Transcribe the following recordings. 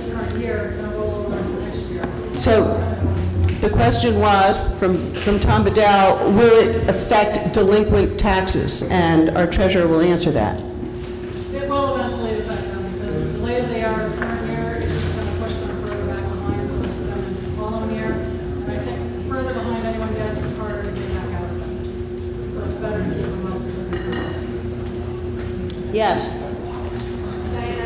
this current year, it's going to roll over into next year. So the question was, from Tom Bedell, will it affect delinquent taxes? And our treasurer will answer that. It will eventually affect them, because the later they are in the current year, it's just going to push them further back behind, so it's going to the following year. And I think further behind anyone gets, it's harder to get back out spend. So it's better to keep them up than Yes. Diana,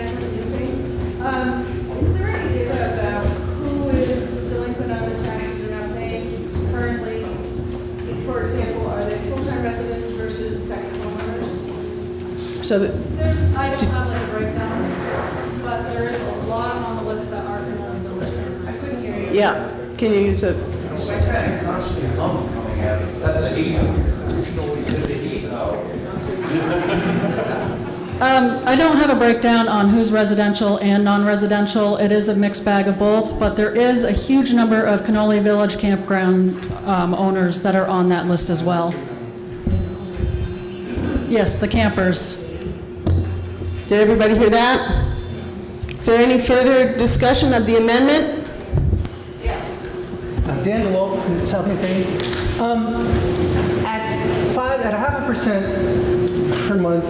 is there any data about who is delinquent on their taxes or not paying currently? For example, are they full-time residents versus second homeowners? So I don't have like a breakdown, but there is a lot on the list that are enrolling village campers. I couldn't hear you. yeah, can you use it? I don't have a breakdown on who's residential and non-residential. It is a mixed bag of both, but there is a huge number of Cannoli Village campground owners that are on that list as well. Yes, the campers. Did everybody hear that? Is there any further discussion of the amendment? Dan DeLope, South Maine. At 0.5% per month,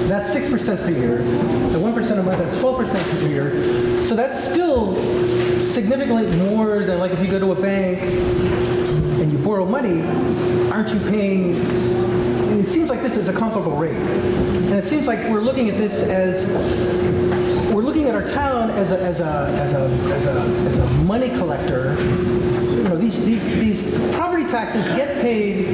that's 6% per year. At 1% a month, that's 12% per year. So that's still significantly more than, like, if you go to a bank and you borrow money, aren't you paying? It seems like this is a comparable rate, and it seems like we're looking at this as we're looking at our town as a money collector. You know, these property taxes get paid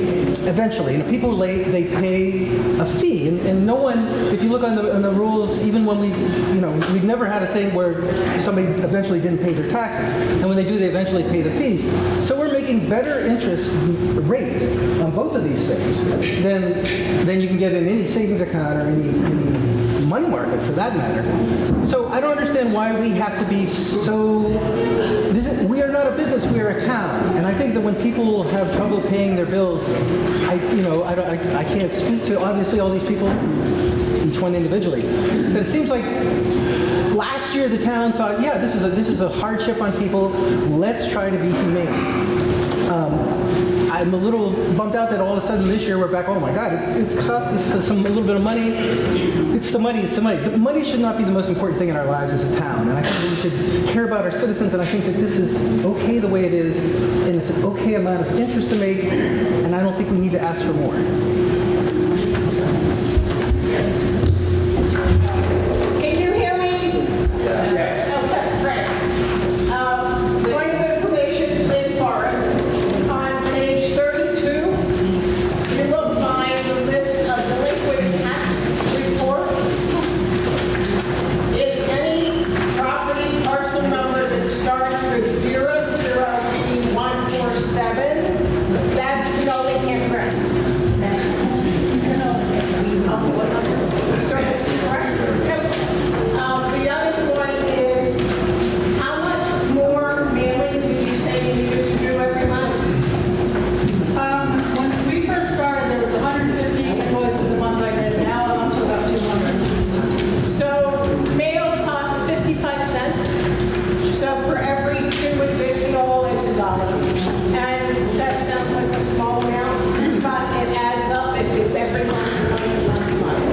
eventually. You know, people are late, they pay a fee, and no one. If you look on the rules, even when we've never had a thing where somebody eventually didn't pay their taxes, and when they do, they eventually pay the fees. So we're making better interest rate on both of these things than you can get in any savings account or any money market, for that matter. So I don't understand why we have to be so. We are not a business; we are a town. And I think that when people have trouble paying their bills, I can't speak to obviously all these people, each one individually. But it seems like last year the town thought, yeah, this is a hardship on people. Let's try to be humane. I'm a little bummed out that all of a sudden this year we're back, oh my God, it's cost us a little bit of money. It's the money. The money should not be the most important thing in our lives as a town. And I think that we should care about our citizens, and I think that this is okay the way it is, and it's an okay amount of interest to make, and I don't think we need to ask for more. Can you hear me? Yes. Okay, great. Point of information, Lynn Forrest. On page 32, you will find the list of delinquent tax report. If any property parcel number that starts with 00147, that's Cannoli Campground. What numbers? Correct? The other point is, how much more mailing did you say you used to do every month? When we first started, there was 150 invoices a month I did. Now I'm up to about 200. So mail costs 55 cents. So for every 2 additional, it's $1. And that sounds like a small amount, but it adds up if it's every month or once month.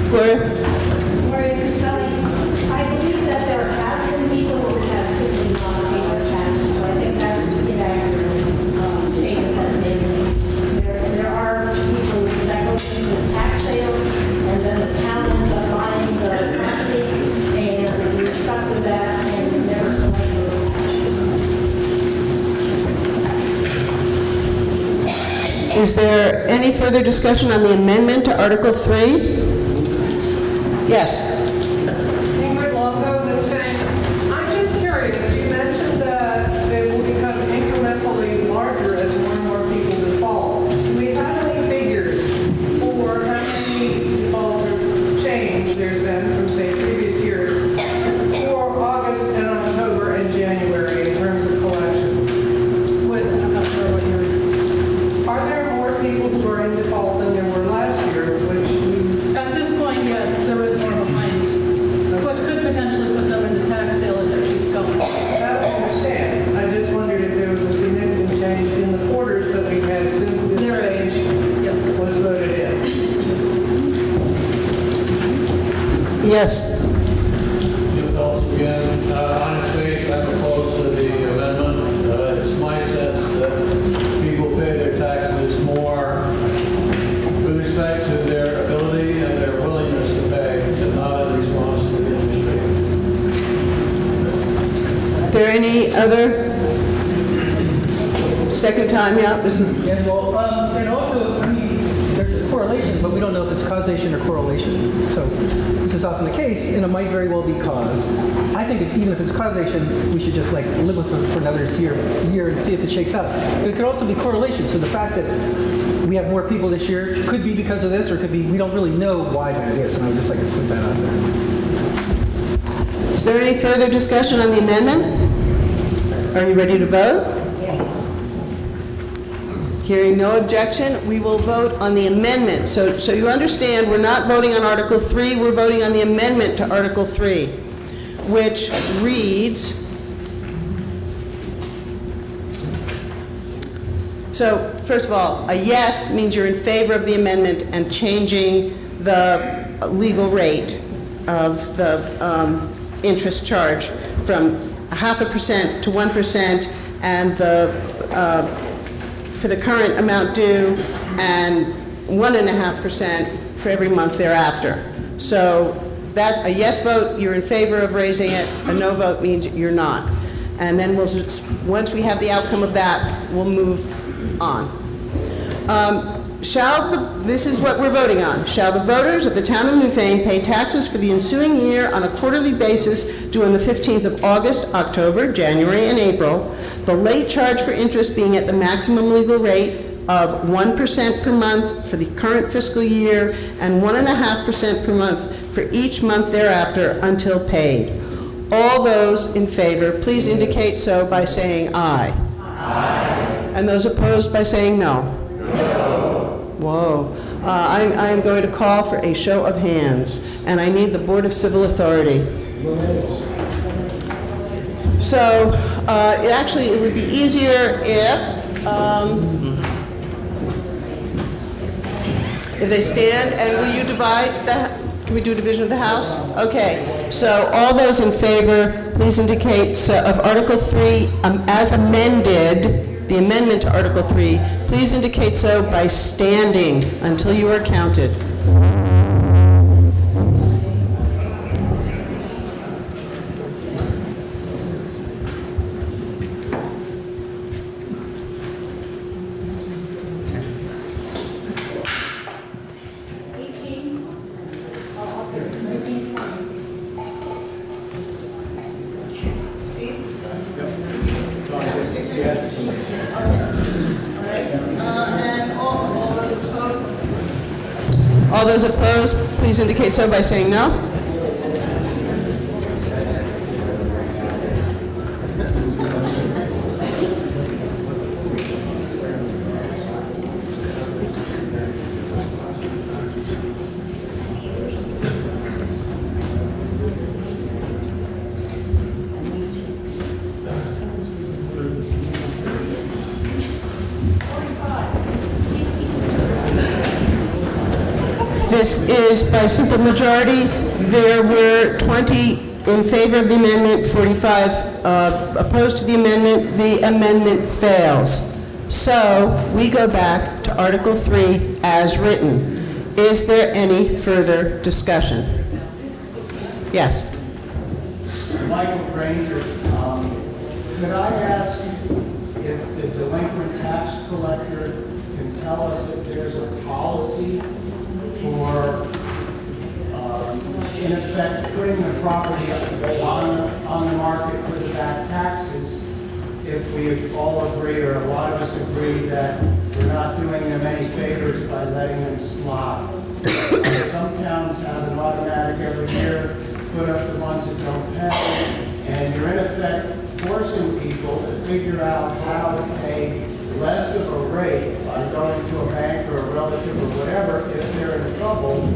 Gloria? I believe that there have been people who have simply not paid their taxes, so I think that's an inaccurate statement that they made. There are people that go through the tax sales, and then the town ends up buying the property, and we're stuck with that, and we never collect those taxes. Is there any further discussion on the amendment to Article 3? Yes. Ingrid Longo, Newton. I'm just curious, you mentioned that they will become incrementally larger as more and more people default. Do we have any figures for how many defaulters change there's been from, say, previous years for August and October and January in terms of collections? I'm not sure what you're... Are there more people who are in default than there were last year, which Yes. Jim Phelps again. On its face, I'm opposed to the amendment. It's my sense that people pay their taxes more with respect to their ability and their willingness to pay, and not in response to the industry. Are there any other? Second time, yeah, this is, And well, and also, I mean, there's a correlation, but we don't know if it's causation or correlation. So this is often the case, and it might very well be cause. I think even if it's causation, we should just like live with it for another year and see if it shakes out. But it could also be correlation. So the fact that we have more people this year could be because of this, or it could be we don't really know why that is. And I would just like to put that out there. is there any further discussion on the amendment? Are you ready to vote? Hearing no objection, we will vote on the amendment. So you understand, we're not voting on Article 3, we're voting on the amendment to Article 3, which reads, so first of all, a yes means you're in favor of the amendment and changing the legal rate of the interest charge from 0.5% to 1%, and for the current amount due, and 1.5% for every month thereafter. So that's a yes vote, you're in favor of raising it. A no vote means you're not. And then once we have the outcome of that, we'll move on. This is what we're voting on. Shall the voters of the town of Newfane pay taxes for the ensuing year on a quarterly basis due on the 15th of August, October, January, and April, the late charge for interest being at the maximum legal rate of 1% per month for the current fiscal year and 1.5% per month for each month thereafter until paid. All those in favor, please indicate so by saying aye. Aye. And those opposed by saying no. No. Whoa. I am going to call for a show of hands, and I need the Board of Civil Authority. So it would be easier if they stand, and will you divide can we do a division of the House? Okay, so all those in favor, please indicate of Article 3 as amended, the amendment to Article 3, please indicate so by standing until you are counted. All those opposed, please indicate so by saying no. This is by simple majority. There were 20 in favor of the amendment, 45 opposed to the amendment. The amendment fails. So we go back to Article 3 as written. Is there any further discussion? Yes. Michael Granger, could I ask if the delinquent tax collector can tell us if there's a policy for, in effect, putting the property on the market for the back taxes, if we all agree, or a lot of us agree, that we're not doing them any favors by letting them slide. Some towns have an automatic every year, put up the ones that don't pay, and you're in effect forcing people to figure out how to pay less of a rate by going to a bank or a relative or whatever if they're in trouble.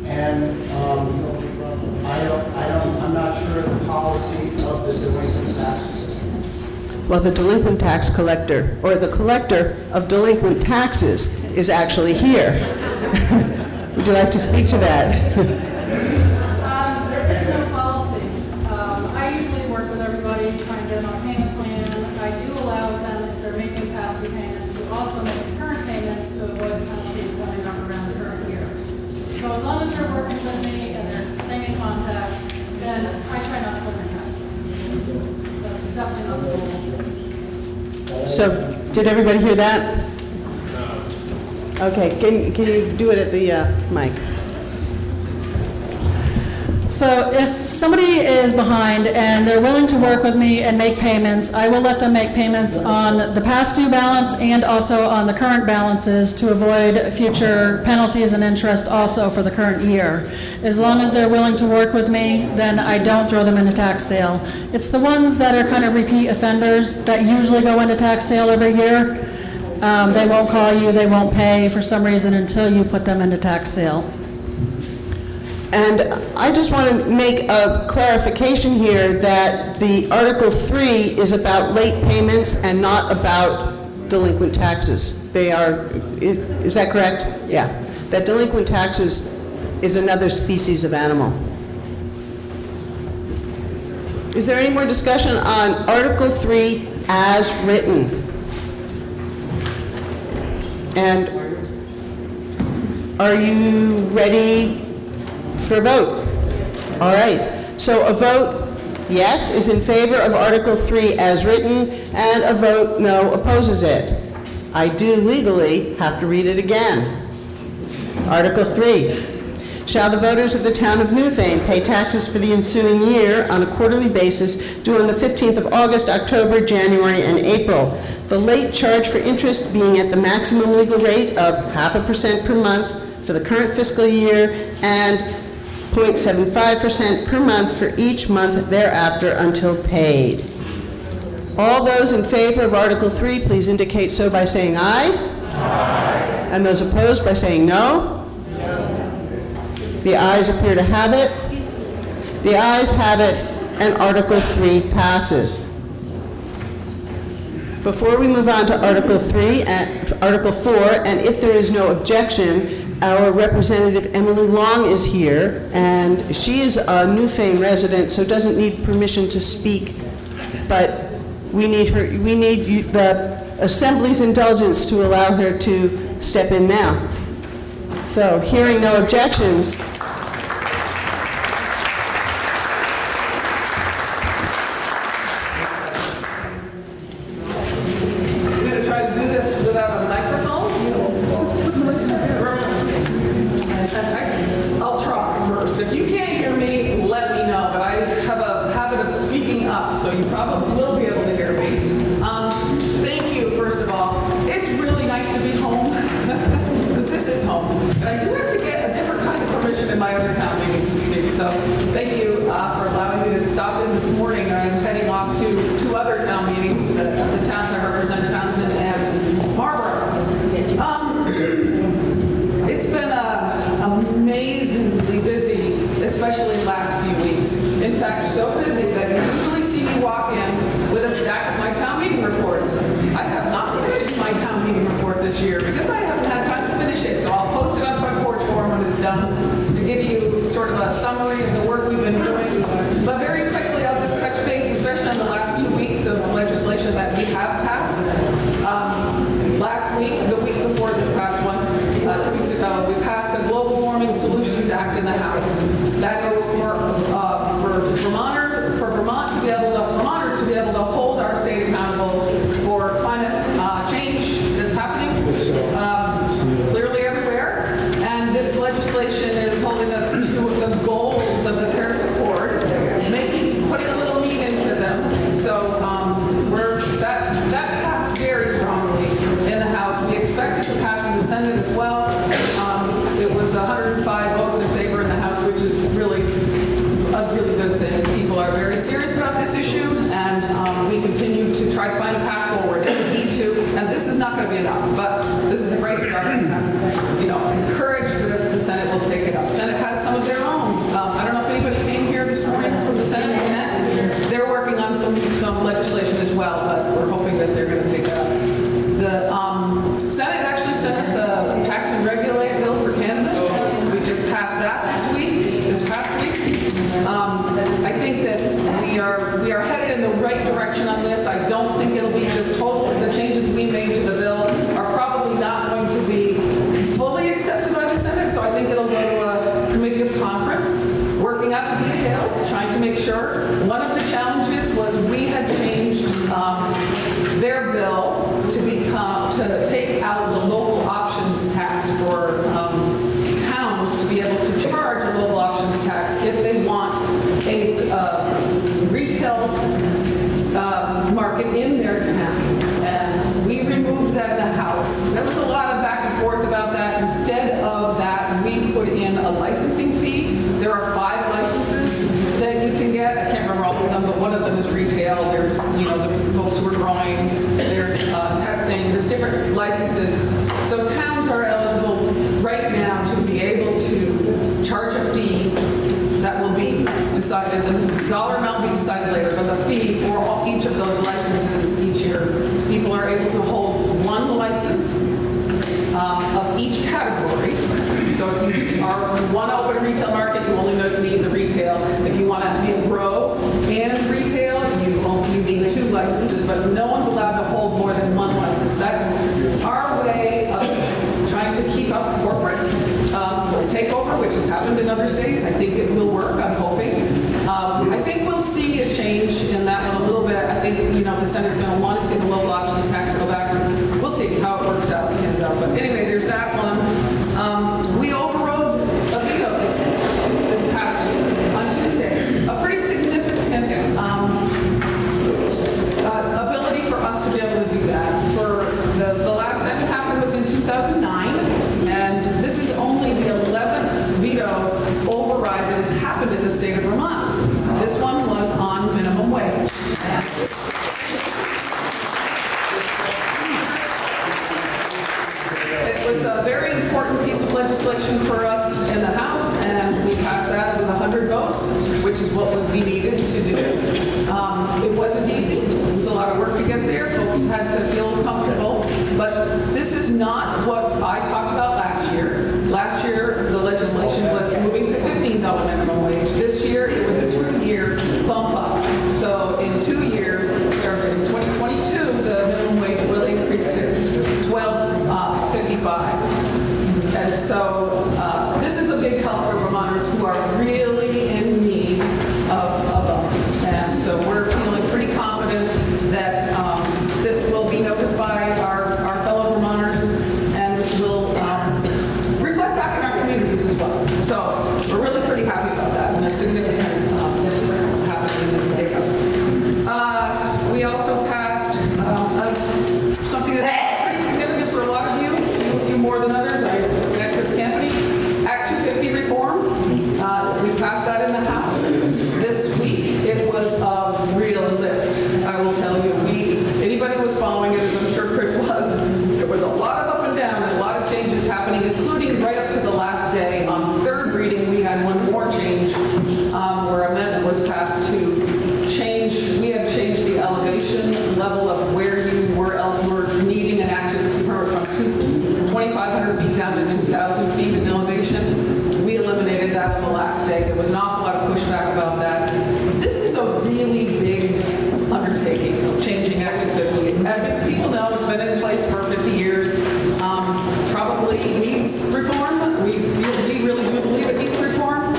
And I'm not sure of the policy of the delinquent taxes. Well, the delinquent tax collector, or the collector of delinquent taxes, is actually here. Would you like to speak to that? So as long as they're working with me and they're staying in contact, then I try not to put their tax. That's definitely not the goal. So, did everybody hear that? Okay, can you do it at the mic? So if somebody is behind and they're willing to work with me and make payments, I will let them make payments on the past due balance and also on the current balances to avoid future penalties and interest also for the current year. As long as they're willing to work with me, then I don't throw them into tax sale. It's the ones that are kind of repeat offenders that usually go into tax sale every year. They won't call you, they won't pay for some reason until you put them into tax sale. And I just want to make a clarification here that the Article 3 is about late payments and not about delinquent taxes. They are, is that correct? Yeah. That delinquent taxes is another species of animal. Is there any more discussion on Article 3 as written? And are you ready for a vote? All right. So a vote yes is in favor of Article 3 as written, and a vote no opposes it. I do legally have to read it again. Article 3. Shall the voters of the town of Newfane pay taxes for the ensuing year on a quarterly basis due on the 15th of August, October, January, and April, the late charge for interest being at the maximum legal rate of 0.5% per month for the current fiscal year and 0.75% per month for each month thereafter until paid. All those in favor of Article 3, please indicate so by saying aye. Aye. And those opposed by saying no. The ayes appear to have it. The ayes have it, and Article 3 passes. Before we move on to Article 3 and Article 4, and if there is no objection, our representative Emily Long is here, and she is a Newfane resident, so doesn't need permission to speak, but we need her. We need the Assembly's indulgence to allow her to step in now. So, hearing no objections. I'll try first. If you can't hear me, let me know, but I have a habit of speaking up, so you probably will be able to hear me. Thank you, first of all. It's really nice to be home, because this is home. And I do have to get a different kind of permission in my other town meetings to speak, so thank you for allowing me to stop in this morning. I'm heading off to two other town meetings, the towns I represent, Townsend and Marlborough. It's been amazingly busy, especially the last few weeks. In fact, so busy that you usually see me walk in with a stack of my town meeting reports. I have not finished my town meeting report this year because I haven't had time to finish it, so I'll post it on Front Porch Forum when it's done to give you sort of a summary of the work we've been doing. But very quickly, I'll just touch base, especially on the last 2 weeks of legislation that we have passed. Last week, the week before this past one, 2 weeks ago, we passed a Global Warming Solutions Act in the House. That is for Vermont to be able to, Vermonters to be able to hold our state accountable for climate change that's happening clearly everywhere. And this legislation is holding us to the goals of the Paris Accord, putting a little meat into them. So that passed very strongly in the House. We expect it to pass in the Senate as well. It was 105 votes in favor in the House, which is really a really good thing. People are very serious about this issue, and we continue to try to find a path forward if we need to. And this is not going to be enough, but this is a great start. Encouraged that the Senate will take it up. Senate has some of their own. I don't know if anybody came here this morning from the Senate. They're working on some legislation as well, but we're hoping that they're going to take it up. The Senate actually sent us a tax and regulate bill for cannabis. We just passed that this past week. I think that we are headed in the right direction on this. I don't think it'll be just total. The changes we made to the bill are probably not going to be fully accepted by the Senate, so I think it'll go to we put in a licensing fee. There are 5 licenses that you can get. I can't remember all of them, but one of them is retail. There's, you know, the folks who are growing. There's testing. There's different licenses. So towns are eligible right now to be able to charge a fee that will be decided. The dollar amount will be decided later, but the fee for each of those licenses each year, people are able to hold 1 license of each category. So if you want to open a retail market, you only need the retail. If you want to grow and retail, you need 2 licenses, but no one's allowed to hold more than 1 license. That's our way of trying to keep up corporate takeover, which has happened in other states. I think it will work, I'm hoping. I think we'll see a change in that one a little bit. I think, you know, the Senate's going to want to see the local options tax go back. We'll see how it works out, pans out. But anyway, there's that one. We overrode a veto this past on Tuesday. A pretty significant ability for us to be able to do that. For the last time it happened was in 2009, and this is only the 11th veto override that has happened in the state of Vermont. This one was on minimum wage. It was a very important piece of legislation for us in the House, and we passed that with 100 votes, which is what we needed to do. It wasn't easy. It was a lot of work to get there. Folks had to feel comfortable. But this is not what I talked about last year. Last year, the legislation was moving to $15 minimum wage. This year, it was a 2-year bump up. So in 2 years, starting in 2022, the minimum wage will increase to $12.55. And so this is a big help for Vermonters who are really in need of a bump. And so we're feeling pretty confident that this will be noticed by our fellow Vermonters and will reflect back in our communities as well. So we're really pretty happy about that, and it's significant happening in the State House. We also passed something that's pretty significant for a lot of you, a few more than others. I connect with Cassidy. Act 250 reform. We passed that in the House. This week, it was a real lift, I will tell you. Anybody who was following it, as I'm sure Chris was, there was a lot of up and down, a lot of changes happening, including right up to the last day. On 3rd reading, we had one more change where amendment was passed to change, we had changed the elevation level of where you were needing an active permit from 2,500 feet down to 2,000 feet in elevation. We eliminated that on the last day. There was an awful lot of pushback about that. This is a really big undertaking of changing Act 250. And people know it's been in place for 50 years. Probably needs reform. We really do believe it needs reform.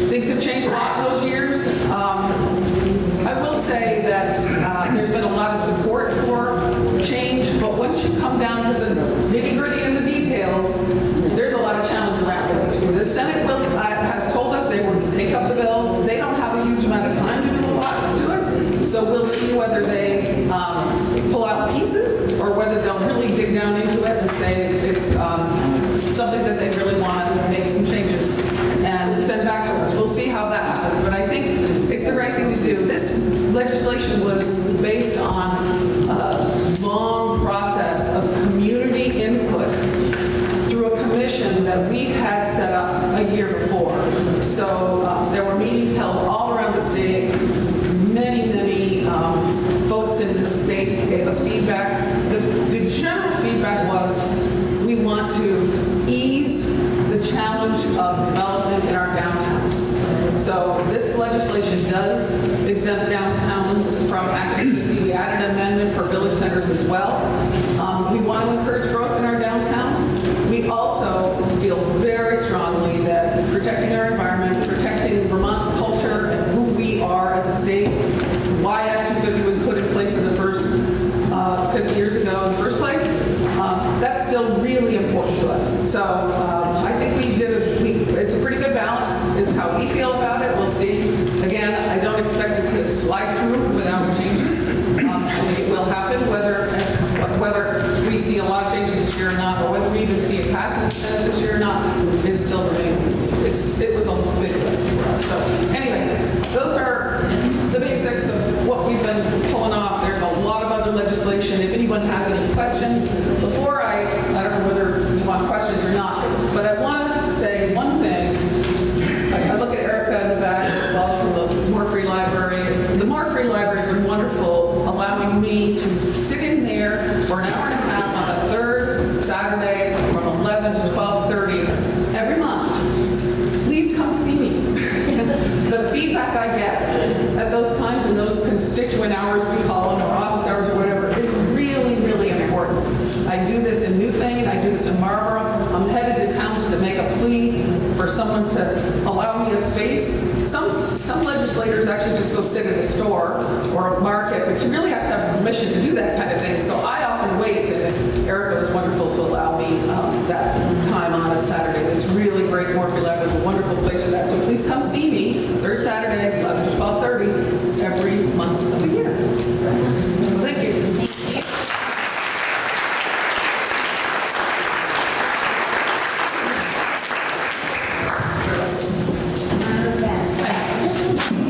Things have changed a lot in those years. I will say that there's been a lot of support for change, but once you come down to the nitty-gritty and the details, there's a lot of challenge around it. The Senate has told us they will take up the bill. They don't have a huge amount of time to do a lot to it, so we'll see whether they pull out pieces or whether they'll really dig down into it and say it's something that they really want to make some changes and send back to us. We'll see how that happens, but I think it's the right thing to do. This legislation was based on a long process of community input through a commission that we had set up a year before. So there were meetings held all around the state. Many folks in this state gave us feedback. The general feedback was we want to ease the challenge of development in our downtowns. So this legislation does exempt downtowns from Act 250. We added an amendment for village centers as well. We want to encourage growth in our downtowns. We also feel very strongly that protecting our environment, protecting Vermont's culture and who we are as a state, why Act 250 was put in place in the first 50 years ago in the first place, that's still really important to us. So I think it's a pretty good balance is how we feel about it. We'll see. Again, I don't expect it to slide through without changes. I think it will happen, whether we see a lot of changes this year or not, or whether it was a big lift for us. So anyway, those are the basics of what we've been pulling off. There's a lot of other legislation. If anyone has any questions, before I don't know whether you want questions or not, but I want to say one thing. I look at Erica in the back, well, from the More Free Library. The More Free Library has been wonderful, allowing me to sit in there for an hour and a half on the third Saturday from 11 to 12:30 every month. Please come see me. The feedback I get at those times and those constituent hours, we call them, or office hours or whatever, is really, really important. I do this in Newfane, I do this in Marlborough. I'm headed to Townsend to make a plea for someone to allow me a space. Some legislators actually just go sit at a store or a market, but you really have to have permission to do that kind of thing. So I often wait, and Erica was wonderful to allow me that time on a Saturday. It's really great. More Free Library is a wonderful place for that. So please come see me, third Saturday, 11 to 12:30, every month of the year. So thank you.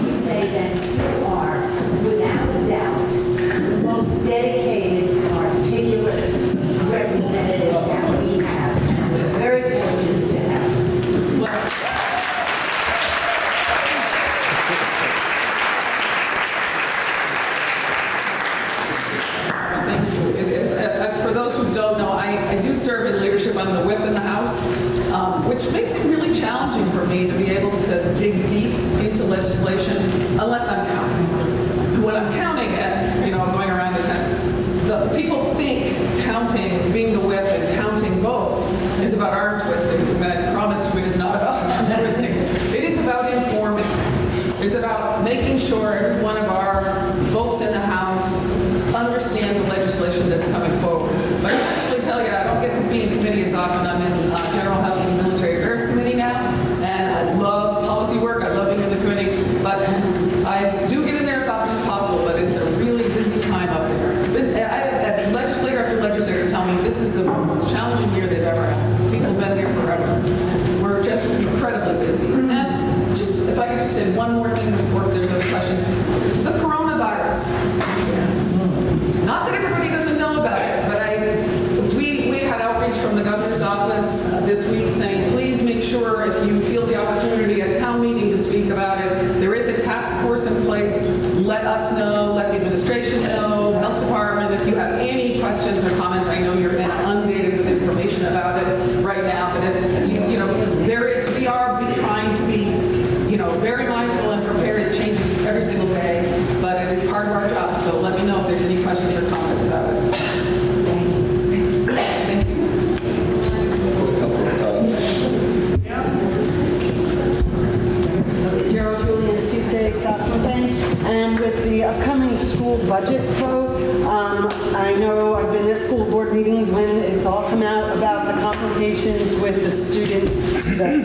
Say that you are, without a doubt, the most dedicated, articulate representative that we have. We're very fortunate to have you. Thank you. It is, for those who don't know, I do serve in leadership. I'm the whip in the House, which makes it really challenging for me to be able to dig deep into legislation unless I'm counting. When I'm counting and, going around the town, the people think counting, being the whip and counting votes is about arm twisting. And I promise you it is not about arm twisting. It is about informing. It's about making sure every one of our folks in the House understand the legislation that's coming forward. But I can actually tell you, I don't get to be in committee as often. I'm in General Housing and Military Affairs Committee now, and I love policy work. I love being in the committee, but I do get in there as often as possible, but it's a really busy time up there. I had legislator after legislator tell me this is the most challenging year they've ever had. People have been here forever. We're just incredibly busy. And just, if I could just say one more thing before there's other questions. The coronavirus. Not that everybody doesn't know about it, but we had outreach from the governor's office this week saying, please make sure if you feel the opportunity at town meeting to speak about it, there is a task force in place. Let us know, let the administration know, health department, if you have any questions or comments. I know you're inundated with information about it right now, but if we are trying to be very mindful and prepared. It changes every single day, but it is part of our job. So let me know if there's any questions or comments about it. Thank you. Gerald Julian, CSA, South Newfane, and with the upcoming school budget vote, I know I've been at school board meetings when it's all come out about the complications with the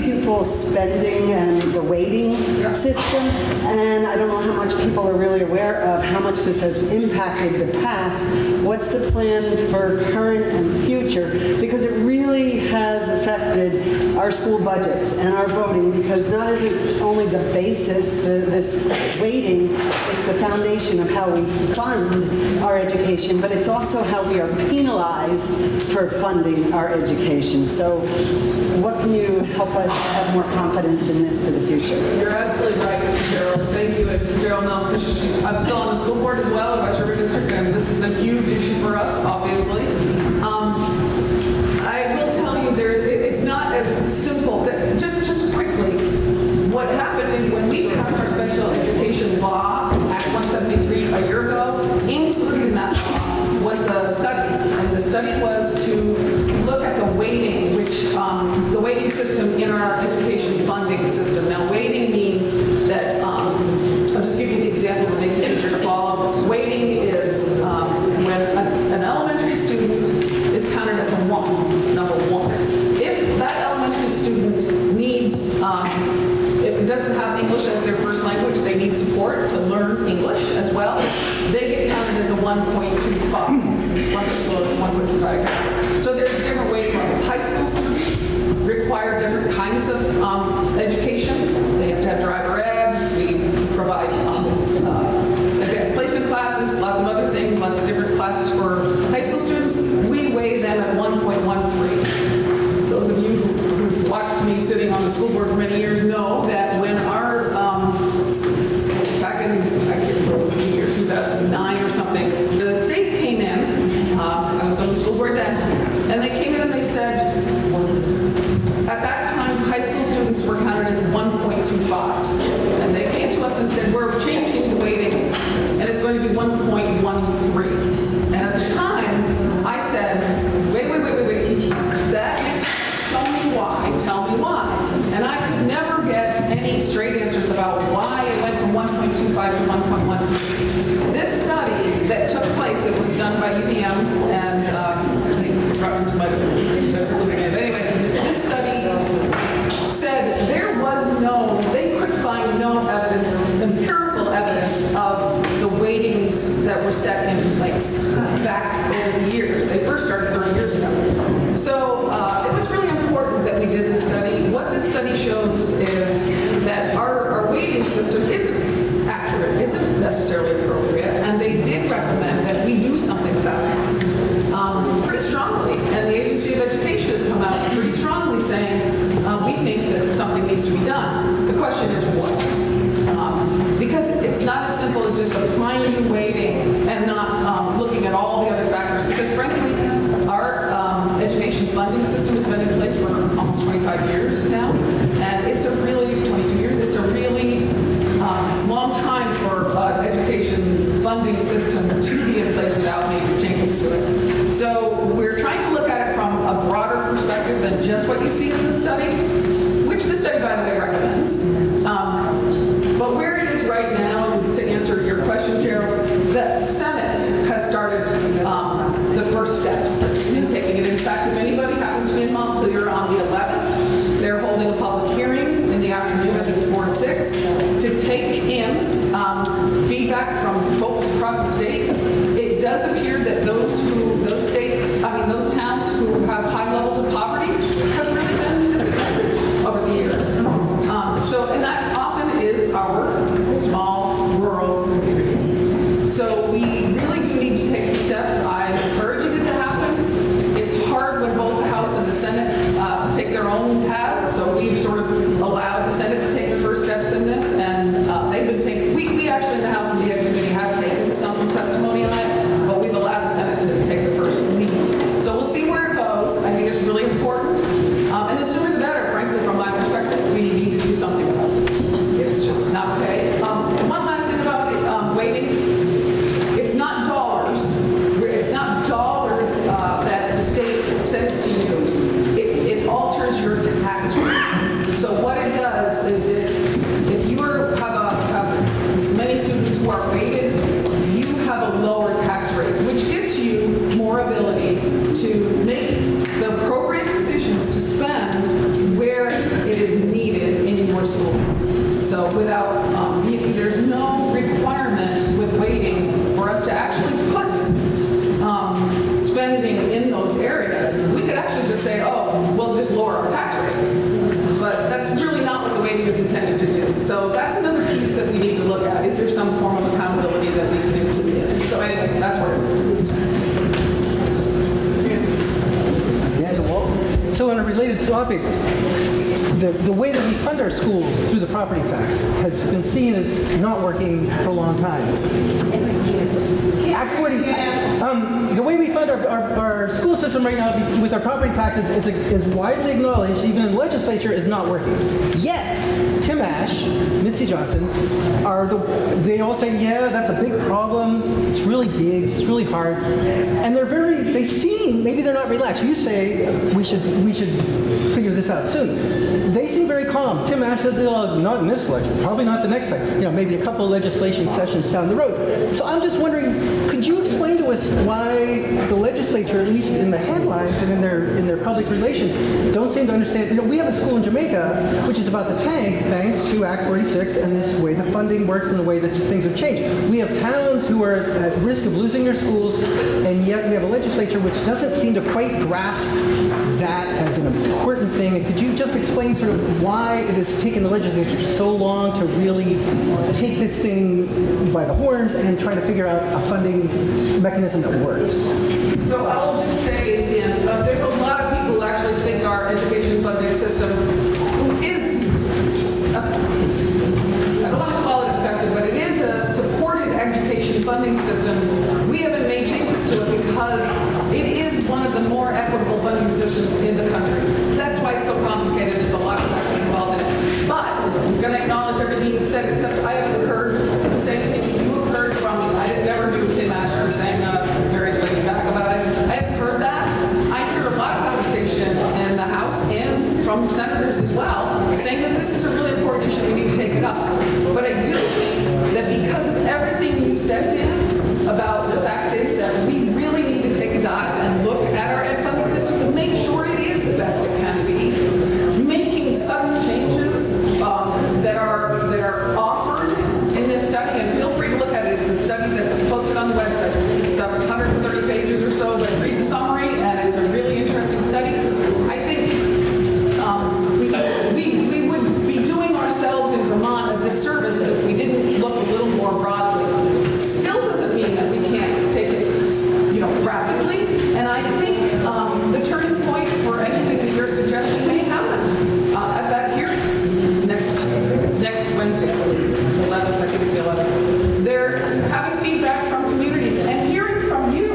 pupil spending and the weighting system, and I don't know how much people are really aware of how much this has impacted the past. What's the plan for current and future? Because it really has affected our school budgets and our voting, because not is it only the basis, this weighting, it's the foundation of how we fund our education, but it's also how we are penalized for funding our education. So what can you help us have more confidence in this for the future? You're absolutely right, Gerald. Thank you. And Gerald knows, because I'm still on the school board as well in West River District, and this is a huge issue for us, obviously. I will tell you, it's not as simple. Just quickly, what happened when we passed our special education law, Act 173, a year ago, included in that law was a study, and the study was to look at the weighting, the weighting system in our education funding system. Now, weighting means that, I'll just give you the examples, it makes it easier to follow. Weighting is when an elementary student is counted as a number one. If that elementary student needs, if it doesn't have English as their first language, they need support to learn English as well, they get counted as a 1.25. 1.25. So there's different weighting levels. High school students require different kinds of education. They have to have driver ed. We provide advanced placement classes, lots of other things, lots of different classes for high school students. We weigh them at 1.13. Those of you who've watched me sitting on the school board for many years know that when our, back in, I can't remember the year, 2009 or something, the state came in, I was on the school board then, and they came in and they said, at that time, high school students were counted as 1.25. And they came to us and said, we're changing the weighting, and it's going to be 1.13. And at the time, I said, wait. That makes sense. Show me why. Tell me why. And I could never get any straight answers about why it went from 1.25 to 1.13. This study that took place, it was done by UVM, and I think Rutgers might have been looking at it. Anyway, this study said they could find no evidence, empirical evidence of the weightings that were set in place back over the years. They first started 30 years ago. So it was really important that we did this study. What this study shows is that our weighting system isn't accurate, isn't necessarily appropriate, and they did recommend that we do something about it pretty strongly. And the Agency of Education has come out pretty strongly saying, we think that something needs to be done. The question is what? Because it's not as simple as just applying new weighting and not looking at all the other factors. Because frankly, our education funding system has been in place for almost 25 years now. And it's a really, 22 years, it's a really long time for education funding system to be in place without major changes to it. So we're trying to look at it from a broader perspective than just what you see in the study, which the study, by the way, recommends. But where it is right now, to answer your question, Gerald, the Senate has started the first steps in taking it. In fact, if anybody happens to be in Montpelier on the 11th, they're holding a public hearing in the afternoon, I think it's 4 to 6, to take in feedback from folks across the state. It does appear that those towns who have high levels of poverty have really been disadvantaged over the years. And that often is our small rural communities. So we really do need to take some steps. I'm encouraging it to happen. It's hard when both the House and the Senate take their own paths. So we've sort of allowed the Senate to take the first steps in this, and they've been taking. We actually in the House and the Ed Committee have taken some testimony on it, but we've allowed the Senate to take the first lead. So we'll see where it goes. I think it's really important, and the sooner the better. Frankly, from my perspective, we need to do something about this. It's just not okay. And one last thing about the weighting. It's not dollars. It's not dollars that the state sends to you. It alters your tax rate. So what it does is if you have many students who are weighted, you have a lower tax rate, which gives you more ability to make the appropriate decisions to spend where it is needed in your schools. So there's no requirement with weighting for us to actually put spending in those areas. We could actually just say, oh, we'll just lower our tax rate. But that's really not what the weighting is intended to do. So that's another piece that we need to look at. Is there some form of accountability that we can include in it? So anyway, that's where it is. So on a related topic, the way that we fund our schools through the property tax has been seen as not working for a long time. Act 40, the way we fund our school system right now with our property taxes is widely acknowledged, even in the legislature, is not working. Yet, Tim Ash, Mitzi Johnson, they all say, yeah, that's a big problem, it's really big, it's really hard, and they seem, maybe they're not relaxed. You say we should figure this out soon. They seem very calm. Tim Ash said, not in this legislature, probably not the next time, maybe a couple of legislation sessions down the road. So I'm just wondering, could you explain to us why the legislature, at least in the headlines and in their public relations, don't seem to understand? We have a school in Jamaica, which is about the tank, thanks to Act 46 and this way the funding works and the way that things have changed. We have towns who are at risk of losing their schools, and yet we have a legislature which doesn't seem to quite grasp that as an important thing. And could you just explain sort of why why it has taken the legislature so long to really take this thing by the horns and try to figure out a funding mechanism that works. So I'll just say, Dan, there's a lot of people who actually think our education funding system is, I don't want to call it effective, but it is a supported education funding system. We haven't made changes to it because it is one of the more equitable funding systems in the country. That's why it's so complicated. There's a lot of factors involved in it. But I'm going to acknowledge everything you've said, except I haven't heard the same things you have heard from, I never knew Tim Ashton saying very laid back about it. I haven't heard that. I hear a lot of conversation in the House and from senators as well, saying that this is a really important issue, we need to take it up. But I do think that because of everything you said, Dan, about the fact is that we really need to take a dive and look at our ed funding system and make sure it is the best it can be. Making sudden changes that are offered in this study, and feel free to look at it. It's a study that's posted on the website. It's 130 pages or so, but read the summary, and it's a really interesting study. I think we would be doing ourselves in Vermont a disservice if we didn't look a little more broadly. Still doesn't mean that we can't take it, rapidly. And I think the turning point for anything that you're suggesting may happen at that hearing it's next Wednesday, 11th. I think it's the 11th. They're having feedback from communities and hearing from you.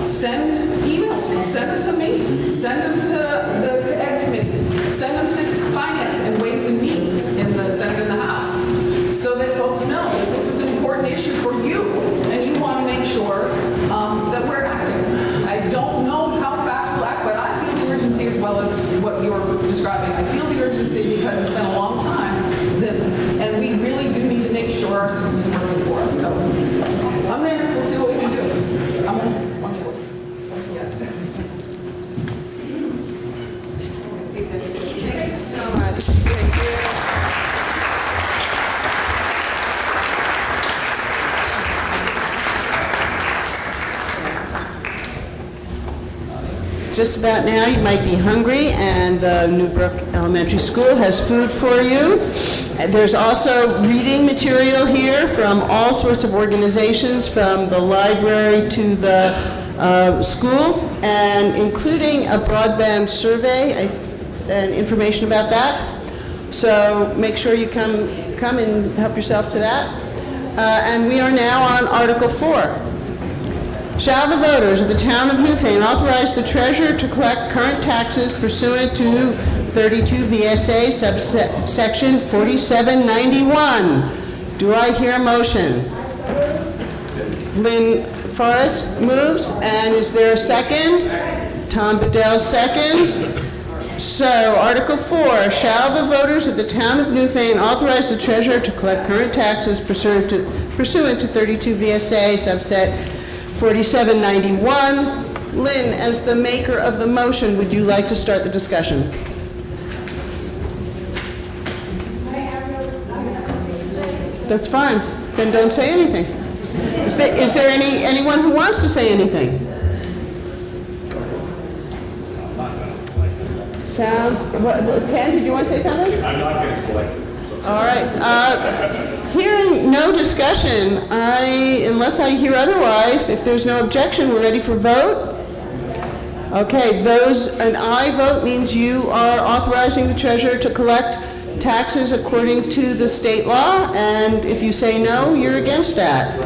Send emails, send them to me, send them to the ed committees, send them to finance and ways and means in the Senate and the House, so that folks know that this is an important issue for you, and you want to make sure that we're acting. I don't know how fast we'll act, but I feel the urgency as well as what you're describing. I feel the urgency because it's been a long time, and we really do need to make sure our system is working for us. So I'm there. We'll see what we can do. I'm on board. Thanks so much. Thank you. Just about now, you might be hungry, and the Newbrook Elementary School has food for you. There's also reading material here from all sorts of organizations, from the library to the school, and including a broadband survey and information about that. So make sure you come and help yourself to that. And we are now on Article 4. Shall the voters of the town of Newfane authorize the treasurer to collect current taxes pursuant to 32 VSA subsection 4791? Do I hear a motion? Lynn Forrest moves, and is there a second? Tom Bedell seconds. So, Article 4, shall the voters of the town of Newfane authorize the treasurer to collect current taxes pursuant to 32 VSA subset 4791. Lynn, as the maker of the motion, would you like to start the discussion? That's fine. Then don't say anything. Is there anyone who wants to say anything? Sounds. Ken, did you want to say something? I'm not going to collect it. All right. Hearing no discussion, unless I hear otherwise, if there's no objection, we're ready for vote. Okay, an aye vote means you are authorizing the treasurer to collect taxes according to the state law, and if you say no, you're against that.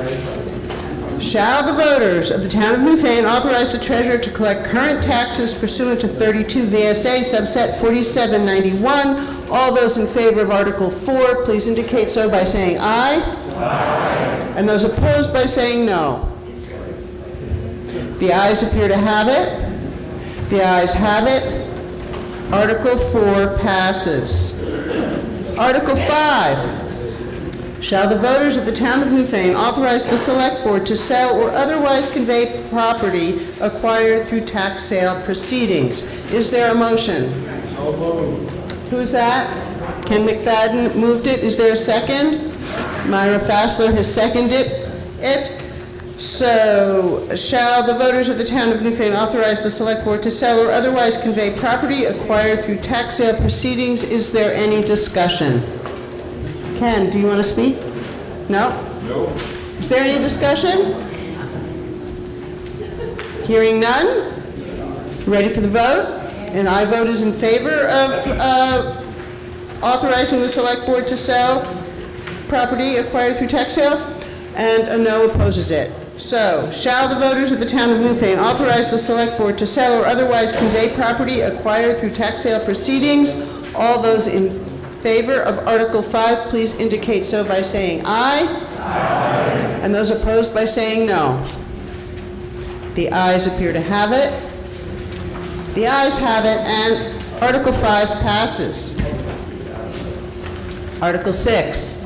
Shall the voters of the town of Newfane authorize the treasurer to collect current taxes pursuant to 32 VSA subset 4791? All those in favor of Article 4, please indicate so by saying aye. Aye. And those opposed by saying no. The ayes appear to have it. The ayes have it. Article 4 passes. Article 5. Shall the voters of the town of Newfane authorize the select board to sell or otherwise convey property acquired through tax sale proceedings? Is there a motion? So moved. Who's that? Ken McFadden moved it. Is there a second? Myra Fassler has seconded it. So, shall the voters of the town of Newfane authorize the select board to sell or otherwise convey property acquired through tax sale proceedings? Is there any discussion? Ken, do you want to speak? No? No. Is there any discussion? Hearing none? Ready for the vote? And I vote is in favor of authorizing the select board to sell property acquired through tax sale, and a no opposes it. So, shall the voters of the town of Newfane authorize the select board to sell or otherwise convey property acquired through tax sale proceedings? All those in favor of Article 5, please indicate so by saying aye. Aye. And those opposed by saying no. The ayes appear to have it. The ayes have it, and Article 5 passes. Article 6.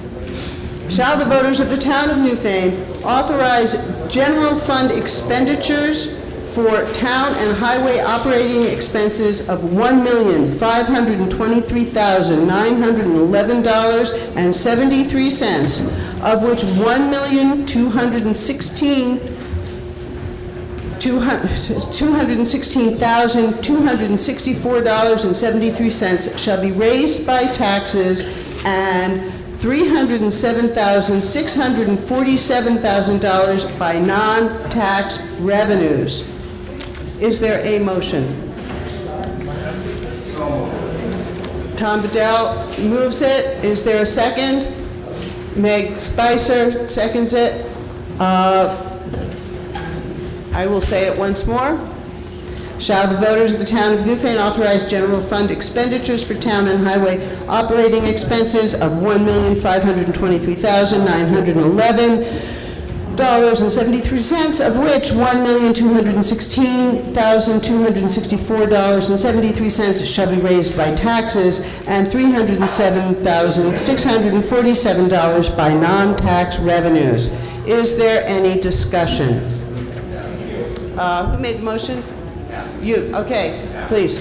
Shall the voters of the town of Newfane authorize general fund expenditures for town and highway operating expenses of $1,523,911.73, of which $216,264.73 shall be raised by taxes, and $307,647,000 by non-tax revenues. Is there a motion? Tom Bedell moves it. Is there a second? Meg Spicer seconds it. I will say it once more. Shall the voters of the town of Newfane authorize general fund expenditures for town and highway operating expenses of $1,523,911.73, of which $1,216,264.73 shall be raised by taxes, and $307,647 by non-tax revenues? Is there any discussion? Who made the motion? You, okay, please.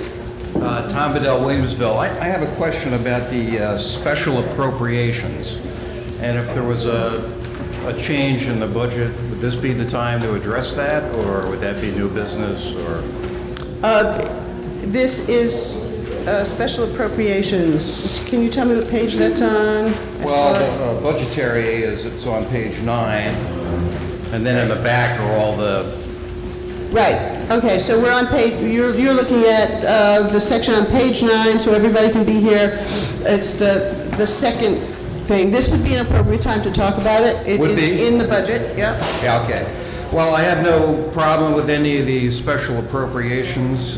Tom Bedell, Williamsville. I have a question about the special appropriations. And if there was a change in the budget, would this be the time to address that, or would that be new business, or? This is special appropriations. Can you tell me what page that's on? Well, the budgetary it's on page 9, and then in the back are all the. Right. Okay, so we're on page, you're looking at the section on page 9, so everybody can be here. It's the second thing. This would be an appropriate time to talk about it. It would is be in the budget, yeah. Yeah, okay. Well, I have no problem with any of the special appropriations.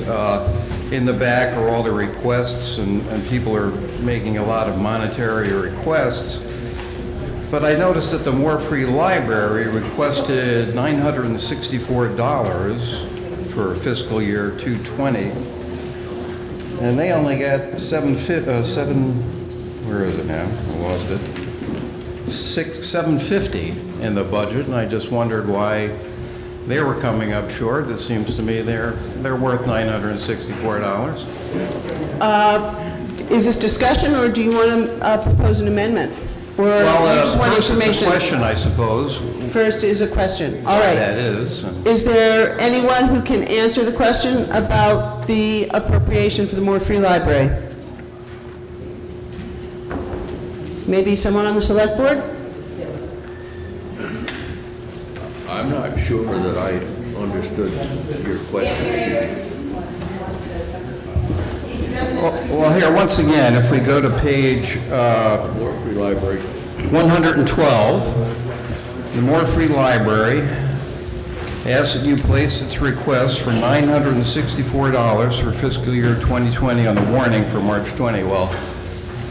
In the back are all the requests, and people are making a lot of monetary requests. But I noticed that the More Free Library requested $964 for fiscal year 2020, and they only got where is it now? I lost it. $750 in the budget, and I just wondered why they were coming up short. It seems to me they're worth $964. Is this discussion, or do you want to propose an amendment? Or Well, you just want first information? it's a question, I suppose. First is a question. All right. That is. Is there anyone who can answer the question about the appropriation for the More Free Library? Maybe someone on the select board? I'm not sure that I understood your question. Well, here, once again, if we go to page More Free Library. 112, the More Free Library asks that you place its request for $964 for fiscal year 2020 on the warning for March 20. Well,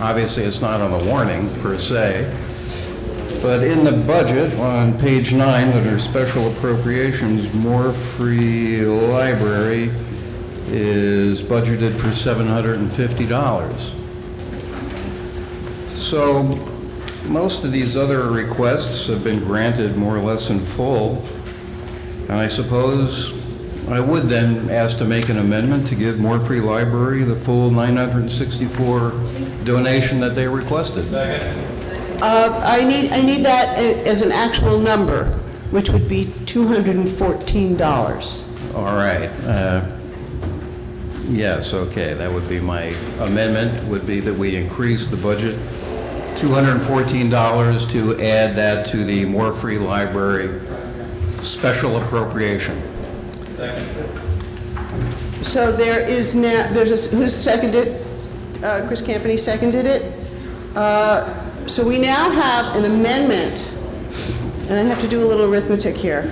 obviously it's not on the warning per se, but in the budget on page 9 under special appropriations, More Free Library is budgeted for $750. So most of these other requests have been granted more or less in full, and I suppose I would then ask to make an amendment to give More Free Library the full $964 donation that they requested. I need that as an actual number. which would be $214. All right. Yes, okay, that would be my amendment, would be that we increase the budget $214 to add that to the More Free Library special appropriation. So there is now, who seconded? Chris Campany seconded it. So we now have an amendment, and I have to do a little arithmetic here.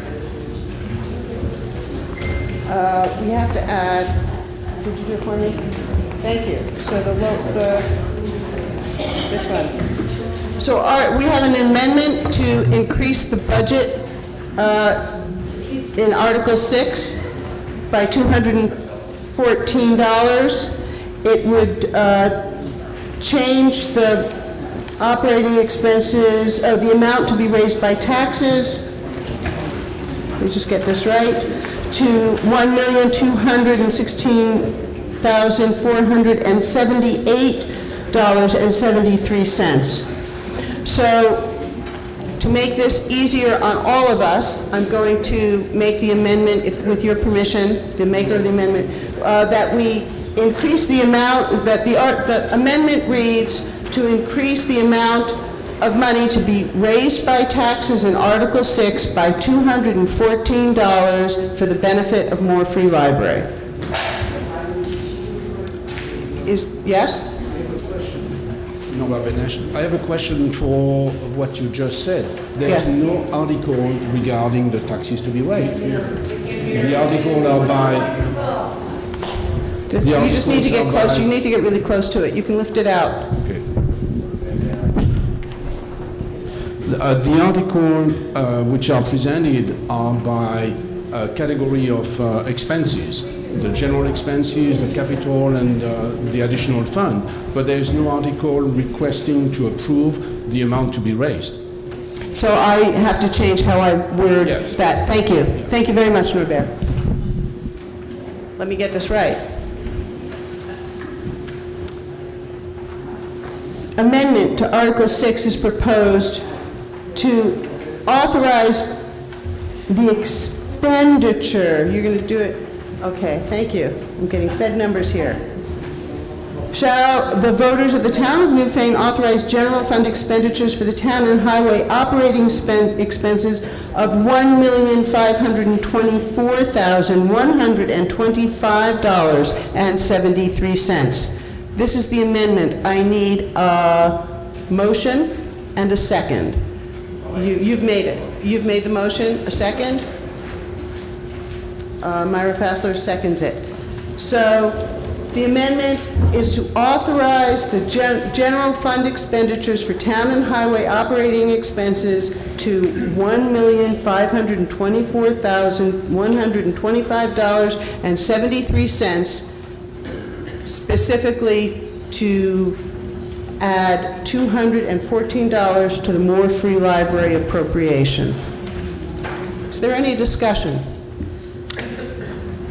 We have to add, did you do it for me? Thank you. So this one. So we have an amendment to increase the budget in Article 6 by $214. It would change the operating expenses, the amount to be raised by taxes, let me just get this right, to $1,216,478.73. So to make this easier on all of us, I'm going to make the amendment, with your permission, the maker of the amendment, that we increase the amount, that the amendment reads to increase the amount of money to be raised by taxes in Article 6 by $214 for the benefit of More Free Library. Yes? I have a question for what you just said. There's no article regarding the taxes to be raised. The article are by... You just need to get close. You need to get really close to it. You can lift it out. Okay. The article which are presented are by a category of expenses. The general expenses, the capital, and the additional fund. But there is no article requesting to approve the amount to be raised. So I have to change how I word that. Thank you. Thank you very much, Norbert. Let me get this right. Amendment to Article 6 is proposed to authorize the expenditure. You're going to do it? Okay, thank you. I'm getting fed numbers here. Shall the voters of the town of Newfane authorize general fund expenditures for the town and highway operating expenses of $1,524,125.73. This is the amendment. I need a motion and a second. You've made it. You've made the motion. A second? Myra Fassler seconds it. So the amendment is to authorize the general fund expenditures for town and highway operating expenses to $1,524,125.73, specifically to add $214 to the More Free Library appropriation. Is there any discussion?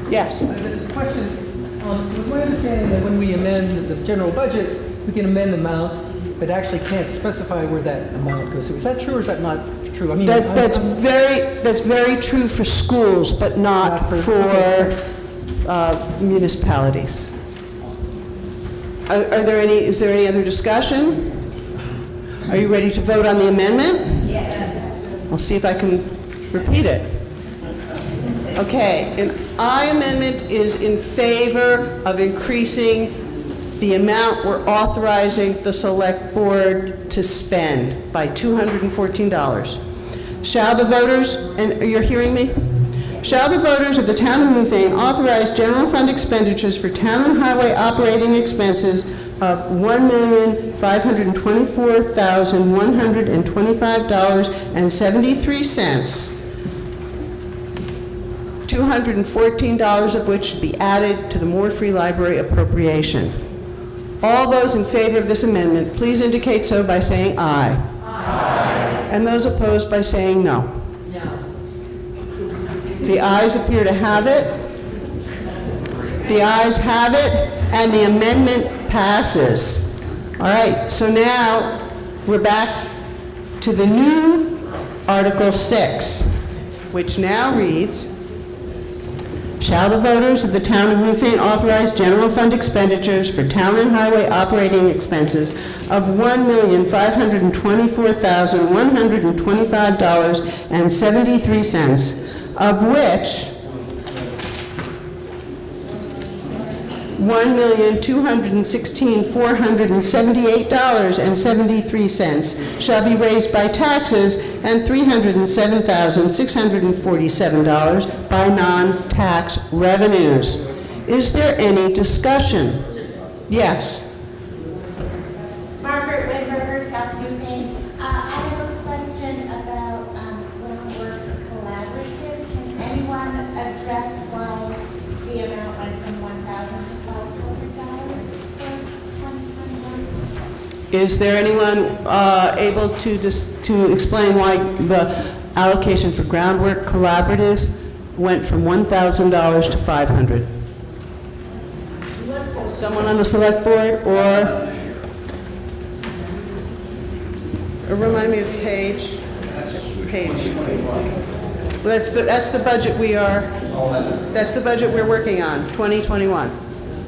Yes. This is a question. It was my understanding that when we amend the general budget, we can amend the amount, but actually can't specify where that amount goes to. Is that true or is that not true? I mean, that's very true for schools, but not for municipalities. Is there any other discussion? Are you ready to vote on the amendment? Yes. I'll see if I can repeat it. Okay, an I amendment is in favor of increasing the amount we're authorizing the select board to spend by $214. Shall the voters, and you're hearing me? Shall the voters of the town of Newfane authorize general fund expenditures for town and highway operating expenses of $1,524,125.73, $214 of which should be added to the More Free Library appropriation. All those in favor of this amendment, please indicate so by saying aye. Aye. And those opposed by saying no. No. The ayes appear to have it. The ayes have it, and the amendment passes. All right, so now we're back to the new Article 6. which now reads, shall the voters of the town of Newfane authorize general fund expenditures for town and highway operating expenses of $1,524,125.73, of which $1,216,478.73 shall be raised by taxes and $307,647 by non-tax revenues. Is there any discussion? Yes. Margaret Wimberger, South Newfane. I have a question about Groundworks Collaborative. Can anyone address why the amount went from $1,000 to $500 for 2021? Is there anyone able to explain why the allocation for groundwork collaboratives went from $1,000 to $500? Someone on the select board, or remind me of the page. That's the budget that's the budget we're working on, 2021.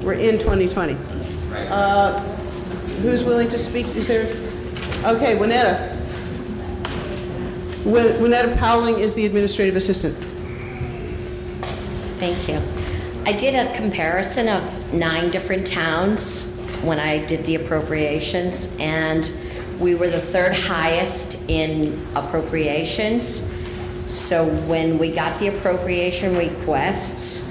We're in 2020. Who's willing to speak? Is there? Okay, Winetta. Winetta Powling is the administrative assistant. Thank you. I did a comparison of 9 different towns when I did the appropriations, and we were the 3rd highest in appropriations. So when we got the appropriation requests,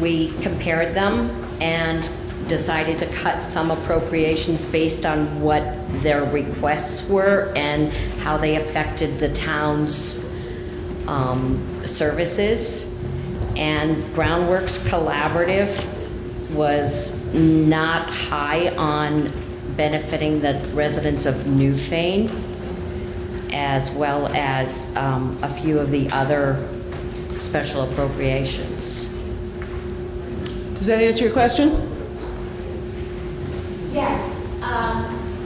we compared them and decided to cut some appropriations based on what their requests were and how they affected the town's services. And Groundworks Collaborative was not high on benefiting the residents of Newfane, as well as a few of the other special appropriations. Does that answer your question? Yes.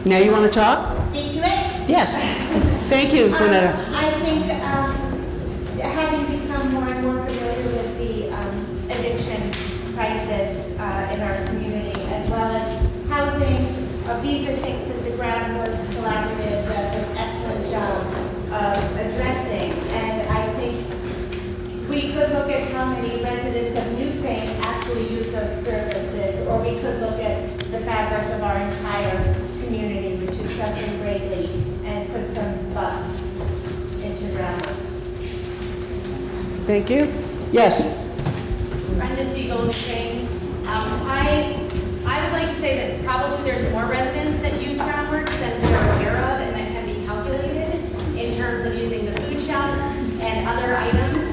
Now you want to talk? Speak to it? Yes. Thank you, Winetta. I think having become more and more familiar with the addiction crisis in our community, as well as housing, these are things that the Groundworks Collaborative does an excellent job of addressing. And I think we could look at how many residents of Newfane actually use those services, or we could look at the fabric of our entire community, which is suffering greatly, and put some bucks into Groundworks. Thank you. Yes. Brenda Siegel, Newfane. I would like to say that probably there's more residents that use Groundworks than we are aware of and that can be calculated in terms of using the food shelf and other items.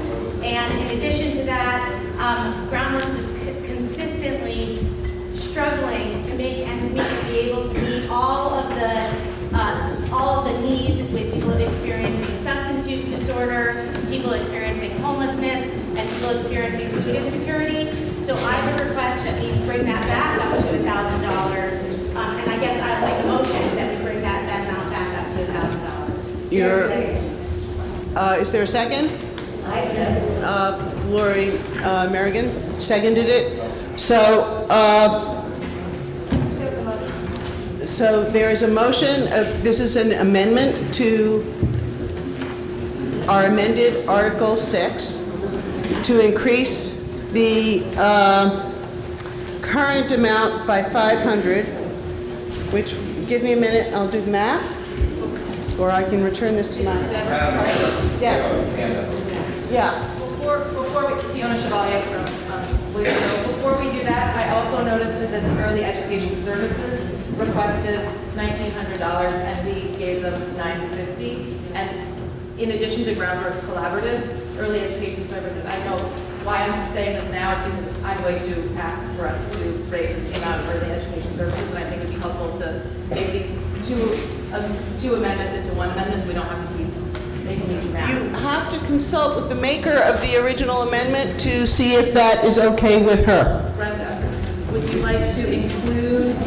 And in addition to that, Groundworks is consistently struggling to make ends meet and be able to meet all of the needs with people experiencing substance use disorder, people experiencing homelessness, and people experiencing food insecurity. So I would request that we bring that back up to $1,000, and I guess I would make a motion that we bring that amount back up to $1,000. Is there a second? I second. Lori Merrigan seconded it. So there is a motion. This is an amendment to our amended Article 6 to increase the current amount by 500, which, give me a minute, I'll do the math, or I can return this to my... Yes. Yeah. Fiona Chevalier from Louisville. Before we do that, I also noticed that the Early Education Services requested $1,900 and we gave them $950. And in addition to Groundworks Collaborative, Early Education Services, I know why I'm saying this now is because I'm going to ask for us to raise the amount of Early Education Services, and I think it'd be helpful to make these two amendments into one amendment so we don't have to keep making each round. You have to consult with the maker of the original amendment to see if that is okay with her. Brenda, would you like to include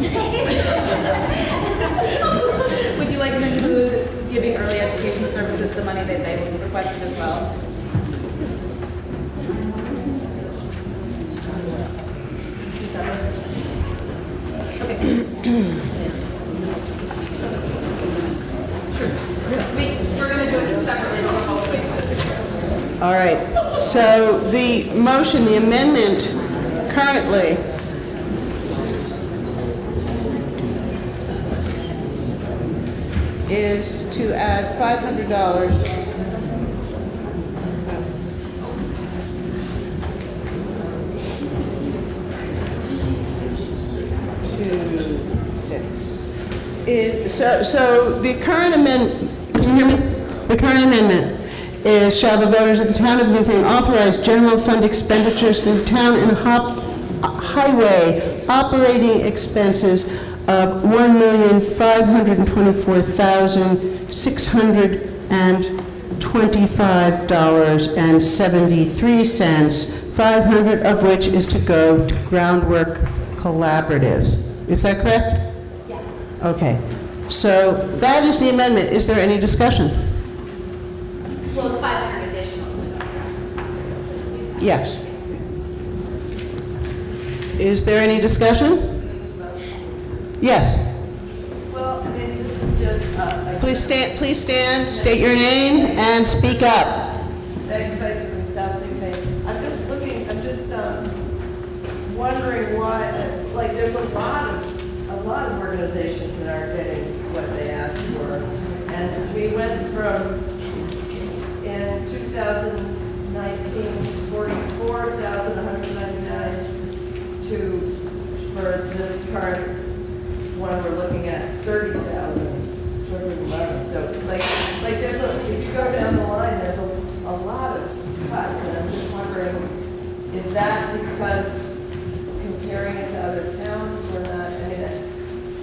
giving Early Education Services the money that they requested as well? All right, so the motion, the amendment currently is to add $500 So the current amendment, can you hear me? The current amendment is, shall the voters of the town of Newfane authorize general fund expenditures for the town and highway operating expenses of $1,524,625.73, 500 of which is to go to groundwork collaboratives. Is that correct? Yes. Okay. So that is the amendment. Is there any discussion? Well, it's 500 additional. Yes. Is there any discussion? Yes. Well, I mean, this is just, Please stand, state your name, and speak up. Thanks, Vice from South Newfane. I'm just wondering why, like, there's a lot of organizations that aren't getting what they asked for. And we went from, in 2019, 44,199 to, for this current one we're looking at, 30,211. So like there's if you go down the line, there's a lot of cuts, and I'm just wondering, is that because comparing it to other towns or not? I mean,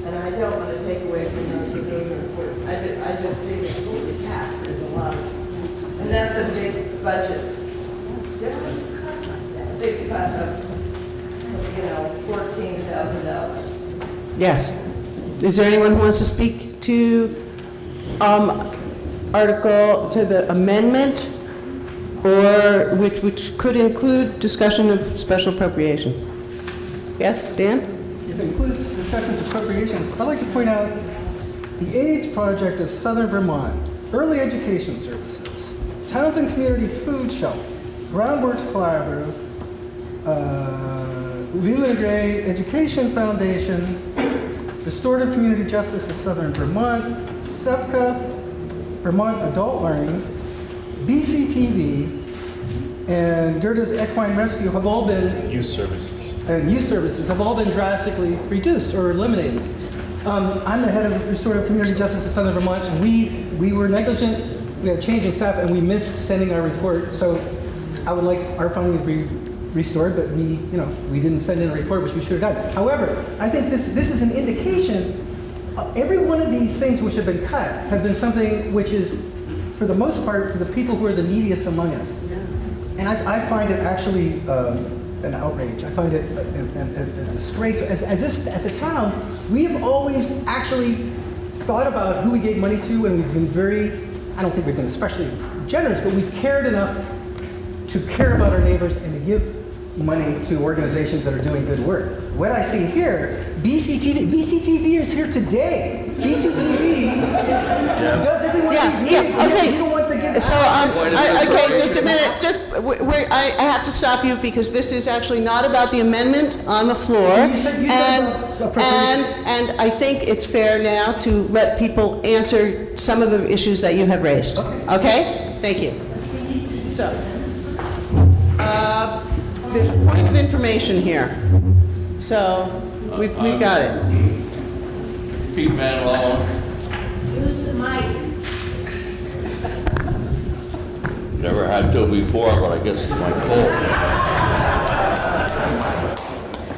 and I don't want to take away from those because those are important. I just see that holy cats, there's a lot of, and that's a big budget difference. A big cut of, $14,000. Yes. Is there anyone who wants to speak to to the amendment, or which could include discussion of special appropriations? Yes, Dan? If it includes discussions of appropriations, I'd like to point out the AIDS Project of Southern Vermont, Early Education Services, Towns and Community Food Shelf, Groundworks Collaborative, Leland Gray Education Foundation, Restorative Community Justice of Southern Vermont, SEVCA, Vermont Adult Learning, BCTV, and Gerda's Equine Rescue have all been youth services have all been drastically reduced or eliminated. I'm the head of Restorative Community Justice of Southern Vermont, and we were negligent. We had a change in staff, and we missed sending our report. So I would like our funding to be restored, but we didn't send in a report, which we should have done. However, I think this is an indication. Every one of these things which have been cut have been something which is, for the most part, for the people who are the neediest among us. And I find it actually an outrage. I find it a disgrace. As a town, we have always actually thought about who we gave money to, and we've been I don't think we've been especially generous, but we've cared enough to care about our neighbors and to give money to organizations that are doing good work. What I see here, BCTV is here today. BCTV does every one of these meetings. Okay. You don't want to give So, okay, just a minute. I have to stop you because this is actually not about the amendment on the floor. And I think it's fair now to let people answer some of the issues that you have raised. Okay? Thank you. So, there's a point of information here. So, we've got it. Pete Van Loan. Use the mic. Never had to before, but I guess it's my fault.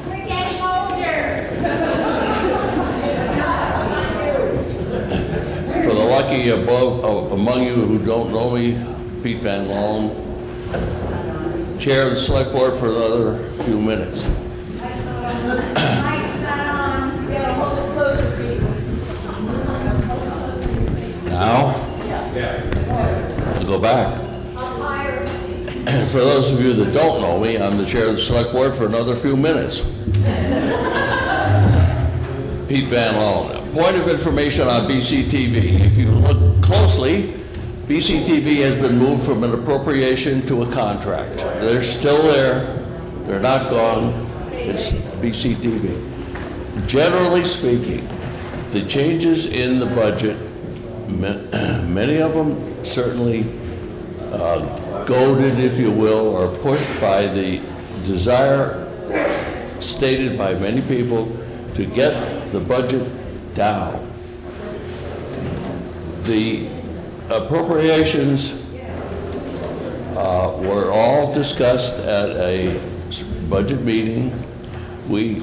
We're getting older. For the lucky among you who don't know me, Pete Van Loan, Chair of the Select Board for another few minutes. Mic's not on. You gotta hold it closer, Pete. Now? Yeah. I'll go back. Up higher. For those of you that don't know me, I'm the Chair of the Select Board for another few minutes. Pete Van Loan. Point of information on BCTV. If you look closely, BCTV has been moved from an appropriation to a contract. They're still there. They're not gone. It's BCTV. Generally speaking, the changes in the budget, many of them certainly goaded, if you will, or pushed by the desire stated by many people to get the budget down. The appropriations were all discussed at a budget meeting. We,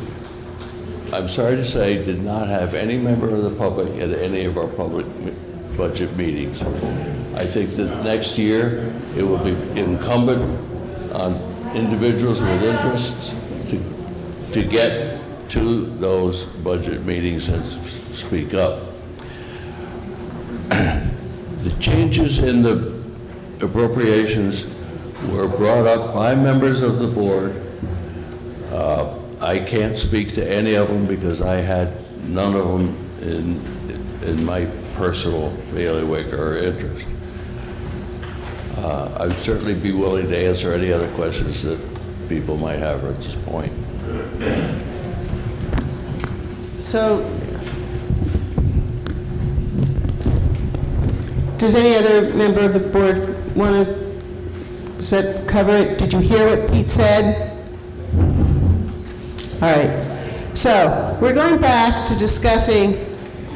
I'm sorry to say, did not have any member of the public at any of our public budget meetings. I think that next year it will be incumbent on individuals with interests to get to those budget meetings and speak up. The changes in the appropriations were brought up by members of the board. I can't speak to any of them because I had none of them in my personal bailiwick or interest. I'd certainly be willing to answer any other questions that people might have at this point. So, does any other member of the board want to, does that cover it? Did you hear what Pete said? All right. So, we're going back to discussing,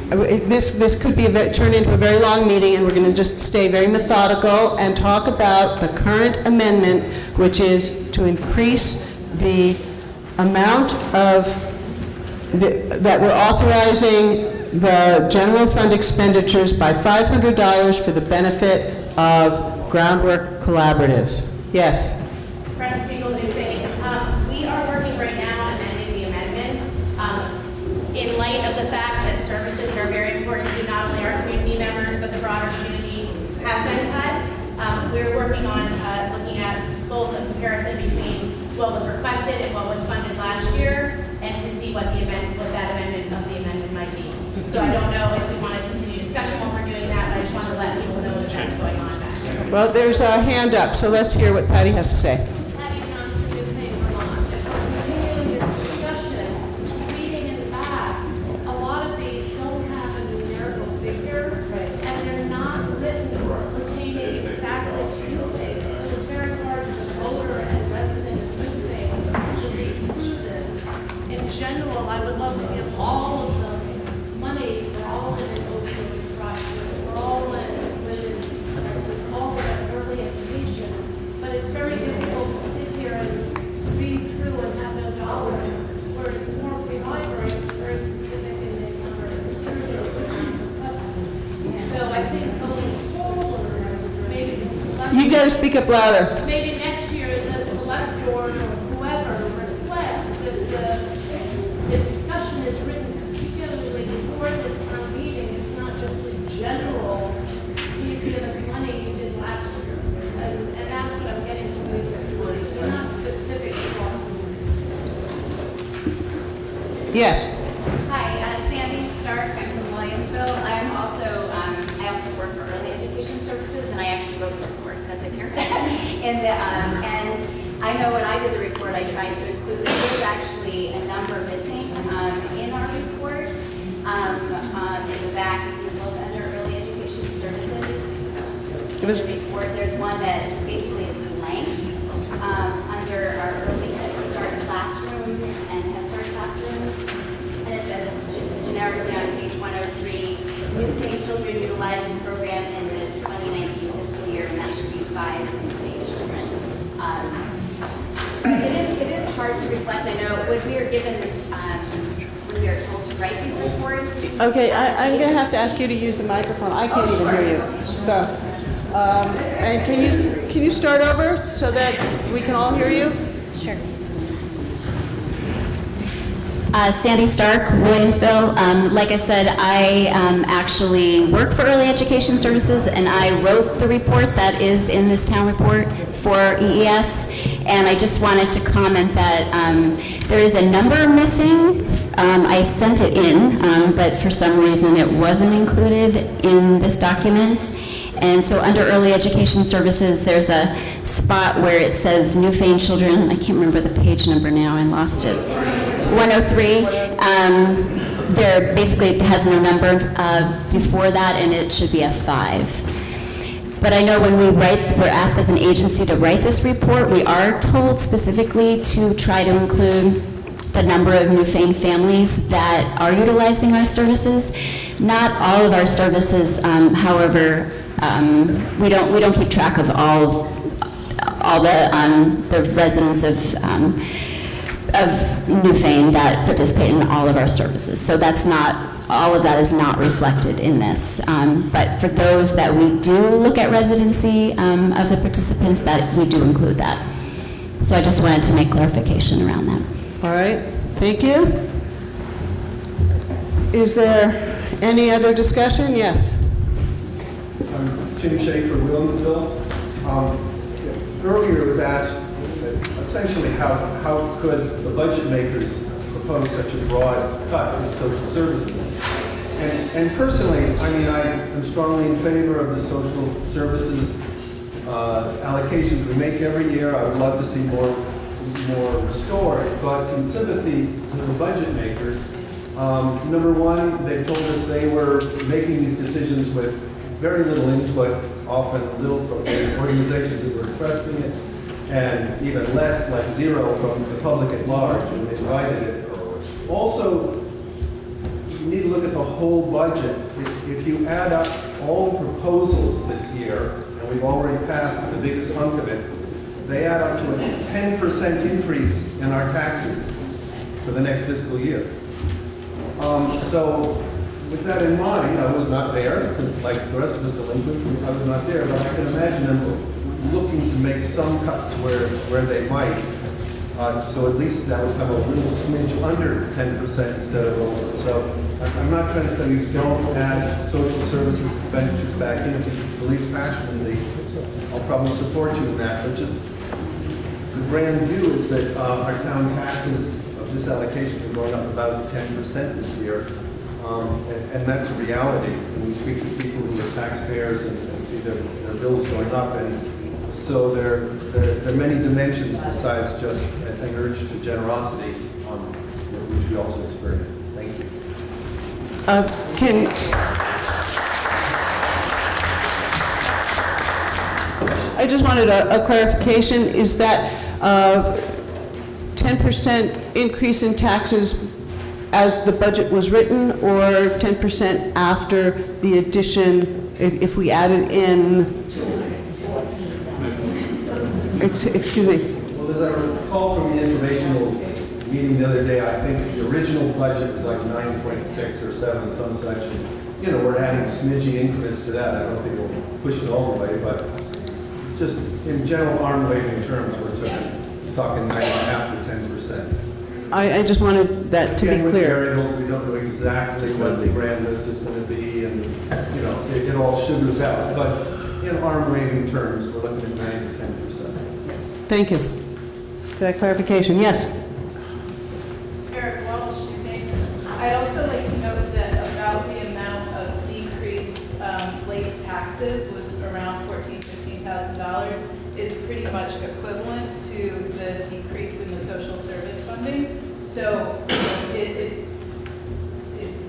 this could be turn into a very long meeting, and we're going to just stay very methodical and talk about the current amendment, which is to increase the amount of that we're authorizing the general fund expenditures by $500 for the benefit of groundwork collaboratives. Yes? Brett Siegel, New Thing. We are working right now on amending the amendment in light of the fact that services that are very important to not only our community members but the broader community have been cut. We're working on looking at both a comparison between what was requested and what was funded last year, and to see what the what that amendment of the amendment might be. So I don't know if we want to continue discussion when we're doing that, but I just want to let people know that that's going on back there. Well, there's a hand up, so let's hear what Patty has to say. Patty Johnson, New St. Vermont. Continuing this discussion, reading in the back, a lot of these don't have a numerical figure, and they're not written pertaining exactly to New St. So it's very hard as a voter and resident of New St. to read through this. In general, I would love to give all of them money for all of the opioid crisis, for all of the women's crisis, all of that early education. But it's very difficult to sit here and read through and have no dollar, whereas more free library is very specific in the number of surveys and customers. So I think going forward, maybe the select. You got to speak up louder. Maybe next year, the select board or whoever requests that the discussion is written particularly before this town meeting. It's not just a general, please give us money you did last year. And that's what I'm getting to with your words. They're not specific to all. Yes. Hi, Sandy Stark. I'm from Williamsville. I also work for Early Education Services, and I actually wrote the report. That's in here. and I know when I did the report, I tried to include. There's actually a number missing in our report. In the back, if you look under Early Education Services, in the report, there's one that basically is blank under our Early Head Start classrooms and Head Start classrooms. And it says generically on page 103, New Pay children utilize this program in the 2019 fiscal year, and that should be 5 New Pay children. But it is hard to reflect. I know when we were given this, when we were told to write these reports. Okay, I'm going to have to ask you to use the microphone. I can't even hear you. So, and can you start over so that we can all hear you? Sure. Sandy Stark, Williamsville. Like I said, I actually work for Early Education Services, and I wrote the report that is in this town report for EES. And I just wanted to comment that there is a number missing I sent it in, but for some reason it wasn't included in this document. And so under early education services, there's a spot where it says Newfane Children. I can't remember the page number now, I lost it. 103. There basically it has no number before that, and it should be a 5. But I know when we're asked as an agency to write this report, we are told specifically to try to include the number of Newfane families that are utilizing our services. Not all of our services, however, we don't keep track of all the residents of Newfane that participate in all of our services. So that's not, all of that is not reflected in this. But for those that we do look at residency of the participants, that we do include that. So I just wanted to make clarification around that. All right, thank you. Is there any other discussion? Yes. Tim Schaefer, Williamsville. Earlier it was asked essentially how could the budget makers propose such a broad cut in social services. And personally, I mean, I am strongly in favor of the social services allocations we make every year. I would love to see more restored, but in sympathy to the budget makers, number one, they told us they were making these decisions with very little input, often little from the organizations that were requesting it, and even less, like zero, from the public at large, and they invited it. Also, you need to look at the whole budget. If you add up all the proposals this year, and we've already passed the biggest hunk of it, they add up to a 10% increase in our taxes for the next fiscal year. So with that in mind, I was not there, like the rest of us delinquents, I was not there, but I can imagine them looking to make some cuts where they might. So at least that would come a little smidge under 10% instead of over. So I'm not trying to tell you don't add social services expenditures back in. If you believe passionately, I'll probably support you in that. But just the grand view is that our town taxes of this allocation are going up about 10% this year. And that's a reality. When we speak to people who are taxpayers and see their bills going up, and so there are many dimensions besides just an urge to generosity, which we also experience. Thank you. I just wanted a clarification. Is that 10% increase in taxes as the budget was written, or 10% after the addition, if we added in? Excuse me. Well, as I recall from the informational meeting the other day, I think the original budget was like 9.6 or 7, some such. And, you know, we're adding smidgy increments to that. I don't think we'll push it all the way, but just in general arm-waving terms, we're talking 9.5 to 10%. I just wanted that to be with clear. variables, we don't know exactly what the grand list is going to be, and you know, it all sugars out. But in arm-waving terms, we're looking at 9 to 10%. Yes. Thank you for that clarification. Yes. Eric Walsh, I'd also like to note that about the amount of decreased late taxes was around $14,000-$15,000 is pretty much equivalent to the decrease in the social service funding. So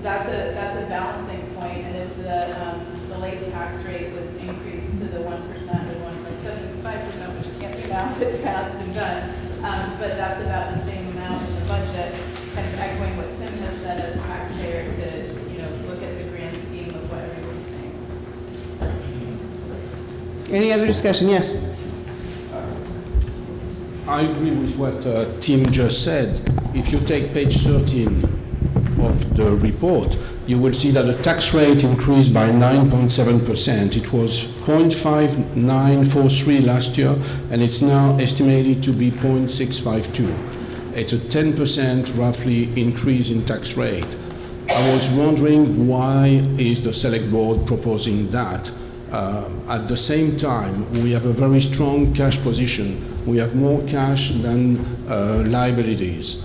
that's a balancing point, and if the late tax rate was increased to the 1% or 1.75%, which you can't do now, it's passed and done, but that's about the same amount in the budget, kind of echoing what Tim has said as a taxpayer to look at the grand scheme of what everyone's paying. Any other discussion? Yes. I agree with what Tim just said. If you take page 13 of the report, you will see that the tax rate increased by 9.7%. It was 0.5943 last year, and it's now estimated to be 0.652. It's a 10% roughly increase in tax rate. I was wondering, why is the select board proposing that? At the same time, we have a very strong cash position. We have more cash than liabilities.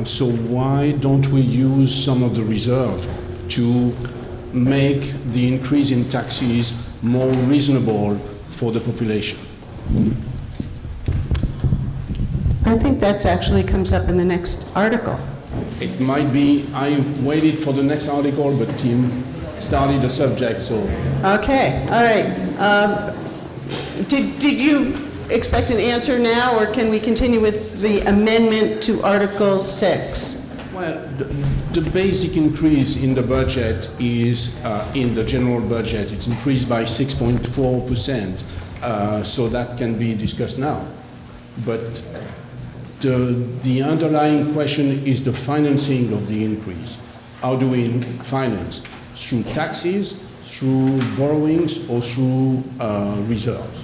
So why don't we use some of the reserve to make the increase in taxes more reasonable for the population? I think that actually comes up in the next article. It might be, I waited for the next article, but Tim started the subject, so. Okay, all right. Did you expect an answer now, or can we continue with the amendment to Article 6? Well, the basic increase in the budget is in the general budget. It's increased by 6.4%, so that can be discussed now. But the underlying question is the financing of the increase. How do we finance? Through taxes, through borrowings, or through reserves?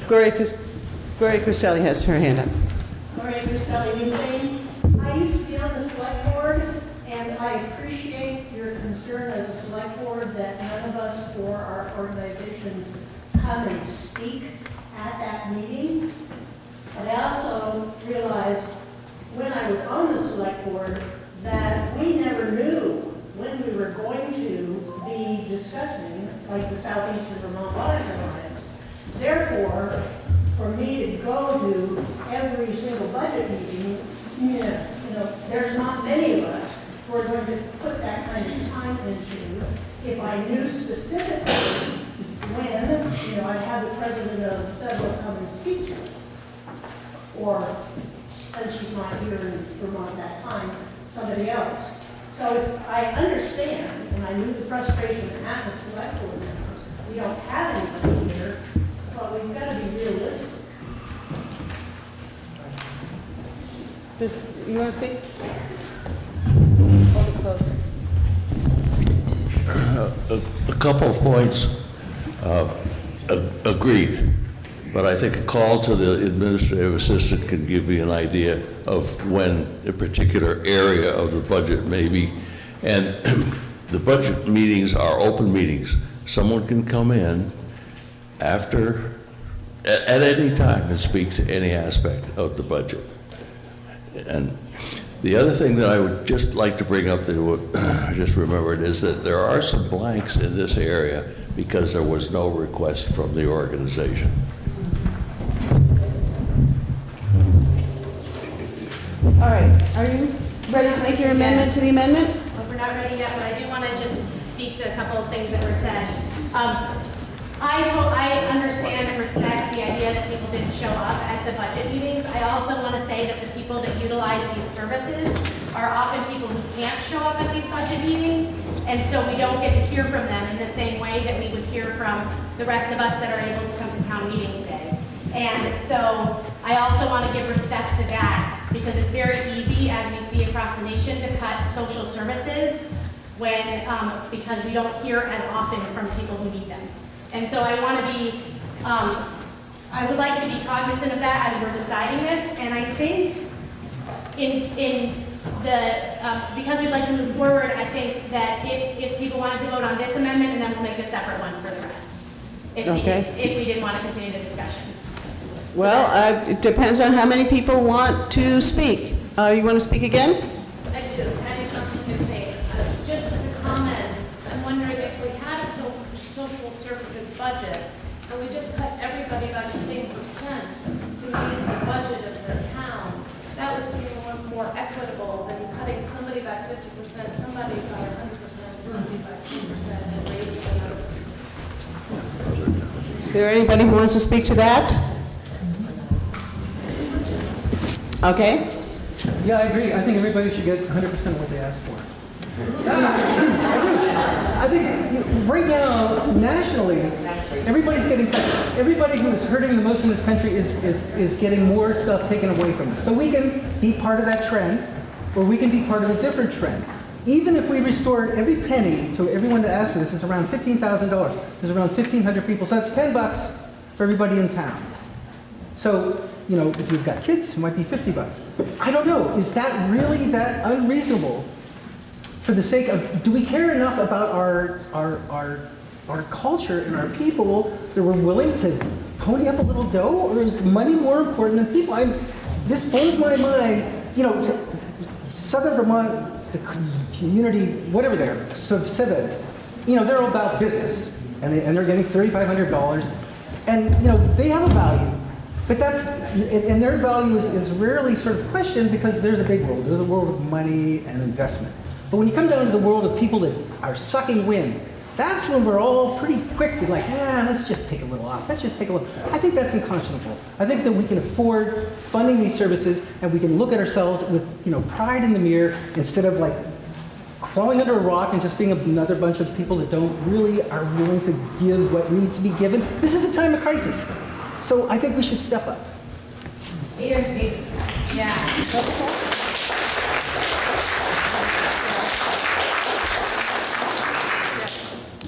Gloria Cristelli has her hand up. Gloria Cristelli, Newfane. I used to be on the select board, and I appreciate your concern as a select board that none of us for our organizations come and speak at that meeting. But I also realized when I was on the select board that we never knew when we were going to be discussing, like the Southeastern Vermont Watershed Alliance. Therefore, for me to go to every single budget meeting, there's not many of us who are going to put that kind of time into. If I knew specifically when, I'd have the president of Sedgwick come and speak to it. Or, since she's not here in Vermont at that time, somebody else. So I understand, and I knew the frustration as a select board member. We don't have anybody here, but we've got to be realistic. You want to speak? Hold it close. A couple of points. Agreed. But I think a call to the administrative assistant can give you an idea of when a particular area of the budget may be. And the budget meetings are open meetings. Someone can come in at any time and speak to any aspect of the budget. And the other thing that I would just like to bring up that I just remembered is that there are some blanks in this area because there was no request from the organization. All right, are you ready to make your amendment to the amendment? Well, we're not ready yet, but I do want to just speak to a couple of things that were said. I understand and respect the idea that people didn't show up at the budget meetings. I also want to say that the people that utilize these services are often people who can't show up at these budget meetings, and so we don't get to hear from them in the same way that we would hear from the rest of us that are able to come to town meeting today. And so I also want to give respect to that, because it's very easy, as we see across the nation, to cut social services when because we don't hear as often from people who need them. And so I want to be, I would like to be cognizant of that as we're deciding this. And I think because we'd like to move forward, I think that if people wanted to vote on this amendment, and then we'll make a separate one for the rest. If we didn't want to continue the discussion. Well, it depends on how many people want to speak. You want to speak again? I do. Patty Johnson, Newfane. Just as a comment, I'm wondering if we had a social services budget and we just cut everybody by the same percent to meet the budget of the town, that would seem more equitable than cutting somebody by 50%, somebody by 100%, somebody by 2%, and raising another. Is there anybody who wants to speak to that? Okay. Yeah, I agree. I think everybody should get 100% of what they asked for. I think right now, nationally, everybody's getting cut. Everybody who is hurting the most in this country is getting more stuff taken away from us. So we can be part of that trend, or we can be part of a different trend. Even if we restored every penny to everyone that asked for this, it's around $15,000. There's around 1,500 people, so that's $10 for everybody in town. So, if you've got kids, it might be $50. I don't know. Is that really that unreasonable? For the sake of, do we care enough about our culture and our people that we're willing to pony up a little dough, or is money more important than people? This blows my mind. You know, Southern Vermont, the community, whatever they are, civets, you know, they're all about business, and they're getting $3,500, and you know, they have a value, but and their value is rarely sort of questioned because they're the big world. They're the world of money and investment. But when you come down to the world of people that are sucking wind, that's when we're all pretty quick to like, let's just take a little off. Let's just take a little. I think that's unconscionable. I think that we can afford funding these services, and we can look at ourselves with, you know, pride in the mirror instead of like crawling under a rock and just being another bunch of people that really are willing to give what needs to be given. This is a time of crisis. So I think we should step up.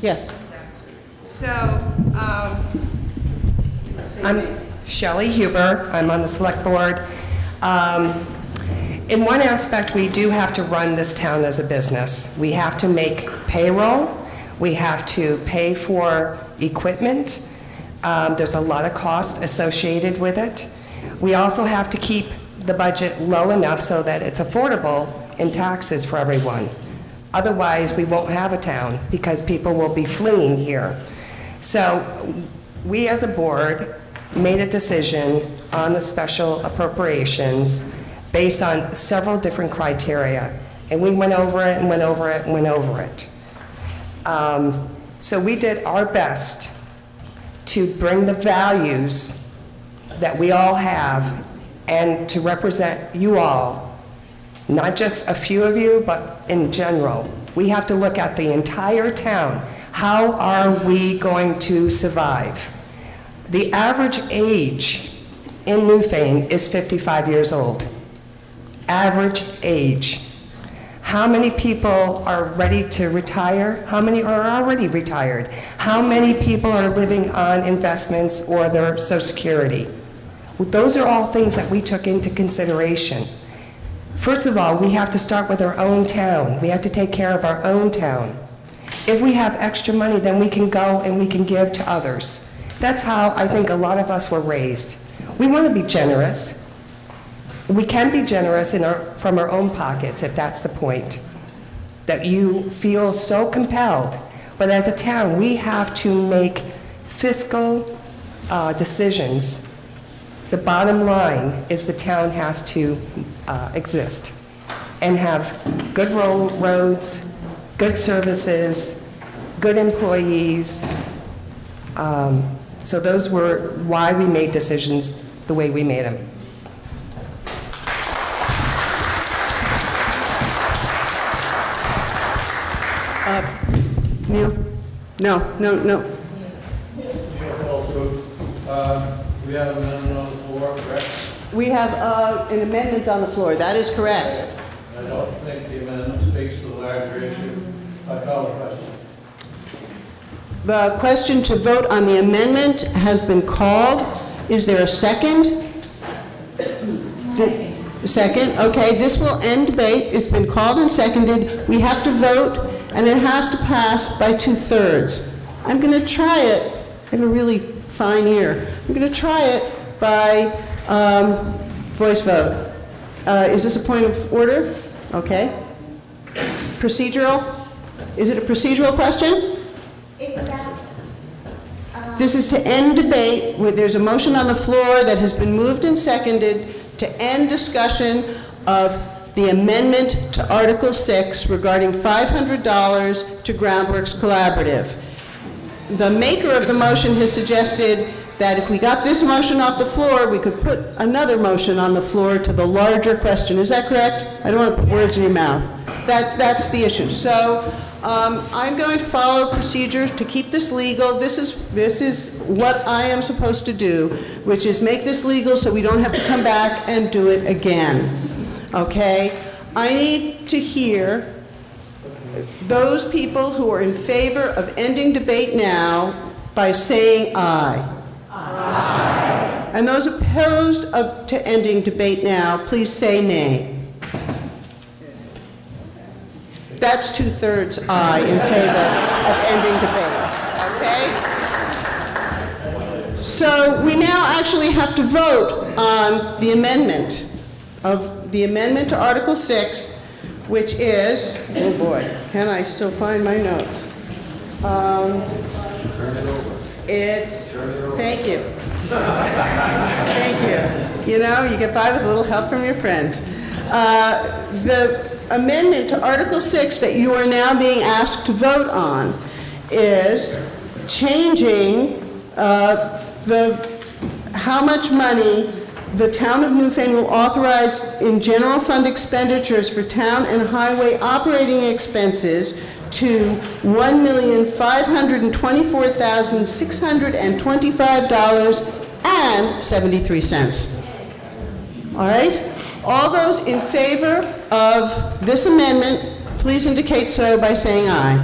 Yes. So, I'm Shelley Huber. I'm on the select board. In one aspect, we do have to run this town as a business. We have to make payroll. We have to pay for equipment. There's a lot of cost associated with it. We also have to keep the budget low enough so that it's affordable in taxes for everyone. Otherwise, we won't have a town because people will be fleeing here. So we as a board made a decision on the special appropriations based on several different criteria. And we went over it and went over it and went over it. So we did our best to bring the values that we all have and to represent you all. Not just a few of you, but in general. We have to look at the entire town. How are we going to survive? The average age in Newfane is 55 years old. Average age. How many people are ready to retire? How many are already retired? How many people are living on investments or their Social Security? Well, those are all things that we took into consideration. First of all, we have to start with our own town. We have to take care of our own town. If we have extra money, then we can go and we can give to others. That's how I think a lot of us were raised. We want to be generous. We can be generous from our own pockets, if that's the point, that you feel so compelled. But as a town, we have to make fiscal decisions. The bottom line is the town has to exist and have good roads, good services, good employees. So those were why we made decisions the way we made them. Neil? No. Also, we have an amendment on the floor, correct? We have an amendment on the floor. That is correct. I don't think the amendment speaks to the larger issue. I call the question. The question to vote on the amendment has been called. Is there a second? Second. Okay, this will end debate. It's been called and seconded. We have to vote, and it has to pass by 2/3. I'm going to try it. I have a really fine ear. I'm going to try it by voice vote. Is this a point of order? Okay. Procedural? Is it a procedural question? This is to end debate. There's a motion on the floor that has been moved and seconded to end discussion of the amendment to Article 6 regarding $500 to Groundworks Collaborative. The maker of the motion has suggested that if we got this motion off the floor, we could put another motion on the floor to the larger question. Is that correct? I don't want to put words in your mouth. That's the issue. So I'm going to follow procedures to keep this legal. This is what I am supposed to do, which is make this legal so we don't have to come back and do it again. Okay? I need to hear those people who are in favor of ending debate now by saying aye. Aye. And those opposed to ending debate now, please say nay. That's 2/3 aye in favor of ending debate. Okay? So we now actually have to vote on the amendment to Article 6, which is, oh boy, can I still find my notes? Thank you. Thank you. You know, you get by with a little help from your friends. The amendment to Article 6 that you are now being asked to vote on is changing how much money the town of Newfane will authorize in general fund expenditures for town and highway operating expenses to $1,524,625.73. All right? All those in favor of this amendment, please indicate so by saying aye.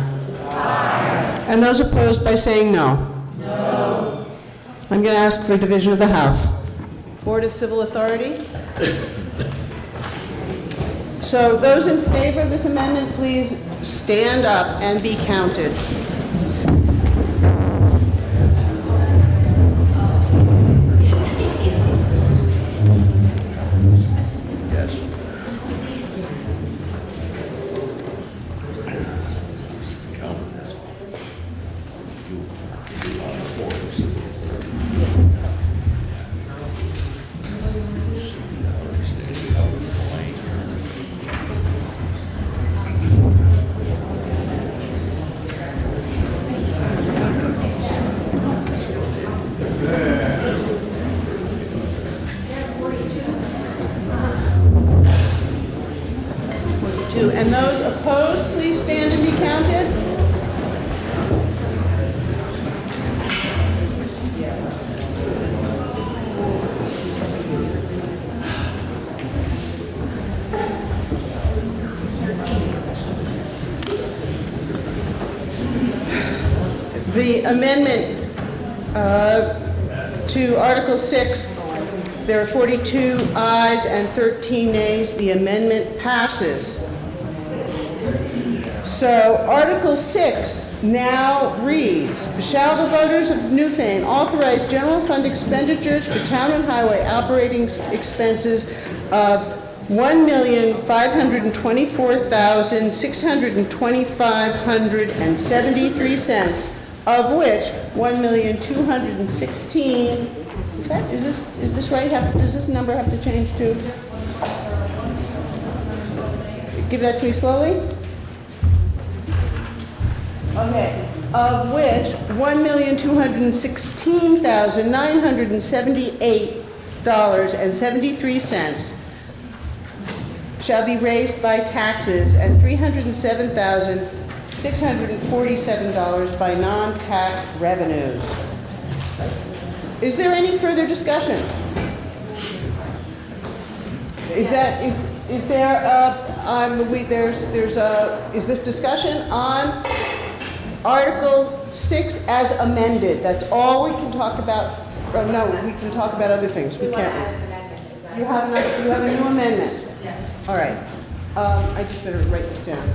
Aye. And those opposed by saying no. No. I'm going to ask for division of the House. Board of Civil Authority. So those in favor of this amendment, please stand up and be counted. Yes. And those opposed, please stand and be counted. The amendment to Article 6, there are 42 ayes and 13 nays. The amendment passes. So Article 6 now reads, shall the voters of Newfane authorize general fund expenditures for town and highway operating expenses of $1,524,625.73, of which $1,216,000, is this right? Does this number have to change too? Give that to me slowly. Okay, of which $1,216,978.73 shall be raised by taxes and $307,647 by non-tax revenues. Is there any further discussion? Is this discussion on Article 6 as amended? That's all we can talk about. Oh, no, we can talk about other things. We can't. You have a new amendment? Yes. All right. I just better write this down.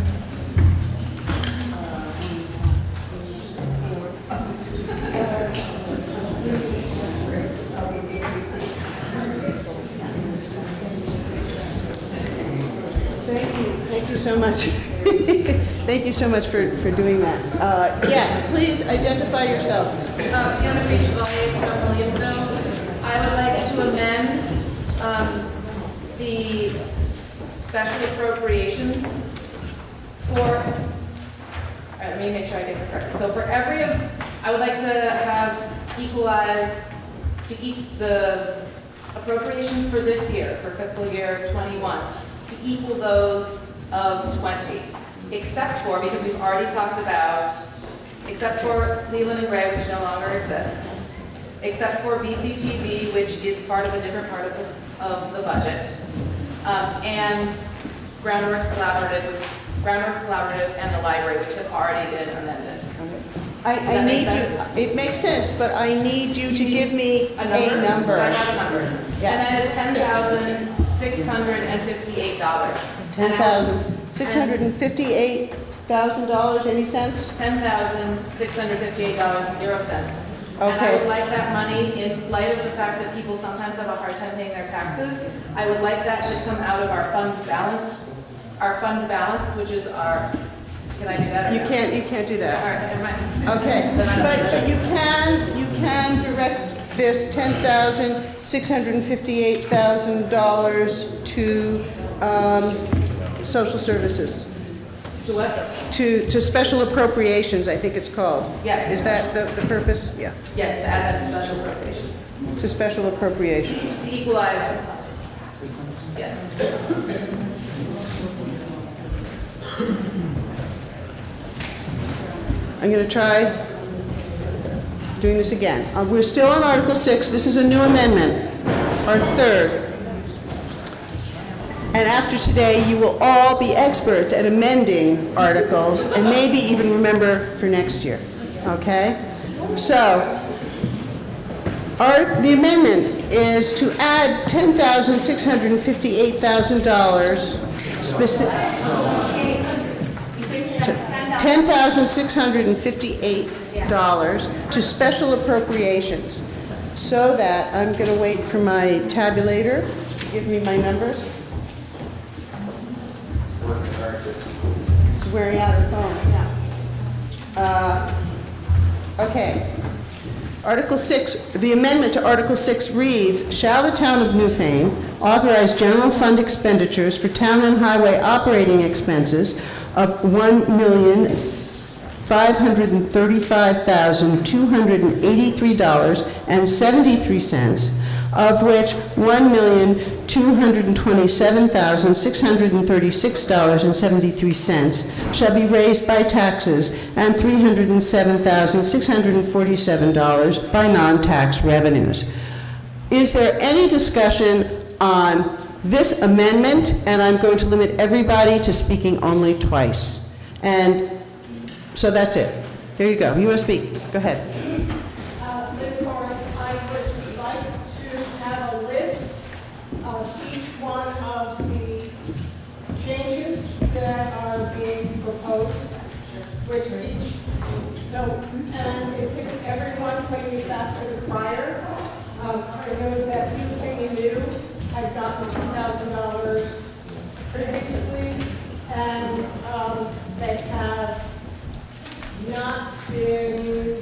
Thank you so much. Thank you so much for doing that. Yes, please identify yourself. Fiona P. Chevalier from Williamsville. I would like to amend the special appropriations for, all right, let me make sure I get this correct. So for every, I would like to have equalize to the appropriations for this year, for fiscal year 21, to equal those of 20, except for, because we've already talked about, except for Leland and Gray, which no longer exists, except for BCTV, which is part of a different part of the budget, and Groundworks Collaborative and the library, which have already been amended. I need you, it makes sense, but I need you to give me a number. I have a number. Yeah. And that is $10,658. $10,658,000, any cents? $10,658.00. And I Okay. would like that money, in light of the fact that people sometimes have a hard time paying their taxes, I would like that to come out of our fund balance, which is our, can I do that? or You no? can't do that. All right, never mind. Okay, Then I don't do but that. you can direct this $10,658,000 to social services, To what? to special appropriations, I think it's called. Yes. Is that the purpose? Yeah, Yes, to add that to special appropriations, to special appropriations. to equalize, yeah. I'm going to try doing this again. We're still on Article 6. This is a new amendment, our third. And after today, you will all be experts at amending articles and maybe even remember for next year, okay? So, the amendment is to add $10,658,000 $10,658 to special appropriations, so that I'm going to wait for my tabulator to give me my numbers. She's wearing out her phone. Okay. Article 6, the amendment to Article 6 reads, shall the town of Newfane authorize general fund expenditures for town and highway operating expenses of $1,535,283.73, of which $1,227,636.73 shall be raised by taxes and $307,647 by non-tax revenues. Is there any discussion on this amendment? And I'm going to limit everybody to speaking only twice. And so that's it. There you go. You want to speak? Go ahead. Lynn Forrest, I would like to have a list of each one of the changes that are being proposed, which each, so, and it picks everyone maybe after the prior. I know that Newfane New had gotten $2,000 previously, and they have not been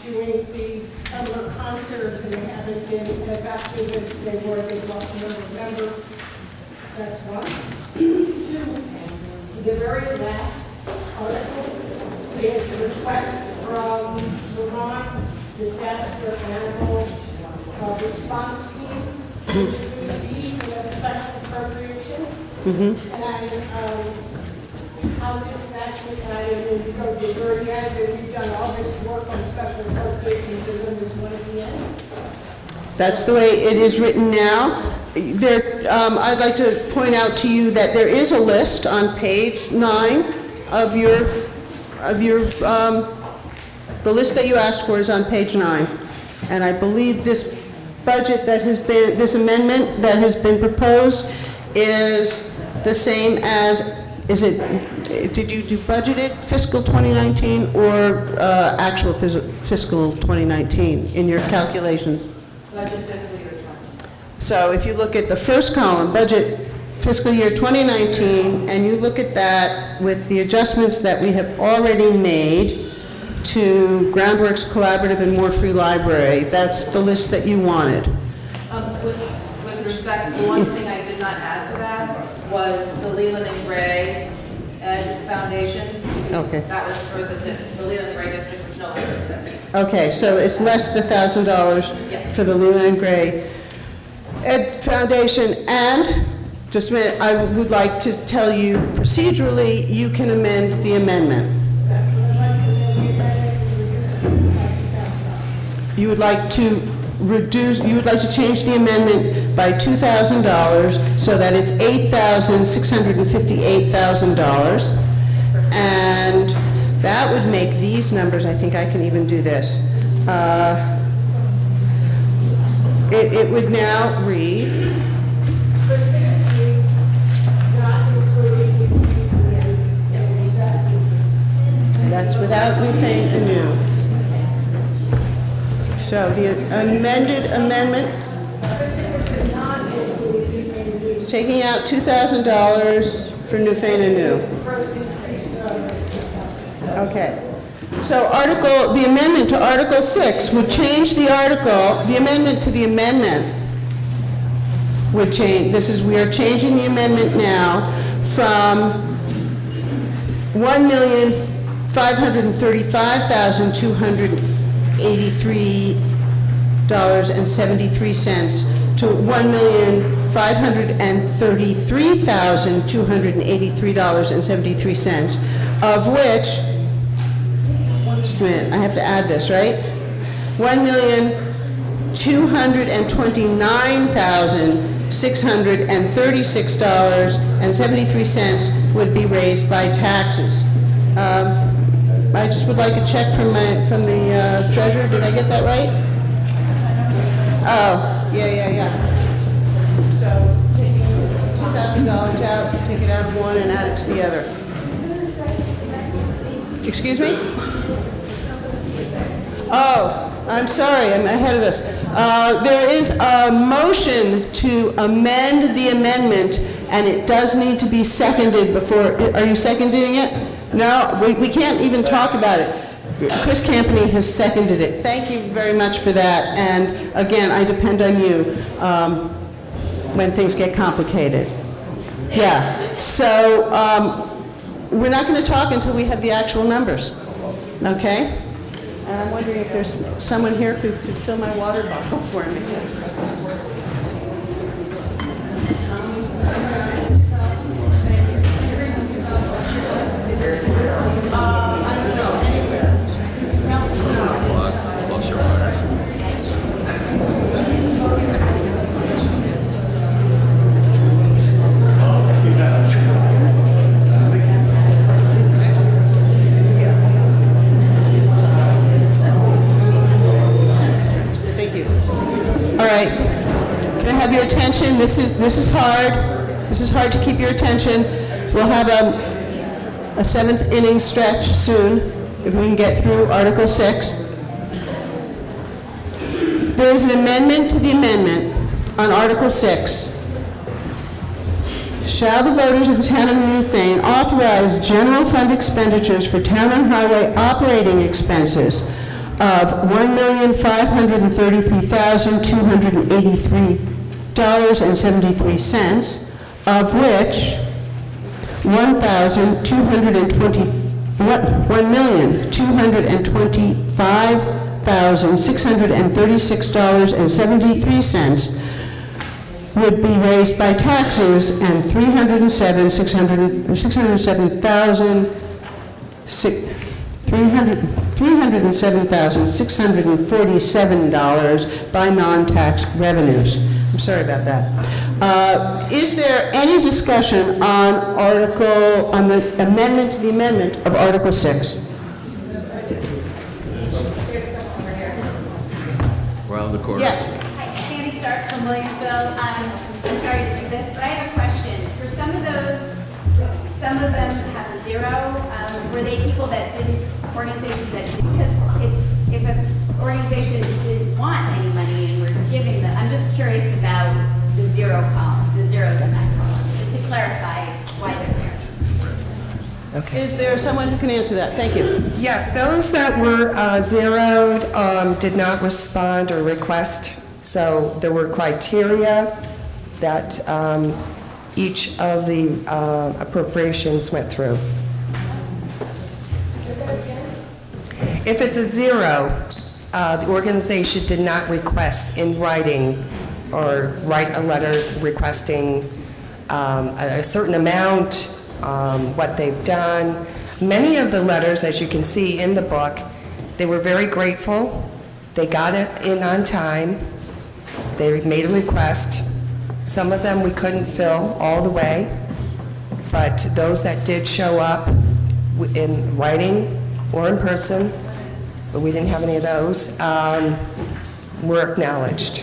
doing these summer concerts, and they haven't been as active as they were. They've lost a number of members. That's one. Two, the very last article is a request from Vermont Disaster Animal Response Team to be a special appropriation. And how this actually added, and you go to very end, and we've done all this work on special appropriations, and then there's one at the end. That's the way it is written now. There, I'd like to point out to you that there is a list on page 9 of your, the list that you asked for is on page 9. And I believe this budget that has been, this amendment that has been proposed is the same as, is it, did you do budgeted fiscal 2019 or actual fiscal 2019 in your calculations? Budget fiscal year 20. So if you look at the first column, budget fiscal year 2019, and you look at that with the adjustments that we have already made to Groundworks Collaborative and More Free Library, that's the list that you wanted. With respect, the one thing I did not add to that was the Leland and Gray Ed Foundation. Okay. That was for the Leland and Gray district, which no longer exists. Okay, so it's less than $1,000 Yes. for the Leland and Gray Ed Foundation, and just a minute, I would like to tell you procedurally, you can amend the amendment. You would like to reduce, you would like to change the amendment by $2,000 so that it's $8,658,000. And that would make these numbers, I think I can even do this. It would now read, that's without Newfane anew. So the amended amendment is taking out $2,000 for Newfane and New. Okay. So the amendment to Article 6 would change the article, the amendment to the amendment would change, we are changing the amendment now from $1,535,283.73 to $1,533,283.73, of which, just a minute, I have to add this, right? $1,229,636.73 would be raised by taxes. I just would like a check from the treasurer. Did I get that right? Oh, yeah. So taking $2,000 out, take it out of one and add it to the other. Excuse me? Oh, I'm sorry, I'm ahead of us. There is a motion to amend the amendment, and it does need to be seconded before, are you seconding it? No, we can't even talk about it. Chris Campany has seconded it. Thank you very much for that, and again, I depend on you when things get complicated. Yeah, so we're not going to talk until we have the actual numbers, okay? And I'm wondering if there's someone here who could fill my water bottle for me. I don't know, anywhere. All right, can I have your attention? This is hard. This is hard to keep your attention. We'll have a seventh inning stretch soon, if we can get through Article 6. There is an amendment to the amendment on Article 6. Shall the voters of the town of Newfane authorize general fund expenditures for town and highway operating expenses of $1,533,283.73, of which $1,225,636.73 would be raised by taxes, and $307,647 by non-tax revenues. I'm sorry about that. Is there any discussion on the amendment to the amendment of Article 6? Around the corner. Yes. Hi, Sandy Stark from Williamsville. I'm sorry to do this, but I have a question. For some of them have a zero. Were they people that organizations that did, because if an organization didn't want any money and we're giving them, I'm just curious about the zero column, the zeros in that column, just to clarify why they're there. Okay. Is there someone who can answer that? Thank you. Yes, those that were zeroed did not respond or request. So there were criteria that each of the appropriations went through. If it's a zero, the organization did not request in writing or write a letter requesting a certain amount, what they've done. Many of the letters, as you can see in the book, they were very grateful. They got it in on time. They made a request. Some of them we couldn't fill all the way, but those that did show up in writing or in person, but we didn't have any of those, were acknowledged.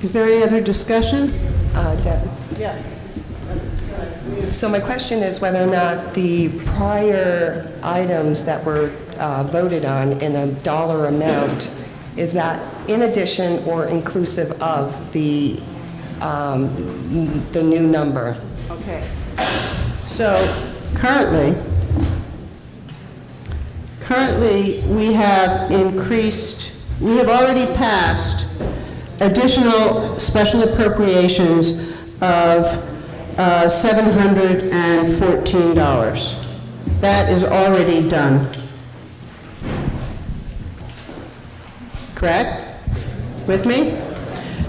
Is there any other discussion? Deb. Yeah. So my question is whether or not the prior items that were voted on in a dollar amount, is that in addition or inclusive of the new number? Okay. So currently we have already passed additional special appropriations of $714. That is already done. Correct? With me?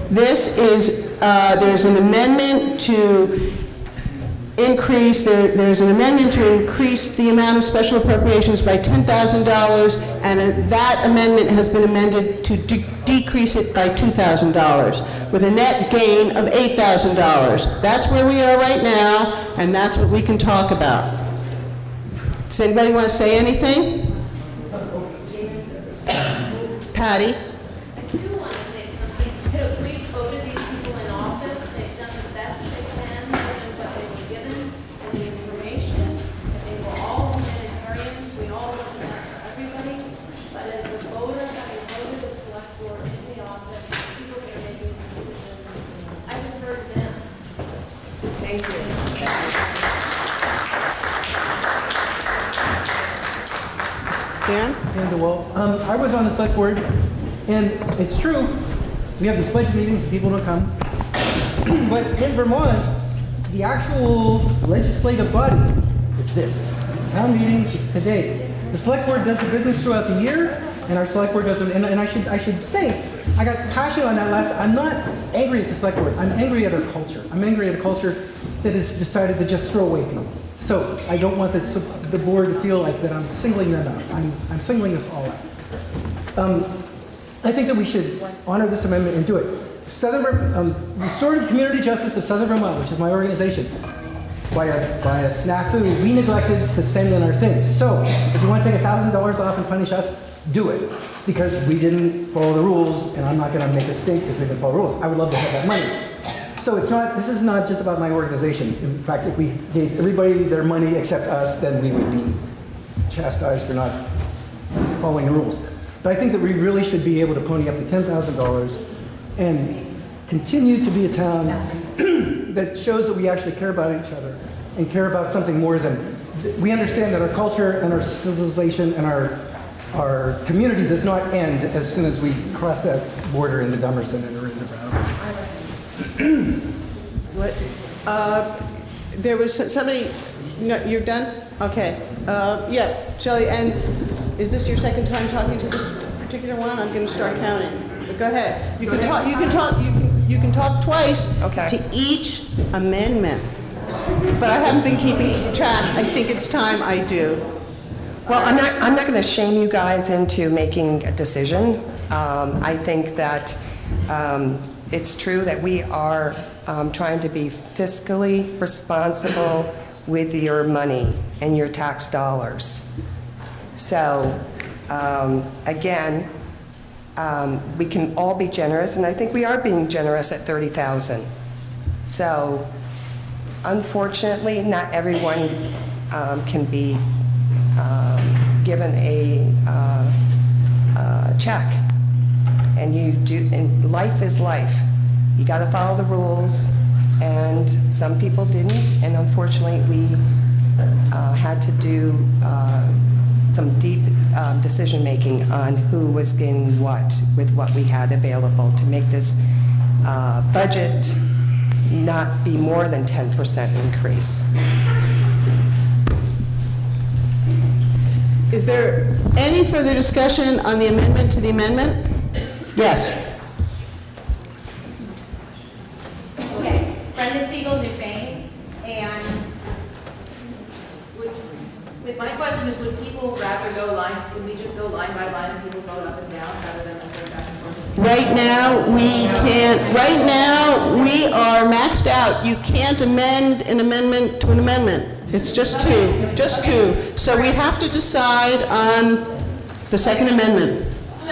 This is, there's an amendment to increase, there's an amendment to increase the amount of special appropriations by $10,000, and that amendment has been amended to decrease it by $2,000, with a net gain of $8,000. That's where we are right now, and that's what we can talk about. Does anybody want to say anything? Patty? I was on the select board, and it's true, we have these budget meetings and people don't come. But in Vermont, the actual legislative body is this. It's town meeting, it's today. The select board does the business throughout the year, and our select board does it. And I should say, I got passionate on that last. I'm not angry at the select board. I'm angry at our culture. I'm angry at a culture that has decided to just throw away people. So I don't want the board to feel like that I'm singling them out. I'm singling us all out. I think that we should honor this amendment and do it. Restorative Community Justice of Southern Vermont, which is my organization, by a snafu, we neglected to send in our things. So if you want to take $1,000 off and punish us, do it. Because we didn't follow the rules, and I'm not going to make a stink because we didn't follow the rules. I would love to have that money. So this is not just about my organization. In fact, if we gave everybody their money except us, then we would be chastised for not following the rules. But I think that we really should be able to pony up to $10,000 and continue to be a town that shows that we actually care about each other and care about something more than, we understand that our culture and our civilization and our community does not end as soon as we cross that border into Dummerson and or into Brown. There was somebody, no, you're done? Okay. Yeah, Shelley, and is this your second time talking to this particular one? I'm going to start counting. But go ahead. You can talk twice to each amendment. But I haven't been keeping track. I think it's time I do. Well, I'm not going to shame you guys into making a decision. I think that it's true that we are trying to be fiscally responsible with your money and your tax dollars. So, again, we can all be generous, and I think we are being generous at $30,000. So, unfortunately, not everyone can be given a check. And you do, and life is life. You got to follow the rules, and some people didn't, and unfortunately, we had to do some deep decision-making on who was getting what with what we had available to make this budget not be more than 10% increase. Is there any further discussion on the amendment to the amendment? Yes. Okay, Brenda Siegel, New Fane, and With my question is, would people rather go line, would we just go line by line and people vote up and down rather than go back and forth? Right now, we can't, right now, we are maxed out. You can't amend an amendment to an amendment. It's just two. So we have to decide on the second amendment. so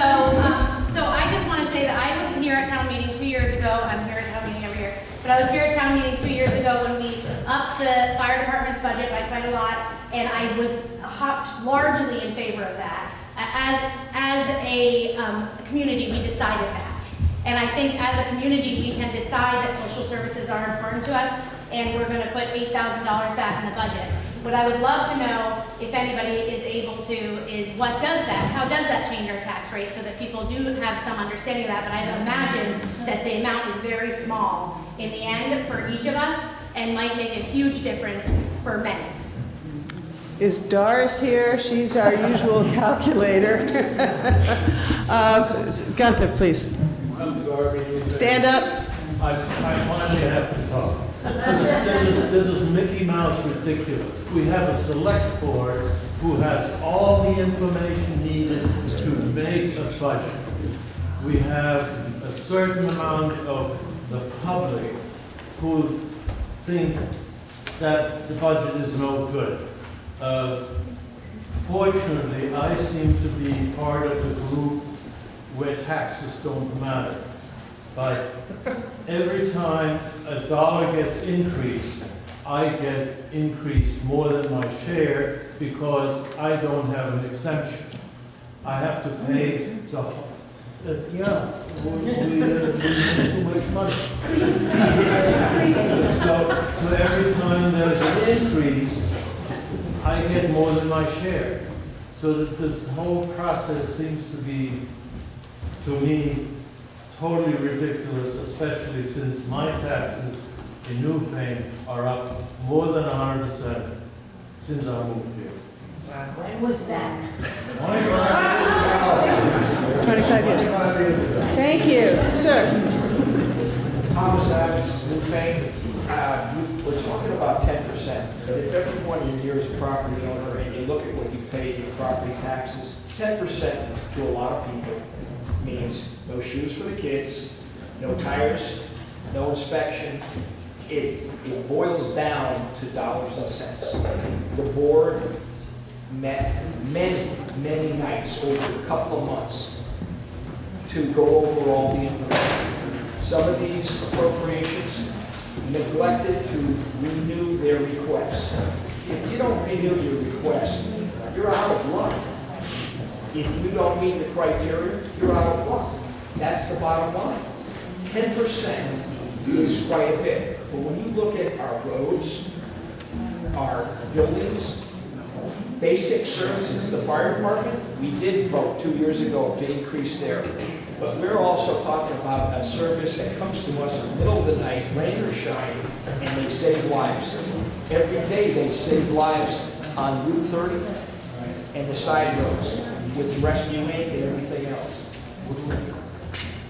I just want to say that I wasn't here at town meeting 2 years ago. I'm here at town meeting every year. But I was here at town meeting 2 years ago when we upped upped the fire department's budget by quite a lot, and I was largely in favor of that. As a community, we decided that. And I think as a community, we can decide that social services are important to us, and we're gonna put $8,000 back in the budget. What I would love to know, if anybody is able to, is what does that, how does that change our tax rate so that people do have some understanding of that, but I imagine that the amount is very small in the end for each of us and might make a huge difference for many. Is Doris here? She's our usual calculator. Gunther, please. Stand up. I finally have to talk. This is Mickey Mouse ridiculous. We have a select board who has all the information needed to make a budget. We have a certain amount of the public who think that the budget is no good. Fortunately, I seem to be part of the group where taxes don't matter. But every time a dollar gets increased, I get increased more than my share because I don't have an exemption. I have to pay the we too much money. So every time there's an increase, I get more than my share. So that this whole process seems to be, to me, totally ridiculous, especially since my taxes in Newfane are up more than 100% since I moved here. When was that? 25 years. Thank you, sir. Thomas Adams, Newfane. We're talking about 10%, but if every one of you is a property owner and you look at what you pay in your property taxes, 10% to a lot of people means no shoes for the kids, no tires, no inspection. It boils down to dollars and cents. The board met many nights over a couple of months to go over all the information. Some of these appropriations neglected to renew their requests. If you don't renew your request, you're out of luck. If you don't meet the criteria, you're out of luck. That's the bottom line. 10% is quite a bit. But when you look at our roads, our buildings, basic services, the fire department, we did vote 2 years ago to increase their. But we're also talking about a service that comes to us in the middle of the night, rain or shine, and they save lives. Every day they save lives on Route 30 and the side roads with Rescue Inc. and everything else.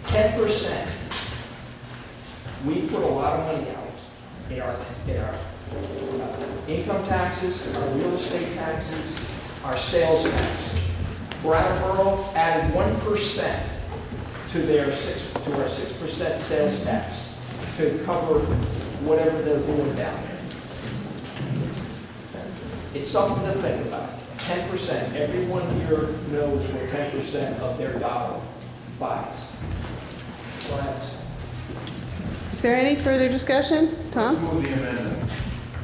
10%. We put a lot of money out in our income taxes, our real estate taxes, our sales tax. Brattleboro added 1% to our 6% sales tax to cover whatever they're doing down there. It's something to think about. 10%. Everyone here knows what 10% of their dollar buys. So that's. Is there any further discussion? Tom? Move the amendment.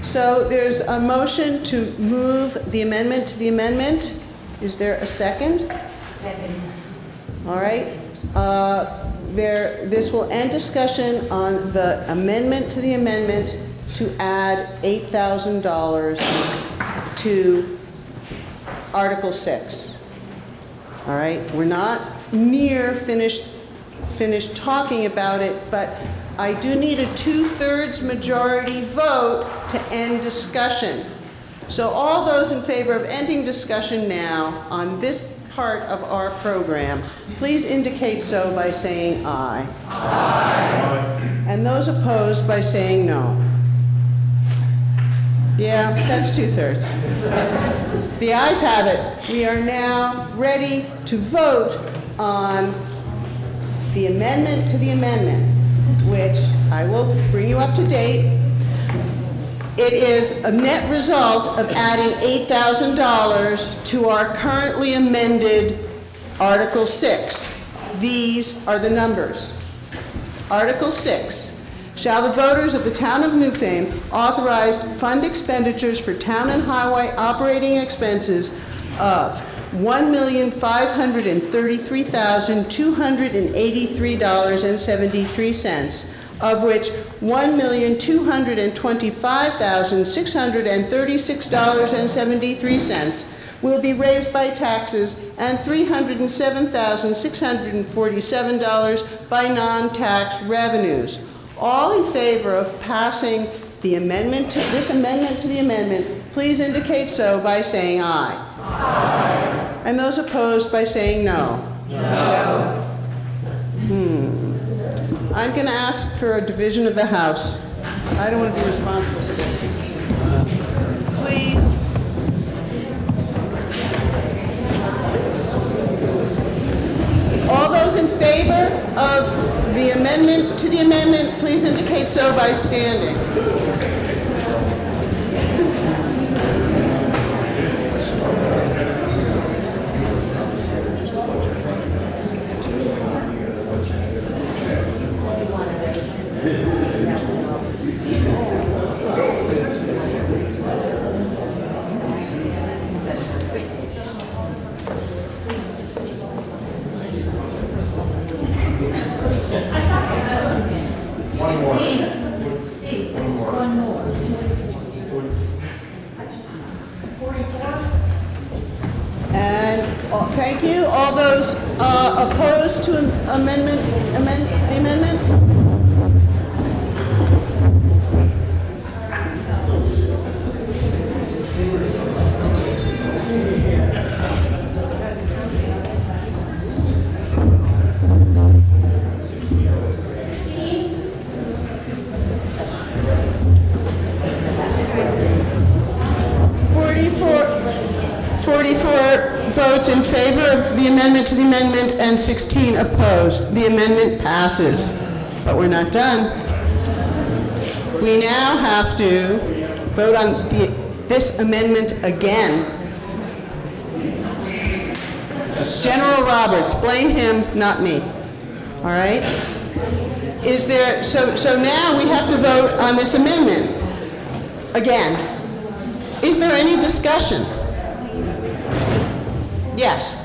So there's a motion to move the amendment to the amendment. Is there a second? Second. All right. This will end discussion on the amendment to the amendment to add $8,000 to Article 6. All right. We're not near finished talking about it, but I do need a 2/3 majority vote to end discussion. So all those in favor of ending discussion now on this part of our program, please indicate so by saying aye. Aye. And those opposed by saying no. Yeah, that's 2/3. The ayes have it. We are now ready to vote on the amendment to the amendment, which I will bring you up to date. It is a net result of adding $8,000 to our currently amended Article 6. These are the numbers. Article 6, Shall the voters of the town of Newfane authorize fund expenditures for town and highway operating expenses of $1,533,283.73, of which $1,225,636.73 will be raised by taxes and $307,647 by non-tax revenues. All in favor of passing the amendment to this amendment to the amendment, please indicate so by saying aye. Aye. And those opposed by saying no. No. I'm going to ask for a division of the House. I don't want to be responsible for this. Please. All those in favor of the amendment to the amendment, please indicate so by standing. Thank you. All those opposed to the amendment? 44 votes in favor of the amendment to the amendment and 16 opposed. The amendment passes. But we're not done. We now have to vote on this amendment again. General Roberts, blame him, not me. All right? Is there, so now we have to vote on this amendment again. Is there any discussion? Yes.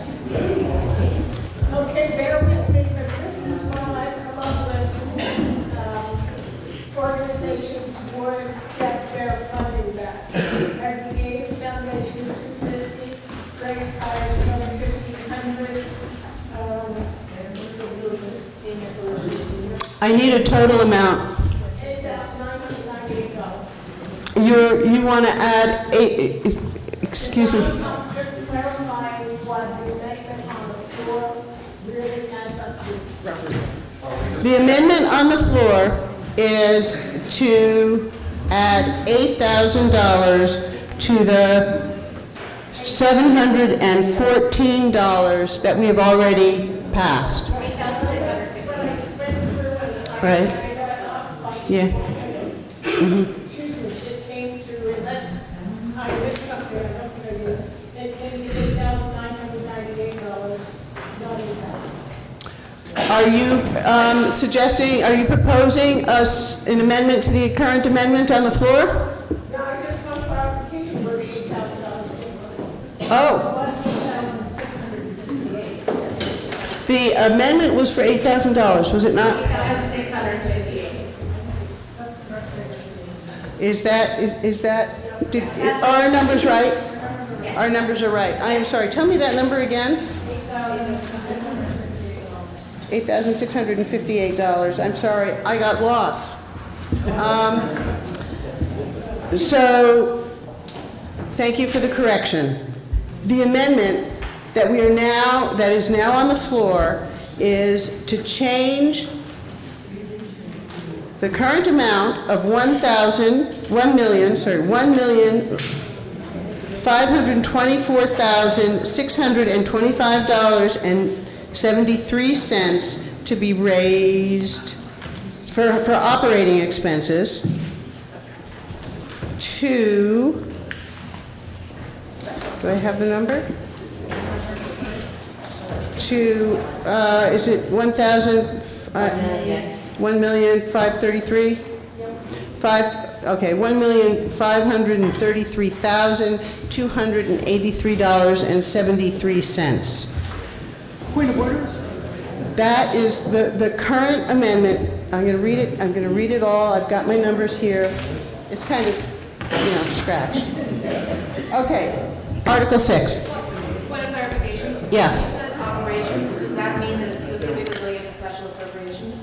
Okay, bear with me, but this is what I've come up with. Organizations would get their funding back. American AIDS Foundation, $250, Grace College, another $1,500. I need a total amount. You want to add eight, excuse me. Just clarify what the amendment on the floor really adds up to represents. The amendment on the floor is to add $8,000 to the $714 that we have already passed. Right? Yeah. Mm-hmm. Excuse me, it came to, unless I missed something, I don't know, it came to $8,998. Are you are you proposing an amendment to the current amendment on the floor? No, I just want clarification for the $8,000. Oh. The amendment was for $8,000, was it not? Is that, are our numbers right? Our numbers are right. I am sorry, tell me that number again. $8,658. I'm sorry, I got lost. So, thank you for the correction. The amendment that is now on the floor is to change the current amount of $1,524,625.73 to be raised for operating expenses to, do I have the number? To, is it 1,000? 1,533,000? Okay, $1,533,283.73. Point of order? That is the current amendment. I'm going to read it. I'm going to read it all. I've got my numbers here. It's kind of, scratched. Okay, Article 6. Point of clarification. Yeah. You said operations. Does that mean that it's specifically related to special appropriations?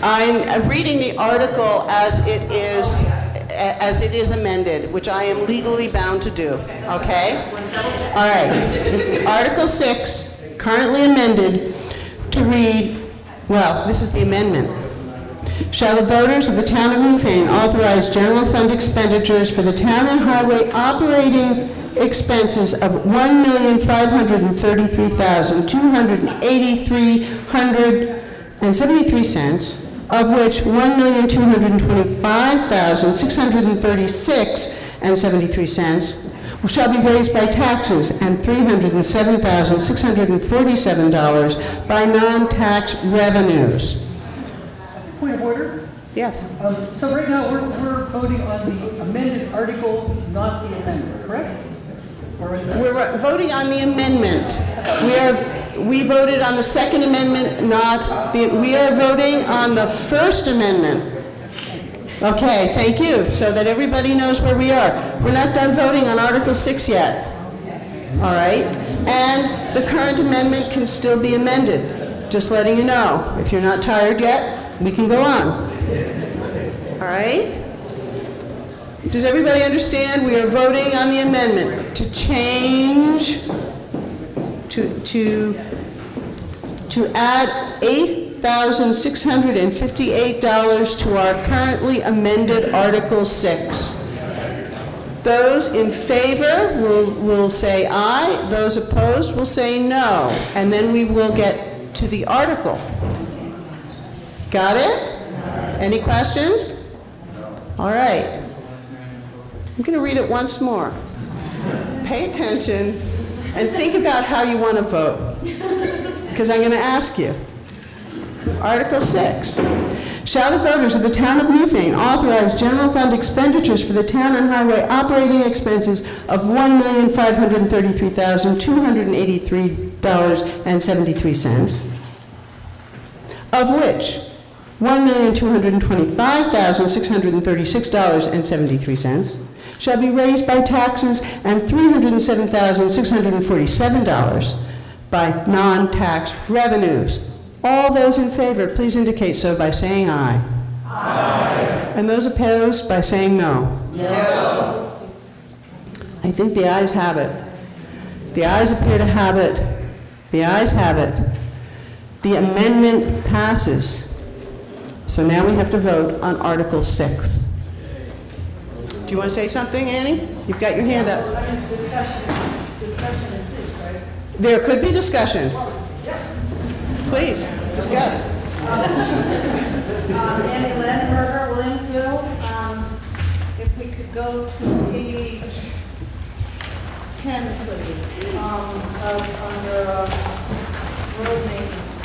I'm reading the article as it is amended, which I am legally bound to do. Okay? All right. Article 6, currently amended to read, well, this is the amendment. Shall the voters of the town of Newfane authorize general fund expenditures for the town and highway operating expenses of $1,533,283.73, of which $1,225,636.73 shall be raised by taxes and $307,647 by non-tax revenues. Point of order? Yes. So right now, we're voting on the amended article, not the amendment, correct? We're voting on the amendment. We voted on the second amendment, we are voting on the first amendment. Okay, thank you, so that everybody knows where we are. We're not done voting on Article 6 yet. All right? And the current amendment can still be amended. Just letting you know. If you're not tired yet, we can go on. All right? Does everybody understand? We are voting on the amendment to change, to add $8,658 to our currently amended Article 6. Those in favor will say aye. Those opposed will say no. And then we will get to the article. Got it? Any questions? All right. I'm going to read it once more. Pay attention and think about how you want to vote, because I'm going to ask you. Article 6. Shall the voters of the town of Newfane authorize general fund expenditures for the town and highway operating expenses of $1,533,283.73, of which $1,225,636.73 shall be raised by taxes and $307,647 by non-tax revenues? All those in favor, please indicate so by saying aye. Aye. And those opposed by saying no. No. I think the ayes have it. The ayes appear to have it. The ayes have it. The amendment passes. So now we have to vote on Article 6. Do you want to say something, Annie? You've got your hand up. Discussion exists, right? There could be discussion. Please, discuss. Annie Landenberger, Williamsville. If we could go to page 10, please, under road maintenance.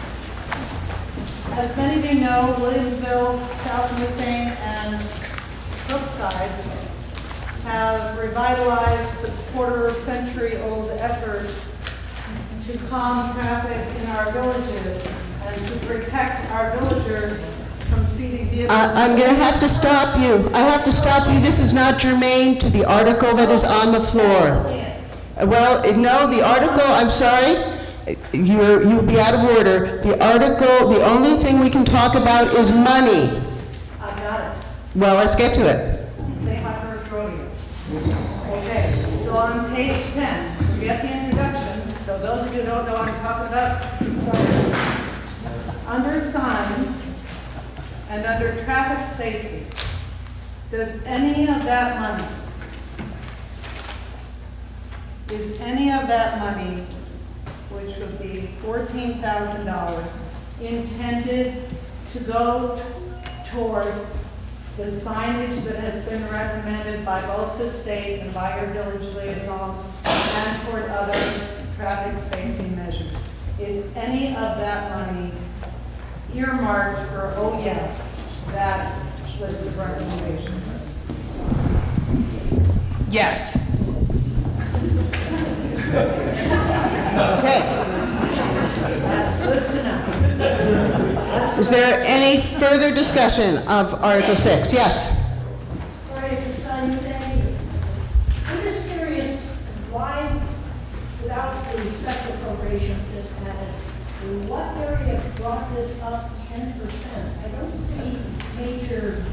As many of you know, Williamsville, South Newfane, and Brookside have revitalized the quarter-century-old effort to calm traffic in our villages and to protect our villagers from speeding vehicles. I'm going to have to stop you. I have to stop you. This is not germane to the article that is on the floor. Well, no, the article, I'm sorry, you'll be out of order. The article, the only thing we can talk about is money. I've got it. Well, let's get to it. Say my first rodeo. Okay, so on page 10, forget the introduction, so those of you who don't know what I'm talking about, under signs and under traffic safety, does any of that money, which would be $14,000, intended to go toward the signage that has been recommended by both the state and by your village liaisons and toward other traffic safety measures? Is any of that money earmarked for that list of recommendations? Yes. Okay. That's good to know. Is there any further discussion of Article 6? Yes? I'm just curious why, without the special appropriations just added, what area brought this up 10%? I don't see major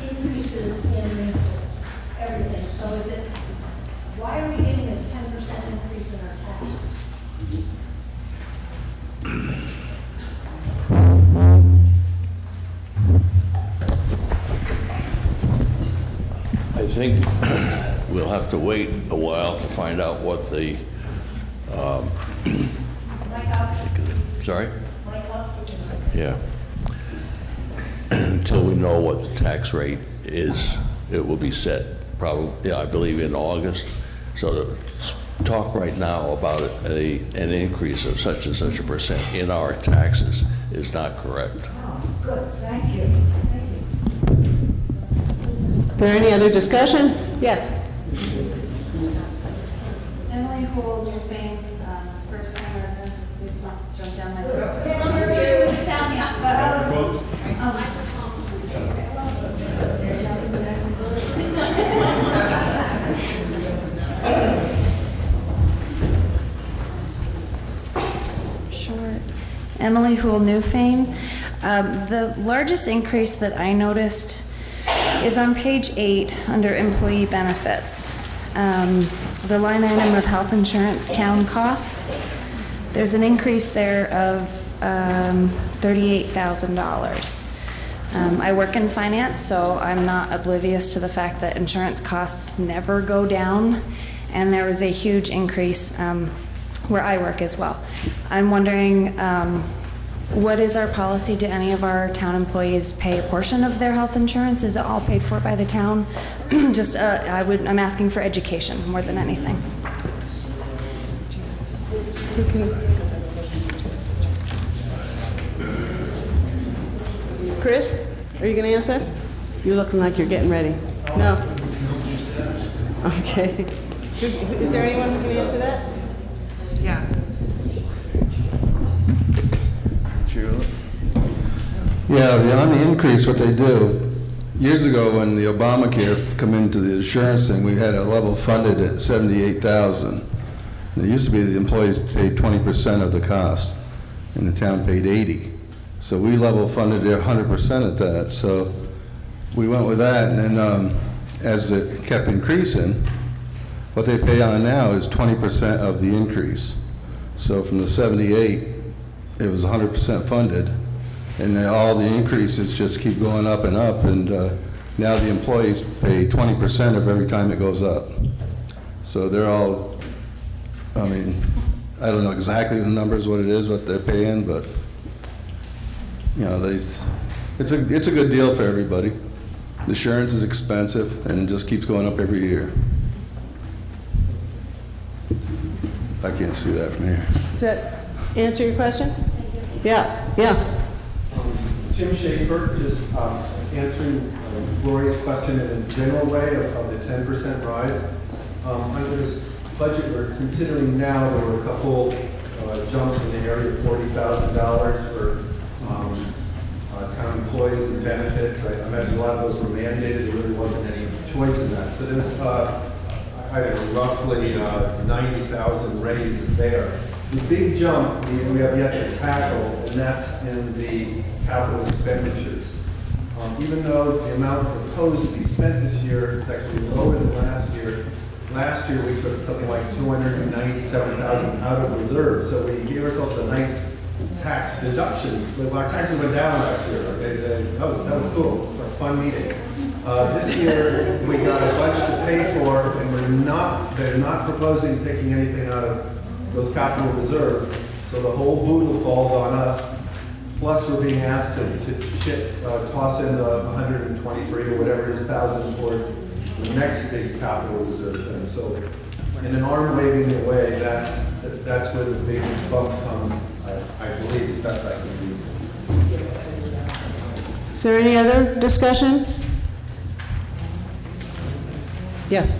increases in everything. So is it, why are we getting this 10% increase in our taxes? I think we'll have to wait a while to find out what the, sorry? Yeah. Until we know what the tax rate is, it will be set probably, I believe in August. So to talk right now about an increase of such and such a percent in our taxes is not correct. Oh, good, thank you. Is there any other discussion? Yes? Emily Holt, Newfane, first time residents, please don't jump down my throat. Tell me, Sure. Emily Hool, Newfane. The largest increase that I noticed is on page 8 under employee benefits. The line item of health insurance town costs. There's an increase there of $38,000. I work in finance, so I'm not oblivious to the fact that insurance costs never go down, and there was a huge increase where I work as well. I'm wondering, what is our policy? Do any of our town employees pay a portion of their health insurance? Is it all paid for by the town? Just, I'm asking for education more than anything. Chris, are you going to answer? You're looking like you're getting ready. No? Okay. Is there anyone who can answer that? Yeah. Yeah, on the increase, what they do, years ago when the Obamacare come into the insurance thing, we had a level funded at $78,000. It used to be the employees paid 20% of the cost, and the town paid 80. So we level funded their 100% at that. So we went with that, and then as it kept increasing, what they pay on now is 20% of the increase. So from the 78, it was 100% funded, and then all the increases just keep going up, and now the employees pay 20% of every time it goes up. So they're all, I mean, I don't know exactly the numbers, what it is, what they're paying, but you know, it's a good deal for everybody. The insurance is expensive, and it just keeps going up every year. I can't see that from here. Does that answer your question? Yeah, yeah. Jim Schaefer, just answering Gloria's question in a general way of the 10% rise. Under the budget we're considering now, there were a couple jumps in the area of $40,000 for town employees and benefits. I imagine a lot of those were mandated. There really wasn't any choice in that. So there's, I don't know, roughly 90,000 raised there. The big jump we have yet to tackle, and that's in the capital expenditures. Even though the amount proposed to be spent this year is actually lower than last year. Last year we took something like $297,000 out of reserve, so we gave ourselves a nice tax deduction. Our taxes went down last year. That was cool. It was a fun meeting. This year we got a bunch to pay for, and they're not proposing taking anything out of those capital reserves. So the whole boodle falls on us. Plus we're being asked to toss in the 123 or whatever it is thousand towards the next big capital reserve thing. So in an arm waving away, that's where the big bump comes. I believe, as best I can do. Is there any other discussion? Yes.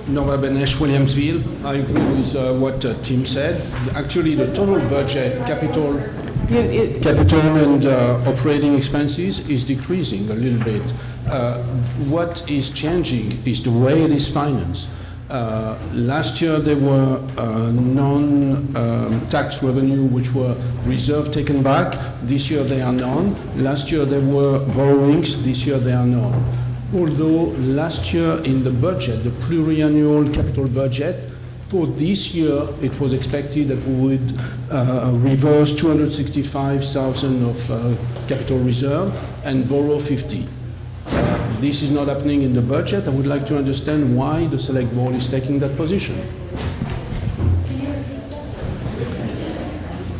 Nova Benesh, Williamsville. I agree with what Tim said. Actually, the total budget, capital and operating expenses is decreasing a little bit. What is changing is the way it is financed. Last year there were non-tax revenue which were reserved taken back. This year they are none. Last year there were borrowings. This year they are none. Although last year in the budget, the pluriannual capital budget, for this year it was expected that we would reverse 265,000 of capital reserve and borrow 50. This is not happening in the budget. I would like to understand why the Select Board is taking that position.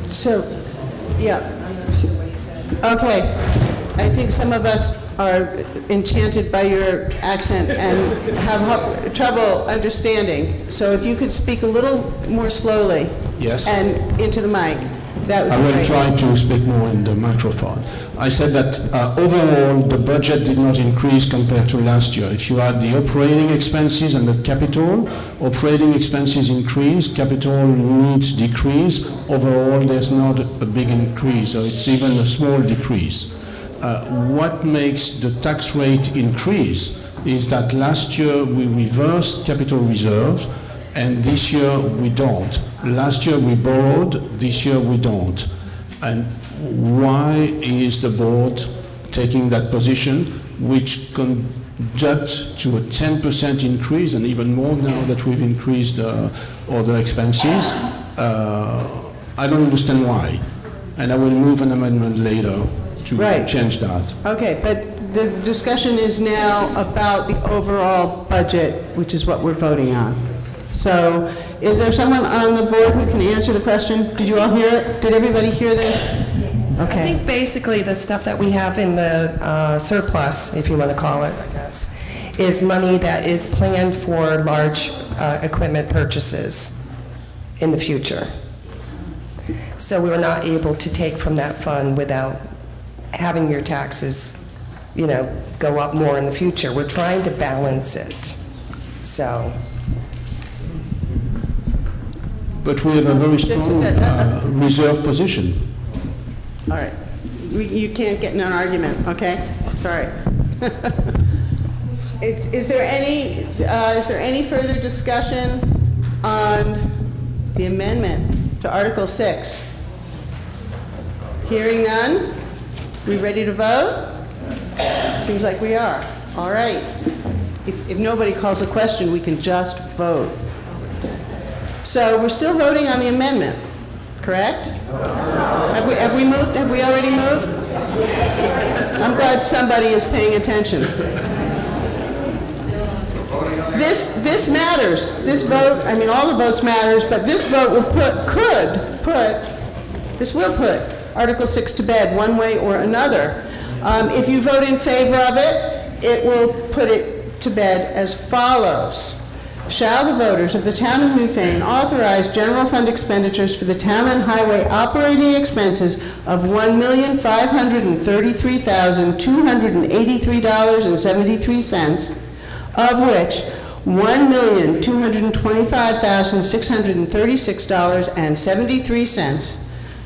So, yeah. Okay. I think some of us are enchanted by your accent and have trouble understanding. So if you could speak a little more slowly. Yes. And into the mic. That would I be will great. try to speak more in the microphone. I said that overall the budget did not increase compared to last year. If you add the operating expenses and the capital, operating expenses increase, capital needs decrease. Overall there's not a big increase, so it's even a small decrease. What makes the tax rate increase is that last year we reversed capital reserves and this year we don't. Last year we borrowed, this year we don't. And why is the board taking that position, which conducts to a 10% increase, and even more now that we've increased other expenses? I don't understand why. And I will move an amendment later to change that. Okay, but the discussion is now about the overall budget, which is what we're voting on. So, is there someone on the board who can answer the question? Did you all hear it? Did everybody hear this? Okay. I think basically the stuff that we have in the surplus, if you want to call it, I guess, is money that is planned for large equipment purchases in the future. So we were not able to take from that fund without having your taxes, go up more in the future. We're trying to balance it. So. But we have a very strong reserve position. All right. You can't get in an argument, okay? Sorry. Is there any further discussion on the amendment to Article 6? Hearing none, we ready to vote? Seems like we are. All right. If nobody calls a question, we can just vote. So we're still voting on the amendment, correct? Have we moved? Have we already moved? I'm glad somebody is paying attention. This matters. This vote, I mean, all the votes matters, but this vote will put Article 6 to bed one way or another. If you vote in favor of it, it will put it to bed as follows. Shall the voters of the town of Newfane authorize general fund expenditures for the town and highway operating expenses of $1,533,283.73, of which $1,225,636.73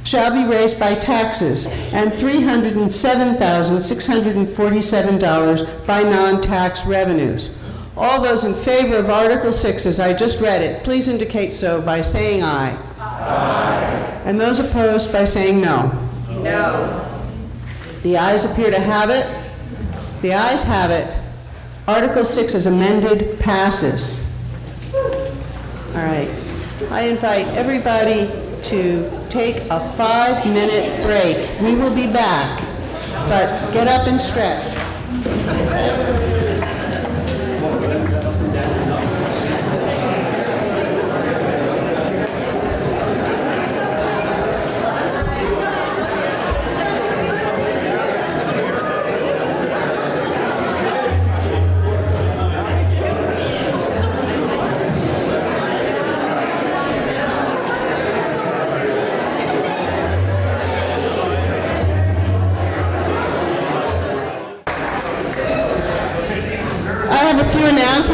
shall be raised by taxes and $307,647 by non-tax revenues. All those in favor of Article 6, as I just read it, please indicate so by saying aye. Aye. And those opposed by saying no. No. The ayes appear to have it. The ayes have it. Article 6 as amended passes. All right. I invite everybody to take a 5-minute break. We will be back, but get up and stretch.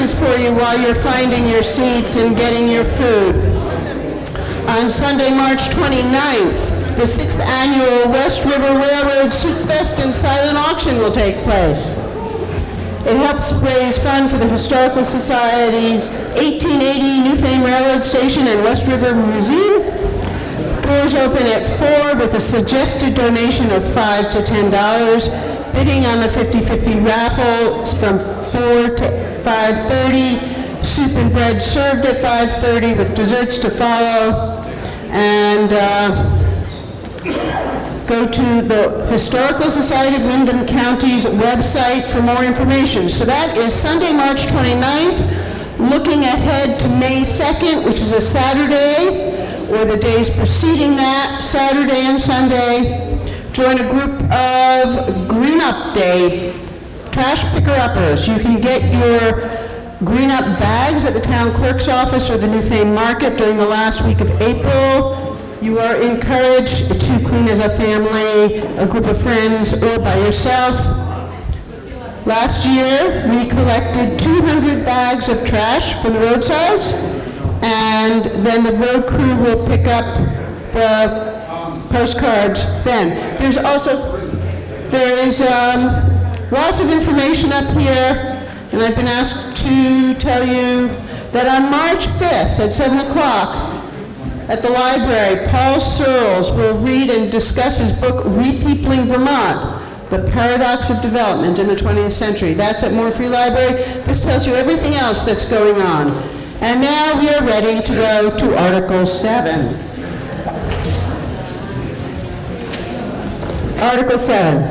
announcements for you while you're finding your seats and getting your food. On Sunday, March 29th, the 6th Annual West River Railroad Soup Fest and Silent Auction will take place. It helps raise funds for the Historical Society's 1880 Newfane Railroad Station and West River Museum. Doors open at 4 with a suggested donation of $5 to $10. Bidding on the 50-50 raffle is from 4 to 5:30. Soup and bread served at 5:30 with desserts to follow. And go to the Historical Society of Windham County's website for more information. So that is Sunday, March 29th. Looking ahead to May 2nd, which is a Saturday, or the days preceding that, Saturday and Sunday, join a group of Green Up Day trash picker-uppers. You can get your Green Up bags at the town clerk's office or the Newfane Market during the last week of April. You are encouraged to clean as a family, a group of friends, or by yourself. Last year, we collected 200 bags of trash from the roadsides, and then the road crew will pick up the postcards then. There is lots of information up here, and I've been asked to tell you that on March 5th at 7 o'clock, at the library, Paul Searles will read and discuss his book, Repeopling Vermont, The Paradox of Development in the 20th Century. That's at Moore Free Library. This tells you everything else that's going on. And now we are ready to go to Article 7. Article 7.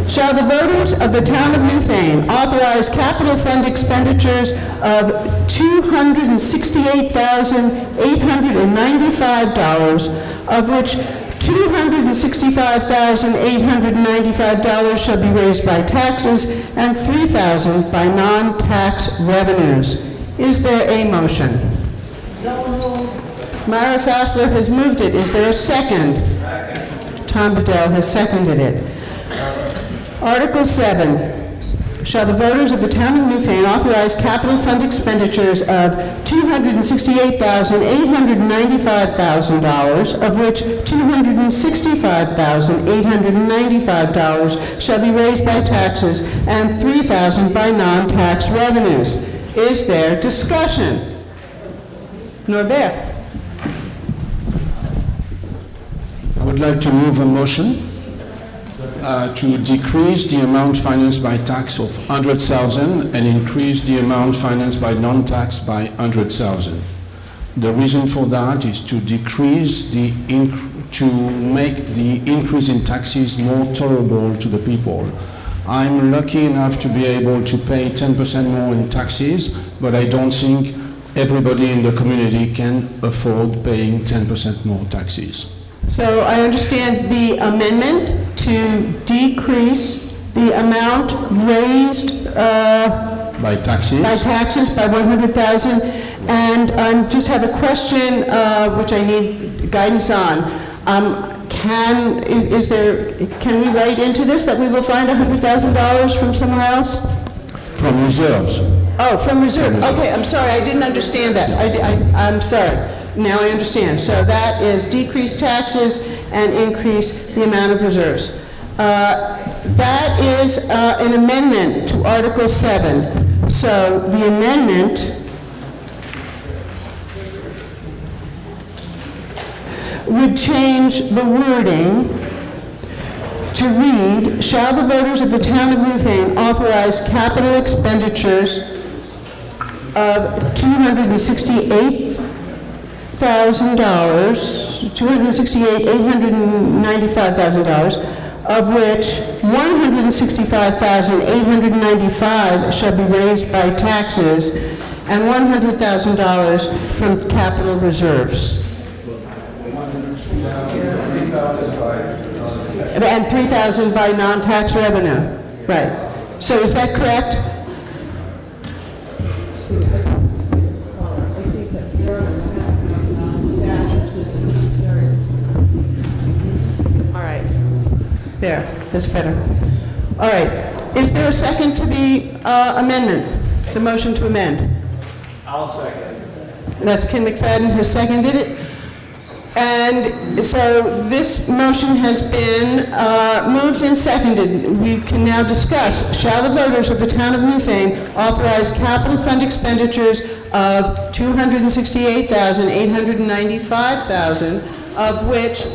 Shall the voters of the town of Newfane authorize capital fund expenditures of $268,895, of which $265,895 shall be raised by taxes and $3,000 by non-tax revenues. Is there a motion? So moved. Myra Fassler has moved it. Is there a second? Tom Bedell has seconded it. Article 7. Shall the voters of the town of Newfane authorize capital fund expenditures of $268,895,000, of which $265,895 shall be raised by taxes and $3,000 by non-tax revenues? Is there discussion? Norbert. I would like to move a motion to decrease the amount financed by tax of 100,000 and increase the amount financed by non-tax by 100,000. The reason for that is to decrease to make the increase in taxes more tolerable to the people. I'm lucky enough to be able to pay 10% more in taxes, but I don't think everybody in the community can afford paying 10% more taxes. So I understand the amendment to decrease the amount raised by taxes by 100,000, and just have a question which I need guidance on. Can we write into this that we will find $100,000 from somewhere else? From reserves. Oh, from reserve. Okay, I'm sorry, I didn't understand that. I'm sorry. Now I understand. So that is decrease taxes and increase the amount of reserves. That is an amendment to Article 7. So the amendment would change the wording to read, shall the voters of the town of Newfane authorize capital expenditures of $268,895,000, of which $165,895 shall be raised by taxes and $100,000 from capital reserves. And $3,000 by non-tax revenue. Right. So is that correct? All right. There. That's better. All right. Is there a second to the amendment? The motion to amend. I'll second. That's Ken McFadden who seconded it. And so this motion has been moved and seconded. We can now discuss, shall the voters of the town of Newfane authorize capital fund expenditures of $268,895,000, of which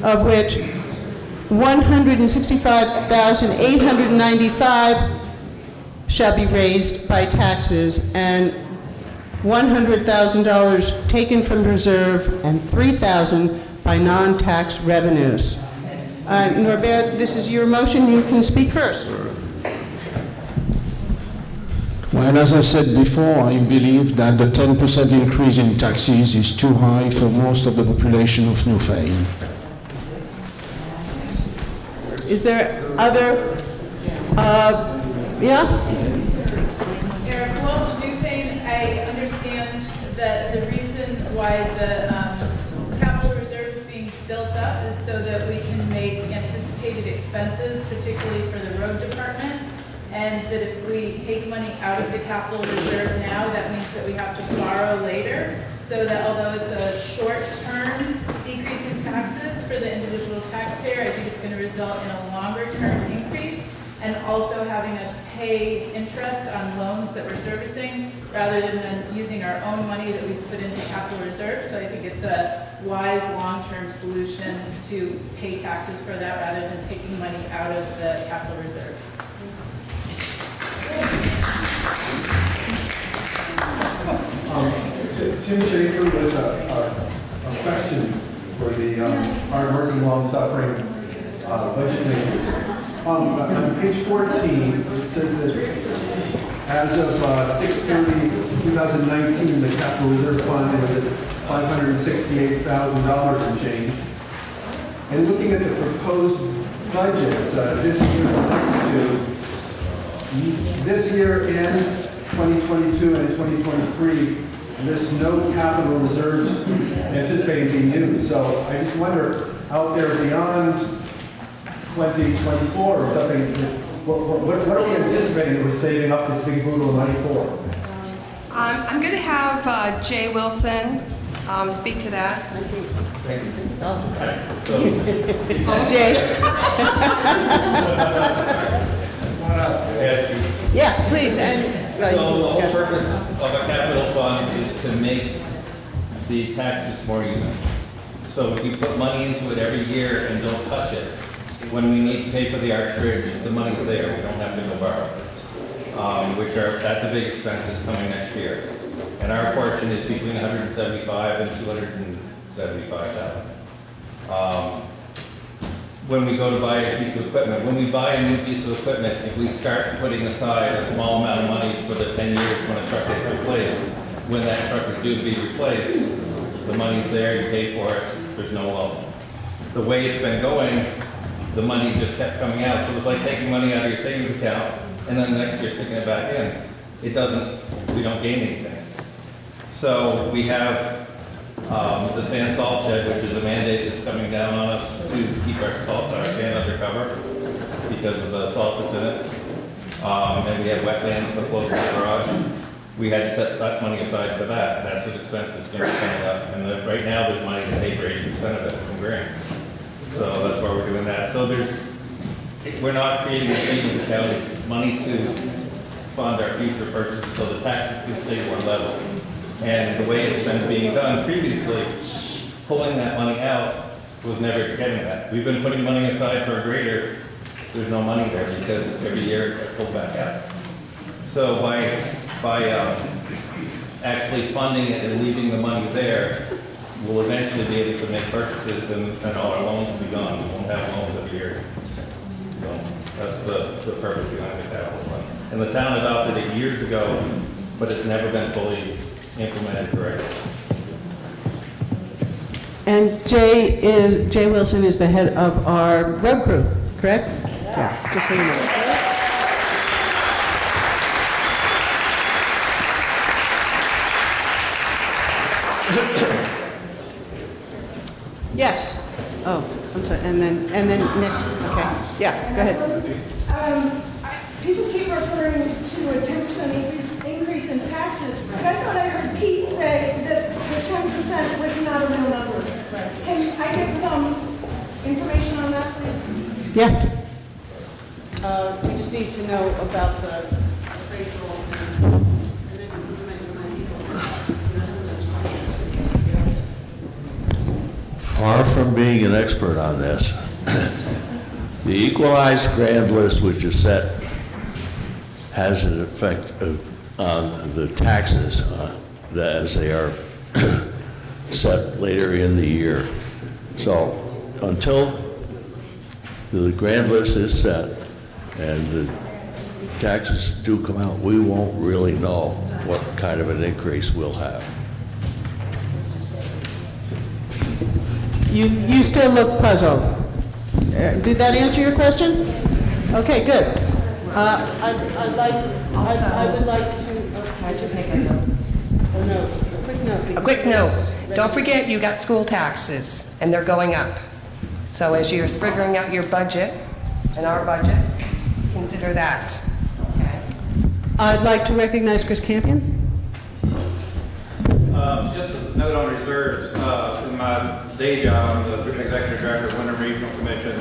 $165,895 shall be raised by taxes, and $100,000 taken from reserve, and $3,000 by non-tax revenues. Norbert, this is your motion. You can speak first. Well, as I said before, I believe that the 10% increase in taxes is too high for most of the population of Newfane. Is there other, yeah? Eric Welch, Newfane, I understand that the reason why the capital reserve is being built up is so that we can make anticipated expenses, particularly for the road department, and that if we take money out of the capital reserve now, that means that we have to borrow later, so that although it's a short-term decrease in taxes for the individual taxpayer, I think it's going to result in a longer-term increase, and also having us pay interest on loans that we're servicing rather than using our own money that we put into capital reserve. So I think it's a wise long-term solution to pay taxes for that rather than taking money out of the capital reserve. Tim Schaefer with a question for the hard-working, long-suffering budget makers. On page 14, it says that as of 6/30/2019, the capital reserve fund was at $568,000 and change. And looking at the proposed budgets, this year and next two, this year and 2022 and 2023, there's no capital reserves anticipated being used. So I just wonder, out there beyond 2024 or something, what are we anticipating that we're saving up this big boodle of money for? I'm going to have Jay Wilson speak to that. Jay? Yeah, please. And so the whole purpose of a capital fund is to make the taxes more even. So if we put money into it every year and don't touch it, when we need to pay for the Arch Bridge, the money's there. We don't have to go borrow. That's a big expense that's coming next year. And our portion is between $175,000 and $275,000. When we go to buy a piece of equipment, when we buy a new piece of equipment, if we start putting aside a small amount of money for the 10 years when a truck gets replaced, when that truck is due to be replaced, the money's there, you pay for it, there's no loan. The way it's been going, the money just kept coming out. So it was like taking money out of your savings account and then the next year sticking it back in. We don't gain anything. So we have the sand salt shed, which is a mandate that's coming down on us to keep our sand under cover because of the salt that's in it. And we have wetlands so close to the garage. We had to set money aside for that. That's an expense that's going to be coming up. And right now there's money to pay for 80% of it from grants. So that's why we're doing that. So we're not creating a savings account. It's money to fund our future purchases so the taxes can stay more level. And the way it's been being done previously, pulling that money out was never getting that. We've been putting money aside for a grader. There's no money there because every year it's pulled back out. So by actually funding it and leaving the money there, we'll eventually be able to make purchases and all our loans will be gone. We won't have loans every year. So that's the purpose behind the capital fund. And the town adopted it years ago, but it's never been fully implemented correctly. And Jay Wilson is the head of our road crew, correct? Yeah, just so you know. Yes. Oh, and then next, okay. Yeah, go ahead. People keep referring to a 10% increase in taxes, but I thought I heard Pete say that the 10% was not a real number. Can I get some information on that, please? Yes. We just need to know about the appraisal. Far from being an expert on this, the equalized grand list which is set has an effect on the taxes as they are set later in the year. So until the grand list is set and the taxes do come out, we won't really know what kind of an increase we'll have. You still look puzzled. Did that answer your question? Okay, good. I would like to. Just make a note. A quick note. A quick note. Don't forget you got school taxes and they're going up. So as you're figuring out your budget and our budget, consider that. I'd like to recognize Chris Campion. Just a note on reserves. In my day job, I'm the executive director of Wyndham Regional Commission.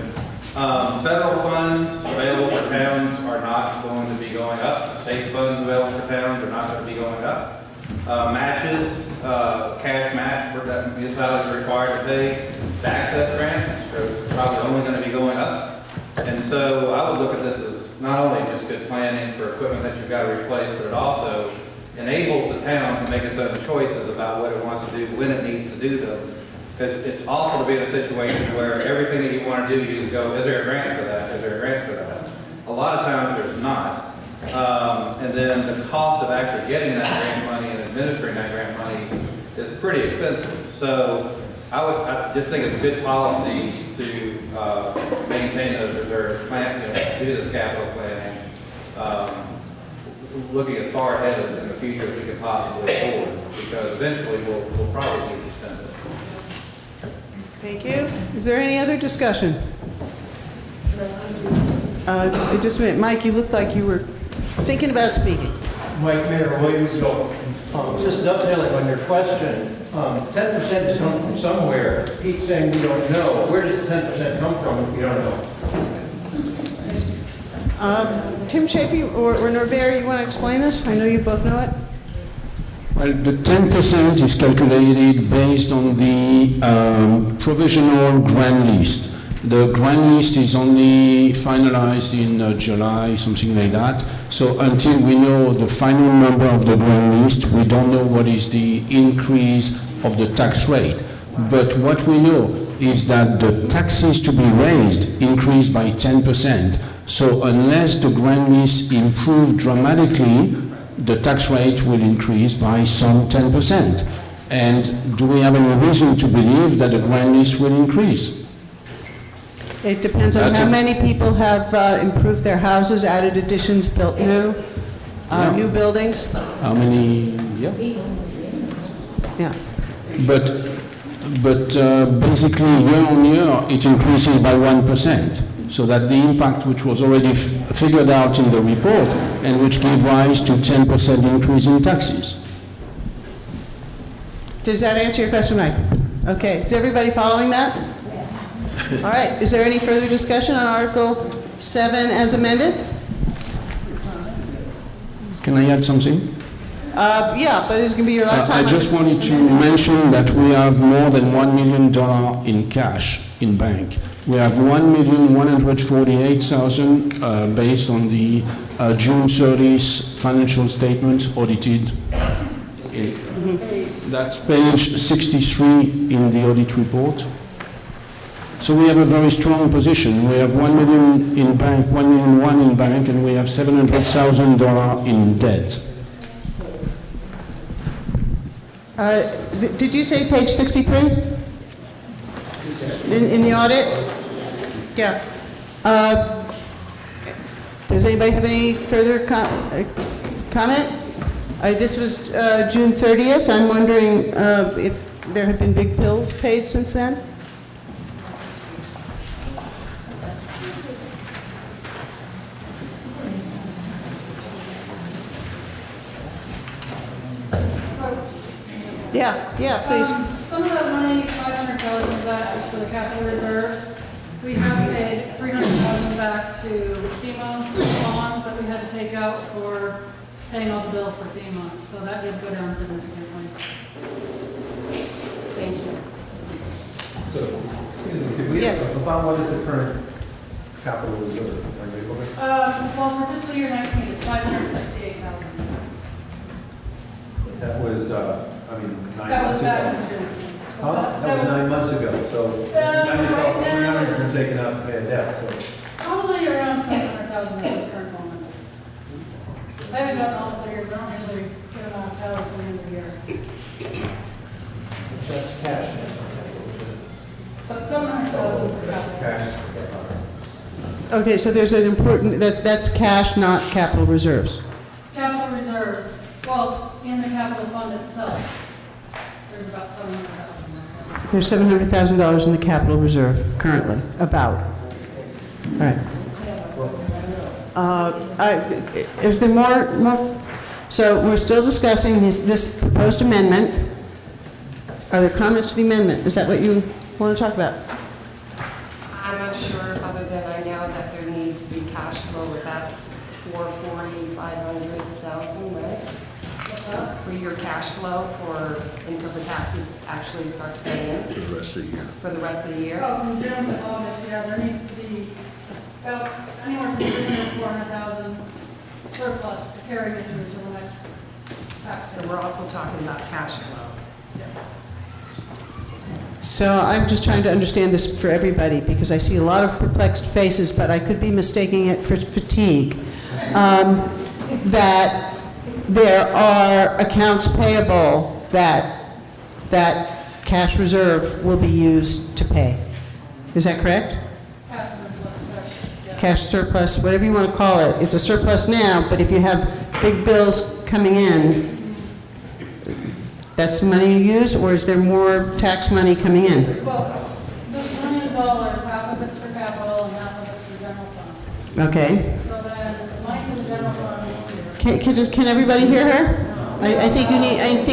Federal funds available for towns are not going to be going up. State funds available for towns are not going to be going up. Matches, cash match for that municipalities are required to pay. The access grants are probably only going to be going up. And so I would look at this as not only just good planning for equipment that you've got to replace, but it also enables the town to make its own choices about what it wants to do, when it needs to do them. Because it's awful to be in a situation where everything that you want to do, you just go, is there a grant for that? Is there a grant for that? A lot of times there's not. And then the cost of actually getting that grant money and administering that grant money is pretty expensive. So I just think it's a good policy to maintain those reserves, do this capital planning, looking as far ahead in the future as we can possibly afford, because eventually we'll probably need to spend it. Thank you. Is there any other discussion? Just a minute. Mike, you looked like you were thinking about speaking. Mike Mayor, Williamsville. Just dovetailing on your question, 10% has come from somewhere. Pete's saying we don't know. Where does the 10% come from if we don't know? Tim Chafee or Norbert, you want to explain this? I know you both know it. Well, the 10% is calculated based on the provisional grant list. The grant list is only finalized in July, something like that. So until we know the final number of the grant list, we don't know what is the increase of the tax rate. But what we know is that the taxes to be raised increased by 10%. So unless the grant list improves dramatically, the tax rate will increase by some 10%. And do we have any reason to believe that the grant list will increase? It depends on how many people have improved their houses, added additions, built new, new buildings. How many? Yeah. Yeah. But basically, year on year, it increases by 1%. So that the impact which was already figured out in the report and which gave rise to 10% increase in taxes. Does that answer your question, Mike? Okay. Is everybody following that? All right. Is there any further discussion on Article 7 as amended? Can I add something? Yeah, but this is going to be your last time. I just wanted to mention that we have more than $1 million in cash in bank. We have 1,148,000 based on the June 30th financial statements audited. That's page 63 in the audit report. So we have a very strong position. We have 1 million in bank, 1,000,001 in bank, and we have $700,000 in debt. Did you say page 63 in the audit? Yeah. Does anybody have any further comment? This was June 30th. I'm wondering if there have been big bills paid since then? Yeah, please. Some of that money, 500,000 of that is for the capital reserves. We have paid 300,000 back to FEMA bonds that we had to take out for paying all the bills for FEMA, so that did go down significantly. Thank you. So, excuse me, could we, about what is the current capital reserve? Well, for fiscal year 19, it's 568,000. That was, 9 That months was back ago. in June. Huh? That was 9 months ago, so that is also 300 from taking out the debt, so. Probably around 700,000 at this current moment. I haven't gotten all the figures, I don't usually get them all out until the end of the year. That's cash. But 700,000 for capital. Cash. Okay, so there's an important, that's cash, not capital reserves. Capital reserves, well, in the capital fund itself, there's about 700,000. There's $700,000 in the capital reserve currently, about. All right. Is there more? So we're still discussing this proposed amendment. Are there comments to the amendment? Is that what you want to talk about? I'm not sure, other than I know that there needs to be cash flow with that 440, 500,000, right? For your cash flow for, until the taxes actually start to come in. For the rest of the year. For the rest of the year. Oh, from June to August, yeah, there needs to be about anywhere from 300,000 to 400,000 surplus to carry me through to the next tax. So we're also talking about cash flow. So I'm just trying to understand this for everybody because I see a lot of perplexed faces, but I could be mistaking it for fatigue. That there are accounts payable that cash reserve will be used to pay. Is that correct? Cash surplus, yeah. Cash surplus, whatever you want to call it. It's a surplus now, but if you have big bills coming in, that's the money you use, or is there more tax money coming in? Well, this $1 million, half of it's for capital and half of it's for general fund. Okay. So then, money from the general fund. Can everybody hear her? I think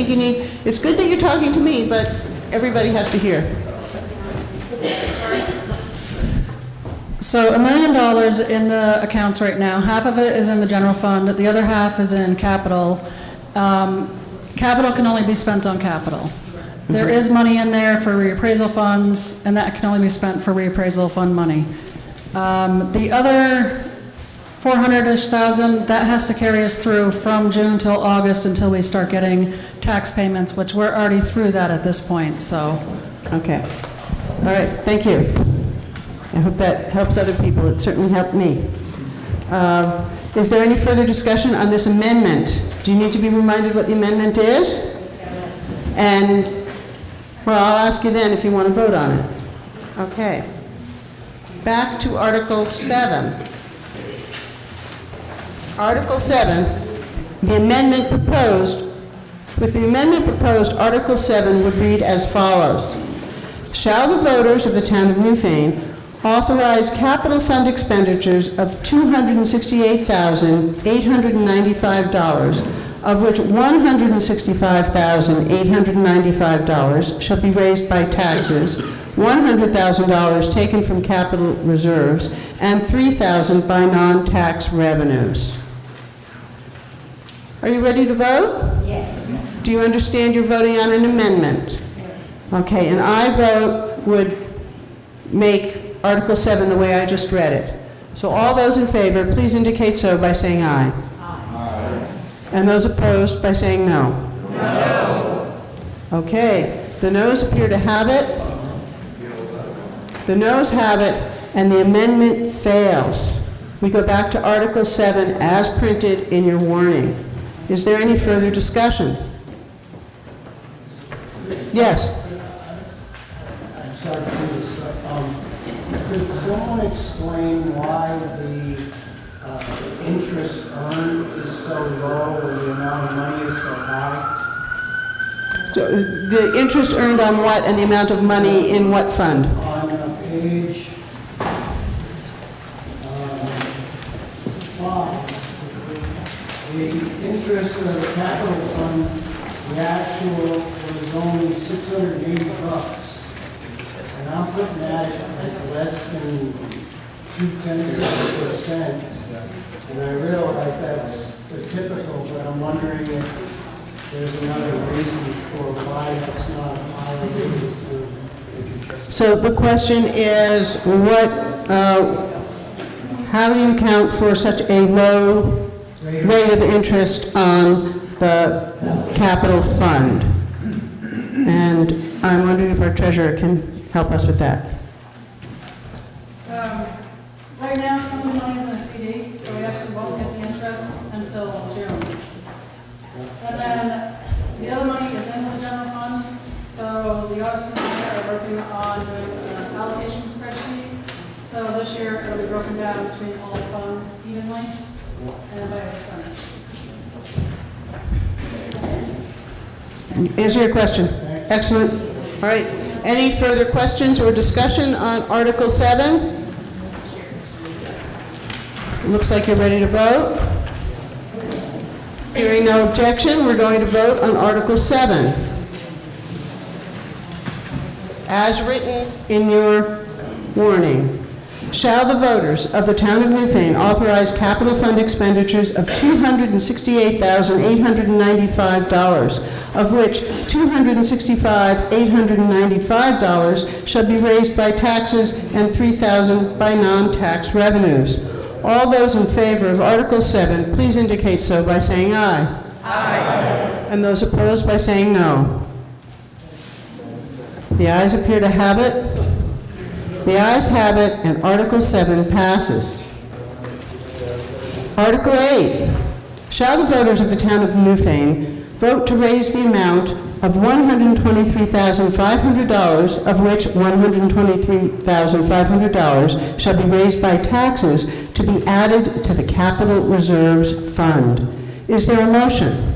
you need, it's good that you're talking to me, but everybody has to hear. So $1 million in the accounts right now. Half of it is in the general fund. The other half is in capital. Capital can only be spent on capital. There is money in there for reappraisal funds, and that can only be spent for reappraisal fund money. The other 400-ish thousand, that has to carry us through from June till August until we start getting tax payments, which we're already through that at this point, so. Okay. All right, thank you. I hope that helps other people. It certainly helped me. Is there any further discussion on this amendment? Do you need to be reminded what the amendment is? And, well, I'll ask you then if you want to vote on it. Okay. Back to Article 7. Article 7, the amendment proposed, with the amendment proposed, Article 7 would read as follows. Shall the voters of the town of Newfane authorize capital fund expenditures of $268,895, of which $165,895 shall be raised by taxes, $100,000 taken from capital reserves, and $3,000 by non-tax revenues. Are you ready to vote? Yes. Do you understand you're voting on an amendment? Okay, and I vote would make Article 7 the way I just read it. So all those in favor, please indicate so by saying aye. Aye. And those opposed by saying no. No. Okay, the noes appear to have it. The noes have it, and the amendment fails. We go back to Article 7 as printed in your warning. Is there any further discussion? Yes? I'm sorry to do this, but could someone explain why the interest earned is so low or the amount of money is so high? So, the interest earned on what and the amount of money in what fund? On page 5, the interest of the capital fund, the actual was only 680 bucks, and I'm putting that at less than 0.2%, and I realize that's the typical, but I'm wondering if there's another reason for why that's not higher than. So the question is, how do you account for such a low rate of interest on the capital fund? And I'm wondering if our treasurer can help us with that. Right now, some of the money is in a CD, so we actually won't get the interest until June. And then the other money is in the general fund, so the auditors are working on doing an allocation spreadsheet. So this year, it'll be broken down between all funds evenly and by percentage. Answer your question. Excellent. All right. Any further questions or discussion on Article 7? Looks like you're ready to vote. Hearing no objection, we're going to vote on Article 7. As written in your warning, shall the voters of the town of Newfane authorize capital fund expenditures of $268,895, of which $265,895 shall be raised by taxes and $3,000 by non-tax revenues. All those in favor of Article 7, please indicate so by saying aye. Aye. And those opposed by saying no. The ayes appear to have it. The ayes have it, and Article 7 passes. Article 8. Shall the voters of the town of Newfane vote to raise the amount of $123,500, of which $123,500 shall be raised by taxes to be added to the Capital Reserves Fund. Is there a motion?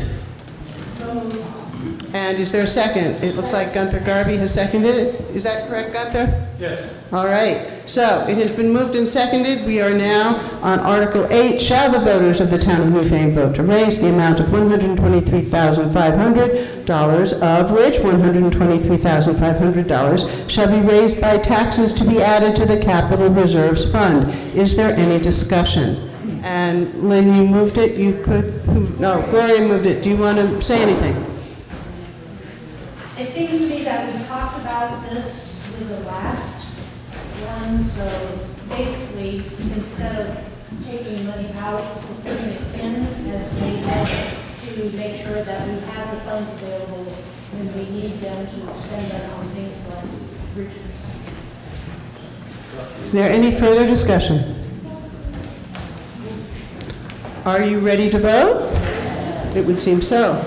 And is there a second? It looks like Gunther Garvey has seconded it. Is that correct, Gunther? Yes. All right. So it has been moved and seconded. We are now on Article 8. Shall the voters of the town of Newfane vote to raise the amount of $123,500, of which $123,500 shall be raised by taxes to be added to the Capital Reserves Fund? Is there any discussion? And Lynn, you moved it. You could. No, Gloria moved it. Do you want to say anything? It seems to me that we talked about this with the last one, so basically, instead of taking money out, we're putting it in, as Jay said, to make sure that we have the funds available when we need them to spend them on things like bridges. Is there any further discussion? Are you ready to vote? It would seem so.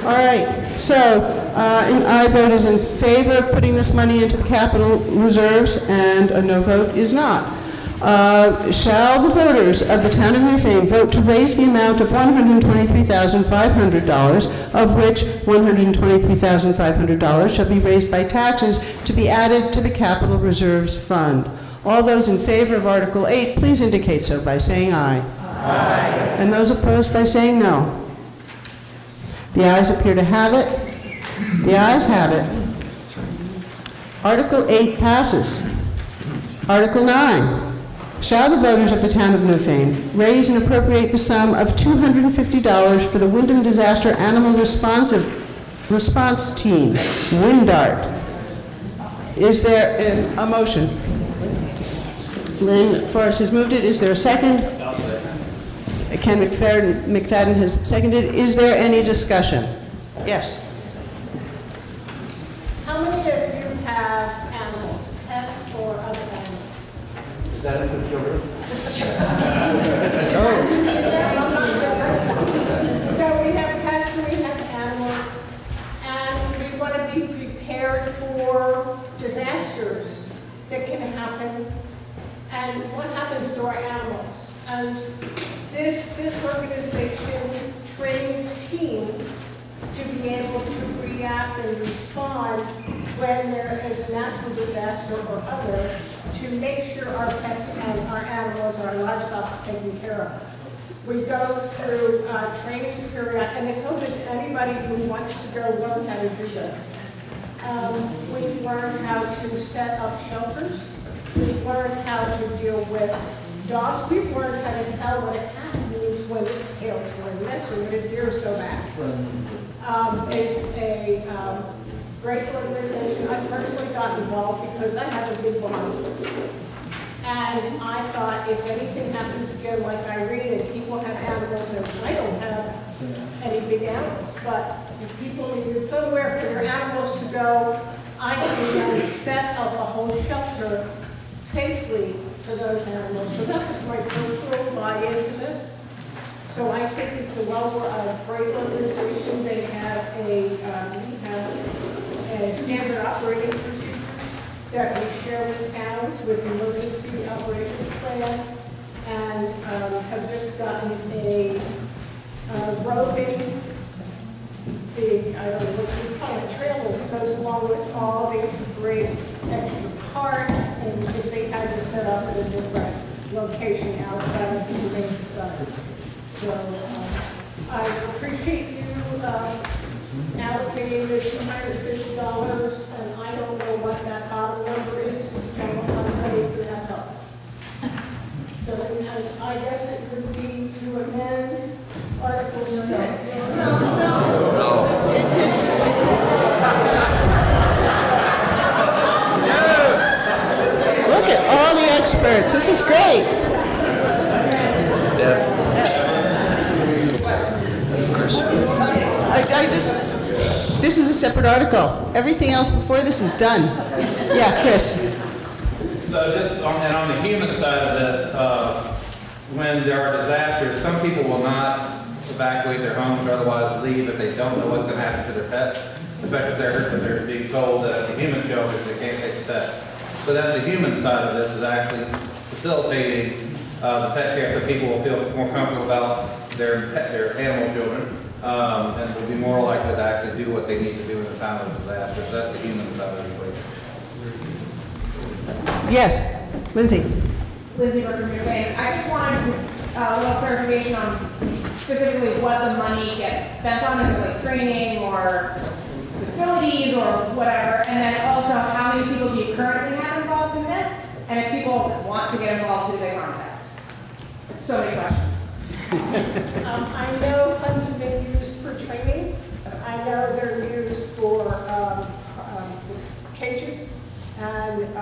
All right. So, an aye vote is in favor of putting this money into the capital reserves, and a no vote is not. Shall the voters of the town of Newfane vote to raise the amount of $123,500, of which $123,500 shall be raised by taxes to be added to the Capital Reserves Fund? All those in favor of Article 8, please indicate so by saying aye. Aye. And those opposed by saying no. The ayes appear to have it. The ayes have it. Article 8 passes. Article 9. Shall the voters of the town of Newfane raise and appropriate the sum of $250 for the Wyndham Disaster Animal Response Team, WINDART? Is there a motion? Lynn Forrest has moved it. Is there a second? Ken McFadden has seconded. Is there any discussion? Yes. How many of you have animals, pets or other animals? Is that it for children? So we have pets and we have animals, and we want to be prepared for disasters that can happen. And what happens to our animals? And this organization trains teams to be able to react and respond when there is a natural disaster or other, to make sure our pets and our animals, our livestock is taken care of. We go through training period, and it's open to anybody who wants to go learn how to do this. We've learned how to set up shelters. We've learned how to deal with dogs. We've learned how to tell what a cat means when its tail's going this or when its ears go back. It's a great organization. I personally got involved because I have a big barn. And I thought if anything happens again like Irene and people have animals, and I don't have any big animals, but if people needed somewhere for their animals to go, I can set up a whole shelter safely for those animals. So that was my personal buy-in to this. So I think it's a great organization. They have a standard operating procedure that we share with towns with emergency operations plan, and have just gotten a roving big, I don't know what you call it, trailer that goes along with all these great extra carts, and if they had to set up at a different location outside of the Humane Society. So I appreciate you allocating the $250, and I don't know what that bottom number is. General fund studies going to have help. So I guess it would be to amend Article 6. It's just... Look at all the experts. This is great. This is a separate article. Everything else before this is done. Yeah, Chris. So just on the human side of this, when there are disasters, some people will not evacuate their homes or otherwise leave if they don't know what's going to happen to their pets, especially if they're being told that at the human shelters they can't take the pets. So that's the human side of this, is actually facilitating the pet care so people will feel more comfortable about their animal children. And will be more likely to actually do what they need to do in the time of disaster. So that's the human side of the equation. Yes, Lindsay. Lindsay from Newfane. I just wanted a little clarification on specifically what the money gets spent on. Is it like training or facilities or whatever? And then also, how many people do you currently have involved in this? And if people want to get involved, who do they contact? So many questions. I know funds have been used for training. I know they're used for cages, and I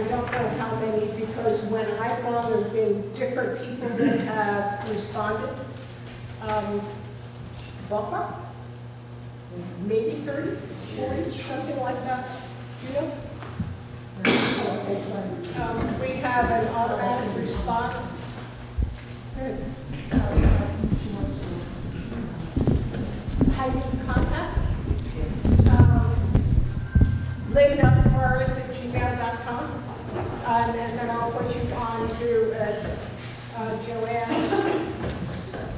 don't know how many, because when I've gone, there have been different people that have responded. Ballpark? Maybe 30, 40, something like that. Do you know? We have an automatic response. How do you contact? lindaforrest@gmail.com, and then I'll put you on to Joanne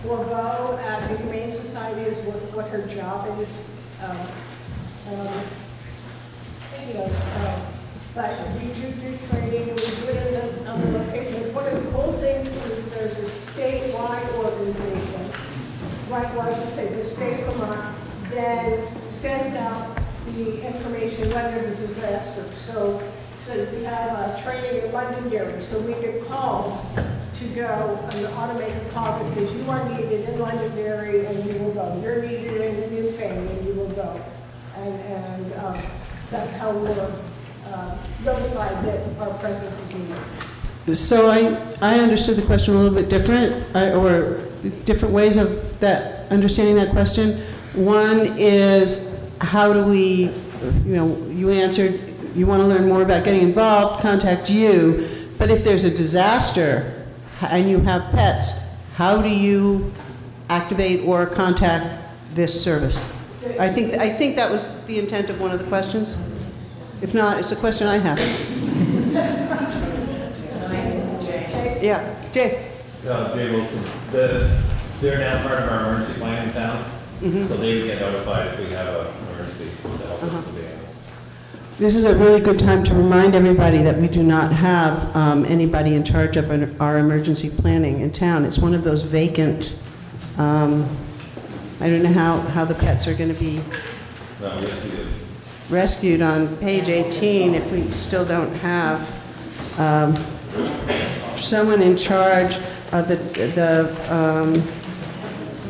Borbeau at the Humane Society is what her job is. But we do training, and we do it in other locations. One of the cool things is there's a statewide organization, right, well, I should say the state of Vermont, then sends out the information when there's a disaster. So we have training in Londonderry, so we get calls to go, an automated call that says you are needed in Londonderry and you will go. You're needed in Newfane and you will go. And that's how we're notified that our presence is needed. So I understood the question a little bit different, or different ways of that understanding that question. One is, how do we, you answered, you want to learn more about getting involved, contact you. But if there's a disaster and you have pets, how do you activate or contact this service? I think that was the intent of one of the questions. If not, it's a question I have. Yeah, Jay. Jay Wilson. They're now part of our emergency plan in town, so they would get notified if we have an emergency to help us with the animals. This is a really good time to remind everybody that we do not have anybody in charge of our emergency planning in town. It's one of those vacant, I don't know how the pets are going to be No, yes, we do. Rescued on page 18, if we still don't have someone in charge of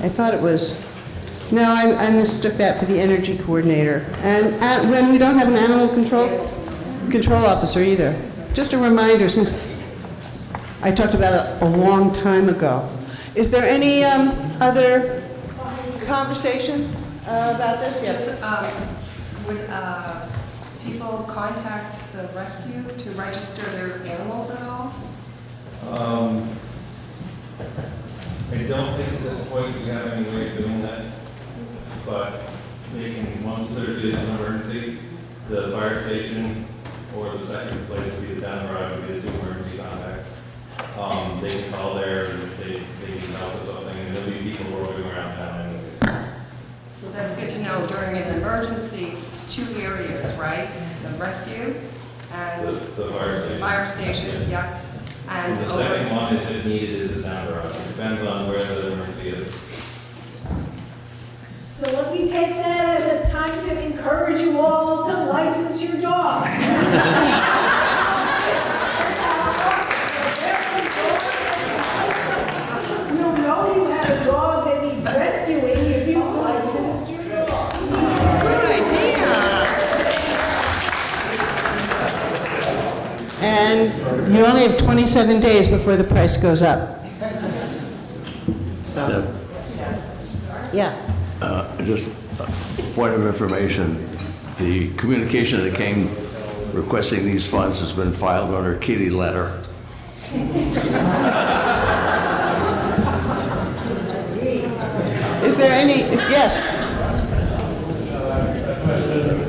I thought it was, no, I mistook that for the energy coordinator. And when we don't have an animal control officer either. Just a reminder, since I talked about it a long time ago. Is there any other conversation about this? Yes. Would people contact the rescue to register their animals at all? I don't think at this point we have any way of doing that, but they can, once there's an emergency, the fire station or the second place would be the town garage, would be the two emergency contacts. They can call there and they can help with something, and there'll be people roving around town anyways. So that's good to know. During an emergency, 2 areas, right? The rescue and The fire station. Fire station, yeah. And the second one, if it's needed, is the town garage. It depends on where the emergency is. So let me take that as a time to encourage you all to license your dogs. You'll know you have a dog that needs rescuing if you've licensed your dog. Good idea. And you only have 27 days before the price goes up. So, yeah. Just a point of information, the communication that came requesting these funds has been filed under kitty letter. Is there any, yes? A question,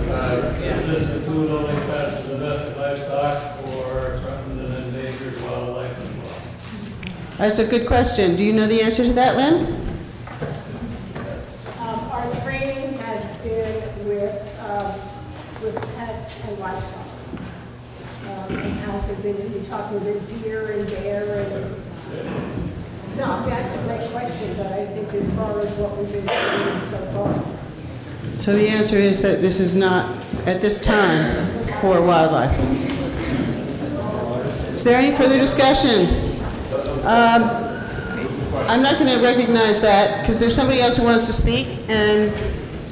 is this the tool only best for domestic livestock or threatened and endangered wildlife as well? That's a good question. Do you know the answer to that, Lynn? Our training has been with pets and livestock. In-house have been talking with deer and bear and, no, that's a great question, but I think as far as what we've been doing so far. So the answer is that this is not, at this time, for wildlife. Is there any further discussion? I'm not going to recognize that because there's somebody else who wants to speak, and,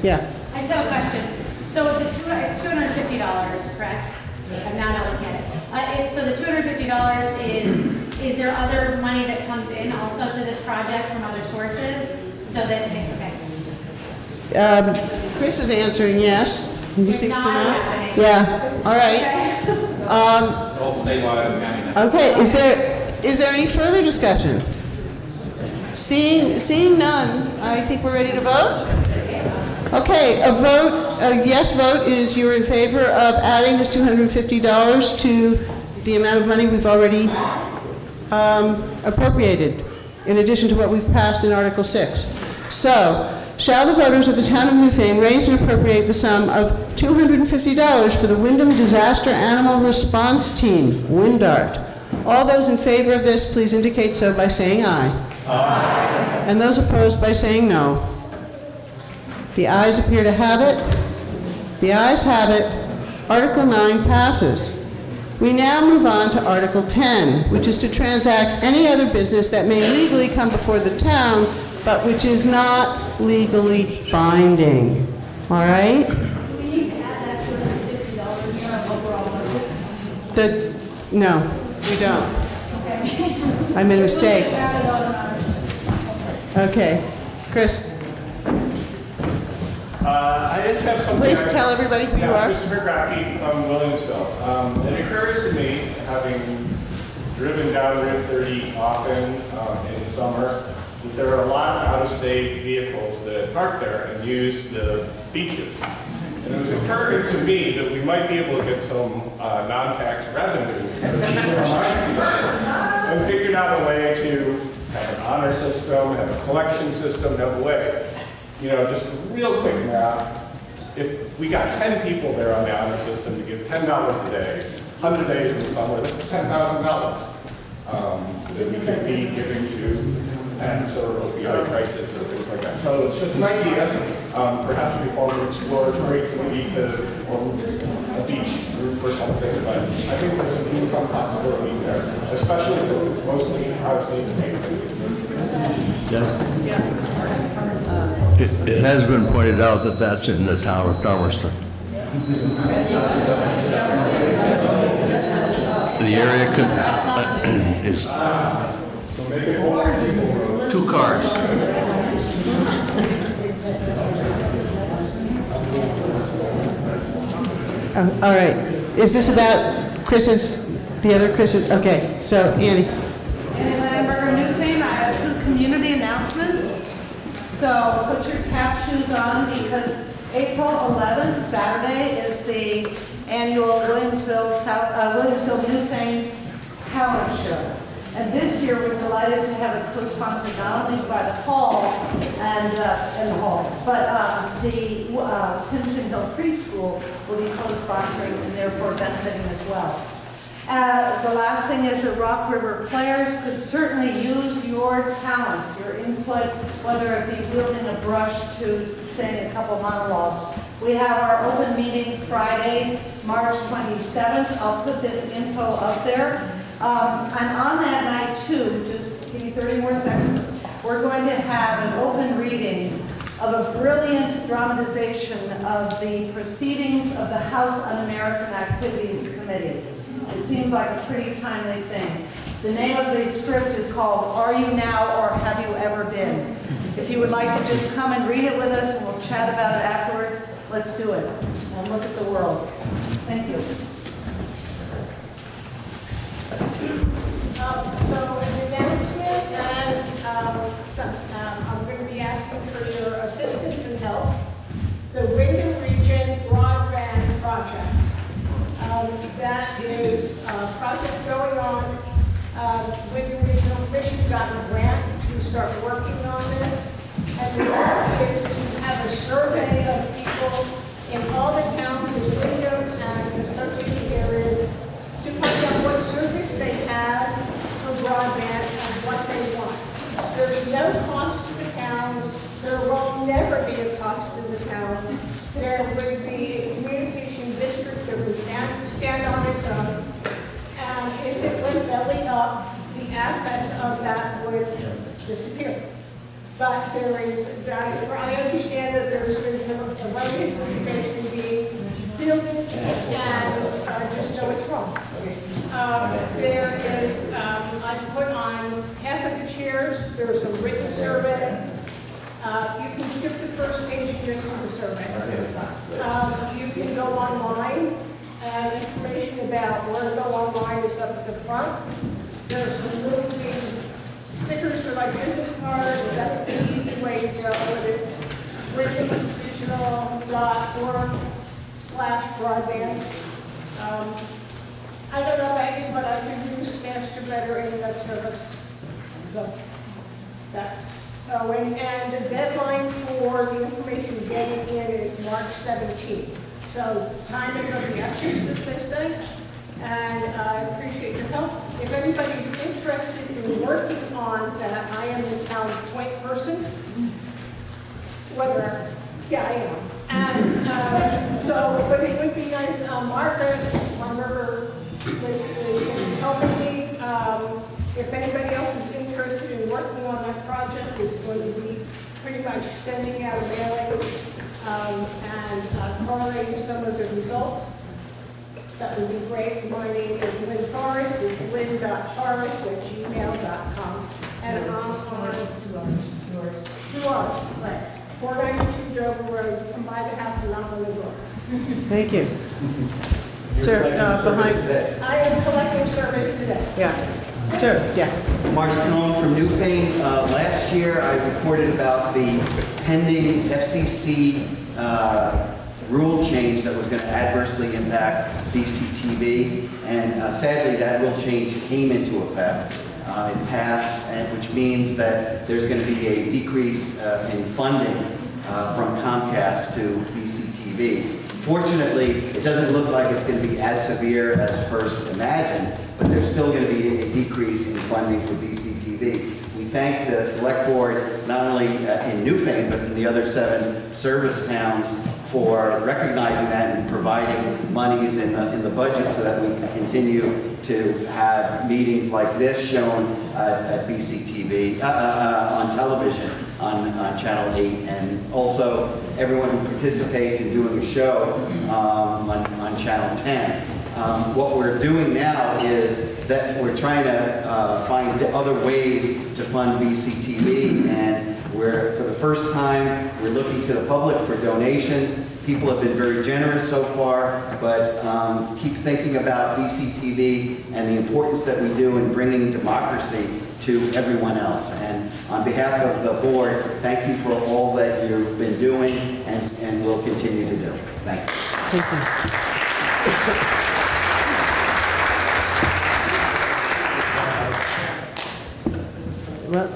yeah. I just have a question. So it's $250, correct? I'm now not looking at it. So the $250 is there other money that comes in also to this project from other sources? So that, okay. Chris is answering yes. You seem to know? happening. Yeah, all right. Okay, is there any further discussion? Seeing none, I think we're ready to vote? Okay, a yes vote is you're in favor of adding this $250 to the amount of money we've already appropriated, in addition to what we've passed in Article 6. So, shall the voters of the town of Newfane raise and appropriate the sum of $250 for the Wyndham Disaster Animal Response Team, WINDART? All those in favor of this, please indicate so by saying aye. Aye. And those opposed by saying no. The ayes appear to have it. The ayes have it. Article 9 passes. We now move on to Article 10, which is to transact any other business that may legally come before the town, but which is not legally binding. All right? No, we don't. I made a mistake. Okay. Chris? I just have something. Please tell everybody who you are. Christopher Cracky from Williamsville. It occurs to me, having driven down Route 30 often in the summer, that there are a lot of out-of-state vehicles that park there and use the beaches. And it was occurring to me that we might be able to get some non-tax revenue and figured out a way to have an honor system, have a collection system, have a way. You know, just real quick math. If we got 10 people there on the honor system to give $10 a day, 100 days in the summer, that's $10,000 that we could be giving to and sort of opioid crisis or things like that. So it's just an idea. Perhaps we want to explore a great committee or a beach group or something, but I think there's an income possibility there, especially since it's mostly out-of-state payment. It has been pointed out that that's in the town of Dummerston. The area is 2 cars. All right. Is this about Chris's, the other Chris's? Okay, so Annie. Annie Lamberger, Newfane. I have 2 community announcements. So put your tap shoes on because April 11th, Saturday, is the annual Williamsville Newfane Talent Show. And this year, we're delighted to have it co-sponsored not only by the hall and in the hall, but the Tinston Hill Preschool will be co-sponsoring and therefore benefiting as well. The last thing is that Rock River players could certainly use your talents, your input, whether it be wielding a brush to sing a couple monologues. We have our open meeting Friday, March 27th. I'll put this info up there. And on that night, too, just give me 30 more seconds, we're going to have an open reading of a brilliant dramatization of the proceedings of the House Un-American Activities Committee. It seems like a pretty timely thing. The name of the script is called Are You Now or Have You Ever Been? If you would like to just come and read it with us and we'll chat about it afterwards, let's do it and look at the world. Thank you. So an announcement, and I'm going to be asking for your assistance and help. The Wyndham Region Broadband Project. That is a project going on. Wyndham Regional Commission got a grant to start working on this. And the goal is to have a survey of people in all the towns in Wyndham and the associated areas to find out what service they have for broadband and what they want. There's no cost to the towns. There will never be a cost to the town. There would be a communication district that would stand on its own. And if it went belly up, the assets of that would disappear. But there is, I understand that there's been some erroneous information being fielded, and I just know it's wrong. There is, I put on half of the chairs, there's a written survey. You can skip the first page and just read the survey. You can go online, and information about where to go online is up at the front. There's some little stickers are like business cards. That's the easy way to go. It's wyndhamdigital.org/broadband. I don't know about you, but I can use faster, better internet service. So that's, and the deadline for the information getting in is March 17th. So time is of the essence, as they say. And I appreciate your help. If anybody's interested in working on that, I am the town point person. Whether, yeah, I am. And so, but it would be nice. Margaret, my river, is helping me. If anybody else is interested in working on that project, it's going to be pretty much sending out a mailing and correlating some of the results. That would be great. My name is Lynn Forrest. It's lynn.forrest@gmail.com. And I'm on 2 hours, right. 492 Dover Road. Come by the house and knock on the door. Thank you. Sir, behind. I am collecting surveys today. Yeah. Sure, yeah. Marty Cohn from Newfane. Last year I reported about the pending FCC rule change that was going to adversely impact BCTV, and sadly that rule change came into effect. It passed, which means that there's going to be a decrease in funding from Comcast to BCTV. Fortunately, it doesn't look like it's going to be as severe as first imagined, but there's still going to be a decrease in funding for BCTV. We thank the select board, not only in Newfane, but in the other 7 service towns for recognizing that and providing monies in the budget so that we can continue to have meetings like this shown at BCTV, on television, on Channel 8, and also everyone who participates in doing the show on Channel 10. What we're doing now is that we're trying to find other ways to fund BCTV, and for the first time, we're looking to the public for donations. People have been very generous so far, but keep thinking about BCTV and the importance that we do in bringing democracy to everyone else. And on behalf of the board, thank you for all that you've been doing and will continue to do. Thank you. Thank you. Well,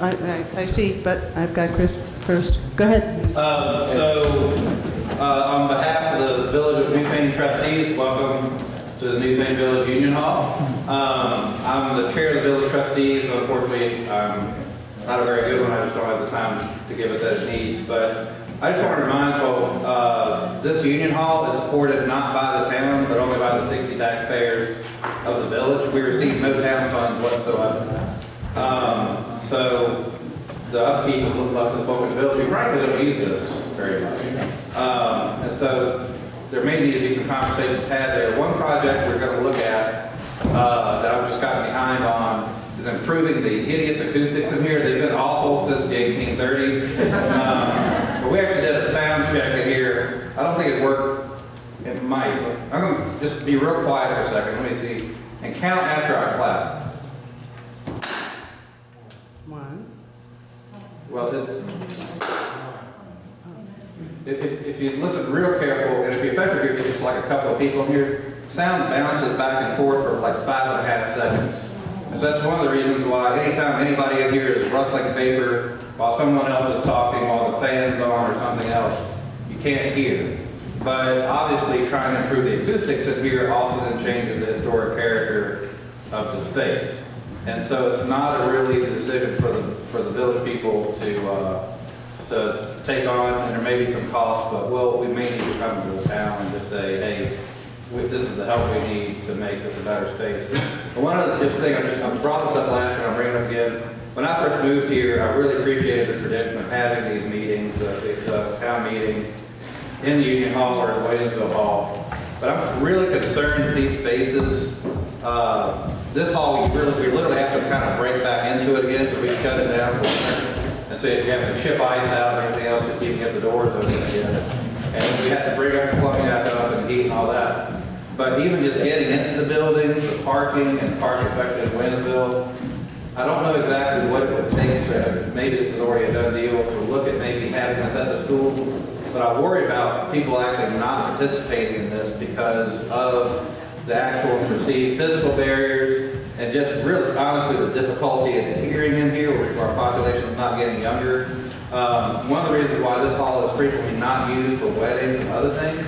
I see, but I've got Chris first. Go ahead. On behalf of the Village of Newfane trustees, welcome to the Newfane Village Union Hall. I'm the chair of the Village trustees. Unfortunately, I'm not a very good one. I just don't have the time to give it that it needs. But I just want to remind folks, this Union Hall is supported not by the town, but only by the 60 taxpayers of the village. We receive no town funds whatsoever. So the upkeep of the folk in the village, we frankly don't use this very much. And so there may need to be some conversations had there. One project we're going to look at that I've just gotten behind on is improving the hideous acoustics in here. They've been awful since the 1830s. But we actually did a sound check in here. I don't think it worked. It might. I'm going to just be real quiet for a second. Let me see. And count after I clap. Well, if you listen real careful, and if you effectively hear just like a couple of people here, sound bounces back and forth for like 5.5 seconds. And so that's one of the reasons why anytime anybody in here is rustling paper while someone else is talking, while the fan's on or something else, you can't hear. But obviously trying to improve the acoustics in here also then changes the historic character of the space. And so it's not a real easy decision for the village people to take on, and there may be some costs, but we may need to come to the town and just say, hey, this is the help we need to make this a better space. But one other thing, I brought this up last year, I'm bringing it up again. When I first moved here, I really appreciated the tradition of having these meetings, the town meeting in the Union Hall or the Williamsville Hall. But I'm really concerned that these spaces, this hall, we literally have to kind of break back into it again because we shut it down for winter. And so you have to chip ice out and everything else to keep the doors open again. And we have to bring up the plumbing back up and heat and all that. But even just getting into the building, the parking and parks affected in Williamsville, I don't know exactly what it would take to, maybe this is already a done deal, to look at maybe having this at the school. But I worry about people actually not participating in this because of the actual perceived physical barriers and just really, honestly, the difficulty in hearing in here, where our population is not getting younger. One of the reasons why this hall is frequently not used for weddings and other things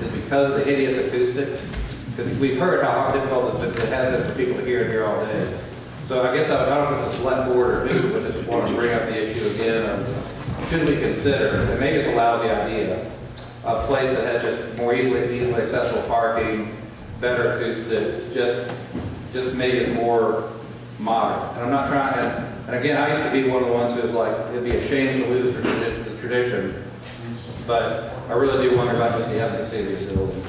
is because of the hideous acoustics. Because we've heard how difficult it has been for people to hear in here all day. So I guess I don't know if it's a select board or who, but just want to bring up the issue again of should we consider, and maybe it's a lousy idea, a place that has just more easily accessible parking, better acoustics, just maybe it's more modern. And I'm not trying to, and again, I used to be one of the ones who was like, it'd be a shame to lose the tradition, but I really do wonder about just the efficacy of these buildings.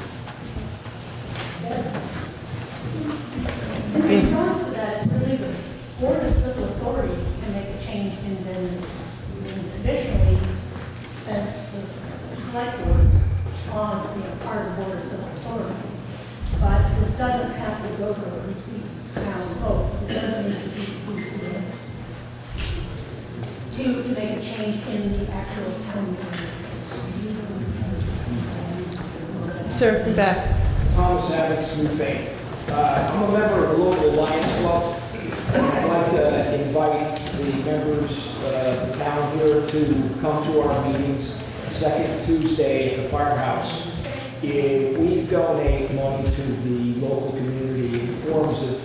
In response to that, it's really the Board of Civil Authority can make a change in venues. Traditionally, since the select boards on part of the Board of Civil Authority. But this doesn't have to go for a complete town vote. It does need to be ZCA to make a change in the actual town meeting. Sir, in back. Thomas Adams, Newfane. I'm a member of the local Lions Club. I'd like to invite the members of the town here to come to our meetings second Tuesday at the firehouse We donate money to the local community in forms of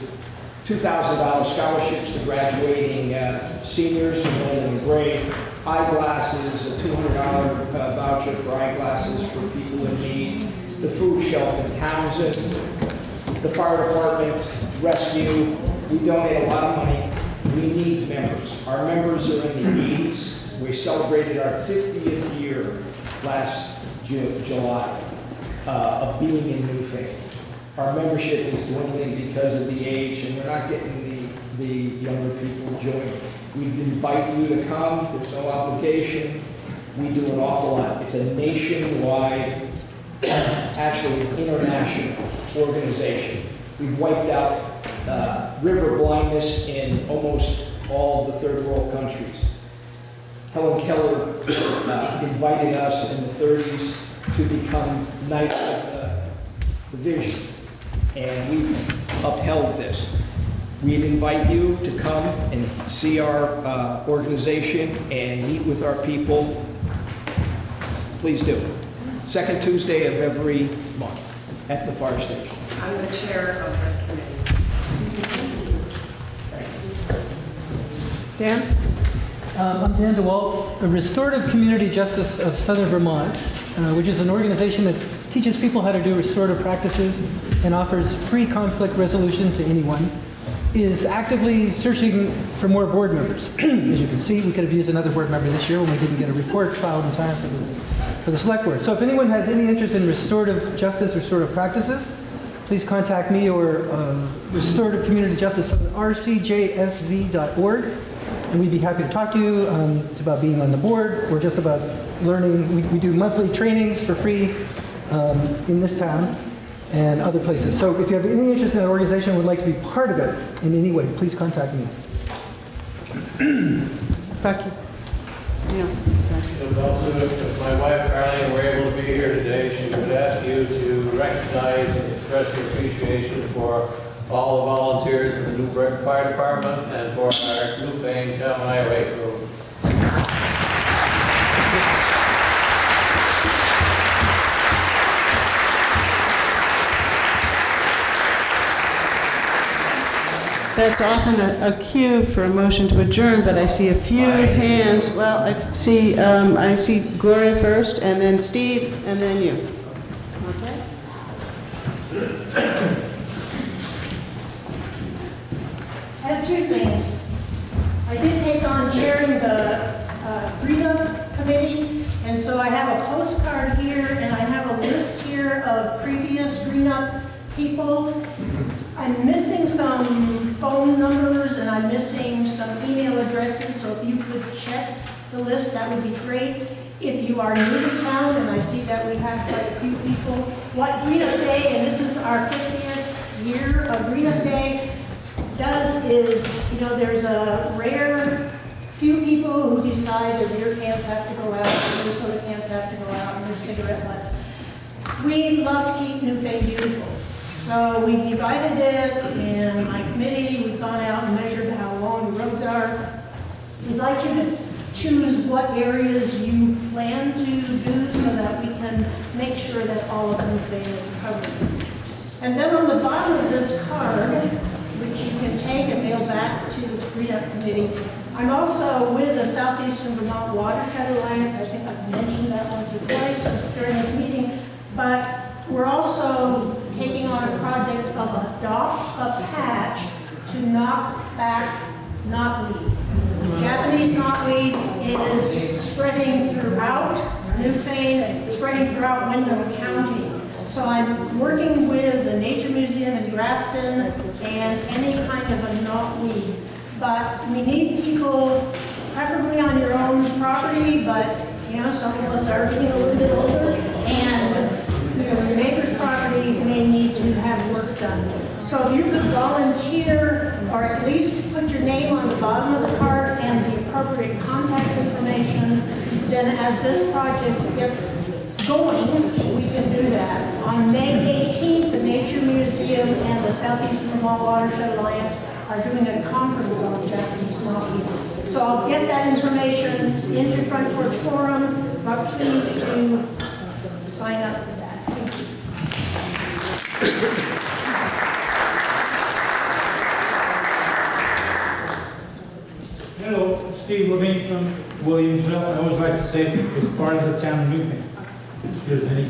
$2,000 scholarships to graduating seniors from London and Gray, eyeglasses, a $200 voucher for eyeglasses for people in need, the food shelf in Townsend, the fire department, rescue. We donate a lot of money. We need members. Our members are in the 80s. We celebrated our 50th year last July of being in Newfane. Our membership is dwindling because of the age, and we're not getting the younger people joining. We invite you to come. There's no obligation. We do an awful lot. It's a nationwide, actually international organization. We've wiped out river blindness in almost all of the third world countries. Helen Keller invited us in the 30s to become Knights of the Vision, and we've upheld this. We invite you to come and see our organization and meet with our people. Please do. Second Tuesday of every month at the fire station. I'm the chair of the committee. Dan? I'm Dan DeWalt, the Restorative Community Justice of Southern Vermont, which is an organization that teaches people how to do restorative practices and offers free conflict resolution to anyone, is actively searching for more board members. As you can see, we could have used another board member this year when we didn't get a report filed in time for the select board. So if anyone has any interest in restorative justice, restorative practices, please contact me or Restorative Community Justice, rcjsv.org. And we'd be happy to talk to you. It's about being on the board or just about learning. We do monthly trainings for free in this town and other places. So if you have any interest in an organization and would like to be part of it in any way, please contact me. Becky? Yeah. If my wife Carly were able to be here today, she would ask you to recognize and express your appreciation for all the volunteers in the New Britain Fire Department and for our Newfane Town Highway crew. That's often a cue for a motion to adjourn, but I see a few hands. Well, I see Gloria first, and then Steve, and then you. Okay. I have two things. I did take on chairing the Green-Up Committee, and so I have a postcard here, and I have a list here of previous Green-Up people. I'm missing some phone numbers, and I'm missing some email addresses, so if you could check the list, that would be great. If you are new to town, and I see that we have quite a few people, what Green-Up Day, and this is our 50th year of Green-Up Day, does is, there's a rare few people who decide their beer cans have to go out, and their soda cans have to go out, and their cigarette butts. We love to keep Newfane beautiful. So we divided it, and my committee, we've gone out and measured how long the roads are. We'd like you to choose what areas you plan to do so that we can make sure that all of Newfane is covered. And then on the bottom of this card, which you can take and mail back to the Green-Up Committee, I'm also with the Southeastern Vermont Watershed Alliance. I think I've mentioned that once or twice during this meeting, but we're also taking on a project of adopt a patch to knock back knotweed. Japanese knotweed is spreading throughout Newfane, spreading throughout Windham County. So I'm working with the Nature Museum in Grafton and any kind of a knotweed. But we need people, preferably on your own property, but some of us are getting a little bit older, and your neighbor's property may need to have work done. So if you could volunteer, or at least put your name on the bottom of the card and the appropriate contact information, then as this project gets going, we can do that. On May 18th, the Nature Museum and the Southeastern Vermont Watershed Alliance are doing a conference on Japanese knotweed. So I'll get that information into Front Porch Forum, but please do sign up for that. Thank you. Hello, Steve Levine from Williamsville. I always like to say it's part of the town of Newfane. If there's any.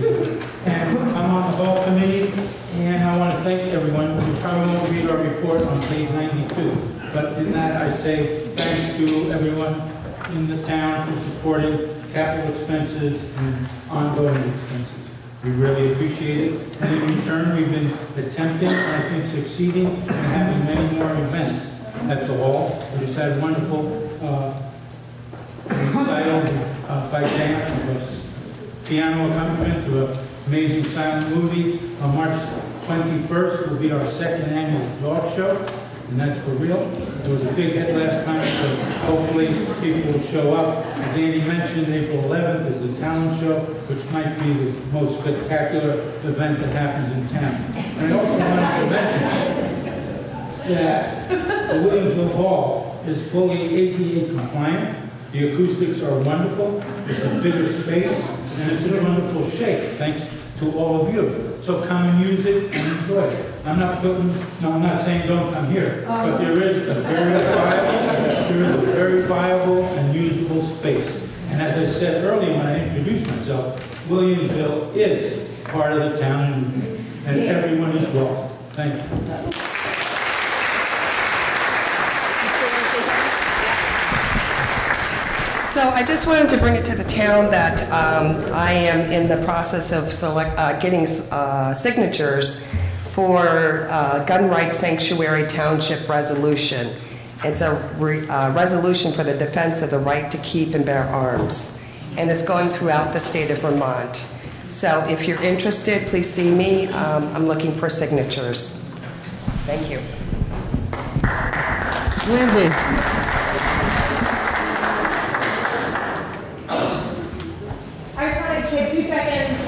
And I'm on the hall committee, and I want to thank everyone. You probably won't read our report on page 92, but in that I say thanks to everyone in the town for supporting capital expenses and ongoing expenses. We really appreciate it. And in return, we've been attempting, and I think succeeding, in having many more events at the hall. We just had a wonderful recital by Dan, it was piano accompaniment to an amazing silent movie. On March 21st will be our second annual dog show, and that's for real. It was a big hit last time, so hopefully people will show up. As Andy mentioned, April 11th is the town show, which might be the most spectacular event that happens in town. And I also wanted to mention that the Williamsville Hall is fully ADA compliant. The acoustics are wonderful. It's a bigger space, and it's in wonderful shape, thanks to all of you. So come and use it and enjoy it. I'm not saying don't come here, but there is a very viable and usable space. And as I said earlier when I introduced myself, Williamsville is part of the town of Newfane, and everyone is welcome. Thank you. So I just wanted to bring it to the town that I am in the process of getting signatures for Gun Rights Sanctuary Township Resolution. It's a resolution for the defense of the right to keep and bear arms. And it's going throughout the state of Vermont. So if you're interested, please see me. I'm looking for signatures. Thank you. Lindsay.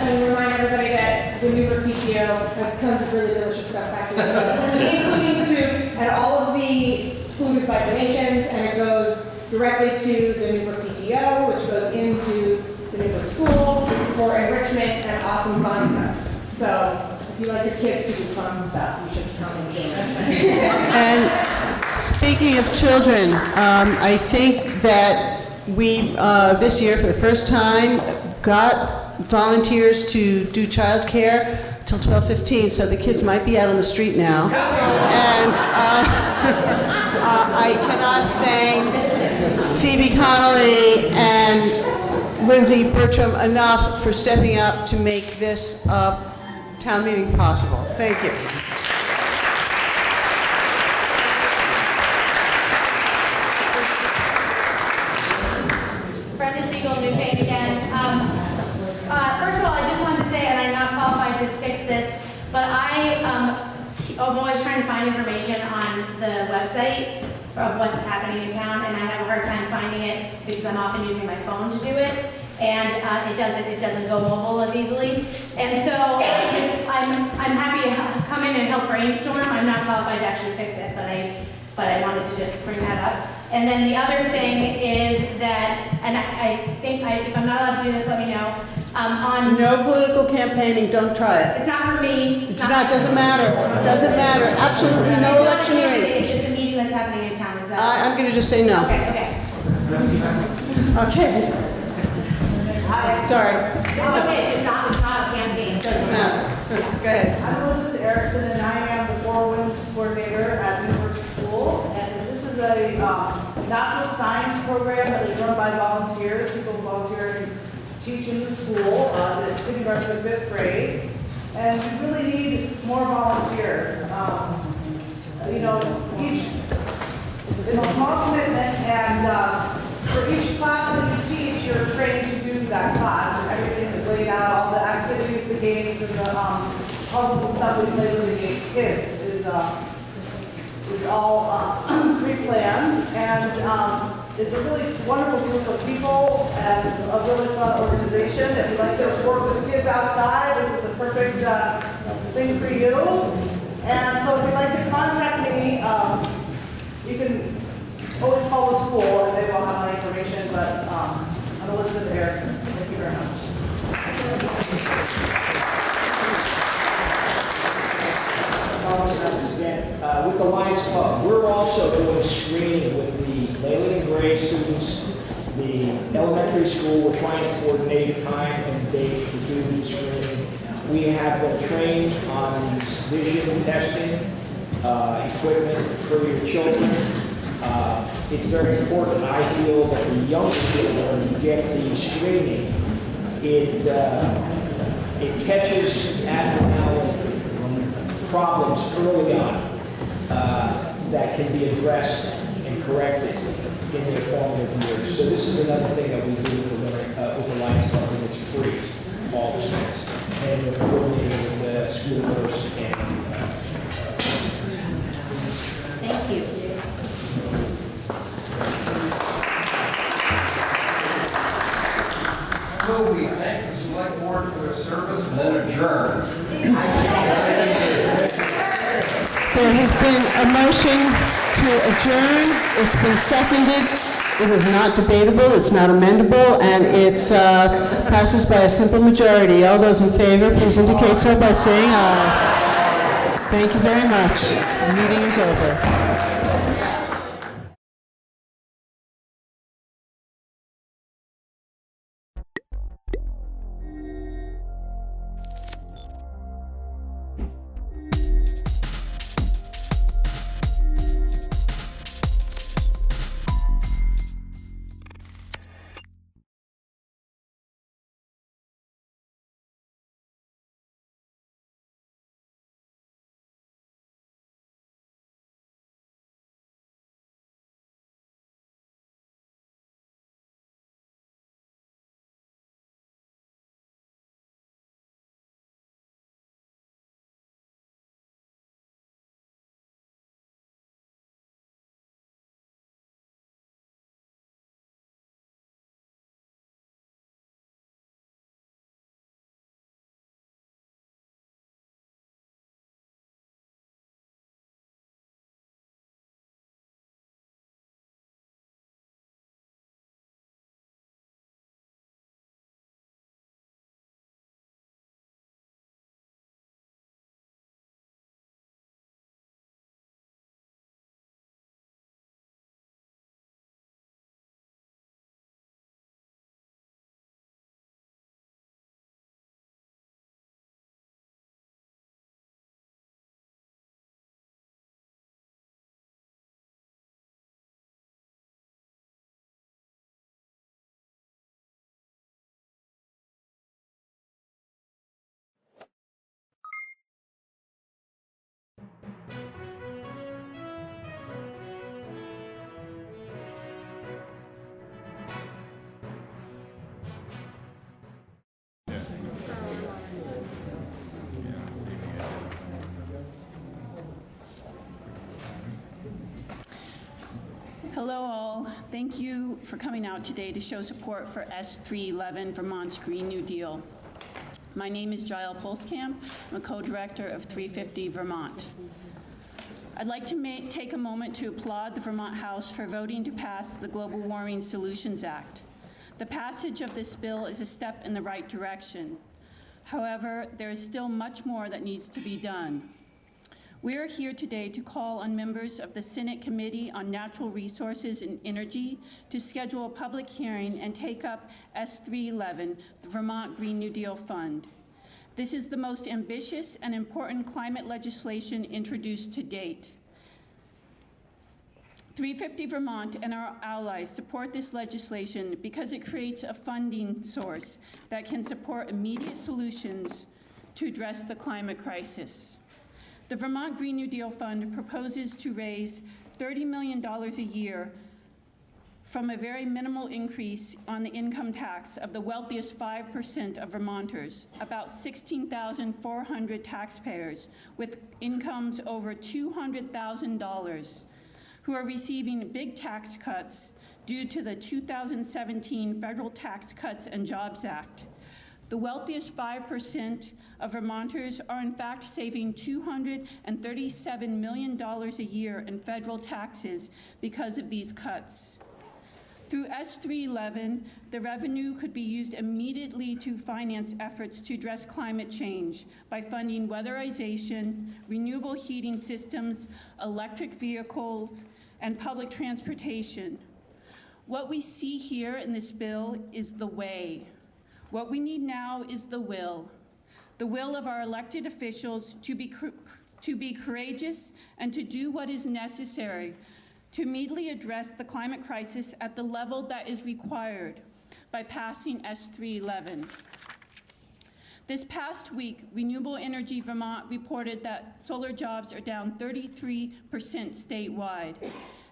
And remind everybody that the Newburgh PTO has tons of really delicious stuff back there, including soup, and all of the food is by donations, and it goes directly to the Newburgh PTO, which goes into the Newburgh School for enrichment and awesome fun stuff. So if you like your kids to do fun stuff, you should come and join. And speaking of children, I think that we, this year for the first time, got volunteers to do childcare till 12:15, so the kids might be out on the street now. And I cannot thank Phoebe Connolly and Lindsay Bertram enough for stepping up to make this town meeting possible. Thank you. First of all, I just wanted to say, and I'm not qualified to fix this, but I'm always trying to find information on the website of what's happening in town, and I have a hard time finding it because I'm often using my phone to do it, and it doesn't go mobile as easily. And so I'm happy to come in and help brainstorm. I'm not qualified to actually fix it, but I wanted to just bring that up. And then the other thing is that, and I think if I'm not allowed to do this, let me know. No political campaigning, don't try it. It's not for me. It's not, doesn't matter. Doesn't matter. Absolutely no electioneering. It's just a meeting that's happening in town, is that? I'm going to just say no. Okay. Okay. Sorry. It's okay, it's not a campaign. Doesn't matter. Go ahead. I'm Elizabeth Erickson, and I am the Four Winds Coordinator at Newburgh School. And this is a natural science program that is run by volunteers. People volunteer and teach in the school, the kindergarten to 5th grade. And we really need more volunteers. You know, each is a small commitment, and for each class that you teach, you're trained to do that class. And everything is laid out, all the activities, the games, and the puzzles and stuff we play with the kids is all pre-planned. And it's a really wonderful group of people and a really fun organization. If you like to work with kids outside, this is a perfect thing for you. And so if you'd like to contact me, you can always call the school and they will have my information. But I'm Elizabeth Erickson. Thank you very much. with the Lions Club, we're also doing screening with the Leyland and Gray students, the elementary school. We're trying to coordinate a time and date to do the screening. We have been trained on vision testing, equipment for your children. It's very important, I feel, that the younger children get the screening. It catches abnormal problems early on that can be addressed and corrected in their formative years. So this is another thing that we do with the Lions Club, and it's free, all the things. And we're coordinating with the school nurse and Thank you. Will we thank the select board for their service and then adjourn? There has been a motion to adjourn. It's been seconded. It is not debatable, it's not amendable, and it passes by a simple majority. All those in favor, please indicate so by saying aye. Thank you very much. The meeting is over. Hello all. Thank you for coming out today to show support for S311, Vermont's Green New Deal. My name is Giles Polskamp. I'm a co-director of 350 Vermont. I'd like to take a moment to applaud the Vermont House for voting to pass the Global Warming Solutions Act. The passage of this bill is a step in the right direction. However, there is still much more that needs to be done. We are here today to call on members of the Senate Committee on Natural Resources and Energy to schedule a public hearing and take up S311, the Vermont Green New Deal Fund. This is the most ambitious and important climate legislation introduced to date. 350 Vermont and our allies support this legislation because it creates a funding source that can support immediate solutions to address the climate crisis. The Vermont Green New Deal Fund proposes to raise $30 million a year from a very minimal increase on the income tax of the wealthiest 5% of Vermonters, about 16,400 taxpayers with incomes over $200,000 who are receiving big tax cuts due to the 2017 Federal Tax Cuts and Jobs Act. The wealthiest 5% of Vermonters are in fact saving $237 million a year in federal taxes because of these cuts. Through S311, the revenue could be used immediately to finance efforts to address climate change by funding weatherization, renewable heating systems, electric vehicles, and public transportation. What we see here in this bill is the way. What we need now is the will of our elected officials to be courageous and to do what is necessary to immediately address the climate crisis at the level that is required by passing S311. This past week, Renewable Energy Vermont reported that solar jobs are down 33% statewide.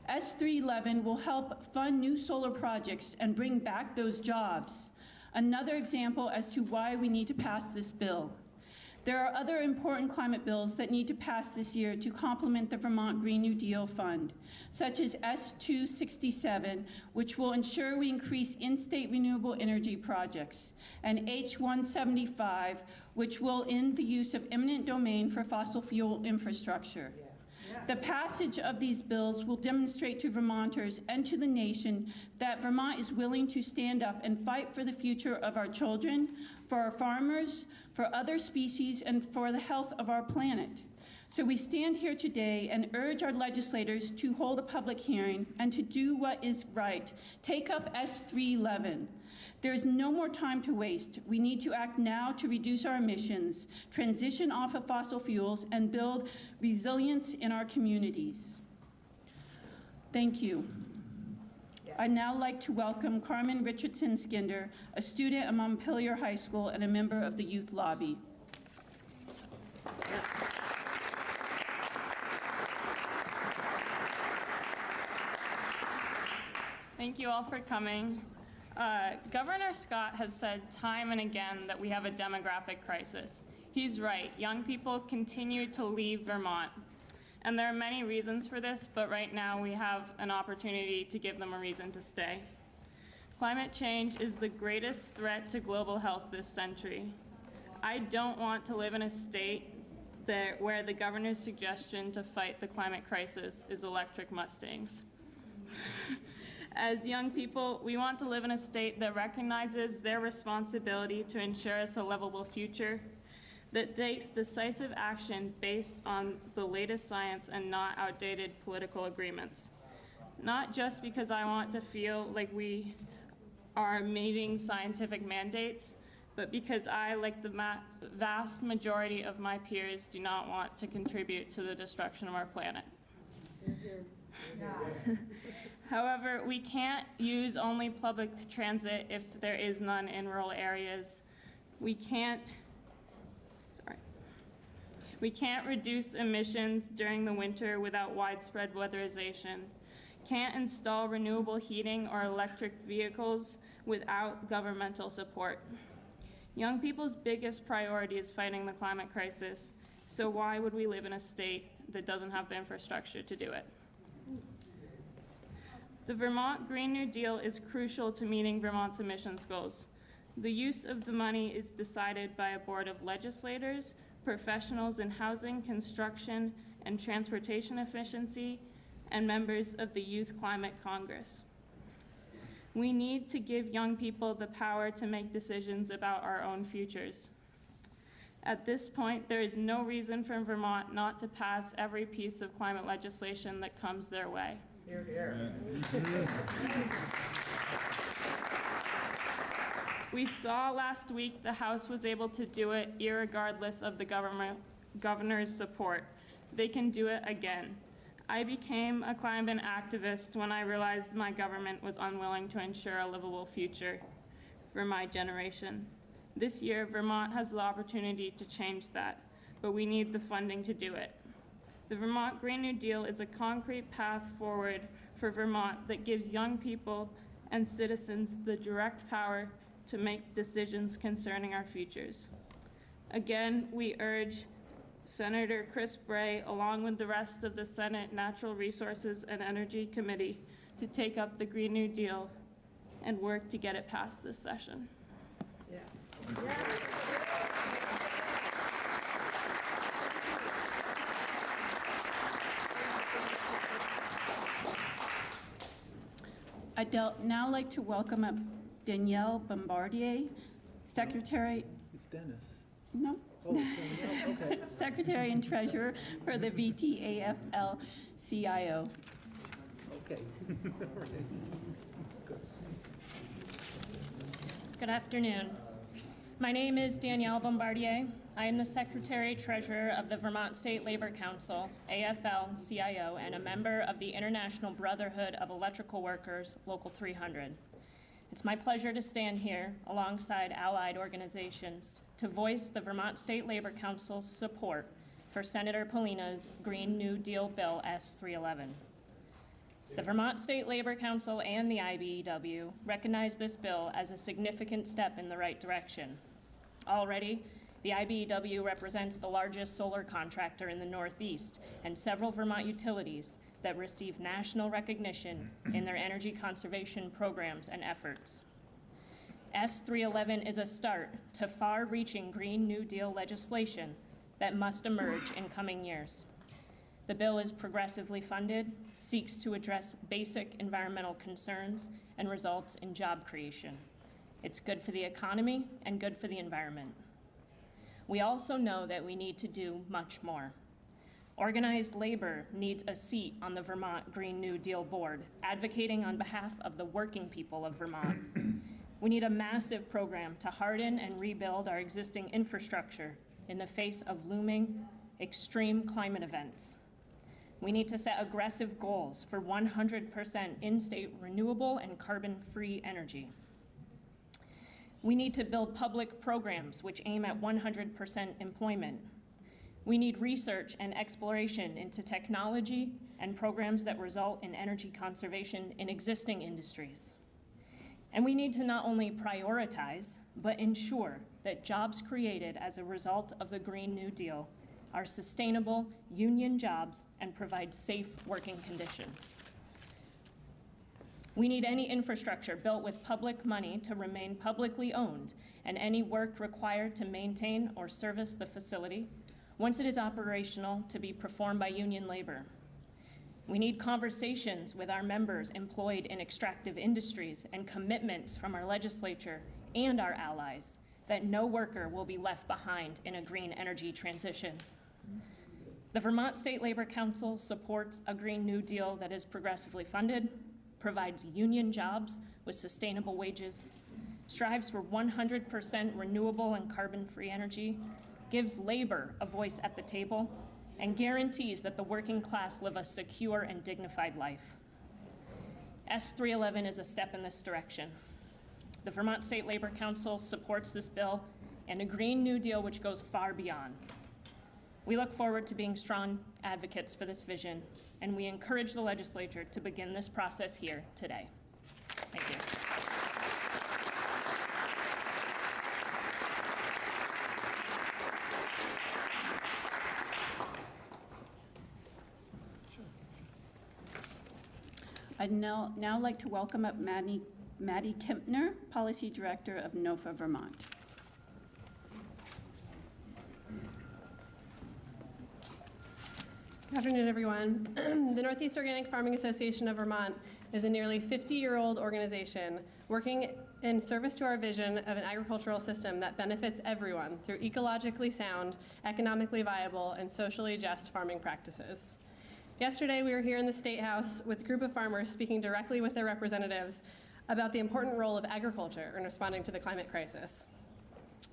S311 will help fund new solar projects and bring back those jobs. Another example as to why we need to pass this bill. There are other important climate bills that need to pass this year to complement the Vermont Green New Deal Fund, such as S267, which will ensure we increase in-state renewable energy projects, and H175, which will end the use of eminent domain for fossil fuel infrastructure. The passage of these bills will demonstrate to Vermonters and to the nation that Vermont is willing to stand up and fight for the future of our children, for our farmers, for other species, and for the health of our planet. So we stand here today and urge our legislators to hold a public hearing and to do what is right. Take up S311. There is no more time to waste. We need to act now to reduce our emissions, transition off of fossil fuels, and build resilience in our communities. Thank you. I'd now like to welcome Carmen Richardson Skinder, a student at Montpelier High School and a member of the Youth Lobby. Thank you all for coming. Governor Scott has said time and again that we have a demographic crisis. He's right. Young people continue to leave Vermont. And there are many reasons for this, but right now we have an opportunity to give them a reason to stay. Climate change is the greatest threat to global health this century. I don't want to live in a state where the governor's suggestion to fight the climate crisis is electric Mustangs. As young people, we want to live in a state that recognizes their responsibility to ensure us a livable future, that takes decisive action based on the latest science and not outdated political agreements. Not just because I want to feel like we are meeting scientific mandates, but because I, like the vast majority of my peers, do not want to contribute to the destruction of our planet. However, we can't use only public transit if there is none in rural areas. We can't reduce emissions during the winter without widespread weatherization. Can't install renewable heating or electric vehicles without governmental support. Young people's biggest priority is fighting the climate crisis, so why would we live in a state that doesn't have the infrastructure to do it? The Vermont Green New Deal is crucial to meeting Vermont's emissions goals. The use of the money is decided by a board of legislators, professionals in housing, construction, and transportation efficiency, and members of the Youth Climate Congress. We need to give young people the power to make decisions about our own futures. At this point, there is no reason for Vermont not to pass every piece of climate legislation that comes their way. Hear, hear. We saw last week the House was able to do it irregardless of the governor's support. They can do it again. I became a climate activist when I realized my government was unwilling to ensure a livable future for my generation. This year, Vermont has the opportunity to change that, but we need the funding to do it. The Vermont Green New Deal is a concrete path forward for Vermont that gives young people and citizens the direct power to make decisions concerning our futures. Again, we urge Senator Chris Bray, along with the rest of the Senate Natural Resources and Energy Committee, to take up the Green New Deal and work to get it passed this session. Yeah. I'd now like to welcome up Danielle Bombardier, Secretary. It's Dennis. No. Oh, it's Danielle. Okay. Secretary and Treasurer for the VTAFL-CIO. Okay. All right. Good. Good afternoon. My name is Danielle Bombardier. I am the Secretary Treasurer of the Vermont State Labor Council, AFL-CIO, and a member of the International Brotherhood of Electrical Workers, Local 300. It's my pleasure to stand here alongside allied organizations to voice the Vermont State Labor Council's support for Senator Polina's Green New Deal Bill S-311. The Vermont State Labor Council and the IBEW recognize this bill as a significant step in the right direction. Already, the IBEW represents the largest solar contractor in the Northeast and several Vermont utilities that receive national recognition in their energy conservation programs and efforts. S-311 is a start to far-reaching Green New Deal legislation that must emerge in coming years. The bill is progressively funded, seeks to address basic environmental concerns, and results in job creation. It's good for the economy and good for the environment. We also know that we need to do much more. Organized labor needs a seat on the Vermont Green New Deal Board, advocating on behalf of the working people of Vermont. We need a massive program to harden and rebuild our existing infrastructure in the face of looming extreme climate events. We need to set aggressive goals for 100% in-state renewable and carbon-free energy. We need to build public programs which aim at 100% employment. We need research and exploration into technology and programs that result in energy conservation in existing industries. And we need to not only prioritize, but ensure that jobs created as a result of the Green New Deal are sustainable union jobs and provide safe working conditions. We need any infrastructure built with public money to remain publicly owned, and any work required to maintain or service the facility, once it is operational, to be performed by union labor. We need conversations with our members employed in extractive industries and commitments from our legislature and our allies that no worker will be left behind in a green energy transition. The Vermont State Labor Council supports a Green New Deal that is progressively funded, provides union jobs with sustainable wages, strives for 100% renewable and carbon-free energy, gives labor a voice at the table, and guarantees that the working class live a secure and dignified life. S-311 is a step in this direction. The Vermont State Labor Council supports this bill and a Green New Deal which goes far beyond. We look forward to being strong advocates for this vision, and we encourage the legislature to begin this process here today. Thank you. I'd now like to welcome up Maddie Kempner, Policy Director of NOFA Vermont. Good afternoon, everyone. The Northeast Organic Farming Association of Vermont is a nearly 50-year-old organization working in service to our vision of an agricultural system that benefits everyone through ecologically sound, economically viable, and socially just farming practices. Yesterday, we were here in the State House with a group of farmers speaking directly with their representatives about the important role of agriculture in responding to the climate crisis.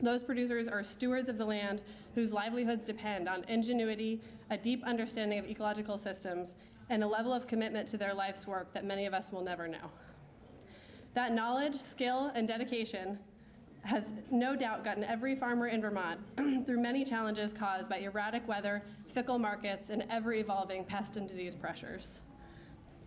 Those producers are stewards of the land whose livelihoods depend on ingenuity, a deep understanding of ecological systems, and a level of commitment to their life's work that many of us will never know. That knowledge, skill, and dedication has no doubt gotten every farmer in Vermont through many challenges caused by erratic weather, fickle markets, and ever-evolving pest and disease pressures.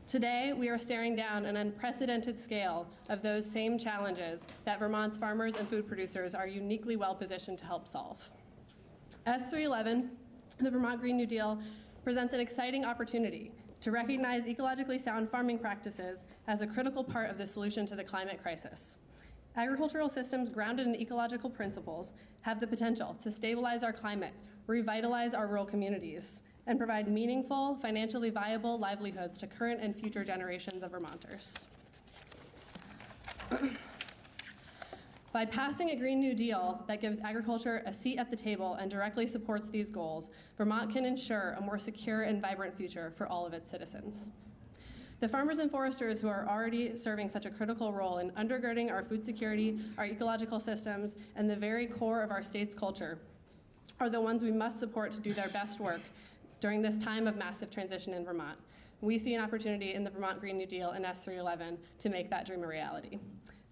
Today, we are staring down an unprecedented scale of those same challenges that Vermont's farmers and food producers are uniquely well-positioned to help solve. S-311, the Vermont Green New Deal, presents an exciting opportunity to recognize ecologically sound farming practices as a critical part of the solution to the climate crisis. Agricultural systems grounded in ecological principles have the potential to stabilize our climate, revitalize our rural communities, and provide meaningful, financially viable livelihoods to current and future generations of Vermonters. By passing a Green New Deal that gives agriculture a seat at the table and directly supports these goals, Vermont can ensure a more secure and vibrant future for all of its citizens. The farmers and foresters who are already serving such a critical role in undergirding our food security, our ecological systems, and the very core of our state's culture are the ones we must support to do their best work during this time of massive transition in Vermont. We see an opportunity in the Vermont Green New Deal and S311 to make that dream a reality.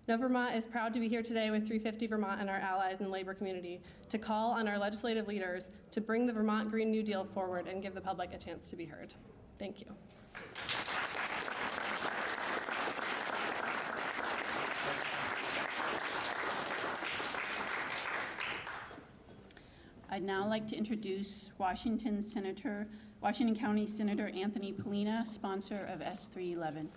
Now, Vermont is proud to be here today with 350 Vermont and our allies in the labor community to call on our legislative leaders to bring the Vermont Green New Deal forward and give the public a chance to be heard. Thank you. I'd now like to introduce Washington County Senator Anthony Polina, sponsor of S311.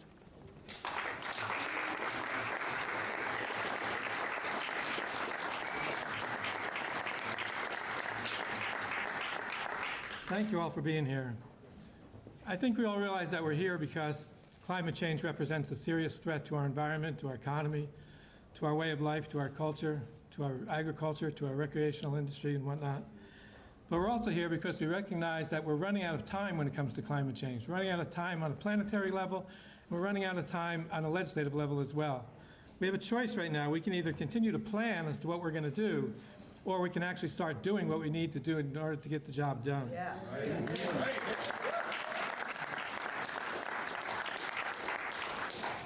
Thank you all for being here. I think we all realize that we're here because climate change represents a serious threat to our environment, to our economy, to our way of life, to our culture, to our agriculture, to our recreational industry and whatnot. But we're also here because we recognize that we're running out of time when it comes to climate change. We're running out of time on a planetary level, and we're running out of time on a legislative level as well. We have a choice right now. We can either continue to plan as to what we're going to do, or we can actually start doing what we need to do in order to get the job done. Yeah.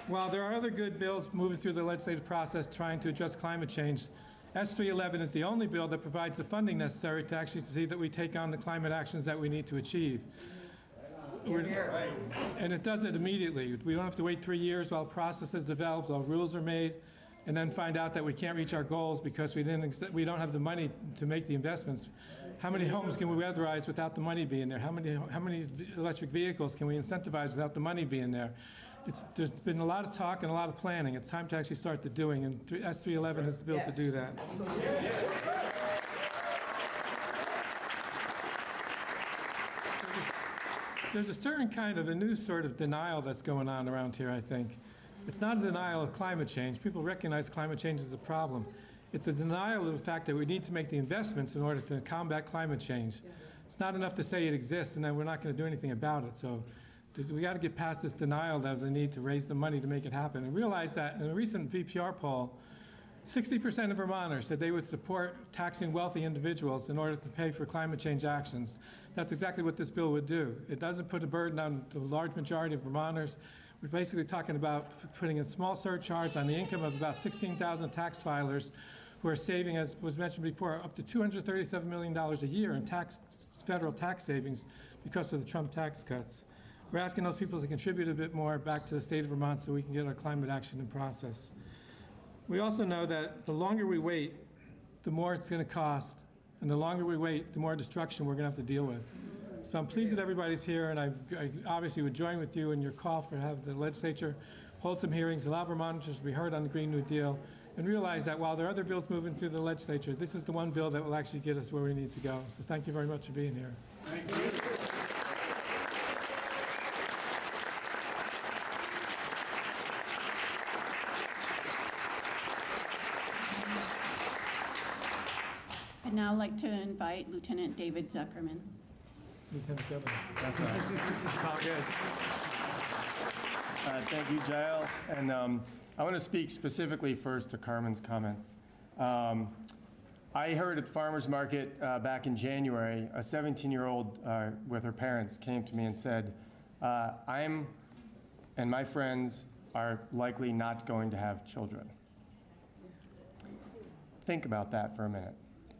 While there are other good bills moving through the legislative process trying to address climate change, S311 is the only bill that provides the funding necessary to actually see that we take on the climate actions that we need to achieve. And it does it immediately. We don't have to wait 3 years while a process is developed, while rules are made, and then find out that we can't reach our goals because we don't have the money to make the investments. How many homes can we weatherize without the money being there? How many electric vehicles can we incentivize without the money being there? There's been a lot of talk and a lot of planning. It's time to actually start the doing, and S311 is the bill to do that. There's a certain kind of a new sort of denial that's going on around here, I think. It's not a denial of climate change. People recognize climate change is a problem. It's a denial of the fact that we need to make the investments in order to combat climate change. It's not enough to say it exists and then we're not going to do anything about it. So we got to get past this denial of the need to raise the money to make it happen, and realize that in a recent VPR poll, 60% of Vermonters said they would support taxing wealthy individuals in order to pay for climate change actions. That's exactly what this bill would do. It doesn't put a burden on the large majority of Vermonters. We're basically talking about putting a small surcharge on the income of about 16,000 tax filers who are saving, as was mentioned before, up to $237 million a year in federal tax savings because of the Trump tax cuts. We're asking those people to contribute a bit more back to the state of Vermont so we can get our climate action in process. We also know that the longer we wait, the more it's going to cost, and the longer we wait, the more destruction we're going to have to deal with. So I'm pleased that everybody's here, and I obviously would join with you in your call for have the legislature hold some hearings, allow Vermonters to be heard on the Green New Deal, and realize that while there are other bills moving through the legislature, this is the one bill that will actually get us where we need to go. So thank you very much for being here. Thank you. I'd now like to invite Lieutenant David Zuckerman. Lieutenant Governor. That's all right. It's all good. Thank you, Jael. And I want to speak specifically first to Carmen's comments. I heard at the farmer's market back in January, a 17-year-old with her parents came to me and said, I'm and my friends are likely not going to have children. Think about that for a minute.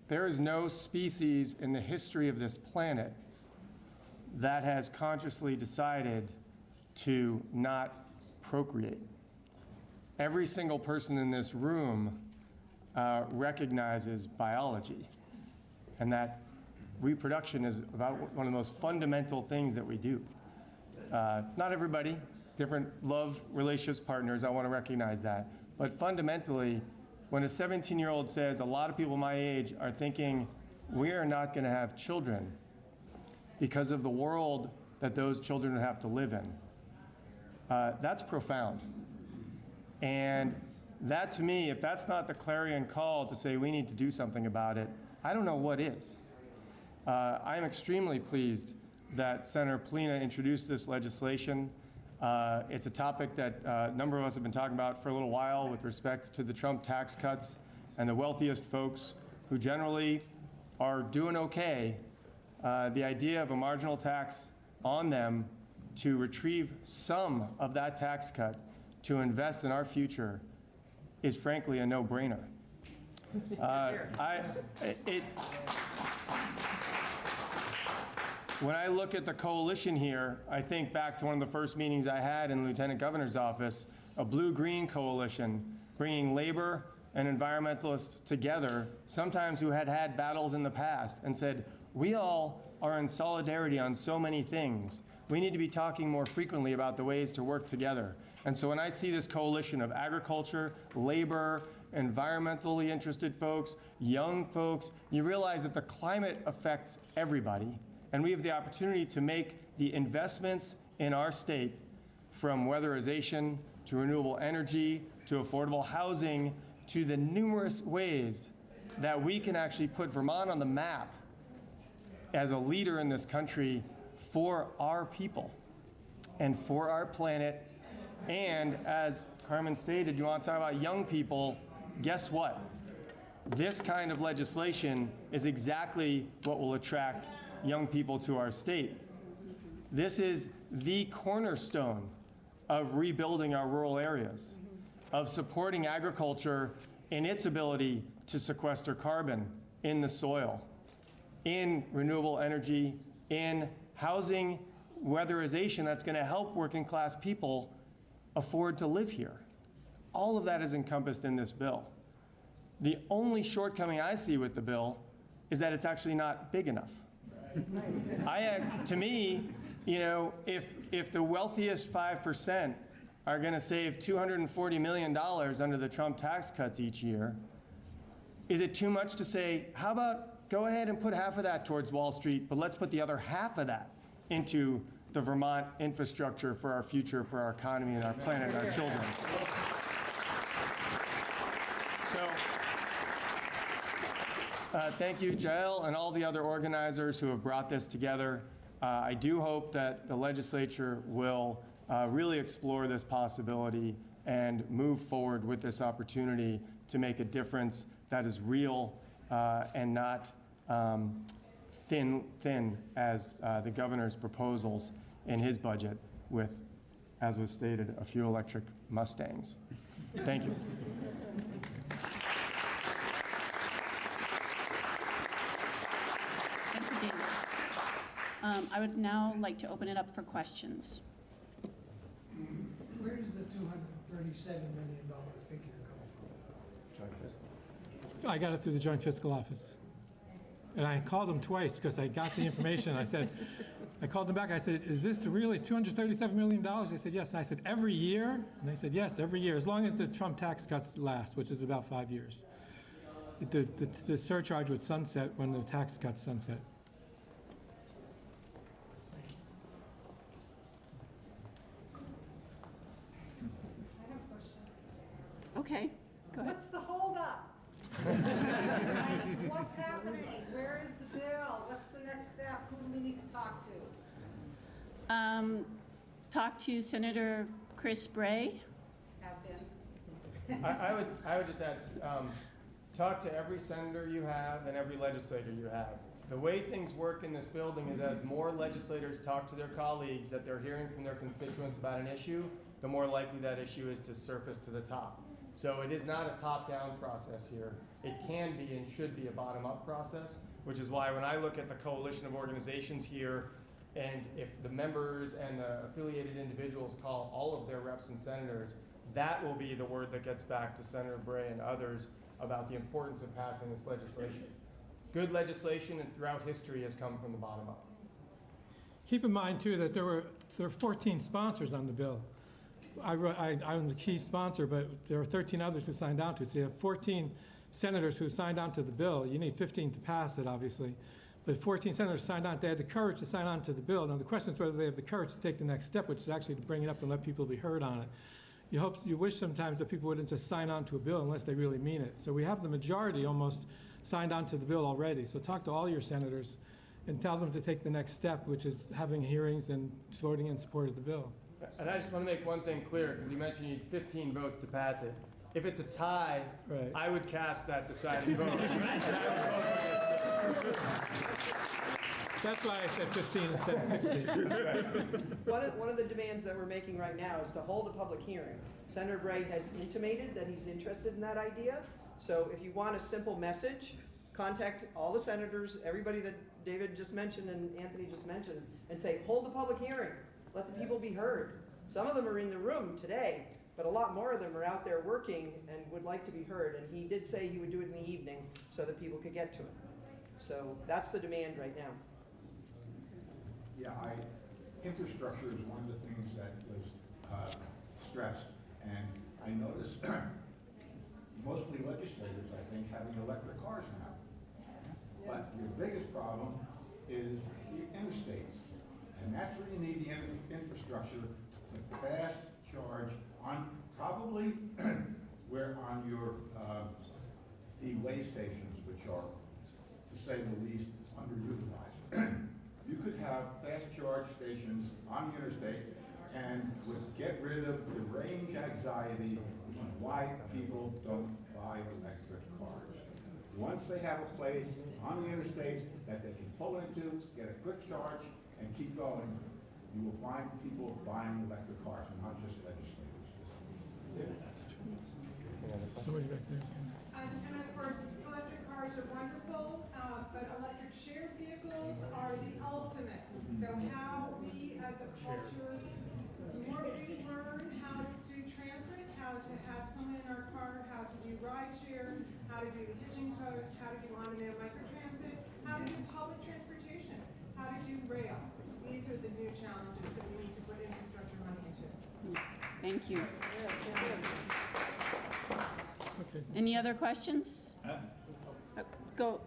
There is no species in the history of this planet that has consciously decided to not procreate. Every single person in this room recognizes biology, and that reproduction is about one of the most fundamental things that we do. Not everybody, different love relationships, partners, I want to recognize that. But fundamentally, when a 17-year-old says a lot of people my age are thinking we are not going to have children because of the world that those children have to live in, that's profound. And That to me, if that's not the clarion call to say we need to do something about it, I don't know what is. I'm extremely pleased that Senator Polina introduced this legislation. It's a topic that a number of us have been talking about for a little while with respect to the Trump tax cuts and the wealthiest folks who generally are doing okay. The idea of a marginal tax on them to retrieve some of that tax cut to invest in our future is frankly a no-brainer. When I look at the coalition here, I think back to one of the first meetings I had in the Lieutenant Governor's office, a blue-green coalition bringing labor and environmentalists together, sometimes who had had battles in the past, and said, we all are in solidarity on so many things. We need to be talking more frequently about the ways to work together. And so when I see this coalition of agriculture, labor, environmentally interested folks, young folks, you realize that the climate affects everybody. And we have the opportunity to make the investments in our state, from weatherization to renewable energy to affordable housing, to the numerous ways that we can actually put Vermont on the map as a leader in this country for our people and for our planet. And as Carmen stated, you want to talk about young people, guess what? This kind of legislation is exactly what will attract young people to our state. This is the cornerstone of rebuilding our rural areas, of supporting agriculture in its ability to sequester carbon in the soil, in renewable energy, in housing weatherization that's going to help working class people afford to live here. All of that is encompassed in this bill. The only shortcoming I see with the bill is that it's actually not big enough. To me, you know, if the wealthiest 5% are going to save $240 million under the Trump tax cuts each year, is it too much to say, how about go ahead and put half of that towards Wall Street, but let's put the other half of that into the Vermont infrastructure for our future, for our economy and our planet and our children. So, thank you, Jael, and all the other organizers who have brought this together. I do hope that the legislature will really explore this possibility and move forward with this opportunity to make a difference that is real and not thin as the governor's proposals in his budget with, as was stated, a few electric Mustangs. Thank you. Thank you, David. I would now like to open it up for questions. Where does the $237 million figure come from? I got it through the Joint Fiscal Office. And I called them twice because I got the information. I called them back. I said, is this really $237 million? They said, yes. And I said, every year? And they said, yes, every year, as long as the Trump tax cuts last, which is about 5 years. The surcharge would sunset when the tax cuts sunset. Okay, go ahead. What's the holdup? What's happening? Where is the bill? What's the next step? Who do we need to talk to? Talk to Senator Chris Bray. Have been. I would just add, talk to every senator you have and every legislator you have. The way things work in this building is as more legislators talk to their colleagues that they're hearing from their constituents about an issue, the more likely that issue is to surface to the top. So it is not a top-down process here. It can be and should be a bottom-up process, which is why when I look at the coalition of organizations here, and if the members and the affiliated individuals call all of their reps and senators, that will be the word that gets back to Senator Bray and others about the importance of passing this legislation. Good legislation and throughout history has come from the bottom up. Keep in mind, too, that there were 14 sponsors on the bill. I'm the key sponsor, but there are 13 others who signed on to it. So you have 14 senators who signed on to the bill. You need 15 to pass it, obviously. But 14 senators signed on. They had the courage to sign on to the bill. Now, the question is whether they have the courage to take the next step, which is actually to bring it up and let people be heard on it. you wish sometimes that people wouldn't just sign on to a bill unless they really mean it. So we have the majority almost signed on to the bill already. So talk to all your senators and tell them to take the next step, which is having hearings and voting in support of the bill. And I just want to make one thing clear, because you mentioned you need 15 votes to pass it. If it's a tie, right, I would cast that deciding vote. And I would vote for this. That's why I said 15 instead of 16. One of the demands that we're making right now is to hold a public hearing. Senator Bratt has intimated that he's interested in that idea. So if you want a simple message, contact all the senators, everybody that David just mentioned and Anthony just mentioned, and say, hold the public hearing. Let the people be heard. Some of them are in the room today, but a lot more of them are out there working and would like to be heard. And he did say he would do it in the evening so that people could get to it. So that's the demand right now. Yeah, infrastructure is one of the things that was stressed. And I noticed mostly legislators, I think, having electric cars now. But your biggest problem is the interstates. And that's where you need the infrastructure to fast charge on probably where on your the way stations, which are, to say the least, underutilized. You could have fast charge stations on the interstate and would get rid of the range anxiety, which is why people don't buy electric cars. Once they have a place on the interstate that they can pull into, get a quick charge, and keep going, you will find people buying electric cars, and not just legislators. Somebody back there. And of course, electric cars are wonderful, but electric shared vehicles are the ultimate. So how we as a culture, the more we learn how to do transit, how to have someone in our car, how to do ride share, how to do the hitching post, how to do on-demand microtransit, how to do public transportation, how to do rail. These are the new challenges that we need to put infrastructure money into. Thank you. Okay. Any other questions? Go.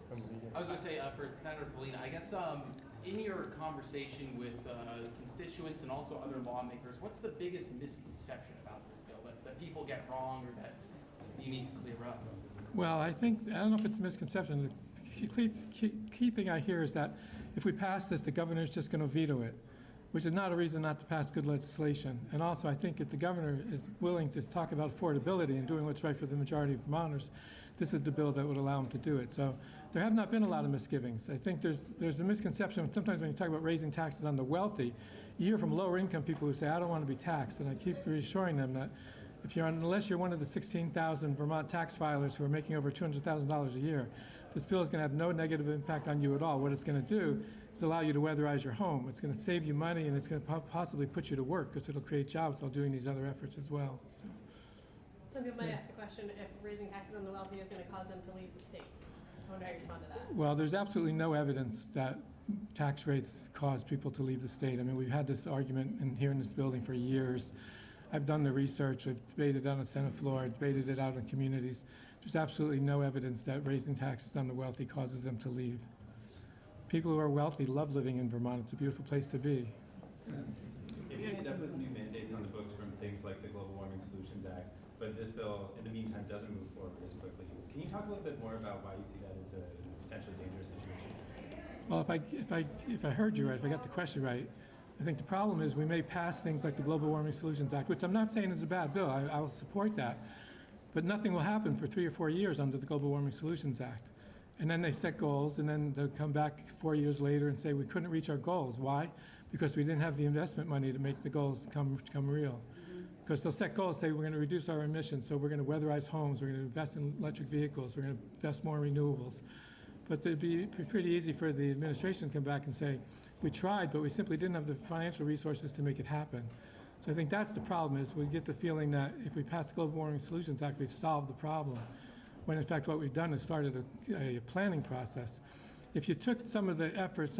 I was going to say, for Senator Polina, I guess in your conversation with constituents and also other lawmakers, what's the biggest misconception about this bill that people get wrong or that you need to clear up? Well, I don't know if it's a misconception. The key thing I hear is that if we pass this, the governor's just going to veto it, which is not a reason not to pass good legislation. And also, I think if the governor is willing to talk about affordability and doing what's right for the majority of Vermonters, this is the bill that would allow him to do it. So there have not been a lot of misgivings. I think there's a misconception. Sometimes when you talk about raising taxes on the wealthy, you hear from lower income people who say, I don't want to be taxed. And I keep reassuring them that unless you're one of the 16,000 Vermont tax filers who are making over $200,000 a year, this bill is going to have no negative impact on you at all. What it's going to do is allow you to weatherize your home. It's going to save you money, and it's going to possibly put you to work because it'll create jobs while doing these other efforts as well. So. Some people might ask the question if raising taxes on the wealthy is going to cause them to leave the state. I wonder how you respond to that. Well, there's absolutely no evidence that tax rates cause people to leave the state. I mean, we've had this argument here in this building for years. I've done the research, I've debated it on the Senate floor, I've debated it out in communities. There's absolutely no evidence that raising taxes on the wealthy causes them to leave. People who are wealthy love living in Vermont. It's a beautiful place to be. If you end up with new mandates on the books from things like the Global Warming Solutions Act, but this bill, in the meantime, doesn't move forward as quickly, can you talk a little bit more about why you see that as a potentially dangerous situation? Well, if I heard you right, if I got the question right, I think the problem is we may pass things like the Global Warming Solutions Act, which I'm not saying is a bad bill. I will support that. But nothing will happen for 3 or 4 years under the Global Warming Solutions Act. And then they set goals, and then they'll come back 4 years later and say we couldn't reach our goals. Why? Because we didn't have the investment money to make the goals come real. Because they'll set goals, say we're going to reduce our emissions, so we're going to weatherize homes, we're going to invest in electric vehicles, we're going to invest more in renewables. But it'd be pretty easy for the administration to come back and say, we tried, but we simply didn't have the financial resources to make it happen. So I think that's the problem, is we get the feeling that if we pass the Global Warming Solutions Act, we've solved the problem, when in fact what we've done is started a planning process. If you took some of the effort,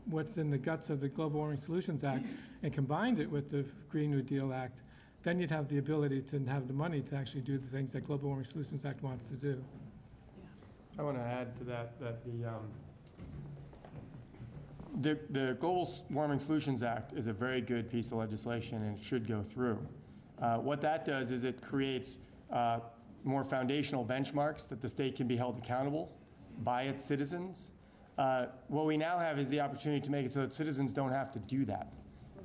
what's in the guts of the Global Warming Solutions Act and combined it with the Green New Deal Act, then you'd have the ability to have the money to actually do the things that Global Warming Solutions Act wants to do. I want to add to that the Global Warming Solutions Act is a very good piece of legislation and it should go through. What that does is it creates more foundational benchmarks that the state can be held accountable by its citizens. What we now have is the opportunity to make it so that citizens don't have to do that.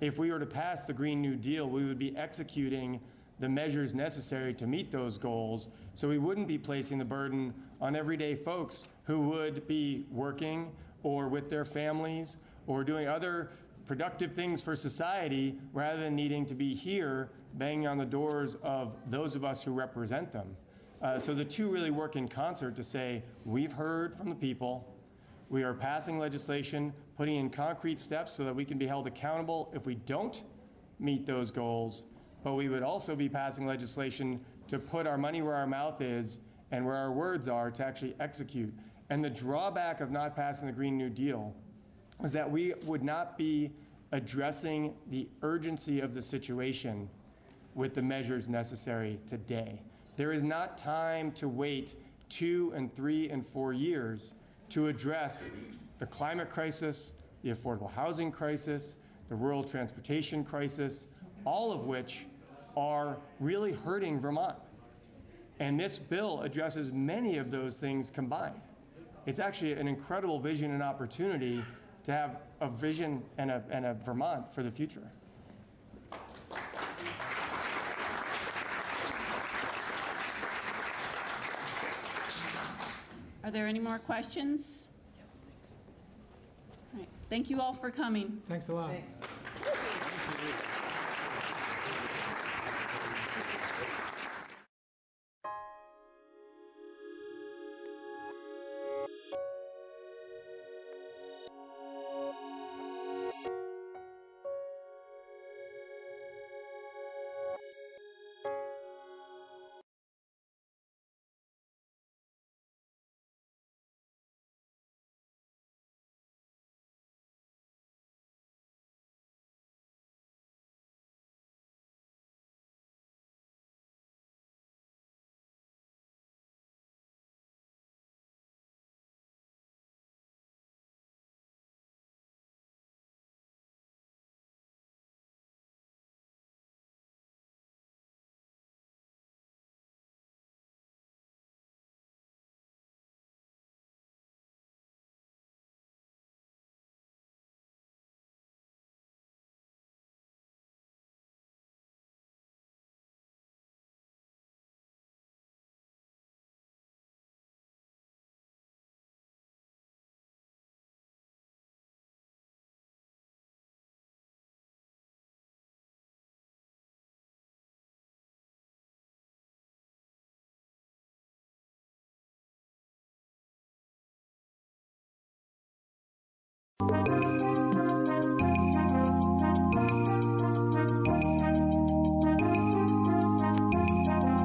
If we were to pass the Green New Deal, we would be executing the measures necessary to meet those goals, so we wouldn't be placing the burden on everyday folks who would be working or with their families or doing other productive things for society rather than needing to be here banging on the doors of those of us who represent them. So the two really work in concert to say, we've heard from the people, we are passing legislation, putting in concrete steps so that we can be held accountable if we don't meet those goals, but we would also be passing legislation to put our money where our mouth is and where our words are to actually execute. And the drawback of not passing the Green New Deal is that we would not be addressing the urgency of the situation with the measures necessary today. There is not time to wait 2 and 3 and 4 years to address the climate crisis, the affordable housing crisis, the rural transportation crisis, all of which are really hurting Vermont. And this bill addresses many of those things combined. It's actually an incredible vision and opportunity to have a vision and a Vermont for the future. Are there any more questions? All right. Thank you all for coming. Thanks a lot. Thanks.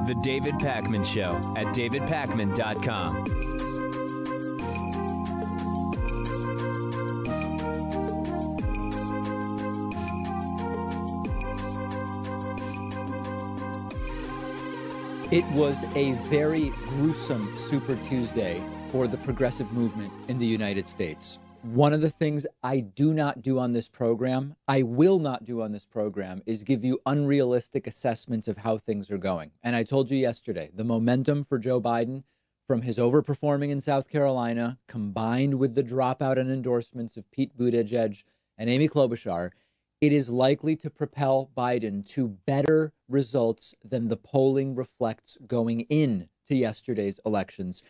The David Pakman Show at davidpakman.com. It was a very gruesome Super Tuesday for the progressive movement in the United States. One of the things I do not do on this program, I will not do on this program, is give you unrealistic assessments of how things are going. And I told you yesterday, the momentum for Joe Biden from his overperforming in South Carolina, combined with the dropout in endorsements of Pete Buttigieg and Amy Klobuchar, it is likely to propel Biden to better results than the polling reflects going in to yesterday's elections.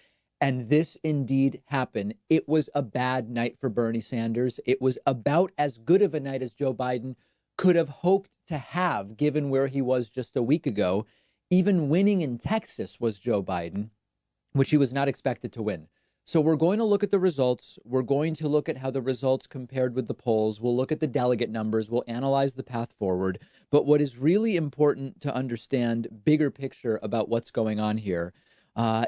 And this indeed happened. It was a bad night for Bernie Sanders. It was about as good of a night as Joe Biden could have hoped to have, given where he was just a week ago. Even winning in Texas was Joe Biden, which he was not expected to win. So we're going to look at the results. We're going to look at how the results compared with the polls. We'll look at the delegate numbers. We'll analyze the path forward. But what is really important to understand, bigger picture about what's going on here,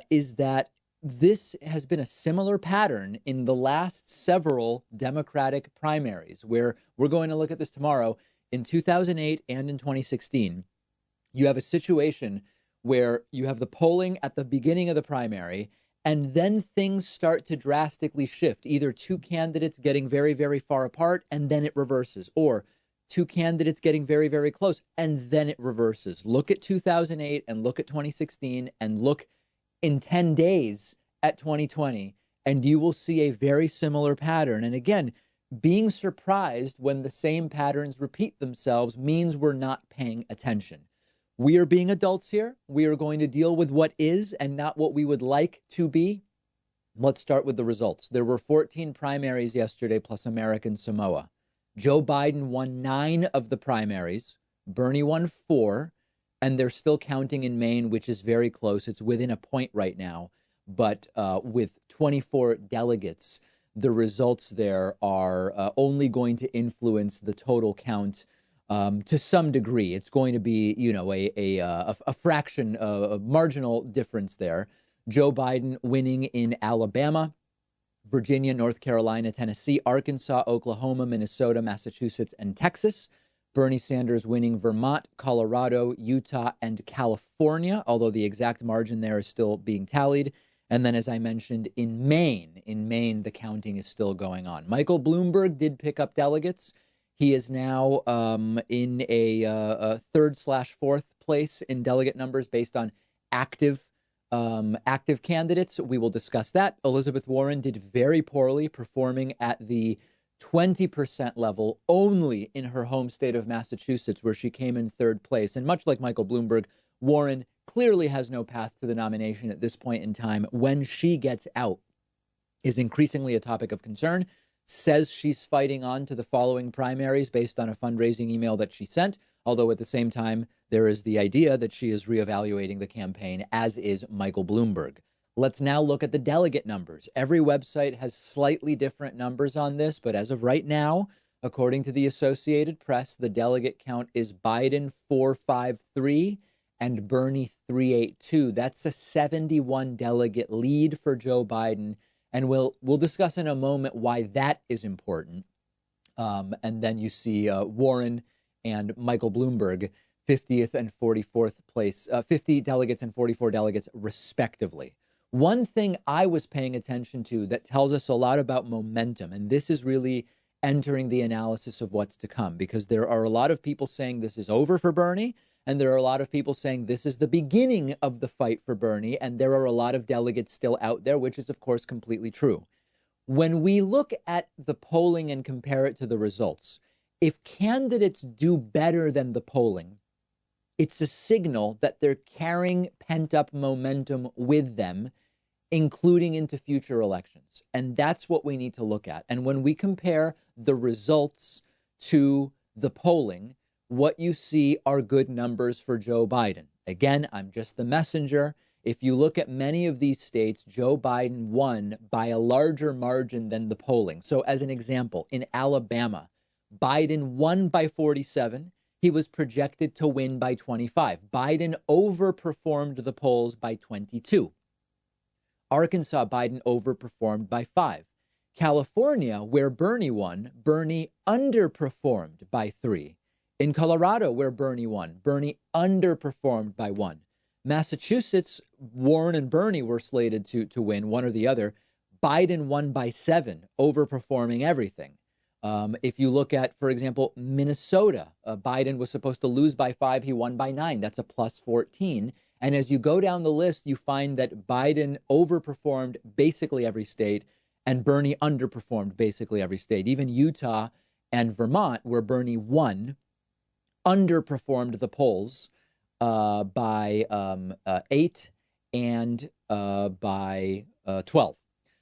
is that this has been a similar pattern in the last several Democratic primaries, where we're going to look at this tomorrow. In 2008 and in 2016, you have a situation where you have the polling at the beginning of the primary, and then things start to drastically shift, either two candidates getting very, very far apart, and then it reverses, or two candidates getting very, very close, and then it reverses. Look at 2008 and look at 2016 and look in 10 days at 2020, and you will see a very similar pattern. And again, being surprised when the same patterns repeat themselves means we're not paying attention. We are being adults here. We are going to deal with what is and not what we would like to be. Let's start with the results. There were 14 primaries yesterday plus American Samoa. Joe Biden won 9 of the primaries. Bernie won 4, and they're still counting in Maine, which is very close. It's within a point right now, but with 24 delegates, the results there are only going to influence the total count to some degree. It's going to be, you know, a fraction, a marginal difference there. Joe Biden winning in Alabama, Virginia, North Carolina, Tennessee, Arkansas, Oklahoma, Minnesota, Massachusetts, and Texas. Bernie Sanders winning Vermont, Colorado, Utah, and California, although the exact margin there is still being tallied. And then, as I mentioned, in Maine, the counting is still going on. Michael Bloomberg did pick up delegates. He is now in a third/fourth place in delegate numbers based on active candidates. We will discuss that. Elizabeth Warren did very poorly, performing at the 20% level only in her home state of Massachusetts, where she came in third place. And much like Michael Bloomberg, Warren clearly has no path to the nomination at this point in time. When she gets out is increasingly a topic of concern. Says she's fighting on to the following primaries based on a fundraising email that she sent, although at the same time, there is the idea that she is reevaluating the campaign, as is Michael Bloomberg. Let's now look at the delegate numbers. Every website has slightly different numbers on this, but as of right now, according to the Associated Press, the delegate count is Biden 453 and Bernie 382. That's a 71 delegate lead for Joe Biden. And we'll discuss in a moment why that is important. And then you see Warren and Michael Bloomberg, 50th and 44th place, 50 delegates and 44 delegates, respectively. One thing I was paying attention to that tells us a lot about momentum, and this is really entering the analysis of what's to come, because there are a lot of people saying this is over for Bernie, and there are a lot of people saying this is the beginning of the fight for Bernie, and there are a lot of delegates still out there, which is, of course, completely true. When we look at the polling and compare it to the results, if candidates do better than the polling, it's a signal that they're carrying pent-up momentum with them, including into future elections. And that's what we need to look at. And when we compare the results to the polling, what you see are good numbers for Joe Biden. Again, I'm just the messenger. If you look at many of these states, Joe Biden won by a larger margin than the polling. So as an example, in Alabama, Biden won by 47. He was projected to win by 25. Biden overperformed the polls by 22. Arkansas, Biden overperformed by 5. California, where Bernie won, Bernie underperformed by 3. In Colorado, where Bernie won, Bernie underperformed by 1. Massachusetts, Warren and Bernie were slated to win, one or the other. Biden won by 7, overperforming everything. If you look at, for example, Minnesota, Biden was supposed to lose by 5. He won by 9. That's a plus 14. And as you go down the list, you find that Biden overperformed basically every state and Bernie underperformed basically every state. Even Utah and Vermont, where Bernie won, underperformed the polls by 8 and by 12.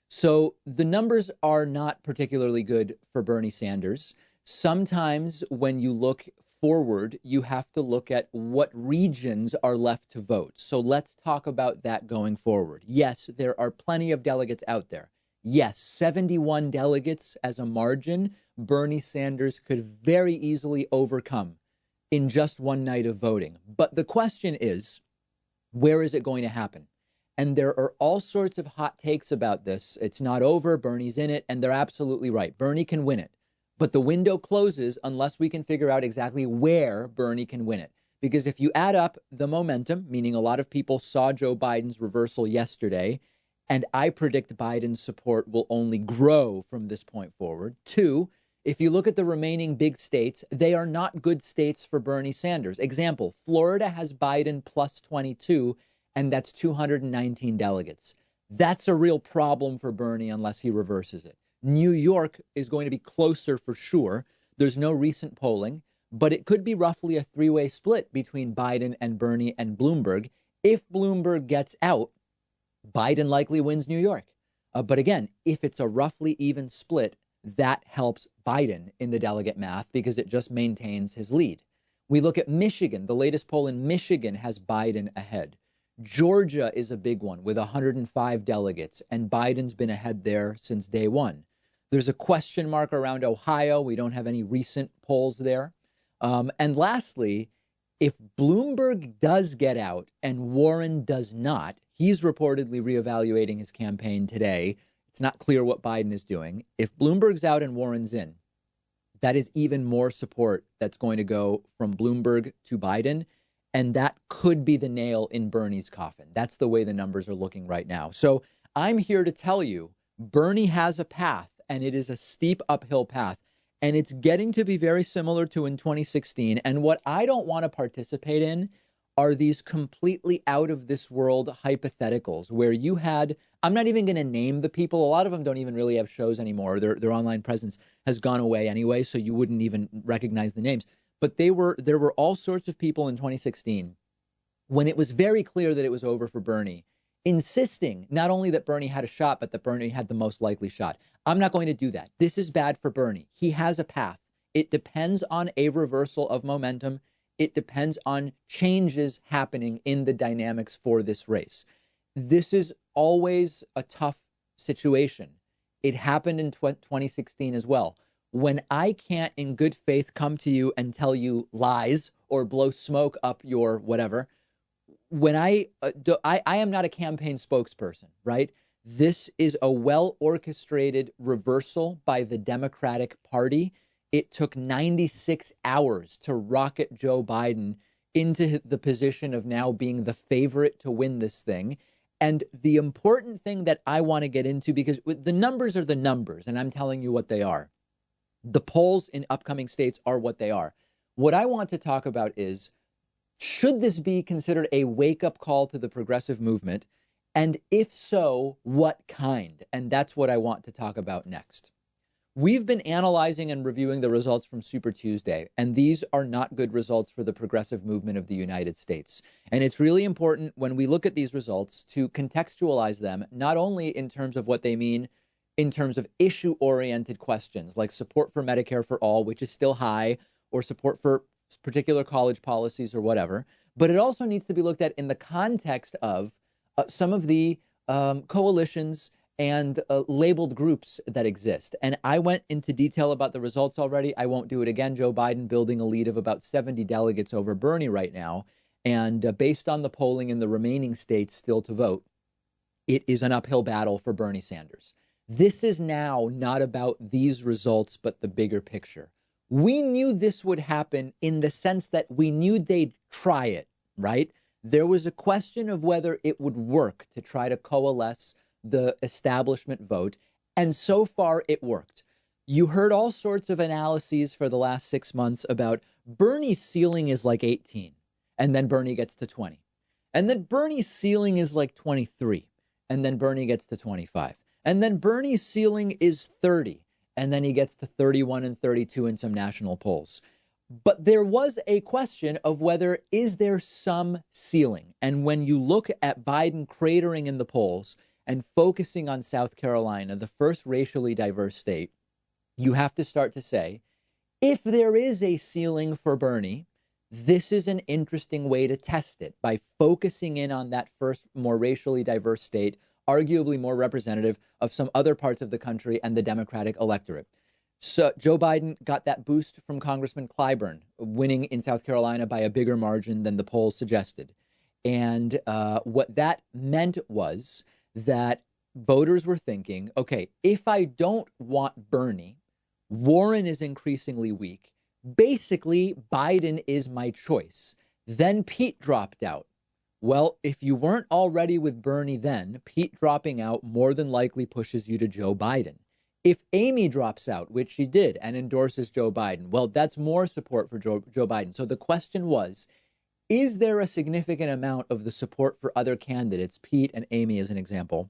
So the numbers are not particularly good for Bernie Sanders. Sometimes when you look forward, you have to look at what regions are left to vote. So let's talk about that going forward. Yes, there are plenty of delegates out there. Yes, 71 delegates as a margin, Bernie Sanders could very easily overcome in just one night of voting. But the question is, where is it going to happen? And there are all sorts of hot takes about this. It's not over. Bernie's in it. And they're absolutely right. Bernie can win it. But the window closes unless we can figure out exactly where Bernie can win it. Because if you add up the momentum, meaning a lot of people saw Joe Biden's reversal yesterday, and I predict Biden's support will only grow from this point forward. 2, If you look at the remaining big states, they are not good states for Bernie Sanders. Example, Florida has Biden plus 22, and that's 219 delegates. That's a real problem for Bernie unless he reverses it. New York is going to be closer for sure. There's no recent polling, but it could be roughly a three-way split between Biden and Bernie and Bloomberg. If Bloomberg gets out, Biden likely wins New York. But again, if it's a roughly even split, that helps Biden in the delegate math because it just maintains his lead. We look at Michigan. The latest poll in Michigan has Biden ahead. Georgia is a big one with 105 delegates, and Biden's been ahead there since day one. There's a question mark around Ohio. We don't have any recent polls there. And lastly, if Bloomberg does get out and Warren does not, he's reportedly reevaluating his campaign today. It's not clear what Biden is doing. If Bloomberg's out and Warren's in, that is even more support that's going to go from Bloomberg to Biden. And that could be the nail in Bernie's coffin. That's the way the numbers are looking right now. So I'm here to tell you, Bernie has a path, and it is a steep uphill path. And it's getting to be very similar to in 2016. And what I don't want to participate in are these completely out of this world hypotheticals where you had, I'm not even going to name the people. A lot of them don't even really have shows anymore. Their online presence has gone away anyway, so you wouldn't even recognize the names. But there were all sorts of people in 2016 when it was very clear that it was over for Bernie, insisting not only that Bernie had a shot, but that Bernie had the most likely shot. I'm not going to do that. This is bad for Bernie. He has a path. It depends on a reversal of momentum. It depends on changes happening in the dynamics for this race. This is always a tough situation. It happened in 2016 as well. When I can't in good faith come to you and tell you lies or blow smoke up your whatever, when I am not a campaign spokesperson, right? This is a well-orchestrated reversal by the Democratic Party. It took 96 hours to rocket Joe Biden into the position of now being the favorite to win this thing. And the important thing that I want to get into, because the numbers are the numbers, and I'm telling you what they are. The polls in upcoming states are what they are. What I want to talk about is, should this be considered a wake-up call to the progressive movement? And if so, what kind? And that's what I want to talk about next. We've been analyzing and reviewing the results from Super Tuesday, and these are not good results for the progressive movement of the United States. And it's really important when we look at these results to contextualize them, not only in terms of what they mean in terms of issue-oriented questions like support for Medicare for all, which is still high, or support for particular college policies or whatever, but it also needs to be looked at in the context of some of the coalitions and labeled groups that exist. And I went into detail about the results already. I won't do it again. Joe Biden building a lead of about 70 delegates over Bernie right now. And based on the polling in the remaining states still to vote, it is an uphill battle for Bernie Sanders. This is now not about these results, but the bigger picture. We knew this would happen in the sense that we knew they'd try it, right? There was a question of whether it would work to try to coalesce the establishment vote, and so far it worked. You heard all sorts of analyses for the last 6 months about Bernie's ceiling is like 18, and then Bernie gets to 20. And then Bernie's ceiling is like 23, and then Bernie gets to 25. And then Bernie's ceiling is 30, and then he gets to 31 and 32 in some national polls. But there was a question of whether is there some ceiling. And when you look at Biden cratering in the polls and focusing on South Carolina, the first racially diverse state, you have to start to say, if there is a ceiling for Bernie, this is an interesting way to test it by focusing in on that first more racially diverse state, arguably more representative of some other parts of the country and the Democratic electorate. So Joe Biden got that boost from Congressman Clyburn, winning in South Carolina by a bigger margin than the polls suggested. And what that meant was that voters were thinking, okay, if I don't want Bernie, Warren is increasingly weak. Basically, Biden is my choice. Then Pete dropped out. Well, if you weren't already with Bernie then, Pete dropping out more than likely pushes you to Joe Biden. If Amy drops out, which she did, and endorses Joe Biden, well, that's more support for Joe Biden. So the question was, is there a significant amount of the support for other candidates, Pete and Amy as an example,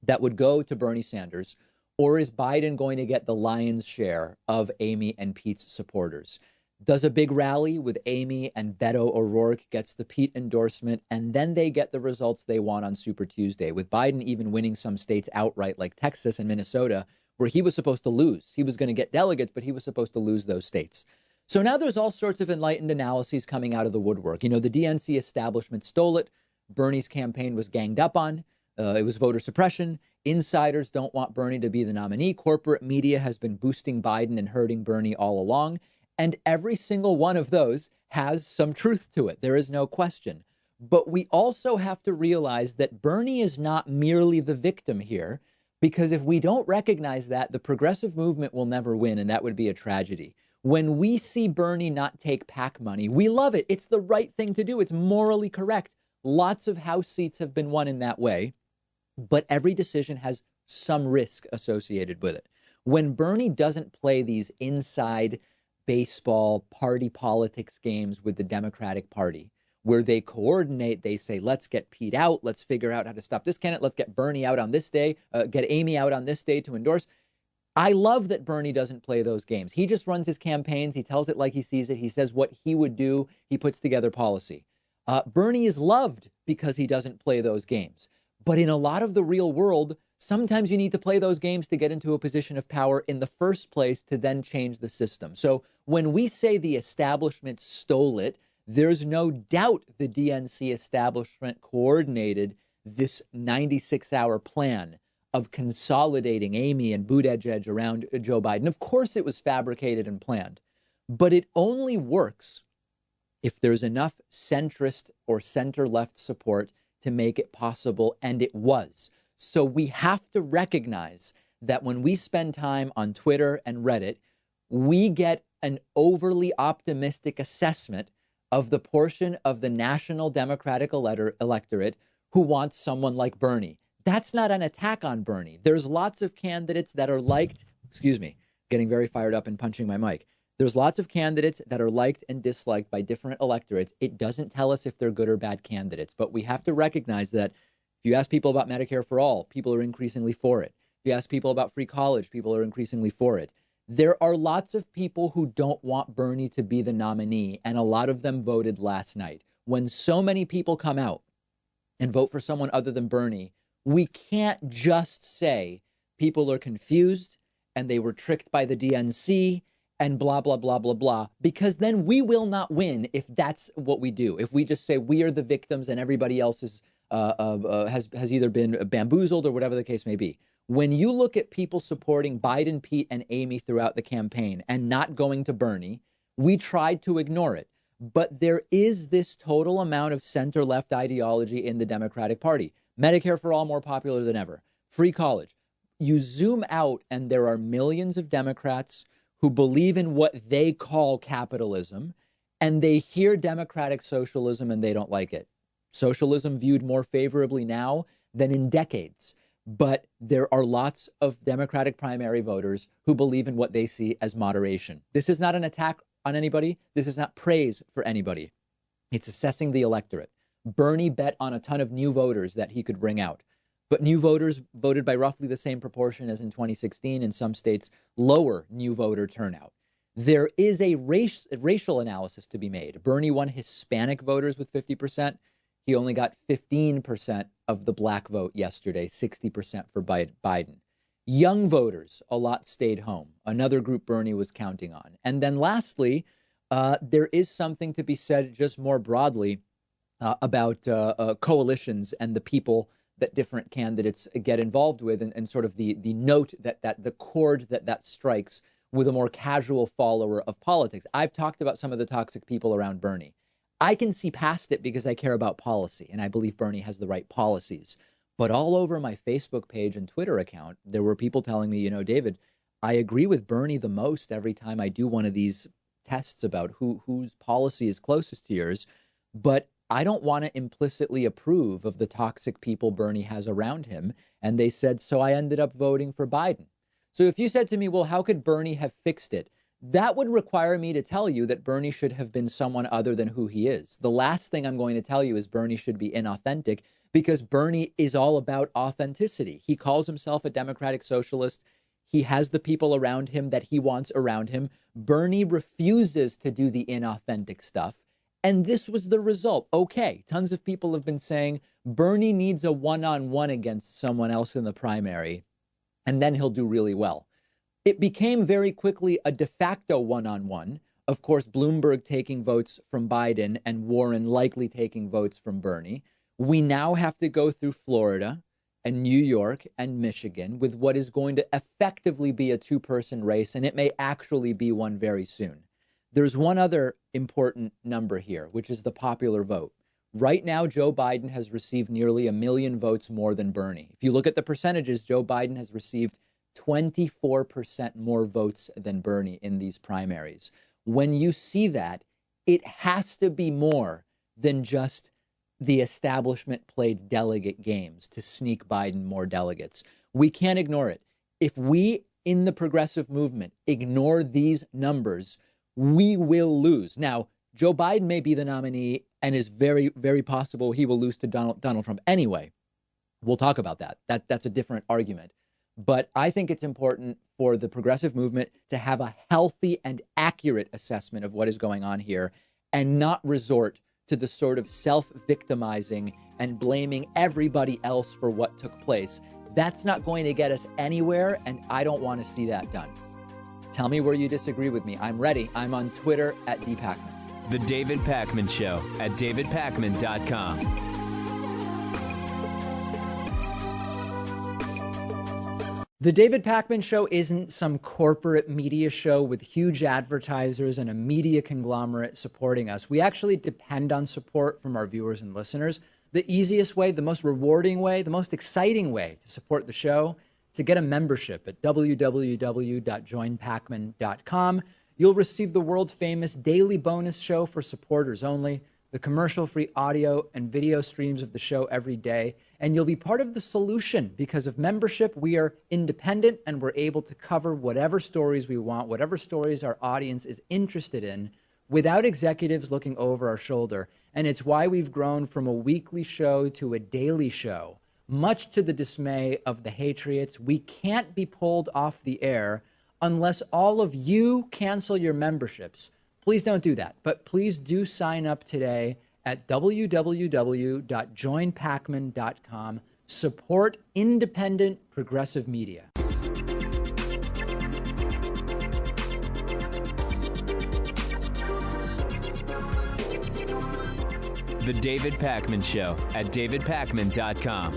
that would go to Bernie Sanders, or is Biden going to get the lion's share of Amy and Pete's supporters? Does a big rally with Amy and Beto O'Rourke gets the Pete endorsement, and then they get the results they want on Super Tuesday, with Biden even winning some states outright, like Texas and Minnesota, where he was supposed to lose. He was going to get delegates, but he was supposed to lose those states. So now there's all sorts of enlightened analyses coming out of the woodwork. You know, the DNC establishment stole it. Bernie's campaign was ganged up on. It was voter suppression. Insiders don't want Bernie to be the nominee. Corporate media has been boosting Biden and hurting Bernie all along. And every single one of those has some truth to it. There is no question. But we also have to realize that Bernie is not merely the victim here, because if we don't recognize that, the progressive movement will never win, and that would be a tragedy. When we see Bernie not take PAC money, we love it. It's the right thing to do. It's morally correct. Lots of House seats have been won in that way, but every decision has some risk associated with it. When Bernie doesn't play these inside baseball party politics games with the Democratic Party, where they coordinate, they say, let's get Pete out, let's figure out how to stop this candidate, let's get Bernie out on this day, get Amy out on this day to endorse. I love that Bernie doesn't play those games. He just runs his campaigns. He tells it like he sees it. He says what he would do. He puts together policy. Bernie is loved because he doesn't play those games. But in a lot of the real world, sometimes you need to play those games to get into a position of power in the first place to then change the system. So when we say the establishment stole it, there's no doubt the DNC establishment coordinated this 96-hour plan of consolidating Amy and Buttigieg around Joe Biden. Of course, it was fabricated and planned, but it only works if there's enough centrist or center-left support to make it possible, and it was. So we have to recognize that when we spend time on Twitter and Reddit, we get an overly optimistic assessment of the portion of the national Democratic electorate who wants someone like Bernie. That's not an attack on Bernie. There's lots of candidates that are liked, getting very fired up and punching my mic. There's lots of candidates that are liked and disliked by different electorates. It doesn't tell us if they're good or bad candidates, but we have to recognize that if you ask people about Medicare for all, people are increasingly for it. If you ask people about free college, people are increasingly for it. There are lots of people who don't want Bernie to be the nominee, and a lot of them voted last night. When so many people come out and vote for someone other than Bernie, we can't just say people are confused and they were tricked by the DNC and blah, blah, blah, blah, blah, because then we will not win if that's what we do. If we just say we are the victims and everybody else is has either been bamboozled or whatever the case may be. When you look at people supporting Biden, Pete, and Amy throughout the campaign and not going to Bernie, we tried to ignore it. But there is this total amount of center-left ideology in the Democratic Party. Medicare for all, more popular than ever. Free college. You zoom out and there are millions of Democrats who believe in what they call capitalism, and they hear democratic socialism and they don't like it. Socialism viewed more favorably now than in decades. But there are lots of Democratic primary voters who believe in what they see as moderation. This is not an attack on anybody. This is not praise for anybody. It's assessing the electorate. Bernie bet on a ton of new voters that he could bring out. But new voters voted by roughly the same proportion as in 2016, in some states, lower new voter turnout. There is a racial analysis to be made. Bernie won Hispanic voters with 50%. He only got 15% of the black vote yesterday, 60% for Biden. Young voters, a lot stayed home. Another group Bernie was counting on. And then lastly, there is something to be said just more broadly about coalitions and the people that different candidates get involved with, and sort of the note that the chord that strikes with a more casual follower of politics. I've talked about some of the toxic people around Bernie. I can see past it because I care about policy, and I believe Bernie has the right policies. But all over my Facebook page and Twitter account, there were people telling me, David, I agree with Bernie the most every time I do one of these tests about whose policy is closest to yours, but I don't want to implicitly approve of the toxic people Bernie has around him. And they said, so I ended up voting for Biden. So if you said to me, well, how could Bernie have fixed it? That would require me to tell you that Bernie should have been someone other than who he is. The last thing I'm going to tell you is Bernie should be inauthentic, because Bernie is all about authenticity. He calls himself a democratic socialist. He has the people around him that he wants around him. Bernie refuses to do the inauthentic stuff. And this was the result. Okay, tons of people have been saying Bernie needs a one-on-one against someone else in the primary, and then he'll do really well. It became very quickly a de facto one-on-one. Of course, Bloomberg taking votes from Biden and Warren likely taking votes from Bernie. We now have to go through Florida and New York and Michigan with what is going to effectively be a two-person race, and it may actually be one very soon. There's one other important number here, which is the popular vote. Right now, Joe Biden has received nearly 1 million votes more than Bernie. If you look at the percentages, Joe Biden has received 24% more votes than Bernie in these primaries. When you see that, it has to be more than just the establishment played delegate games to sneak Biden more delegates. We can't ignore it. If we in the progressive movement ignore these numbers, we will lose. Now, Joe Biden may be the nominee, and is very, very possible he will lose to Donald Trump anyway. We'll talk about that. That's a different argument. But I think it's important for the progressive movement to have a healthy and accurate assessment of what is going on here, and not resort to the sort of self-victimizing and blaming everybody else for what took place. That's not going to get us anywhere, and I don't want to see that done. Tell me where you disagree with me. I'm ready. I'm on Twitter at @DPacman. The David Pakman Show at davidpakman.com. The David Pakman Show isn't some corporate media show with huge advertisers and a media conglomerate supporting us. We actually depend on support from our viewers and listeners. The easiest way, the most rewarding way, the most exciting way to support the show is to get a membership at www.joinpakman.com. You'll receive the world-famous daily bonus show for supporters only, the commercial-free audio and video streams of the show every day, and you'll be part of the solution. Because of membership, we are independent and we're able to cover whatever stories we want, whatever stories our audience is interested in, without executives looking over our shoulder. And it's why we've grown from a weekly show to a daily show. Much to the dismay of the Hatriots, we can't be pulled off the air unless all of you cancel your memberships. Please don't do that, but please do sign up today at www.joinpakman.com. Support independent progressive media. The David Pakman Show at davidpakman.com.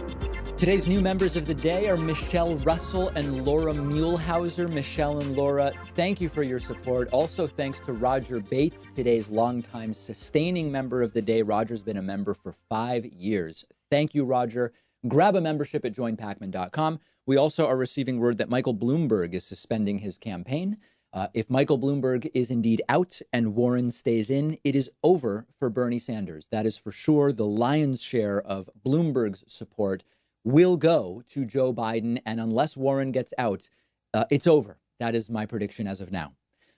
Today's new members of the day are Michelle Russell and Laura Muehlhauser. Michelle and Laura, thank you for your support. Also, thanks to Roger Bates, today's longtime sustaining member of the day. Roger's been a member for 5 years. Thank you, Roger. Grab a membership at joinpakman.com. We also are receiving word that Michael Bloomberg is suspending his campaign. If Michael Bloomberg is indeed out and Warren stays in, it is over for Bernie Sanders. That is for sure. The lion's share of Bloomberg's support will go to Joe Biden, and unless Warren gets out, it's over. That is my prediction as of now.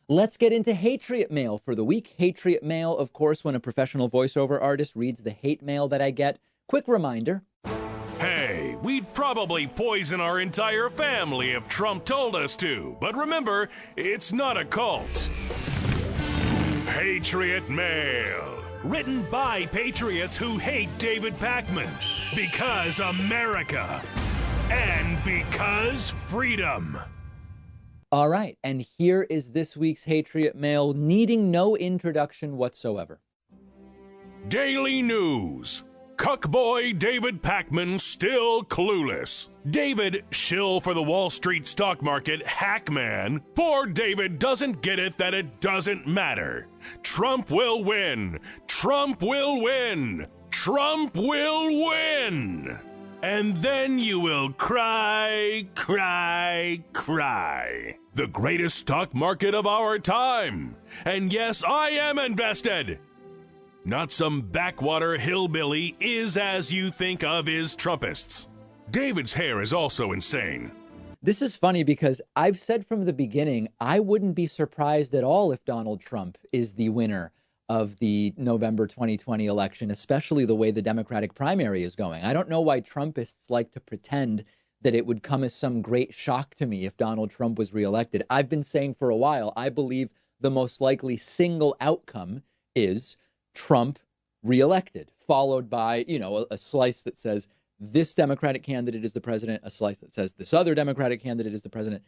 Let's get into Hatriot Mail for the week. Hatriot Mail, of course, when a professional voiceover artist reads the hate mail that I get. Quick reminder. Hey, we'd probably poison our entire family if Trump told us to. But remember, it's not a cult. Hatriot Mail. Written by patriots who hate David Pakman. Because America. And because freedom. All right, and here is this week's Hatriot Mail, needing no introduction whatsoever. Daily News. Cuckboy David Pakman still clueless. David, shill for the Wall Street stock market hackman. Poor David doesn't get it that it doesn't matter. Trump will win. Trump will win. Trump will win. And then you will cry, cry, cry. The greatest stock market of our time. And yes, I am invested. Not some backwater hillbilly is as you think of his Trumpists. David's hair is also insane. This is funny because I've said from the beginning, I wouldn't be surprised at all if Donald Trump is the winner of the November 2020 election, especially the way the Democratic primary is going. I don't know why Trumpists like to pretend that it would come as some great shock to me if Donald Trump was reelected. I've been saying for a while, I believe the most likely single outcome is Trump reelected, followed by, a slice that says this Democratic candidate is the president, a slice that says this other Democratic candidate is the president.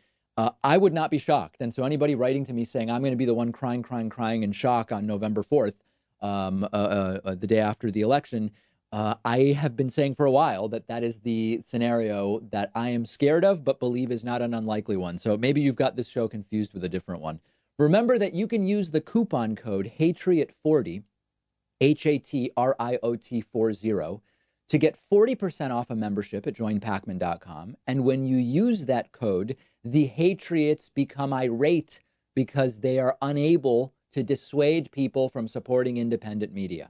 I would not be shocked. And so anybody writing to me saying I'm going to be the one crying in shock on November 4th, the day after the election, I have been saying for a while that is the scenario that I am scared of, but believe is not an unlikely one. So maybe you've got this show confused with a different one. Remember that you can use the coupon code HATRIOT40, HATRIOT40, to get 40% off a membership at joinpacman.com. And when you use that code, the Hatriots become irate because they are unable to dissuade people from supporting independent media.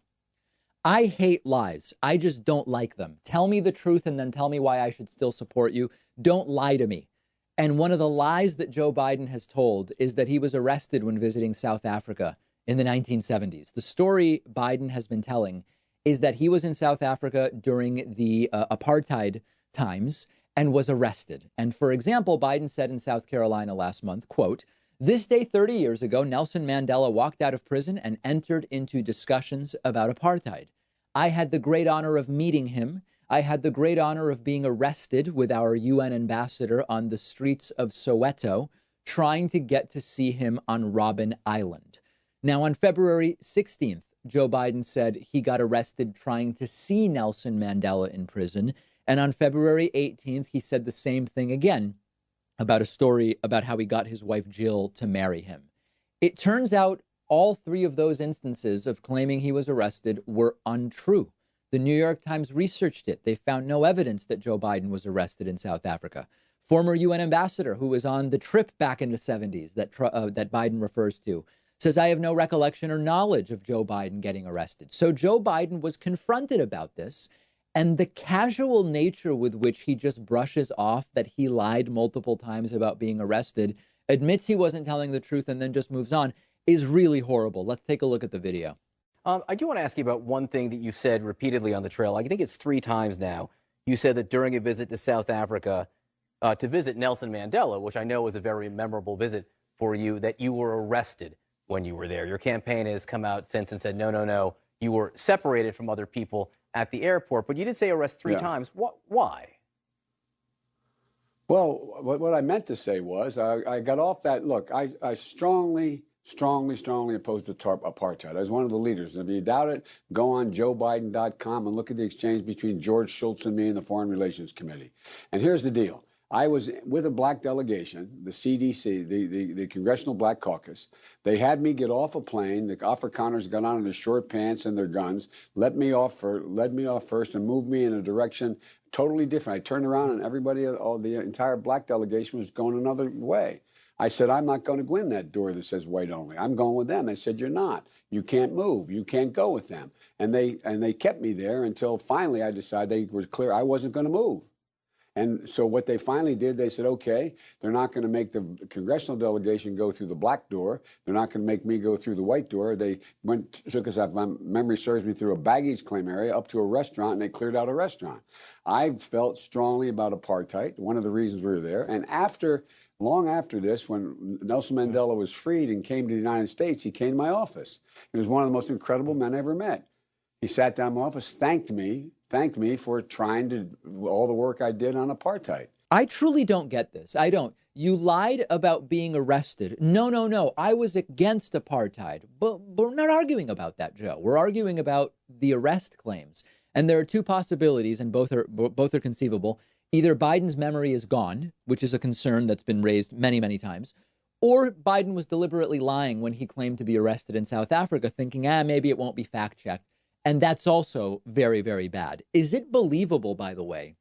I hate lies. I just don't like them. Tell me the truth and then tell me why I should still support you. Don't lie to me. And one of the lies that Joe Biden has told is that he was arrested when visiting South Africa in the 1970s. The story Biden has been telling is that he was in South Africa during the apartheid times and was arrested. And for example, Biden said in South Carolina last month, quote, "This day 30 years ago, Nelson Mandela walked out of prison and entered into discussions about apartheid. I had the great honor of meeting him. I had the great honor of being arrested with our UN ambassador on the streets of Soweto, trying to get to see him on Robben Island." Now, on February 16th, Joe Biden said he got arrested trying to see Nelson Mandela in prison. And on February 18th, he said the same thing again about a story about how he got his wife Jill to marry him. It turns out all three of those instances of claiming he was arrested were untrue. The New York Times researched it. They found no evidence that Joe Biden was arrested in South Africa. Former UN ambassador who was on the trip back in the 70s that Biden refers to says, "I have no recollection or knowledge of Joe Biden getting arrested." So Joe Biden was confronted about this, and the casual nature with which he just brushes off that he lied multiple times about being arrested, admits he wasn't telling the truth, and then just moves on is really horrible. Let's take a look at the video. I do want to ask you about one thing that you said repeatedly on the trail. I think it's 3 times now. You said that during a visit to South Africa to visit Nelson Mandela, which I know was a very memorable visit for you, that you were arrested when you were there. Your campaign has come out since and said, no, you were separated from other people at the airport. But you did say arrest 3 times. Why? Well, what I meant to say was I got off that. Look, I strongly opposed the apartheid. I was one of the leaders. And if you doubt it, go on joebiden.com and look at the exchange between George Shultz and me in the Foreign Relations Committee. And here's the deal. I was with a black delegation, the CDC, the Congressional Black Caucus. They had me get off a plane. The Afrikaners got on in their short pants and their guns, led me off first and moved me in a direction totally different. I turned around and everybody, all the entire black delegation was going another way. I said, I'm not going to go in that door that says white only. I'm going with them. They said, you're not. You can't move. You can't go with them. And they kept me there until finally I decided they were clear I wasn't going to move. And so what they finally did, they said, okay, they're not going to make the congressional delegation go through the black door. They're not going to make me go through the white door. They took us, if my memory serves me, through a baggage claim area up to a restaurant, and they cleared out a restaurant. I felt strongly about apartheid, one of the reasons we were there. And long after this, when Nelson Mandela was freed and came to the United States, he came to my office. He was one of the most incredible men I ever met. He sat down in my office, thanked me for trying to all the work I did on apartheid. I truly don't get this. I don't. You lied about being arrested. No. I was against apartheid. But we're not arguing about that, Joe. We're arguing about the arrest claims. And there are 2 possibilities, and both are conceivable. Either Biden's memory is gone, which is a concern that's been raised many, many times, or Biden was deliberately lying when he claimed to be arrested in South Africa, thinking, maybe it won't be fact-checked. And that's also very, very bad. Is it believable, by the way,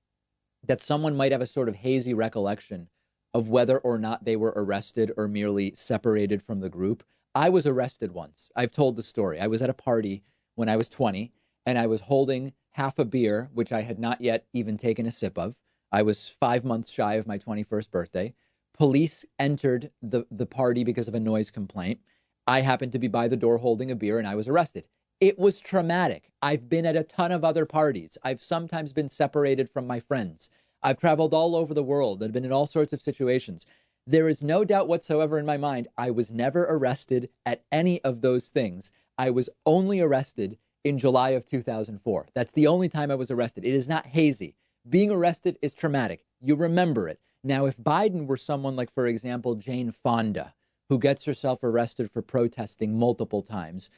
that someone might have a sort of hazy recollection of whether or not they were arrested or merely separated from the group? I was arrested once. I've told the story. I was at a party when I was 20, and I was holding half a beer, which I had not yet even taken a sip of. I was 5 months shy of my 21st birthday. Police entered the party because of a noise complaint. I happened to be by the door holding a beer and I was arrested. It was traumatic. I've been at a ton of other parties. I've sometimes been separated from my friends. I've traveled all over the world. I've been in all sorts of situations. There is no doubt whatsoever in my mind, I was never arrested at any of those things. I was only arrested in July of 2004. That's the only time I was arrested. It is not hazy. Being arrested is traumatic. You remember it. Now, if Biden were someone like, for example, Jane Fonda, who gets herself arrested for protesting multiple times,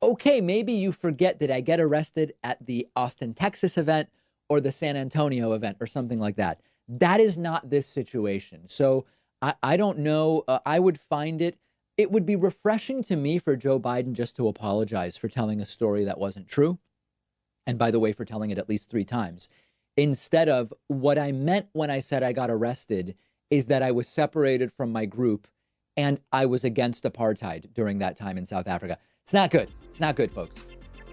okay, maybe you forget that I get arrested at the Austin, Texas event or the San Antonio event or something like that. That is not this situation. So I don't know. I would find it would be refreshing to me for Joe Biden just to apologize for telling a story that wasn't true. And by the way, for telling it at least 3 times. Instead of what I meant when I said I got arrested is that I was separated from my group and I was against apartheid during that time in South Africa. It's not good. It's not good, folks.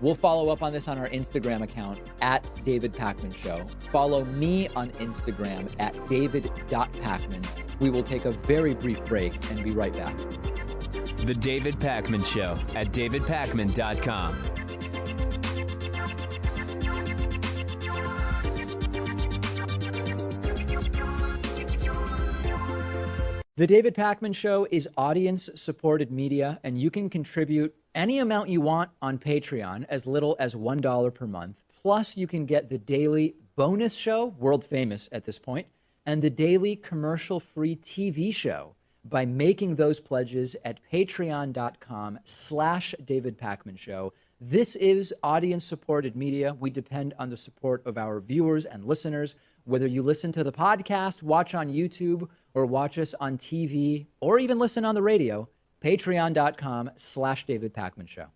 We'll follow up on this on our Instagram account at David Pakman Show. Follow me on Instagram at david.pakman. We will take a very brief break and be right back. The David Pakman Show at davidpakman.com. The David Pakman Show is audience-supported media, and you can contribute any amount you want on Patreon, as little as $1 per month. Plus, you can get the daily bonus show, world famous at this point, and the daily commercial-free TV show by making those pledges at patreon.com/David Pakman Show. This is audience-supported media. We depend on the support of our viewers and listeners. Whether you listen to the podcast, watch on YouTube, or watch us on TV, or even listen on the radio, patreon.com/David Pakman Show.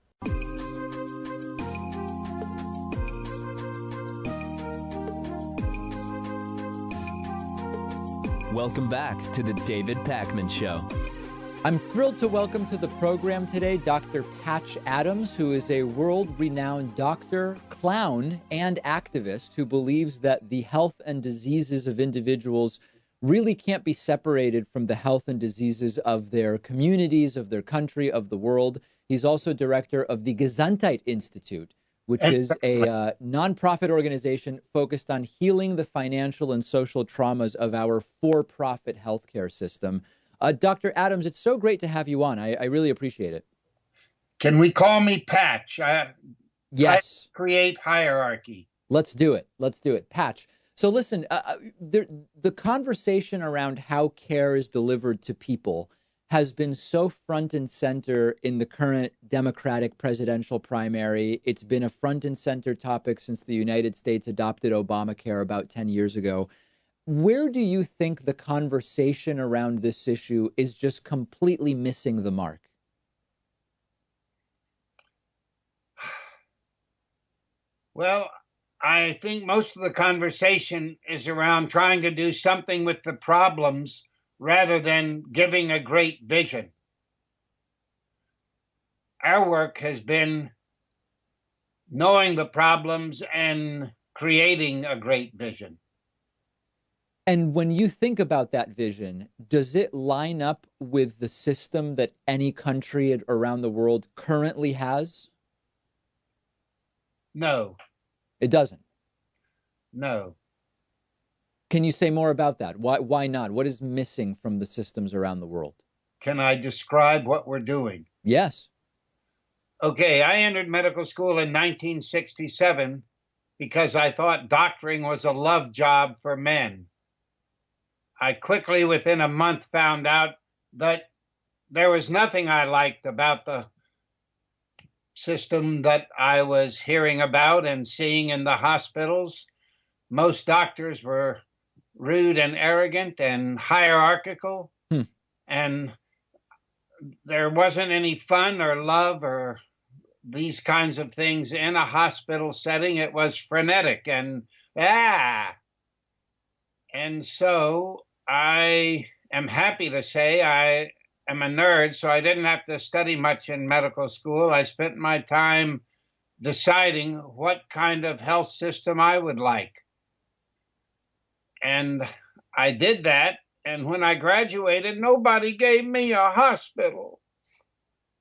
Welcome back to the David Pakman Show. I'm thrilled to welcome to the program today Dr. Patch Adams, who is a world-renowned doctor, clown, and activist who believes that the health and diseases of individuals really can't be separated from the health and diseases of their communities, of their country, of the world. He's also director of the Gesundheit Institute, which is a nonprofit organization focused on healing the financial and social traumas of our for-profit healthcare system. Dr. Adams, it's so great to have you on. I really appreciate it. Can we call me Patch? Yes. Create hierarchy. Let's do it. Let's do it. Patch. So listen, the conversation around how care is delivered to people has been so front and center in the current Democratic presidential primary. It's been a front and center topic since the United States adopted Obamacare about 10 years ago. Where do you think the conversation around this issue is just completely missing the mark? Well, I think most of the conversation is around trying to do something with the problems rather than giving a great vision. Our work has been knowing the problems and creating a great vision. And when you think about that vision, does it line up with the system that any country around the world currently has? No. It doesn't? No. Can you say more about that? Why not? What is missing from the systems around the world? Can I describe what we're doing? Yes. Okay, I entered medical school in 1967 because I thought doctoring was a love job for men. I quickly, within a month, found out that there was nothing I liked about the system that I was hearing about and seeing in the hospitals. Most doctors were rude and arrogant and hierarchical, and there wasn't any fun or love or these kinds of things in a hospital setting. It was frenetic and And so I am happy to say I am a nerd, so I didn't have to study much in medical school. I spent my time deciding what kind of health system I would like. And I did that. And when I graduated, nobody gave me a hospital.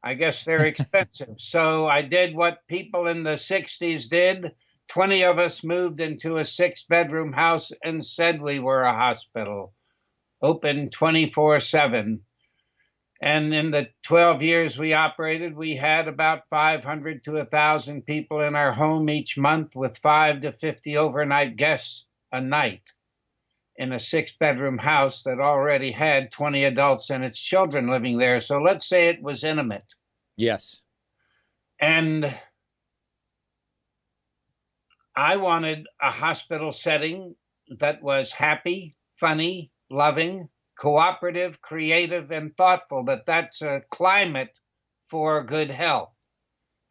I guess they're expensive. So I did what people in the 60s did. 20 of us moved into a 6-bedroom house and said we were a hospital, open 24/7. And in the 12 years we operated, we had about 500 to 1,000 people in our home each month, with 5 to 50 overnight guests a night, in a 6-bedroom house that already had 20 adults and its children living there. So let's say it was intimate. Yes. And I wanted a hospital setting that was happy, funny, loving, cooperative, creative, and thoughtful, that's a climate for good health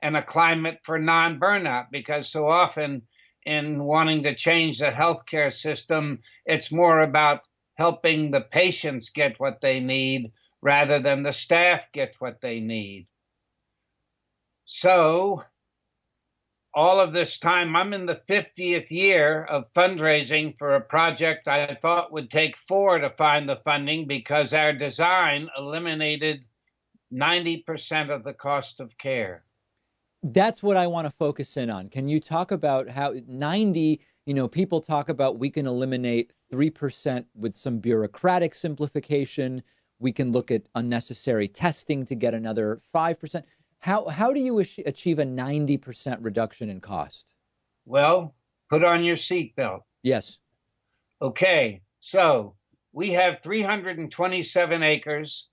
and a climate for non-burnout, because so often in wanting to change the healthcare system, it's more about helping the patients get what they need rather than the staff get what they need. So all of this time, I'm in the 50th year of fundraising for a project I thought would take 4 to find the funding, because our design eliminated 90% of the cost of care. That's what I want to focus in on. Can you talk about how 90, people talk about we can eliminate 3% with some bureaucratic simplification. We can look at unnecessary testing to get another 5%. How do you achieve a 90% reduction in cost? Well, put on your seatbelt. Yes. Okay, so we have 327 acres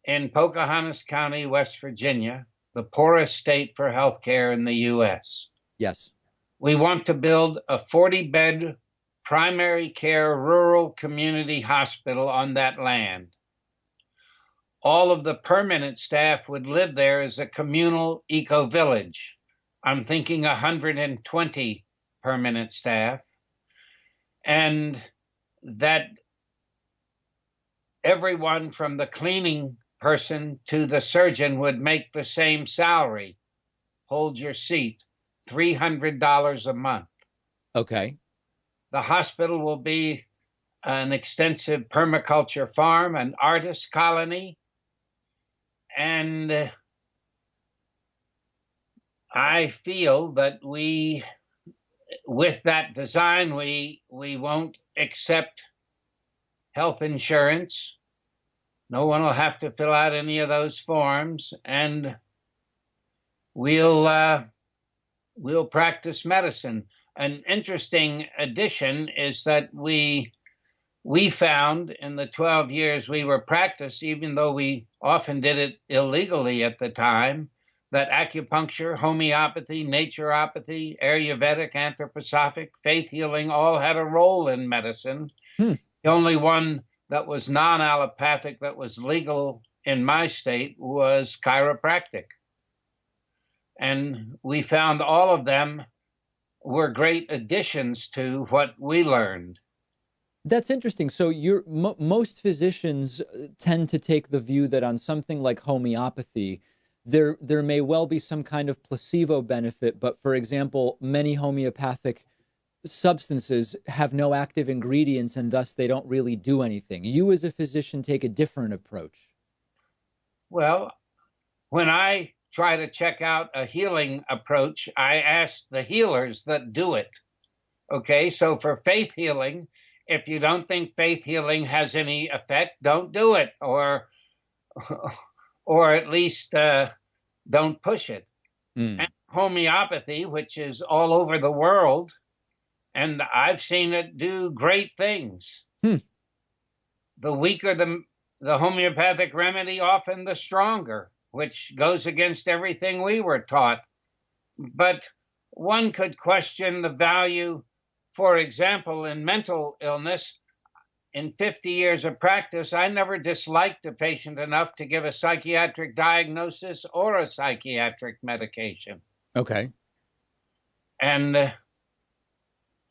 in Pocahontas County, West Virginia, the poorest state for healthcare in the U.S. Yes. We want to build a 40-bed primary care rural community hospital on that land. All of the permanent staff would live there as a communal eco-village. I'm thinking 120 permanent staff, and that everyone from the cleaning person to the surgeon would make the same salary. Hold your seat, $300 a month. Okay. The hospital will be an extensive permaculture farm, an artist colony, and I feel that with that design, we won't accept health insurance. No one will have to fill out any of those forms, and we'll practice medicine. An interesting addition is that we found in the 12 years we were practiced, even though we often did it illegally at the time, that acupuncture, homeopathy, naturopathy, Ayurvedic, anthroposophic, faith healing all had a role in medicine. The only one that was non-allopathic that was legal in my state was chiropractic. And we found all of them were great additions to what we learned. That's interesting. So most physicians tend to take the view that on something like homeopathy, there may well be some kind of placebo benefit, but for example, many homeopathic substances have no active ingredients and thus they don't really do anything. You as a physician take a different approach. Well, when I try to check out a healing approach, I ask the healers that do it. Okay, so for faith healing, if you don't think faith healing has any effect, don't do it, or at least don't push it. And homeopathy, which is all over the world, and I've seen it do great things. The weaker the homeopathic remedy, often the stronger, which goes against everything we were taught. But one could question the value. For example, in mental illness, in 50 years of practice, I never disliked a patient enough to give a psychiatric diagnosis or a psychiatric medication. Okay. And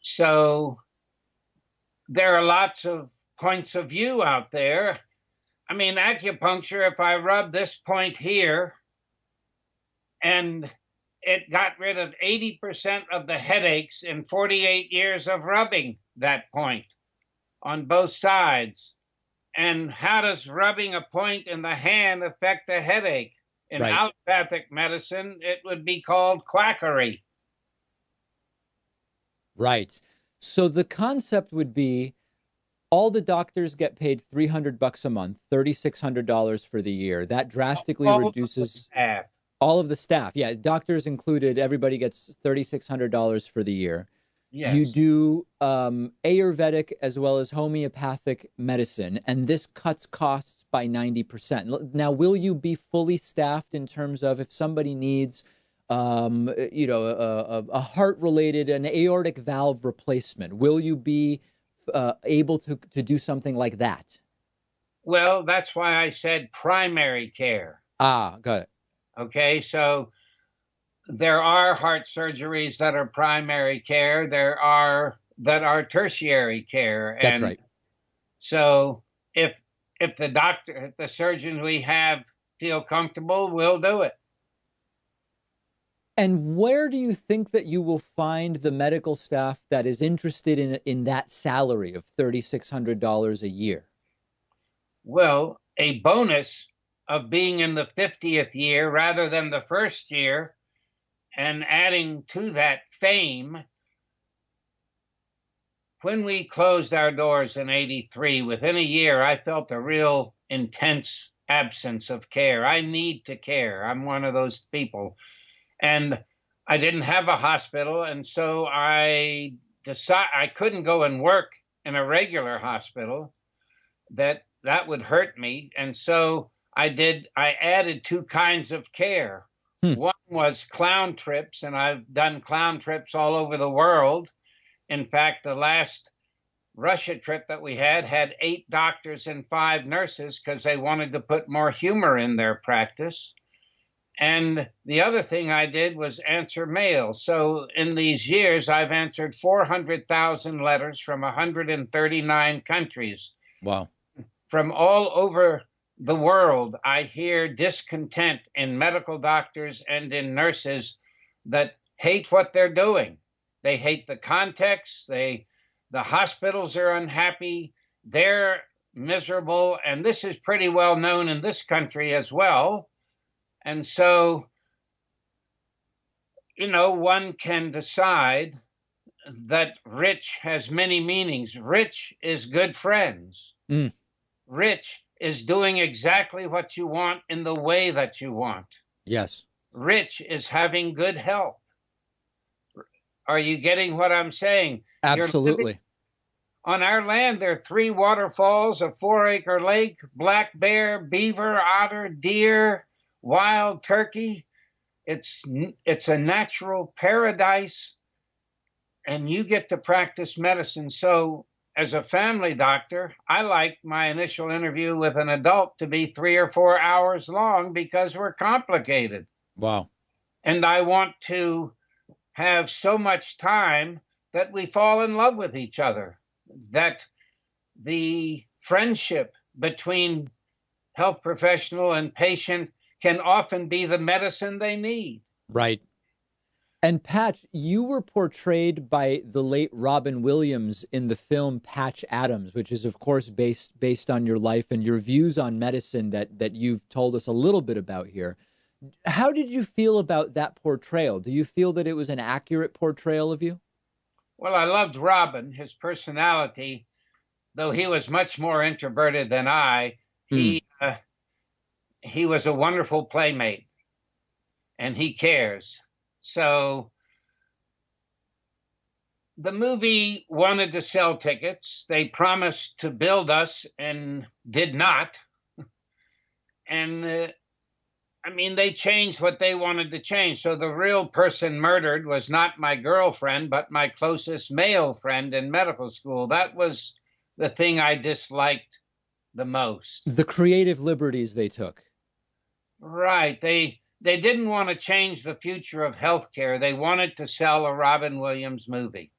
so there are lots of points of view out there. I mean, acupuncture, if I rub this point here and it got rid of 80% of the headaches in 48 years of rubbing that point on both sides. And how does rubbing a point in the hand affect a headache? In Right. allopathic medicine, it would be called quackery. Right. So the concept would be all the doctors get paid $300 a month, $3,600 for the year. That drastically reduces all of the staff. Yeah, doctors included, everybody gets $3,600 for the year. Yes. You do Ayurvedic as well as homeopathic medicine, and this cuts costs by 90%. Now, will you be fully staffed in terms of if somebody needs, a heart-related, an aortic valve replacement? Will you be able to do something like that? Well, that's why I said primary care. Ah, got it. Okay, so there are heart surgeries that are primary care. There are that are tertiary care. That's right. So if the surgeons we have feel comfortable, we'll do it. And where do you think that you will find the medical staff that is interested in that salary of $3,600 a year? Well, a bonus of being in the 50th year rather than the first year, and adding to that fame, when we closed our doors in '83, within a year, I felt a real intense absence of care. I need to care. I'm one of those people. And I didn't have a hospital, and so I decided I couldn't go and work in a regular hospital. That would hurt me. And so I added two kinds of care. One was clown trips, and I've done clown trips all over the world. In fact, the last Russia trip that we had 8 doctors and 5 nurses because they wanted to put more humor in their practice. And the other thing I did was answer mail. So in these years, I've answered 400,000 letters from 139 countries. Wow. From all over the world, I hear discontent in medical doctors and in nurses that hate what they're doing. They hate the context. The hospitals are unhappy. They're miserable. And this is pretty well known in this country as well. And so, one can decide that rich has many meanings. Rich is good friends. Rich is doing exactly what you want in the way that you want. Yes. Rich is having good health. Are you getting what I'm saying? Absolutely. On our land, there are 3 waterfalls, a 4-acre lake, black bear, beaver, otter, deer, wild turkey. It's a natural paradise, and you get to practice medicine. So as a family doctor, I like my initial interview with an adult to be 3 or 4 hours long because we're complicated. Wow. And I want to have so much time that we fall in love with each other, that the friendship between health professional and patient can often be the medicine they need. Right. And Patch, you were portrayed by the late Robin Williams in the film Patch Adams, which is, of course, based on your life and your views on medicine that you've told us a little bit about here. How did you feel about that portrayal? Do you feel that it was an accurate portrayal of you? Well, I loved Robin, his personality, though he was much more introverted than I. He was a wonderful playmate, and he cares. So the movie wanted to sell tickets. They promised to build us and did not. And they changed what they wanted to change. So the real person murdered was not my girlfriend, but my closest male friend in medical school. That was the thing I disliked the most. The creative liberties they took. Right. They didn't want to change the future of healthcare. They wanted to sell a Robin Williams movie.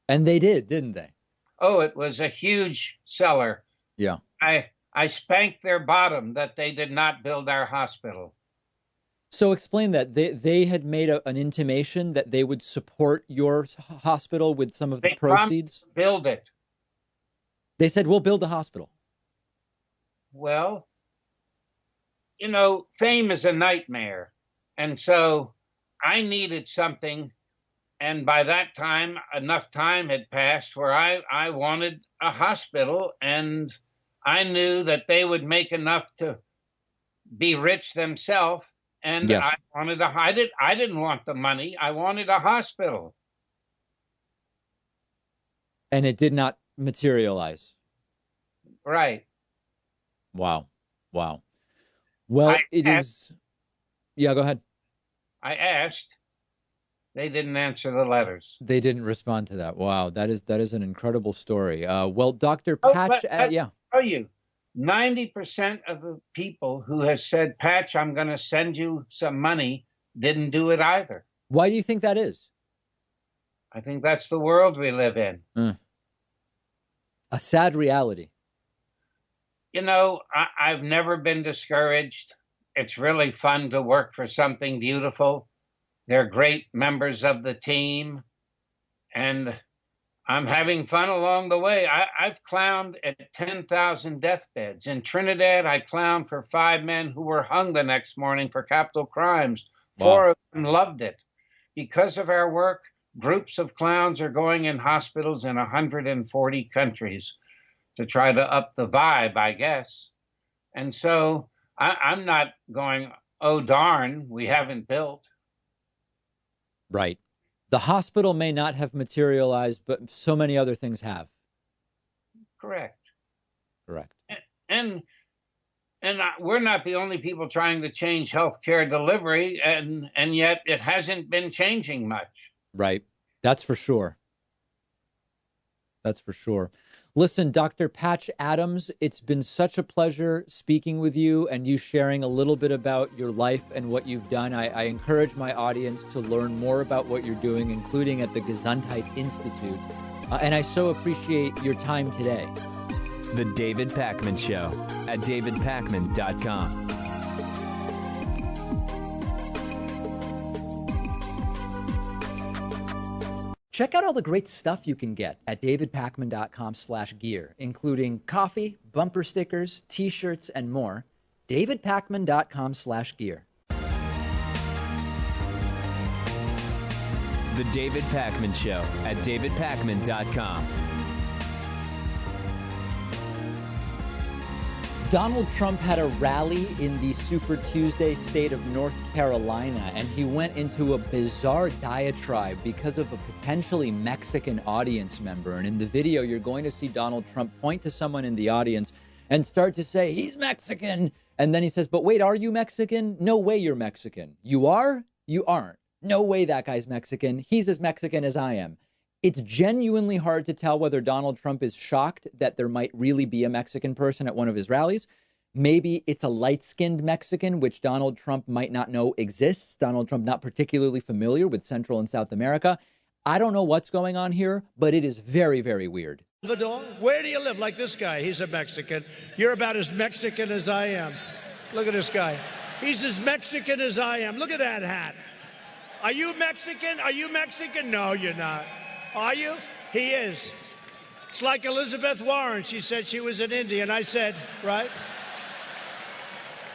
And they did, didn't they? Oh, it was a huge seller. Yeah. I spanked their bottom that they did not build our hospital. So explain that. They had made an intimation that they would support your hospital with some of the proceeds? Promised to build it. They said, we'll build the hospital. Well, you know, fame is a nightmare. And so I needed something. And by that time, enough time had passed where I wanted a hospital. And I knew that they would make enough to be rich themselves. And Yes. I wanted I didn't want the money. I wanted a hospital. And it did not materialize. Right. Wow. Wow. Well, it is. Yeah, go ahead. I asked. They didn't answer the letters. They didn't respond to that. Wow. That is an incredible story. Well, Dr. Patch, yeah. I'll tell you, 90% of the people who has said, Patch, I'm going to send you some money, didn't do it either. Why do you think that is? I think that's the world we live in. A sad reality. You know, I've never been discouraged. It's really fun to work for something beautiful. They're great members of the team. And I'm having fun along the way. I've clowned at 10,000 deathbeds. In Trinidad, I clowned for 5 men who were hung the next morning for capital crimes. Wow. 4 of them loved it. Because of our work, groups of clowns are going in hospitals in 140 countries to try to up the vibe, I guess. And so I'm not going, oh, darn, we haven't built. Right. The hospital may not have materialized, but so many other things have. Correct. Correct. And we're not the only people trying to change healthcare delivery, and yet it hasn't been changing much. Right. That's for sure. That's for sure. Listen, Dr. Patch Adams, it's been such a pleasure speaking with you and you sharing a little bit about your life and what you've done. I encourage my audience to learn more about what you're doing, including at the Gesundheit Institute. And I so appreciate your time today. The David Pakman Show at davidpakman.com. Check out all the great stuff you can get at davidpakman.com/gear, including coffee, bumper stickers, t-shirts, and more. davidpakman.com/gear. The David Pakman Show at davidpakman.com. Donald Trump had a rally in the Super Tuesday state of North Carolina, and he went into a bizarre diatribe because of a potentially Mexican audience member. And in the video, you're going to see Donald Trump point to someone in the audience and start to say, he's Mexican. And then he says, but wait, are you Mexican? No way you're Mexican. You are? You aren't. No way that guy's Mexican. He's as Mexican as I am. It's genuinely hard to tell whether Donald Trump is shocked that there might really be a Mexican person at one of his rallies. Maybe it's a light-skinned Mexican, which Donald Trump might not know exists. Donald Trump not particularly familiar with Central and South America. I don't know what's going on here, but it is very, very weird. Where do you live? Like this guy. He's a Mexican. You're about as Mexican as I am. Look at this guy. He's as Mexican as I am. Look at that hat. Are you Mexican? Are you Mexican? No, you're not. Are you? He is. It's like Elizabeth Warren. She said she was an Indian. I said, right?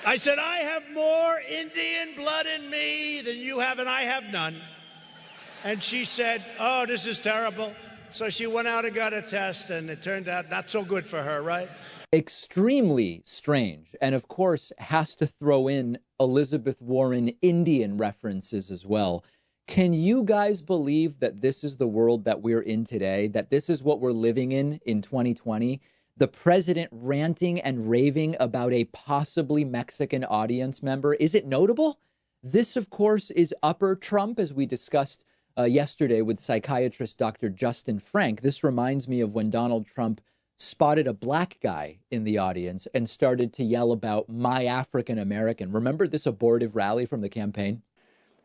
I said, I have more Indian blood in me than you have, and I have none. And she said, oh, this is terrible. So she went out and got a test, and it turned out not so good for her, right? Extremely strange. And of course, has to throw in Elizabeth Warren Indian references as well. Can you guys believe that this is the world that we're in today, that this is what we're living in 2020? The president ranting and raving about a possibly Mexican audience member. Is it notable? This, of course, is upper Trump, as we discussed yesterday with psychiatrist Dr. Justin Frank. This reminds me of when Donald Trump spotted a black guy in the audience and started to yell about my African American. Remember this abortive rally from the campaign?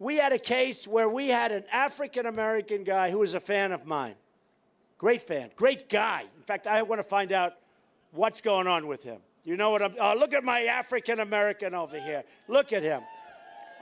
We had a case where we had an African-American guy who was a fan of mine. Great fan, great guy. In fact, I want to find out what's going on with him. You know what look at my African-American over here. Look at him.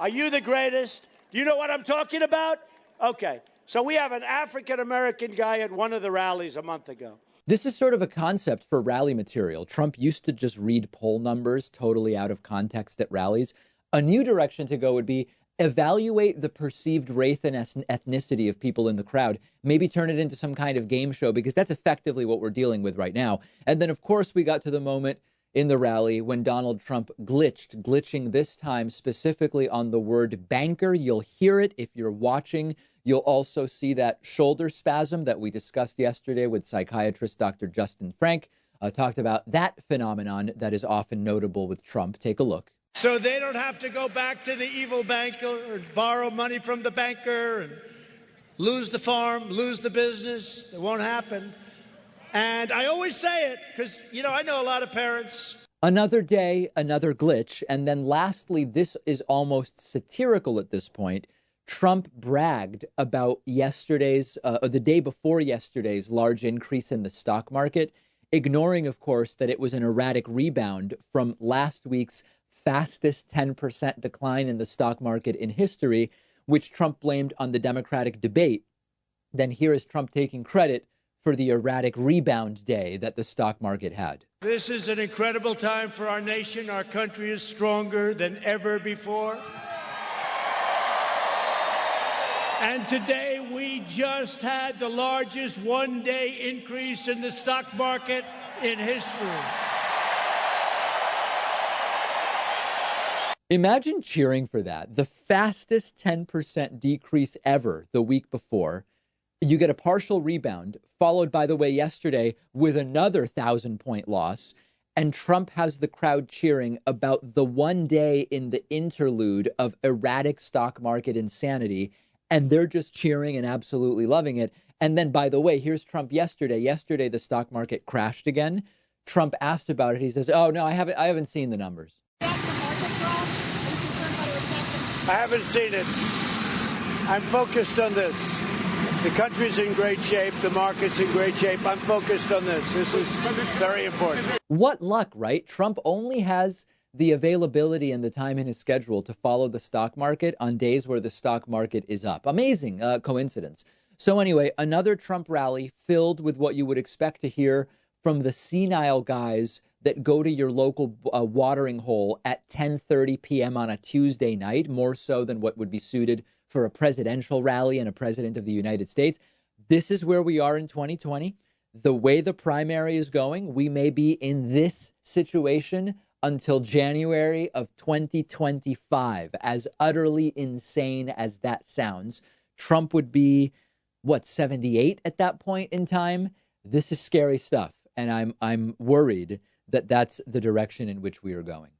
Are you the greatest? Do you know what I'm talking about? Okay. So we have an African-American guy at one of the rallies a month ago. This is sort of a concept for rally material. Trump used to just read poll numbers totally out of context at rallies. A new direction to go would be evaluate the perceived race and ethnicity of people in the crowd, maybe turn it into some kind of game show, because that's effectively what we're dealing with right now. And then, of course, we got to the moment in the rally when Donald Trump glitching this time specifically on the word banker. You'll hear it if you're watching. You'll also see that shoulder spasm that we discussed yesterday with psychiatrist Dr. Justin Frank. Talked about that phenomenon that is often notable with Trump. Take a look. So they don't have to go back to the evil banker or borrow money from the banker and lose the farm, lose the business. It won't happen. And I always say it because, you know, I know a lot of parents. Another day, another glitch. And then lastly, this is almost satirical at this point. Trump bragged about yesterday's, the day before yesterday's large increase in the stock market, ignoring, of course, that it was an erratic rebound from last week's fastest 10% decline in the stock market in history, which Trump blamed on the Democratic debate. Then here is Trump taking credit for the erratic rebound day that the stock market had. This is an incredible time for our nation. Our country is stronger than ever before. And today we just had the largest one-day increase in the stock market in history. Imagine cheering for that. The fastest 10% decrease ever the week before. You get a partial rebound, followed, by the way, yesterday with another 1,000-point loss. And Trump has the crowd cheering about the one day in the interlude of erratic stock market insanity. And they're just cheering and absolutely loving it. And then, by the way, here's Trump yesterday. Yesterday, the stock market crashed again. Trump asked about it. He says, oh, no, I haven't seen the numbers. I haven't seen it. I'm focused on this. The country's in great shape. The market's in great shape. I'm focused on this. This is very important. What luck, right? Trump only has the availability and the time in his schedule to follow the stock market on days where the stock market is up. Amazing coincidence. So anyway, another Trump rally filled with what you would expect to hear from the senile guys that go to your local watering hole at 10:30 p.m. on a Tuesday night, more so than what would be suited for a presidential rally and a president of the United States. This is where we are in 2020. The way the primary is going, we may be in this situation until January of 2025. As utterly insane as that sounds, Trump would be, 78 at that point in time? This is scary stuff, and I'm worried that that's the direction in which we are going.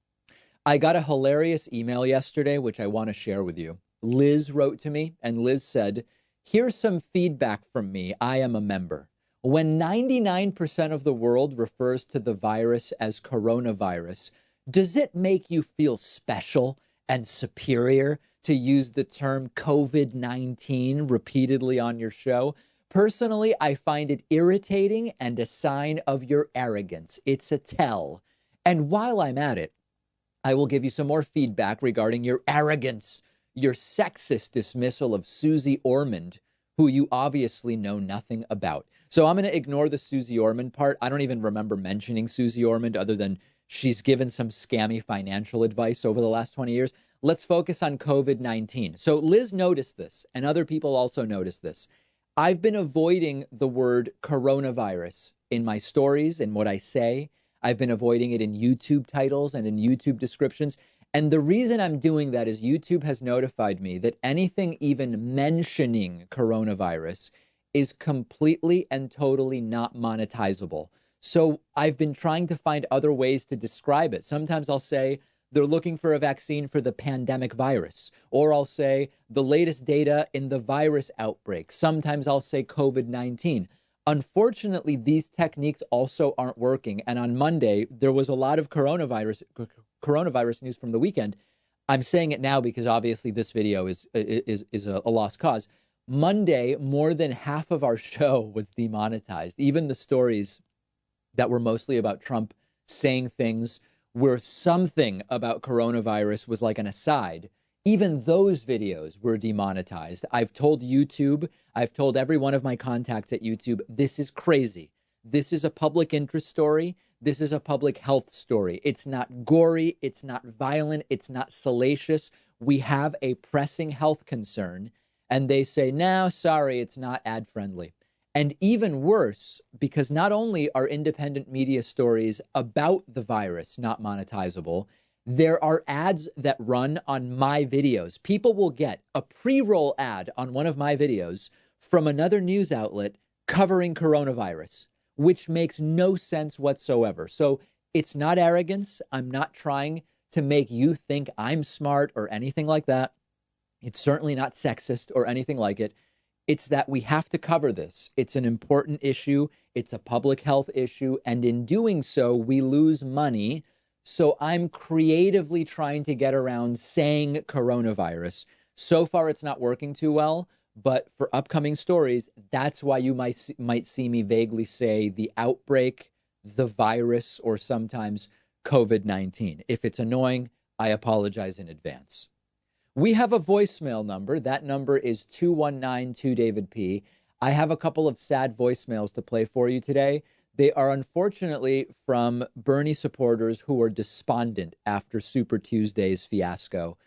I got a hilarious email yesterday, which I want to share with you. Liz wrote to me, and Liz said, here's some feedback from me. I am a member. When 99% of the world refers to the virus as coronavirus, does it make you feel special and superior to use the term COVID-19 repeatedly on your show? Personally, I find it irritating and a sign of your arrogance. It's a tell. And while I'm at it, I will give you some more feedback regarding your arrogance, your sexist dismissal of Susie Ormond, who you obviously know nothing about. So I'm going to ignore the Susie Ormond part. I don't even remember mentioning Susie Ormond other than she's given some scammy financial advice over the last 20 years. Let's focus on COVID-19. So Liz noticed this, and other people also noticed this. I've been avoiding the word coronavirus in my stories and what I say. I've been avoiding it in YouTube titles and in YouTube descriptions. And the reason I'm doing that is YouTube has notified me that anything even mentioning coronavirus is completely and totally not monetizable. So I've been trying to find other ways to describe it. Sometimes I'll say they're looking for a vaccine for the pandemic virus, or I'll say the latest data in the virus outbreak. Sometimes I'll say COVID-19. Unfortunately, these techniques also aren't working. And on Monday, there was a lot of coronavirus news from the weekend. I'm saying it now because obviously this video is a lost cause. Monday, more than half of our show was demonetized. Even the stories that were mostly about Trump saying things where something about coronavirus was like an aside. even those videos were demonetized. I've told YouTube, I've told every one of my contacts at YouTube, this is crazy. This is a public interest story. This is a public health story. It's not gory. It's not violent. It's not salacious. We have a pressing health concern. And they say, no, sorry, it's not ad friendly. And even worse, because not only are independent media stories about the virus not monetizable, there are ads that run on my videos. People will get a pre-roll ad on one of my videos from another news outlet covering coronavirus, which makes no sense whatsoever. So it's not arrogance. I'm not trying to make you think I'm smart or anything like that. It's certainly not sexist or anything like it. It's that we have to cover this. It's an important issue. It's a public health issue. And in doing so, we lose money. So I'm creatively trying to get around saying coronavirus. So far, it's not working too well. But for upcoming stories, that's why you might see me vaguely say the outbreak, the virus, or sometimes COVID-19. If it's annoying, I apologize in advance. We have a voicemail number. That number is 219-2-DAVID-P. I have a couple of sad voicemails to play for you today. They are unfortunately from Bernie supporters who are despondent after Super Tuesday's fiasco.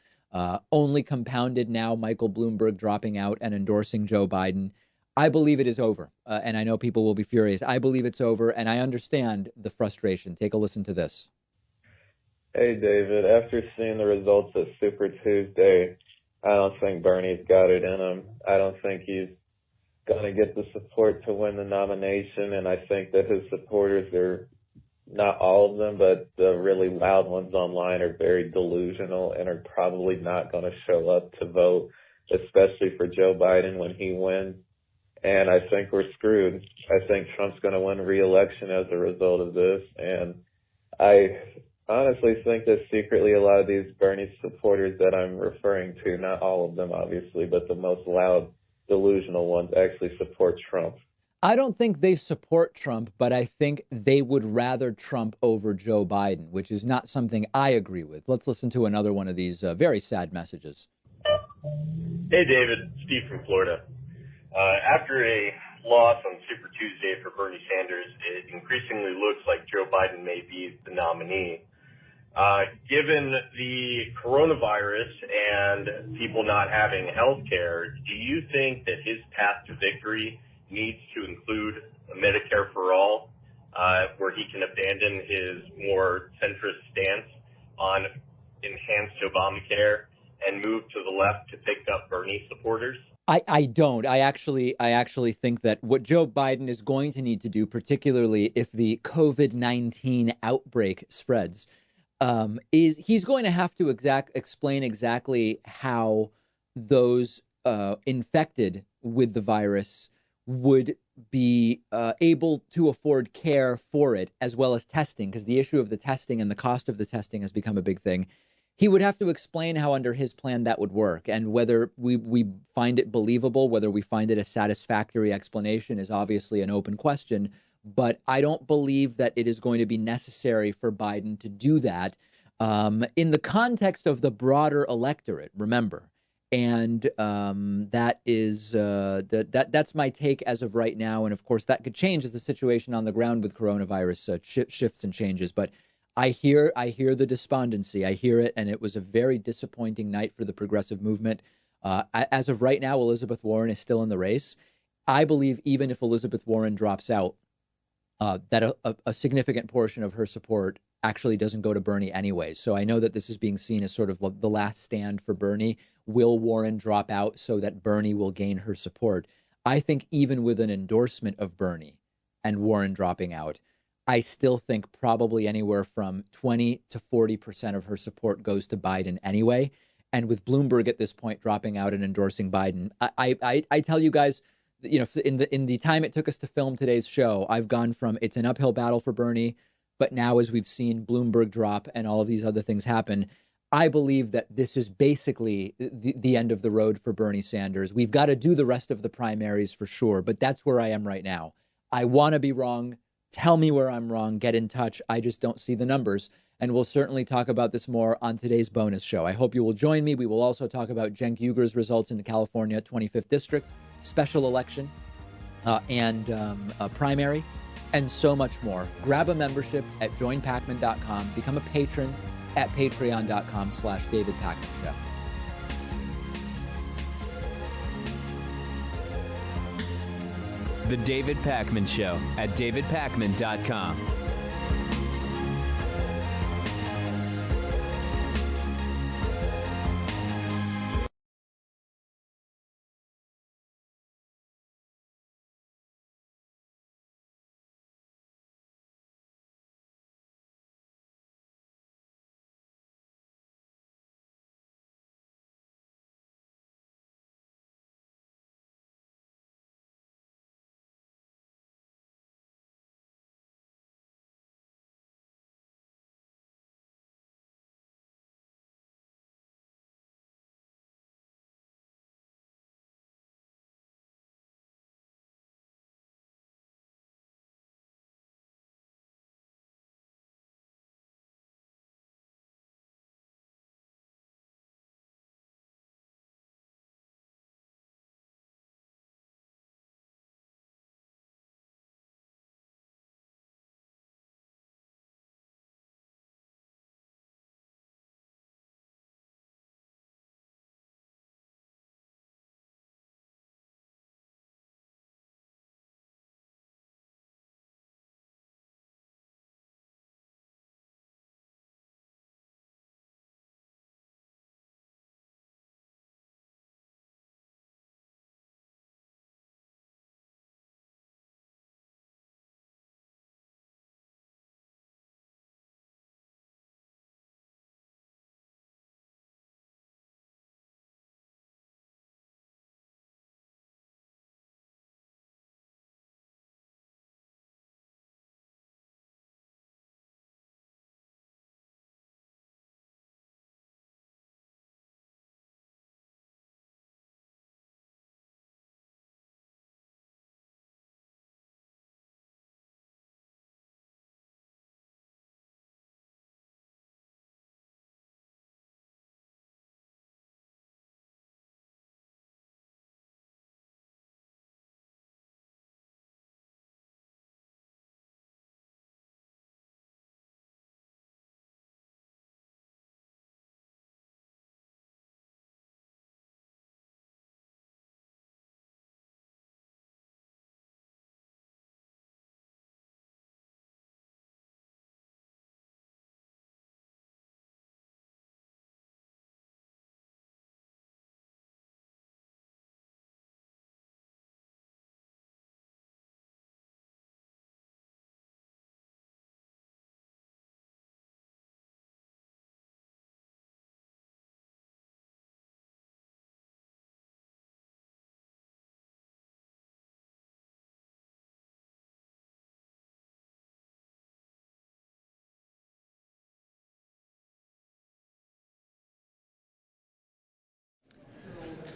Only compounded now, Michael Bloomberg dropping out and endorsing Joe Biden. I believe it is over, and I know people will be furious. I believe it's over, and I understand the frustration. Take a listen to this. Hey, David. After seeing the results of Super Tuesday, I don't think Bernie's got it in him. I don't think he's going to get the support to win the nomination, and I think that his supporters are, not all of them, but the really loud ones online are very delusional and are probably not going to show up to vote, especially for Joe Biden when he wins. And I think we're screwed. I think Trump's going to win re-election as a result of this, and I honestly think that secretly a lot of these Bernie supporters that I'm referring to, not all of them obviously, but the most loud, delusional ones actually support Trump. I don't think they support Trump, but I think they would rather Trump over Joe Biden, which is not something I agree with. Let's listen to another one of these very sad messages. Hey, David. Steve from Florida. After a loss on Super Tuesday for Bernie Sanders, it increasingly looks like Joe Biden may be the nominee. Given the coronavirus and people not having health care, do you think that his path to victory needs to include a Medicare for all, where he can abandon his more centrist stance on enhanced Obamacare and move to the left to pick up Bernie supporters? I don't. I actually think that what Joe Biden is going to need to do, particularly if the COVID-19 outbreak spreads, is he's going to have to explain exactly how those infected with the virus would be able to afford care for it, as well as testing, because the issue of the testing and the cost of the testing has become a big thing. He would have to explain how under his plan that would work, and whether we find it believable, whether we find it a satisfactory explanation is obviously an open question. But I don't believe that it is going to be necessary for Biden to do that in the context of the broader electorate, remember. And that is that's my take as of right now. And of course, that could change as the situation on the ground with coronavirus shifts and changes. But I hear the despondency. I hear it. And it was a very disappointing night for the progressive movement. As of right now, Elizabeth Warren is still in the race. I believe even if Elizabeth Warren drops out, that a significant portion of her support actually doesn't go to Bernie anyway. So I know that this is being seen as sort of the last stand for Bernie. Will Warren drop out so that Bernie will gain her support? I think even with an endorsement of Bernie and Warren dropping out, I still think probably anywhere from 20 to 40% of her support goes to Biden anyway. And with Bloomberg at this point dropping out and endorsing Biden, I tell you guys, you know, in the time it took us to film today's show, I've gone from it's an uphill battle for Bernie, but now as we've seen Bloomberg drop and all of these other things happen, I believe that this is basically the end of the road for Bernie Sanders. We've got to do the rest of the primaries for sure, but that's where I am right now. I want to be wrong. tell me where I'm wrong. Get in touch. I just don't see the numbers. And we'll certainly talk about this more on today's bonus show. I hope you will join me. We will also talk about Cenk Uyghur's results in the California 25th District, special election, and a primary, and so much more. Grab a membership at joinpacman.com. Become a patron at patreon.com/David Pakman Show. The David Pakman Show at davidpakman.com.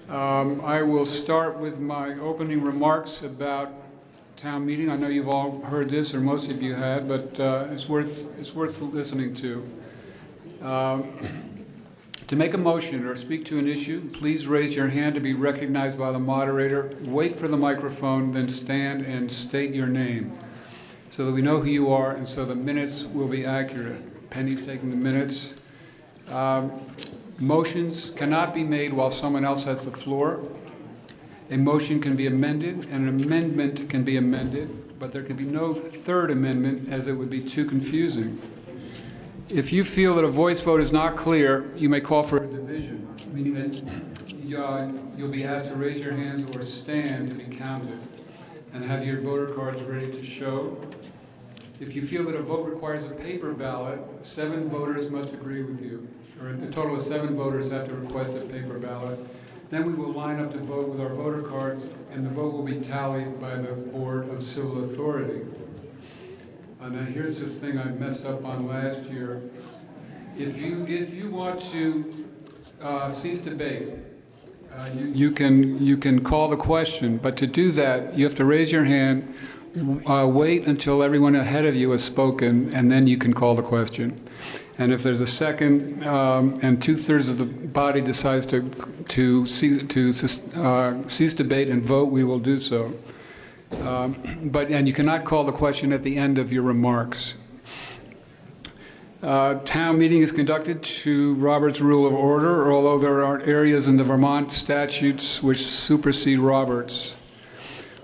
I will start with my opening remarks about town meeting. I know you've all heard this, or most of you had, but it's worth listening to. To make a motion or speak to an issue, please raise your hand to be recognized by the moderator. Wait for the microphone, then stand and state your name so that we know who you are and so the minutes will be accurate. Penny's taking the minutes. Motions cannot be made while someone else has the floor. A motion can be amended and an amendment can be amended, but there can be no third amendment as it would be too confusing. If you feel that a voice vote is not clear, you may call for a division, meaning that you'll be asked to raise your hands or stand to be counted and have your voter cards ready to show. If you feel that a vote requires a paper ballot, 7 voters must agree with you, or a total of 7 voters have to request a paper ballot. Then we will line up to vote with our voter cards, and the vote will be tallied by the Board of Civil Authority. Now here's the thing I messed up on last year. If you want to cease debate, you can call the question, but to do that, you have to raise your hand wait until everyone ahead of you has spoken, and then you can call the question. And if there's a second and 2/3 of the body decides to cease debate and vote, we will do so. And you cannot call the question at the end of your remarks. Town meeting is conducted to Robert's Rule of Order, although there are areas in the Vermont statutes which supersede Roberts.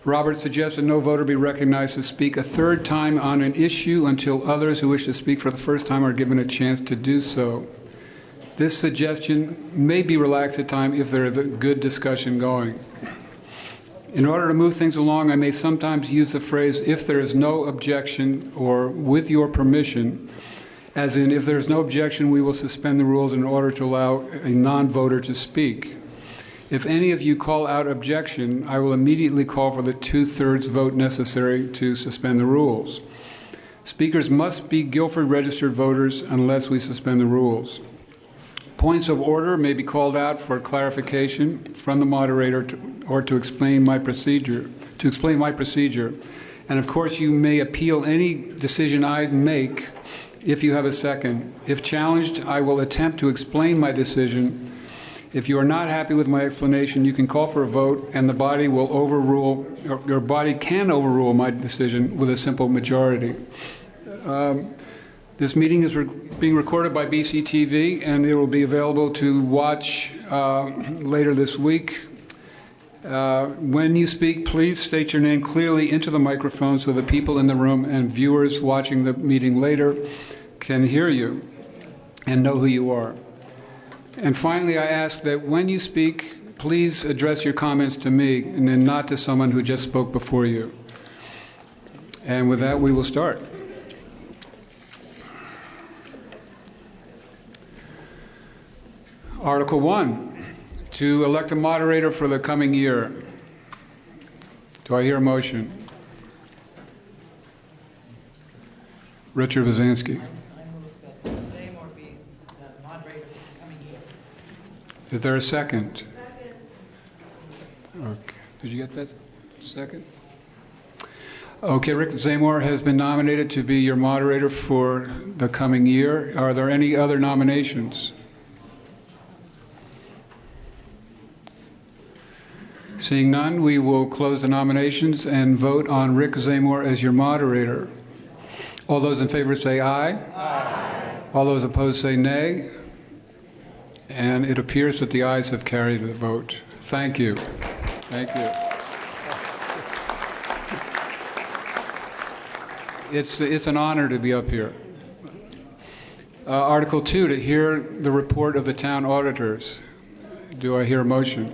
Roberts suggests that no voter be recognized to speak a third time on an issue until others who wish to speak for the first time are given a chance to do so. This suggestion may be relaxed at times if there is a good discussion going. In order to move things along, I may sometimes use the phrase, "if there is no objection," or "with your permission," as in, if there is no objection, we will suspend the rules in order to allow a non-voter to speak. If any of you call out objection, I will immediately call for the 2/3 vote necessary to suspend the rules. Speakers must be Guilford registered voters unless we suspend the rules. Points of order may be called out for clarification from the moderator or to explain my procedure. And of course, you may appeal any decision I make if you have a second. If challenged, I will attempt to explain my decision. If you are not happy with my explanation, you can call for a vote, and the body will overrule, or your body can overrule my decision with a simple majority. This meeting is being recorded by BCTV, and it will be available to watch later this week. When you speak, please state your name clearly into the microphone so that people in the room and viewers watching the meeting later can hear you and know who you are. And finally, I ask that when you speak, please address your comments to me and then not to someone who just spoke before you. And with that, we will start. Article 1, to elect a moderator for the coming year. Do I hear a motion? Richard Vazansky. Is there a second? Okay. Did you get that second? Okay, Rick Zamor has been nominated to be your moderator for the coming year. Are there any other nominations? Seeing none, we will close the nominations and vote on Rick Zamor as your moderator. All those in favor say aye. Aye. All those opposed say nay. And it appears that the ayes have carried the vote. Thank you. Thank you. It's an honor to be up here. Article 2, to hear the report of the town auditors. Do I hear a motion?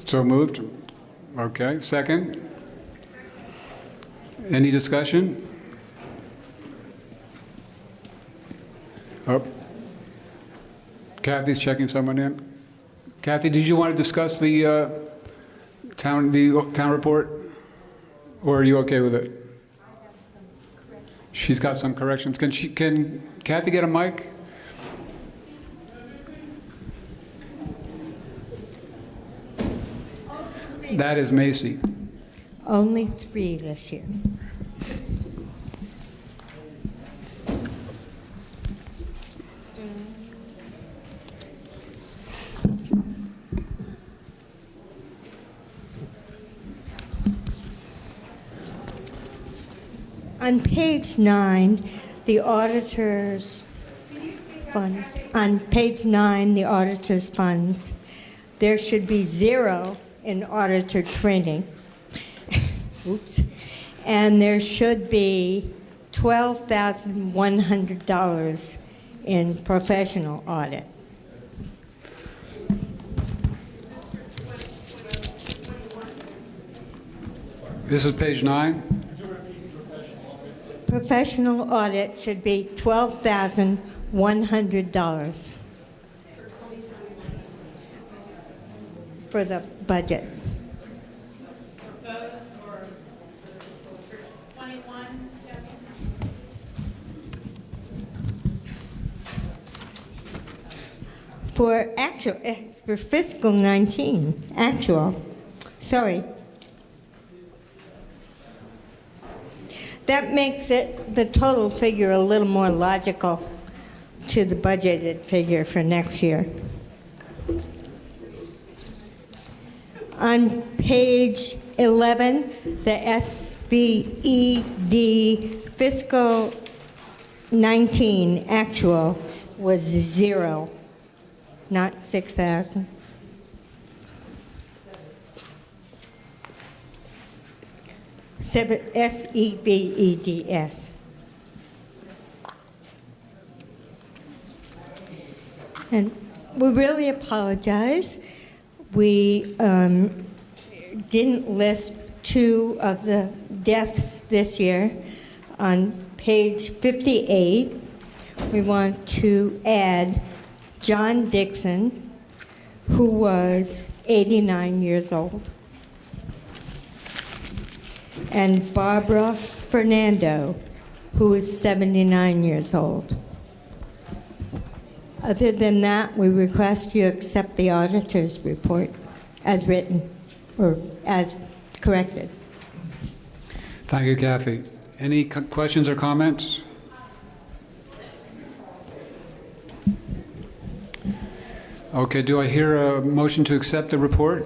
So moved. Okay. Second? Any discussion? Oh, Kathy's checking someone in. Kathy, did you want to discuss the town report, or are you okay with it? She's got some corrections. Can Kathy get a mic? That is Macy. Only 3 this year. On page 9, the auditor's funds. On page 9, the auditor's funds, there should be 0 in auditor training. Oops. And there should be $12,100 in professional audit. This is page 9. Professional audit should be $12,100 for the budget. For fiscal 19, actual. Sorry. That makes it, the total figure, a little more logical to the budgeted figure for next year. On page 11, the SBED fiscal 19 actual was 0, not 6,000. SEVEDS. And we really apologize. We didn't list 2 of the deaths this year. On page 58, we want to add John Dixon, who was 89 years old, and Barbara Fernando, who is 79 years old. Other than that, we request you accept the auditor's report as written or as corrected. Thank you, Kathy. Any questions or comments? Okay, do I hear a motion to accept the report?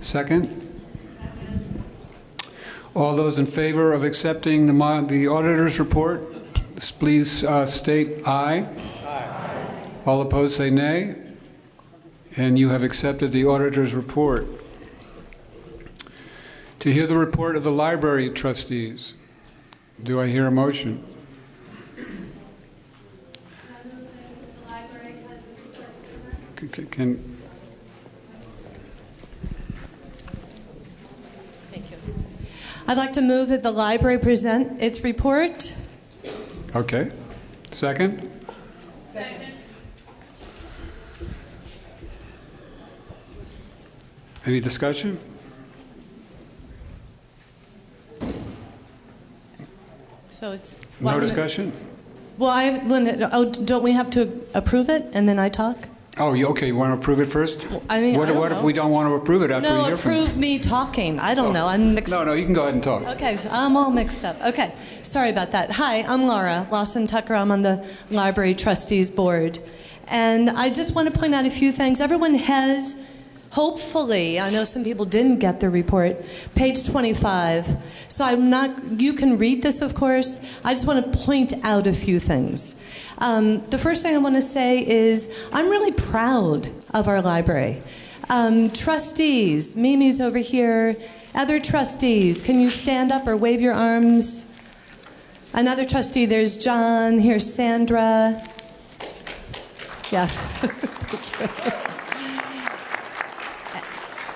Second? All those in favor of accepting the auditor's report, please state aye. Aye. All opposed say nay. And you have accepted the auditor's report. To hear the report of the library trustees, do I hear a motion? Thank you. I'd like to move that the library present its report. Okay. Second? Second. Any discussion? So it's No discussion? Well, don't we have to approve it and then I talk? Oh, okay. You want to approve it first? I mean, what if we don't want to approve it after we hear from you? No, approve me talking. I don't know. I'm mixed. No, you can go ahead and talk. Okay, so I'm all mixed up. Okay, sorry about that. Hi, I'm Laura Lawson-Tucker. I'm on the Library Trustees Board. And I just want to point out a few things. Everyone has, hopefully, I know some people didn't get the report, page 25. So you can read this, of course. I just want to point out a few things. The first thing I want to say is I'm really proud of our library. Trustees, Mimi's over here. Other trustees, can you stand up or wave your arms? Another trustee, there's John, here's Sandra. Yeah.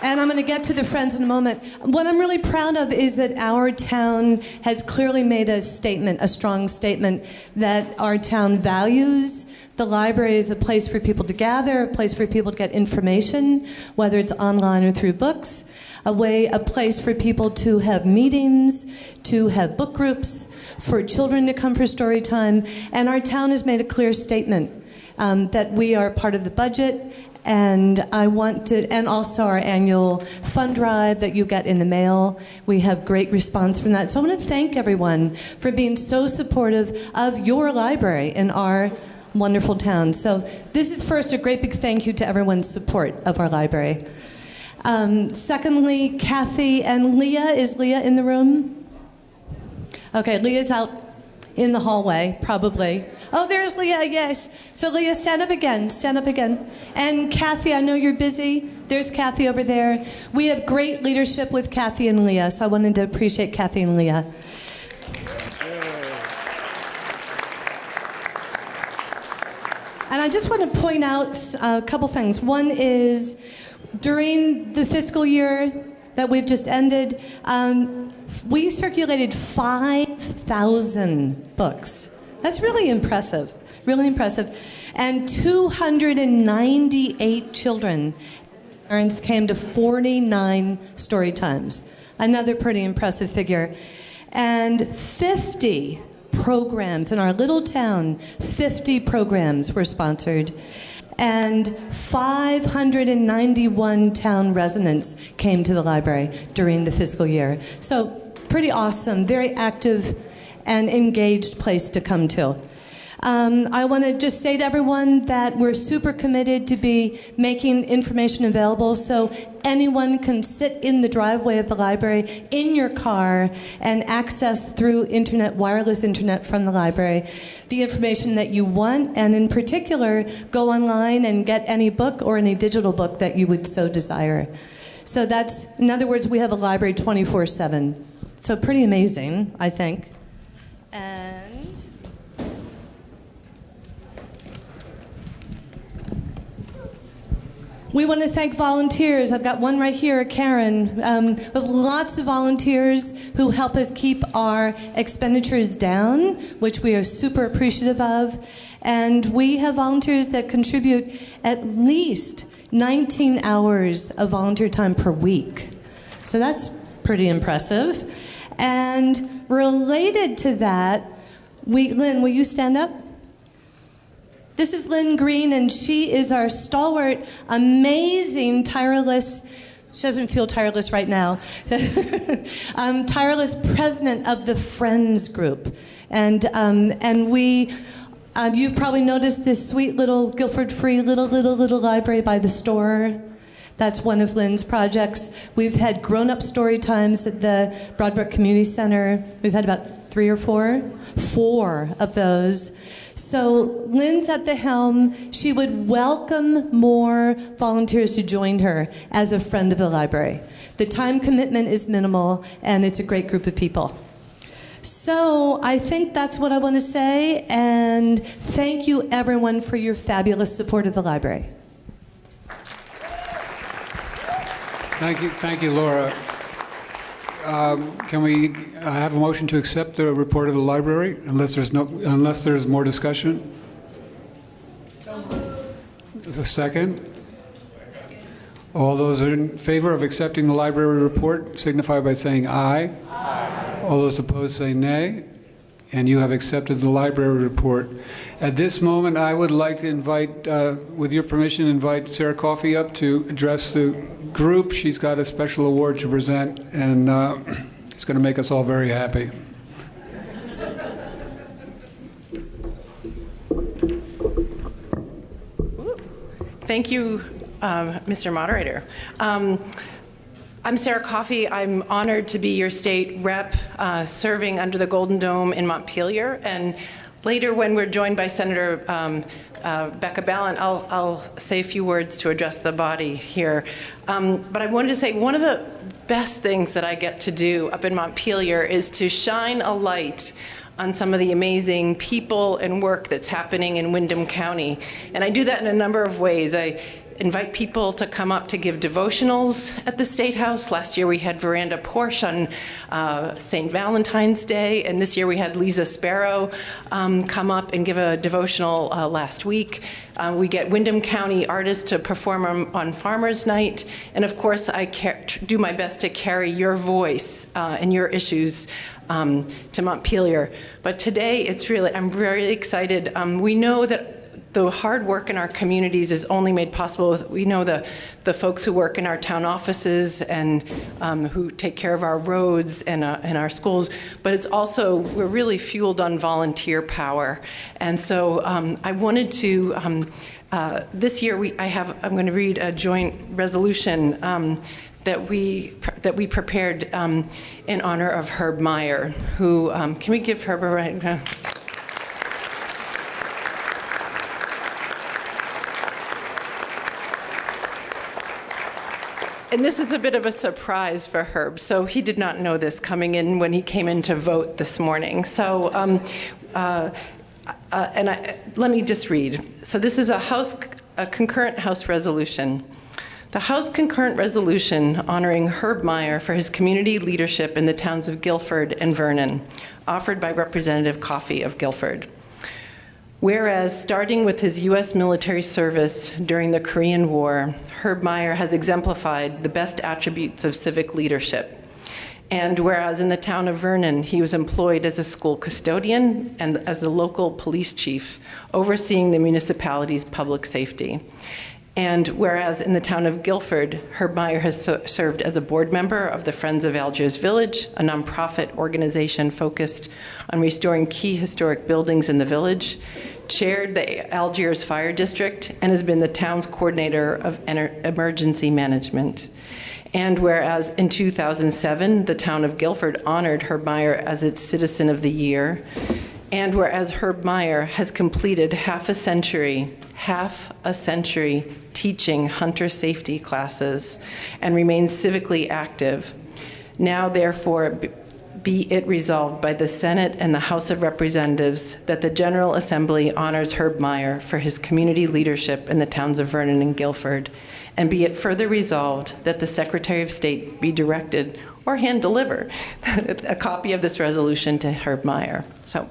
And I'm going to get to the friends in a moment. What I'm really proud of is that our town has clearly made a statement, a strong statement, that our town values the library as a place for people to gather, a place for people to get information, whether it's online or through books, a place for people to have meetings, to have book groups, for children to come for story time. And our town has made a clear statement that we are part of the budget. And and also our annual fund drive that you get in the mail. We have great response from that. So I want to thank everyone for being so supportive of your library in our wonderful town. So this is first a great big thank you to everyone's support of our library. Secondly, Kathy and Leah. Is Leah in the room? Okay, Leah's out in the hallway, probably. Oh, there's Leah, yes. So Leah, stand up again, stand up again. And Kathy, I know you're busy. There's Kathy over there. We have great leadership with Kathy and Leah, so I wanted to appreciate Kathy and Leah. And I just want to point out a couple things. One is, during the fiscal year that we've just ended, we circulated 5,000 books. That's really impressive, really impressive. And 298 children, parents came to 49 story times. Another pretty impressive figure. And 50 programs in our little town, 50 programs were sponsored. And 591 town residents came to the library during the fiscal year. So pretty awesome, very active and engaged place to come to. I want to just say to everyone that we're super committed to be making information available so anyone can sit in the driveway of the library in your car and access through internet, wireless internet from the library, the information that you want, and in particular, go online and get any book or any digital book that you would so desire. So that's, in other words, we have a library 24/7. So pretty amazing, I think. And we want to thank volunteers. I've got one right here, Karen. We have lots of volunteers who help us keep our expenditures down, which we are super appreciative of. And we have volunteers that contribute at least 19 hours of volunteer time per week. So that's pretty impressive. And related to that, Lynn, will you stand up? This is Lynn Green, and she is our stalwart, amazing, tireless, she doesn't feel tireless right now, tireless president of the Friends group. And we, you've probably noticed this sweet little Guilford Free little library by the store. That's one of Lynn's projects. We've had grown-up story times at the Broadbrook Community Center. We've had about 3 or 4 of those. So Lynn's at the helm. She would welcome more volunteers to join her as a friend of the library. The time commitment is minimal, and it's a great group of people. So I think that's what I want to say, and thank you everyone for your fabulous support of the library. Thank you, Laura. Can we have a motion to accept the report of the library, unless there's more discussion? A second. All those in favor of accepting the library report signify by saying aye. Aye. All those opposed say nay. And you have accepted the library report. At this moment, I would like to invite, with your permission, invite Sarah Coffey up to address the group. She's got a special award to present, and it's going to make us all very happy. Thank you, Mr. Moderator. I'm Sarah Coffey. I'm honored to be your state rep serving under the Golden Dome in Montpelier. And later, when we're joined by Senator Becca Balint, I'll say a few words to address the body here. But I wanted to say one of the best things that I get to do up in Montpelier is to shine a light on some of the amazing people and work that's happening in Windham County. And I do that in a number of ways. I invite people to come up to give devotionals at the State House. Last year we had Veranda Porsche on St. Valentine's Day, and this year we had Lisa Sparrow come up and give a devotional last week. We get Windham County artists to perform on Farmers Night, and of course I do my best to carry your voice and your issues to Montpelier. But today I'm very excited. We know that the hard work in our communities is only made possible. We know the folks who work in our town offices and who take care of our roads and our schools, but it's also, we're really fueled on volunteer power. And so I wanted to, this year I'm going to read a joint resolution that we prepared in honor of Herb Meyer, who, can we give Herb a right? And this is a bit of a surprise for Herb, so he did not know this coming in when he came in to vote this morning. So, let me just read. So this is a concurrent House resolution. The House concurrent resolution honoring Herb Meyer for his community leadership in the towns of Guilford and Vernon, offered by Representative Coffey of Guilford. Whereas, starting with his U.S. military service during the Korean War, Herb Meyer has exemplified the best attributes of civic leadership. And whereas in the town of Vernon, he was employed as a school custodian and as the local police chief, overseeing the municipality's public safety. And whereas in the town of Guilford, Herb Meyer has served as a board member of the Friends of Algiers Village, a nonprofit organization focused on restoring key historic buildings in the village, chaired the Algiers Fire District, and has been the town's coordinator of emergency management. And whereas in 2007, the town of Guilford honored Herb Meyer as its Citizen of the Year, and whereas Herb Meyer has completed half a century teaching hunter safety classes and remains civically active, now therefore be it resolved by the Senate and the House of Representatives that the General Assembly honors Herb Meyer for his community leadership in the towns of Vernon and Guilford, and be it further resolved that the Secretary of State be directed or hand deliver a copy of this resolution to Herb Meyer. So.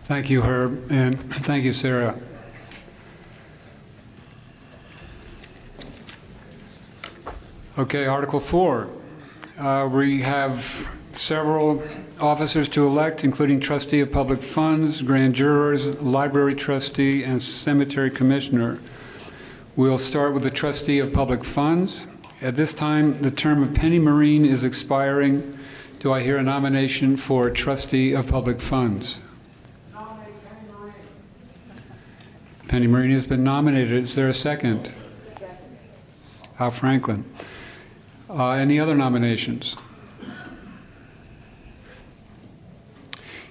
Thank you, Herb, and thank you, Sarah. Okay, Article 4. We have several officers to elect, including trustee of public funds, grand jurors, library trustee, and cemetery commissioner. We'll start with the trustee of public funds. At this time, the term of Penny Marine is expiring. Do I hear a nomination for trustee of public funds? Penny Marine has been nominated. Is there a second? Al Franklin. Any other nominations?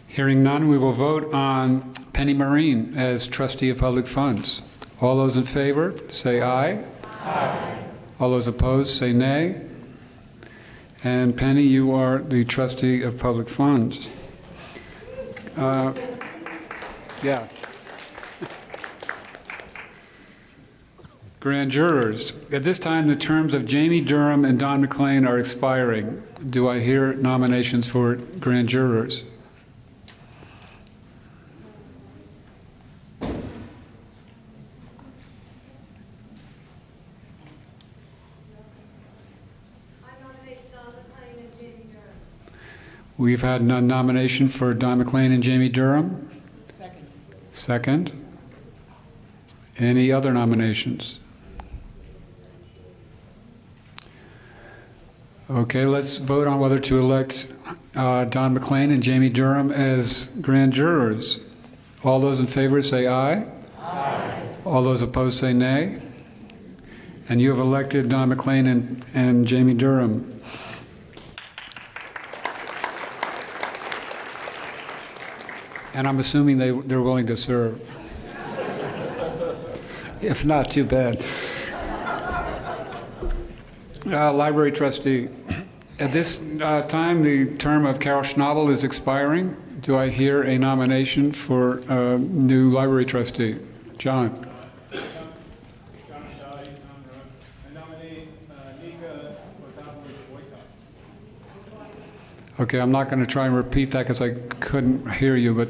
Hearing none, we will vote on Penny Marine as trustee of public funds. All those in favor, say aye. Aye. All those opposed, say nay. And Penny, you are the trustee of public funds. Yeah. Grand jurors. At this time, the terms of Jamie Durham and Don McLean are expiring. Do I hear nominations for grand jurors? We've had a nomination for Don McLean and Jamie Durham. Second. Second. Any other nominations? Okay, let's vote on whether to elect Don McLean and Jamie Durham as grand jurors. All those in favor say aye. Aye. All those opposed say nay. And you have elected Don McLean and Jamie Durham. And I'm assuming they're willing to serve. If not, too bad. Library trustee. At this time, the term of Carol Schnabel is expiring. Do I hear a nomination for a new library trustee? John. Okay, I'm not going to try and repeat that because I couldn't hear you, but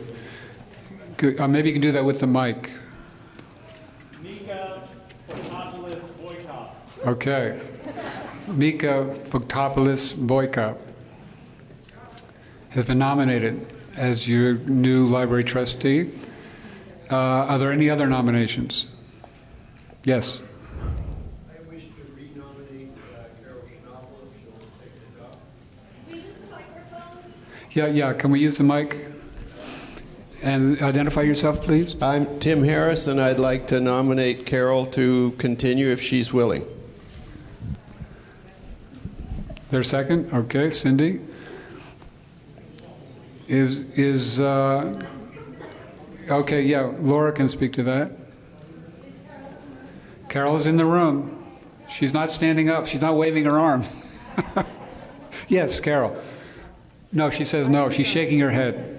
maybe you can do that with the mic. Okay. Mika Foktopoulos-Boyka has been nominated as your new library trustee. Are there any other nominations? Yes. I wish to re-nominate Carol Schnabel if she'll take it up. Yeah, can we use the mic? And identify yourself, please. I'm Tim Harris, and I'd like to nominate Carol to continue if she's willing. There's a second? Okay, Cindy. Okay, yeah, Laura can speak to that. Carol is in the room. She's not standing up. She's not waving her arms. Yes, Carol. No, she says no. She's shaking her head.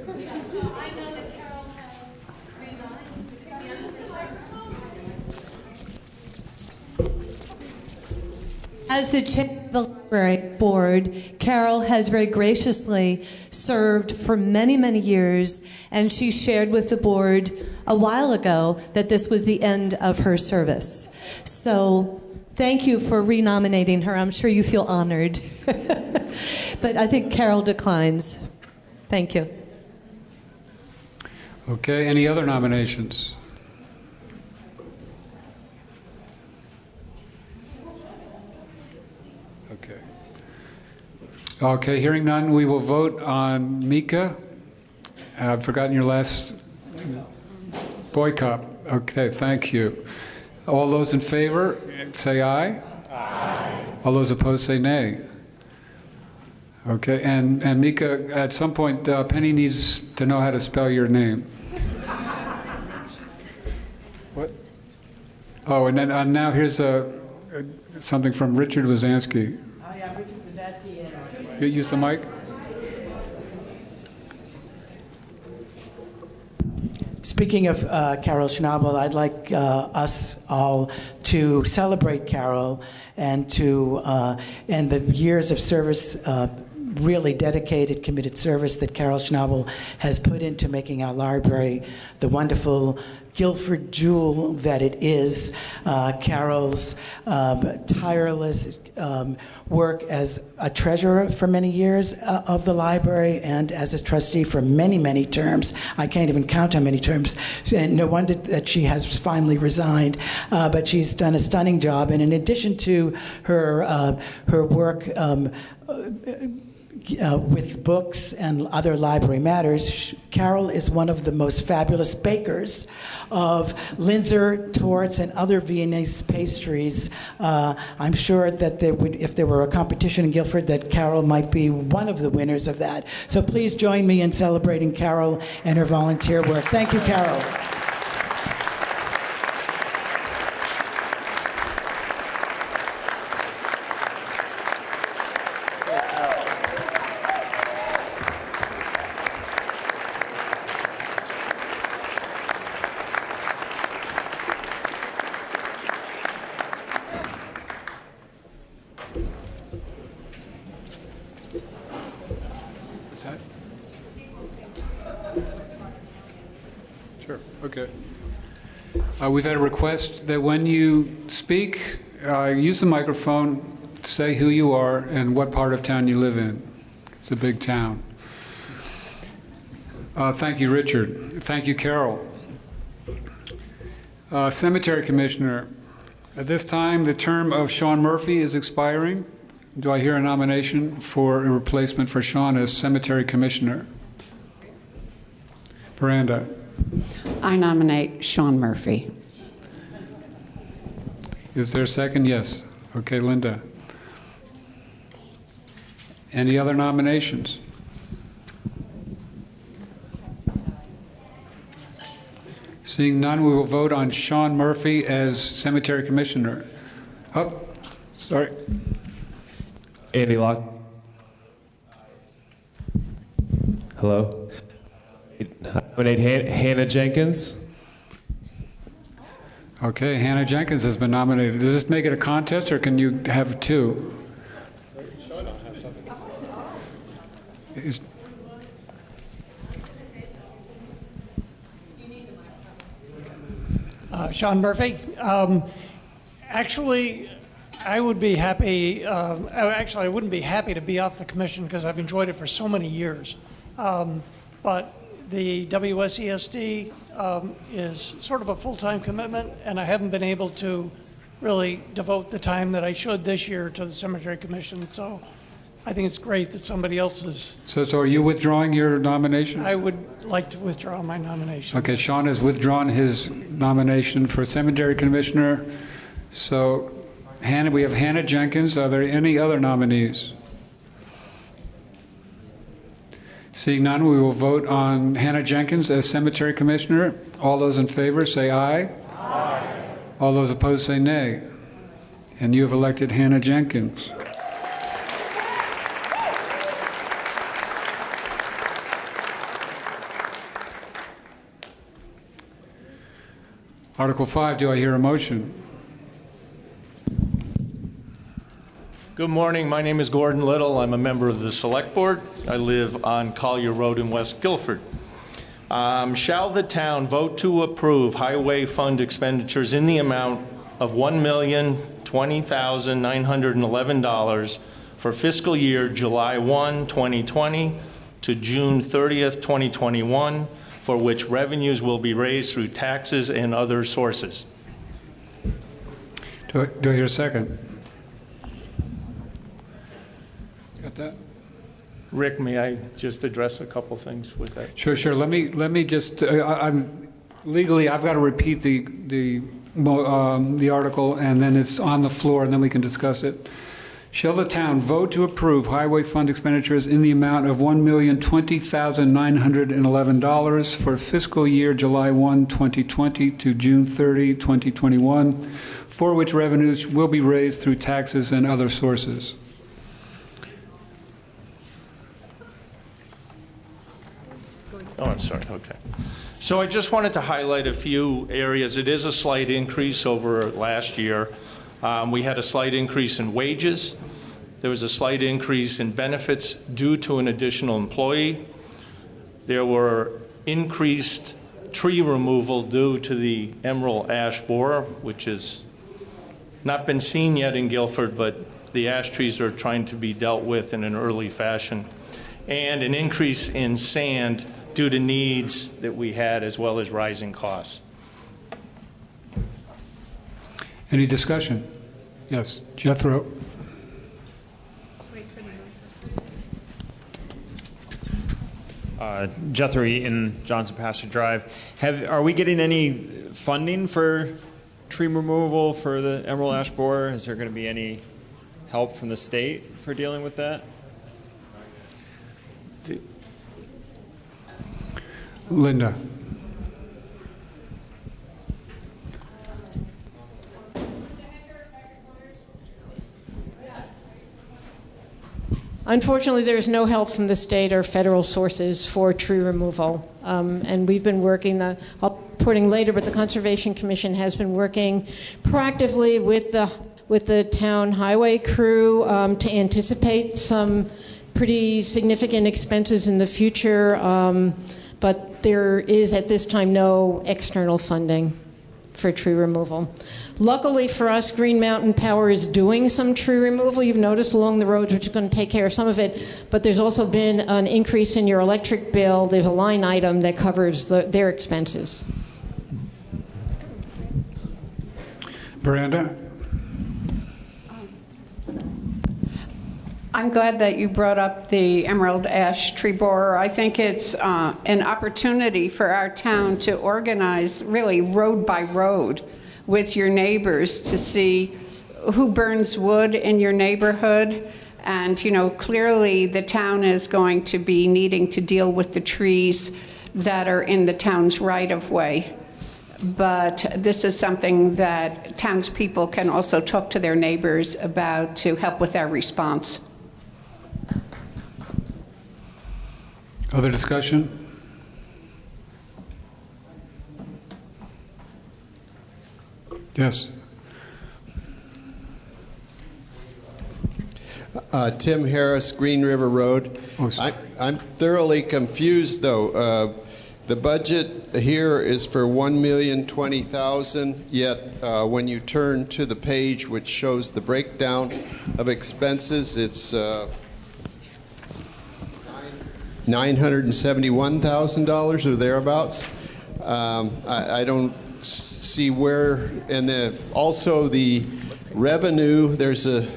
As the chair of the library board, Carol has very graciously served for many, many years, and she shared with the board a while ago that this was the end of her service. So thank you for renominating her. I'm sure you feel honored. But I think Carol declines. Thank you. Okay, any other nominations? Okay. Okay, hearing none, we will vote on Mika. I've forgotten your last boycott. Okay, thank you. All those in favor, say aye. Aye. All those opposed, say nay. Okay, and Mika, at some point, Penny needs to know how to spell your name. What? Oh, and then now here's something from Richard Wazansky. Hi, I'm Richard Wazansky. You use the mic. Speaking of Carol Schnabel, I'd like us all to celebrate Carol and the years of service, really dedicated, committed service that Carol Schnabel has put into making our library the wonderful Guilford jewel that it is. Carol's tireless work as a treasurer for many years of the library and as a trustee for many, many terms. I can't even count how many terms. And no wonder that she has finally resigned. But she's done a stunning job. And in addition to her work with books and other library matters, Carol is one of the most fabulous bakers of Linzer, torts, and other Viennese pastries. I'm sure that if there were a competition in Guilford, that Carol might be one of the winners of that. So please join me in celebrating Carol and her volunteer work. Thank you, Carol. Sure, okay. We've had a request that when you speak, use the microphone, say who you are and what part of town you live in. It's a big town. Thank you, Richard. Thank you, Carol. Cemetery Commissioner. At this time, the term of Sean Murphy is expiring. Do I hear a nomination for a replacement for Sean as Cemetery Commissioner? Miranda. I nominate Sean Murphy. Is there a second? Yes. Okay, Linda. Any other nominations? Seeing none, we will vote on Sean Murphy as Cemetery Commissioner. Oh, sorry. Andy Locke. Hello. I nominate Hannah Jenkins. Okay, Hannah Jenkins has been nominated. Does this make it a contest, or can you have two? Sean Murphy. Actually, I would be happy. Actually, I wouldn't be happy to be off the commission because I've enjoyed it for so many years. But the WSESD is sort of a full-time commitment, and I haven't been able to really devote the time that I should this year to the Cemetery Commission. So I think it's great that somebody else is. So are you withdrawing your nomination? I would like to withdraw my nomination. Okay, Sean has withdrawn his nomination for Cemetery Commissioner. So Hannah, we have Hannah Jenkins. Are there any other nominees? Seeing none, we will vote on Hannah Jenkins as Cemetery Commissioner. All those in favor say aye. Aye. All those opposed say nay. And you have elected Hannah Jenkins. Article 5, do I hear a motion? Good morning. My name is Gordon Little. I'm a member of the Select Board. I live on Collier Road in West Guilford. Shall the town vote to approve highway fund expenditures in the amount of $1,020,911 for fiscal year July 1, 2020 to June 30th, 2021, for which revenues will be raised through taxes and other sources? Do I hear a second? Got that? Rick, may I just address a couple things with that? Sure. Let me just. I'm legally. I've got to repeat the article, and then it's on the floor, and then we can discuss it. Shall the town vote to approve highway fund expenditures in the amount of $1,020,911 for fiscal year July 1, 2020 to June 30, 2021, for which revenues will be raised through taxes and other sources? Oh, I'm sorry. Okay. So I just wanted to highlight a few areas. It is a slight increase over last year. We had a slight increase in wages. There was a slight increase in benefits due to an additional employee. There were increased tree removal due to the emerald ash borer, which has not been seen yet in Guilford, but the ash trees are trying to be dealt with in an early fashion. And an increase in sand due to needs that we had, as well as rising costs. Any discussion? Yes, Jethro. Jethro Eaton, Johnson Pasture Drive. Are we getting any funding for tree removal for the emerald ash borer? Is there going to be any help from the state for dealing with that? Linda. Unfortunately, there's no help from the state or federal sources for tree removal. And we've been working, I'll reporting later, but the Conservation Commission has been working proactively with the town highway crew to anticipate some pretty significant expenses in the future. But there is, at this time, no external funding for tree removal. Luckily for us, Green Mountain Power is doing some tree removal. You've noticed along the roads, which is going to take care of some of it, but there's also been an increase in your electric bill. There's a line item that covers their expenses. Miranda? I'm glad that you brought up the emerald ash tree borer. I think it's an opportunity for our town to organize really road by road with your neighbors to see who burns wood in your neighborhood. And, you know, clearly the town is going to be needing to deal with the trees that are in the town's right-of-way. But this is something that townspeople can also talk to their neighbors about to help with our response. Other discussion? Yes. Tim Harris, Green River Road. I'm thoroughly confused, though. The budget here is for $1,020,000, yet when you turn to the page which shows the breakdown of expenses, it's $971,000 or thereabouts. I don't see where, and also the revenue, there's a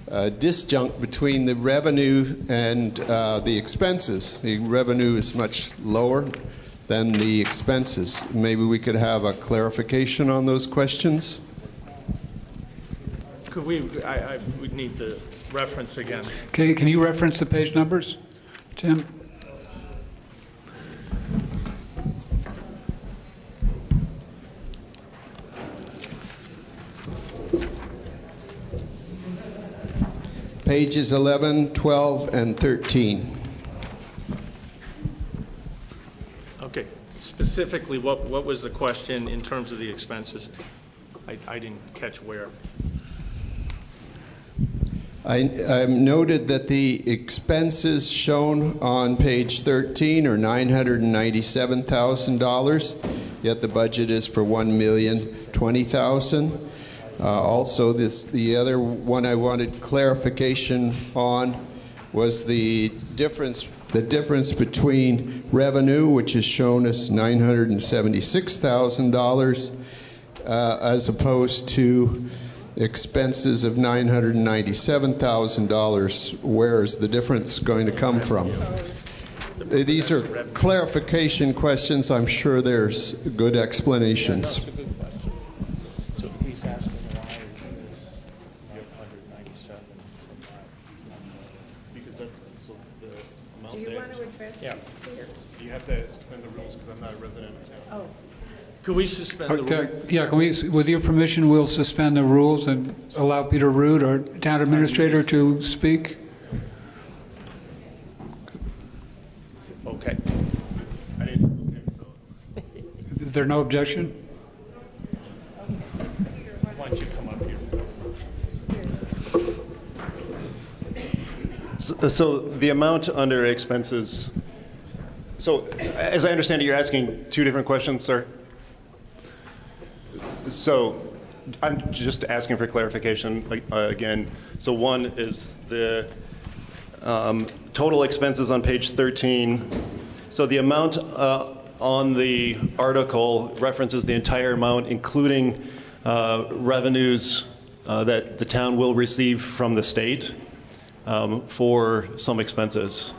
disjunct between the revenue and the expenses. The revenue is much lower than the expenses. Maybe we could have a clarification on those questions. Could we, I would need the reference again. Okay, can you reference the page numbers, Tim? Pages 11, 12, and 13. Okay, specifically, what was the question in terms of the expenses? I didn't catch where. I noted that the expenses shown on page 13 are $997,000, yet the budget is for $1,020,000. Also, the other one I wanted clarification on was the difference between revenue, which is shown as $976,000, as opposed to expenses of $997,000. Where is the difference going to come from? These are clarification questions. I'm sure there's good explanations. So he's asking why you have 197 because that's the amount. Do you want to address? Yeah. You have to suspend the rules because I'm not a resident of town. Oh. Could we suspend the rules? Yeah, can we, with your permission, we'll suspend the rules and allow Peter Rood, our town administrator, to speak? Okay. Is there no objection? Why don't you come up here? So the amount under expenses, so as I understand it, you're asking two different questions, sir? So I'm just asking for clarification again. So one is the total expenses on page 13. So the amount on the article references the entire amount, including revenues that the town will receive from the state for some expenses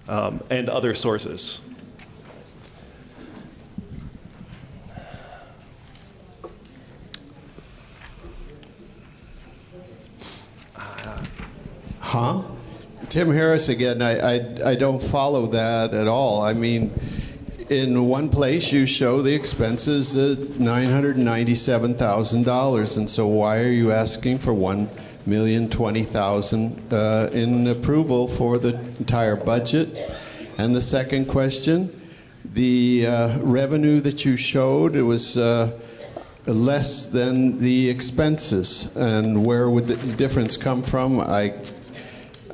and other sources. Huh? Tim Harris again. I don't follow that at all. I mean, in one place you show the expenses at $997,000, and so why are you asking for $1,020,000 in approval for the entire budget? And the second question, the revenue that you showed, it was less than the expenses, and where would the difference come from?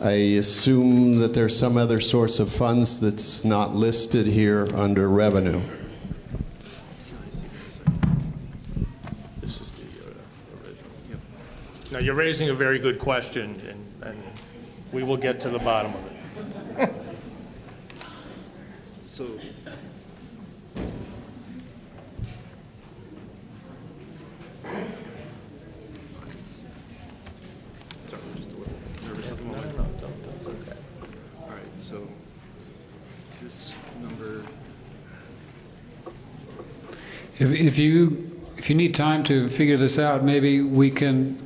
I assume that there's some other source of funds that's not listed here under revenue. This is the original. Now, you're raising a very good question, and we will get to the bottom of it. So. So this number. If you need time to figure this out, maybe we can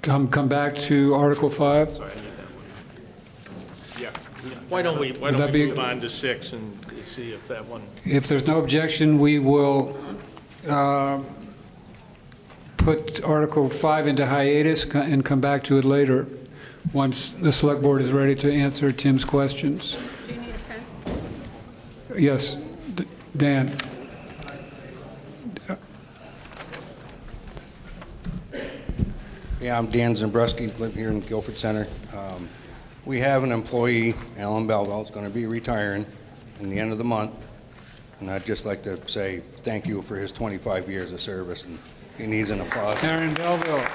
come back to Article 5. Sorry, I need that one. Yeah. Why don't we be, move on to 6 and see if that one. If there's no objection, we will put Article 5 into hiatus and come back to it later once the Select Board is ready to answer Tim's questions. Do you need a pen? Yes, Dan. Yeah, I'm Dan Zambruski, live here in Guilford Center. We have an employee, Alan Belville, is going to be retiring in the end of the month. And I'd just like to say thank you for his 25 years of service, and he needs an applause. Aaron Belville.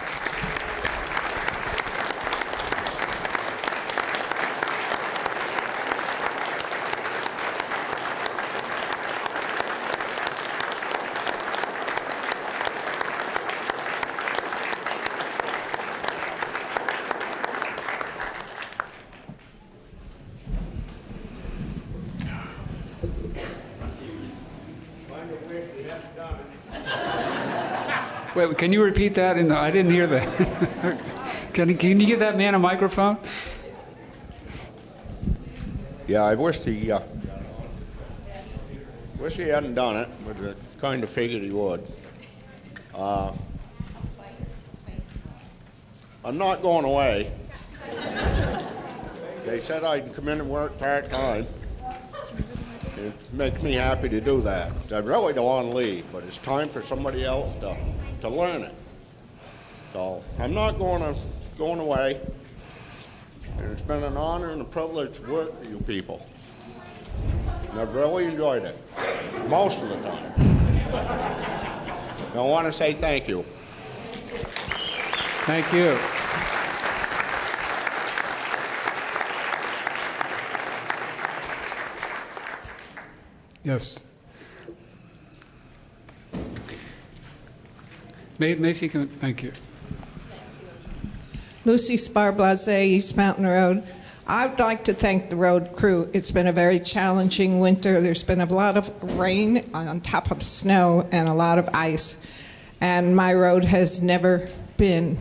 Wait, can you repeat that? I didn't hear that. Can you give that man a microphone? Yeah, I wish he hadn't done it, but I kind of figured he would. I'm not going away. They said I'd come in and work part-time. It makes me happy to do that. I really don't want to leave, but it's time for somebody else to learn it. So I'm not going away. and it's been an honor and a privilege to work with you people. And I've really enjoyed it, most of the time. And I want to say thank you. Thank you. Yes. Macy, thank you. Lucy Sparblase, East Mountain Road. I'd like to thank the road crew. It's been a very challenging winter. There's been a lot of rain on top of snow and a lot of ice. And my road has never been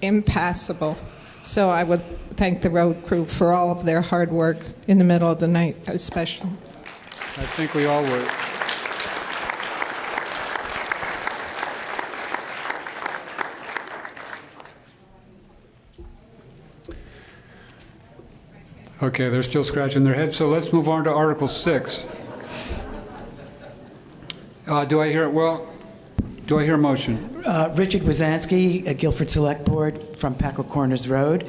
impassable. So I would thank the road crew for all of their hard work in the middle of the night, especially. I think we all would. Okay, they're still scratching their heads, so let's move on to Article 6. Do I hear a motion? Richard Wazansky, Guilford Select Board from Packle Corners Road.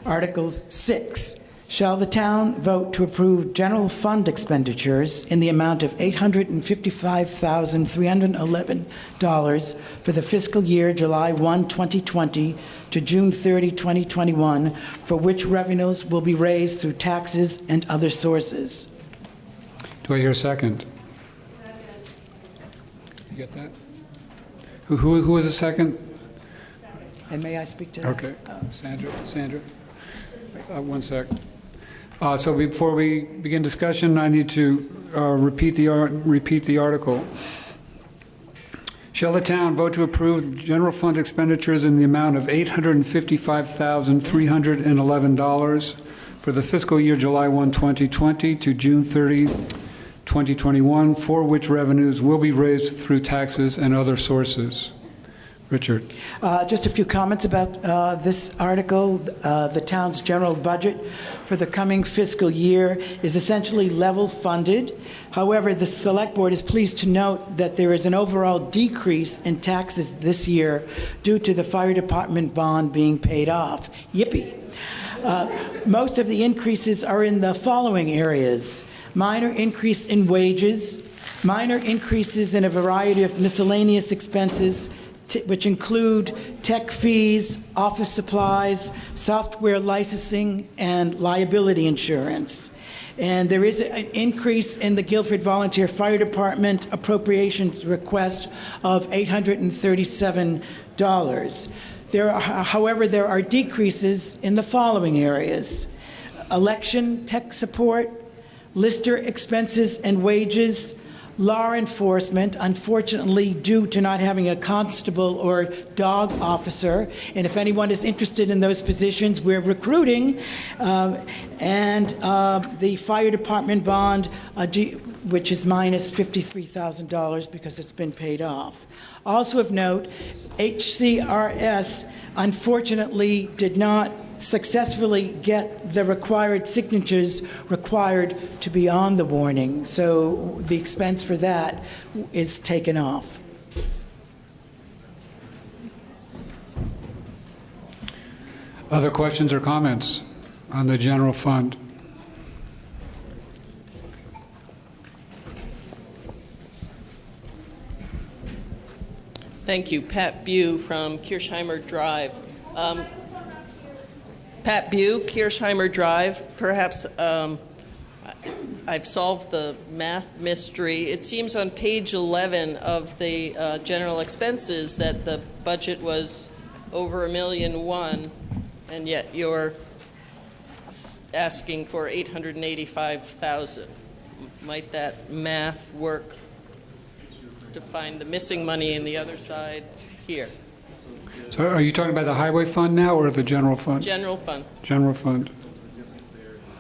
Article 6. Shall the town vote to approve general fund expenditures in the amount of $855,311 for the fiscal year July 1, 2020 to June 30, 2021, for which revenues will be raised through taxes and other sources? Do I hear a second? You get that? Who was the second? And may I speak to that? Okay. Sandra? One sec. So before we begin discussion, I need to repeat the article. Shall the town vote to approve general fund expenditures in the amount of $855,311 for the fiscal year July 1, 2020 to June 30, 2021, for which revenues will be raised through taxes and other sources? Richard. Just a few comments about this article. The town's general budget for the coming fiscal year is essentially level funded. However, the Select Board is pleased to note that there is an overall decrease in taxes this year due to the fire department bond being paid off. Yippee. Most of the increases are in the following areas: minor increase in wages, minor increases in a variety of miscellaneous expenses, which include tech fees, office supplies, software licensing, and liability insurance. And there is an increase in the Guilford Volunteer Fire Department appropriations request of $837. However, there are decreases in the following areas: election tech support, lister expenses and wages, law enforcement, unfortunately, due to not having a constable or dog officer. And if anyone is interested in those positions, we're recruiting. And the fire department bond, which is minus $53,000 because it's been paid off. Also of note, HCRS unfortunately did not successfully get the required signatures required to be on the warning, so the expense for that is taken off. Other questions or comments on the general fund? Thank you. Pat Bew from Kirchheimer Drive. Pat Bew, Kirchheimer Drive. Perhaps I've solved the math mystery. It seems on page 11 of the general expenses that the budget was over $1.1 million, and yet you're asking for $885,000. Might that math work to find the missing money in the other side here? So are you talking about the highway fund now or the general fund? General fund. General fund.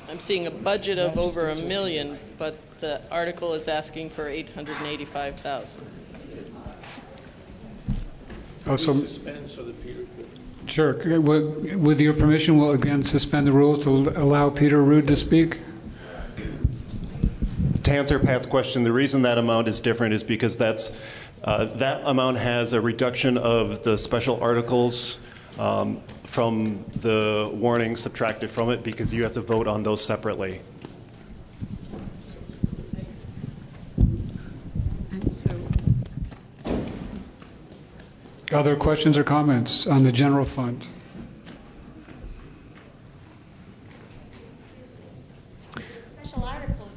I'm seeing a budget of over $1 million, but the article is asking for $885,000. Oh, so sure. With your permission, we'll again suspend the rules to allow Peter Rude to speak. To answer Pat's question, the reason that amount is different is because that amount has a reduction of the special articles from the warning subtracted from it, because you have to vote on those separately. Other questions or comments on the general fund? Special articles.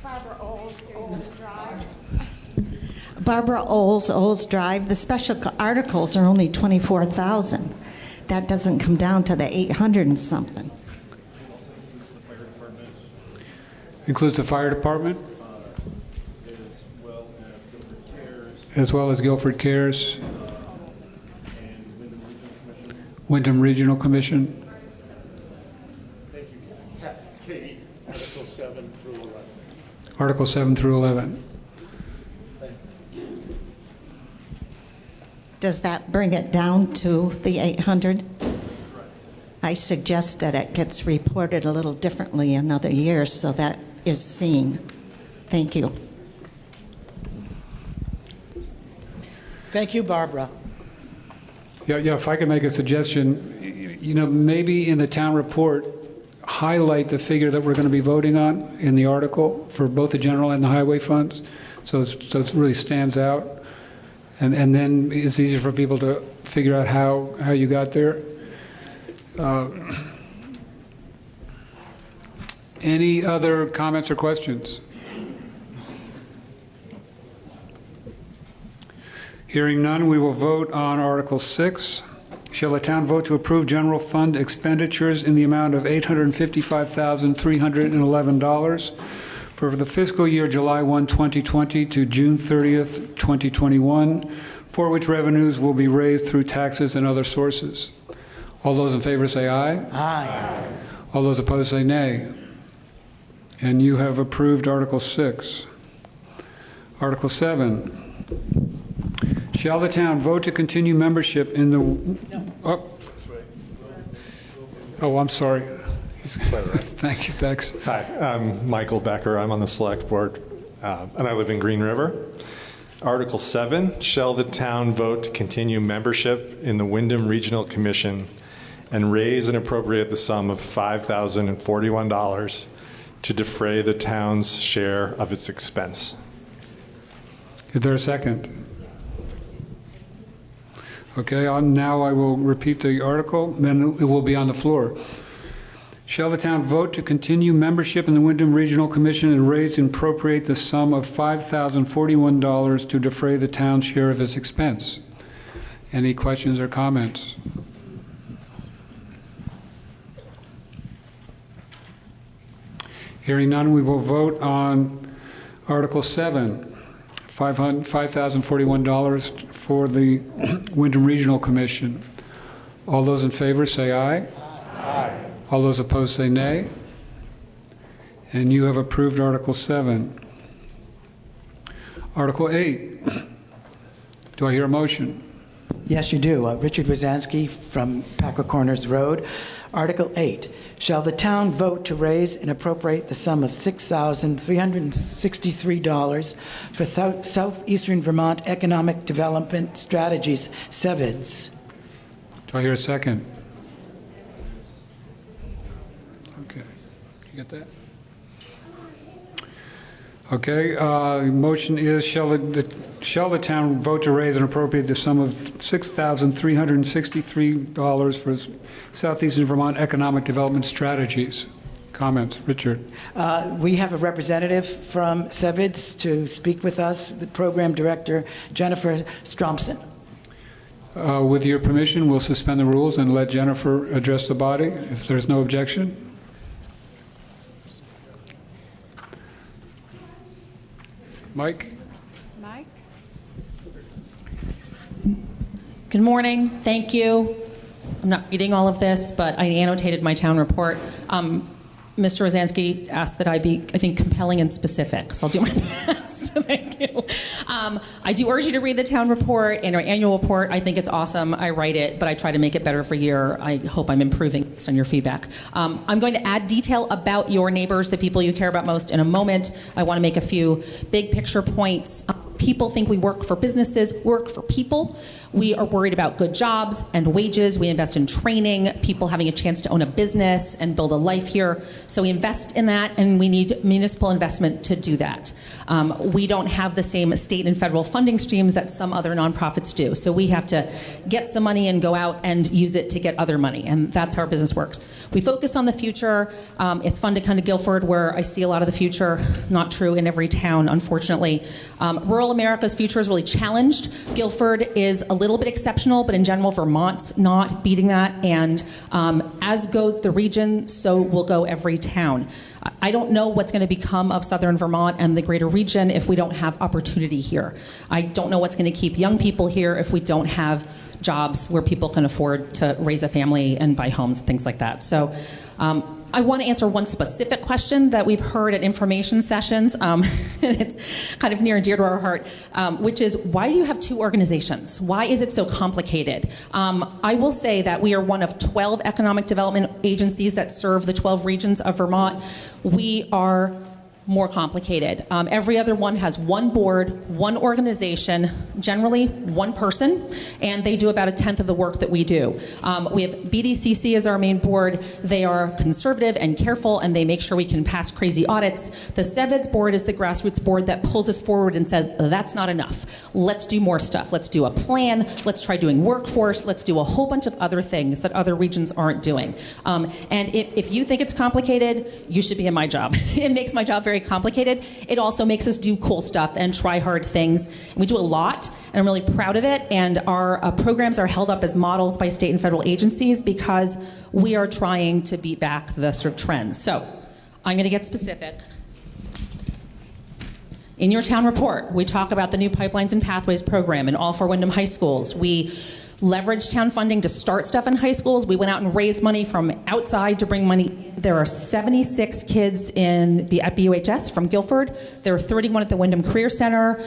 Barbara Olds Drive. Barbara Olds Drive. The special articles are only 24,000. That doesn't come down to the 800 and something. Includes the fire department? As well as Guilford Cares, Wyndham Regional Commission. Article 7 through 11. Article 7 through 11. Does that bring it down to the 800? I suggest that it gets reported a little differently another year so that is seen. Thank you. Thank you, Barbara. Yeah, if I could make a suggestion, maybe in the town report, highlight the figure that we're going to be voting on in the article for both the general and the highway funds, so it really stands out, and then it's easier for people to figure out how you got there. Any other comments or questions? Hearing none, we will vote on Article 6. Shall the town vote to approve general fund expenditures in the amount of $855,311 for the fiscal year July 1, 2020 to June 30th, 2021, for which revenues will be raised through taxes and other sources? All those in favor say aye. Aye. All those opposed say nay. And you have approved Article 6. Article 7. Shall the town vote to continue membership in the... Oh, I'm sorry. Thank you, Bex. Hi, I'm Michael Becker. I'm on the select board, and I live in Green River. Article 7, shall the town vote to continue membership in the Wyndham Regional Commission and raise and appropriate the sum of $5,041 to defray the town's share of its expense? Is there a second? Okay, now I will repeat the article, then it will be on the floor. Shall the town vote to continue membership in the Wyndham Regional Commission and raise and appropriate the sum of $5,041 to defray the town's share of its expense? Any questions or comments? Hearing none, we will vote on Article 7. $5,041 for the Wyndham Regional Commission. All those in favor say aye. Aye. All those opposed say nay. And you have approved Article 7. Article 8. Do I hear a motion? Yes, you do. Richard Wazansky from Packer Corners Road. Article 8. Shall the town vote to raise and appropriate the sum of $6,363 for Southeastern Vermont Economic Development Strategies, SEVIDS? Do I hear a second? Okay. You get that? Okay. The motion is, shall the town vote to raise and appropriate the sum of $6,363 for Southeastern Vermont Economic Development Strategies? Comments? Richard. We have a representative from SEVIDS to speak with us, the program director, Jennifer Stromson. With your permission, we'll suspend the rules and let Jennifer address the body, if there's no objection. Mike? Mike? Good morning. Thank you. I'm not reading all of this, but I annotated my town report. Mr. Rosansky asked that I be, I think, compelling and specific, so I'll do my best. Thank you. I do urge you to read the town report and our annual report. I think it's awesome. I write it, but I try to make it better every year. I hope I'm improving based on your feedback. I'm going to add detail about your neighbors, the people you care about most, in a moment. I want to make a few big picture points. People think we work for businesses, work for people. We are worried about good jobs and wages. We invest in training, people having a chance to own a business and build a life here. So we invest in that, and we need municipal investment to do that. We don't have the same state and federal funding streams that some other nonprofits do. So we have to get some money and go out and use it to get other money, and that's how our business works. We focus on the future. It's fun to come to Guilford, where I see a lot of the future. Not true in every town, unfortunately. Rural America's future is really challenged. Guilford is a little bit exceptional, but in general, Vermont's not beating that. And as goes the region, so will go every town. I don't know what's going to become of Southern Vermont and the greater region if we don't have opportunity here. I don't know what's going to keep young people here if we don't have jobs where people can afford to raise a family and buy homes and things like that. So I want to answer one specific question that we've heard at information sessions. It's kind of near and dear to our heart, which is, why do you have two organizations? Why is it so complicated? I will say that we are one of 12 economic development agencies that serve the 12 regions of Vermont. We are more complicated. Every other one has one board, one organization, generally one person, and they do about 1/10 of the work that we do. We have BDCC as our main board. They are conservative and careful, and they make sure we can pass crazy audits. The CEVEDS board is the grassroots board that pulls us forward and says, that's not enough. Let's do more stuff. Let's do a plan. Let's try doing workforce. Let's do a whole bunch of other things that other regions aren't doing. And if you think it's complicated, you should be in my job. It makes my job very complicated. It also makes us do cool stuff and try hard things. And we do a lot, and I'm really proud of it. And our programs are held up as models by state and federal agencies because we are trying to beat back the sort of trends. So I'm going to get specific. In your town report, we talk about the new Pipelines and Pathways program in all 4 Windham high schools. We leverage town funding to start stuff in high schools. We went out and raised money from outside to bring money. There are 76 kids at BUHS from Guilford. There are 31 at the Windham Career Center.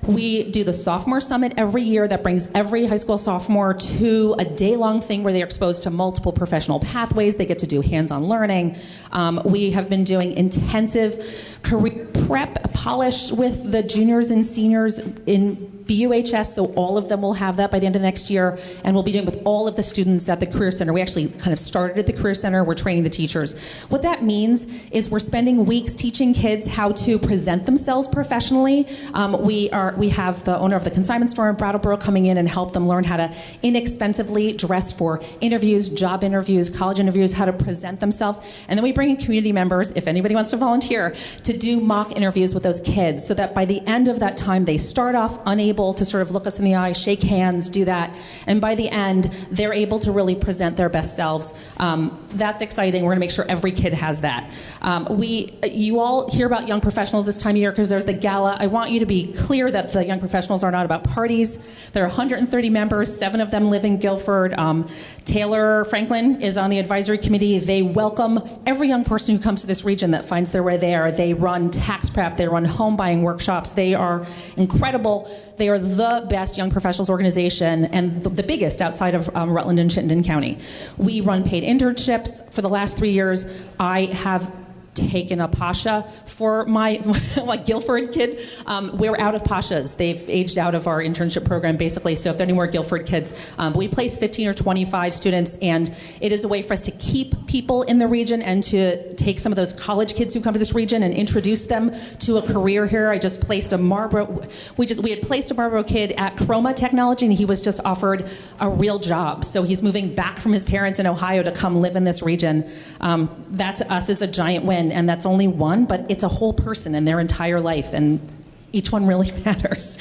We do the Sophomore Summit every year that brings every high school sophomore to a day-long thing where they're exposed to multiple professional pathways. They get to do hands-on learning. We have been doing intensive career prep polish with the juniors and seniors in BUHS, so all of them will have that by the end of next year, and we'll be doing with all of the students at the Career Center. We actually kind of started at the Career Center. We're training the teachers. What that means is we're spending weeks teaching kids how to present themselves professionally. We have the owner of the consignment store in Brattleboro coming in and help them learn how to inexpensively dress for interviews, job interviews, college interviews, how to present themselves. And then we bring in community members, if anybody wants to volunteer, to do mock interviews with those kids so that by the end of that time, they start off unable to sort of look us in the eye, shake hands, do that. And by the end, they're able to really present their best selves. That's exciting. We're going to make sure every kid has that. You all hear about young professionals this time of year because there's the gala. I want you to be clear that the young professionals are not about parties. There are 130 members. 7 of them live in Guilford. Taylor Franklin is on the advisory committee. They welcome every young person who comes to this region that finds their way there. They run tax prep. They run home buying workshops. They are incredible. They are the best young professionals organization and the biggest outside of Rutland and Chittenden County. We run paid internships. For the last 3 years, I have taken a Pasha for my Guilford kid. We're out of Pashas. They've aged out of our internship program, basically. So if there are any more Guilford kids, we place 15 or 25 students, and it is a way for us to keep people in the region and to take some of those college kids who come to this region and introduce them to a career here. I just placed a Marlboro. We had placed a Marlboro kid at Chroma Technology, and he was just offered a real job. So he's moving back from his parents in Ohio to come live in this region. That to us is a giant win. And that's only one, but it's a whole person and their entire life, and each one really matters.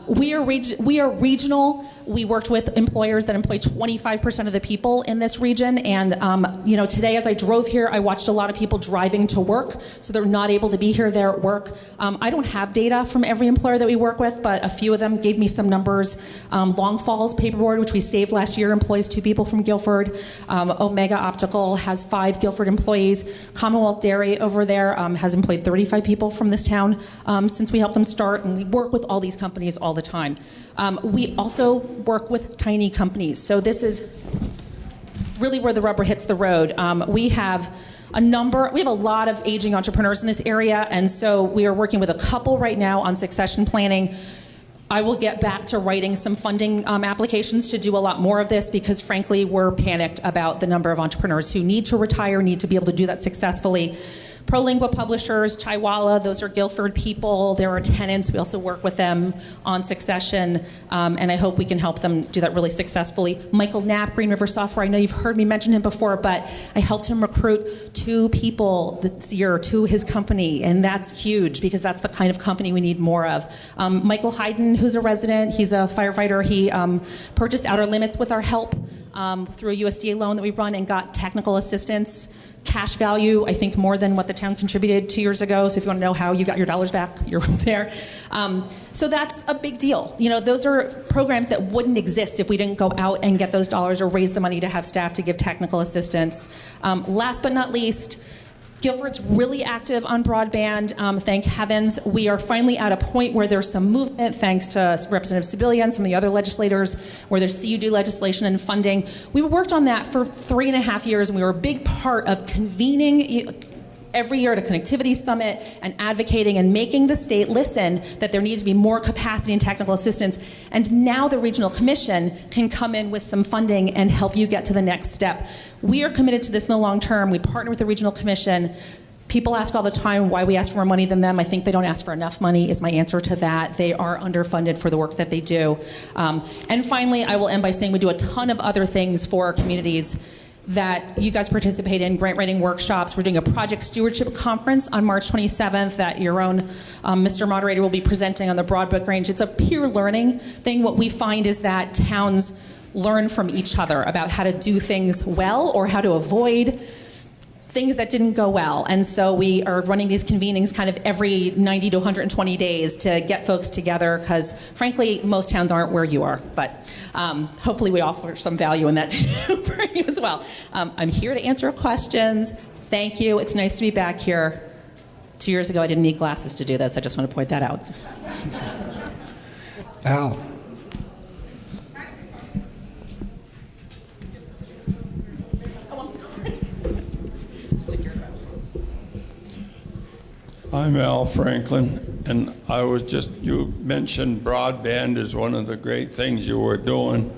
We are regional. We worked with employers that employ 25% of the people in this region. And today as I drove here, I watched a lot of people driving to work, so they're not able to be here. They're at work. I don't have data from every employer that we work with, but a few of them gave me some numbers. Long Falls Paperboard, which we saved last year, employs 2 people from Guilford. Omega Optical has 5 Guilford employees. Commonwealth Dairy over there has employed 35 people from this town since we help them start, and we work with all these companies all the time. We also work with tiny companies. So this is really where the rubber hits the road. We have a lot of aging entrepreneurs in this area, and so we are working with a couple right now on succession planning. I will get back to writing some funding applications to do a lot more of this because, frankly, we're panicked about the number of entrepreneurs who need to retire, need to be able to do that successfully. Prolingua Publishers, Chaiwala, those are Guilford people. There are tenants. We also work with them on succession, and I hope we can help them do that really successfully. Michael Knapp, Green River Software, I know you've heard me mention him before, but I helped him recruit 2 people this year to his company, and that's huge because that's the kind of company we need more of. Michael Hayden, who's a resident, he's a firefighter. He purchased Outer Limits with our help through a USDA loan that we run and got technical assistance. Cash value, I think, more than what the town contributed 2 years ago. So if you want to know how you got your dollars back, you're there. So that's a big deal. You know, those are programs that wouldn't exist if we didn't go out and get those dollars or raise the money to have staff to give technical assistance. Last but not least, Guilford's really active on broadband. Thank heavens. We are finally at a point where there's some movement, thanks to Representative Sibilia and some of the other legislators, where there's CUD legislation and funding. We worked on that for 3.5 years, and we were a big part of convening every year at a connectivity summit and advocating and making the state listen that there needs to be more capacity and technical assistance. And now the regional commission can come in with some funding and help you get to the next step. We are committed to this in the long term. We partner with the regional commission. People ask all the time why we ask for more money than them. I think they don't ask for enough money is my answer to that. They are underfunded for the work that they do. And finally, I will end by saying we do a ton of other things for our communities that you guys participate in, grant writing workshops. We're doing a project stewardship conference on March 27th that your own Mr. Moderator will be presenting on the Broadbrook Range. It's a peer learning thing. What we find is that towns learn from each other about how to do things well or how to avoid things that didn't go well. And so we are running these convenings kind of every 90 to 120 days to get folks together because, frankly, most towns aren't where you are. But hopefully we offer some value in that too for you as well. I'm here to answer questions. Thank you. It's nice to be back here. 2 years ago, I didn't need glasses to do this. I just want to point that out. Al. I'm Al Franklin, and you mentioned broadband is one of the great things you were doing.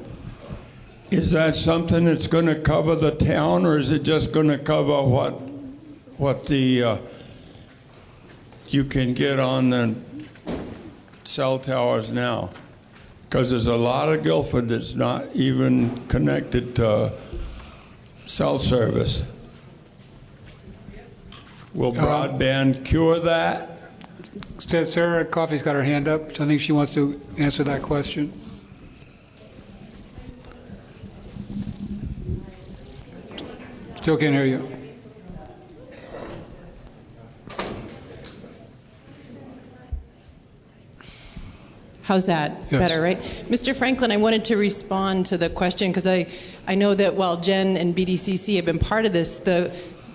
Is that something that's going to cover the town, or is it just going to cover what the you can get on the cell towers now? Because there's a lot of Guilford that's not even connected to cell service. Will broadband cure that? Sarah Coffey's got her hand up, so I think she wants to answer that question. Still can't hear you. How's that? Yes. Better, right? Mr. Franklin, I wanted to respond to the question because I know that while Jen and BDCC have been part of this,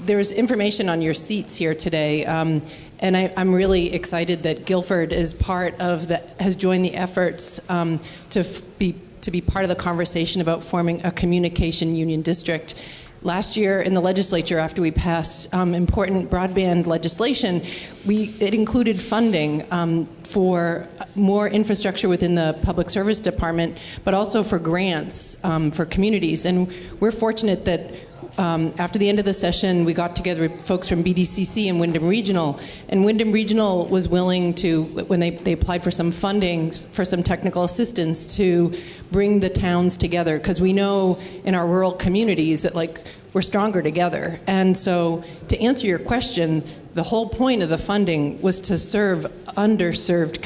there's information on your seats here today, and I'm really excited that Guilford is has joined the efforts to be part of the conversation about forming a communication union district. Last year in the legislature, after we passed important broadband legislation, it included funding for more infrastructure within the public service department, but also for grants for communities. And we're fortunate that after the end of the session, we got together with folks from BDCC and Wyndham Regional, and Wyndham Regional was willing to, when they applied for some funding for some technical assistance, to bring the towns together, because we know in our rural communities that we're stronger together. And so to answer your question, the whole point of the funding was to serve underserved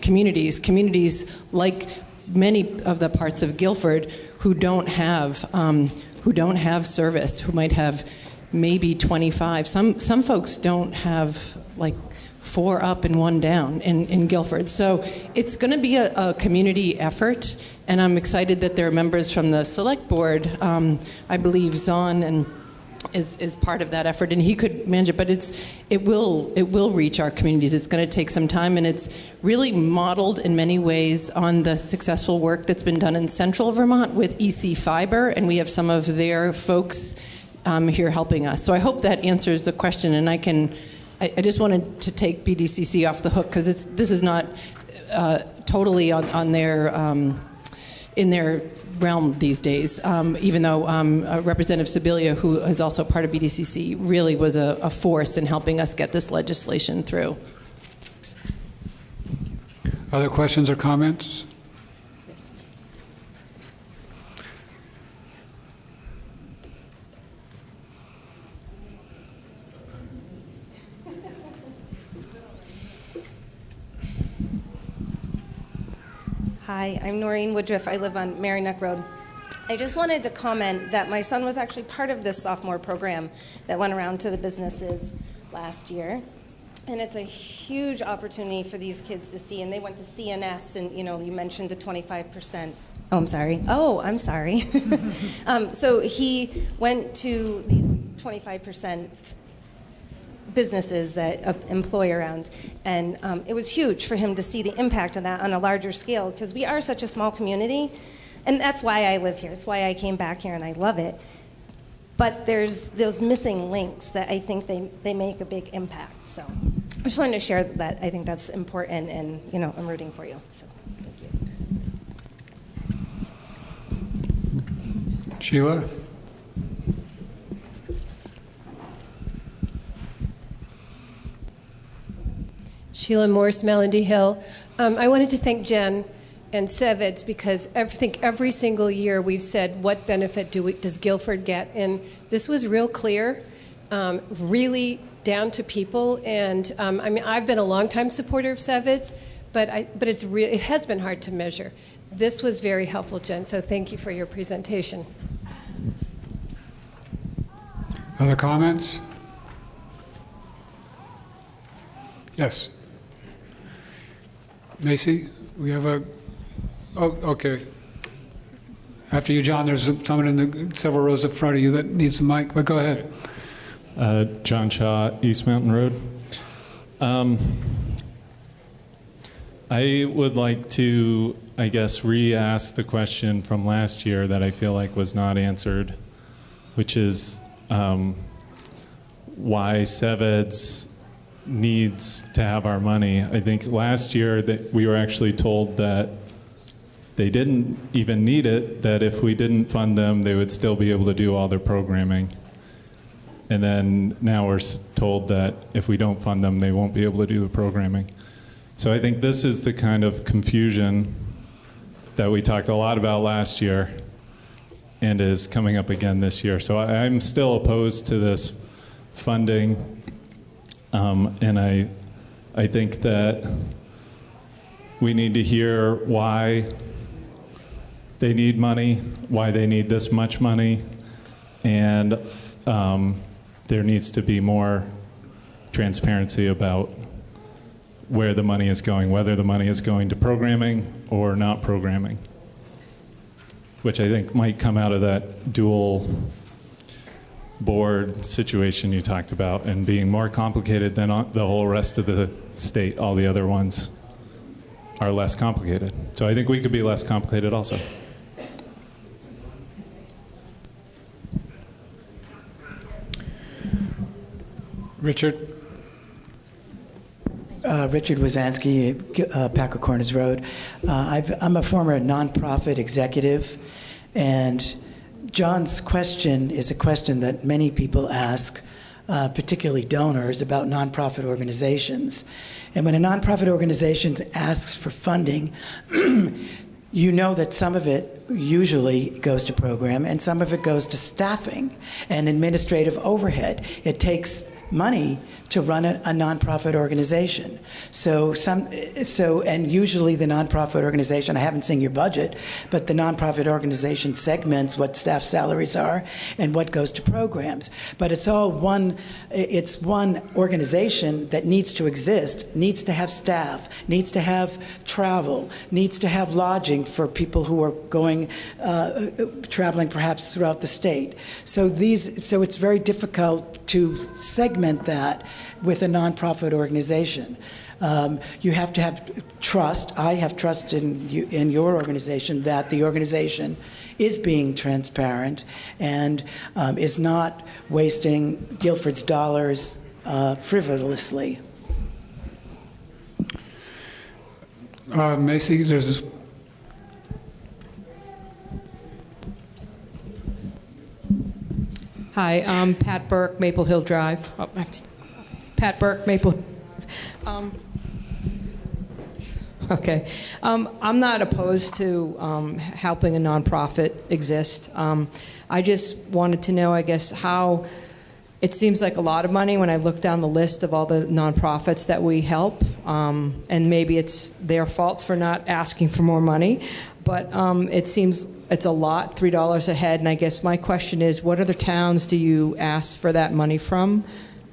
communities like many of the parts of Guilford who don't have service, who might have maybe 25. Some folks don't have 4 up and 1 down in Guilford. So it's going to be a community effort, and I'm excited that there are members from the select board. I believe Zahn is part of that effort, and he could manage it. But it will reach our communities. It's going to take some time, and it's really modeled in many ways on the successful work that's been done in central Vermont with EC Fiber, and we have some of their folks here helping us. So I hope that answers the question, and I just wanted to take BDCC off the hook because this is not totally on their in their realm these days. Even though Representative Sibilia, who is also part of BDCC, really was a force in helping us get this legislation through. Other questions or comments? Hi, I'm Noreen Woodruff. I live on Merryneck Road. I just wanted to comment that my son was actually part of this sophomore program that went around to the businesses last year. And it's a huge opportunity for these kids to see. And they went to CNS, and you mentioned the 25%. Oh, I'm sorry. Oh, I'm sorry. So he went to these 25% businesses that employ around, and it was huge for him to see the impact of that on a larger scale, because we are such a small community, and that's why I live here. It's why I came back here, and I love it. But there's those missing links that I think they make a big impact. So I just wanted to share that. I think that's important, and I'm rooting for you. So thank you. Sheila? Sheila Morse, Melody Hill. I wanted to thank Jen and Sevitz, because I think every single year we've said, what benefit does Guilford get? And this was real clear, really down to people. And I mean, I've been a longtime supporter of Sevitz, but it has been hard to measure. This was very helpful, Jen, so thank you for your presentation. Other comments? Yes. Macy, we have a, oh, okay. After you, John, there's someone in the several rows in front of you that needs the mic, but go ahead. John Shaw, East Mountain Road. I would like to, I guess, re-ask the question from last year that I feel like was not answered, which is why Sevitz needs to have our money. I think last year that we were actually told that they didn't even need it, that if we didn't fund them, they would still be able to do all their programming. And then now we're told that if we don't fund them, they won't be able to do the programming. So I think this is the kind of confusion that we talked a lot about last year and is coming up again this year. So I'm still opposed to this funding. And I think that we need to hear why they need money, why they need this much money, and there needs to be more transparency about where the money is going, whether the money is going to programming or not programming, which I think might come out of that dual board situation you talked about, and being more complicated than the whole rest of the state. All the other ones are less complicated. So I think we could be less complicated also. Richard? Richard Wazansky, Packer Corners Road. I'm a former nonprofit executive, and John's question is a question that many people ask, particularly donors, about nonprofit organizations. And when a nonprofit organization asks for funding, you know that some of it usually goes to program and some of it goes to staffing and administrative overhead. It takes money to run a nonprofit organization. And usually the nonprofit organization, I haven't seen your budget, but the nonprofit organization segments what staff salaries are and what goes to programs. But it's all one organization that needs to exist, needs to have staff, needs to have travel, needs to have lodging for people who are going, traveling perhaps throughout the state. So it's very difficult to segment that with a nonprofit organization. You have to have trust. I have trust in your organization that the organization is being transparent and is not wasting Guilford's dollars frivolously. Macy, there's this. Hi, I'm Pat Burke, Maple Hill Drive. Pat Burke, Maple. Okay. I'm not opposed to helping a nonprofit exist. I just wanted to know, I guess, how it seems like a lot of money when I look down the list of all the nonprofits that we help, and maybe it's their faults for not asking for more money, but it seems it's a lot, $3 a head, and I guess my question is, what other towns do you ask for that money from,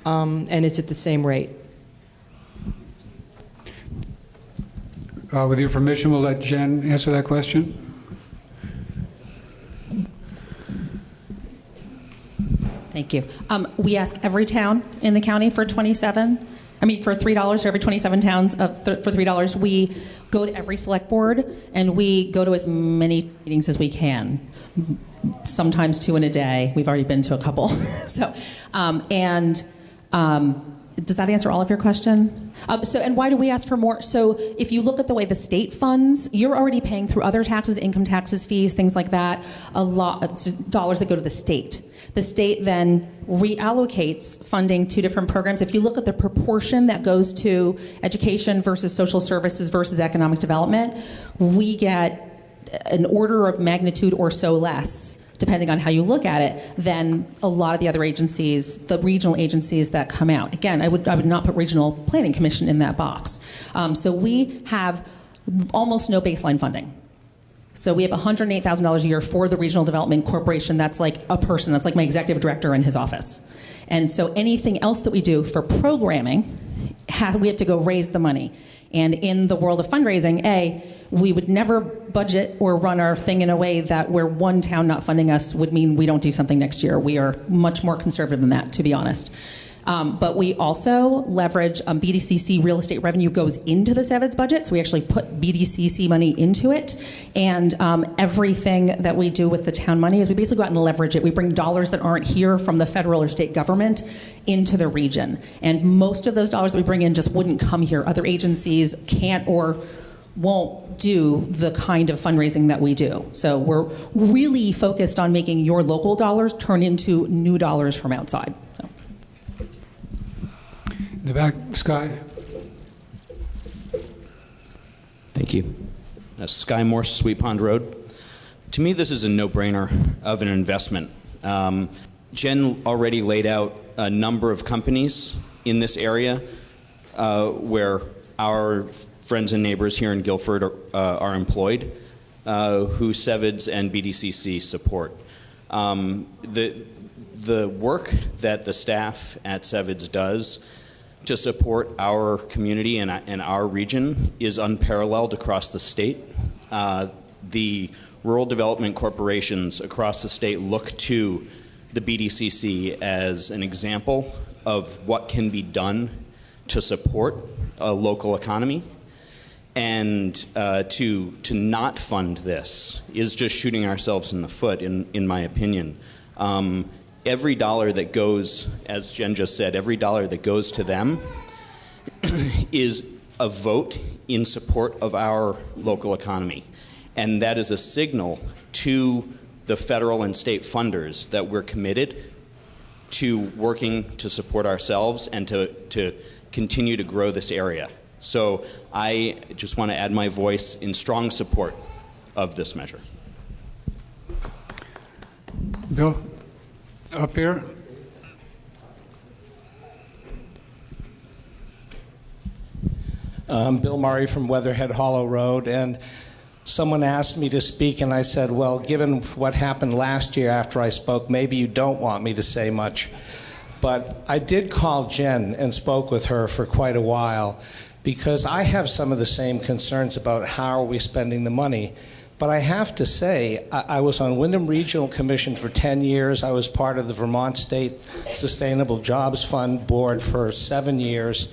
and is it the same rate? With your permission, we'll let Jen answer that question. Thank you. We ask every town in the county for for $3 for every 27 towns for $3. We go to every select board and we go to as many meetings as we can. Sometimes 2 in a day. We've already been to a couple. Does that answer all of your question? And why do we ask for more? So if you look at the way the state funds, you're already paying through other taxes, income taxes, fees, things like that, a lot dollars that go to the state. The state then reallocates funding to different programs. If you look at the proportion that goes to education versus social services versus economic development, we get an order of magnitude or so less, depending on how you look at it, than a lot of the other agencies, the regional agencies that come out. Again, I would not put Regional Planning Commission in that box. So we have almost no baseline funding. So we have $108,000 a year for the Regional Development Corporation. That's like a person. That's like my executive director in his office. And so anything else that we do for programming, we have to go raise the money. And in the world of fundraising, we would never budget or run our thing in a way that where one town not funding us would mean we don't do something next year. We are much more conservative than that, to be honest. But we also leverage BDCC real estate revenue goes into the SEVIDS budget, so we actually put BDCC money into it. And everything that we do with the town money is we basically go out and leverage it. We bring dollars that aren't here from the federal or state government into the region. And most of those dollars that we bring in just wouldn't come here. Other agencies can't or won't do the kind of fundraising that we do. So we're really focused on making your local dollars turn into new dollars from outside. So. In the back, Sky. Thank you. Sky Morse, Sweet Pond Road. To me, this is a no-brainer of an investment. Jen already laid out a number of companies in this area where our friends and neighbors here in Guilford are employed, who SEVIDS and BDCC support. The work that the staff at SEVIDS does to support our community and our region is unparalleled across the state. The rural development corporations across the state look to the BDCC as an example of what can be done to support a local economy. And to not fund this is just shooting ourselves in the foot, in my opinion. Every dollar that goes, as Jen just said, every dollar that goes to them is a vote in support of our local economy. And that is a signal to the federal and state funders that we're committed to working to support ourselves and to continue to grow this area. So I just want to add my voice in strong support of this measure. Bill, up here. Bill Murray from Weatherhead Hollow Road, and someone asked me to speak, and I said, well, given what happened last year after I spoke, maybe you don't want me to say much. But I did call Jen and spoke with her for quite a while, because I have some of the same concerns about how are we spending the money. But I have to say, I was on Windham Regional Commission for 10 years. I was part of the Vermont State Sustainable Jobs Fund Board for 7 years.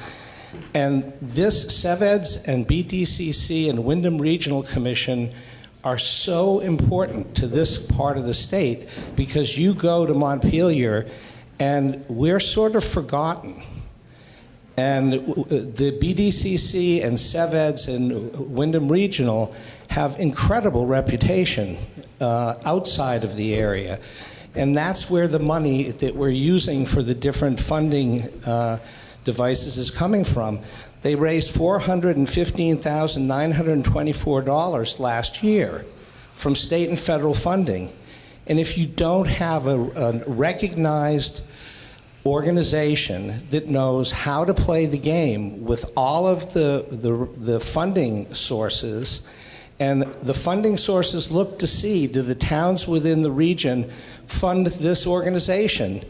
And this SEVEDS and BDCC and Windham Regional Commission are so important to this part of the state, because you go to Montpelier and we're sort of forgotten. And the BDCC and SevEds and Wyndham Regional have incredible reputation outside of the area. And that's where the money that we're using for the different funding devices is coming from. They raised $415,924 last year from state and federal funding. And if you don't have a recognized organization that knows how to play the game with all of the funding sources, and the funding sources look to see, do the towns within the region fund this organization?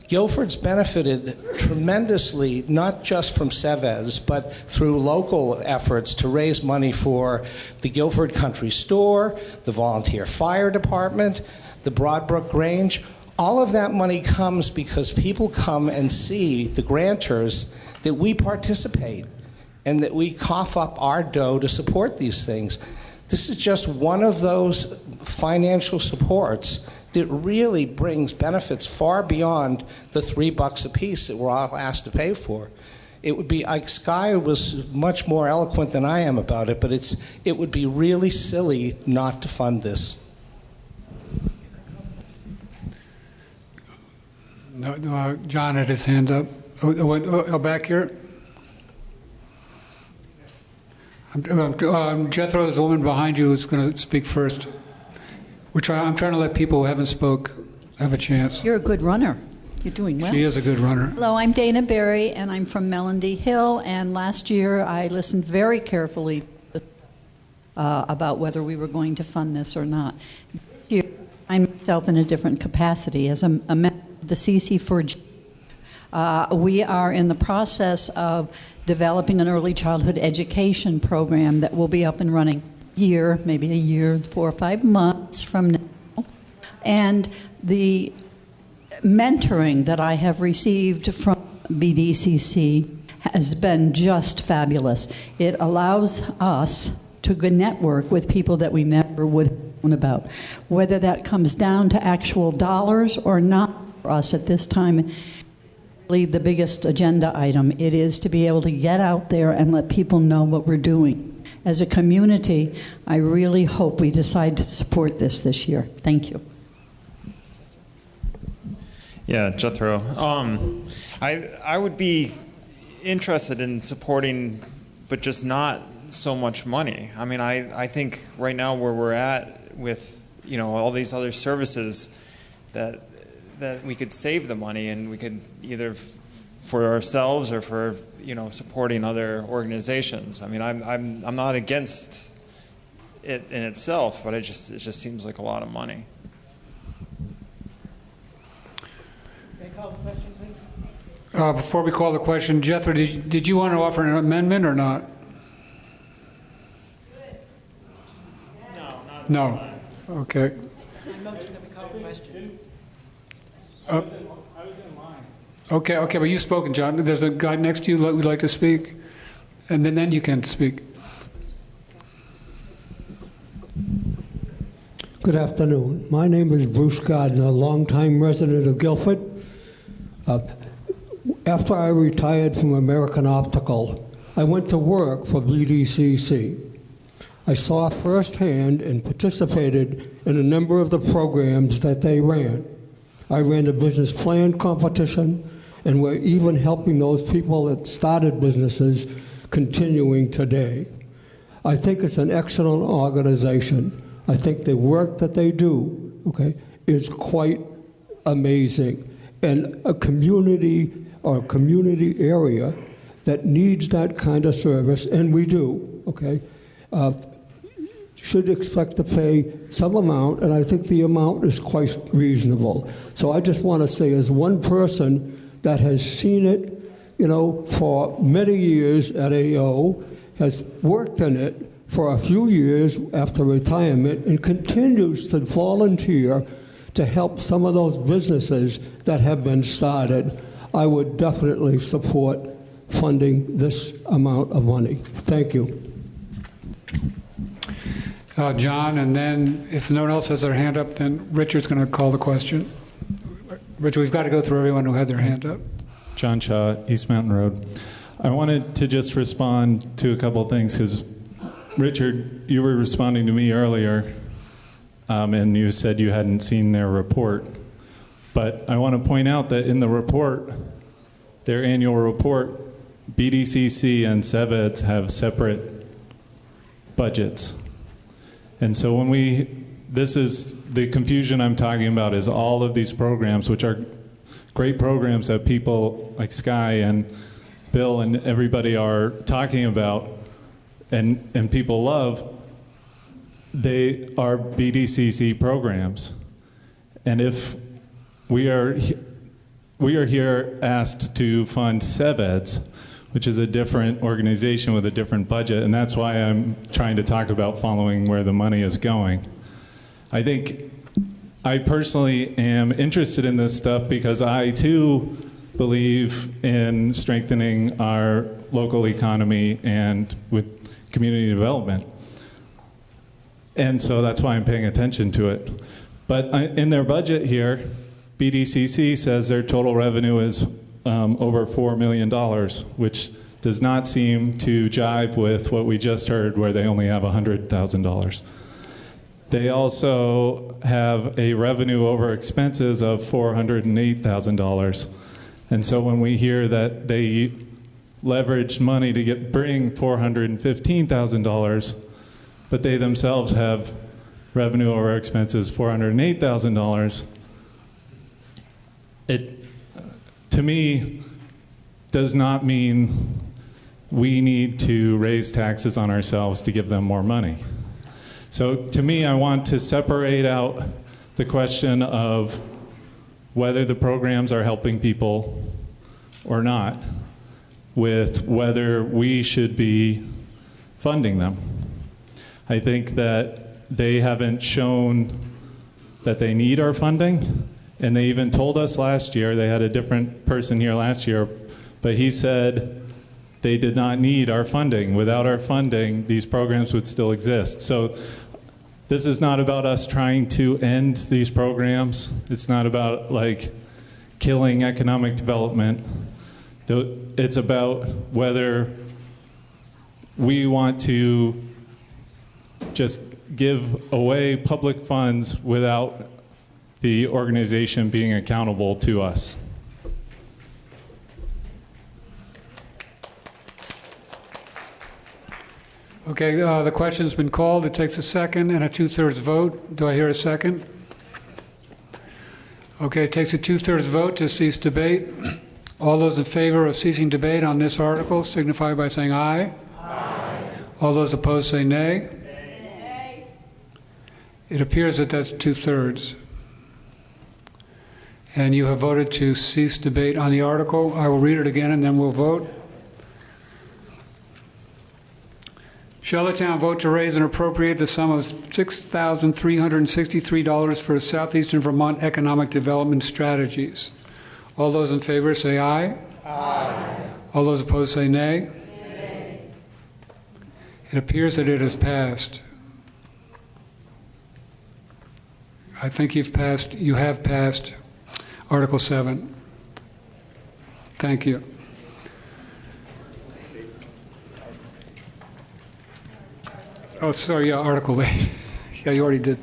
Guilford's benefited tremendously, not just from SevEds, but through local efforts to raise money for the Guilford Country Store, the Volunteer Fire Department, the Broadbrook Grange. All of that money comes because people come and see the grantors that we participate and that we cough up our dough to support these things. This is just one of those financial supports that really brings benefits far beyond the $3 a piece that we're all asked to pay for. It would be, like Sky was much more eloquent than I am about it, but it would be really silly not to fund this. No, John had his hand up. Back here. Jethro, there's a woman behind you who's going to speak first. I'm trying to let people who haven't spoke have a chance. You're a good runner. You're doing well. She is a good runner. Hello, I'm Dana Berry, and I'm from Melody Hill. And last year, I listened very carefully about whether we were going to fund this or not. This year, I find myself in a different capacity as a member of the CC4G. We are in the process of developing an early childhood education program that will be up and running maybe a year, 4 or 5 months from now. And the mentoring that I have received from BDCC has been just fabulous. It allows us to network with people that we never would have known about. Whether that comes down to actual dollars or not for us at this time, the biggest agenda item, it is to be able to get out there and let people know what we're doing. As a community, I really hope we decide to support this year. Thank you. Yeah, Jethro. I would be interested in supporting, but just not so much money. I mean, I think right now where we're at with all these other services that we could save the money and we could either for ourselves or for supporting other organizations. I mean, I'm not against it in itself, but it just seems like a lot of money. Can I call the question, please? Before we call the question, Jethro, did you want to offer an amendment or not? No. Okay. Okay, but you've spoken, John. There's a guy next to you who would like to speak, and then you can speak. Good afternoon. My name is Bruce Gardner, a longtime resident of Guilford. After I retired from American Optical, I went to work for BDCC. I saw firsthand and participated in a number of the programs that they ran. I ran a business plan competition, and we're even helping those people that started businesses continuing today. I think it's an excellent organization. I think the work that they do, is quite amazing. And a community or a community area that needs that kind of service, and we do, should expect to pay some amount, and I think the amount is quite reasonable. So I just want to say, as one person that has seen it, for many years at AO, has worked in it for a few years after retirement, and continues to volunteer to help some of those businesses that have been started, I would definitely support funding this amount of money. Thank you. John, and then if no one else has their hand up, then Richard's going to call the question. Richard, we've got to go through everyone who had their hand up. John Shaw, East Mountain Road. I wanted to just respond to a couple of things because, Richard, you were responding to me earlier, and you said you hadn't seen their report. But I want to point out that in the report, their annual report, BDCC and CEVEDS have separate budgets. And so when this is the confusion I'm talking about, is all of these programs, which are great programs that people like Sky and Bill and everybody are talking about and people love, they are BDCC programs. And if we are here asked to fund CEVEDS, which is a different organization with a different budget, and that's why I'm trying to talk about following where the money is going. I think I personally am interested in this stuff because I too believe in strengthening our local economy and with community development. And so that's why I'm paying attention to it. But in their budget here, BDCC says their total revenue is over $4 million, which does not seem to jive with what we just heard, where they only have $100,000. They also have a revenue over expenses of $408,000. And so when we hear that they leveraged money to bring $415,000, but they themselves have revenue over expenses $408,000, it, to me, does not mean we need to raise taxes on ourselves to give them more money. So to me, I want to separate out the question of whether the programs are helping people or not with whether we should be funding them. I think that they haven't shown that they need our funding, and they even told us last year, they had a different person here last year, but he said they did not need our funding. Without our funding, these programs would still exist. So this is not about us trying to end these programs. It's not about like killing economic development. It's about whether we want to just give away public funds without the organization being accountable to us. Okay, the question's been called. It takes a second and a 2/3 vote. Do I hear a second? Okay, it takes a 2/3 vote to cease debate. All those in favor of ceasing debate on this article signify by saying aye. Aye. All those opposed say nay. Nay. It appears that that's 2/3. And you have voted to cease debate on the article. I will read it again and then we'll vote. Shall the town vote to raise and appropriate the sum of $6,363 for Southeastern Vermont Economic Development Strategies? All those in favor say aye. Aye. All those opposed say nay. Nay. It appears that it has passed. I think you have passed Article 7. Thank you. Oh, sorry, yeah, Article 8. Yeah, you already did.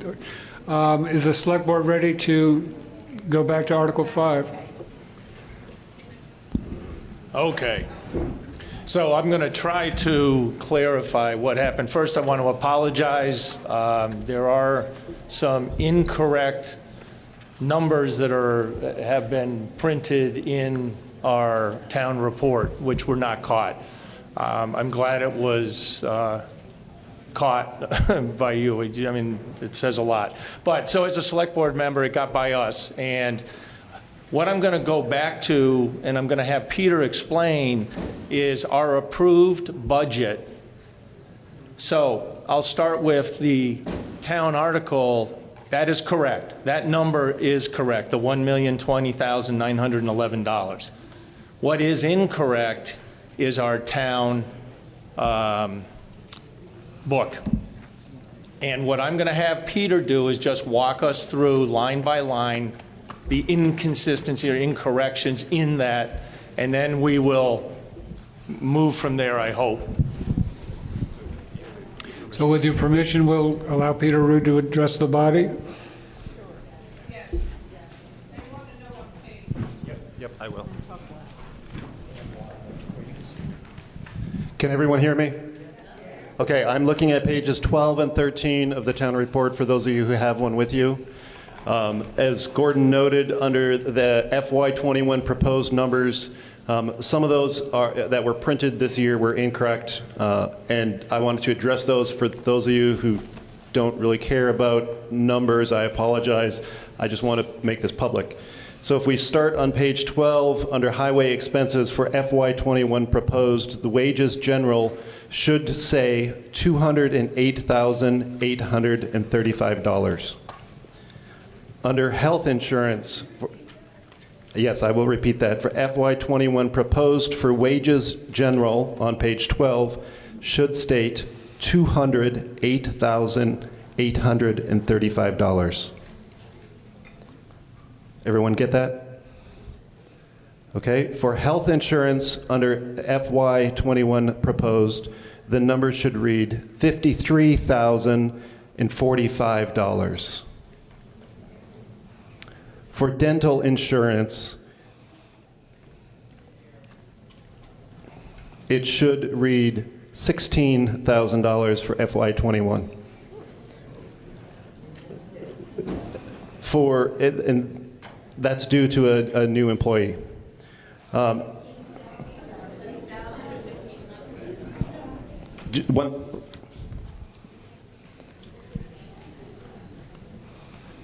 Is the Select Board ready to go back to Article 5? Okay. So I'm going to try to clarify what happened. First, I want to apologize. There are some incorrect numbers that have been printed in our town report, which were not caught. I'm glad it was caught by you. I mean, it says a lot. But so as a Select Board member, it got by us. And what I'm going to go back to, and I'm going to have Peter explain, is our approved budget. So I'll start with the town article. That is correct. That number is correct, the $1,020,911. What is incorrect is our town book. And what I'm going to have Peter do is just walk us through line by line the inconsistency or incorrections in that, and then we will move from there, I hope. So with your permission, we'll allow Peter Rude to address the body. Yep, I will. Can everyone hear me? Okay, I'm looking at pages 12 and 13 of the town report for those of you who have one with you. As Gordon noted, under the FY21 proposed numbers, some of those that were printed this year were incorrect, and I wanted to address those. For those of you who don't really care about numbers, I apologize. I just want to make this public. So if we start on page 12, under highway expenses for FY21 proposed, the wages general should say $208,835. Under health insurance, yes, I will repeat that, for FY21 proposed for wages general on page 12 should state $208,835. Everyone get that? Okay, for health insurance under FY21 proposed, the number should read $53,045. For dental insurance, it should read $16,000 for FY21. And that's due to a new employee.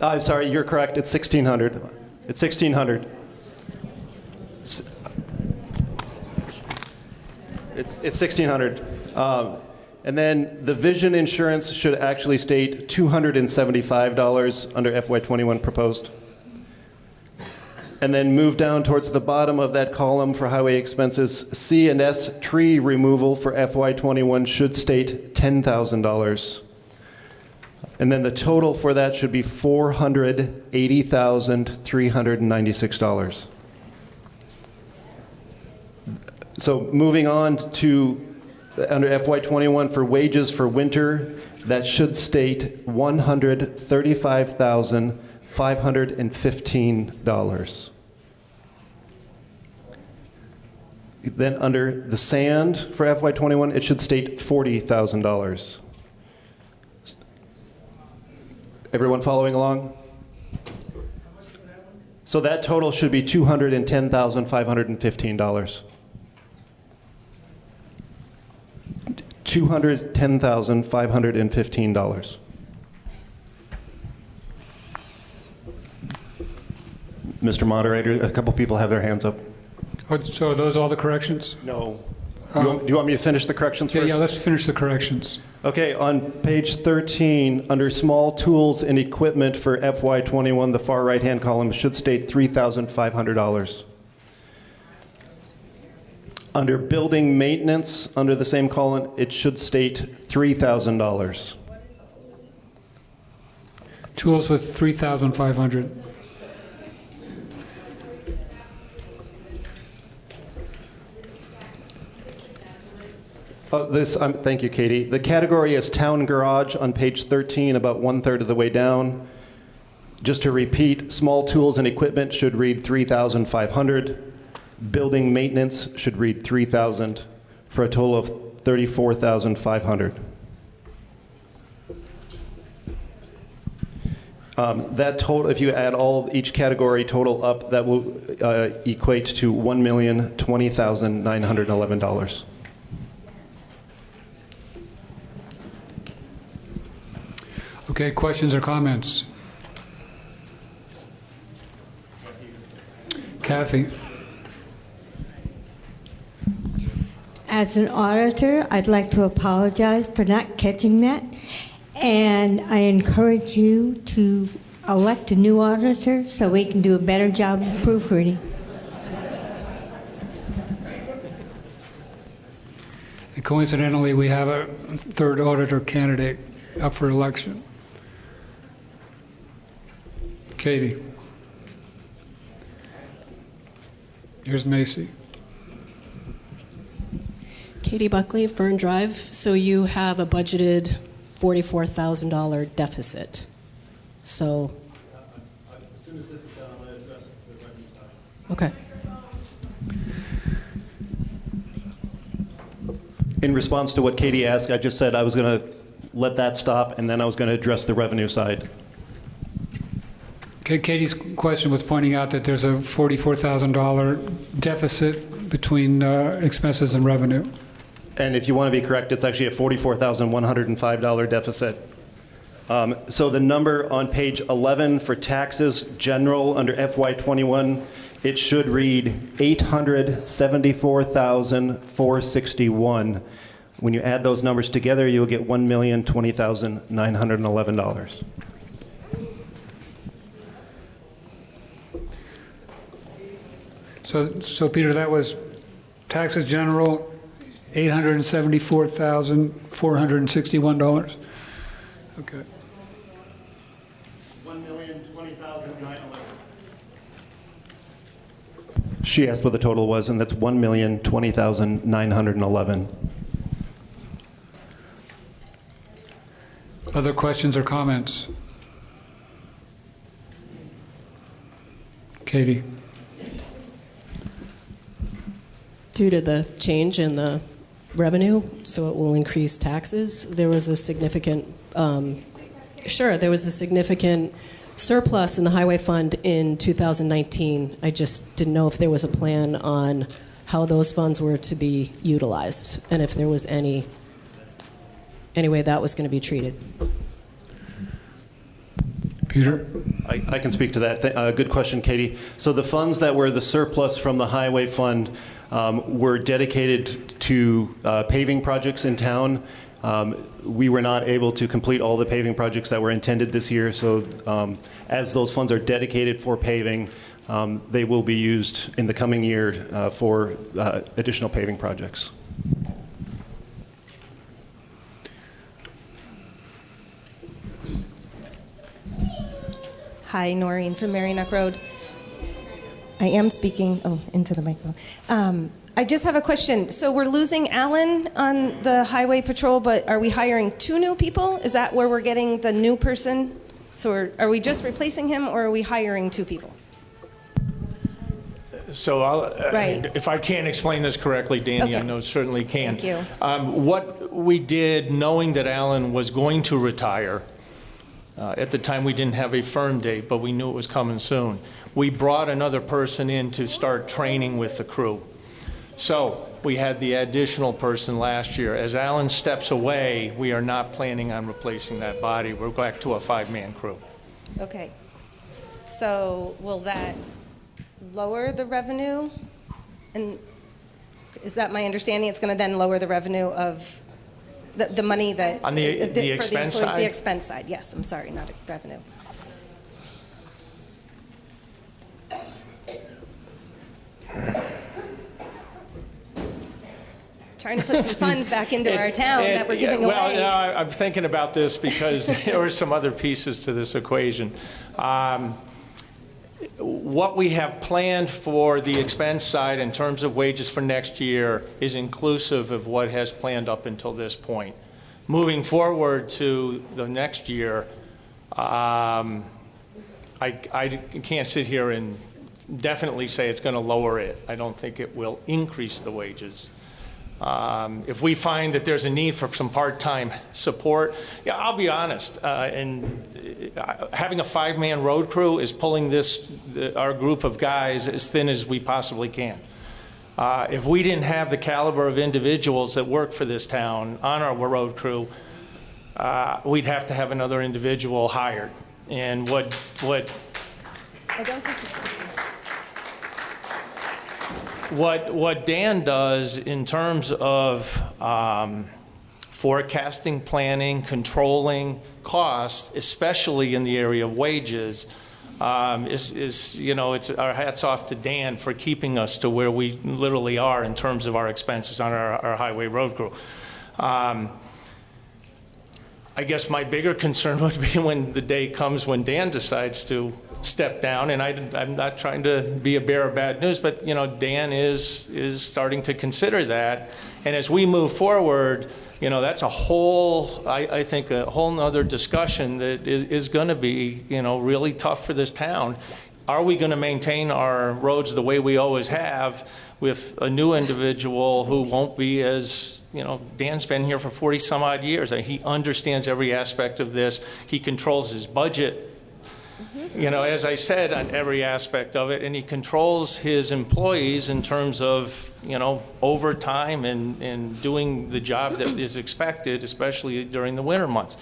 I'm sorry, you're correct. It's 1,600. It's 1,600. It's 1,600. And then the vision insurance should actually state $275 under FY21 proposed. And then move down towards the bottom of that column for highway expenses. C&S tree removal for FY21 should state $10,000. And then the total for that should be $480,396. So moving on to under FY21 for wages for winter, that should state $135,515. Then under the sand for FY21, it should state $40,000. Everyone following along? So that total should be $210,515. $210,515. Mr. Moderator, a couple people have their hands up. Oh, so are those all the corrections? No. Do you want me to finish the corrections first? Yeah, let's finish the corrections. Okay, on page 13, under small tools and equipment for FY21, the far right-hand column should state $3,500. Under building maintenance, under the same column, it should state $3,000. Tools with $3,500. Thank you, Katie. The category is town garage on page 13, about 1/3 of the way down. Just to repeat, small tools and equipment should read $3,500. Building maintenance should read $3,000 for a total of $34,500. That total, if you add each category total up, that will equate to $1,020,911. Okay, questions or comments? Kathy. As an auditor, I'd like to apologize for not catching that, and I encourage you to elect a new auditor so we can do a better job of proofreading. And coincidentally, we have a third auditor candidate up for election. Katie. Here's Macy. Katie Buckley, Fern Drive. So you have a budgeted $44,000 deficit. So. As soon as this is done, I'm going to address the revenue side. Okay. In response to what Katie asked, I just said I was going to let that stop, and then I was going to address the revenue side. Okay, Katie's question was pointing out that there's a $44,000 deficit between expenses and revenue. And if you want to be correct, it's actually a $44,105 deficit. So the number on page 11 for taxes general under FY21, it should read $874,461. When you add those numbers together, you'll get $1,020,911. So Peter, that was taxes general, $874,461. Okay. $1,020,911. She asked what the total was, and that's $1,020,911. Other questions or comments? Katie. Due to the change in the revenue, so it will increase taxes, there was a significant, there was a significant surplus in the highway fund in 2019. I just didn't know if there was a plan on how those funds were to be utilized and if there was any way that was going to be treated. Peter? I can speak to that. Good question, Katie. So the funds that were the surplus from the highway fund were dedicated to paving projects in town. We were not able to complete all the paving projects that were intended this year, so as those funds are dedicated for paving, they will be used in the coming year for additional paving projects. Hi, Noreen from Merrynock Road. I am speaking into the microphone. I just have a question. So we're losing Alan on the highway patrol, but are we hiring 2 new people? Is that where we're getting the new person? So are we just replacing him, or are we hiring 2 people? So Right. if I can't explain this correctly, Danny, I know certainly can. Thank you. What we did, knowing that Alan was going to retire, at the time we didn't have a firm date, but we knew it was coming soon, we brought another person in to start training with the crew. So we had the additional person last year. As Alan steps away, we are not planning on replacing that body. We're back to a 5-man crew. Okay. So will that lower the revenue? And is that my understanding? It's going to then lower the revenue of the money that on the for the expense employees, side? the expense side. Yes, I'm sorry, not revenue. Trying to put some funds back into our town that we're giving away. Well, I'm thinking about this because there are some other pieces to this equation. What we have planned for the expense side in terms of wages for next year is inclusive of what has planned up until this point. Moving forward to the next year, I can't sit here and definitely say it's going to lower it. I don't think it will increase the wages. If we find that there's a need for some part-time support, yeah, I'll be honest, having a 5-man road crew is pulling our group of guys as thin as we possibly can. If we didn't have the caliber of individuals that work for this town on our road crew, we'd have to have another individual hired. And what I don't disagree. What Dan does in terms of forecasting, planning, controlling cost, especially in the area of wages, is it's our hats off to Dan for keeping us to where we literally are in terms of our expenses on our highway road crew. I guess my bigger concern would be when the day comes when Dan decides to step down, and I'm not trying to be a bearer of bad news, but Dan is starting to consider that, and as we move forward, that's a whole, I think, a whole nother discussion that is going to be really tough for this town. Are we going to maintain our roads the way we always have with a new individual who won't be as, Dan's been here for 40 some odd years. He understands every aspect of this. He controls his budget, as I said, on every aspect of it, and he controls his employees in terms of, overtime and doing the job that is expected, especially during the winter months.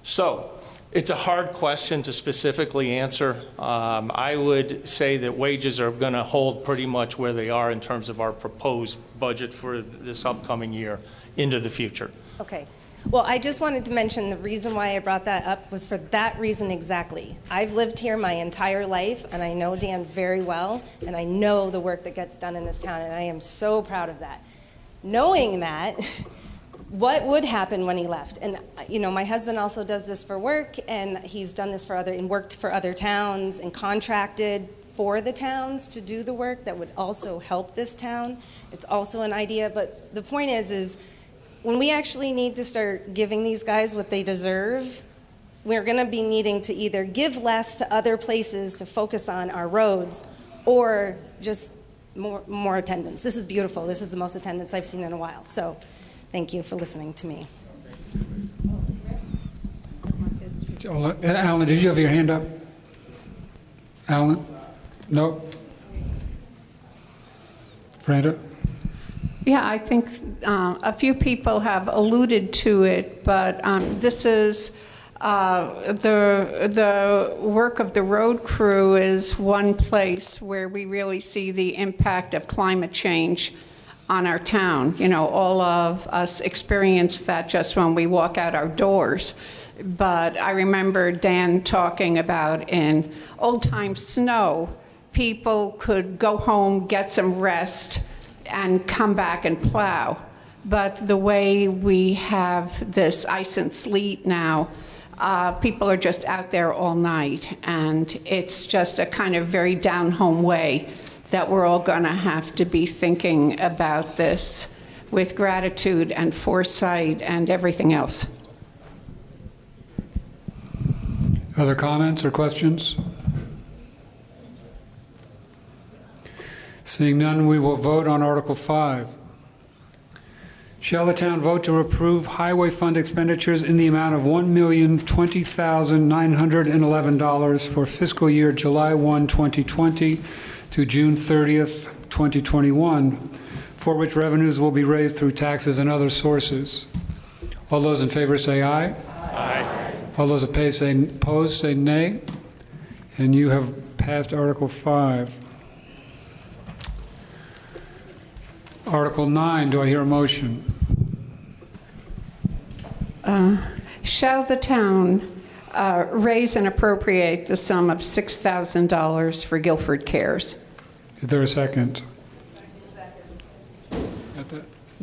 So it's a hard question to specifically answer. I would say that wages are going to hold pretty much where they are in terms of our proposed budget for this upcoming year into the future. Okay. Well, I just wanted to mention the reason why I brought that up was for that reason exactly. I've lived here my entire life, and I know Dan very well, and I know the work that gets done in this town, and I am so proud of that. Knowing that, what would happen when he left? And my husband also does this for work, and he's done this and worked for other towns and contracted for the towns to do the work that would also help this town. It's also an idea, but the point is when we actually need to start giving these guys what they deserve, we're going to be needing to either give less to other places to focus on our roads or just more attendance. This is beautiful. This is the most attendance I've seen in a while. So thank you for listening to me. Alan, did you have your hand up? Alan? No? Brenda? Yeah, I think a few people have alluded to it, but this is the work of the road crew is one place where we really see the impact of climate change on our town. All of us experience that just when we walk out our doors. But I remember Dan talking about in old-time snow, people could go home, get some rest, and come back and plow. But the way we have this ice and sleet now, people are just out there all night, and it's just a kind of very down-home way that we're all going to have to be thinking about this with gratitude and foresight and everything else. Other comments or questions? Seeing none, we will vote on Article 5. Shall the town vote to approve highway fund expenditures in the amount of $1,020,911 for fiscal year July 1, 2020 to June 30th, 2021, for which revenues will be raised through taxes and other sources? All those in favor say aye. Aye. All those opposed say nay. And you have passed Article 5. Article 9, do I hear a motion? Shall the town raise and appropriate the sum of $6,000 for Guilford Cares? Is there a second?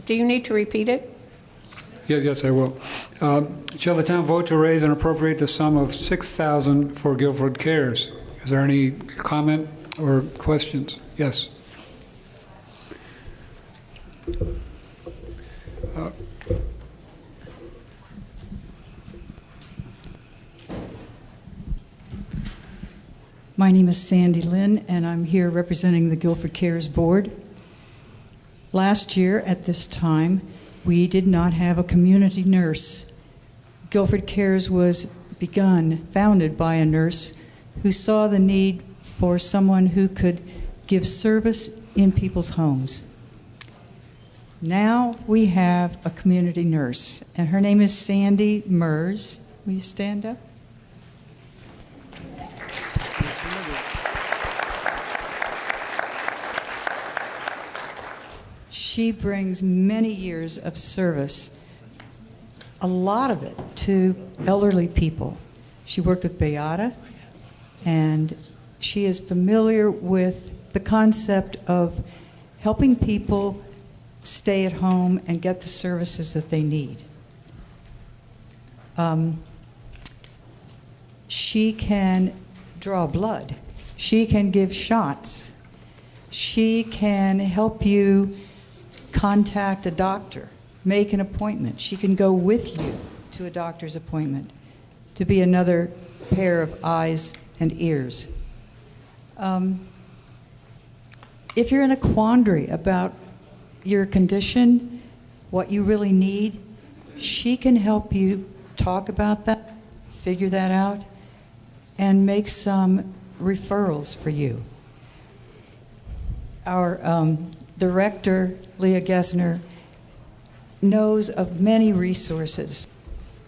Do you need to repeat it? Yes, I will. Shall the town vote to raise and appropriate the sum of $6,000 for Guilford Cares? Is there any comment or questions? Yes. My name is Sandy Lynn, and I'm here representing the Guilford Cares Board. Last year at this time, we did not have a community nurse. Guilford Cares was founded by a nurse who saw the need for someone who could give service in people's homes. Now we have a community nurse, and her name is Sandy Mers. Will you stand up? She brings many years of service, a lot of it to elderly people. She worked with Beata, and she is familiar with the concept of helping people stay at home and get the services that they need. She can draw blood. She can give shots. She can help you contact a doctor, make an appointment. She can go with you to a doctor's appointment to be another pair of eyes and ears. If you're in a quandary about your condition, what you really need, she can help you talk about that, figure that out, and make some referrals for you. Our director, Leah Gessner, knows of many resources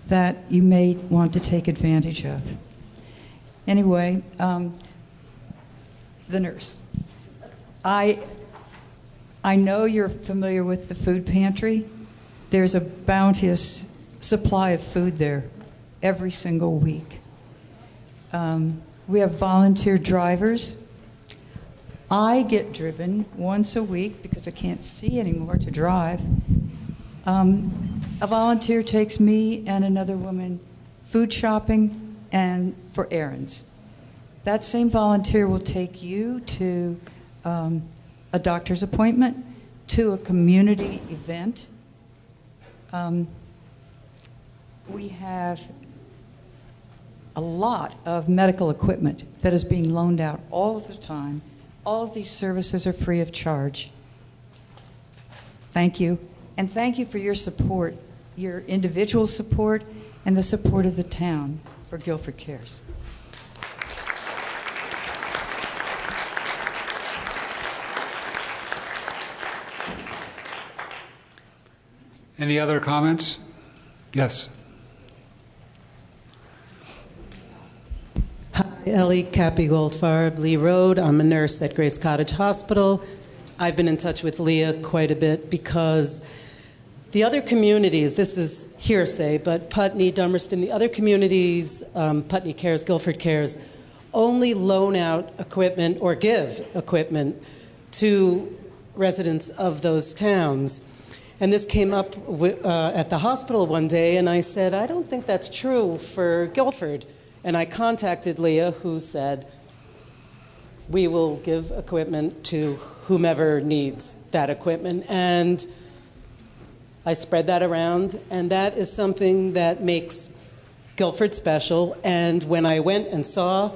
that you may want to take advantage of. Anyway, the nurse. I know you're familiar with the food pantry. There's a bounteous supply of food there every single week. We have volunteer drivers. I get driven once a week because I can't see anymore to drive. A volunteer takes me and another woman food shopping and for errands. That same volunteer will take you to a doctor's appointment, to a community event. We have a lot of medical equipment that is being loaned out all of the time. All of these services are free of charge. Thank you. And thank you for your support, your individual support, and the support of the town for Guilford Cares. Any other comments? Yes. Hi, Ellie Cappy Goldfarb, Lee Road. I'm a nurse at Grace Cottage Hospital. I've been in touch with Leah quite a bit because the other communities, this is hearsay, but Putney, Dummerston, the other communities, Putney Cares, Guilford Cares, only loan out equipment or give equipment to residents of those towns. And this came up at the hospital one day, and I said, I don't think that's true for Guilford. And I contacted Leah, who said, we will give equipment to whomever needs that equipment. And I spread that around, and that is something that makes Guilford special. And when I went and saw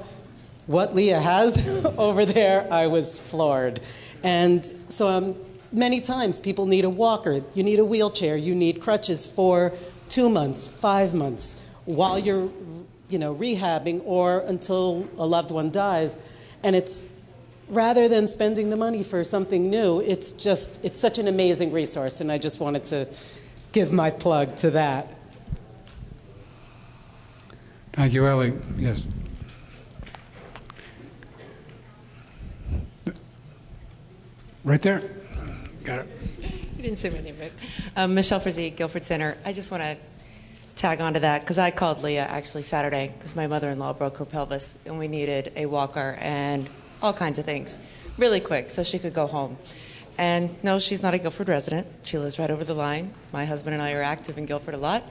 what Leah has over there, I was floored. And so many times people need a walker, you need a wheelchair, you need crutches for 2 months, 5 months, while you're rehabbing or until a loved one dies. And it's, rather than spending the money for something new, it's such an amazing resource, and I just wanted to give my plug to that. Thank you, Ellie. Yes. Right there. Got it. You didn't say my name, right? Michelle Frizzy, Guilford Center. I just want to tag onto that because I called Leah actually Saturday because my mother-in-law broke her pelvis and we needed a walker and all kinds of things really quick so she could go home. And no, she's not a Guilford resident. She lives right over the line. My husband and I are active in Guilford a lot.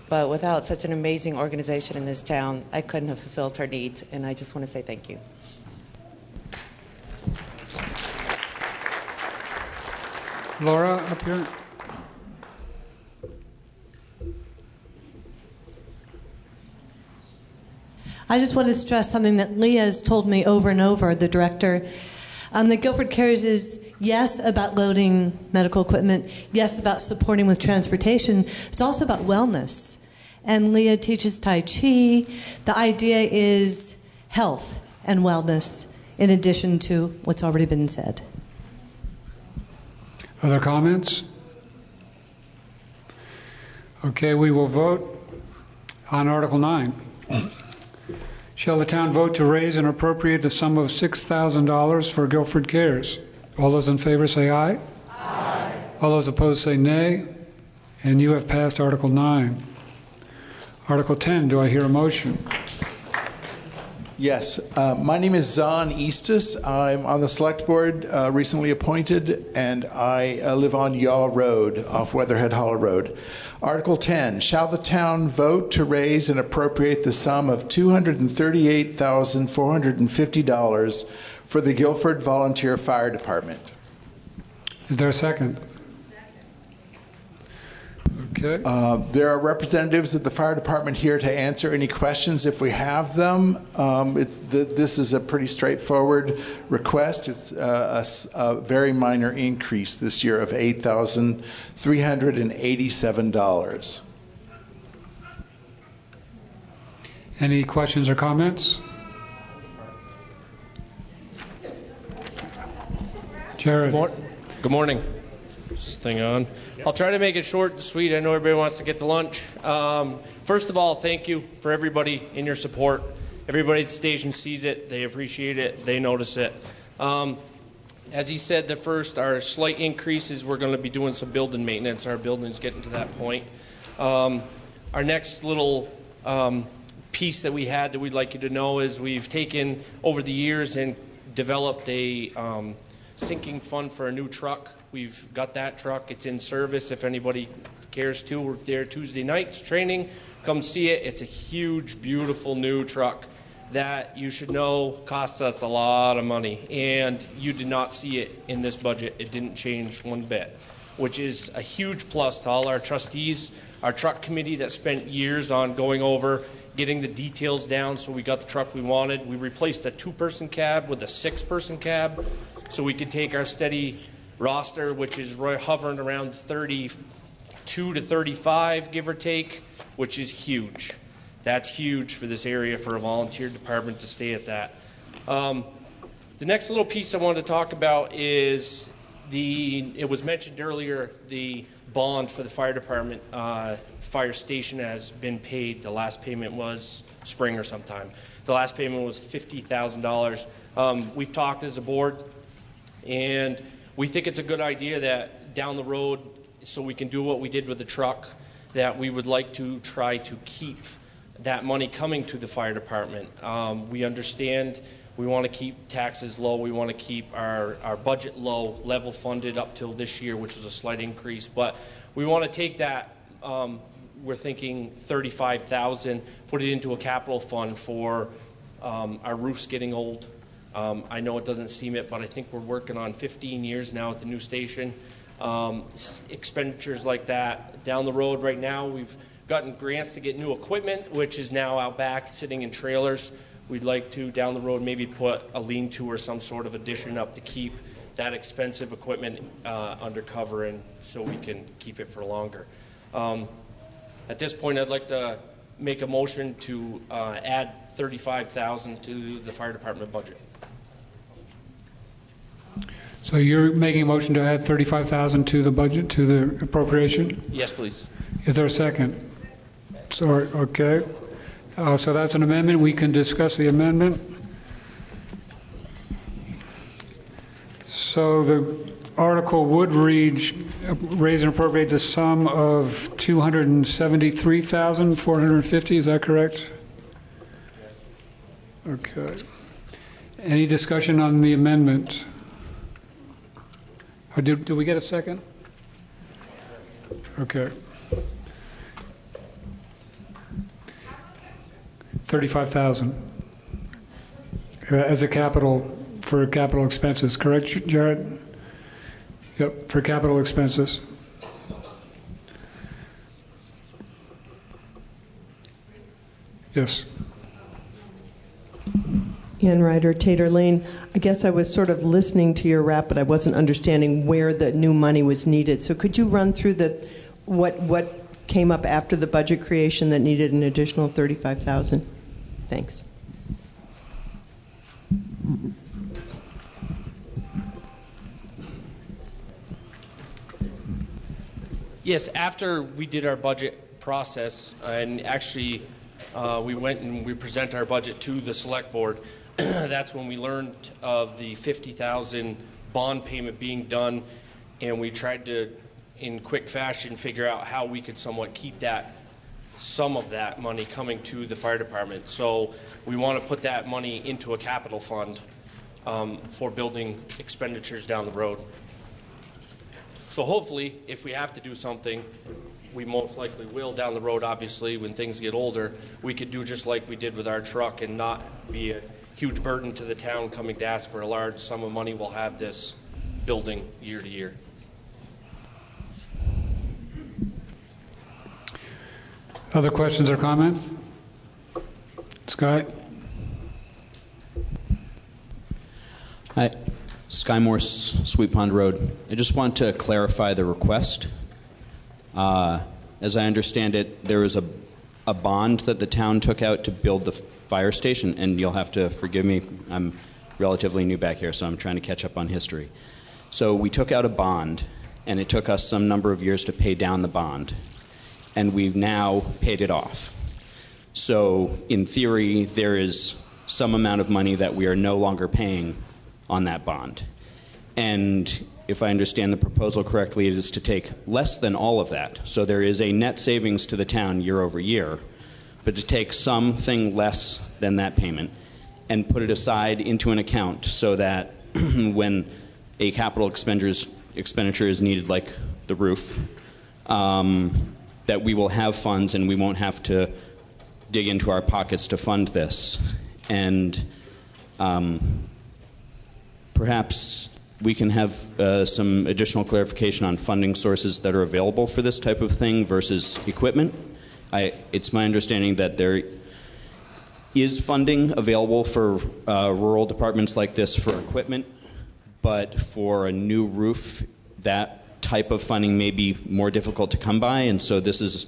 But without such an amazing organization in this town, I couldn't have fulfilled her needs. And I just want to say thank you. Laura, up here. I just want to stress something that Leah has told me over and over, the director. The Guilford Cares is, yes, about loading medical equipment, yes, about supporting with transportation. It's also about wellness. And Leah teaches Tai Chi. The idea is health and wellness in addition to what's already been said. Other comments? Okay, we will vote on Article 9. Shall the town vote to raise and appropriate the sum of $6,000 for Guilford Cares? All those in favor say aye. Aye. All those opposed say nay. And you have passed Article 9. Article 10, do I hear a motion? Yes, my name is Zahn Eastis. I'm on the select board, recently appointed, and I live on Yaw Road off Weatherhead Hollow Road. Article 10, shall the town vote to raise and appropriate the sum of $238,450 for the Guilford Volunteer Fire Department? Is there a second? Okay. There are representatives of the fire department here to answer any questions if we have them. This is a pretty straightforward request. It's a very minor increase this year of $8,387. Any questions or comments? Jared. Good morning. Is this thing on? I'll try to make it short and sweet. I know everybody wants to get to lunch. First of all, thank you for everybody in your support. Everybody at the station sees it. They appreciate it. They notice it. As he said, our slight increases, we're going to be doing some building maintenance. Our building's getting to that point. Our next little piece that we had that we'd like you to know is we've taken over the years and developed a sinking fund for a new truck. We've got that truck. It's in service. If anybody cares to, we're there Tuesday nights training. Come see it. It's a huge, beautiful new truck that you should know costs us a lot of money, and you did not see it in this budget. It didn't change one bit, which is a huge plus to all our trustees, our truck committee that spent years on going over, getting the details down so we got the truck we wanted. We replaced a 2-person cab with a 6-person cab so we could take our steady roster, which is hovering around 32 to 35, give or take, which is huge. That's huge for this area for a volunteer department to stay at that. The next little piece I wanted to talk about is it was mentioned earlier, the bond for the fire department, fire station has been paid. The last payment was spring or sometime. The last payment was $50,000. We've talked as a board, and we think it's a good idea that down the road, so we can do what we did with the truck, that we would like to try to keep that money coming to the fire department. We understand we want to keep taxes low. We want to keep our budget low, level funded up till this year, which is a slight increase. But we want to take that, we're thinking $35,000, put it into a capital fund for our roofs getting old. I know it doesn't seem it, but I think we're working on 15 years now at the new station. Expenditures like that. Down the road right now, we've gotten grants to get new equipment, which is now out back sitting in trailers. We'd like to, down the road, maybe put a lean-to or some sort of addition up to keep that expensive equipment under cover, and so we can keep it for longer. At this point, I'd like to make a motion to add $35,000 to the fire department budget. So you're making a motion to add $35,000 to the budget, to the appropriation? Yes, please. Is there a second? Sorry, okay. So that's an amendment. We can discuss the amendment. So the article would read, raise and appropriate the sum of $273,450. Is that correct? Okay. Any discussion on the amendment? Or did we get a second? Okay. 35,000 as a capital, for capital expenses, correct, Jared? Yep, for capital expenses. Yes. Ann Ryder, Tater Lane. I guess I was sort of listening to your rap, but I wasn't understanding where the new money was needed. So could you run through what came up after the budget creation that needed an additional $35,000? Thanks. Yes, after we did our budget process, and actually we went and we present our budget to the select board, that's when we learned of the $50,000 bond payment being done, and we tried to, in quick fashion, figure out how we could somewhat keep that some of that money coming to the fire department. So we want to put that money into a capital fund for building expenditures down the road. So hopefully, if we have to do something, we most likely will down the road, obviously, when things get older, we could do just like we did with our truck and not be a huge burden to the town coming to ask for a large sum of money. We'll have this building year to year. Other questions or comments? Scott? Hi, Sky Morse, Sweet Pond Road. I just want to clarify the request. As I understand it, there was a bond that the town took out to build the fire station, and you'll have to forgive me, I'm relatively new back here, so I'm trying to catch up on history. So we took out a bond, and it took us some number of years to pay down the bond, and we've now paid it off. So in theory, there is some amount of money that we are no longer paying on that bond. And if I understand the proposal correctly, it is to take less than all of that. So there is a net savings to the town year over year, but to take something less than that payment and put it aside into an account so that when a capital expenditure is needed, like the roof, that we will have funds and we won't have to dig into our pockets to fund this. And perhaps we can have some additional clarification on funding sources that are available for this type of thing versus equipment. It's my understanding that there is funding available for rural departments like this for equipment, but for a new roof, that type of funding may be more difficult to come by, and so this is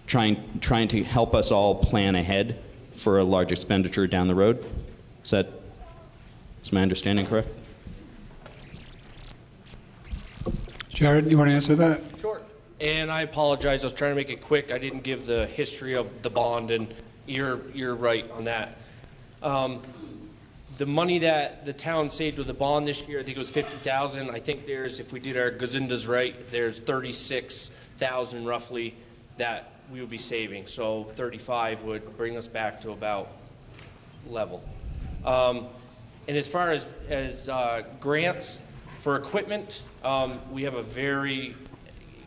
trying to help us all plan ahead for a large expenditure down the road. Is my understanding correct? Jared, you want to answer that? Sure. And I apologize. I was trying to make it quick. I didn't give the history of the bond, and you're right on that. The money that the town saved with the bond this year, I think it was $50,000. I think there's, if we did our gazindas right, there's $36,000 roughly that we would be saving. So 35 would bring us back to about level. And as far as grants for equipment, we have a very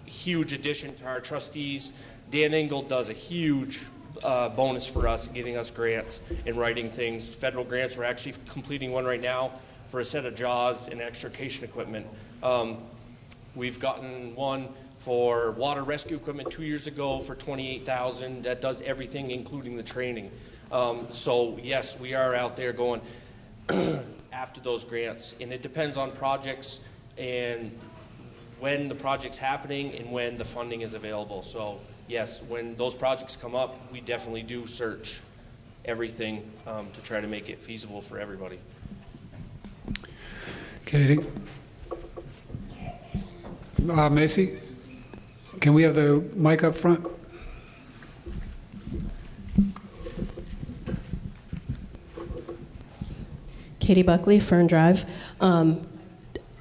huge addition to our trustees. Dan Engel does a huge bonus for us, getting us grants and writing things. Federal grants, we're actually completing one right now for a set of jaws and extrication equipment. We've gotten one for water rescue equipment 2 years ago for $28,000. That does everything, including the training. So yes, we are out there going after those grants, and it depends on projects and when the project's happening and when the funding is available. So yes, when those projects come up, we definitely do search everything to try to make it feasible for everybody. Katie? Macy? Can we have the mic up front? Katie Buckley, Fern Drive.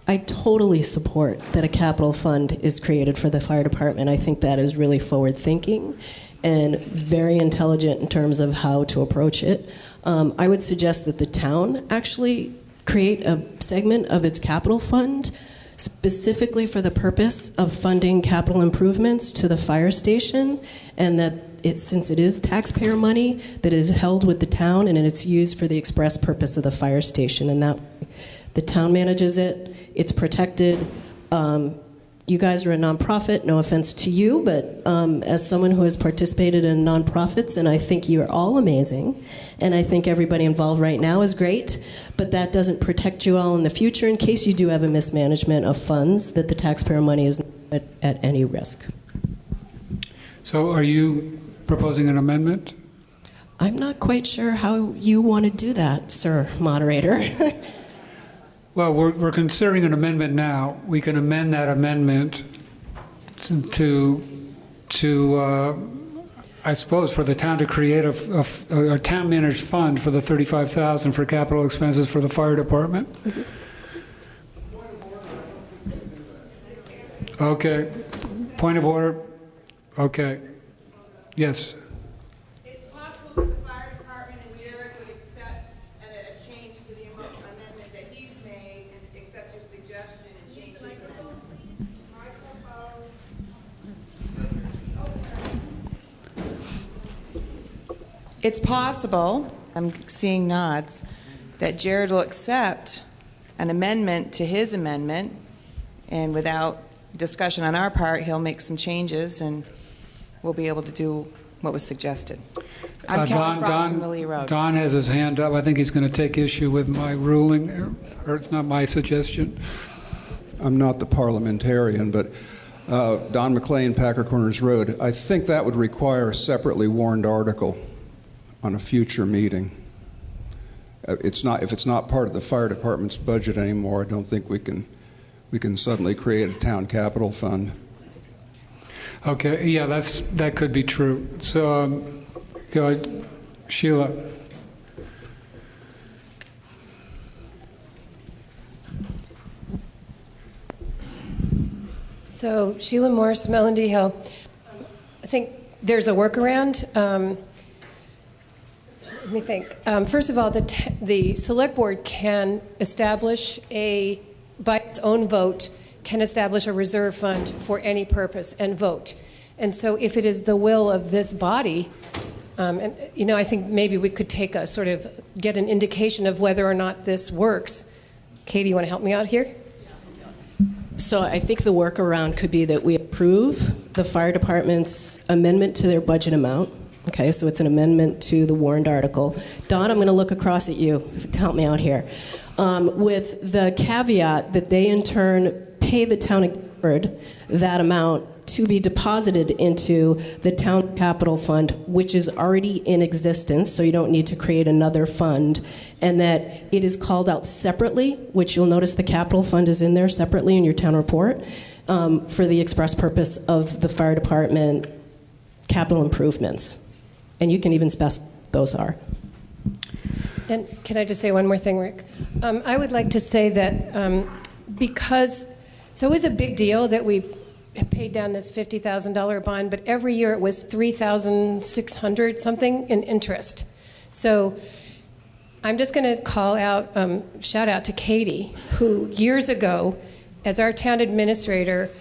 I totally support that a capital fund is created for the fire department. I think that is really forward thinking and very intelligent in terms of how to approach it. I would suggest that the town actually create a segment of its capital fund specifically for the purpose of funding capital improvements to the fire station, and that since it is taxpayer money, that it is held with the town and it's used for the express purpose of the fire station, and that the town manages it, it's protected. You guys are a nonprofit, no offense to you, but as someone who has participated in nonprofits, and I think you're all amazing, and I think everybody involved right now is great, but that doesn't protect you all in the future in case you do have a mismanagement of funds that the taxpayer money is at any risk. So are you proposing an amendment? I'm not quite sure how you want to do that, sir, moderator. Well, we're considering an amendment now. We can amend that amendment to I suppose, for the town to create a town-managed fund for the $35,000 for capital expenses for the fire department. Okay. Point of order. Okay. Yes. It's possible that the fire department and Jared would accept a change to the amendment that he's made and accept your suggestion and change his amendment. It's possible, I'm seeing nods, that Jared will accept an amendment to his amendment, and without discussion on our part, he'll make some changes, and we'll be able to do what was suggested. I'm Karen Frost from the Lee Road. Don has his hand up. I think he's going to take issue with my ruling, or it's not my suggestion. I'm not the parliamentarian, but Don McLean, Packer Corners Road, I think that would require a separately warned article on a future meeting. If it's not part of the fire department's budget anymore, I don't think we can suddenly create a town capital fund. Okay, yeah, that could be true. So, go ahead. Sheila. So, Sheila Morris, Melody Hill. I think there's a workaround. Let me think. First of all, the select board can establish by its own vote, can establish a reserve fund for any purpose and vote. And so if it is the will of this body, and I think maybe we could take get an indication of whether or not this works. Katie, you want to help me out here? So I think the workaround could be that we approve the fire department's amendment to their budget amount. Okay, so it's an amendment to the warrant article. Don, I'm going to look across at you to help me out here. With the caveat that they in turn pay the town of Guilford that amount to be deposited into the town capital fund, which is already in existence, so you don't need to create another fund, and that it is called out separately, which you'll notice the capital fund is in there separately in your town report, for the express purpose of the fire department capital improvements. And you can even specify what those are. And can I just say one more thing, Rick? I would like to say that so it was a big deal that we paid down this $50,000 bond, but every year it was $3,600 something in interest. So I'm just going to call out, shout out to Katie, who years ago, as our town administrator,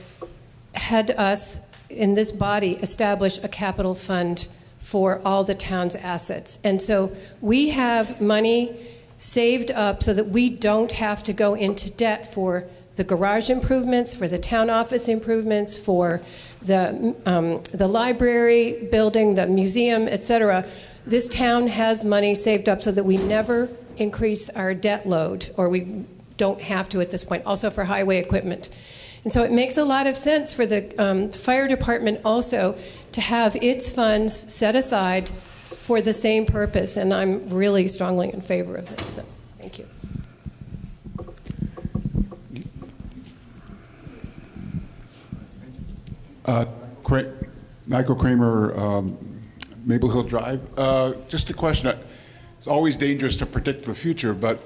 had us in this body establish a capital fund for all the town's assets. And so we have money saved up so that we don't have to go into debt for the garage improvements, for the town office improvements, for the library building, the museum, et cetera. This town has money saved up so that we never increase our debt load, or we don't have to at this point, also for highway equipment. And so it makes a lot of sense for the fire department also to have its funds set aside for the same purpose, and I'm really strongly in favor of this. So, thank you. Michael Kramer, Maple Hill Drive. Just a question. It's always dangerous to predict the future, but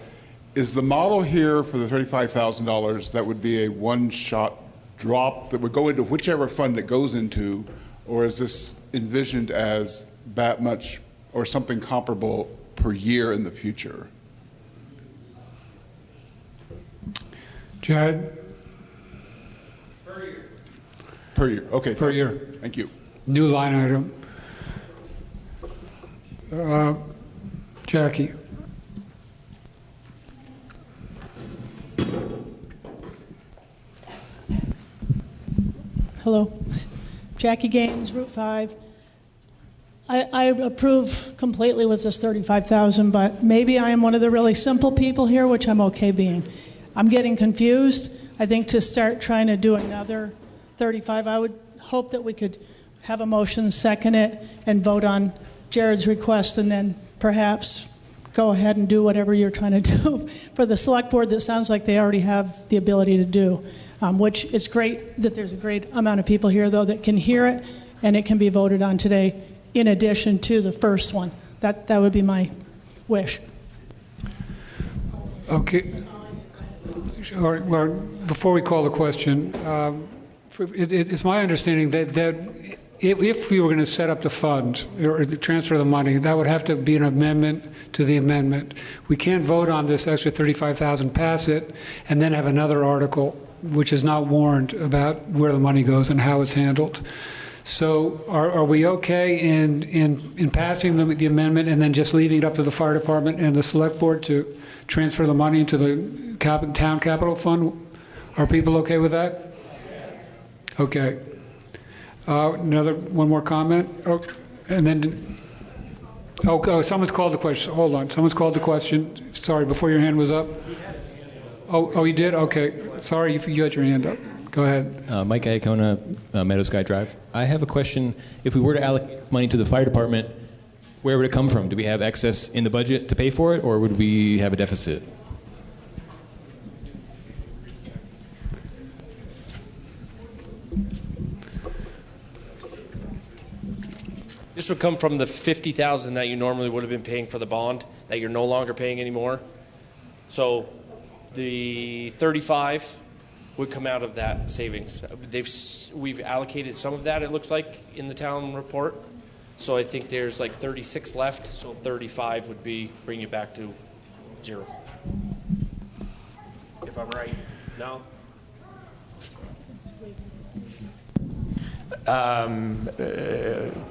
is the model here for the $35,000 that would be a one-shot drop that would go into whichever fund it goes into, or is this envisioned as that much or something comparable per year in the future? Jared? Per year, okay. Per year. Thank you. New line item. Jackie. Hello. Jackie Gaines, Route 5. I approve completely with this $35,000, but maybe I am one of the really simple people here, which I'm okay being. I'm getting confused. I think to start trying to do another 35, I would hope that we could have a motion, second it, and vote on Jared's request, and then perhaps go ahead and do whatever you're trying to do for the select board that sounds like they already have the ability to do, which is great that there's a great amount of people here, though, that can hear it, and it can be voted on today in addition to the first one. That would be my wish. Okay. All right, well, before we call the question, it's my understanding that if we were going to set up the fund or transfer the money, that would have to be an amendment to the amendment. We can't vote on this extra $35,000, pass it, and then have another article which is not warned about where the money goes and how it's handled. So are we okay in passing the amendment and then just leaving it up to the fire department and the select board to transfer the money into the town capital fund? Are people okay with that? Okay. One more comment? Oh, and then, someone's called the question. Hold on, someone's called the question. Sorry, before your hand was up. Oh, you did? Okay. Sorry, you had your hand up. Go ahead. Mike Iacona, Meadow Sky Drive. I have a question. If we were to allocate money to the fire department, where would it come from? Do we have excess in the budget to pay for it, or would we have a deficit? This would come from the $50,000 that you normally would have been paying for the bond that you're no longer paying anymore. So the 35 would come out of that savings. We've allocated some of that, it looks like, in the town report. So I think there's like 36 left, so 35 would bring you back to 0. If I'm right. No?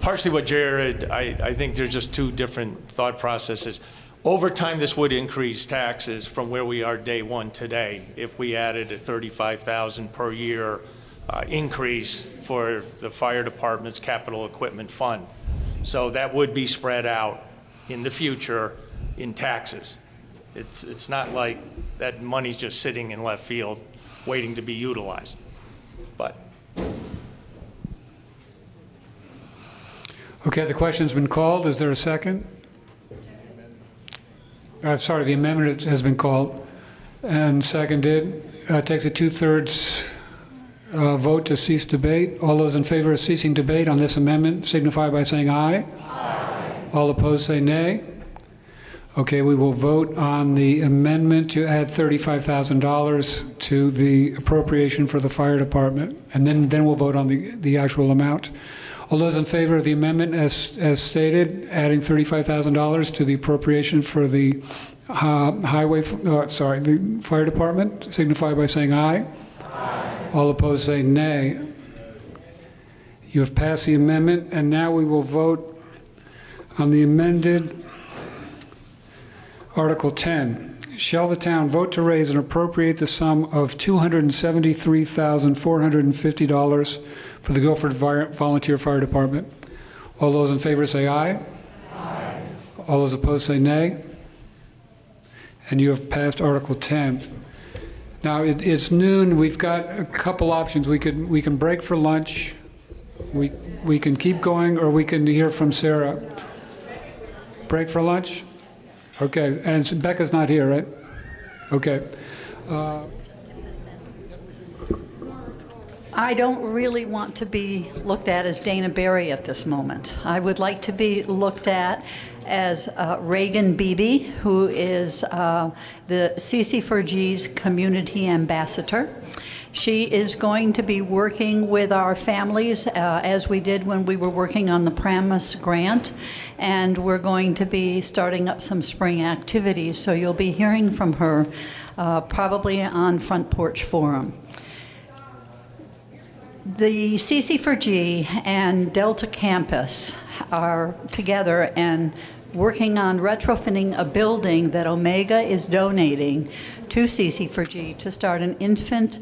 Partially what Jared, I think there's just two different thought processes. Over time, this would increase taxes from where we are day one today if we added a $35,000 per year increase for the fire department's capital equipment fund. So that would be spread out in the future in taxes. It's not like that money's just sitting in left field waiting to be utilized. But okay, the question's been called. Is there a second? Sorry, the amendment has been called and seconded. Takes a 2/3 vote to cease debate. All those in favor of ceasing debate on this amendment signify by saying aye. Aye. All opposed say nay. Okay, we will vote on the amendment to add $35,000 to the appropriation for the fire department, and then we'll vote on the actual amount. All those in favor of the amendment as stated, adding $35,000 to the appropriation for the the fire department, signify by saying aye. Aye. All opposed say nay. You have passed the amendment, and now we will vote on the amended Article 10. Shall the town vote to raise and appropriate the sum of $273,450 for the Guilford Volunteer Fire Department? All those in favor say aye. Aye. All those opposed say nay. And you have passed Article 10. Now it's noon. We've got a couple options. We can break for lunch. We can keep going, or we can hear from Sarah. Break for lunch? Okay, and Becca's not here, right? Okay. I don't really want to be looked at as Dana Barry at this moment. I would like to be looked at as Reagan Beebe, who is the CC4G's community ambassador. She is going to be working with our families as we did when we were working on the Promise grant, and we're going to be starting up some spring activities. So you'll be hearing from her probably on Front Porch Forum. The CC4G and Delta Campus are together and working on retrofitting a building that Omega is donating to CC4G to start an infant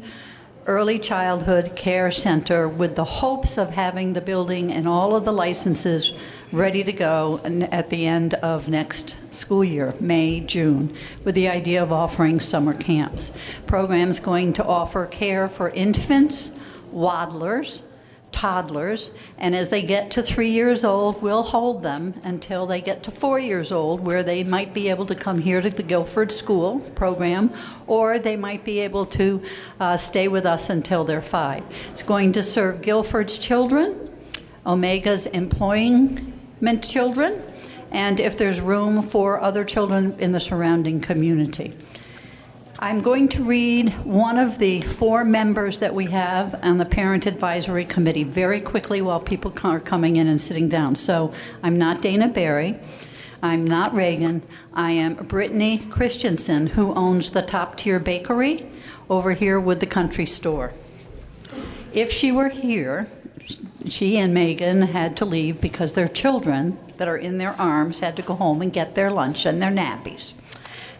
early childhood care center with the hopes of having the building and all of the licenses ready to go at the end of next school year, May, June, with the idea of offering summer camps. Programs going to offer care for infants, waddlers, toddlers, and as they get to 3 years old, we'll hold them until they get to 4 years old, where they might be able to come here to the Guilford School program, or they might be able to stay with us until they're 5. It's going to serve Guilford's children, Omega's employment children, and if there's room for other children in the surrounding community. I'm going to read one of the 4 members that we have on the Parent Advisory Committee very quickly while people are coming in and sitting down. So I'm not Dana Barry. I'm not Reagan. I am Brittany Christensen, who owns the Top Tier Bakery over here with the country store. If she were here, she and Megan had to leave because their children that are in their arms had to go home and get their lunch and their nappies.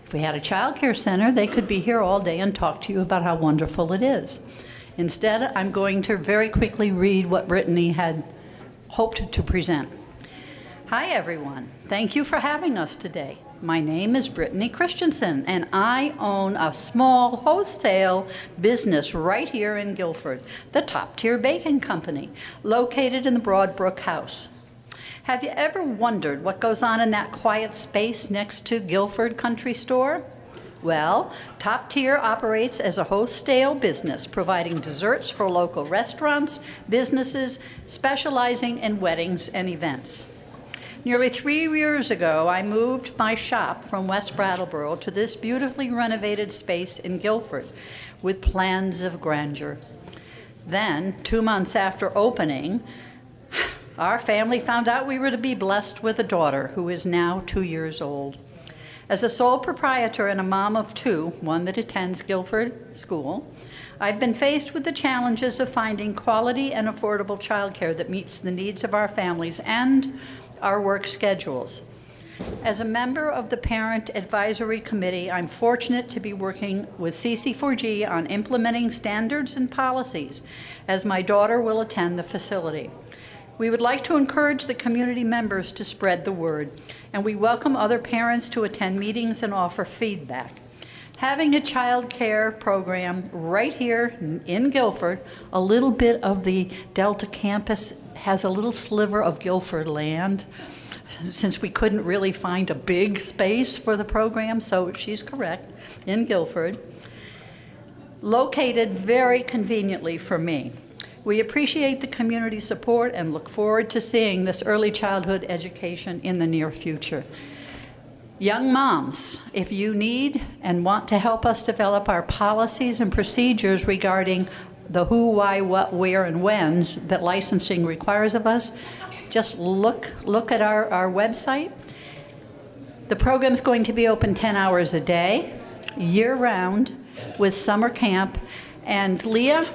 If we had a child care center, they could be here all day and talk to you about how wonderful it is. Instead, I'm going to very quickly read what Brittany had hoped to present. Hi, everyone. Thank you for having us today. My name is Brittany Christensen, and I own a small wholesale business right here in Guilford, the Top Tier Baking Company, located in the Broadbrook House. Have you ever wondered what goes on in that quiet space next to Guilford Country Store? Well, Top Tier operates as a wholesale business, providing desserts for local restaurants, businesses, specializing in weddings and events. Nearly 3 years ago, I moved my shop from West Brattleboro to this beautifully renovated space in Guilford with plans of grandeur. Then, 2 months after opening, our family found out we were to be blessed with a daughter who is now 2 years old. As a sole proprietor and a mom of 2, one that attends Guilford School, I've been faced with the challenges of finding quality and affordable childcare that meets the needs of our families and our work schedules. As a member of the Parent Advisory Committee, I'm fortunate to be working with CC4G on implementing standards and policies, as my daughter will attend the facility. We would like to encourage the community members to spread the word, and we welcome other parents to attend meetings and offer feedback. Having a child care program right here in Guilford, a little bit of the Delta campus has a little sliver of Guilford land, since we couldn't really find a big space for the program, so she's correct, in Guilford, located very conveniently for me. We appreciate the community support and look forward to seeing this early childhood education in the near future. Young moms, if you need and want to help us develop our policies and procedures regarding the who, why, what, where, and whens that licensing requires of us, just look at our website. The program's going to be open 10 hours a day, year-round, with summer camp. And Leah,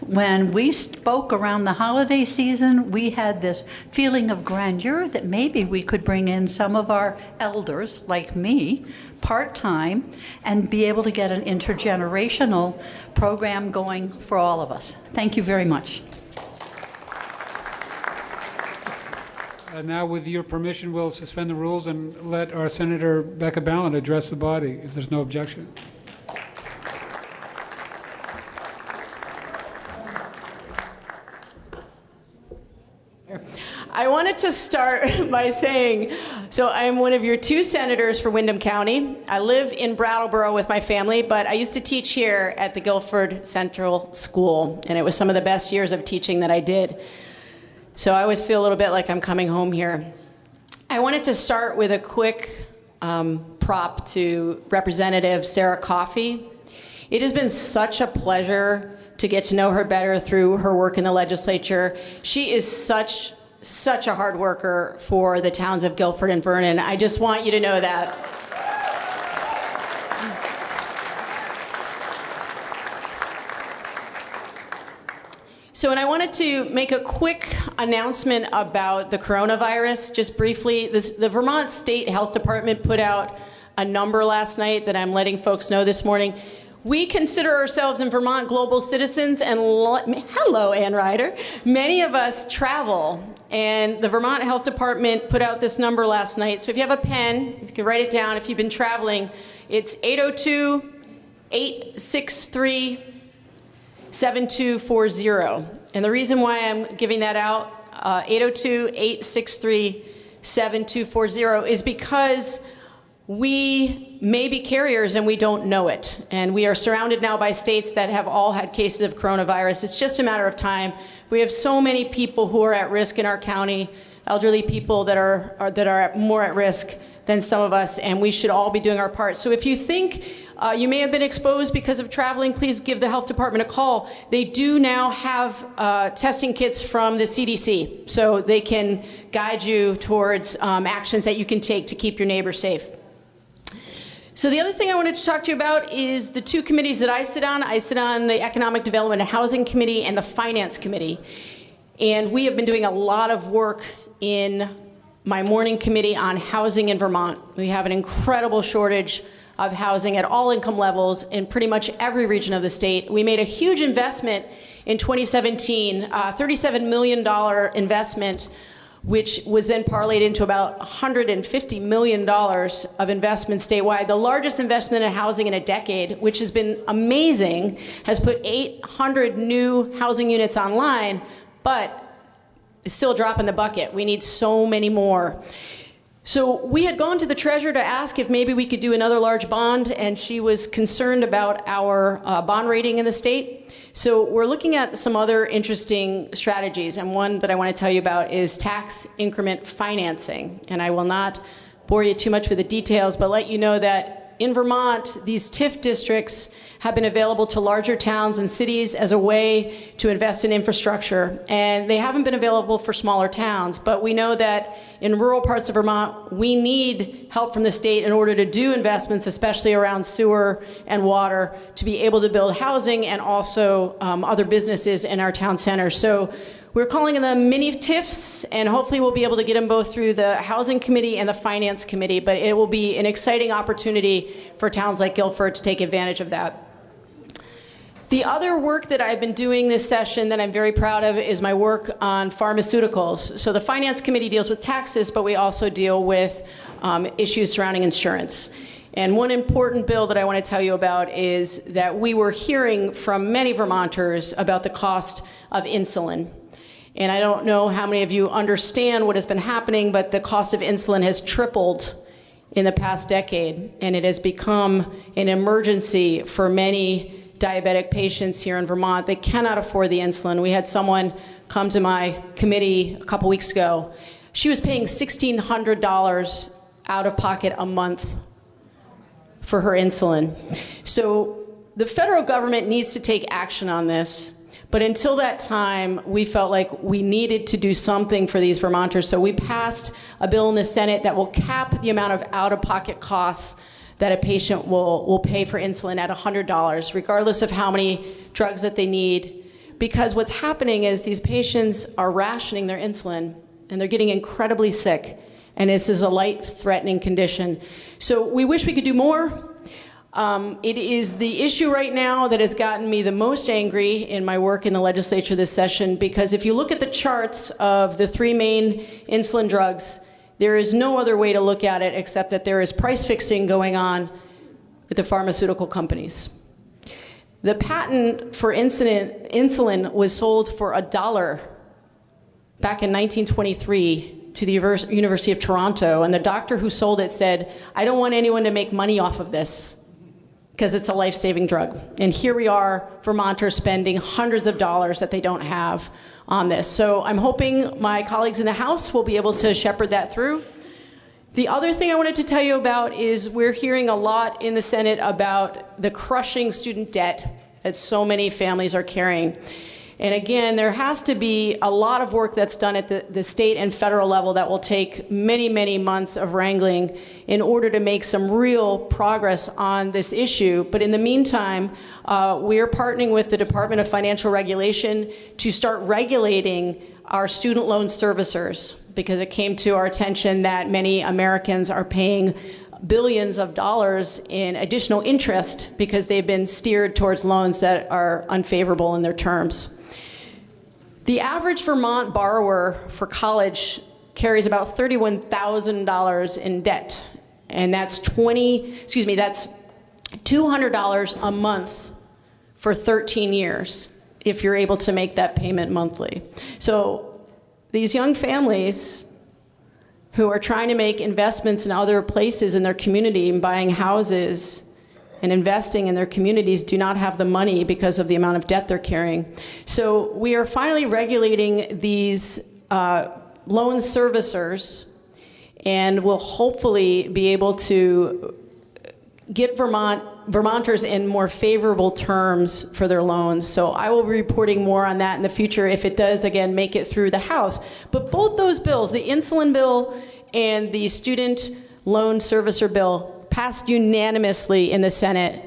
when we spoke around the holiday season, we had this feeling of grandeur that maybe we could bring in some of our elders, like me, part-time, and be able to get an intergenerational program going for all of us. Thank you very much. Now, with your permission, we'll suspend the rules and let our Senator Becca Balint address the body, if there's no objection. I wanted to start by saying, so I'm one of your 2 senators for Windham County. I live in Brattleboro with my family, but I used to teach here at the Guilford Central School, and it was some of the best years of teaching that I did. So I always feel a little bit like I'm coming home here. I wanted to start with a quick prop to Representative Sarah Coffey. It has been such a pleasure to get to know her better through her work in the legislature. She is such a hard worker for the towns of Guilford and Vernon. I just want you to know that. So, and I wanted to make a quick announcement about the coronavirus, just briefly. The Vermont State Health Department put out a number last night that I'm letting folks know this morning. We consider ourselves in Vermont global citizens, and hello, Ann Ryder. Many of us travel, and the Vermont Health Department put out this number last night. So if you have a pen, if you can write it down, if you've been traveling, it's 802-863-7240. And the reason why I'm giving that out, 802-863-7240, is because we may be carriers and we don't know it. And we are surrounded now by states that have all had cases of coronavirus. It's just a matter of time. We have so many people who are at risk in our county, elderly people that are more at risk than some of us, and we should all be doing our part. So if you think you may have been exposed because of traveling, please give the health department a call. They do now have testing kits from the CDC, so they can guide you towards actions that you can take to keep your neighbors safe. So the other thing I wanted to talk to you about is the two committees that I sit on. I sit on the Economic Development and Housing Committee and the Finance Committee. And we have been doing a lot of work in my morning committee on housing in Vermont. We have an incredible shortage of housing at all income levels in pretty much every region of the state. We made a huge investment in 2017, $37 million investment, which was then parlayed into about $150 million of investment statewide. The largest investment in housing in a decade, which has been amazing, has put 800 new housing units online, but it's still a drop in the bucket. We need so many more. So we had gone to the treasurer to ask if maybe we could do another large bond, and she was concerned about our bond rating in the state. So we're looking at some other interesting strategies, and one that I want to tell you about is tax increment financing. And I will not bore you too much with the details, but let you know that in Vermont, these TIF districts have been available to larger towns and cities as a way to invest in infrastructure. And they haven't been available for smaller towns, but we know that in rural parts of Vermont, we need help from the state in order to do investments, especially around sewer and water, to be able to build housing and also other businesses in our town centers. So we're calling them mini TIFs, and hopefully we'll be able to get them both through the Housing Committee and the Finance Committee, but it will be an exciting opportunity for towns like Guilford to take advantage of that. The other work that I've been doing this session that I'm very proud of is my work on pharmaceuticals. So the Finance Committee deals with taxes, but we also deal with issues surrounding insurance. And one important bill that I want to tell you about is that we were hearing from many Vermonters about the cost of insulin. And I don't know how many of you understand what has been happening, but the cost of insulin has tripled in the past decade, and it has become an emergency for many diabetic patients here in Vermont. They cannot afford the insulin. We had someone come to my committee a couple weeks ago. She was paying $1,600 out of pocket a month for her insulin. So the federal government needs to take action on this. But until that time, we felt like we needed to do something for these Vermonters. So we passed a bill in the Senate that will cap the amount of out-of-pocket costs that a patient will pay for insulin at $100, regardless of how many drugs that they need. Because what's happening is these patients are rationing their insulin, and they're getting incredibly sick. And this is a life-threatening condition. So we wish we could do more. It is the issue right now that has gotten me the most angry in my work in the legislature this session, because if you look at the charts of the three main insulin drugs, there is no other way to look at it except that there is price fixing going on with the pharmaceutical companies. The patent for insulin was sold for $1 back in 1923 to the University of Toronto, and the doctor who sold it said, "I don't want anyone to make money off of this, because it's a life-saving drug." And here we are, Vermonters spending hundreds of dollars that they don't have on this. So I'm hoping my colleagues in the House will be able to shepherd that through. The other thing I wanted to tell you about is we're hearing a lot in the Senate about the crushing student debt that so many families are carrying. And again, there has to be a lot of work that's done at the state and federal level that will take many, many months of wrangling in order to make some real progress on this issue. But in the meantime, we are partnering with the Department of Financial Regulation to start regulating our student loan servicers, because it came to our attention that many Americans are paying billions of dollars in additional interest because they've been steered towards loans that are unfavorable in their terms. The average Vermont borrower for college carries about $31,000 in debt, and that's $200 a month for 13 years if you're able to make that payment monthly. So these young families who are trying to make investments in other places in their community and buying houses and investing in their communities do not have the money because of the amount of debt they're carrying. So we are finally regulating these loan servicers, and will hopefully be able to get Vermonters in more favorable terms for their loans. So I will be reporting more on that in the future if it does, again, make it through the House. But both those bills, the insulin bill and the student loan servicer bill, passed unanimously in the Senate.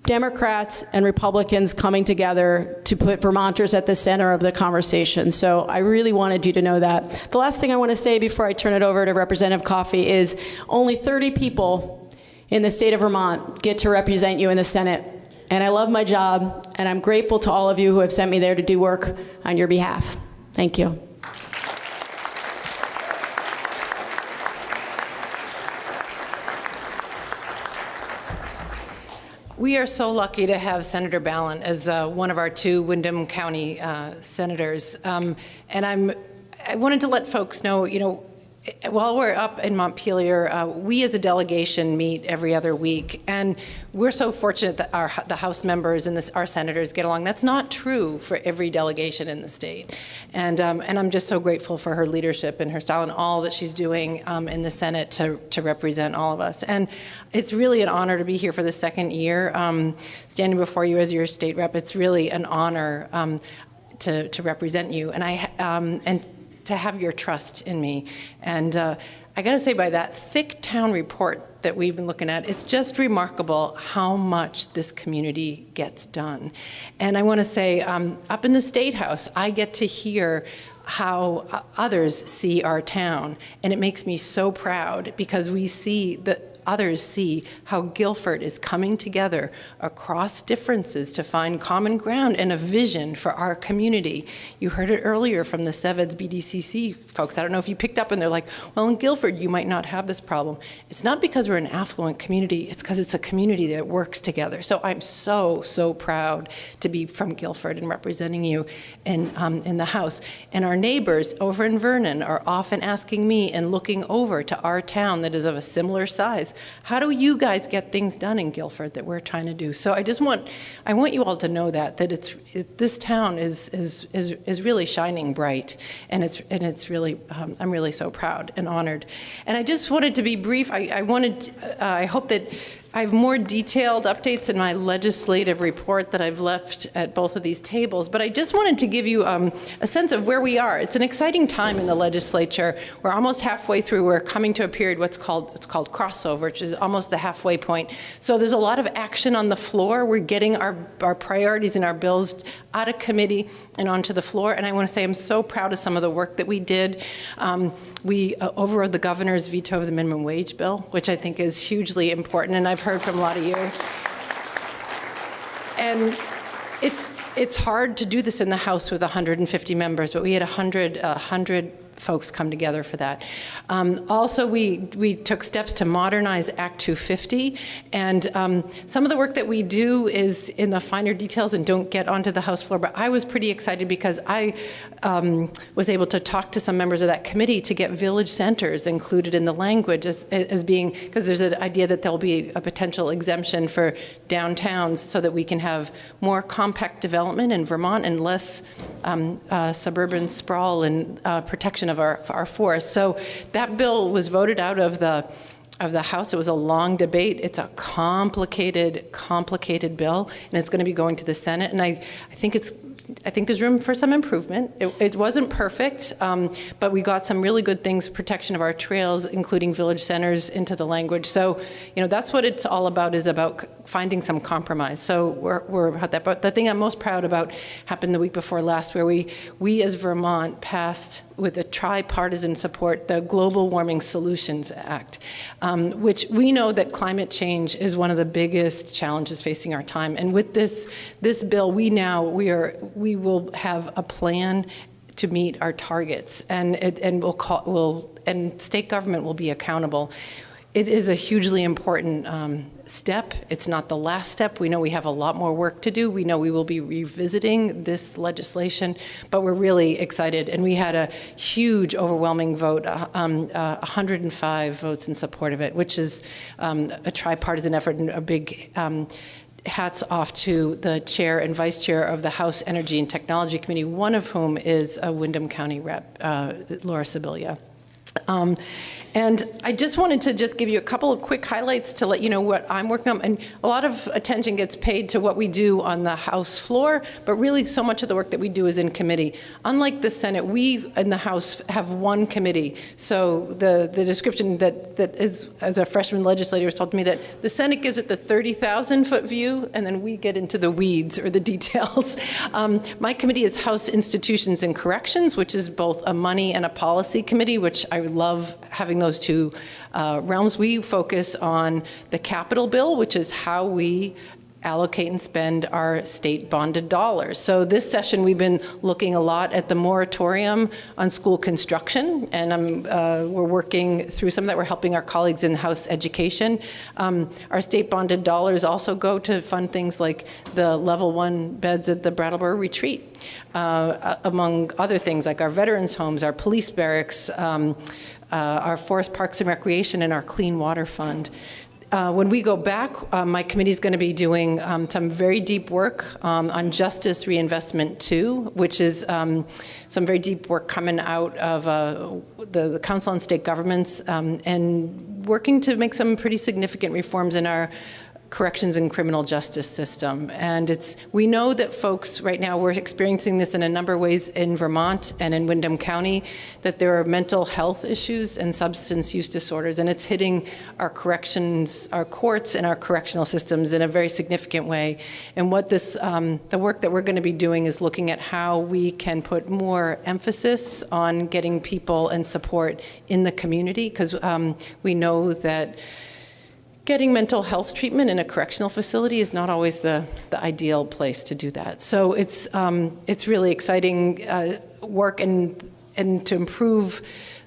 Democrats and Republicans coming together to put Vermonters at the center of the conversation. So I really wanted you to know that. The last thing I want to say before I turn it over to Representative Coffey is only 30 people in the state of Vermont get to represent you in the Senate. And I love my job, and I'm grateful to all of you who have sent me there to do work on your behalf. Thank you. We are so lucky to have Senator Ballin as one of our two Windham County senators. And I wanted to let folks know, you know, while we're up in Montpelier, we as a delegation meet every other week, and we're so fortunate that the House members and our senators get along. That's not true for every delegation in the state, and I'm just so grateful for her leadership and her style and all that she's doing in the Senate to represent all of us. And it's really an honor to be here for the second year, standing before you as your state rep. It's really an honor to represent you, and to have your trust in me. And I gotta say, by that thick town report that we've been looking at, it's just remarkable how much this community gets done. And I wanna say, up in the State House, I get to hear how others see our town. And it makes me so proud, because we see that others see how Guilford is coming together across differences to find common ground and a vision for our community. You heard it earlier from the Seveds BDCC folks. I don't know if you picked up, and they're like, well, in Guilford, you might not have this problem. It's not because we're an affluent community, it's because it's a community that works together. So I'm so, so proud to be from Guilford and representing you in the House. And our neighbors over in Vernon are often asking me and looking over to our town that is of a similar size. How do you guys get things done in Guilford that we're trying to do? So I want you all to know that this town is really shining bright, and it's really I'm really so proud and honored. And I just wanted to be brief. I hope that I have more detailed updates in my legislative report that I've left at both of these tables, but I just wanted to give you a sense of where we are. It's an exciting time in the legislature. We're almost halfway through. We're coming to a period it's called crossover, which is almost the halfway point. So there's a lot of action on the floor. We're getting our priorities and our bills out of committee and onto the floor. And I want to say I'm so proud of some of the work that we did. We overrode the governor's veto of the minimum wage bill, which I think is hugely important, and I've heard from a lot of you. And it's hard to do this in the House with 150 members, but we had 100 folks come together for that. Also, we took steps to modernize Act 250, and some of the work that we do is in the finer details and don't get onto the House floor, but I was pretty excited because I was able to talk to some members of that committee to get village centers included in the language as being, because there's an idea that there'll be a potential exemption for downtowns so that we can have more compact development in Vermont and less suburban sprawl and protection of our forests. So that bill was voted out of the House. It was a long debate. It's a complicated bill, and it's going to be going to the Senate. And I think there's room for some improvement. It wasn't perfect, but we got some really good things, protection of our trails, including village centers, into the language. So, that's what it's all about, is about finding some compromise. So we're about that. But the thing I'm most proud about happened the week before last, where we as Vermont passed with a tripartisan support the Global Warming Solutions Act, which we know that climate change is one of the biggest challenges facing our time. And with this bill, we will have a plan to meet our targets, and state government will be accountable. It is a hugely important step. It's not the last step. We know we have a lot more work to do. We know we will be revisiting this legislation, but we're really excited. And we had a huge, overwhelming vote, 105 votes in support of it, which is a tripartisan effort and a big hats off to the chair and vice chair of the House Energy and Technology Committee, one of whom is a Windham County rep, Laura Sibilia. And I just wanted to just give you a couple of quick highlights to let you know what I'm working on. And a lot of attention gets paid to what we do on the House floor, but really so much of the work that we do is in committee. Unlike the Senate, we in the House have one committee. So the description that is, as a freshman legislator has told me, that the Senate gives it the 30,000-foot view, and then we get into the weeds or the details. My committee is House Institutions and Corrections, which is both a money and a policy committee, which I love having those two realms. We focus on the capital bill, which is how we allocate and spend our state bonded dollars. So this session we've been looking a lot at the moratorium on school construction, and we're working through some of that. We're helping our colleagues in House Education. Our state bonded dollars also go to fund things like the level 1 beds at the Brattleboro Retreat, among other things like our veterans homes, our police barracks, our forest parks and recreation, and our clean water fund. When we go back, my committee is going to be doing some very deep work on Justice Reinvestment 2, which is some very deep work coming out of the Council on State Governments and working to make some pretty significant reforms in our corrections and criminal justice system. And we know that folks right now, we're experiencing this in a number of ways in Vermont and in Windham County, that there are mental health issues and substance use disorders, and it's hitting our corrections, our courts and our correctional systems in a very significant way. And what the work that we're going to be doing is looking at how we can put more emphasis on getting people and support in the community, because we know that getting mental health treatment in a correctional facility is not always the ideal place to do that. So it's really exciting work and to improve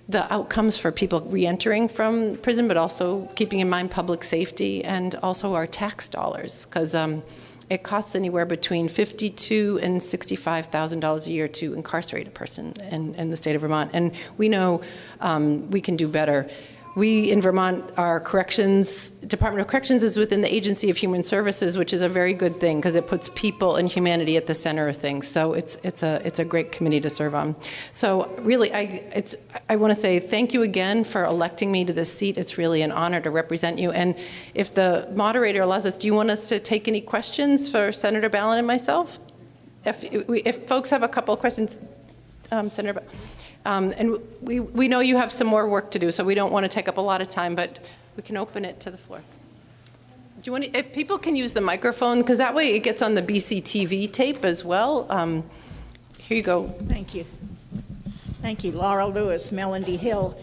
the outcomes for people reentering from prison, but also keeping in mind public safety and also our tax dollars, because it costs anywhere between $52,000 and $65,000 a year to incarcerate a person in the state of Vermont. And we know we can do better. We in Vermont, our Department of Corrections is within the Agency of Human Services, which is a very good thing because it puts people and humanity at the center of things. So it's a great committee to serve on. So really, I want to say thank you again for electing me to this seat. It's really an honor to represent you. And if the moderator allows us, do you want us to take any questions for Senator Ballin and myself? If folks have a couple of questions, Senator Ballin. And we know you have some more work to do, so we don't want to take up a lot of time, but we can open it to the floor. Do you want if people can use the microphone, because that way it gets on the BCTV tape as well. Here you go. Thank you. Thank you. Laura Lewis, Melody Hill.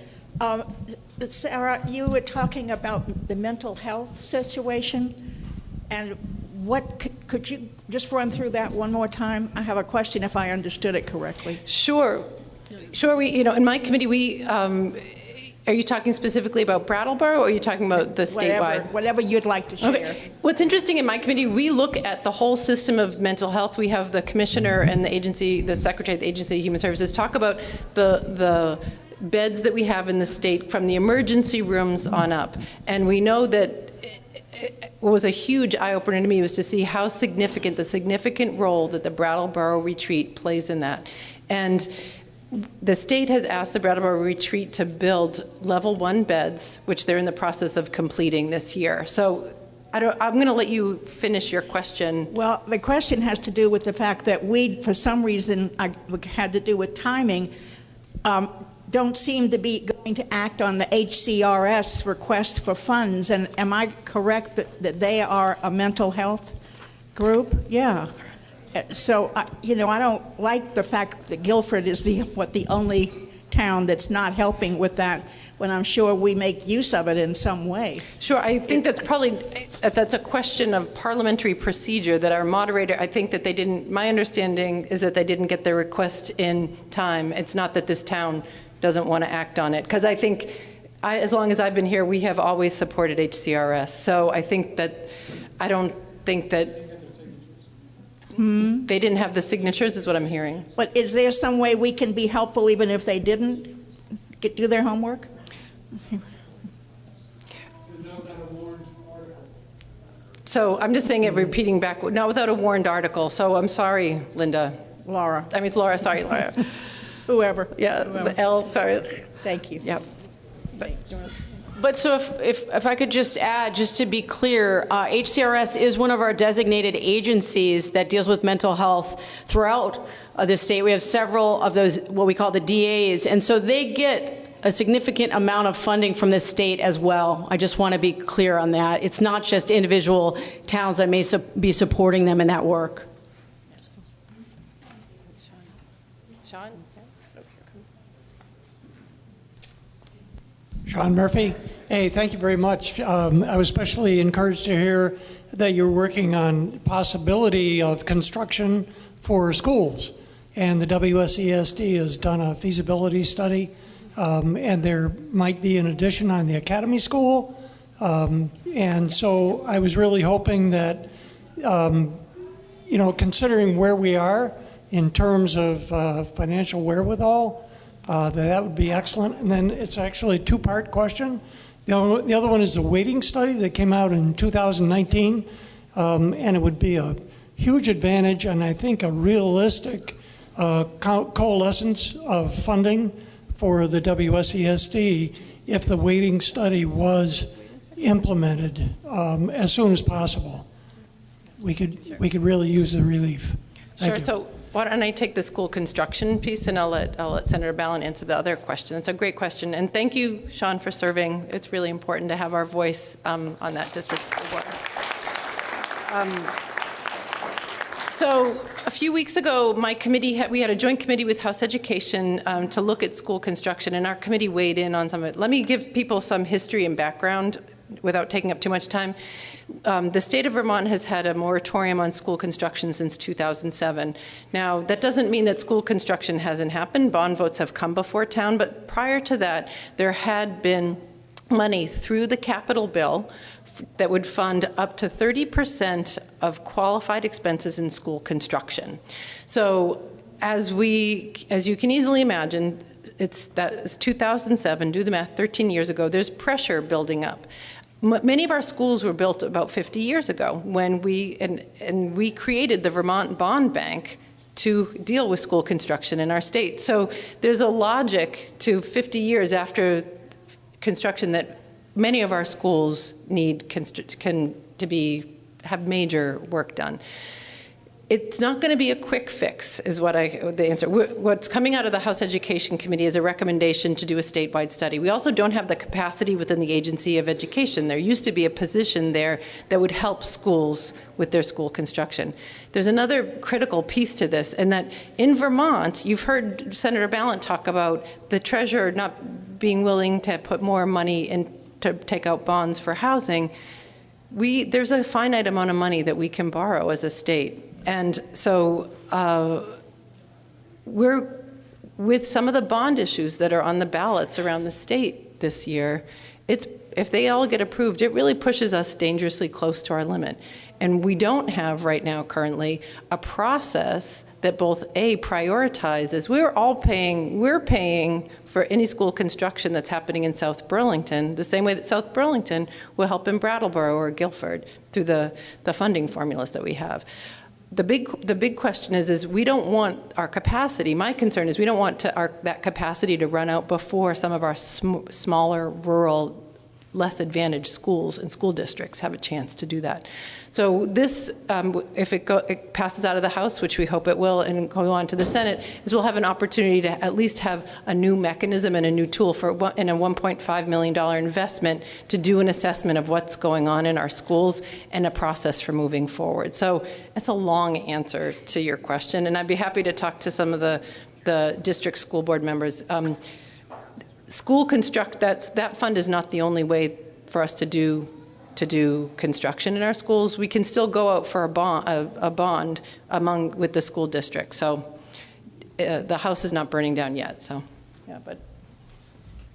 Sarah, you were talking about the mental health situation, and could you just run through that one more time? I have a question if I understood it correctly. Sure. Sure. In my committee, are you talking specifically about Brattleboro, or are you talking about the statewide? Whatever you'd like to share. Okay. What's interesting in my committee, we look at the whole system of mental health. We have the commissioner and the secretary of the Agency of Human Services talk about the beds that we have in the state from the emergency rooms on up. And we know that what was a huge eye-opener to me was to see how significant role that the Brattleboro Retreat plays in that. And the state has asked the Brattleboro Retreat to build level 1 beds, which they're in the process of completing this year. So I'm going to let you finish your question. Well, the question has to do with the fact that we, for some reason, had to do with timing, don't seem to be going to act on the HCRS request for funds. And am I correct that they are a mental health group? Yeah. So, I don't like the fact that Guilford is the only town that's not helping with that, when I'm sure we make use of it in some way. Sure, I think that's a question of parliamentary procedure that our moderator, I think that they didn't, my understanding is that they didn't get their request in time. It's not that this town doesn't want to act on it, because I think, as long as I've been here, we have always supported HCRS. So I don't think that they didn't have the signatures, is what I'm hearing. But is there some way we can be helpful even if they didn't do their homework? So I'm just saying it, repeating back, not without a warned article. So I'm sorry, Linda. Laura. I mean, it's Laura, sorry, Laura. Whoever. Yeah, the L, sorry. Thank you. Yep. But so if I could just add, just to be clear, HCRS is one of our designated agencies that deals with mental health throughout the state. We have several of those, what we call the DAs, and so they get a significant amount of funding from the state as well. I just want to be clear on that. It's not just individual towns that may be supporting them in that work. Sean? Sean Murphy. Hey, thank you very much. I was especially encouraged to hear that you're working on possibility of construction for schools. And the WSESD has done a feasibility study, and there might be an addition on the Academy School. And so I was really hoping that, considering where we are in terms of financial wherewithal, that would be excellent. And then it's actually a two-part question. The other one is the weighting study that came out in 2019, and it would be a huge advantage and I think a realistic coalescence of funding for the WSESD if the weighting study was implemented as soon as possible. We could really use the relief. Thank Sure. you. So why don't I take the school construction piece, and I'll let Senator Ballin answer the other question. It's a great question, and thank you, Sean, for serving. It's really important to have our voice on that district school board. So a few weeks ago, my committee we had a joint committee with House Education to look at school construction, and our committee weighed in on some of it. Let me give people some history and background without taking up too much time. The state of Vermont has had a moratorium on school construction since 2007. Now, that doesn't mean that school construction hasn't happened. Bond votes have come before town, but prior to that, there had been money through the capital bill that would fund up to 30% of qualified expenses in school construction. So as you can easily imagine, it's 2007, do the math, 13 years ago, there's pressure building up. Many of our schools were built about 50 years ago when we created the Vermont Bond Bank to deal with school construction in our state. So there's a logic to 50 years after construction that many of our schools need have major work done. It's not going to be a quick fix, is the answer. What's coming out of the House Education Committee is a recommendation to do a statewide study. We also don't have the capacity within the Agency of Education. There used to be a position there that would help schools with their school construction. There's another critical piece to this, and that in Vermont, you've heard Senator Ballin talk about the treasurer not being willing to put more money in to take out bonds for housing. There's a finite amount of money that we can borrow as a state. And so we're, with some of the bond issues that are on the ballots around the state this year, if they all get approved, it really pushes us dangerously close to our limit. And we don't have right now currently a process that both prioritizes. We're paying for any school construction that's happening in South Burlington, the same way that South Burlington will help in Brattleboro or Guilford through the funding formulas that we have. The big question is we don't want our capacity. My concern is we don't want that capacity to run out before some of our smaller, rural, less advantaged schools and school districts have a chance to do that. So this, if it passes out of the House, which we hope it will, and go on to the Senate, is we'll have an opportunity to at least have a new mechanism and a new tool in a $1.5 million investment to do an assessment of what's going on in our schools and a process for moving forward. So it's a long answer to your question, and I'd be happy to talk to some of the district school board members. That fund is not the only way for us to do construction in our schools. We can still go out for a bond with the school district. So the house is not burning down yet. So yeah, but.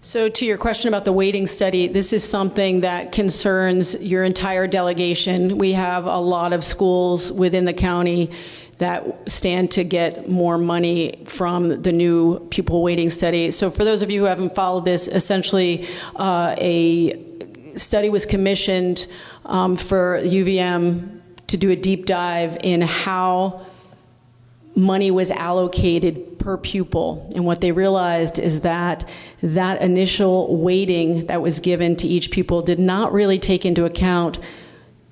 So to your question about the weighting study, this is something that concerns your entire delegation. We have a lot of schools within the county that stand to get more money from the new pupil weighting study. So for those of you who haven't followed this, essentially a study was commissioned for UVM to do a deep dive in how money was allocated per pupil. And what they realized is that that initial weighting that was given to each pupil did not really take into account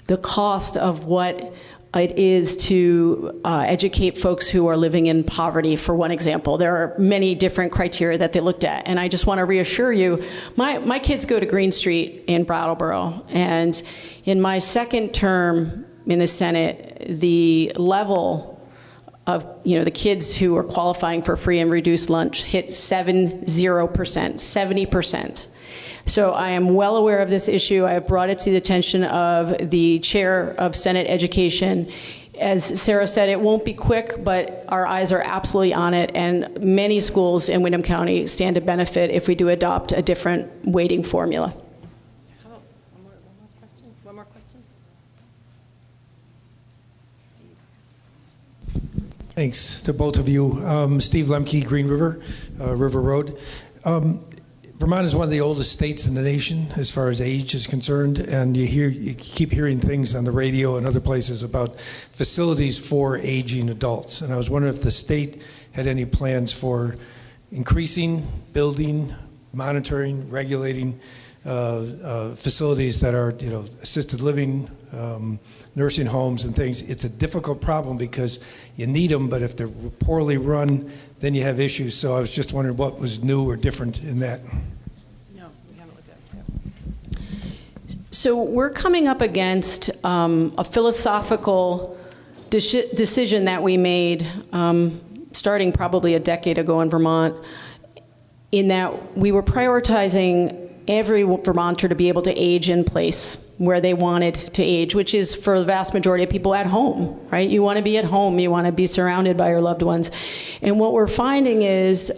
the cost of what it is to educate folks who are living in poverty, for one example. There are many different criteria that they looked at. And I just want to reassure you, my kids go to Green Street in Brattleboro. And in my second term in the Senate, the level of the kids who are qualifying for free and reduced lunch hit 70%. So I am well aware of this issue. I have brought it to the attention of the chair of Senate Education. As Sarah said, it won't be quick, but our eyes are absolutely on it, and many schools in Windham County stand to benefit if we do adopt a different weighting formula. One more question? Thanks to both of you. Steve Lemke, Green River, River Road. Vermont is one of the oldest states in the nation as far as age is concerned, and you keep hearing things on the radio and other places about facilities for aging adults. And I was wondering if the state had any plans for increasing, building, monitoring, regulating facilities that are, assisted living, nursing homes and things. It's a difficult problem because you need them, but if they're poorly run, then you have issues. So I was just wondering what was new or different in that. No, we haven't looked at it. So we're coming up against a philosophical decision that we made starting probably a decade ago in Vermont, in that we were prioritizing every Vermonter to be able to age in place where they wanted to age, which is for the vast majority of people at home, right? You want to be at home, you want to be surrounded by your loved ones. And what we're finding is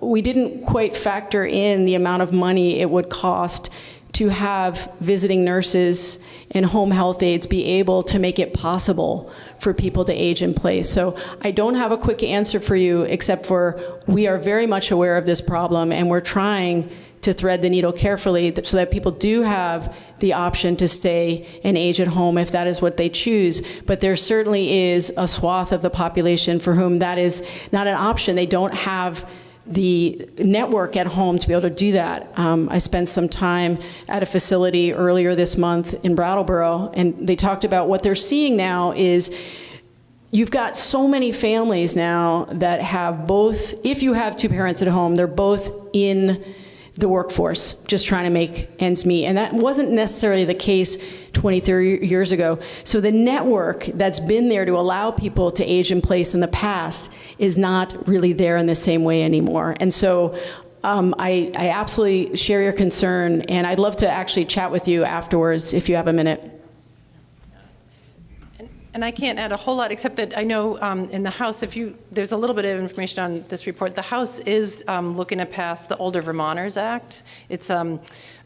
we didn't quite factor in the amount of money it would cost to have visiting nurses and home health aides be able to make it possible for people to age in place. So I don't have a quick answer for you, except for we are very much aware of this problem, and we're trying to thread the needle carefully so that people do have the option to stay and age at home if that is what they choose. But there certainly is a swath of the population for whom that is not an option. They don't have the network at home to be able to do that. I spent some time at a facility earlier this month in Brattleboro, and they talked about what they're seeing now is you've got so many families now that have both, if you have two parents at home, they're both in the workforce, just trying to make ends meet. And that wasn't necessarily the case 20, 30 years ago. So the network that's been there to allow people to age in place in the past is not really there in the same way anymore. And so I absolutely share your concern, and I'd love to actually chat with you afterwards if you have a minute. And I can't add a whole lot, except that I know in the House, there's a little bit of information on this report. The House is looking to pass the Older Vermonters Act. It's in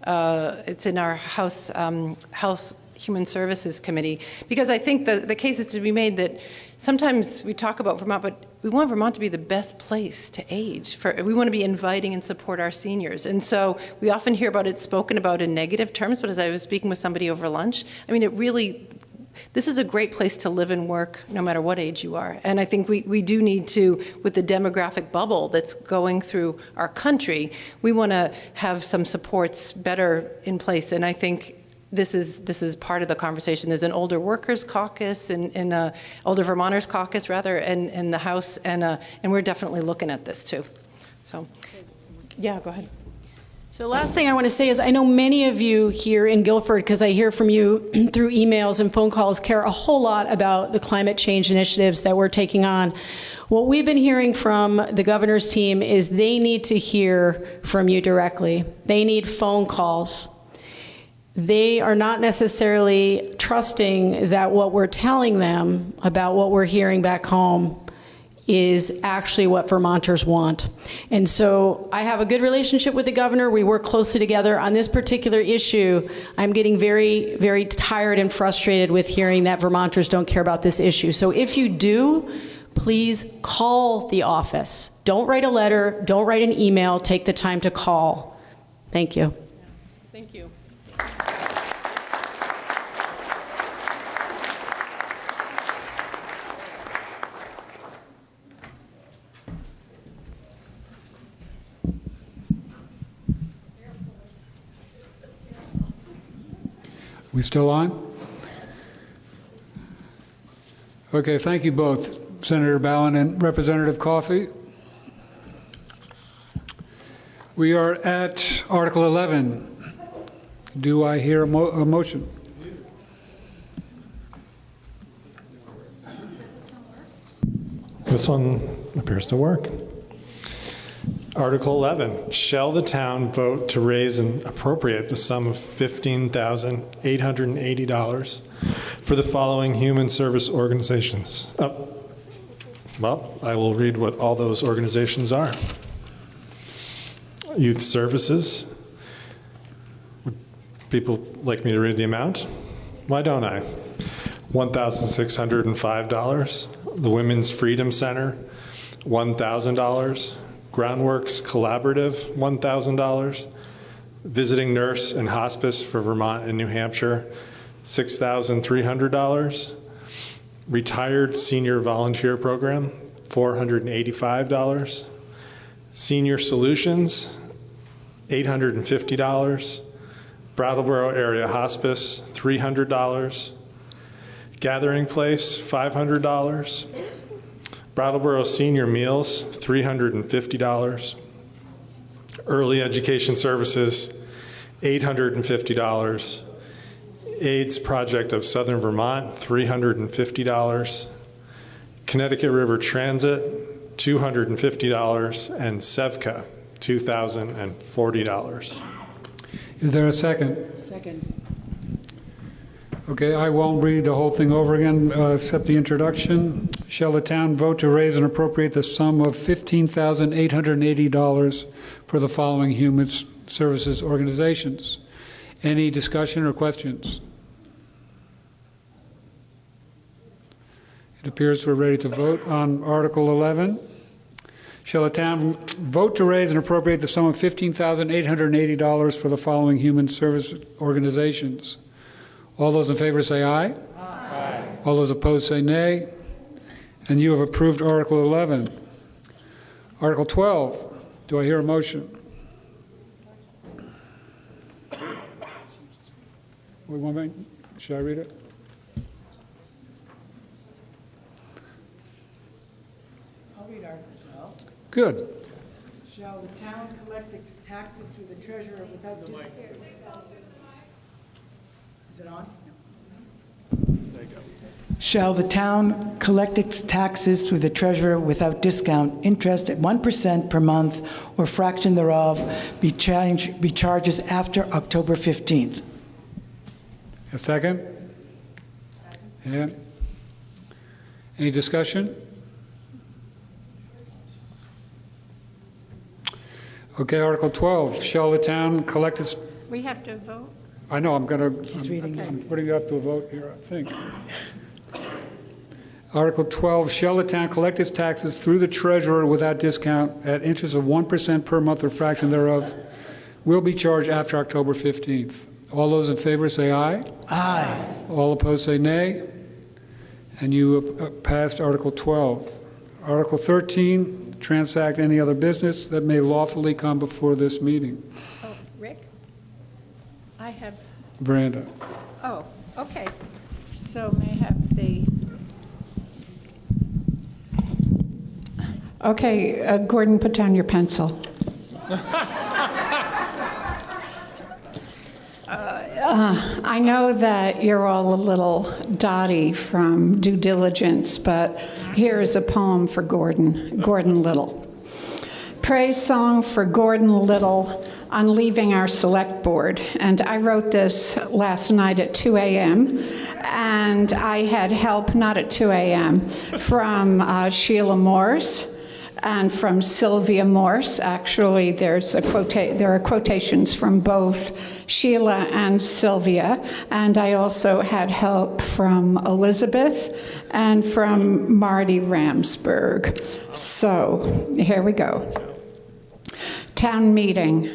our House Human Services Committee, because I think the case is to be made that sometimes we talk about Vermont, but we want Vermont to be the best place to age. We want to be inviting and support our seniors. And so we often hear about it spoken about in negative terms, but as I was speaking with somebody over lunch, I mean, this is a great place to live and work no matter what age you are. And I think we do need to, with the demographic bubble that's going through our country, we want to have some supports better in place. And I think this is part of the conversation. There's an older workers caucus and older Vermonters caucus rather in the House, and we're definitely looking at this too. So, yeah, go ahead. So the last thing I want to say is I know many of you here in Guilford, because I hear from you through emails and phone calls, care a whole lot about the climate change initiatives that we're taking on. What we've been hearing from the governor's team is they need to hear from you directly. They need phone calls. They are not necessarily trusting that what we're telling them about what we're hearing back home is actually what Vermonters want. And so I have a good relationship with the governor. We work closely together. On this particular issue, I'm getting very, very tired and frustrated with hearing that Vermonters don't care about this issue. So if you do, please call the office. Don't write a letter, don't write an email, take the time to call. Thank you. Thank you. We still on? Okay, thank you both, Senator Ballin and Representative Coffey. We are at Article 11. Do I hear a motion? This one appears to work. Article 11, shall the town vote to raise and appropriate the sum of $15,880 for the following human service organizations? Well, I will read what all those organizations are. Youth Services. Would people like me to read the amount? Why don't I? $1,605. The Women's Freedom Center, $1,000. Groundworks Collaborative, $1,000. Visiting Nurse and Hospice for Vermont and New Hampshire, $6,300. Retired Senior Volunteer Program, $485. Senior Solutions, $850. Brattleboro Area Hospice, $300. Gathering Place, $500. Brattleboro Senior Meals, $350. Early Education Services, $850. AIDS Project of Southern Vermont, $350. Connecticut River Transit, $250. And SEVCA, $2,040. Is there a second? Second. Okay, I won't read the whole thing over again, except the introduction. Shall the town vote to raise and appropriate the sum of $15,880 for the following human services organizations? Any discussion or questions? It appears we're ready to vote on Article 11. Shall the town vote to raise and appropriate the sum of $15,880 for the following human service organizations? All those in favor say aye. Aye. All those opposed say nay. And you have approved Article 11. Article 12, do I hear a motion? Wait one minute. Should I read it? I'll read Article 12. Good. Shall the town collect its taxes through the treasurer without Is it on? There you go. Shall the town collect its taxes through the treasurer without discount, interest at 1% per month or fraction thereof, be charges after October 15th? A second? Yeah. Any discussion? Okay, Article 12. Shall the town collect its... We have to vote. I know, I'm putting it up to a vote here, I think. Article 12, shall the town collect its taxes through the treasurer without discount at interest of 1% per month or fraction thereof, will be charged after October 15th. All those in favor say aye. Aye. All opposed say nay. And you passed Article 12. Article 13, transact any other business that may lawfully come before this meeting. Oh, Rick? I have... Veranda. Oh, okay. So may I have the... Okay, Gordon, put down your pencil. I know that you're all a little dotty from due diligence, but here is a poem for Gordon Little. Praise song for Gordon Little on leaving our select board. And I wrote this last night at 2 a.m. And I had help, not at 2 a.m., from Sheila Morse and from Sylvia Morse. Actually, there are quotations from both Sheila and Sylvia. And I also had help from Elizabeth and from Marty Ramsberg. So here we go. Town meeting.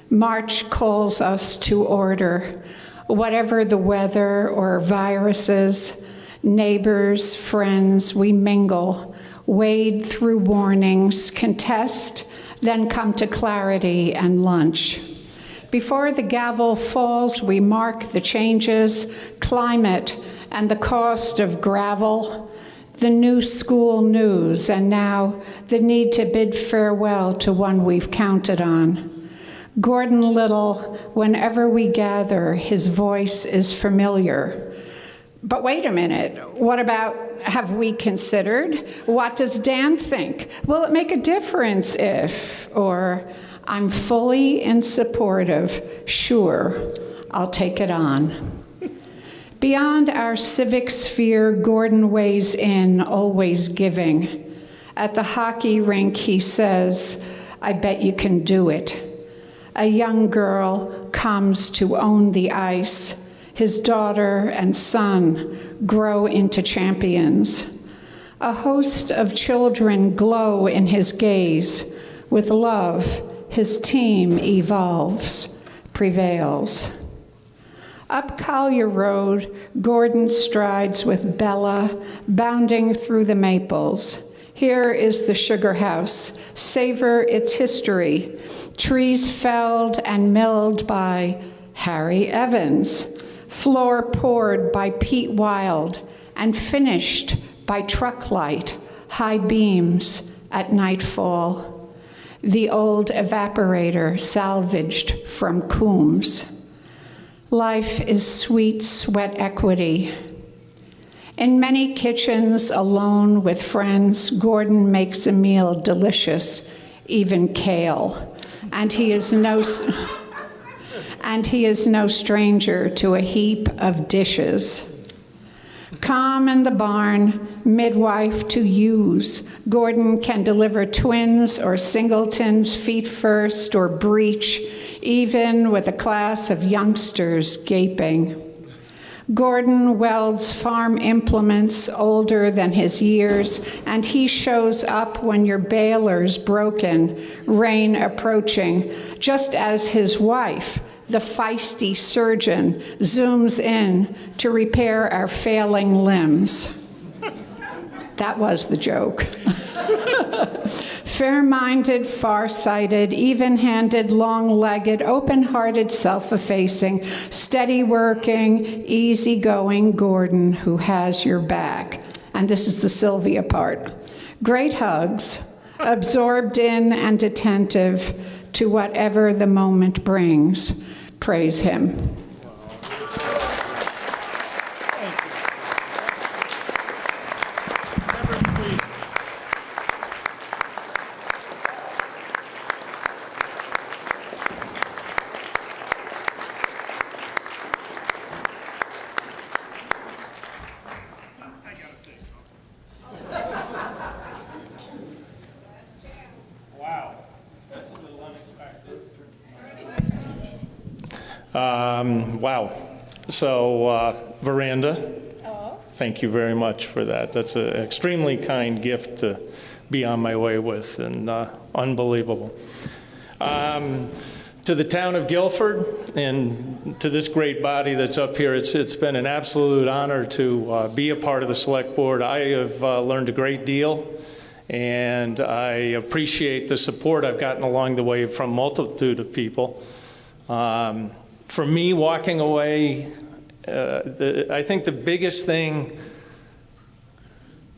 March calls us to order. Whatever the weather or viruses, neighbors, friends, we mingle, wade through warnings, contest, then come to clarity and lunch. Before the gavel falls, we mark the changes, climate, and the cost of gravel, the new school news, and now the need to bid farewell to one we've counted on. Gordon Little, whenever we gather, his voice is familiar. But wait a minute, what about, have we considered? What does Dan think? Will it make a difference if, or I'm fully in support of, sure, I'll take it on. Beyond our civic sphere, Gordon weighs in, always giving. At the hockey rink, he says, I bet you can do it. A young girl comes to own the ice. His daughter and son grow into champions. A host of children glow in his gaze. With love, his team evolves, prevails. Up Collier Road, Gordon strides with Bella, bounding through the maples. Here is the sugar house. Savor its history. Trees felled and milled by Harry Evans. Floor poured by Pete Wild and finished by truck light, high beams at nightfall. The old evaporator salvaged from Coombs. Life is sweet sweat equity. In many kitchens, alone with friends, Gordon makes a meal delicious, even kale, and he is no stranger to a heap of dishes. Calm in the barn, midwife to use. Gordon can deliver twins or singletons, feet first or breech, even with a class of youngsters gaping. Gordon welds farm implements older than his years, and he shows up when your baler's broken, rain approaching, just as his wife, the feisty surgeon, zooms in to repair our failing limbs. That was the joke. Fair-minded, far-sighted, even-handed, long-legged, open-hearted, self-effacing, steady-working, easy-going Gordon who has your back. And this is the Sylvia part. Great hugs, absorbed in and attentive to whatever the moment brings. Praise him. Wow. So, Veranda, thank you very much for that. That's an extremely kind gift to be on my way with, and unbelievable. To the town of Guilford and to this great body that's up here, it's been an absolute honor to be a part of the select board. I have learned a great deal, and I appreciate the support I've gotten along the way from a multitude of people. For me, walking away, I think the biggest thing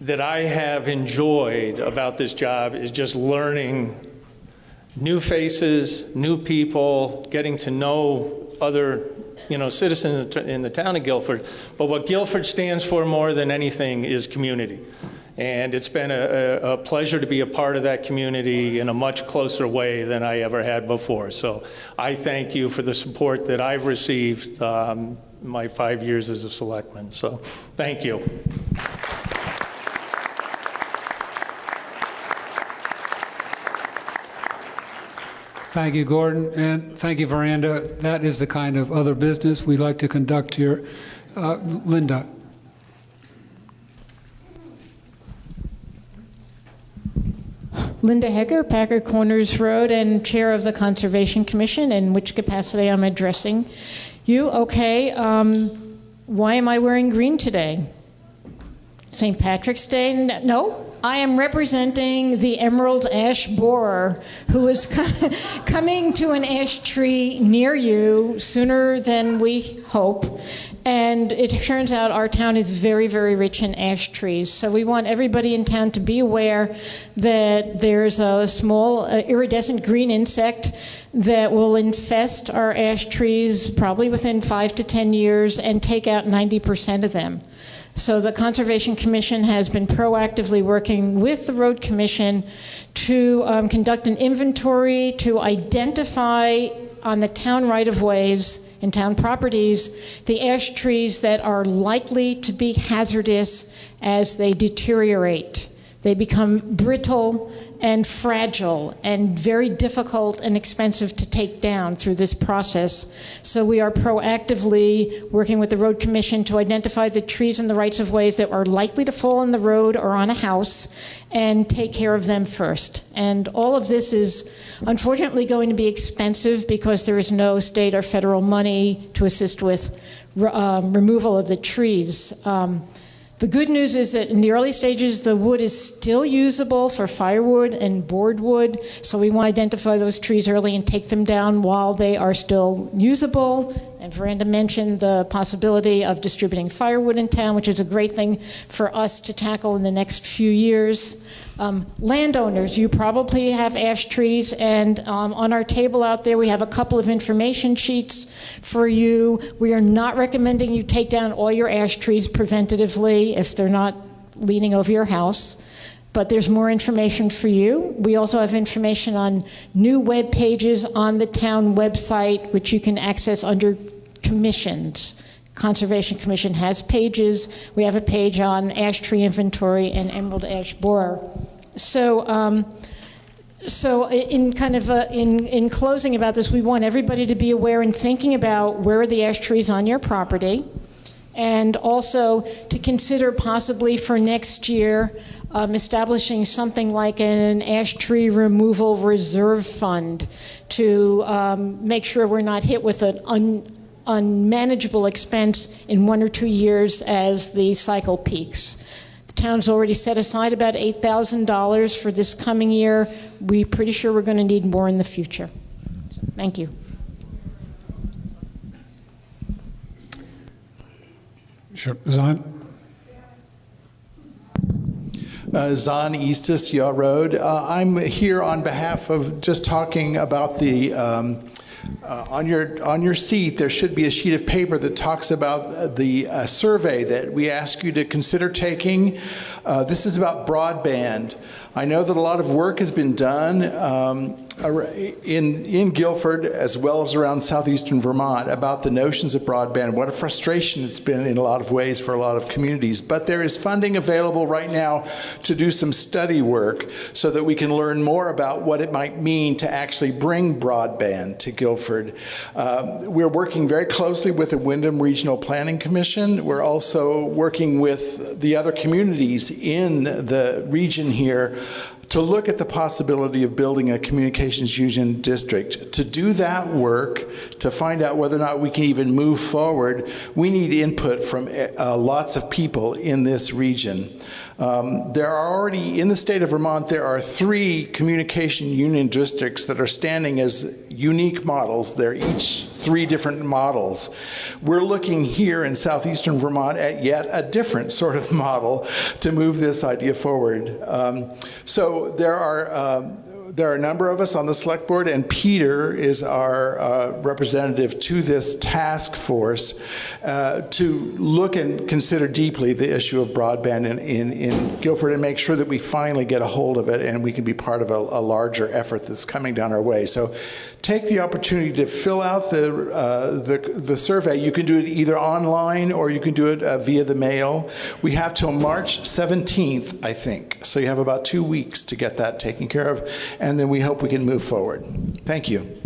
that I have enjoyed about this job is just learning new faces, new people, getting to know other, citizens in the town of Guilford. But what Guilford stands for more than anything is community. And it's been a pleasure to be a part of that community in a much closer way than I ever had before. So I thank you for the support that I've received my 5 years as a selectman. So thank you. Thank you, Gordon, and thank you, Veranda. That is the kind of other business we like to conduct here. Linda. Linda Heger, Packer Corners Road, and Chair of the Conservation Commission, in which capacity I'm addressing you. Okay, why am I wearing green today? St. Patrick's Day? No? I am representing the emerald ash borer who is coming to an ash tree near you sooner than we hope. And it turns out our town is very, very rich in ash trees. So we want everybody in town to be aware that there's a small iridescent green insect that will infest our ash trees probably within 5 to 10 years and take out 90% of them. So the Conservation Commission has been proactively working with the Road Commission to conduct an inventory to identify on the town right-of-ways and town properties the ash trees that are likely to be hazardous as they deteriorate. They become brittle and fragile and very difficult and expensive to take down through this process. So we are proactively working with the Road Commission to identify the trees and the rights-of-ways that are likely to fall on the road or on a house and take care of them first. And all of this is unfortunately going to be expensive because there is no state or federal money to assist with removal of the trees. The good news is that in the early stages, the wood is still usable for firewood and board wood, so we want to identify those trees early and take them down while they are still usable. And Veranda mentioned the possibility of distributing firewood in town, which is a great thing for us to tackle in the next few years. Landowners, you probably have ash trees, and on our table out there we have a couple of information sheets for you. We are not recommending you take down all your ash trees preventatively if they're not leaning over your house, but there's more information for you. We also have information on new web pages on the town website, which you can access under commissions. Conservation Commission has pages. We have a page on ash tree inventory and emerald ash borer. So, in closing about this, we want everybody to be aware and thinking about where are the ash trees on your property, and also to consider possibly for next year establishing something like an ash tree removal reserve fund to make sure we're not hit with an unmanageable expense in 1 or 2 years as the cycle peaks. The town's already set aside about $8,000 for this coming year. We're pretty sure we're going to need more in the future. So, thank you. Sure. Zahn? Zahn Eastus, Yaw Road. I'm here on behalf of just talking about the on your seat, there should be a sheet of paper that talks about the survey that we ask you to consider taking. This is about broadband. I know that a lot of work has been done in Guilford as well as around southeastern Vermont about the notions of broadband. What a frustration it's been in a lot of ways for a lot of communities. But there is funding available right now to do some study work so that we can learn more about what it might mean to actually bring broadband to Guilford. We're working very closely with the Windham Regional Planning Commission. We're also working with the other communities in the region here to look at the possibility of building a communications union district. To do that work, to find out whether or not we can even move forward, we need input from lots of people in this region. There are already, in the state of Vermont, there are 3 communication union districts that are standing as unique models. They're each 3 different models. We're looking here in southeastern Vermont at yet a different sort of model to move this idea forward. So there are a number of us on the select board, and Peter is our representative to this task force to look and consider deeply the issue of broadband in Guilford and make sure that we finally get a hold of it and we can be part of a larger effort that's coming down our way. So take the opportunity to fill out the survey. You can do it either online or you can do it via the mail. We have till March 17th, I think. So you have about 2 weeks to get that taken care of, and then we hope we can move forward. Thank you.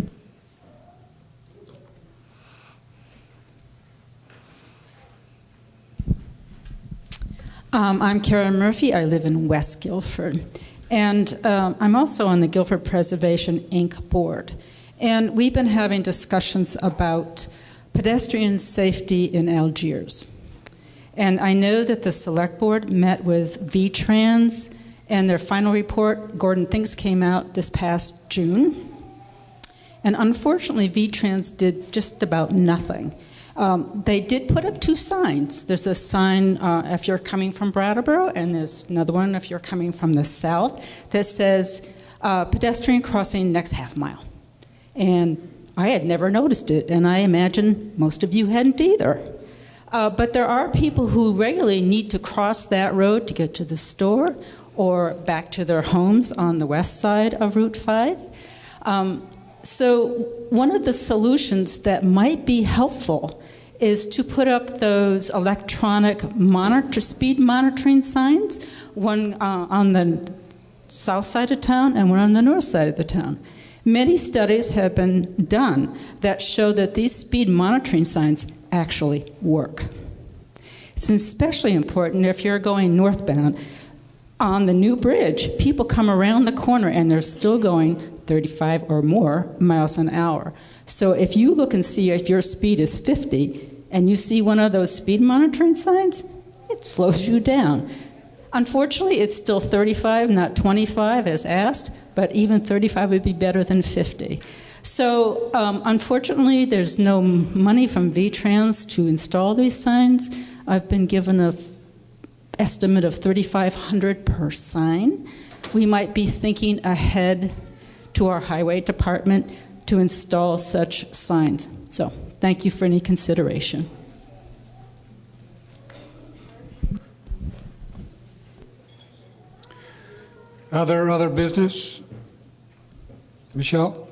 I'm Kara Murphy. I live in West Guilford. And I'm also on the Guilford Preservation Inc. board. And we've been having discussions about pedestrian safety in Algiers. And I know that the select board met with VTrans And their final report, Gordon thinks, came out this past June. And unfortunately, VTrans did just about nothing. They did put up 2 signs. There's a sign if you're coming from Brattleboro, and there's another one if you're coming from the south that says pedestrian crossing next half mile. And I had never noticed it, and I imagine most of you hadn't either. But there are people who regularly need to cross that road to get to the store or back to their homes on the west side of Route 5. So one of the solutions that might be helpful is to put up those electronic speed monitoring signs, one on the south side of town and one on the north side of the town. Many studies have been done that show that these speed monitoring signs actually work. It's especially important if you're going northbound. On the new bridge, people come around the corner and they're still going 35 or more miles an hour. So if you look and see if your speed is 50 and you see one of those speed monitoring signs, it slows you down. Unfortunately, it's still 35, not 25 as asked, but even 35 would be better than 50. So unfortunately, there's no money from VTrans to install these signs. I've been given an estimate of $3,500 per sign. We might be thinking ahead to our highway department to install such signs. So thank you for any consideration. Other business? Michelle?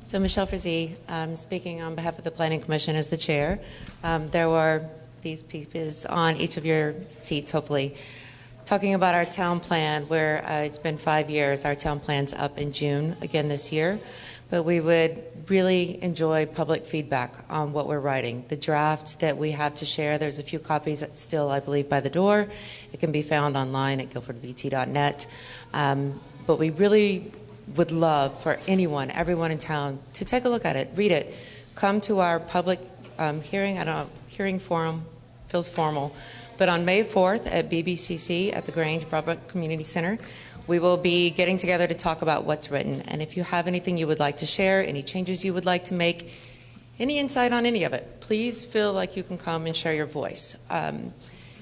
So Michelle Frazee, speaking on behalf of the Planning Commission as the chair. There were these pieces on each of your seats, hopefully, talking about our town plan, where it's been 5 years. Our town plan's up in June again this year, but we would really enjoy public feedback on what we're writing. The draft that we have to share, there's a few copies still, I believe, by the door. It can be found online at guilfordvt.net. But we really would love for everyone in town to take a look at it, read it, come to our public hearing. I don't know, hearing forum feels formal, but on May 4th at BBCC at the Grange Broadbrook Community Center, we will be getting together to talk about what's written. And if you have anything you would like to share, any changes you would like to make, any insight on any of it, please feel like you can come and share your voice.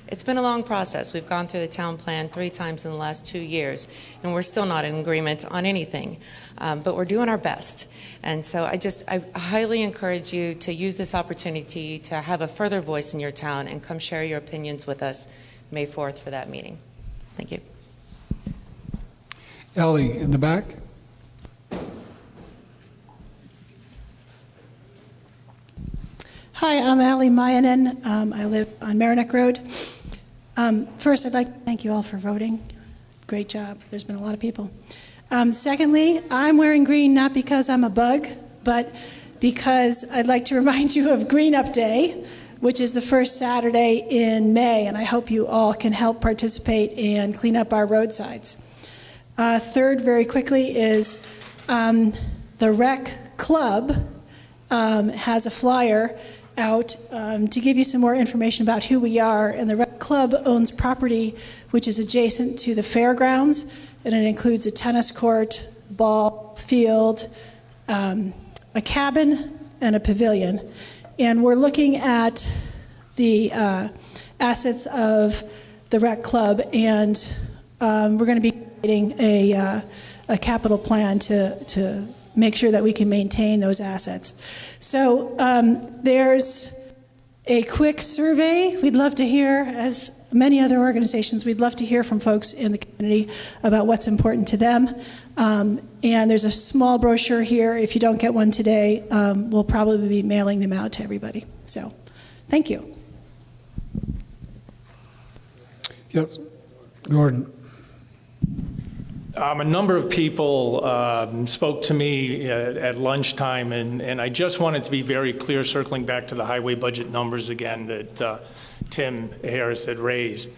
It's been a long process. We've gone through the town plan 3 times in the last 2 years, and we're still not in agreement on anything, but we're doing our best. And so I highly encourage you to use this opportunity to have a further voice in your town and come share your opinions with us May 4th for that meeting. Thank you. Ellie, in the back. Hi, I'm Allie Mayanen. I live on Merrineck Road. First, I'd like to thank you all for voting. Great job. There's been a lot of people. Secondly, I'm wearing green not because I'm a bug, but because I'd like to remind you of Green Up Day, which is the first Saturday in May, and I hope you all can help participate and clean up our roadsides. Third, very quickly, is the Rec Club has a flyer out to give you some more information about who we are. And the Rec Club owns property which is adjacent to the fairgrounds, and it includes a tennis court, ball field, a cabin, and a pavilion. And we're looking at the assets of the Rec Club, and we're going to be creating a capital plan to make sure that we can maintain those assets. So there's a quick survey. We'd love to hear, as many other organizations, we'd love to hear from folks in the community about what's important to them. And there's a small brochure here. If you don't get one today, we'll probably be mailing them out to everybody. So thank you. Yes, Gordon. A number of people spoke to me at lunchtime, and I just wanted to be very clear, circling back to the highway budget numbers again that Tim Harris had raised.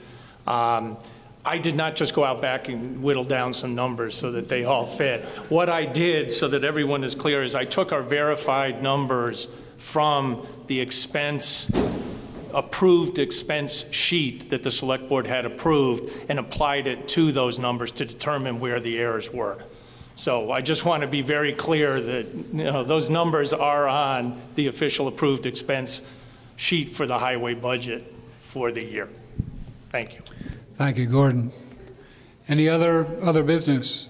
I did not just go out back and whittle down some numbers so that they all fit. What I did, so that everyone is clear, is I took our verified numbers from the expense approved expense sheet that the select board had approved and applied it to those numbers to determine where the errors were. So I just want to be very clear that those numbers are on the official approved expense sheet for the highway budget for the year. Thank you. Thank you, Gordon. Any other business?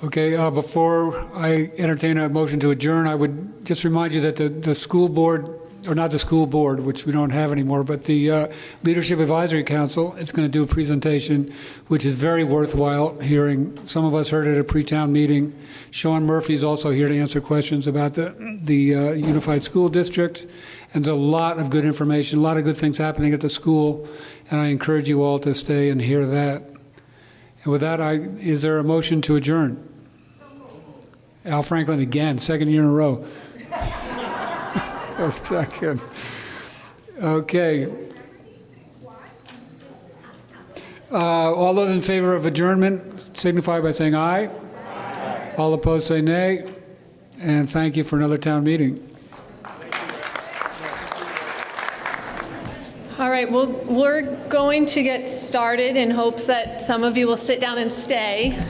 Okay, before I entertain a motion to adjourn, I would just remind you that the school board, or not the school board, which we don't have anymore, but the Leadership Advisory Council is going to do a presentation, which is very worthwhile hearing. Some of us heard it at a pre-town meeting. Sean Murphy is also here to answer questions about the Unified School District. And there's a lot of good information, a lot of good things happening at the school, and I encourage you all to stay and hear that. And with that, is there a motion to adjourn? Al Franklin again, second year in a row. A second. Okay. All those in favor of adjournment signify by saying aye. Aye. All opposed say nay. And thank you for another town meeting. All right, well, we're going to get started in hopes that some of you will sit down and stay.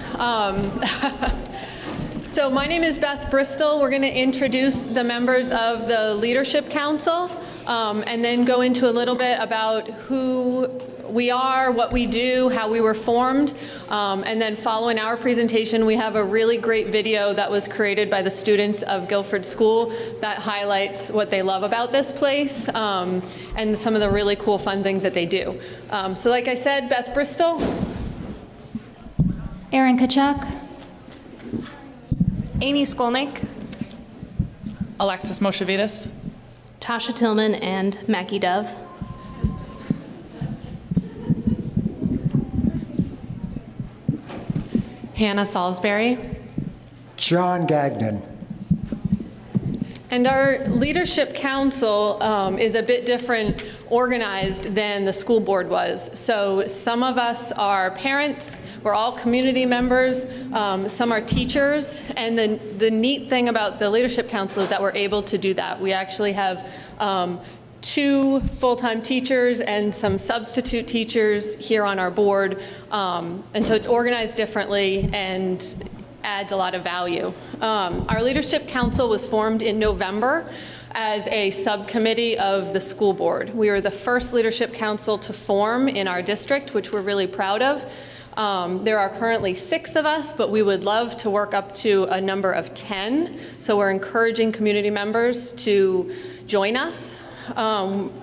So my name is Beth Bristol. We're going to introduce the members of the Leadership Council and then go into a little bit about who we are, what we do, how we were formed. And then following our presentation, we have a really great video that was created by the students of Guilford School that highlights what they love about this place and some of the really cool, fun things that they do. So like I said, Beth Bristol. Erin Kachuk. Amy Skolnick. Alexis Moshevitis. Tasha Tillman and Mackie Dove. Hannah Salisbury. John Gagnon. And our Leadership Council is a bit different organized than the school board was. So some of us are parents, we're all community members, some are teachers, and the neat thing about the Leadership Council is that we're able to do that. We actually have 2 full-time teachers and some substitute teachers here on our board, and so it's organized differently and adds a lot of value. Our Leadership Council was formed in November as a subcommittee of the school board. We were the first Leadership Council to form in our district, which we're really proud of. There are currently 6 of us, but we would love to work up to a number of 10. So we're encouraging community members to join us.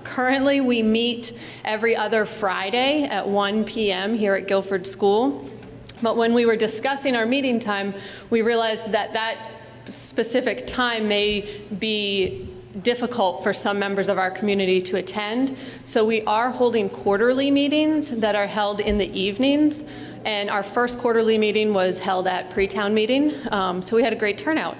Currently, we meet every other Friday at 1 p.m. here at Guilford School. But when we were discussing our meeting time, we realized that that specific time may be difficult for some members of our community to attend. So we are holding quarterly meetings that are held in the evenings. And our first quarterly meeting was held at pre-town meeting. So we had a great turnout.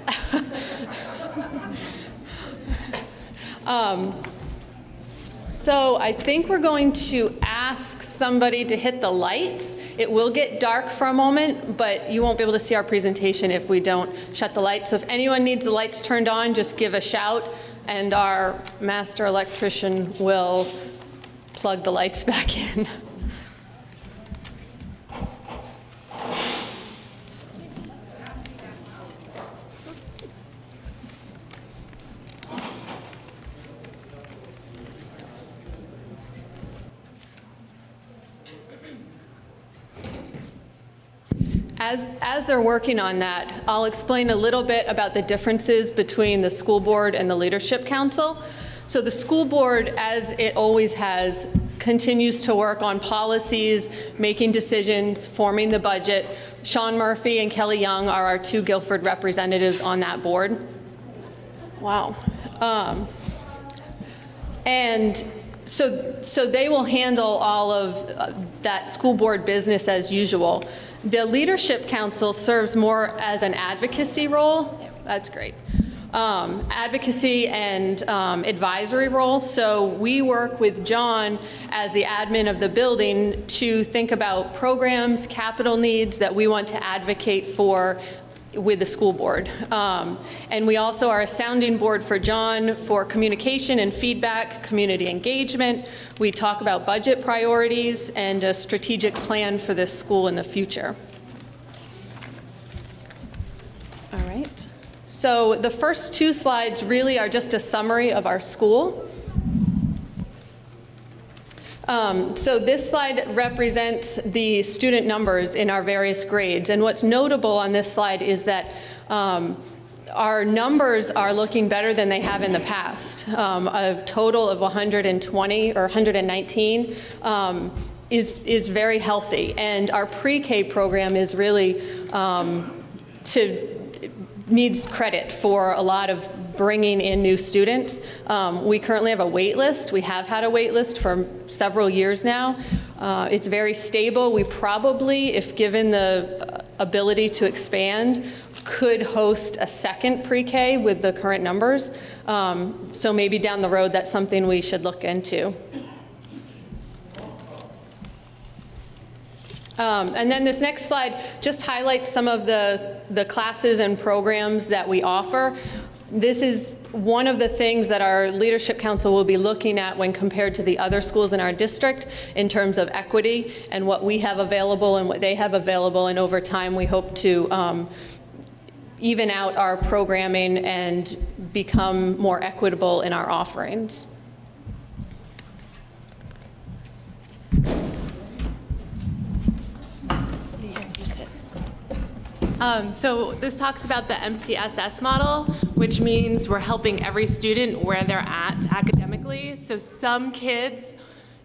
So I think we're going to ask somebody to hit the lights. It will get dark for a moment, but you won't be able to see our presentation if we don't shut the lights. So if anyone needs the lights turned on, just give a shout, and our master electrician will plug the lights back in. As they're working on that, I'll explain a little bit about the differences between the school board and the Leadership Council. So the school board, as it always has, continues to work on policies, making decisions, forming the budget. Sean Murphy and Kelly Young are our 2 Guilford representatives on that board. Wow. And so they will handle all of that school board business as usual. The Leadership Council serves more as an advocacy role. That's great. Advocacy and advisory role. So we work with John as the admin of the building to think about programs, capital needs that we want to advocate for with the school board. And we also are a sounding board for John for communication and feedback, community engagement. We talk about budget priorities and a strategic plan for this school in the future. All right. So the first two slides really are just a summary of our school. So this slide represents the student numbers in our various grades. And what's notable on this slide is that our numbers are looking better than they have in the past. A total of 120 or 119 is very healthy. And our pre-K program is really needs credit for a lot of bringing in new students. We currently have a wait list. We have had a wait list for several years now. It's very stable. We probably, if given the ability to expand, could host a second pre-K with the current numbers. So maybe down the road, that's something we should look into. And then this next slide just highlights some of the classes and programs that we offer. This is one of the things that our Leadership Council will be looking at when compared to the other schools in our district in terms of equity and what we have available and what they have available. And over time, we hope to even out our programming and become more equitable in our offerings. So this talks about the MTSS model, which means we're helping every student where they're at academically. So some kids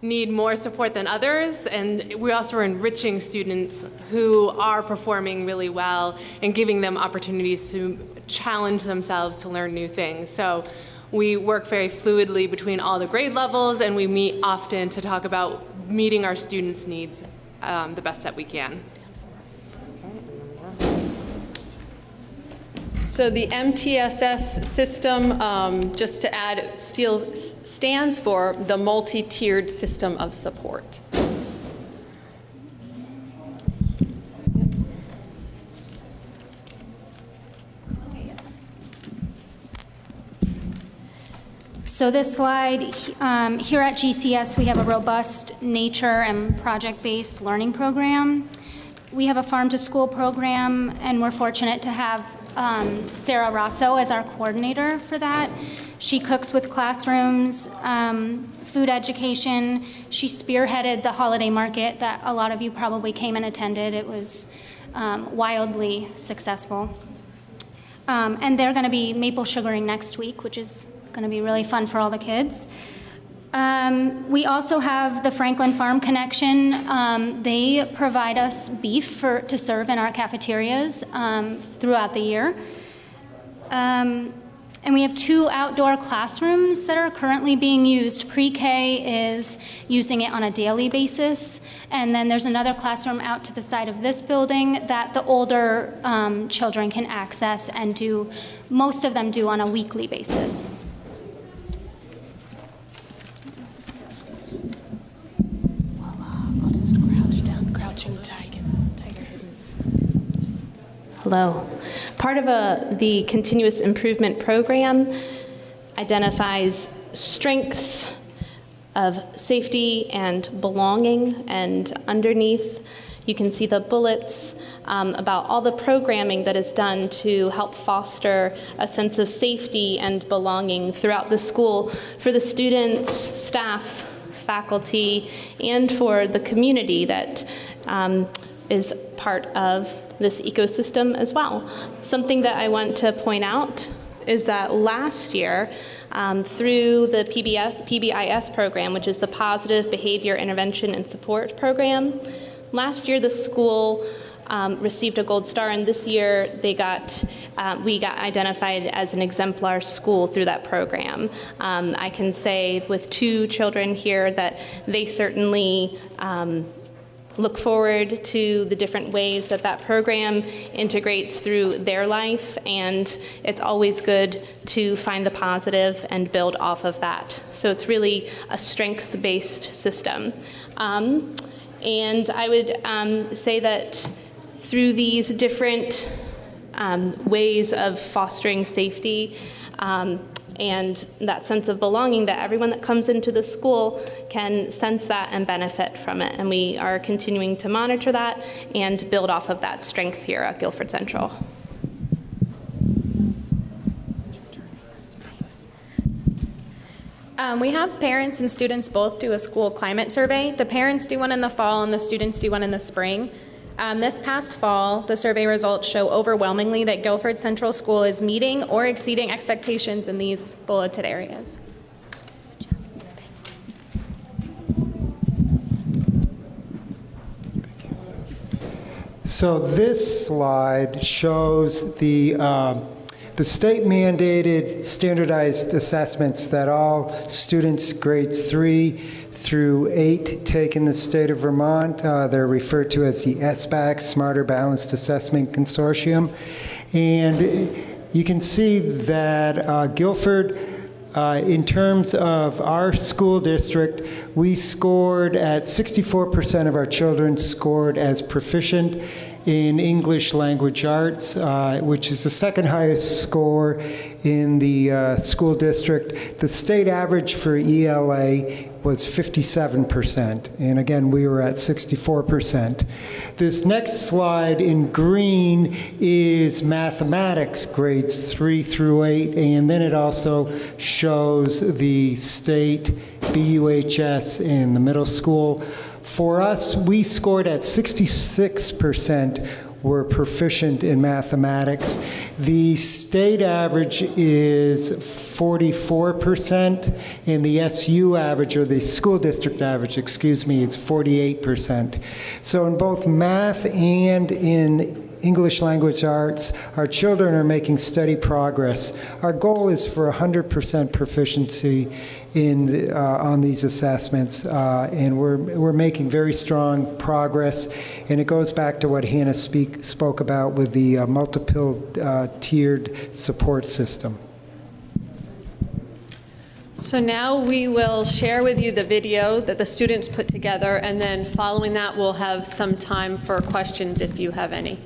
need more support than others, and we also are enriching students who are performing really well and giving them opportunities to challenge themselves to learn new things. So we work very fluidly between all the grade levels, and we meet often to talk about meeting our students' needs the best that we can. So the MTSS system, just to add, stands for the multi-tiered system of support. So this slide, here at GCS, we have a robust nature and project-based learning program. We have a farm-to-school program, and we're fortunate to have Sarah Rosso as our coordinator for that. She cooks with classrooms, food education. She spearheaded the holiday market that a lot of you probably came and attended. It was wildly successful. And they're going to be maple sugaring next week, which is going to be really fun for all the kids. We also have the Franklin Farm Connection. They provide us beef to serve in our cafeterias throughout the year. And we have 2 outdoor classrooms that are currently being used. Pre-K is using it on a daily basis. And then there's another classroom out to the side of this building that the older children can access and do, most of them do on a weekly basis. Hello. Part of the continuous improvement program identifies strengths of safety and belonging, and underneath you can see the bullets about all the programming that is done to help foster a sense of safety and belonging throughout the school for the students, staff, faculty, and for the community that is part of this ecosystem as well. Something that I want to point out is that last year, through the PBIS program, which is the Positive Behavior Intervention and Support Program, last year the school received a gold star, and this year we got identified as an exemplar school through that program. I can say with 2 children here that they certainly look forward to the different ways that that program integrates through their life, and it's always good to find the positive and build off of that. So it's really a strengths-based system. And I would say that through these different ways of fostering safety and that sense of belonging that everyone that comes into the school can sense that and benefit from it. And we are continuing to monitor that and build off of that strength here at Guilford Central. We have parents and students both do a school climate survey. The parents do one in the fall and the students do one in the spring. This past fall, the survey results show overwhelmingly that Guilford Central School is meeting or exceeding expectations in these bulleted areas. So this slide shows the state-mandated standardized assessments that all students grades 3 through 8 take in the state of Vermont. They're referred to as the SBAC, Smarter Balanced Assessment Consortium. And you can see that Guilford, in terms of our school district, we scored at 64% of our children scored as proficient in English language arts, which is the second highest score in the school district. The state average for ELA was 57%, and again, we were at 64%. This next slide in green is mathematics, grades 3 through 8, and then it also shows the state BUHS in the middle school. For us, we scored at 66% were proficient in mathematics. The state average is 44%, and the SU average, or the school district average, excuse me, is 48%. So in both math and in English language arts, our children are making steady progress. Our goal is for 100% proficiency in on these assessments, and we're making very strong progress. And it goes back to what Hannah spoke about with the multiple tiered support system. So now we will share with you the video that the students put together, and then following that we'll have some time for questions if you have any.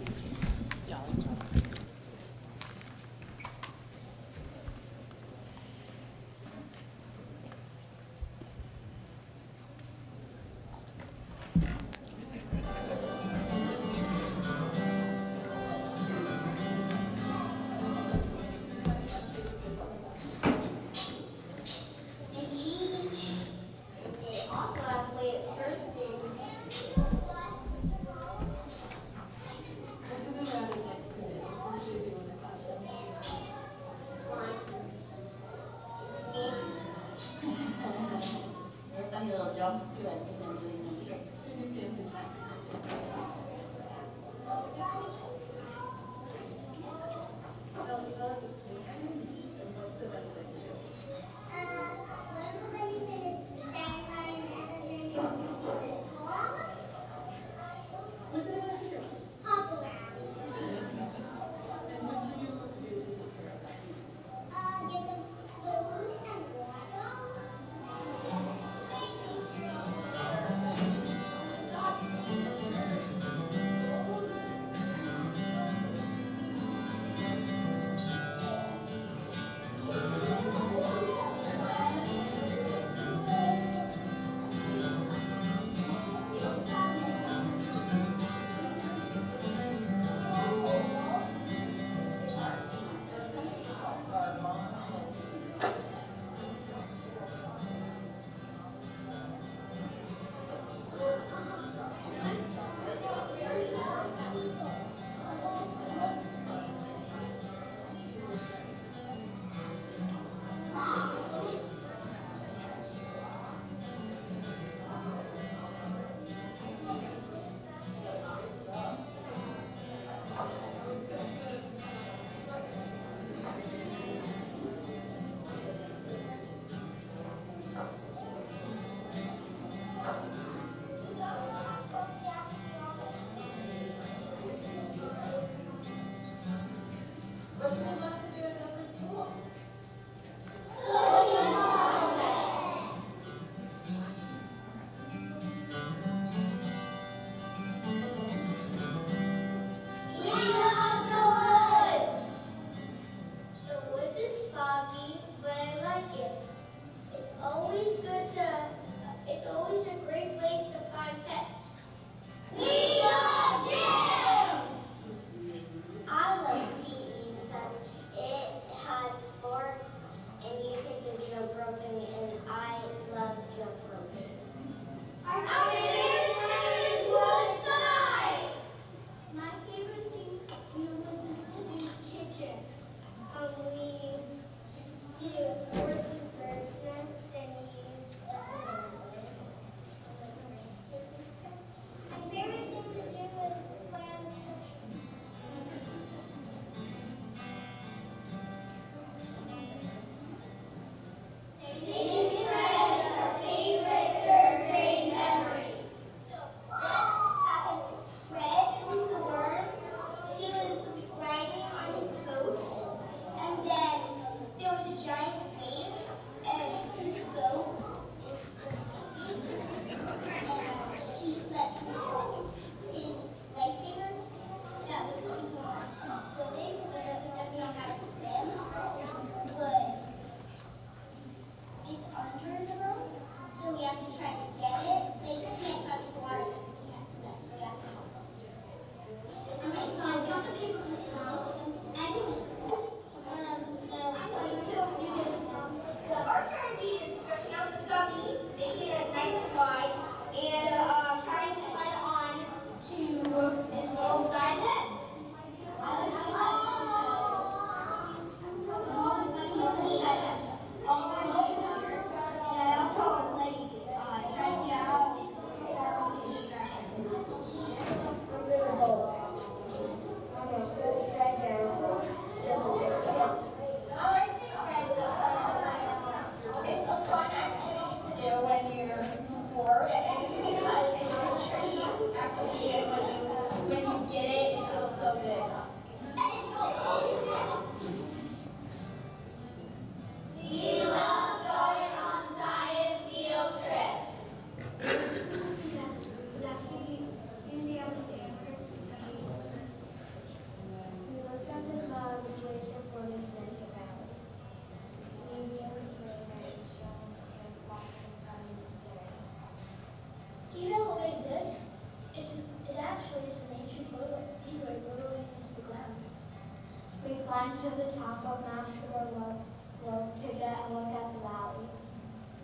climbed to the top of Mount Shore to get a look at the valley.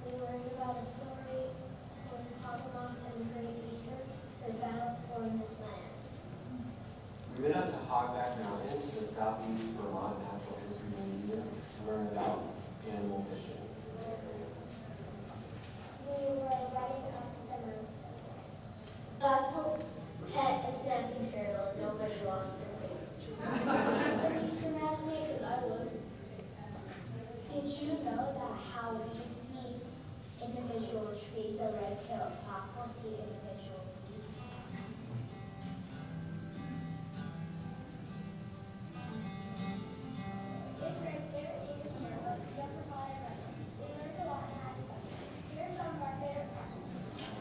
We learned about a story when Pokemon and the Great Eater were battled for this land. We went up to Hogback Mountain to the Southeast Vermont Natural History Museum to learn about animal fishing. We were riding up the mountain. God's pet a snapping turtle and nobody lost their faith. Did you know that how we see individual trees, a red-tailed hawk will see individual geese?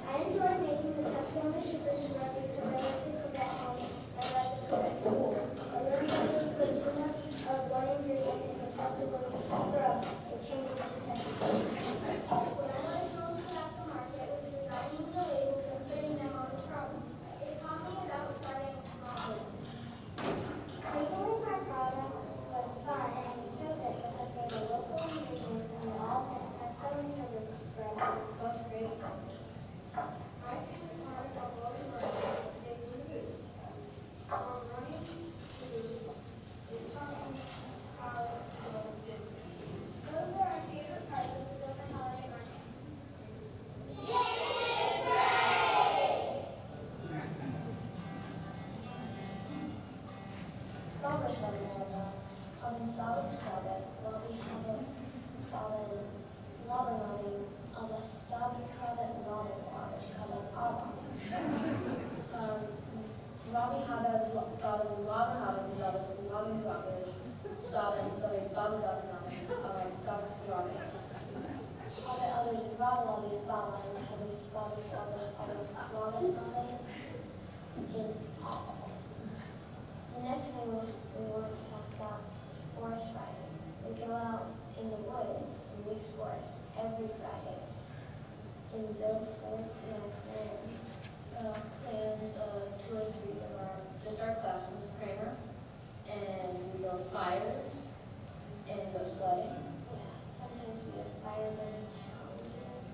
I enjoy making the testimony of this recipe because I like to cook at home and let the cook at school. I learned how to put too much of one ingredient in the testimony to throw. It changes the testimony. When I learned how to at the market was designing the labels and putting them on the truck. It taught me about starting small. Labeling my products was fun and I chose it because they were local ingredients and they all had pestle and sugar spread with both great recipes. The next thing we want to talk about is forest riding. We go out in the woods in Weeks Forest every Friday and build forts in our clans. Two or three of our, just our classmates, Kramer, and we build fires and go sledding. Yeah, sometimes we have firemen challenges.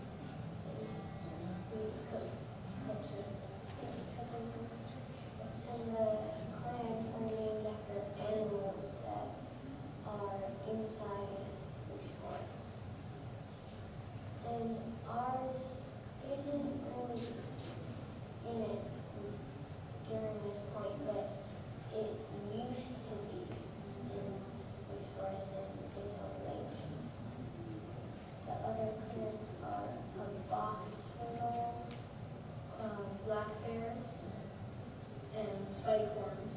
We cook and the clans are named after animals that are inside these forts. And ours isn't really in it during this point, but it used to be in these forests and its own lakes. The other clans are a box turtle, black bears, and spike horns.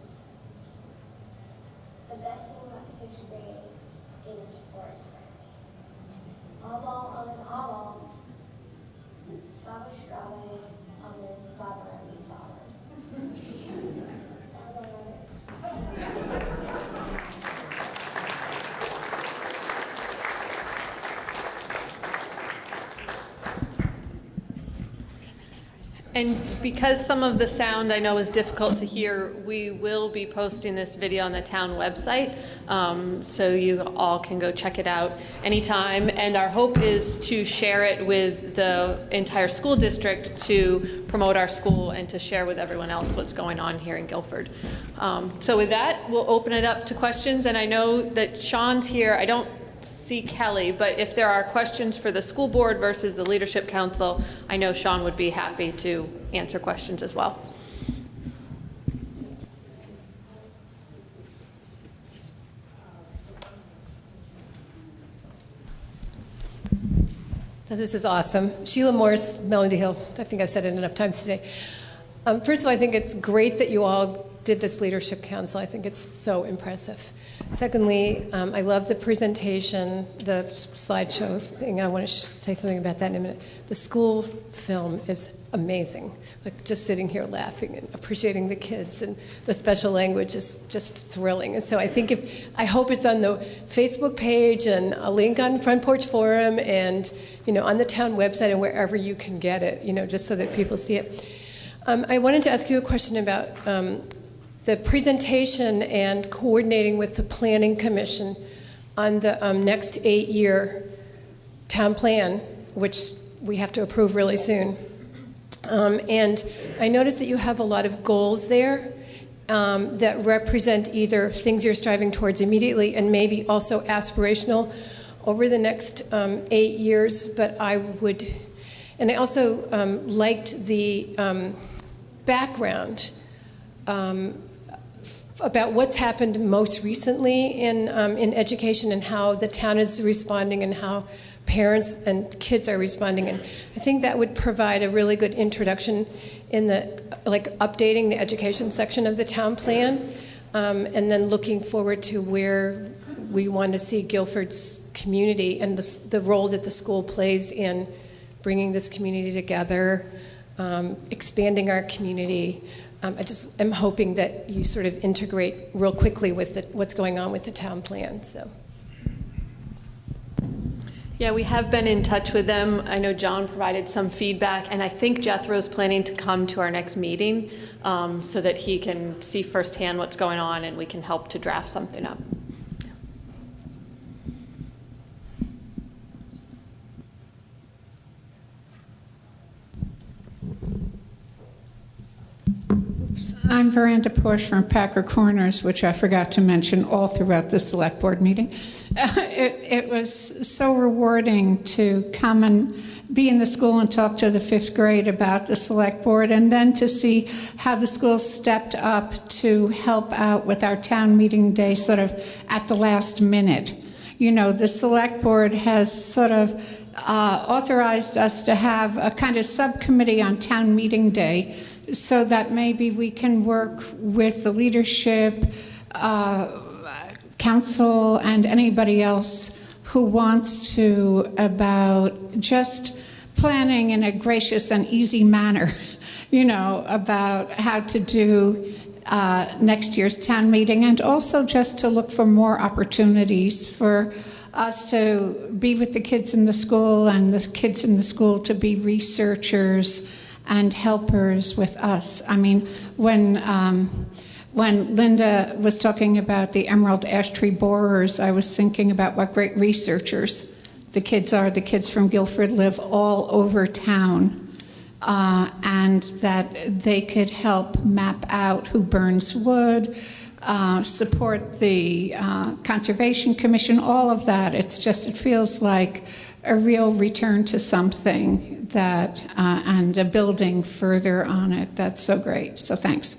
The best thing about 6th grade is forest riding. All Saba Skrave on this Baba and Baba. And because some of the sound I know is difficult to hear, we will be posting this video on the town website, so you all can go check it out anytime. And our hope is to share it with the entire school district to promote our school and to share with everyone else what's going on here in Guilford. So with that, we'll open it up to questions. And I know that Sean's here. I don't see Kelly, but if there are questions for the school board versus the leadership council, I know Sean would be happy to answer questions as well. So this is awesome. Sheila Morse, Melody Hill. I think I've said it enough times today. First of all, I think it's great that you all did this leadership council. I think it's so impressive. Secondly, I love the presentation, the slideshow thing. I want to say something about that in a minute. The school film is amazing. Like just sitting here laughing and appreciating the kids, and the special language is just thrilling. And so I think I hope it's on the Facebook page and a link on Front Porch Forum and on the town website and wherever you can get it. Just so that people see it. I wanted to ask you a question about the presentation and coordinating with the Planning Commission on the next 8-year town plan, which we have to approve really soon. And I noticed that you have a lot of goals there that represent either things you're striving towards immediately and maybe also aspirational over the next 8 years. But I would, and I also liked the background about what's happened most recently in education and how the town is responding and how parents and kids are responding. And I think that would provide a really good introduction in the, like, updating the education section of the town plan, and then looking forward to where we want to see Guilford's community and the role that the school plays in bringing this community together, expanding our community. I just am hoping that you sort of integrate real quickly with what's going on with the town plan. So. Yeah, we have been in touch with them. I know John provided some feedback, and I think Jethro's planning to come to our next meeting so that he can see firsthand what's going on and we can help to draft something up. I'm Veranda Porsche from Packer Corners, which I forgot to mention all throughout the select board meeting. It was so rewarding to come and be in the school and talk to the 5th grade about the select board, and then to see how the school stepped up to help out with our town meeting day sort of at the last minute. You know, the select board has sort of authorized us to have a kind of subcommittee on town meeting day, so that maybe we can work with the leadership, council, and anybody else who wants to about just planning in a gracious and easy manner, you know, about how to do next year's town meeting, and also just to look for more opportunities for us to be with the kids in the school and the kids in the school to be researchers and helpers with us. I mean, when Linda was talking about the emerald ash tree borers, I was thinking about what great researchers the kids are. The kids from Guilford live all over town, and that they could help map out who burns wood, support the Conservation Commission, all of that. It's just, it feels like a real return to something that, and a building further on it. That's so great. So thanks.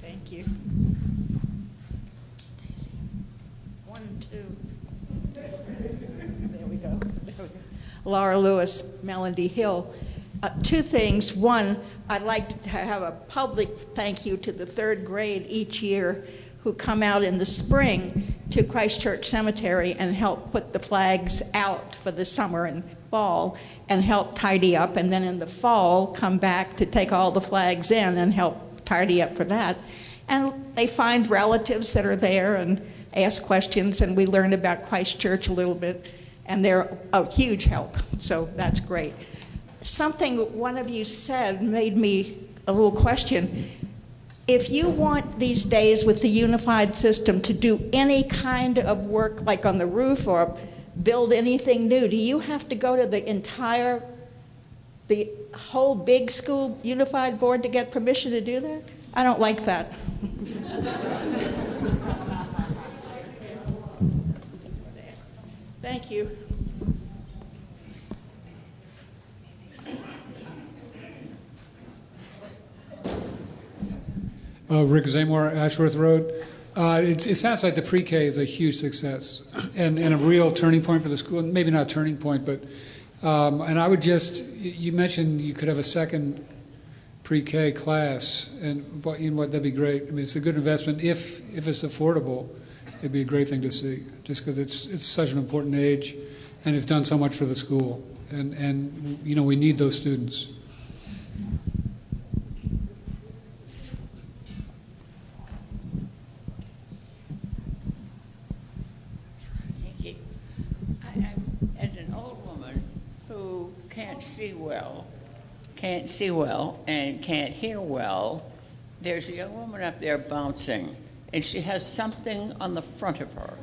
Thank you. Stacy. 1, 2. There we go. Laura Lewis, Melody Hill. 2 things. One, I'd like to have a public thank you to the 3rd grade each year who come out in the spring to Christ Church Cemetery and help put the flags out for the summer and fall and help tidy up, and then in the fall come back to take all the flags in and help tidy up for that. And they find relatives that are there and ask questions, and we learn about Christ Church a little bit, and they're a huge help, so that's great. Something one of you said made me a little question. If you want these days with the unified system to do any kind of work, like on the roof or build anything new, do you have to go to the whole big school unified board to get permission to do that? I don't like that. Thank you. Rick Zamore, Ashworth Road. It sounds like the pre-K is a huge success and a real turning point for the school. Maybe not a turning point, but and I would just, you mentioned you could have a second pre-K class, and you know what, that'd be great. I mean, it's a good investment if it's affordable. It'd be a great thing to see, just because it's such an important age, and it's done so much for the school, and you know, we need those students. As an who can't see well and can't hear well, there's a young woman up there bouncing, and she has something on the front of her.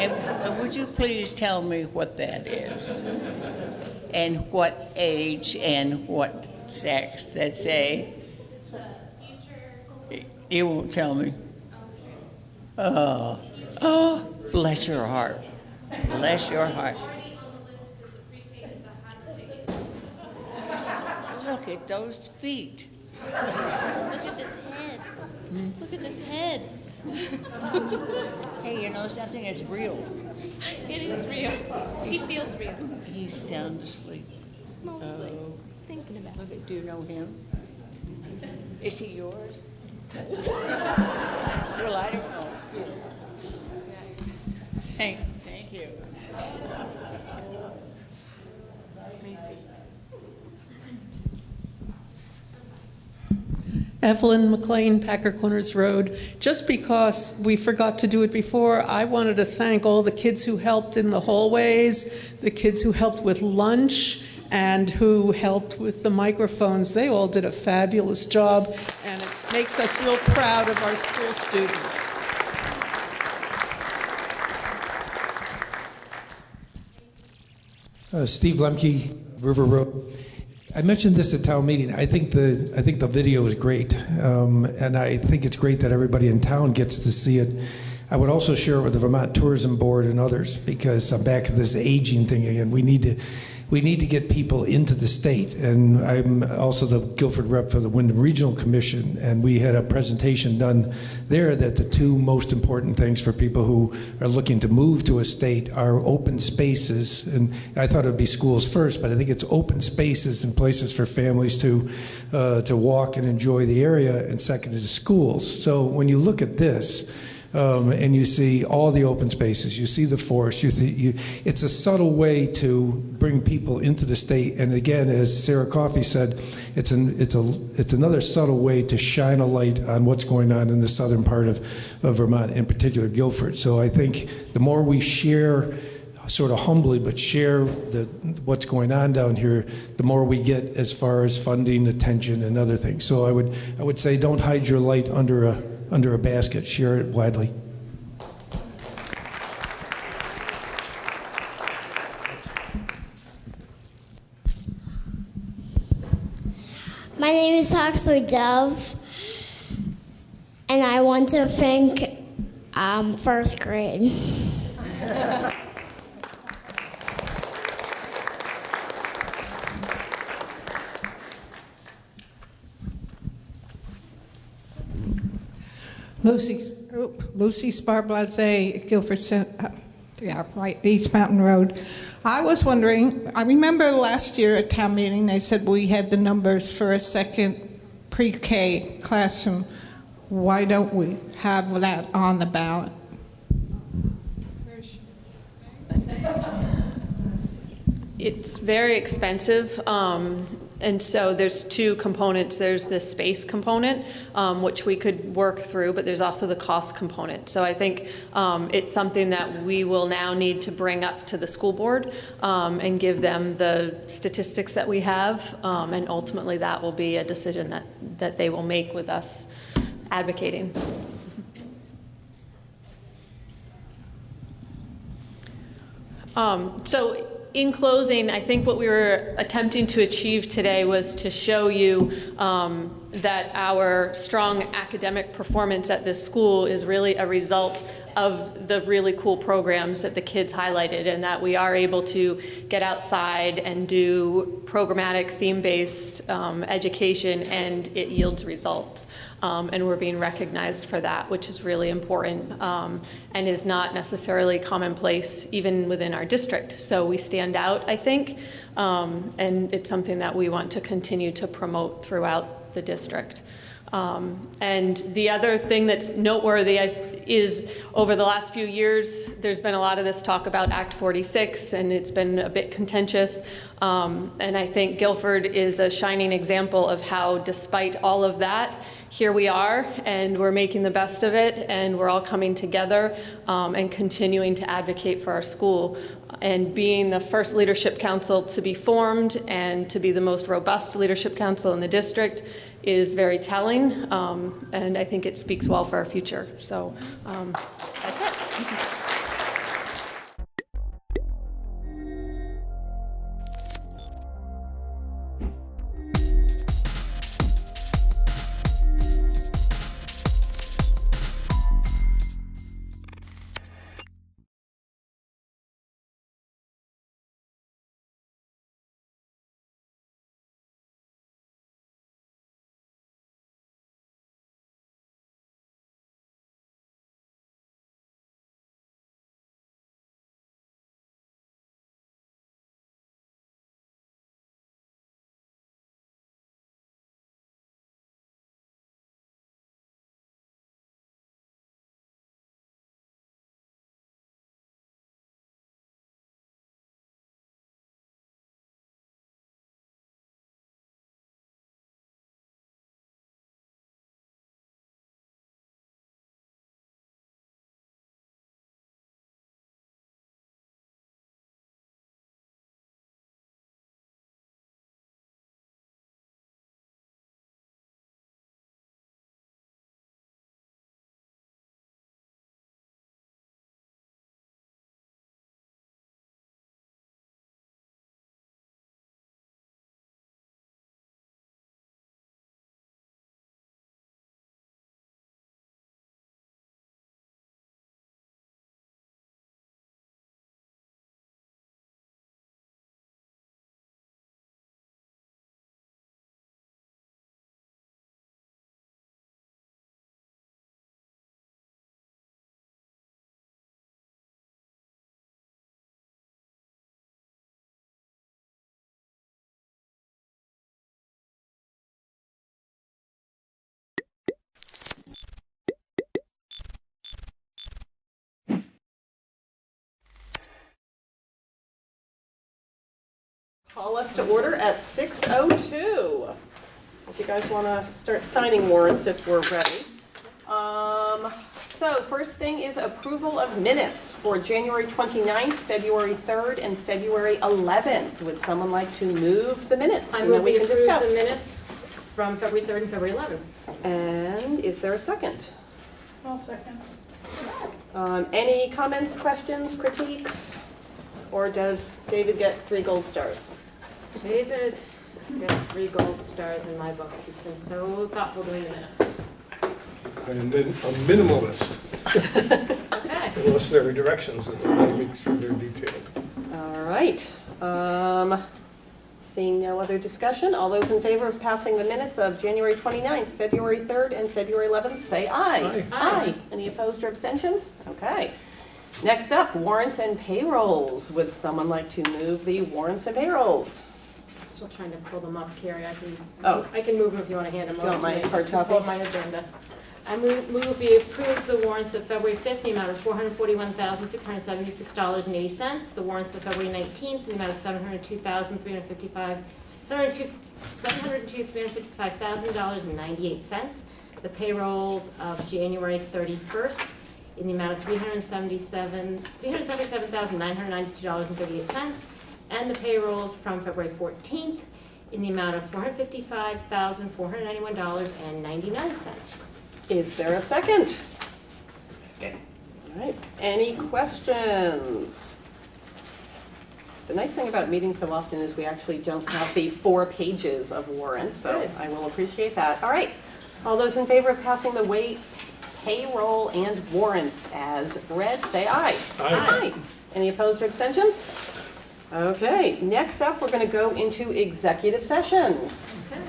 And would you please tell me what that is? And what age and what sex, let's say? It's a future. You won't tell me. Oh, bless your heart. Bless your heart. Look at those feet. Look at this head. Look at this head. Hey, you know something? It's real. It is real. He feels real. He's sound asleep. Mostly. Thinking about it. Do you know him? Is he yours? Well, I don't know. Thank you. Evelyn McLean, Packer Corners Road. Just because we forgot to do it before, I wanted to thank all the kids who helped in the hallways, the kids who helped with lunch, and who helped with the microphones. They all did a fabulous job, and it makes us real proud of our school students. Steve Lemke, River Road. I mentioned this at town meeting. I think the video is great, and I think it's great that everybody in town gets to see it. I would also share it with the Vermont Tourism Board and others, because I'm back to this aging thing again. We need to get people into the state, and I'm also the Guilford rep for the Wyndham Regional Commission, and we had a presentation done there that the two most important things for people who are looking to move to a state are open spaces, and I thought it would be schools first, but I think it's open spaces and places for families to walk and enjoy the area, and second is schools. So when you look at this, and you see all the open spaces, you see the forest, it's a subtle way to bring people into the state. And again, as Sarah Coffey said, it's another subtle way to shine a light on what's going on in the southern part of Vermont, in particular Guilford. So I think the more we share, sort of humbly, but share what's going on down here, the more we get as far as funding, attention, and other things. So I would say don't hide your light under a basket, share it widely. My name is Huxley Dove, and I want to thank first grade. Lucy Sparblase, Guilford Center, East Mountain Road. I was wondering, I remember last year at town meeting, they said we had the numbers for a second pre-K classroom. Why don't we have that on the ballot? It's very expensive. And so there's two components. There's the space component, which we could work through, but there's also the cost component. So I think it's something that we will now need to bring up to the school board and give them the statistics that we have. And ultimately that will be a decision that they will make with us advocating. So in closing, I think what we were attempting to achieve today was to show you that our strong academic performance at this school is really a result of the really cool programs that the kids highlighted, and that we are able to get outside and do programmatic theme-based education, and it yields results. And we're being recognized for that, which is really important and is not necessarily commonplace even within our district. So we stand out, I think, and it's something that we want to continue to promote throughout the district. And the other thing that's noteworthy is over the last few years, there's been a lot of this talk about Act 46, and it's been a bit contentious. And I think Guilford is a shining example of how, despite all of that, here we are, and we're making the best of it, and we're all coming together and continuing to advocate for our school. And being the first leadership council to be formed and to be the most robust leadership council in the district is very telling, and I think it speaks well for our future. So that's it. Call us to order at 6:02. If you guys want to start signing warrants if we're ready. So first thing is approval of minutes for January 29th, February 3rd, and February 11th. Would someone like to move the minutes? I move we approve the minutes from February 3rd and February 11th. And is there a second? I'll second. Any comments, questions, critiques? Or does David get 3 gold stars? David gets 3 gold stars in my book. He's been so thoughtful doing the minutes. And then a minimalist. Okay. Unless there are directions that will make sure they're detailed. All right. Seeing no other discussion, all those in favor of passing the minutes of January 29th, February 3rd, and February 11th, say aye. Aye. Aye. Any opposed or abstentions? Okay. Next up, warrants and payrolls. Would someone like to move the warrants and payrolls? I'm still trying to pull them up, Carrie. I can move them if you want to hand them You over want my to me. hard Just to copy? pull up my agenda. I move we approve the warrants of February 5th, the amount of $441,676.80. The warrants of February 19th, the amount of $702,355,98. The payrolls of January 31st in the amount of $377,992.38. And the payrolls from February 14th in the amount of $455,491.99. Is there a second? Second. All right. Any questions? The nice thing about meeting so often is we actually don't have the 4 pages of warrants, so Good. I will appreciate that. All right. All those in favor of passing the payroll and warrants as read, say aye. Aye. Any opposed or abstentions? Okay. Next up, we're going to go into executive session. Okay.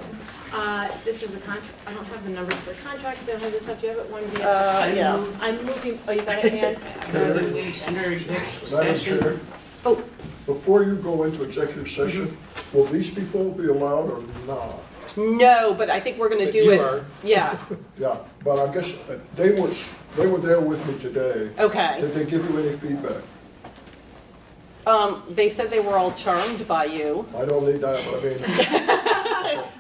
This is a contract. I don't have the numbers for the contract. I don't have this up yet, but one of the yeah. I'm moving. Oh, you got it, hand? Madam Chair, before you go into executive session, will these people be allowed or not? No, but I think we're going to do it. are. Yeah. Yeah, but I guess they were there with me today. Okay. Did they give you any feedback? They said they were all charmed by you. I don't need that, but I mean,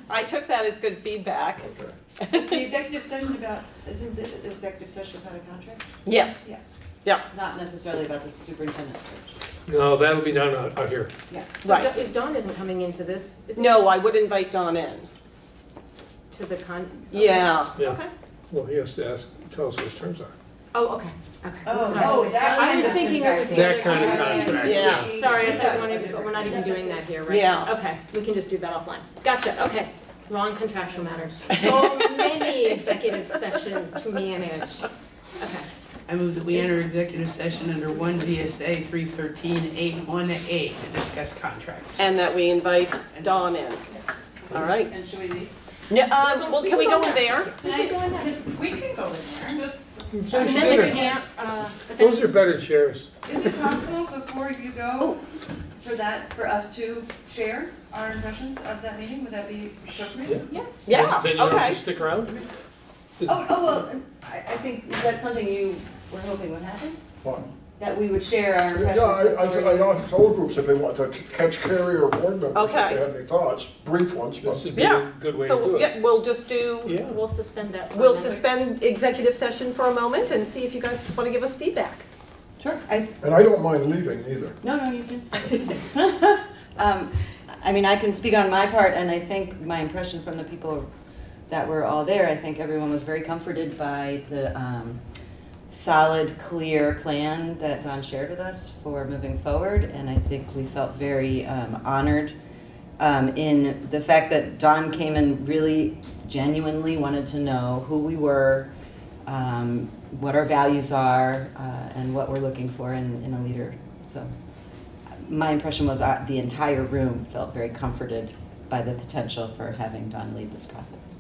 I took that as good feedback. okay. Is the executive session about, isn't the executive session about a contract? Yes. Yeah. Yeah. Not necessarily about the superintendent search. No, that'll be down out here. Yeah. So Right. If Dawn isn't coming into this, is it? No, I would invite Don in. To the okay. Yeah. Okay. Well, he has to tell us what his terms are. Oh, okay. Okay. Oh, Sorry. oh, that I was kind of thinking it was the That other kind of contract. contract. Yeah. Sorry, I thought we're not even doing that here, right? Yeah. Okay, we can just do that offline. Gotcha, okay. Wrong contractual matters. So many executive sessions to manage. Okay. I move that we enter executive session under 1 VSA 313-8-1A to discuss contracts. And that we invite Dawn in. All right. And should we leave? No, well, can we go in there? We can go in there. We can go in there. And then they can't, but then- Those are better chairs. Is it possible before you go for us to share our impressions of that meeting? Would that be appropriate? Yeah, Then you don't have okay. to stick around? Well, I think, is that something you were hoping would happen? Fine. That we would share our impressions? Yeah, I know told groups if they want to catch Carrie or board members, if Okay. they have any thoughts, brief ones. This But would be Yeah. a good way to So, do it. yeah, we'll just do, We'll suspend that. for a we'll moment. suspend executive session for a moment and see if you guys want to give us feedback. Sure. And I don't mind leaving either. No, you can stay. I mean, I can speak on my part, and I think my impression from the people that were all there, I think everyone was very comforted by the solid, clear plan that Don shared with us for moving forward, and I think we felt very honored in the fact that Don came and really genuinely wanted to know who we were, what our values are, and what we're looking for in a leader. So my impression was the entire room felt very comforted by the potential for having Don lead this process.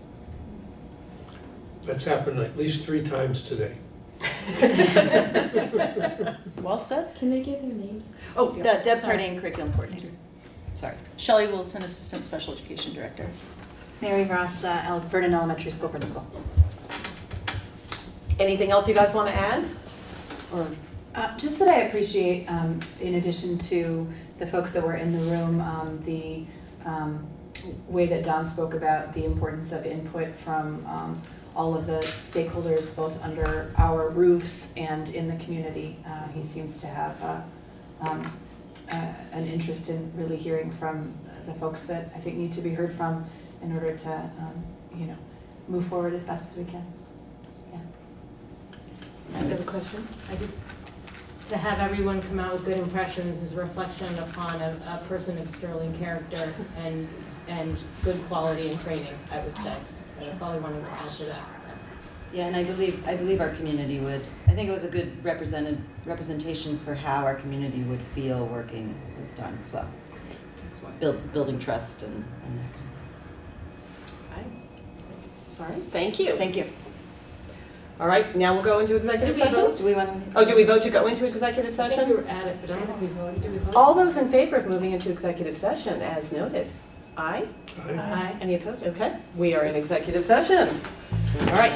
That's happened at least 3 times today. Well said. Can they give their names? Oh, Deb Harding, Curriculum Coordinator. Sorry. Shelley Wilson, Assistant Special Education Director. Mary Ross, Vernon Elementary School Principal. Anything else you guys want to add? Or Just that I appreciate, in addition to the folks that were in the room, the way that Don spoke about the importance of input from all of the stakeholders, both under our roofs and in the community. He seems to have an interest in really hearing from the folks that I think need to be heard from in order to, move forward as best as we can. I have a question. To have everyone come out with good impressions is a reflection upon a person of sterling character and good quality in training, I would say. So that's all I wanted to add to that. Yeah, and I believe our community would. I think it was a good representation for how our community would feel working with Don as well. Building trust and that kind All right, thank you. Thank you. All right, now we'll go into executive Did we session? vote? Do we want to? Oh, do we vote to go into executive I think session? we were at it, but I don't think we voted. Did we vote? All those in favor of moving into executive session as noted? Aye? Aye. Any opposed? Okay, we are in executive session. All right.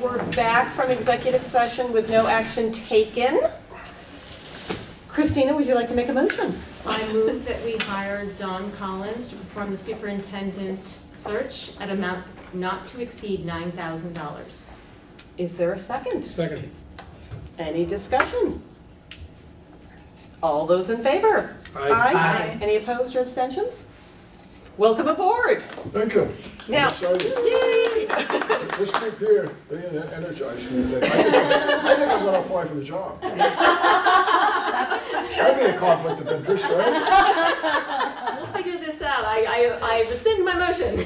We're back from executive session with no action taken. Christina, would you like to make a motion? I move that we hire Dawn Collins to perform the superintendent search at amount not to exceed $9,000. Is there a second? Second. Any discussion? All those in favor? Aye. Aye. Any opposed or abstentions? Welcome aboard. Thank you. Now, I'm excited. yay! This group here, they energize me. I think I'm going to apply for the job. That'd be a conflict of interest, right? We'll figure this out. I rescind my motion.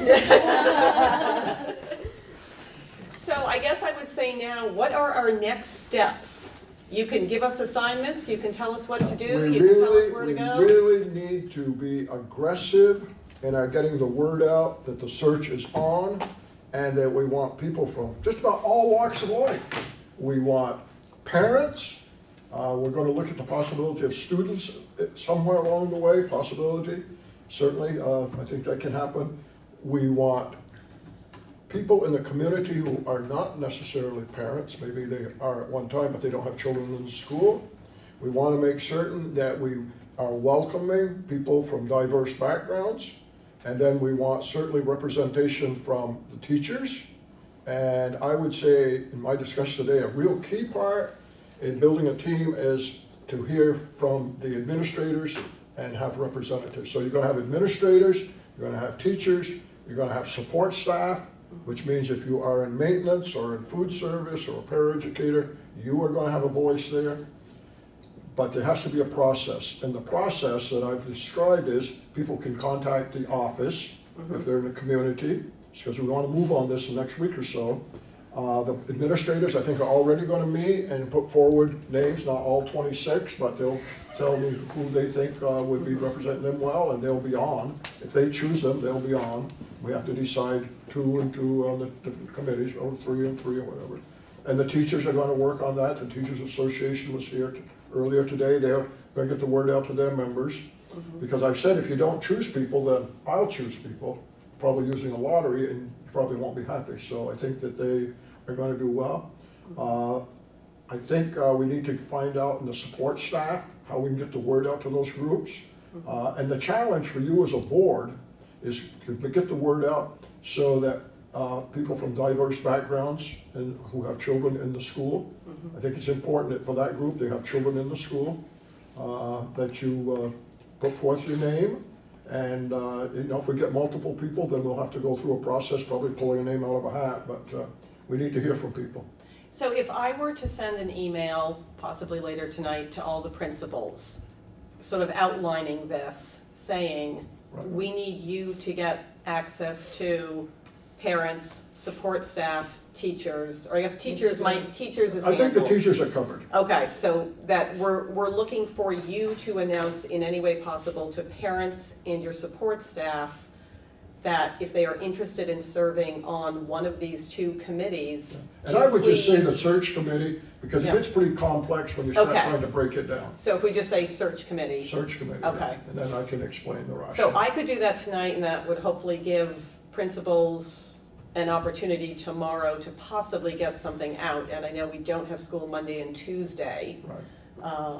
So I guess I would say now, what are our next steps? You can give us assignments, you can tell us what to do, you can tell us where to go. We really need to be aggressive in our getting the word out that the search is on and that we want people from just about all walks of life. We want parents. We're going to look at the possibility of students somewhere along the way, possibility. Certainly, I think that can happen. We want people in the community who are not necessarily parents, maybe they are at one time, but they don't have children in the school. We want to make certain that we are welcoming people from diverse backgrounds. And then we want certainly representation from the teachers. And I would say, in my discussion today, a real key part in building a team is to hear from the administrators and have representatives. So you're going to have administrators, you're going to have teachers, you're going to have support staff, which means if you are in maintenance or in food service or a paraeducator, you are going to have a voice there. But there has to be a process. And the process that I've described is people can contact the office if they're in the community, because we want to move on this the next week or so. The administrators, I think, are already going to meet and put forward names, not all 26, but they'll tell me who they think would be representing them well, and they'll be on. If they choose them, they'll be on. We have to decide 2 and 2 on the different committees, or 3 and 3 or whatever. And the teachers are going to work on that. The Teachers Association was here earlier today. They're going to get the word out to their members. Because I've said if you don't choose people, then I'll choose people, probably using a lottery, and you probably won't be happy. So I think that they are going to do well. I think we need to find out in the support staff how we can get the word out to those groups. And the challenge for you as a board is to get the word out so that people from diverse backgrounds and who have children in the school, I think it's important that for that group, they have children in the school, that you put forth your name. And you know, if we get multiple people, then we'll have to go through a process, probably pulling a name out of a hat, but we need to hear from people. So if I were to send an email, possibly later tonight, to all the principals, sort of outlining this, saying, we need you to get access to parents, support staff, teachers, or I guess teachers might, teachers is I think the handled. teachers are covered. Okay, so that we're looking for you to announce in any way possible to parents and your support staff that if they are interested in serving on one of these 2 committees, And I would just say the search committee, because it gets pretty complex when you start trying to break it down. So if we just say search committee. Search committee. Okay. And then I can explain the rationale. So I could do that tonight, and that would hopefully give principals an opportunity tomorrow to possibly get something out. And I know we don't have school Monday and Tuesday. Right.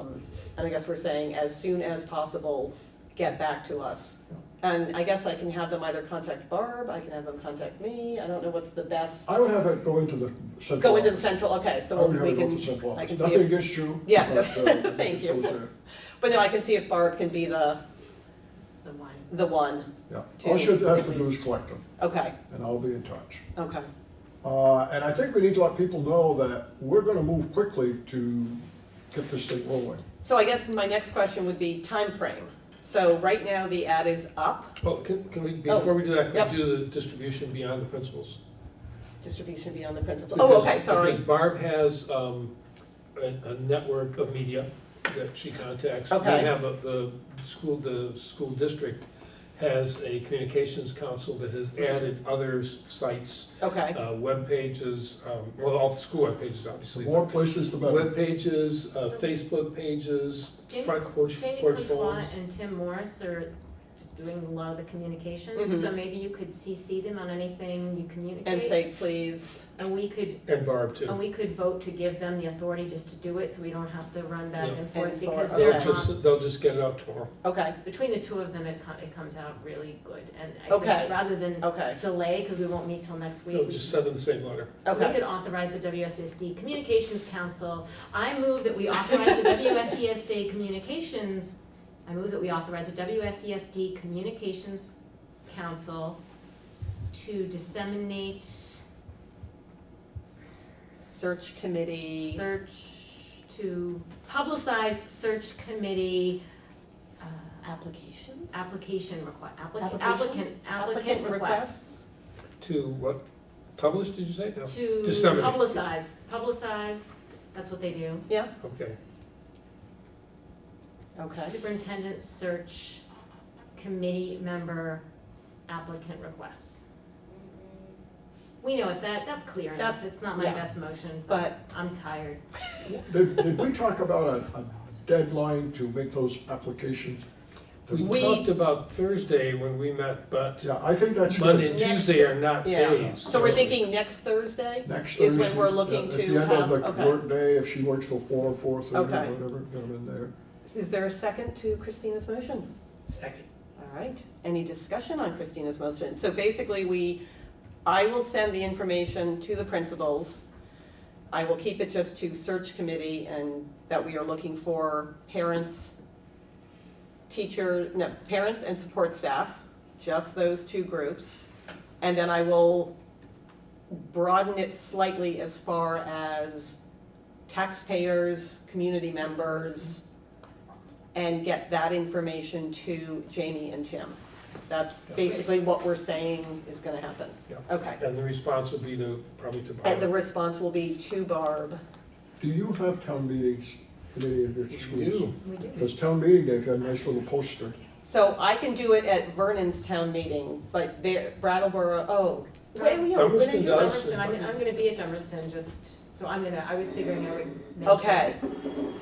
And I guess we're saying as soon as possible, get back to us. And I guess I can have them either contact Barb, I can have them contact me, I don't know what's the best. I would have it go into the central Go into the office. central, okay, I so would have we it go can, to central I office. can see Nothing if, against you. yeah, but, thank it goes you. there. But no, I can see if Barb can be the one. Yeah, to all she has to at do is least- collect them, Okay, and I'll be in touch. okay. And I think we need to let people know that we're gonna move quickly to get this thing rolling. So I guess my next question would be time frame. So right now the ad is up, Well, can we, before we do that, Yep. can we do the distribution beyond the principals? distribution beyond the principal. Oh, okay, sorry. Because Barb has a network of media that she contacts. Okay. We have the school district has a communications council that has added other sites, Okay. web pages, well, all the school web pages, obviously. The more places, the better. Web pages, Facebook pages, front porch Jamie forums. Courtois and Tim Morris are doing a lot of the communications, Mhm. so maybe you could CC them on anything you communicate. And say, please. And we could, And Barb too. and we could vote to give them the authority just to do it, so we don't have to run back Yeah. and forth, And because for- they're okay. They'll just get it out tomorrow. Okay, between the 2 of them, it comes out really good, and I Okay. think rather than okay, delay, because we won't meet till next week. They'll we just can- send them the same letter. So we okay. could authorize the WSSD Communications Council. I move that we authorize the WSESD Communications, I move that we authorize the WSESD Communications Council to disseminate Search committee. to publicize search committee Applications? applicant Application requests. To what? Publish, did you say? No. To Disseminate. publicize, that's what they do. Yeah, Okay. okay. Superintendent search committee member applicant requests. We know it, that's clear enough, it's not my yeah. best motion, But- but I'm tired. Did we talk about a deadline to make those applications? We talked about Thursday when we met, but Yeah, I think that's Monday good. and Tuesday are not Yeah. days. So we're thinking next Thursday? Next Is Thursday. when we're looking At to the end of have, the okay. work day, if she works till 4, 4:30, or Okay. whatever, get them in there. Is there a second to Christina's motion? Second. All right, any discussion on Christina's motion? So basically, I will send the information to the principals. I will keep it just to search committee and that we are looking for parents, parents and support staff, just those two groups. And then I will broaden it slightly as far as taxpayers, community members, and get that information to Jamie and Tim. That's basically what we're saying is gonna happen. Yeah. Okay. And the response will be probably to Barb. And the response will be to Barb. Do you have town meetings in any of your schools? do. We do. Because town meeting day, if you had a nice little poster. So I can do it at Vernon's town meeting, but there, Brattleboro, when is Dummerston your does. Dummerston, I'm gonna be at Dummerston, so I was figuring I would mention. Okay,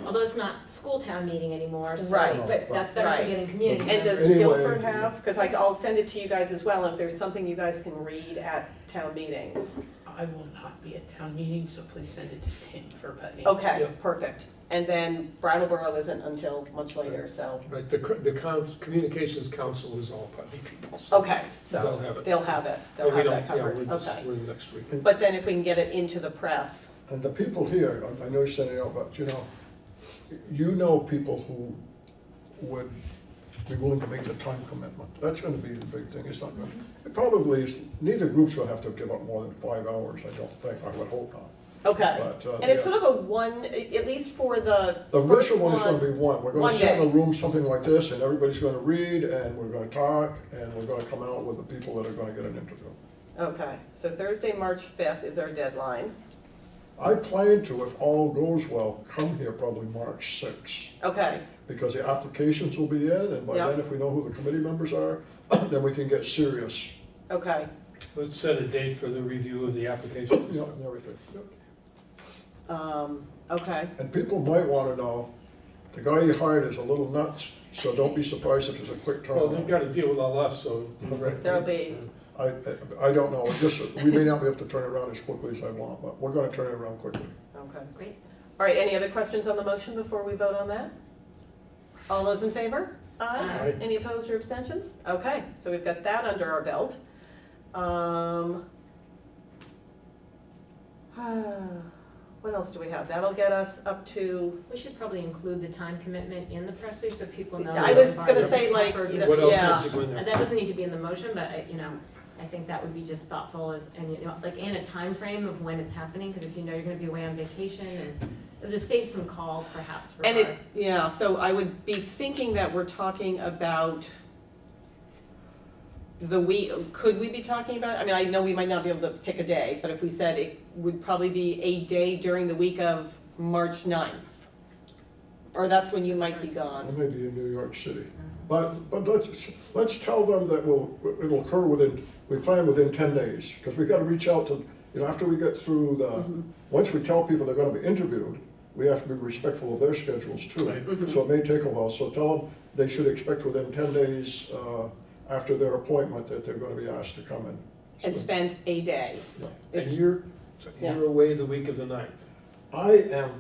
Although it's not school town meeting anymore, so, Right. but that's better for Right. getting community. and does Anyway, Guilford have, because I'll send it to you guys as well, if there's something you guys can read at town meetings. I will not be at town meeting, so please send it to Tim for putting. Okay, Yep. perfect. And then Brattleboro isn't until much later, so, Right, the communications council is all Putney people. so okay, so They'll have it. they'll have it, But they'll we have don't- that covered, Yeah, okay. we're next week. But then if we can get it into the press, And the people here, I know you're sending out, but you know people who would be willing to make the time commitment. That's gonna be the big thing. It's not gonna, it probably is, neither group's gonna have to give up more than 5 hours, I don't think, I would hope not. okay. But, And it's yeah. sort of a one, at least for the The first initial one is gonna be one. We're one gonna sit in day. a room, something like this, and everybody's gonna read, and we're gonna talk, and we're gonna come out with the people that are gonna get an interview. Okay, so Thursday, March 5th is our deadline. I plan to, if all goes well, come here probably March 6th, Okay, because the applications will be in, and by Yep. then, if we know who the committee members are, then we can get serious. okay. Let's set a date for the review of the applications. Yeah, and everything. Yep. Okay, And people might wanna know, the guy you hired is a little nuts, so don't be surprised if there's a quick Well, they've turnaround. got to deal with all us, so. there'll be, I don't know, we may not be able to turn it around as quickly as I want, but we're gonna turn it around quickly. okay. Great. All right, any other questions on the motion before we vote on that? All those in favor? Aye. Any opposed or abstentions? Okay, so we've got that under our belt. What else do we have? That'll get us up to, We should probably include the time commitment in the press release so people know. I was that gonna it's say, like, covered you with- know, What else yeah. needs to go in there? That doesn't need to be in the motion, but I think that would be just thoughtful and a time frame of when it's happening, because if you know you're gonna be away on vacation, and it'll just save some calls perhaps for And Barb. yeah, so I would be thinking that we're talking about could we be talking about, I mean, I know we might not be able to pick a day, but if we said it would probably be a day during the week of March 9th. Or that's when you might be I gone. may be in New York City. But let's tell them that it'll occur we plan within 10 days, because we've got to reach out to, after we get through once we tell people they're gonna be interviewed, we have to be respectful of their schedules too. So it may take a while, so tell them they should expect within 10 days, after their appointment, that they're gonna be asked to come in. And spend a day. And you're away the week of the 9th. I am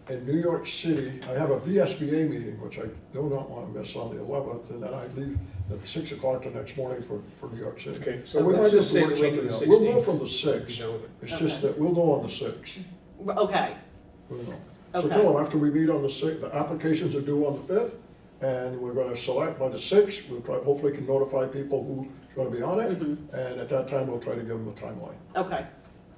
in New York City. I have a VSBA meeting, which I do not want to miss on the 11th, and then I leave at 6 o'clock the next morning for New York City. Okay, so And we let's might just have to say work the week of the something out. We'll go 16th. from the 6th. You know it. It's just that we'll go on the 6th. Okay, We'll know. So Okay. tell them, after we meet on the 6th, the applications are due on the 5th, and we're gonna select by the 6th. We'll probably, hopefully can notify people who's gonna be on it, and at that time, we'll try to give them a timeline. okay.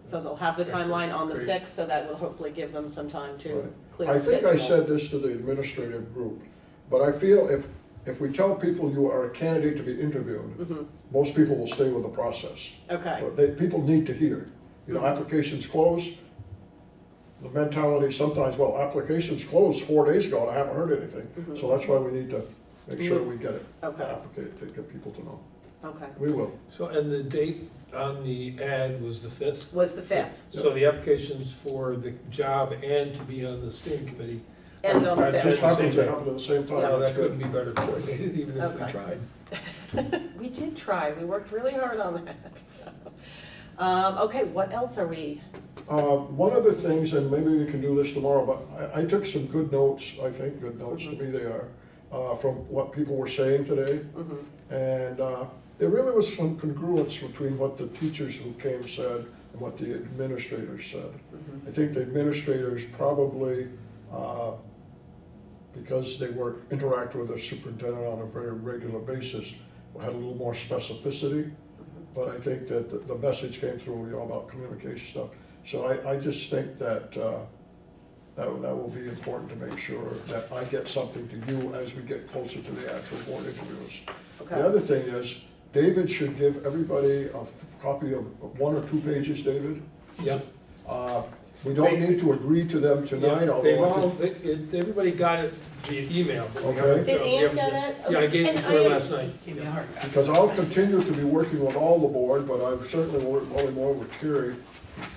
So they'll have the Excellent. timeline on the Great. 6th, so that will hopefully give them some time to Right. clear I the think schedule. I said this to the administrative group, but I feel if we tell people you are a candidate to be interviewed, most people will stay with the process. Okay, But people need to hear, applications close. The mentality sometimes, well, applications closed 4 days ago, and I haven't heard anything. So that's why we need to make sure we get it, Okay. to get people to know. okay. We will. So, and the date on the ad was the 5th? Was the 5th. So the applications for the job and to be on the steering committee And on the Right, fifth. Just happens to happen at the same time. Well, That's that good. couldn't be better coordinated, even if we Okay. tried. We did try, we worked really hard on that. Okay, what else are we? One of the things, and maybe we can do this tomorrow, but I took some good notes, I think good notes, to me they are, from what people were saying today. And there really was some congruence between what the teachers who came said and what the administrators said. I think the administrators probably, because they were interacting with the superintendent on a very regular basis, had a little more specificity. But I think that the message came through, you know, about communication stuff. So I just think that that will be important to make sure that I get something to you as we get closer to the actual board interviews. Okay. The other thing is, David should give everybody a copy of 1 or 2 pages, David. Yep. We don't need to agree to them tonight, Yeah, although I think. everybody got it via email. but we Okay. haven't- Did we Ann haven't- get it? Yeah, I Okay. gave it And to her I- last night. Because I'll continue to be working with all the board, but I've certainly worked only more with Carrie,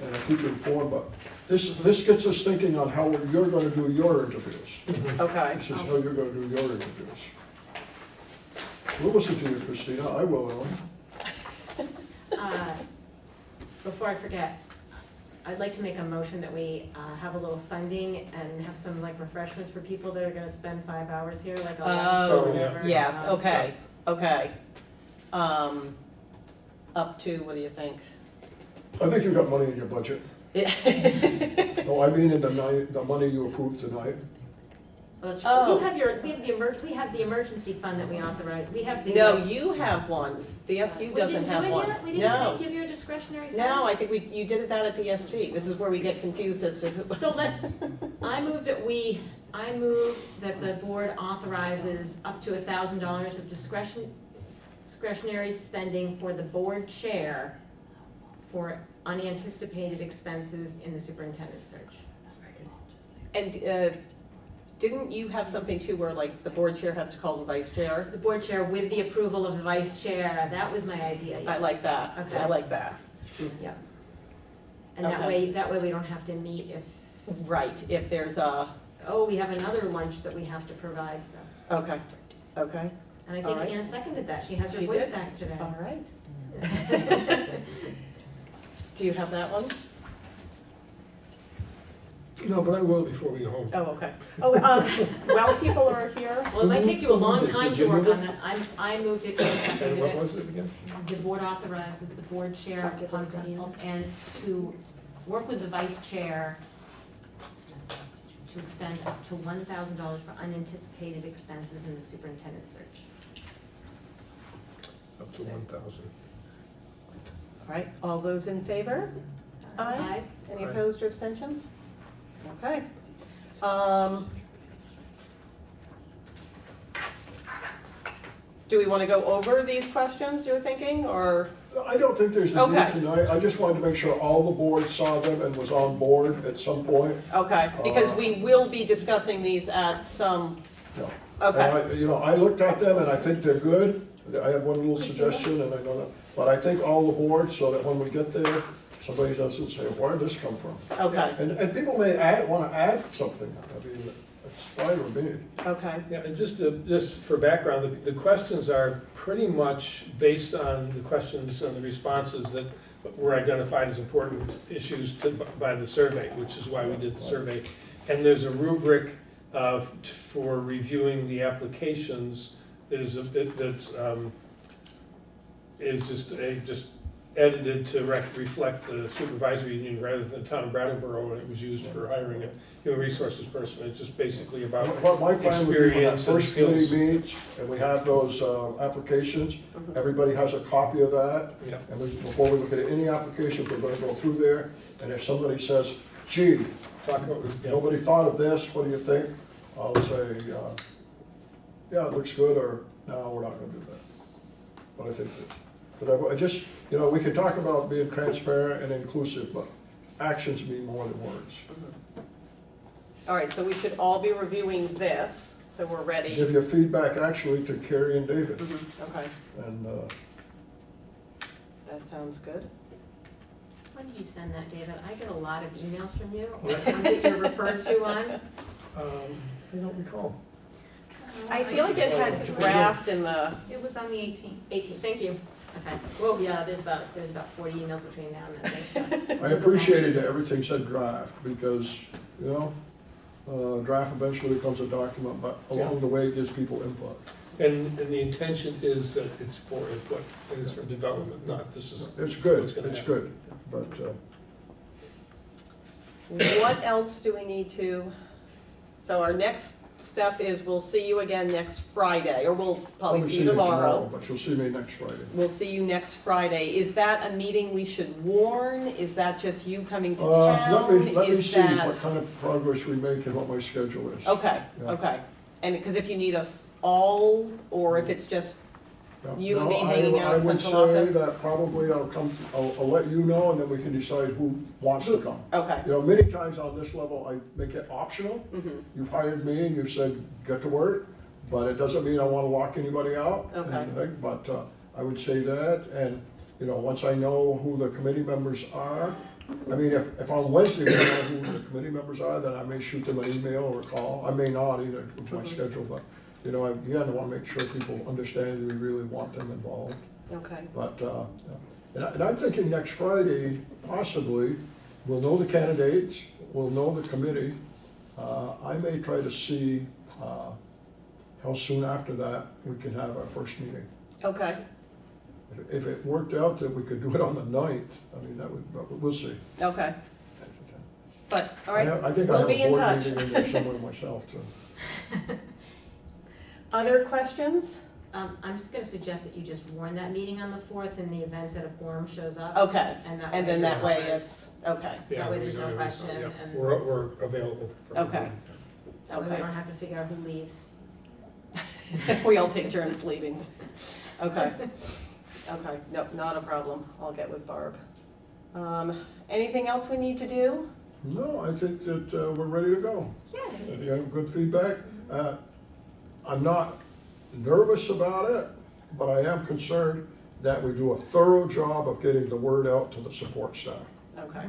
and I keep you informed, but this gets us thinking on how you're gonna do your interviews. Okay. This is how you're gonna do your interviews. We'll listen to you, Christina, I will, Ellen. Before I forget, I'd like to make a motion that we have a little funding and have some like refreshments for people that are gonna spend 5 hours here, like a lunch or whatever. Yes, okay, okay. Up to, what do you think? I think you've got money in your budget. No, I mean in the money you approved tonight. So that's Oh. we have the emergency fund that we authorize, we have the. No, you have one. The SU doesn't have one. We didn't No. give you a discretionary fund? No, I think you did that at the SD. This is where we get confused as to who. So I move that the board authorizes up to $1,000 of discretionary spending for the board chair for unanticipated expenses in the superintendent search. And didn't you have something too where like the board chair has to call the vice chair? The board chair with the approval of the vice chair, that was my idea, yes. I like that. Okay. I like that. Yep. And that Okay. way we don't have to meet if, Right, if there's a, oh, we have another lunch that we have to provide, so. okay, okay. And I All think right. Ann seconded that, she has her She voice did. back today. All right. Do you have that one? No, but I will before we go home. Oh, okay. Oh, while people are here. Well, it might take you a long Did time you to work move on it? that. I moved it, Ann seconded And what it. was it again? The board authorizes the board chair upon consult and to work with the vice chair to expend up to $1,000 for unanticipated expenses in the superintendent search. Up to 1,000. All right, all those in favor? Aye. Any Aye. opposed or abstentions? Okay. Do we want to go over these questions you're thinking, or? I don't think there's a Okay. need tonight, I just wanted to make sure all the board saw them and was on board at some point. Okay, because we will be discussing these at some, No. okay. And I looked at them and I think they're good. I had one little suggestion and I know that, but I think all the boards, so that when we get there, somebody doesn't say, where did this come from? Okay, And people may want to add something, I mean, it's fine with me. okay, Yeah, and just for background, the questions are pretty much based on the questions and the responses that were identified as important issues by the survey, which is why we did the survey. And there's a rubric for reviewing the applications that is just edited to reflect the supervisory union rather than the town of Brattleboro, and it was used for hiring a human resources person. It's just basically about What my plan would be when that experience and first committee skills. meets and we have those applications, everybody has a copy of that. Yeah. And before we look at any applications, we're going to go through there. And if somebody says, gee, Talk about, yeah. nobody thought of this, what do you think? I'll say, yeah, it looks good, or no, we're not going to do that. But I think that, but I just, you know, we can talk about being transparent and inclusive, but actions mean more than words. all right, so we should all be reviewing this, so we're ready. Give your feedback actually to Carrie and David. Okay, And that sounds good. When did you send that, David? I get a lot of emails from you, ones that you're referred to on. I don't recall. I feel like it had draft in the. It was on the 18th. 18th, thank you. Okay, well, yeah, there's about 40 emails between now and then, so. I appreciated that everything said draft, because, you know, draft eventually becomes a document, but along the way it gives people input. And the intention is that it's for input, and it's for development, not this is. It's good, what's gonna it's happen. good, but, What else do we need to, so our next step is we'll see you again next Friday, or we'll probably see you tomorrow. But you'll see me next Friday. We'll see you next Friday. Is that a meeting we should warn? Is that just you coming to Let town? me Is see that- what kind of progress we make and what my schedule is. Okay, Yeah. okay. And, because if you need us all, or if it's just Yeah. you and No, me hanging out in central I would office? say that probably I'll let you know, and then we can decide who wants to come. Okay. You know, many times on this level, I make it optional. Mhm. You've hired me and you've said, get to work, but it doesn't mean I want to lock anybody out. or Okay. anything. But I would say that, and, you know, once I know who the committee members are, I mean, if on Wednesday we know who the committee members are, then I may shoot them an email or a call. I may not either with my schedule, but, you know, again, I want to make sure people understand that we really want them involved. Okay. But, and I'm thinking next Friday, possibly, we'll know the candidates, we'll know the committee. I may try to see how soon after that we can have our first meeting. Okay, If it worked out that we could do it on the 9th, I mean, that would, but we'll see. okay. But, all right, I think I we'll have be a in board touch. meeting in there somewhere myself, too. Other questions? I'm just gonna suggest that you just warn that meeting on the 4th in the event that a quorum shows up. Okay, And then that way it's, okay. Yeah, That way there's no yeah, question, yeah. and- We're available. for Okay. that way we Okay. don't have to figure out who leaves. We all take turns leaving. Okay. Okay, no, not a problem. I'll get with Barb. Anything else we need to do? No, I think that we're ready to go. If you have good feedback, I'm not nervous about it, but I am concerned that we do a thorough job of getting the word out to the support staff. Okay.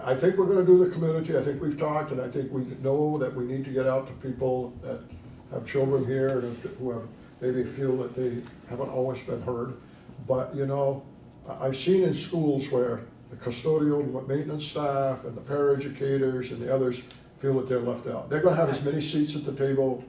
I think we're gonna do the community, I think we've talked, and I think we know that we need to get out to people that have children here and who have, maybe feel that they haven't always been heard. But, you know, I've seen in schools where the custodial and maintenance staff and the paraeducators and the others feel that they're left out. They're gonna have as many seats at the table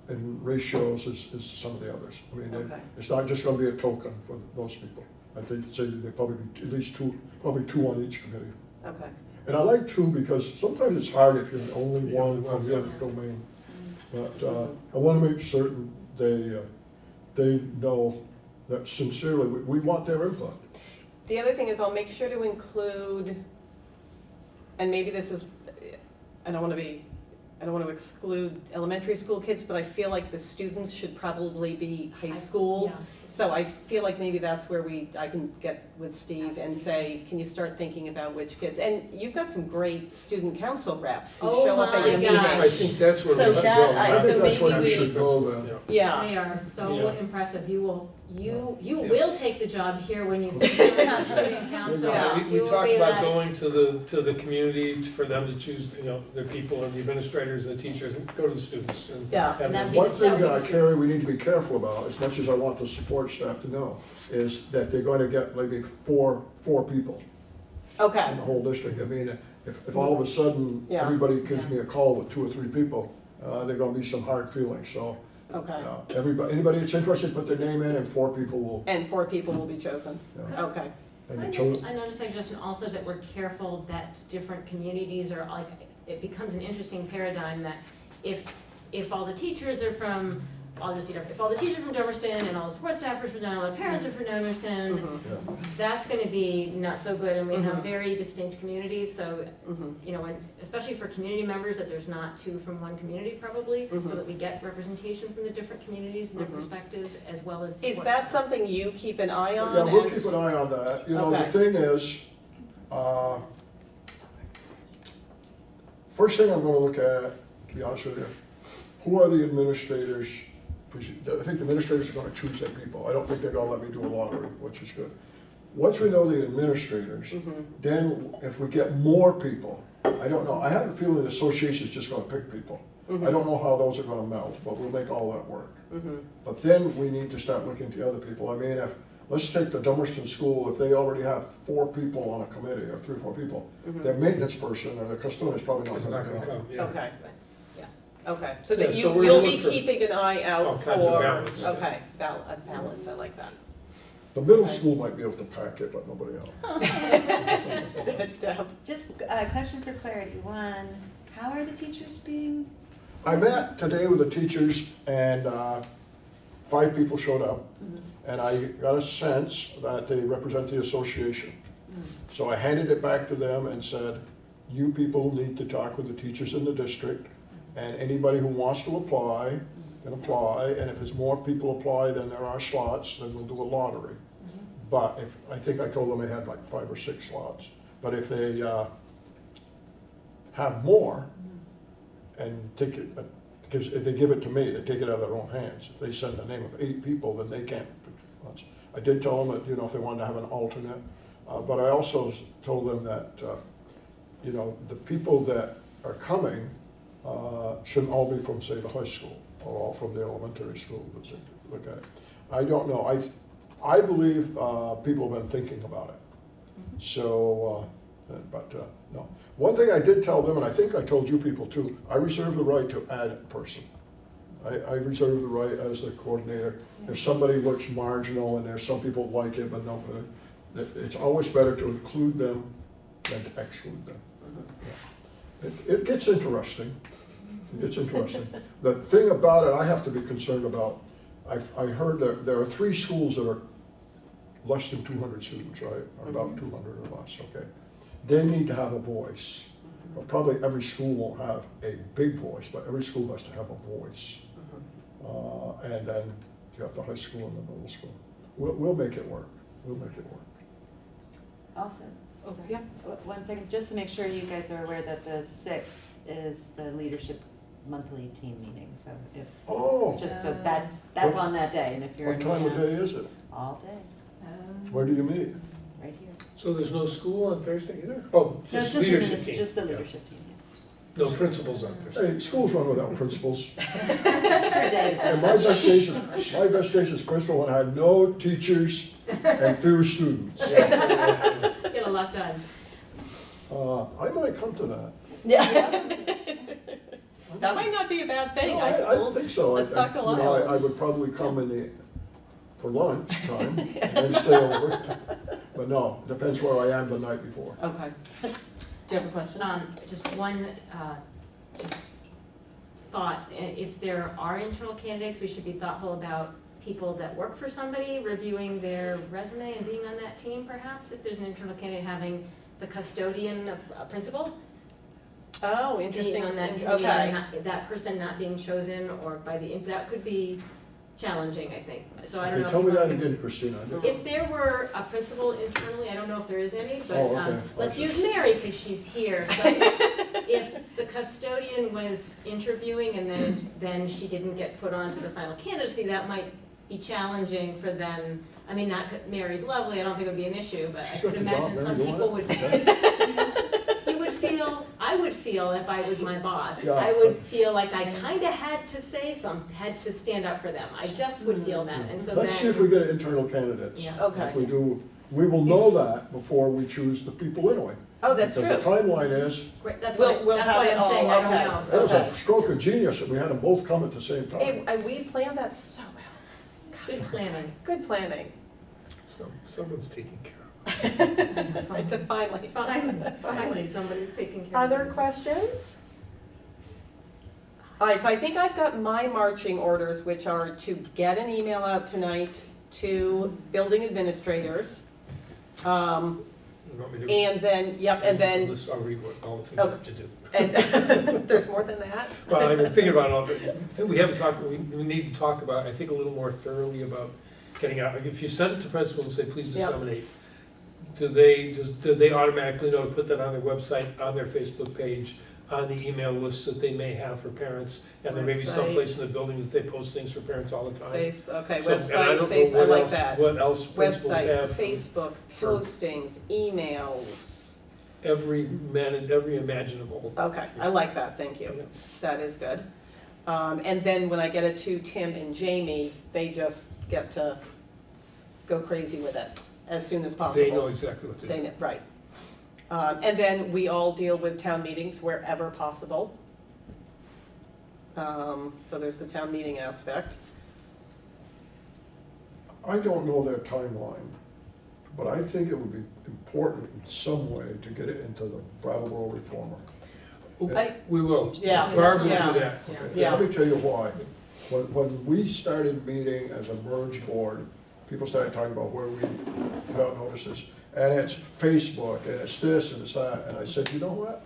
in ratios as some of the others. I mean, Okay. it's not just gonna be a token for those people. I think, say, there probably be at least probably two on each committee. Okay. And I like two because sometimes it's hard if you're the only one from your domain. But I want to make certain they know that sincerely, we want their input. The other thing is I'll make sure to include, and maybe this is, I don't want to exclude elementary school kids, but I feel like the students should probably be high school. Yeah. So I feel like maybe that's where I can get with Steve and say, can you start thinking about which kids? And you've got some great student council reps who Oh show up at my your gosh. meetings. I think that's where So we should that- go. I- I think so that's where maybe we we- should go then. Yeah. They are so Yeah. impressive. You will take the job here when you sit on student council. Yeah. We You will talked be about that- going to the community for them to choose, you know, their people and the administrators and the teachers, and go to the students. And Yeah. have And them- that'd be One the thing step. that Carrie, we need to be careful about, as much as I want the support staff to know, is that they're going to get maybe four people Okay. in the whole district. I mean, if all of a sudden, Yeah. everybody gives me a call with 2 or 3 people, there are gonna be some hard feelings, so. Okay. Anybody that's interested, put their name in and 4 people will. And 4 people will be chosen. Yeah. Okay. and Can I the children- make another suggestion also that we're careful that different communities are like, it becomes an interesting paradigm that if all the teachers are from, I'll just, if all the teachers are from Dummerston and all the support staff are from Dummerston, all the parents are from Dummerston, that's gonna be not so good, and we have very distinct communities, so, you know, especially for community members, that there's not 2 from one community probably, so that we get representation from the different communities and their perspectives, as well as. Is support that staff. something you keep an eye on? Yeah, we'll as- keep an eye on that. You know, the Okay. thing is, first thing I'm gonna look at, to be honest with you, who are the administrators? I think the administrators are gonna choose their people. I don't think they're gonna let me do a lottery, which is good. Once we know the administrators, then if we get more people, I don't know, I have a feeling the association's just gonna pick people. Mhm. I don't know how those are gonna meld, but we'll make all that work. Mhm. But then we need to start looking to other people. I mean, let's take the Dummerston School, if they already have 4 people on a committee, or 3 or 4 people, Mhm. their maintenance person or their custodian is probably not It's gonna not gonna come, yeah. Okay. Okay, so Yeah, that so we're you'll be looking for keeping an eye all out kinds of for, balance. okay, balance, I like that. The middle school might be able to pack it, but nobody else. Deb? Just a question for clarity. One, how are the teachers being? I met today with the teachers and 5 people showed up. And I got a sense that they represent the association. So I handed it back to them and said, you people need to talk with the teachers in the district, and anybody who wants to apply can apply, and if there's more people apply than there are slots, then we'll do a lottery. But I think I told them they had like 5 or 6 slots. But if they have more and take it, because if they give it to me, they take it out of their own hands. If they send the name of 8 people, then they can't pick slots. I did tell them that, you know, if they wanted to have an alternate, but I also told them that, you know, the people that are coming shouldn't all be from, say, the high school, or all from the elementary school, but they look at it. I don't know. I believe people have been thinking about it. So, no. One thing I did tell them, and I think I told you people too, I reserve the right to add a person. I reserve the right as the coordinator. If somebody looks marginal and there's some people like it, but no, it's always better to include them than to exclude them. It gets interesting. It gets interesting. The thing about it I have to be concerned about, I heard that there are 3 schools that are less than 200 students, right? Or about 200 or less, okay. They need to have a voice. Well, probably every school won't have a big voice, but every school has to have a voice. And then you have the high school and the middle school. We'll make it work. We'll make it work. Also, yeah, 1 second, just to make sure you guys are aware that the 6th is the leadership monthly team meeting. So if just so that's on that day, and if you're What time of day is it? all day, Where do you meet? right here. So there's no school on Thursday either? Oh, No, it's just leadership the, team. just the Yeah. leadership team. No principals on Thursday. Hey, schools run without principals. Yeah. And my best days as principal when I had no teachers and few students. Get a lot done. I might come to that. Yeah. That might not be a bad thing. No, I don't think so. Let's talk to You know, Lyle. I would probably come for lunch time and then stay over. But no, depends where I am the night before. Okay. Do you have a question? Just one, just thought, if there are internal candidates, we should be thoughtful about people that work for somebody, reviewing their resume and being on that team perhaps, if there's an internal candidate having the custodian of a principal. Oh, interesting. Being on that committee, Okay. and that person not being chosen, or that could be challenging, I think. So I don't know. Okay, tell if me you that want- again, Christina. If there were a principal internally, I don't know if there is any, but Oh, okay. let's use Mary because she's here. So if the custodian was interviewing and then she didn't get put onto the final candidacy, that might be challenging for them. I mean, Mary's lovely, I don't think it would be an issue, but I could imagine some people would. I would feel if I was my boss, Yeah. I would feel like I kind of had to stand up for them. I just would feel that, and so Let's see if we get internal candidates. Yeah. Okay. If we do, we will know that before we choose the people anyway. Oh, that's true. Because the timeline is, Great, that's We'll why have I'm it all, saying I don't okay. know. that was Okay. a stroke of genius that we had them both come at the same time. Hey, and we planned that so well. Good planning. Good planning. Someone's taking care of it. Finally, somebody's taking care of Other it. questions? All right, so I think I've got my marching orders, which are to get an email out tonight to building administrators. You want me to- And then, and then, I'll read what all the things Oh. I have to do. and there's more than that? Well, I've been thinking about it all, but we haven't talked, we need to talk about, I think, a little more thoroughly about getting out. Like, if you send it to principals and say, please Yep. disseminate, do they automatically know to put that on their website, on their Facebook page, on the email lists that they may have for parents? And there may be some Website. place in the building that they post things for parents all the time. Okay, So- and I website, don't know Facebook, I what like else- that. What else principals Website, have. Facebook, for- postings, emails. every imaginable. Okay, I like that, thank you. That is good. And then when I get it to Tim and Jamie, they just get to go crazy with it as soon as possible. They know exactly what to do. They know, right. And then we all deal with town meetings wherever possible. So there's the town meeting aspect. I don't know their timeline, but I think it would be important in some way to get it into the Brattleboro Reformer. We will. Yeah. Barb will Yeah. do that. Okay, Yeah. let me tell you why. When we started meeting as a merged board, people started talking about where we put out notices. And it's Facebook, and it's this, and it's that. And I said, you know what?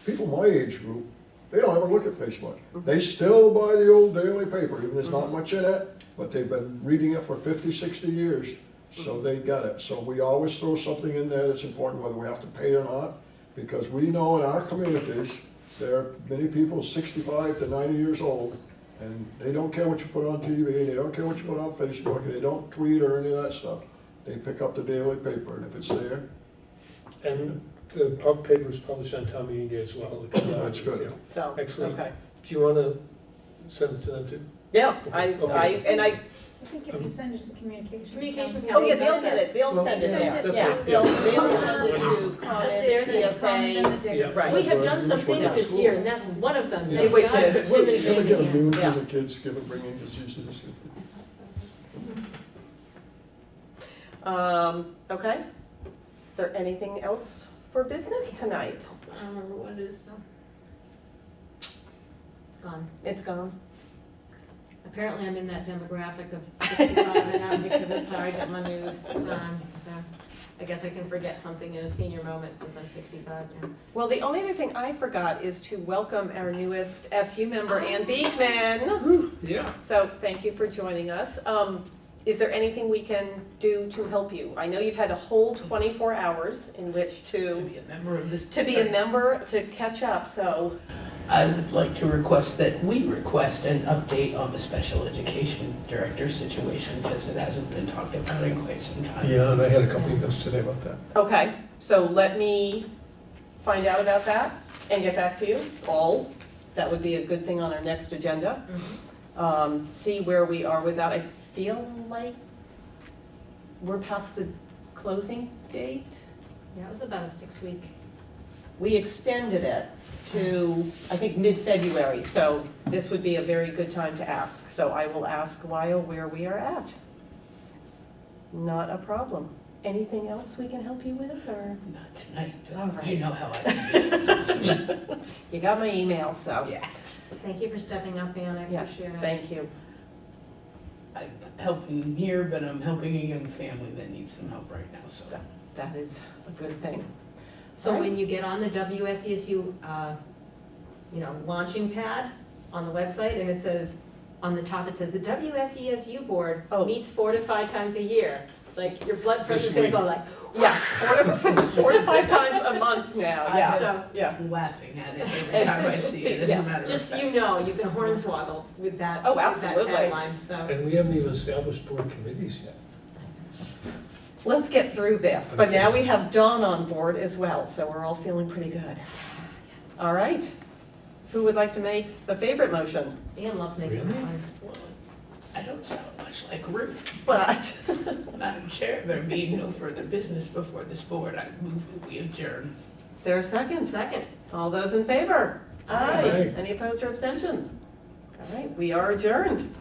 People my age group, they don't ever look at Facebook. They still buy the old daily paper, even there's not much in it, but they've been reading it for 50, 60 years, so they got it. So we always throw something in there that's important, whether we have to pay or not, because we know in our communities, there are many people 65 to 90 years old, and they don't care what you put on TV, they don't care what you put on Facebook, and they don't tweet or any of that stuff. They pick up the daily paper, and if it's there. And the paper is published on town meeting day as well. That's good. Yeah. So, Excellent. okay. Do you want to send it to them too? Yeah, Okay. I think if you send it to the communications Communications council. Oh, yeah, they'll get it, they'll send it there, yeah, they'll send it to comments, TSA, Yeah. right. We have done some things this year, and that's one of them. Yeah. Thank Which God is- for Tim and Can we get Jamie. immune Yeah. to the kids bringing diseases? Okay. Is there anything else for business tonight? I don't remember what it is, so. It's gone. It's gone. Apparently I'm in that demographic of 65 and up because that's how I get my news. So I guess I can forget something in a senior moment since I'm 65 now. Well, the only other thing I forgot is to welcome our newest SU member, Ann Beekman. Yeah. So thank you for joining us. Is there anything we can do to help you? I know you've had a whole 24 hours in which To be a member of this. to be a member, to catch up, so. I would like to request that we request an update on the special education director situation because it hasn't been talked about in quite some time. Yeah, and I had a couple emails today about that. Okay, so let me find out about that and get back to you all. That would be a good thing on our next agenda. See where we are with that. I feel like we're past the closing date. Yeah, it was about a 6-week. We extended it to, I think, mid-February, so this would be a very good time to ask. So I will ask Lyle where we are at. Not a problem. Anything else we can help you with, or? Not tonight, All but right. you know how I can be. You got my email, so. Yeah. Thank you for stepping up, Ann. I Yes, appreciate it. thank you. I'm helping here, but I'm helping a young family that needs some help right now, so. That is a good thing. So All right. when you get on the WSESU, launching pad on the website, and it says, on the top, it says, the WSESU board meets 4 to 5 times a year. Like, your blood pressure's gonna go like, Yeah, 4 to 5 times a month now, yeah. So- Yeah. I'm laughing at it every time I see it, as a Yes. matter of just so fact. you know, you've been hornswoggled with that, Oh, with that absolutely. tagline, so. And we haven't even established board committees yet. Let's get through this, but now we have Dawn on board as well, so we're all feeling pretty good. All right. Who would like to make the favorite motion? Ann loves making Really? fun. I don't sound much like Ruth. But, Madam Chair, there being no further business before this board, I move that we adjourn. is there a second? Second. All those in favor? Aye. Any opposed or abstentions? All right, we are adjourned.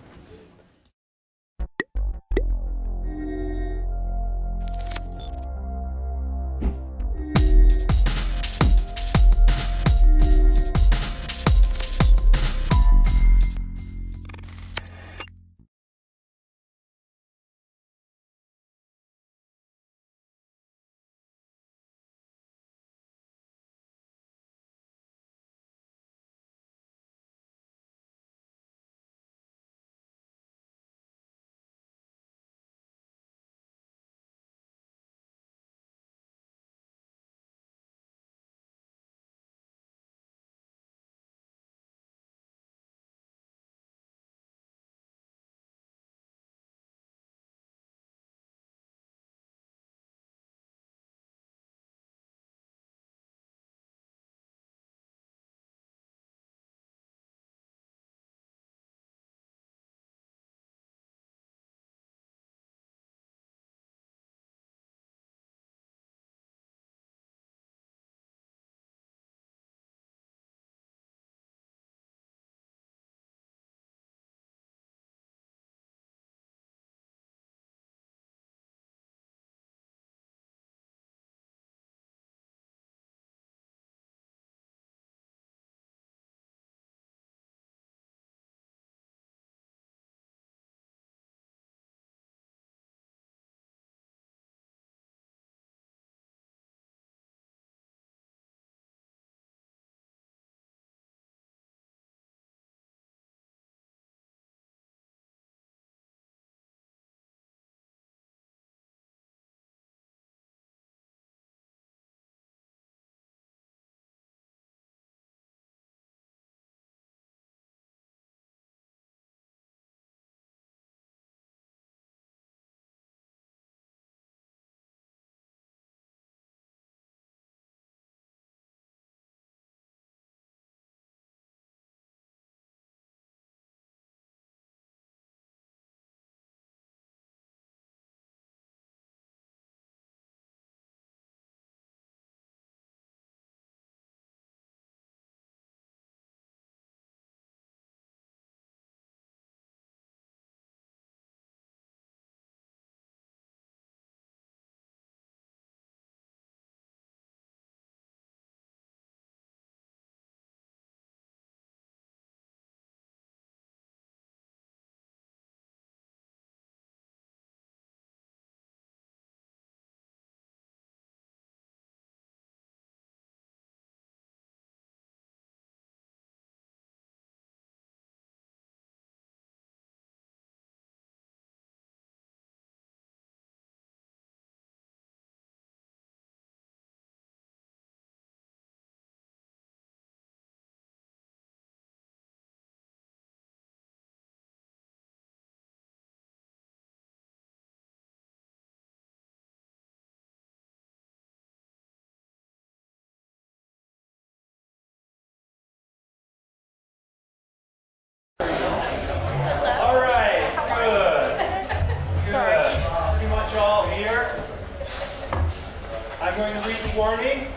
for me,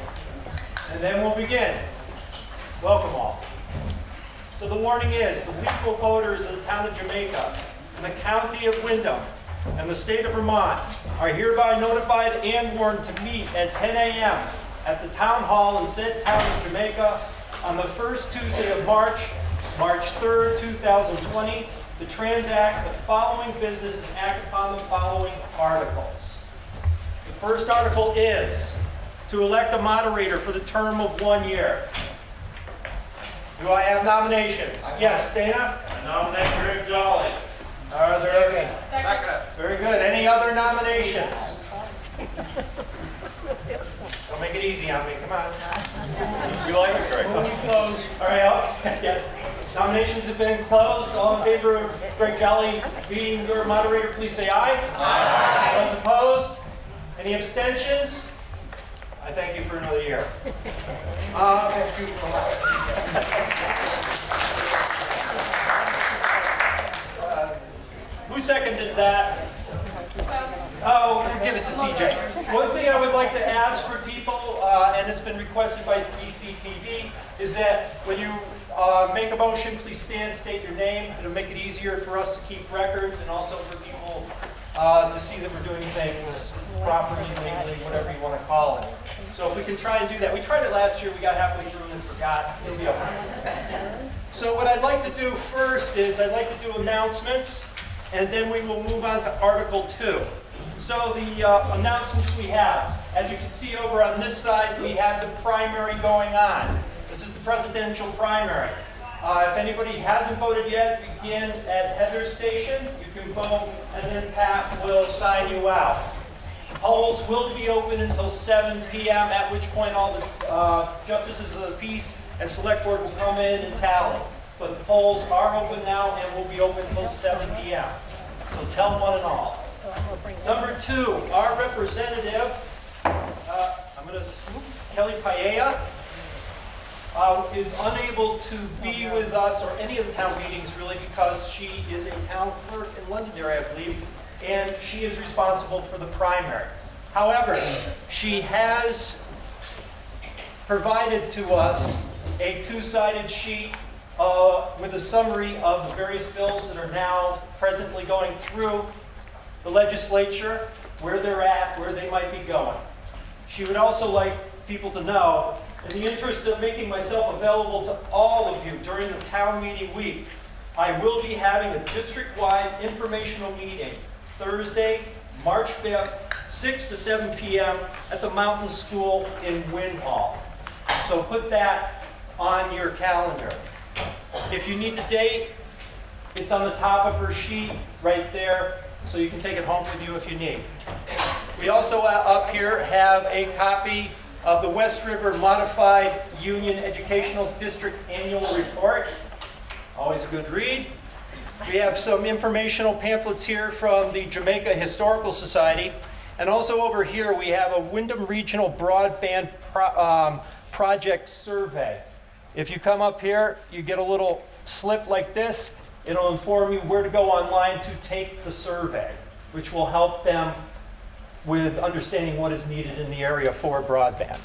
and then we'll begin. Welcome all. So the warning is, the legal voters of the town of Jamaica and the county of Windham and the state of Vermont are hereby notified and warned to meet at 10 a.m. at the town hall in said town of Jamaica on the first Tuesday of March, March 3rd, 2020, to transact the following business and act upon the following articles. The first article is to elect a moderator for the term of 1 year. Do I have nominations? Yes, Dana? I nominate Greg Jolly. Are there? Second. Very good. Any other nominations? Don't make it easy on me. Come on. You like it, Greg? When we close. All right. Yes. Nominations have been closed. All in favor of Greg Jolly being your moderator, please say aye. Aye. Those opposed? Any abstentions? I thank you for another year. Thank you for who seconded that? Oh, give it to CJ. One thing I would like to ask for people, and it's been requested by BCTV, is that when you make a motion, please stand, state your name. It'll make it easier for us to keep records and also for people to see that we're doing things properly, legally, whatever you want to call it. So if we can try and do that. We tried it last year, we got halfway through and forgot. It'll be okay. So what I'd like to do first is I'd like to do announcements, and then we will move on to Article 2. So the announcements we have, as you can see over on this side, we have the primary going on. This is the presidential primary. If anybody hasn't voted yet, begin at Heather's station. You can vote, and then Pat will sign you out. Polls will be open until 7 p.m., at which point all the justices of the peace and select board will come in and tally. But the polls are open now and will be open until 7 p.m. So tell one and all. Number 2, our representative, Kelly Paella, is unable to be with us or any of the town meetings really because she is a town clerk in Londonderry, I believe, and she is responsible for the primary. However, she has provided to us a two-sided sheet with a summary of the various bills that are now presently going through the legislature, where they're at, where they might be going. She would also like people to know, in the interest of making myself available to all of you during the town meeting week, I will be having a district-wide informational meeting Thursday, March 5th, 6 to 7 p.m. at the Mountain School in Wynn Hall. So put that on your calendar. If you need the date, it's on the top of her sheet right there, so you can take it home with you if you need. We also up here have a copy of the West River Modified Union Educational District Annual Report. Always a good read. We have some informational pamphlets here from the Jamaica Historical Society. And also over here we have a Windham Regional Broadband Project Survey. If you come up here, you get a little slip like this. It'll inform you where to go online to take the survey, which will help them with understanding what is needed in the area for broadband.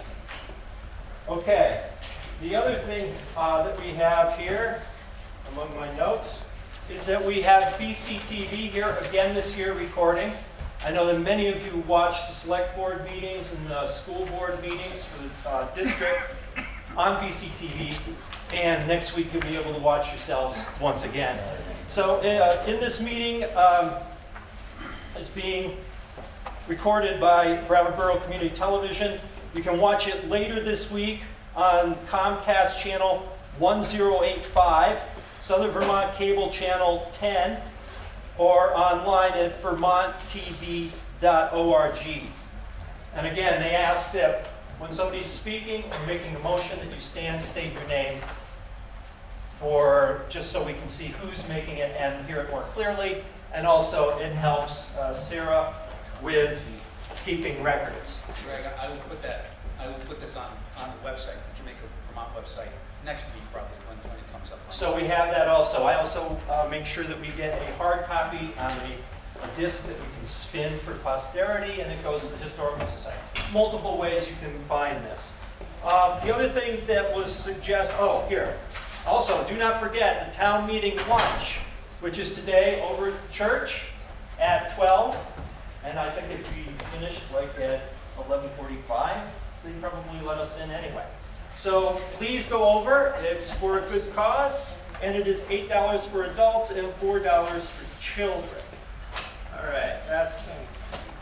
Okay, the other thing that we have here, among my notes, is that we have BCTV here again this year recording. I know that many of you watch the select board meetings and the school board meetings for the district on BCTV, and next week you'll be able to watch yourselves once again. So in this meeting is being recorded by Brattleboro Community Television. You can watch it later this week on Comcast Channel 1085, Southern Vermont Cable Channel 10, or online at vermonttv.org. And again, they ask that when somebody's speaking or making a motion that you stand, state your name, just so we can see who's making it and hear it more clearly. And also it helps Sarah with keeping records. Greg, I will put this on the website, the Jamaica Vermont website, next week probably when it comes up. So we have that also. I also make sure that we get a hard copy on the a disc that we can spin for posterity, and it goes to the Historical Society. Multiple ways you can find this. The other thing that was suggested, oh, here. Also, do not forget the town meeting lunch, which is today over at church at 12. And I think if we finished like at 11:45, they probably let us in anyway. So please go over. It's for a good cause, and it is $8 for adults and $4 for children. All right, that's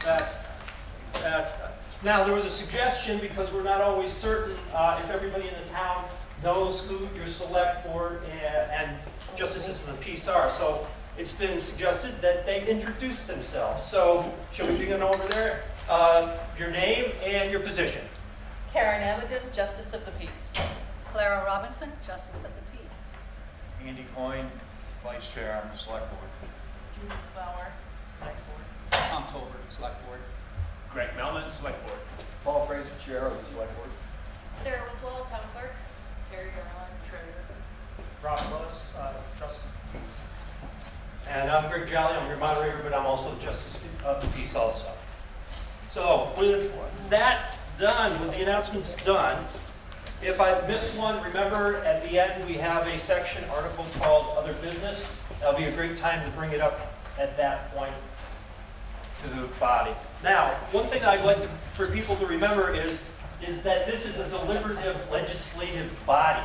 done. Now, there was a suggestion, because we're not always certain if everybody in the town knows who your select board and justices of the peace are. So it's been suggested that they introduce themselves. So shall we begin over there? Your name and your position. Karen Amadon, Justice of the Peace. Clara Robinson, Justice of the Peace. Andy Coyne, Vice Chair on the Select Board. Judith Flower, Select Board. Tom Tolbert, Select Board. Greg Melman, Select Board. Paul Fraser, Chair of the Select Board. Sarah Wiswell, Town Clerk. Terry Garland, Treasurer. Rob Willis, Justice of the Peace. And I'm Greg Jolly. I'm your moderator, but I'm also the Justice of the Peace also. So with that done, with the announcements done, if I've missed one, remember at the end we have a section article called Other Business. That'll be a great time to bring it up at that point to the body. Now, one thing I'd like for people to remember is that this is a deliberative legislative body.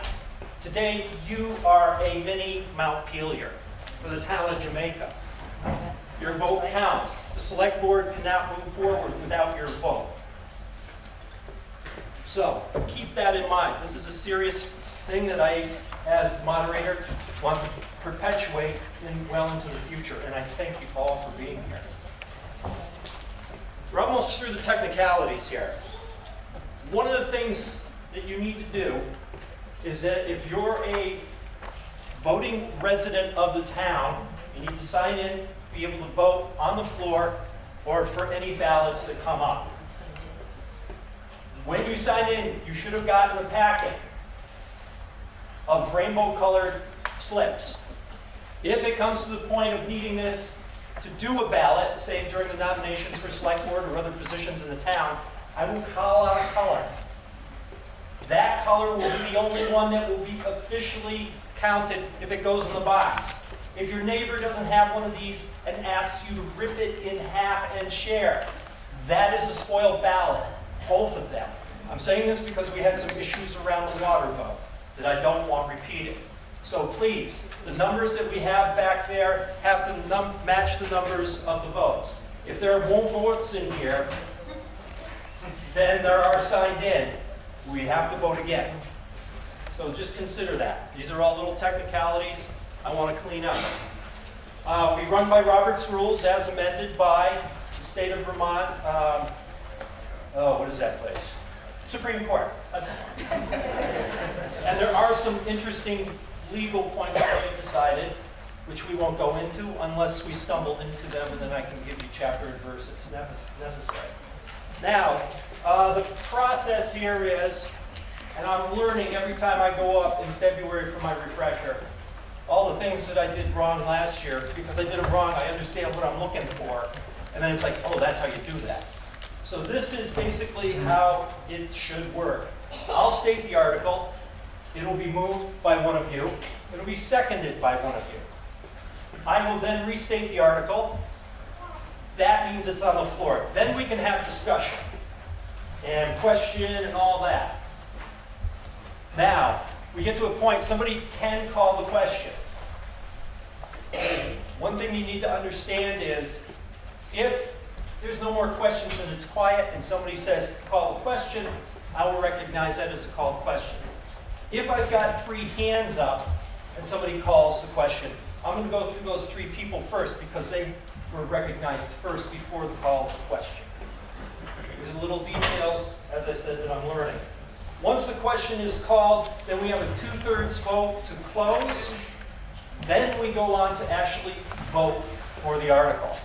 Today, you are a mini Montpelier for the town of Jamaica. Your vote counts. The select board cannot move forward without your vote. So keep that in mind. This is a serious thing that I, as moderator, want to perpetuate well into the future, and I thank you all for being here. We're almost through the technicalities here. One of the things that you need to do is that if you're a voting resident of the town, you need to sign in, be able to vote on the floor, or for any ballots that come up. When you sign in, you should have gotten a packet of rainbow-colored slips. If it comes to the point of needing this to do a ballot, say during the nominations for select board or other positions in the town, I will call out a color. That color will be the only one that will be officially counted if it goes in the box. If your neighbor doesn't have one of these and asks you to rip it in half and share, that is a spoiled ballot, both of them. I'm saying this because we had some issues around the water vote that I don't want repeated. So please, the numbers that we have back there have to match the numbers of the votes. If there are more votes in here than there are signed in, we have to vote again. So just consider that. These are all little technicalities I want to clean up. We run by Robert's rules as amended by the state of Vermont. What is that place? Supreme Court. That's it. And there are some interesting legal points that they've decided, which we won't go into unless we stumble into them, and then I can give you chapter and verse if necessary. Now, the process here is, and I'm learning every time I go up in February for my refresher, all the things that I did wrong last year. Because I did them wrong, I understand what I'm looking for. And then it's like, oh, that's how you do that. So this is basically how it should work. I'll state the article. It'll be moved by one of you. It'll be seconded by one of you. I will then restate the article. That means it's on the floor. Then we can have discussion and question and all that. Now, we get to a point, somebody can call the question. One thing you need to understand is, if there's no more questions and it's quiet and somebody says, call the question, I will recognize that as a called question. If I've got 3 hands up and somebody calls the question, I'm going to go through those 3 people first because they were recognized first before the call of the question. There's little details, as I said, that I'm learning. Once the question is called, then we have a 2/3 vote to close. Then we go on to actually vote for the article,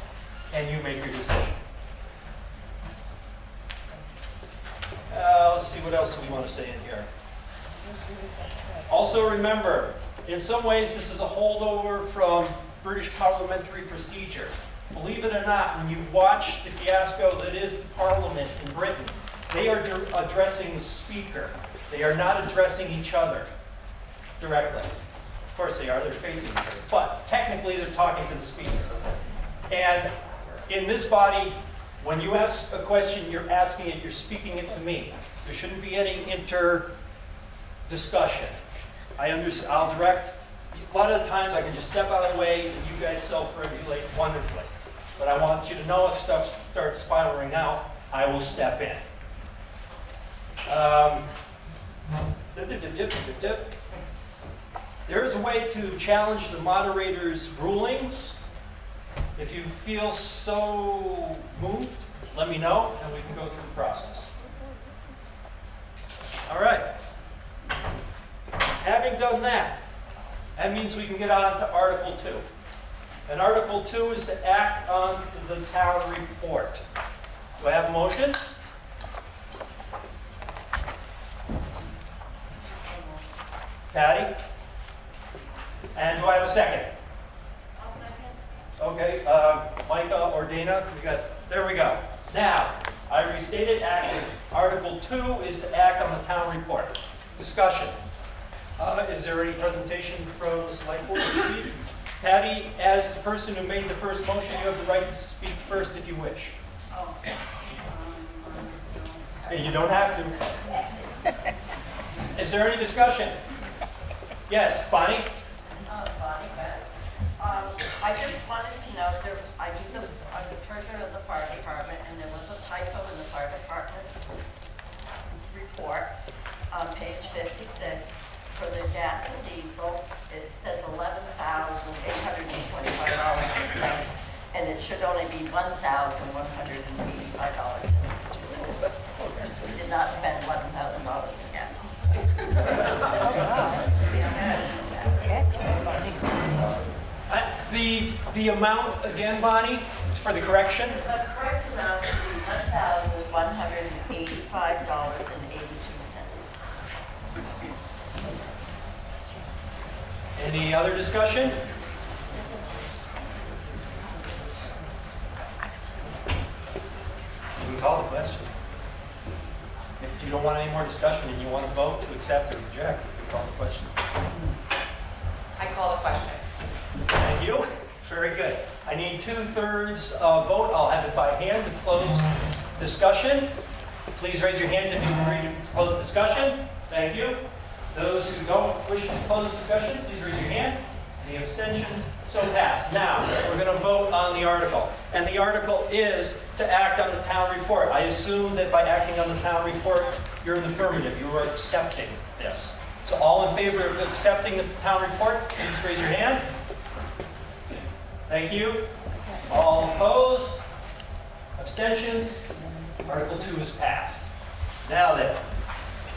and you make your decision. Let's see, what else do we want to say in here? Also remember, in some ways this is a holdover from British parliamentary procedure. believe it or not, when you watch the fiasco that is Parliament in Britain, they are addressing the Speaker. They are not addressing each other directly. Of course they are, they're facing each other. But technically they're talking to the Speaker. And in this body, when you ask a question, you're asking it, you're speaking it to me. There shouldn't be any discussion. I'll direct. A lot of the times I can just step out of the way and you guys self-regulate wonderfully. But I want you to know if stuff starts spiraling out, I will step in. There is a way to challenge the moderator's rulings. If you feel so moved, let me know and we can go through the process. All right. Having done that, that means we can get on to Article 2. And Article 2 is to act on the town report. Do I have a motion? Patty? And do I have a second? I'll second. Okay, Micah or Dana, there we go. Now, I restated Article 2 is to act on the town report. Discussion. Is there any presentation from the select board to speak? Patty, as the person who made the first motion, you have the right to speak first if you wish. Oh. Hey, you don't have to. Is there any discussion? Yes, Bonnie? Bonnie, yes. I just wanted to know, I'm the treasurer of the fire department, and there was a typo in the fire department's report on page 56. For the gas and diesel, it says $11,825.02, and it should only be $1,185. We did not spend $11,000 in gas. The amount, again, Bonnie, for the correction? The correct amount would be $1,185.82. Any other discussion? You can call the question. If you don't want any more discussion and you want to vote to accept or reject, you can call the question. I call the question. Thank you. Very good. I need 2/3 vote. I'll have it by hand to close discussion. Please raise your hands if you agree to close discussion. Thank you. Those who don't wish to close discussion, please raise your hand. Any abstentions? So passed. Now, we're going to vote on the article. And the article is to act on the town report. I assume that by acting on the town report, you're in the affirmative. You are accepting this. So all in favor of accepting the town report, please raise your hand. Thank you. All opposed? Abstentions? Article 2 is passed. Now then,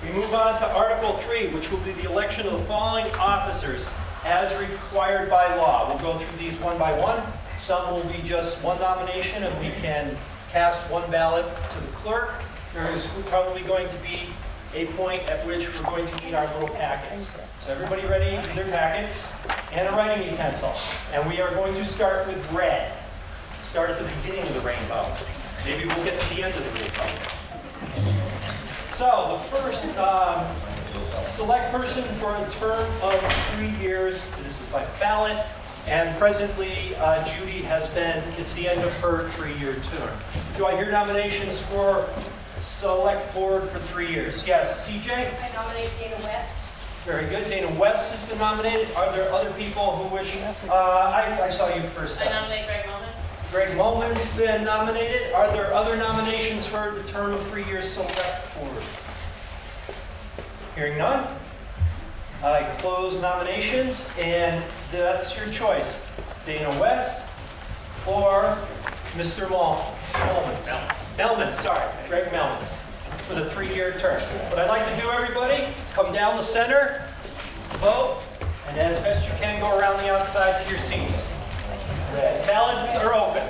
we move on to Article 3, which will be the election of the following officers as required by law. We'll go through these one by one. Some will be just one nomination, and we can cast one ballot to the clerk. There is probably going to be a point at which we're going to need our little packets. So everybody ready with their packets and a writing utensil. And we are going to start with red. Start at the beginning of the rainbow. Maybe we'll get to the end of the rainbow. So the first select person for a term of 3 years. This is by ballot. And presently, Judy has been, it's the end of her 3-year term. Do I hear nominations for select board for 3 years? Yes, CJ? I nominate Dana West. Very good. Dana West has been nominated. Are there other people who wish? I saw you first. I nominate Greg Mullen. Greg Mullen's been nominated. Are there other nominations for the term of 3 years select board? Hearing none, I close nominations, and that's your choice. Dana West or Mr. Melman, sorry, Greg Melman, for the 3-year term. What I'd like to do, everybody, come down the center, vote, and as best you can, go around the outside to your seats. Red. Ballots are open.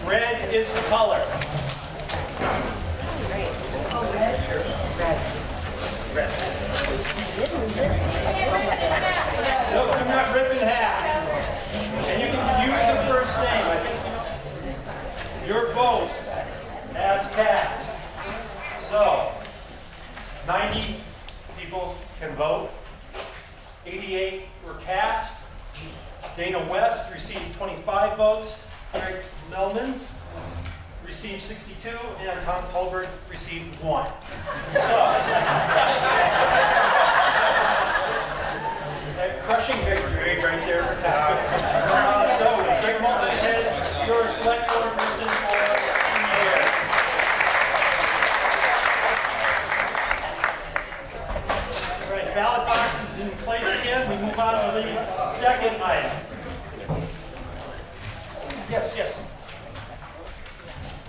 Red is the color. Red. No, do not rip in half. And you can use the first name. I think 90 people can vote. 88 were cast. Dana West received 25 votes. Greg Melmans received 62, and Tom Tolbert received 1. So, a crushing victory right there for Tom. So, Greg Melmans has your select board person for the year. All right, ballot box is in place again. We move on to the second item. Yes, yes.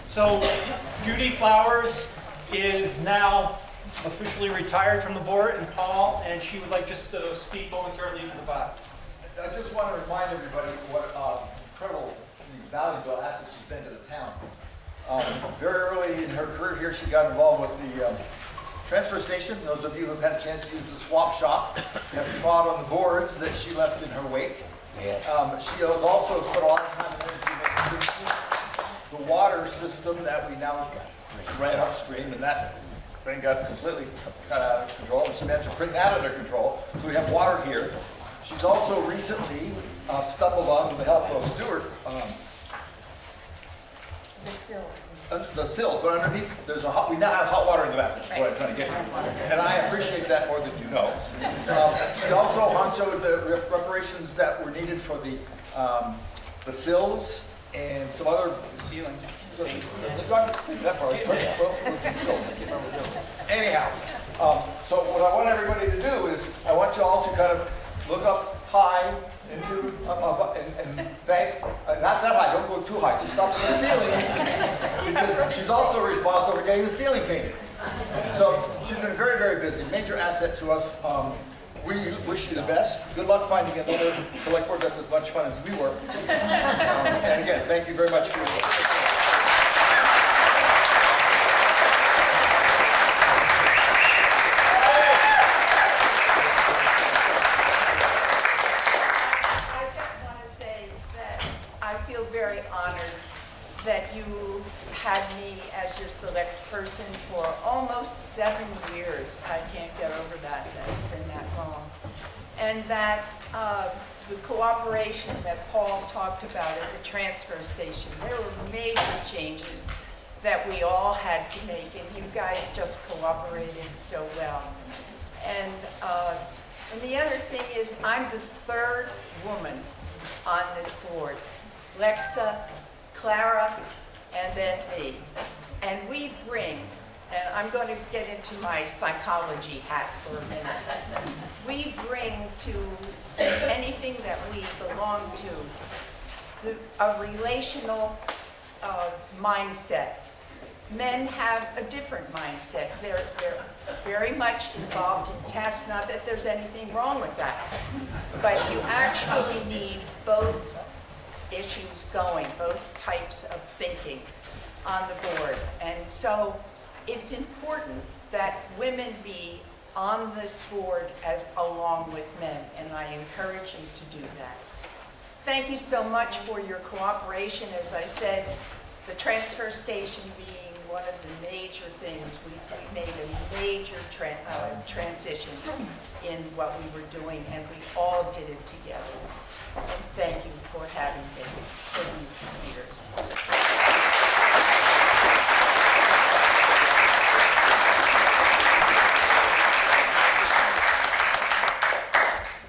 So Judy Flowers is now officially retired from the board, and she would like just to speak momentarily to the body. I just want to remind everybody what incredible, valuable asset she's been to the town. Very early in her career here, she got involved with the transfer station. Those of you who have had a chance to use the swap shop have trod on the boards that she left in her wake. Yes. She has also spent a lot of time and energy making sure the water system that we now ran upstream, and that thing got completely got out of control, and she managed to bring that under control. So we have water here. She's also recently stumbled on, with the help of Stuart, the sill, but underneath there's we now have hot water in the bathroom. That's what I'm trying to get to. And I appreciate that more than you know. She also honchoed the reparations that were needed for the sills and some other ceiling. Anyhow, so what I want everybody to do is I want you all to kind of look up high into and thank, not that high, don't go too high, just up to the ceiling, because she's also responsible for getting the ceiling painted. So she's been very, very busy, major asset to us. We wish you the best. Good luck finding another select board that's as much fun as we were. And again, thank you very much for your support. That you had me as your select person for almost 7 years. I can't get over that. That's been that long. And that the cooperation that Paul talked about at the transfer station, there were major changes that we all had to make, and you guys just cooperated so well. And the other thing is, I'm the third woman on this board. Lexa, Clara, and then me. And we bring, and I'm going to get into my psychology hat for a minute. We bring to anything that we belong to a relational mindset. Men have a different mindset. They're very much involved in tasks, not that there's anything wrong with that, but you actually need both issues going, both types of thinking on the board. And so it's important that women be on this board along with men, and I encourage you to do that. Thank you so much for your cooperation. As I said, the transfer station being one of the major things, we made a major transition in what we were doing, and we all did it together. And thank you for having me for these years.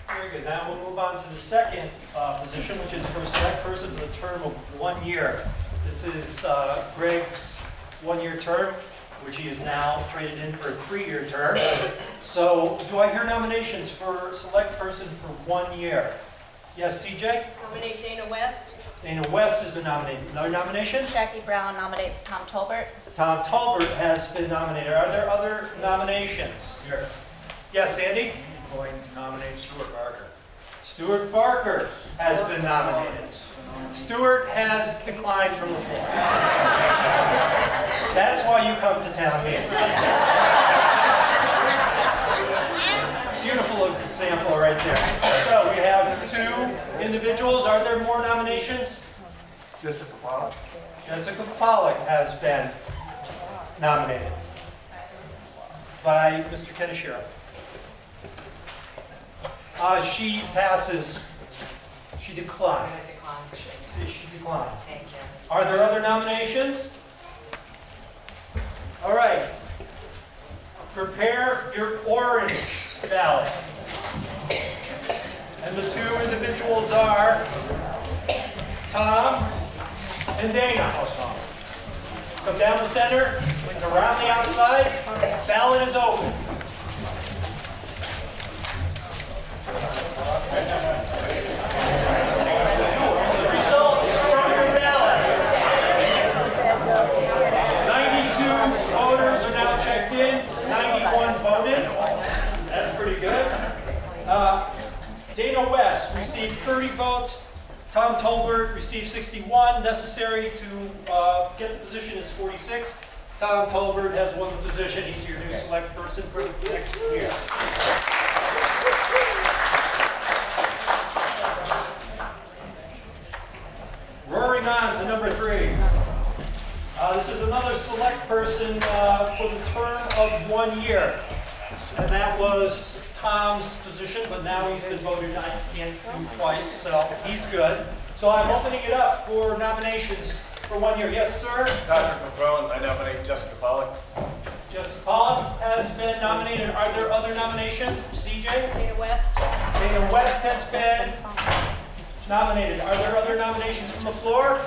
Very good. Now we'll move on to the second position, which is for a select person for a term of 1 year. This is Greg's 1-year term, which he is now traded in for a 3-year term. So do I hear nominations for select person for 1 year? Yes, CJ? Nominate Dana West. Dana West has been nominated. Another nomination? Jackie Brown nominates Tom Tolbert. Tom Tolbert has been nominated. Are there other nominations? Here. Yes, Andy? I'm going to nominate Stuart Barker. Stuart Barker has been nominated. Stuart has declined from the floor. That's why you come to town meeting. Beautiful example right there. So we have 2 individuals. Are there more nominations? Jessica Pollock. Jessica Pollock has been nominated. by Mr. Kenishiro. She passes. She declines. She declines. Are there other nominations? All right. Prepare your orange ballot. And the two individuals are Tom and Dana. Come down the center, around the outside. Ballot is open. The results from your ballot. 92 voters are now checked in. 91 voted. That's pretty good. Dana West received 30 votes. Tom Tolbert received 61. Necessary to get the position is 46. Tom Tolbert has won the position. He's your new select person for the next year. Roaring on to number 3. This is another select person for the term of 1 year. And that was Tom's position, but now he's been voted on. He can't do twice, so he's good. So I'm opening it up for nominations for 1 year. Yes, sir? Dr. McClellan, I nominate Jessica Pollock. Jessica Pollock has been nominated. Are there other nominations? CJ? Dana West. Dana West has been nominated. Are there other nominations from the floor?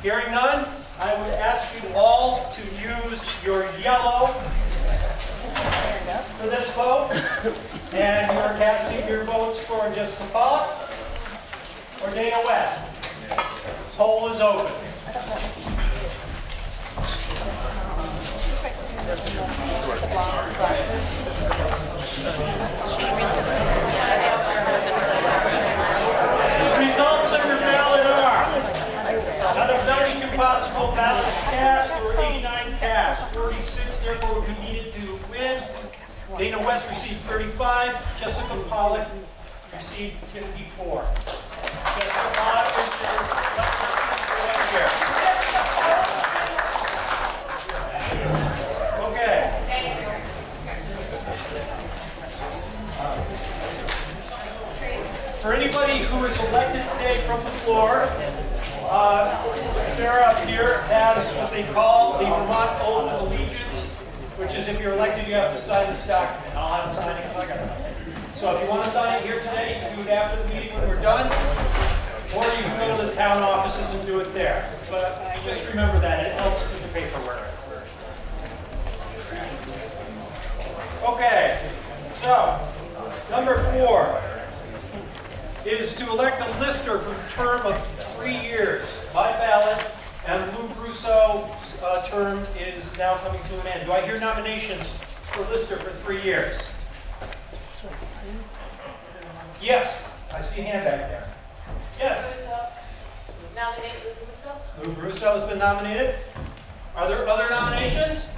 Hearing none, I would ask you all to use your yellow for this vote. And you're casting your votes for Jessica Pollock or Dana West. Poll is open. The results of your ballot are, out of 92 possible ballots cast, there were 89 cast. 46 therefore would be needed to win. Dana West received 35. Jessica Pollock received 54. Jessica Pollock is okay. For anybody who is elected today from the floor, Sarah up here has what they call the Vermont Oath of Allegiance, which is if you're elected, you have to sign this document. I'll have to sign it because I got it. So if you want to sign it here today, you can do it after the meeting when we're done, or you can go to the town offices and do it there. But just remember that, it helps with the paperwork. Okay, so number 4 is to elect a lister for the term of 3 years by ballot, and Lou Brusso's term is now coming to an end. Do I hear nominations for lister for 3 years? Yes, I see a hand back there. Yes. Nominate Lou Brusso? Lou Brusso has been nominated. Are there other nominations?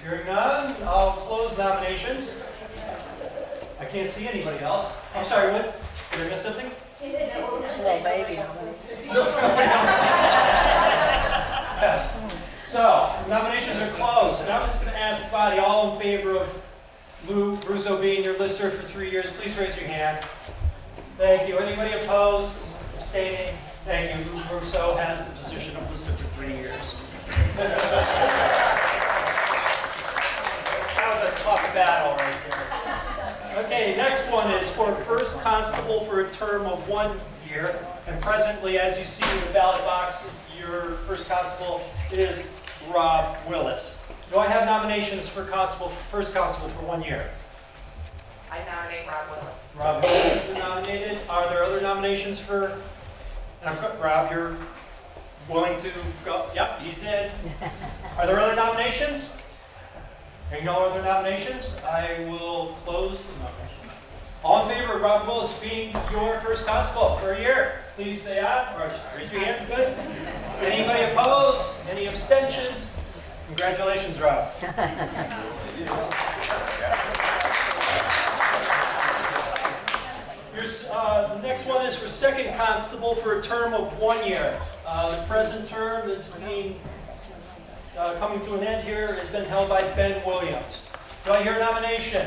Hearing none, I'll close nominations. I can't see anybody else. I'm sorry, what? Did I miss something? Little baby. Yes. So, nominations are closed. And I'm just going to ask the body, all in favor of Lou Brusso being your lister for 3 years, please raise your hand. Thank you. Anybody opposed? Abstaining? Thank you. Lou Brusso has the position of lister for 3 years. That was a tough battle right there. Okay, next one is for first constable for a term of 1 year. And presently, as you see in the ballot box, your first constable is Rob Willis. Do I have nominations for constable, first constable for 1 year? I nominate Rob Willis. Rob Willis has been nominated. Are there other nominations for, Rob, you're willing to go? Yep, he's in. Are there other nominations? Hearing no other nominations, I will close the nomination. All in favor of Rob Willis being your first constable for a year, please say aye, or raise your hands, good. Anybody opposed? Any abstentions? Congratulations, Rob. The next one is for second constable for a term of 1 year. The present term is being coming to an end here has been held by Ben Williams. Do I hear a nomination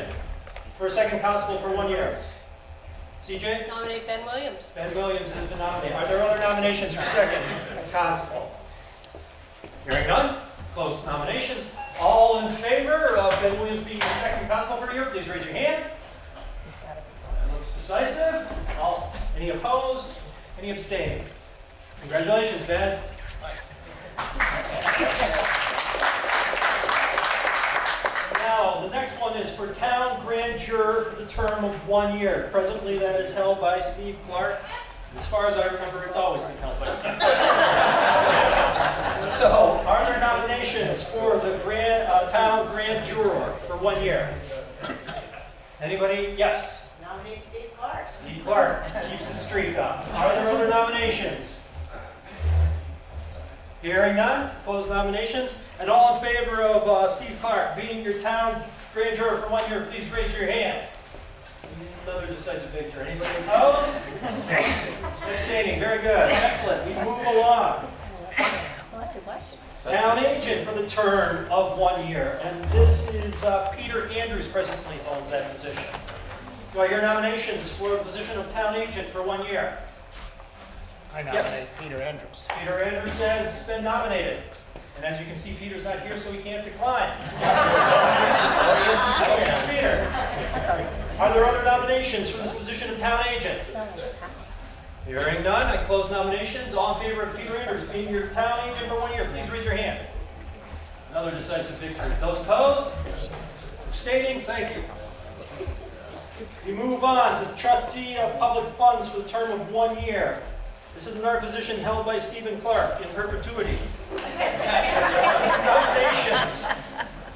for a second constable for 1 year? CJ? Nominate Ben Williams. Ben Williams has been nominated. Are there other nominations for second constable? Hearing none, close nominations. All in favor of Ben Williams being the second constable for a year, please raise your hand. That looks decisive. Any opposed? Any abstaining? Congratulations, Ben. Now, the next one is for town grand juror for the term of 1 year. Presently, that is held by Steve Clark. As far as I remember, it's always been held by Steve Clark. So, are there nominations for the town grand juror for 1 year? Anybody? Yes. Nominate Steve Clark. Steve Clark keeps the streak up. Are there other nominations? Hearing none, close nominations. And all in favor of Steve Clark being your town grand juror for 1 year, please raise your hand. Another decisive victory. Anybody opposed? Abstaining. Very good. Excellent. We move along. Town agent for the term of 1 year. And this is Peter Andrews presently holds that position. Do I hear nominations for the position of town agent for 1 year? I nominate Peter Andrews. Peter Andrews has been nominated. And as you can see, Peter's not here, so he can't decline. Peter. Are there other nominations for this position of town agent? Hearing none, I close nominations. All in favor of Peter Andrews being your town agent for 1 year, please raise your hand. Another decisive victory. Those opposed? Abstaining? Thank you. We move on to the trustee of public funds for the term of 1 year. This is another position held by Stephen Clark in perpetuity. Nominations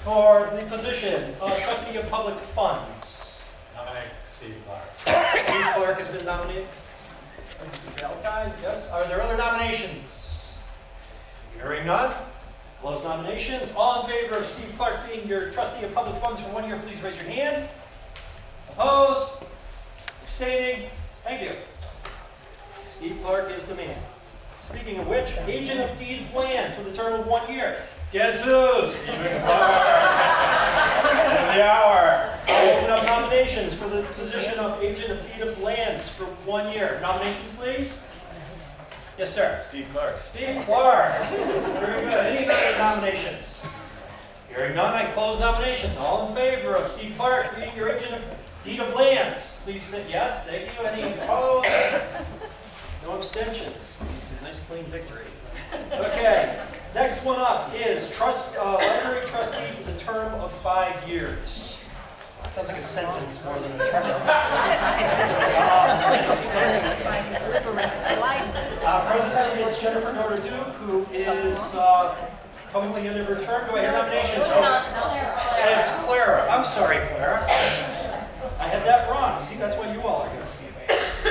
for the position of trustee of public funds. Nominate Steve Clark. Steve Clark has been nominated. Yes. Are there other nominations? Hearing none. Close nominations. All in favor of Steve Clark being your trustee of public funds for 1 year, please raise your hand. Opposed? Abstaining? Thank you. Steve Clark is the man. Speaking of which, agent of deed plan for the term of 1 year. Guess who? Stephen Clark. End of the hour. I'll open up nominations for the position of agent of deed of lands for 1 year. Nominations, please. Yes, sir. Steve Clark. Steve Clark. Very good. Any other nominations? Hearing none, I close nominations. All in favor of Steve Clark being your agent of deed of lands, please say yes. Thank you. Any opposed? No abstentions. It's a nice clean victory. Okay. Next one up is library trustee for the term of 5 years. Sounds like a sentence more than a term. Presently, it's Jennifer Norder-Duke, who is coming to the end of her term. Do I hear nominations? It's Clara. I'm sorry, Clara. I had that wrong. See, that's why you all are here.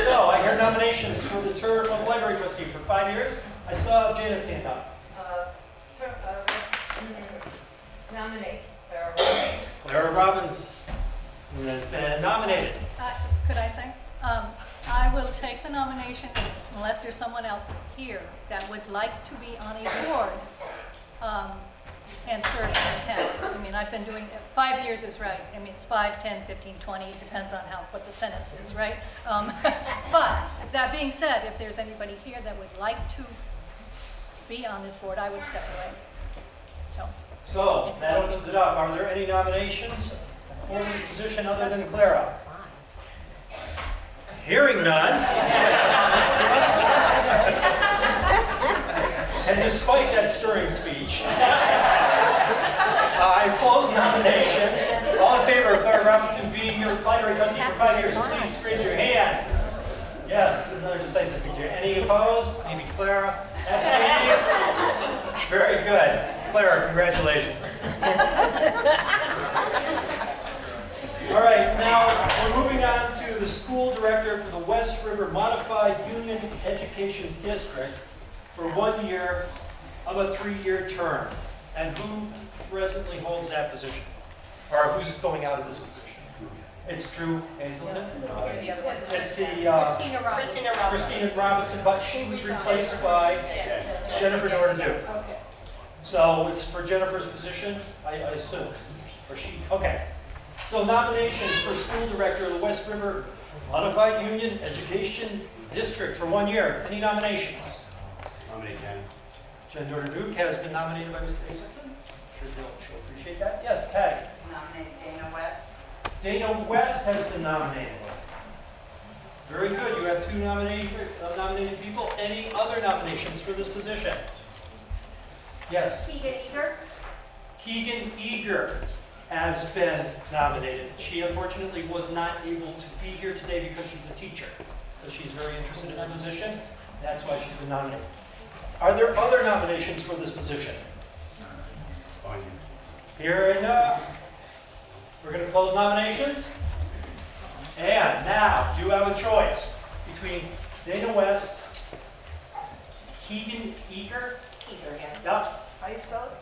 So, I hear nominations for the term of library trustee for 5 years. I saw Janet's hand up. Nominate Clara Robbins has been nominated. Could I say? I will take the nomination unless there's someone else here that would like to be on a board and serve in the town. I mean, I've been doing it, 5 years is right. I mean, it's 5, 10, 15, 20, it depends on what the sentence is, right? But that being said, if there's anybody here that would like to be on this board, I would step away. So, that opens it up. Are there any nominations for this position other than Clara? Hearing none. And despite that stirring speech, I close nominations. All in favor of Clara Robinson being your library trustee for 5 years, please raise your hand. Yes, another decisive victory. Any opposed? Maybe Clara. Abstaining? Very good. Clara, congratulations. All right, now we're moving on to the school director for the West River Modified Union Education District for 1 year of a 3-year term. And who presently holds that position? Or who's going out of this position? It's Drew Hazelton. It's the Christina Robinson, but she was replaced by Jennifer Norder-Duke. So it's for Jennifer's position, I assume, or she, okay. So nominations for school director of the West River Modified Union Education District for 1 year. Any nominations? Nominate Jen. Jen Dorder-Duke has been nominated by Mr. Hazelton. Sure she'll appreciate that. Yes, Patty. Nominate Dana West. Dana West has been nominated. Very good. You have 2 nominated people. Any other nominations for this position? Yes. Keegan Eager. Keegan Eager has been nominated. She unfortunately was not able to be here today because she's a teacher. But she's very interested in the position. That's why she's been nominated. Are there other nominations for this position? Fine. Hearing none. We're going to close nominations. And now, you have a choice between Dana West, Keegan Eager. Eager again. Yep. How do you spell it?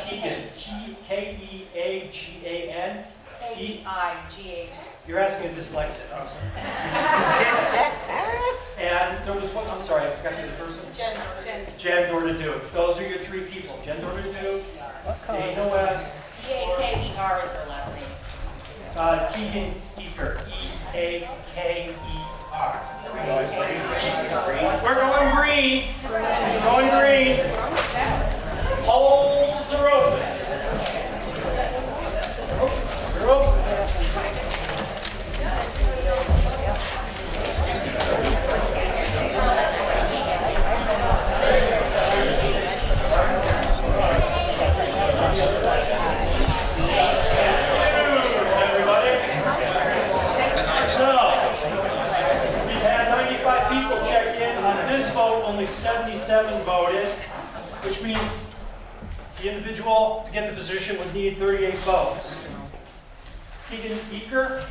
Keegan. Keegan. K-E-I-G-H. You're asking a dyslexic. I'm sorry. And there was one, I'm sorry, I forgot the person. Jen Dorder-Duke. Those are your 3 people. Jen Dorder-Duke, Dana West. E-A-K-E-R is her last name. Keegan Eager. E-A-K-E-R. We're going green. We're going green. Polls are open. They're open. Only 77 voted, which means the individual to get the position would need 38 votes. Keegan Eager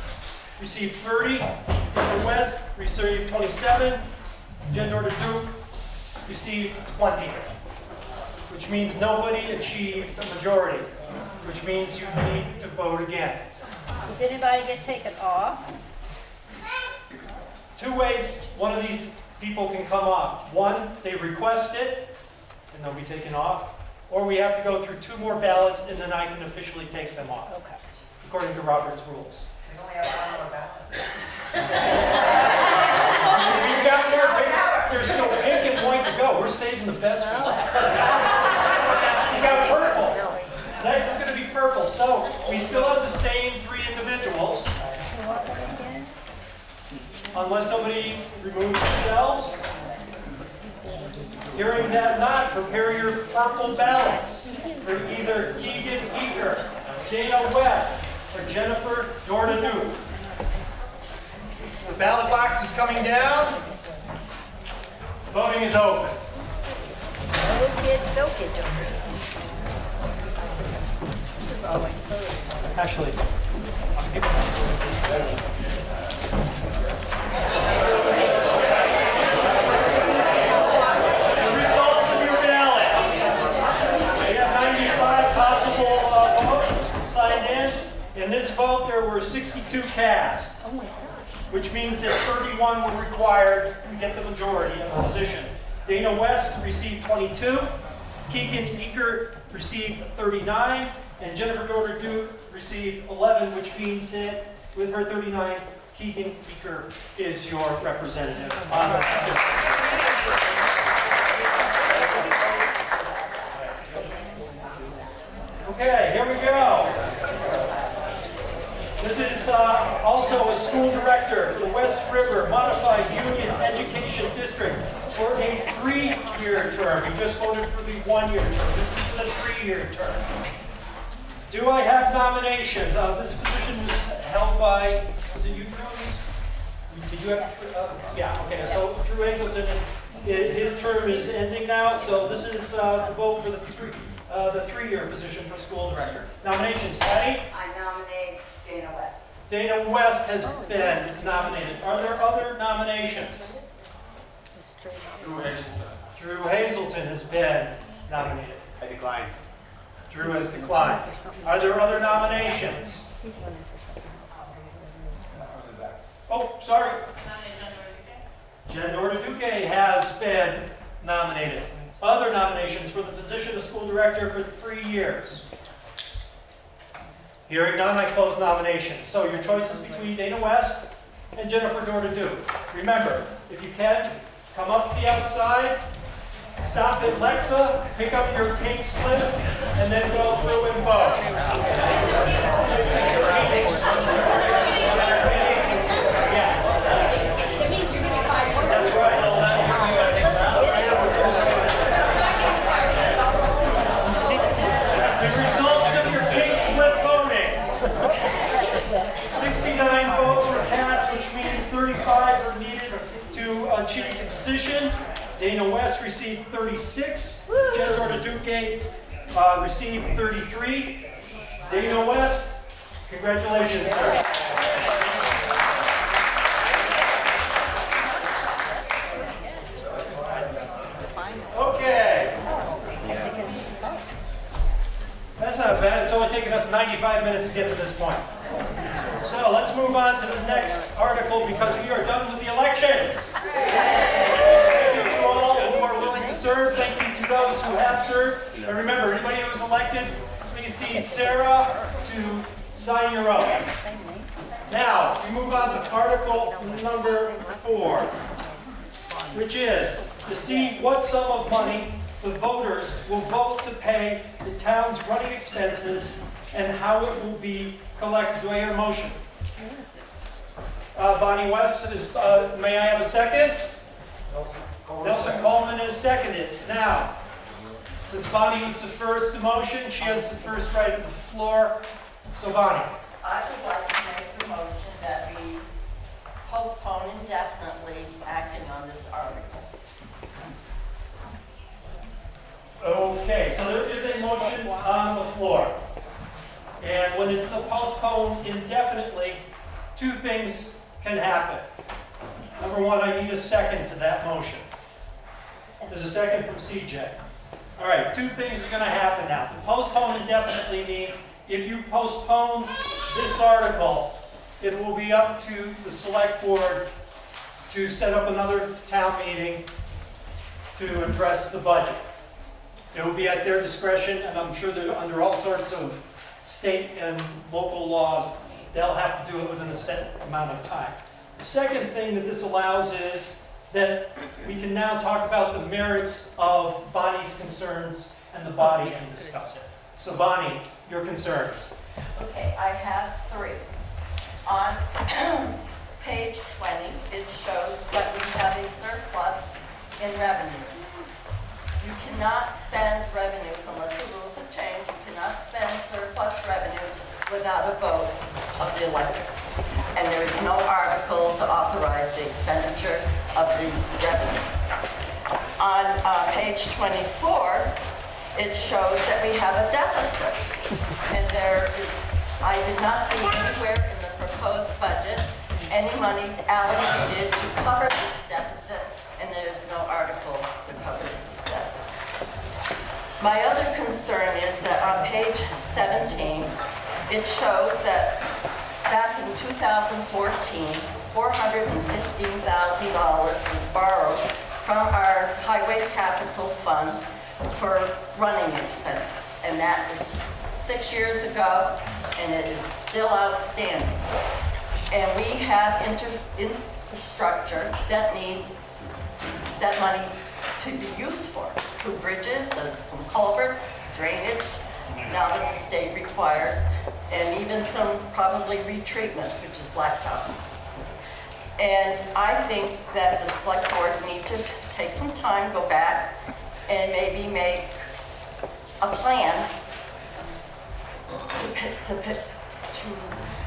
received 30, Dana West received 27, Jen Dorder-Duke received 20, which means nobody achieved the majority, which means you need to vote again. Did anybody get taken off? 2 ways one of these people can come off. One, they request it, and they'll be taken off. Or we have to go through 2 more ballots, and then I can officially take them off. Okay. According to Robert's rules. We only have 1 more ballot. We've got more pink. There's still pink and white to go. We're saving the best for last. We got purple. Next is going to be purple. So we still have the same 3 individuals. Unless somebody removes themselves. Hearing that not, prepare your purple ballots for either Keegan Eager, Dana West, or Jennifer Dorder-Duke. The ballot box is coming down. Voting is open. No kids, no kids. This is always so. Actually, in this vote, there were 62 cast, which means that 31 were required to get the majority of the position. Dana West received 22, Keegan Eager received 39, and Jennifer Dorder-Duke received 11, which means that with her 39, Keegan Eager is your representative on the Okay, here we go. This is also a school director for the West River Modified Union Education District for a 3-year term. We just voted for the 1-year term. This is the 3-year term. Do I have nominations? This position was held by, was it you, Drew? Did you have? Yeah, okay. Yes. So Drew Hazelton, his term is ending now, so this is the vote for the 3-year position for school director. Nominations, Patty? I nominate Dana West. Dana West has been nominated. Are there other nominations? Drew Hazelton. Drew Hazelton has been nominated. I decline. Drew has declined. Are there other nominations? Oh, sorry. Jen Dorder-Duque has been nominated. other nominations for the position of school director for 3 years? Hearing none, I close nominations. So your choice is between Dana West and Jennifer Dordedu. Remember, if you can, come up to the outside, stop at Lexa, pick up your pink slip, and then go through and vote. That's right. The results of your pink slip voting. 69 votes were cast, which means 35 are needed to achieve the position. Dana West received 36. Jennifer Duque received 33. Dana West, congratulations, sir. Okay. That's not bad. It's only taken us 95 minutes to get to this point. So let's move on to the next article because we are done with the elections. Thank you to all who are willing to serve. Thank you to those who have served. And remember, anybody who was elected, please see Sarah to sign your oath. Now, we move on to article number 4, which is to see what sum of money the voters will vote to pay the town's running expenses and how it will be collected. Do I hear a motion? Bonnie West is, may I have a second? Nelson Coleman is seconded. Now, since Bonnie was the first to motion, she has the first right at the floor. So Bonnie. I would like to make the motion that we postpone indefinitely acting on this article. Okay, so there is a motion on the floor. And when it's postponed indefinitely, 2 things can happen. Number 1, I need a second to that motion. There's a second from CJ. All right, 2 things are going to happen now. To postpone indefinitely means if you postpone this article, it will be up to the select board to set up another town meeting to address the budget. It will be at their discretion, and I'm sure they're under all sorts of state and local laws. They'll have to do it within a set amount of time. The second thing that this allows is that we can now talk about the merits of Bonnie's concerns and the body and discuss it. So Bonnie, your concerns. Okay, I have 3. On page 20, it shows that we have a surplus in revenues. You cannot spend revenues unless the rules have changed. You cannot spend surplus revenues without a vote of the electorate. And there is no article to authorize the expenditure of these revenues. On page 24, it shows that we have a deficit. And there is, I did not see anywhere in the proposed budget any monies allocated to cover this deficit, and there's no article to cover this deficit. My other concern is that on page 17, it shows that back in 2014, $415,000 was borrowed from our highway capital fund for running expenses. And that was 6 years ago, and it is still outstanding. And we have infrastructure that needs that money to be used for. 2 bridges, some culverts, drainage, now that the state requires, and even some probably retreatment, which is blacktop. And I think that the select board need to take some time, go back, and maybe make a plan to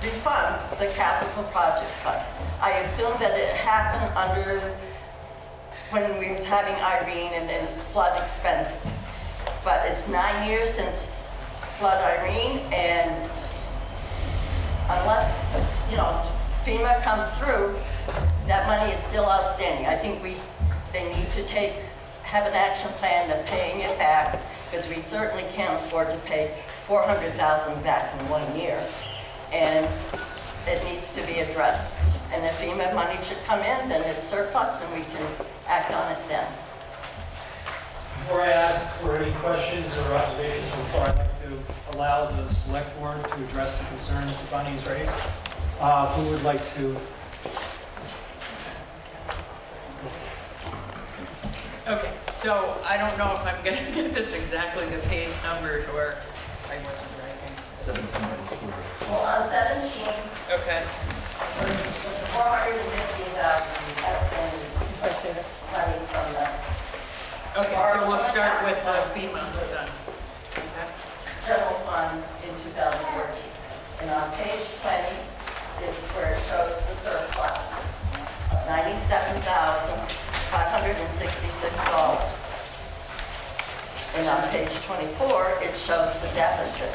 refund the capital project fund. I assume that it happened under when we was having Irene and flood expenses. But it's 9 years since flood Irene, and unless, FEMA comes through, that money is still outstanding. I think they need to have an action plan to paying it back, because we certainly can't afford to pay $400,000 back in 1 year. And it needs to be addressed. And if FEMA money should come in, then it's surplus and we can act on it then. Before I ask for any questions or observations from the floor, I'd like to allow the select board to address the concerns that Bunny's raised. Who would like to? Okay, so I don't know if I'm gonna get this exactly, the page numbers, or I wasn't writing. 17. Well, on 17, Okay. with the 450,000, that's in money from the Okay, so we'll start with FEMA then. Okay. general fund in 2014. And on page 20 is where it shows the surplus, $97,566. And on page 24, it shows the deficit.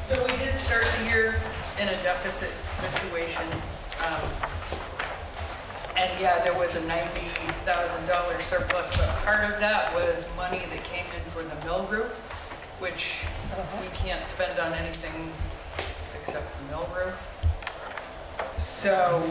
So we did start the year in a deficit situation. And yeah, there was a $90,000 surplus, but part of that was money that came in for the mill roof, which we can't spend on anything except the mill roof. So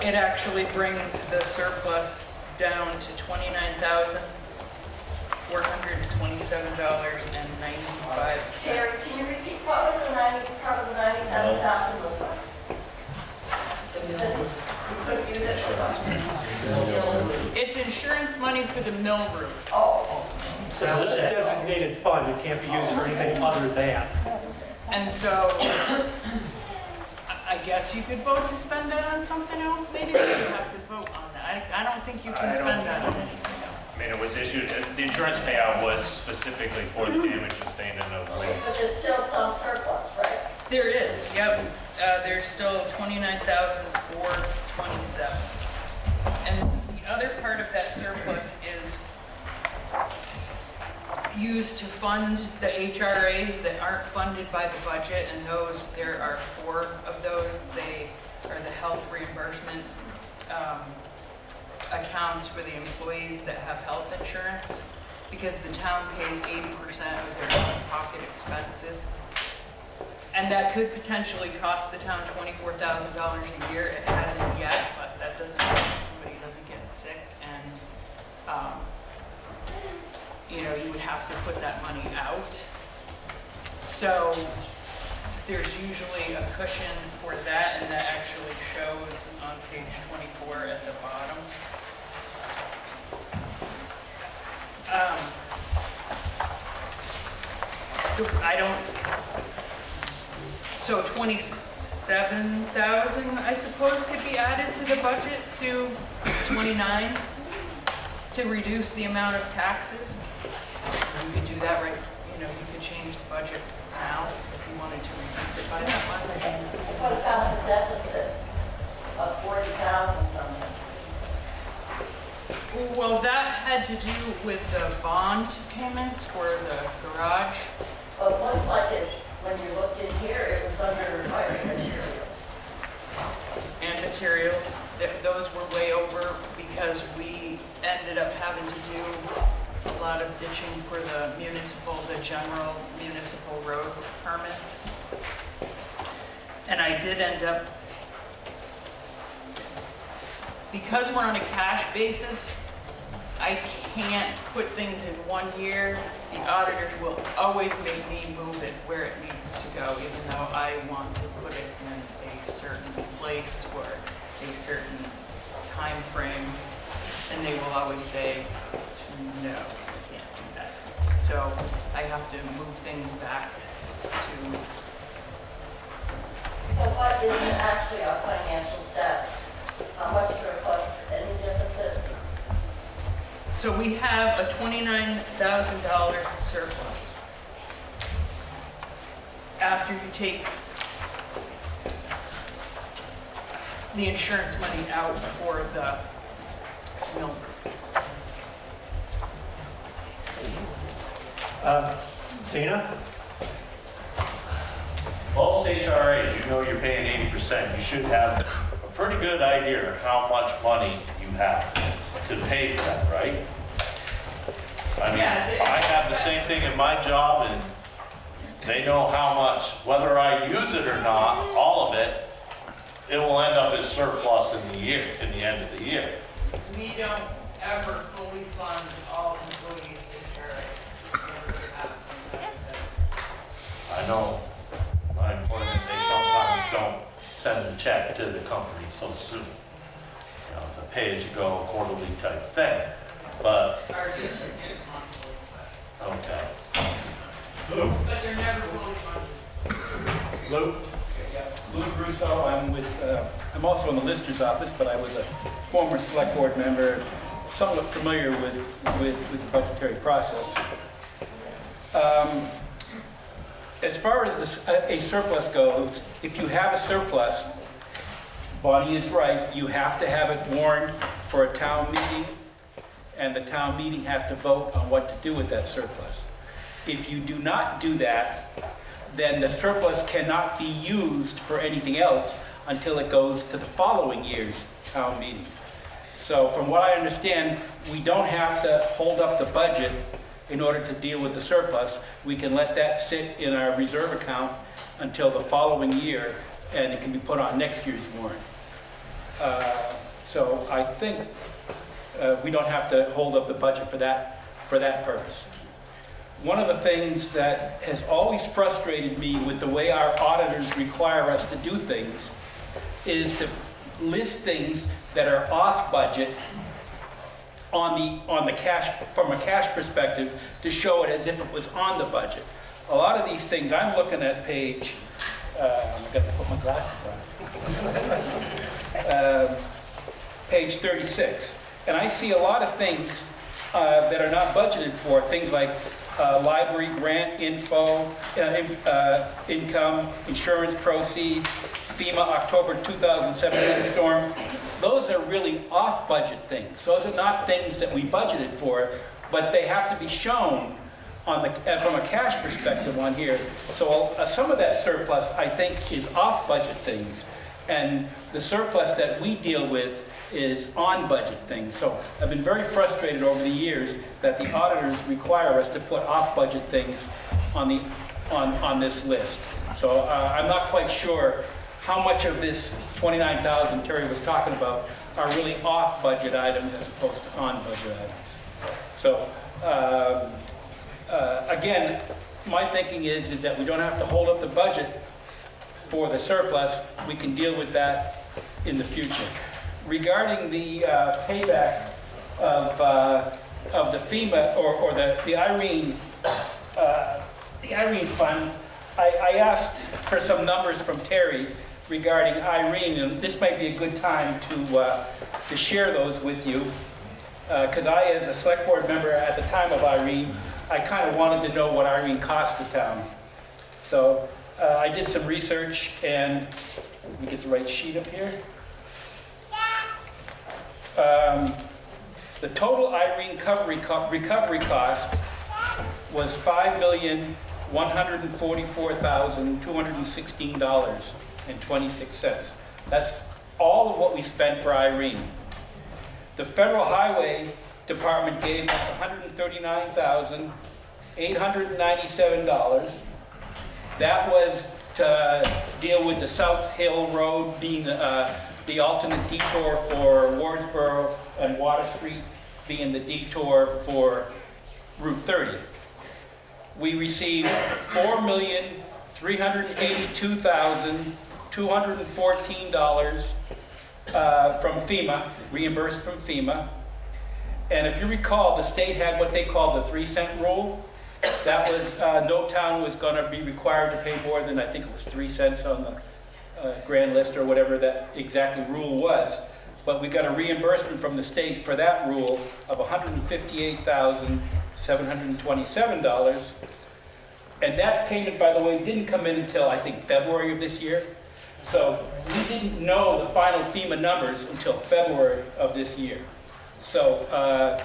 it actually brings the surplus down to $29,427.95. Terry, can you repeat what was the 90, part of the 97,000 was what? You couldn't use it for that. It's insurance money for the mill roof. Oh. So it's a designated fund, it can't be used for anything other than. And so I guess you could vote to spend that on something else, maybe, but you have to vote on that. I don't think you can spend that on anything else. I mean, it was issued, the insurance payout was specifically for the damage sustained in the wind. But there's still some surplus, right? There is, yep. There's still $29,427. And the other part of that surplus is used to fund the HRAs that aren't funded by the budget, and those, there are 4 of those. They are the health reimbursement accounts for the employees that have health insurance, because the town pays 80% of their out-of-pocket expenses. And that could potentially cost the town $24,000 a year. It hasn't yet, but that doesn't mean somebody doesn't get sick, and you know, you would have to put that money out. So there's usually a cushion for that, and that actually shows on page 24 at the bottom. So 27,000, I suppose, could be added to the budget to 29 to reduce the amount of taxes. You could do that right, you know, you could change the budget now if you wanted to reduce it by that much. What about the deficit of 40,000 something? Well, that had to do with the bond payment for the garage. Well, it looks like it's, when you look in here, it was under hiring materials. And materials, those were way over because we ended up having to do a lot of ditching for the general municipal roads permit. And I did end up, because we're on a cash basis, I can't put things in one year. The auditors will always make me move it where it needs to go, even though I want to put it in a certain place or a certain time frame. And they will always say, no, you can't do that. So I have to move things back to. So what is actually our financial status? How much surplus, any deficit? So we have a $29,000 surplus. After you take the insurance money out for the mill. Dana? Most HRAs, you know you're paying 80%. You should have a pretty good idea of how much money you have to pay for that, right? I mean, I have the same thing in my job, and they know how much, whether I use it or not, all of it, it will end up as surplus in the year, in the end of the year. We don't ever fully fund all employees in charity. Never have some kind of thing. I know my employment, they sometimes don't send a check to the company so soon. You know, it's a pay-as-you-go quarterly type thing, but, Ours is monthly. okay. But they're never fully funded. Lou? Lou Russo, I'm also in the Lister's office, but I was a former select board member, somewhat familiar with the budgetary process. As far as a surplus goes, if you have a surplus, Bonnie is right, you have to have it warned for a town meeting, and the town meeting has to vote on what to do with that surplus. If you do not do that, then the surplus cannot be used for anything else until it goes to the following year's town meeting. So from what I understand, we don't have to hold up the budget in order to deal with the surplus. We can let that sit in our reserve account until the following year, and it can be put on next year's warrant. So I think we don't have to hold up the budget for that purpose. One of the things that has always frustrated me with the way our auditors require us to do things is to list things that are off budget on the cash, from a cash perspective, to show it as if it was on the budget. A lot of these things, I'm looking at page, I'm going to put my glasses on, page 36, and I see a lot of things that are not budgeted for, things like library grant info, income, insurance proceeds, FEMA October 2017 storm. Those are really off-budget things. Those are not things that we budgeted for, but they have to be shown on the, from a cash perspective on here. So some of that surplus, I think, is off-budget things, and the surplus that we deal with is on-budget things. So I've been very frustrated over the years that the auditors require us to put off-budget things on this list. So I'm not quite sure how much of this 29,000 Terry was talking about are really off-budget items as opposed to on-budget items. So again, my thinking is that we don't have to hold up the budget for the surplus. We can deal with that in the future. Regarding the payback of the FEMA or the Irene fund, I asked for some numbers from Terry regarding Irene, and this might be a good time to share those with you, because I, as a select board member at the time of Irene, I kind of wanted to know what Irene cost the town. So I did some research, and let me get the right sheet up here. The total Irene recovery cost was $5,144,216.26. That's all of what we spent for Irene. The Federal Highway Department gave us $139,897. That was to deal with the South Hill Road being the alternate detour for Wardsboro and Water Street being the detour for Route 30. We received $4,382,214 from FEMA, reimbursed from FEMA. And if you recall, the state had what they call the 3-cent rule. That was, no town was going to be required to pay more than, I think it was 3 cents on the grand list or whatever that exactly rule was. But we got a reimbursement from the state for that rule of $158,727. And that payment, by the way, didn't come in until, I think, February of this year. So we didn't know the final FEMA numbers until February of this year. So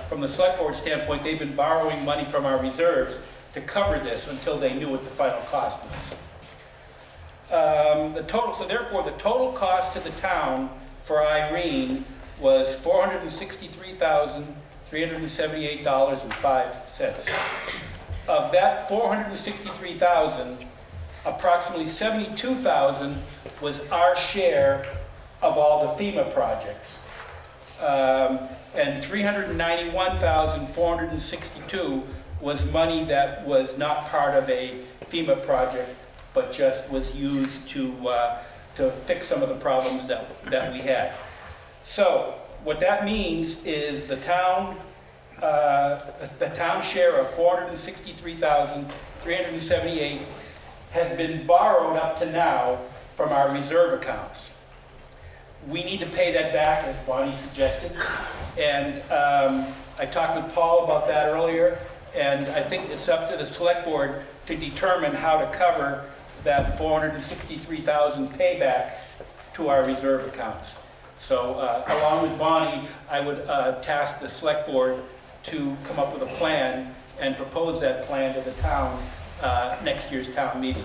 from the select board standpoint, they've been borrowing money from our reserves to cover this until they knew what the final cost was. So therefore, the total cost to the town for Irene was $463,378.05. Of that $463,000, approximately $72,000 was our share of all the FEMA projects. And 391,462 was money that was not part of a FEMA project, but just was used to fix some of the problems that we had. So what that means is the town share of 463,378 has been borrowed up to now from our reserve accounts. We need to pay that back, as Bonnie suggested. And I talked with Paul about that earlier, and I think it's up to the select board to determine how to cover that 463,000 payback to our reserve accounts. So along with Bonnie, I would task the select board to come up with a plan and propose that plan to the town next year's town meeting.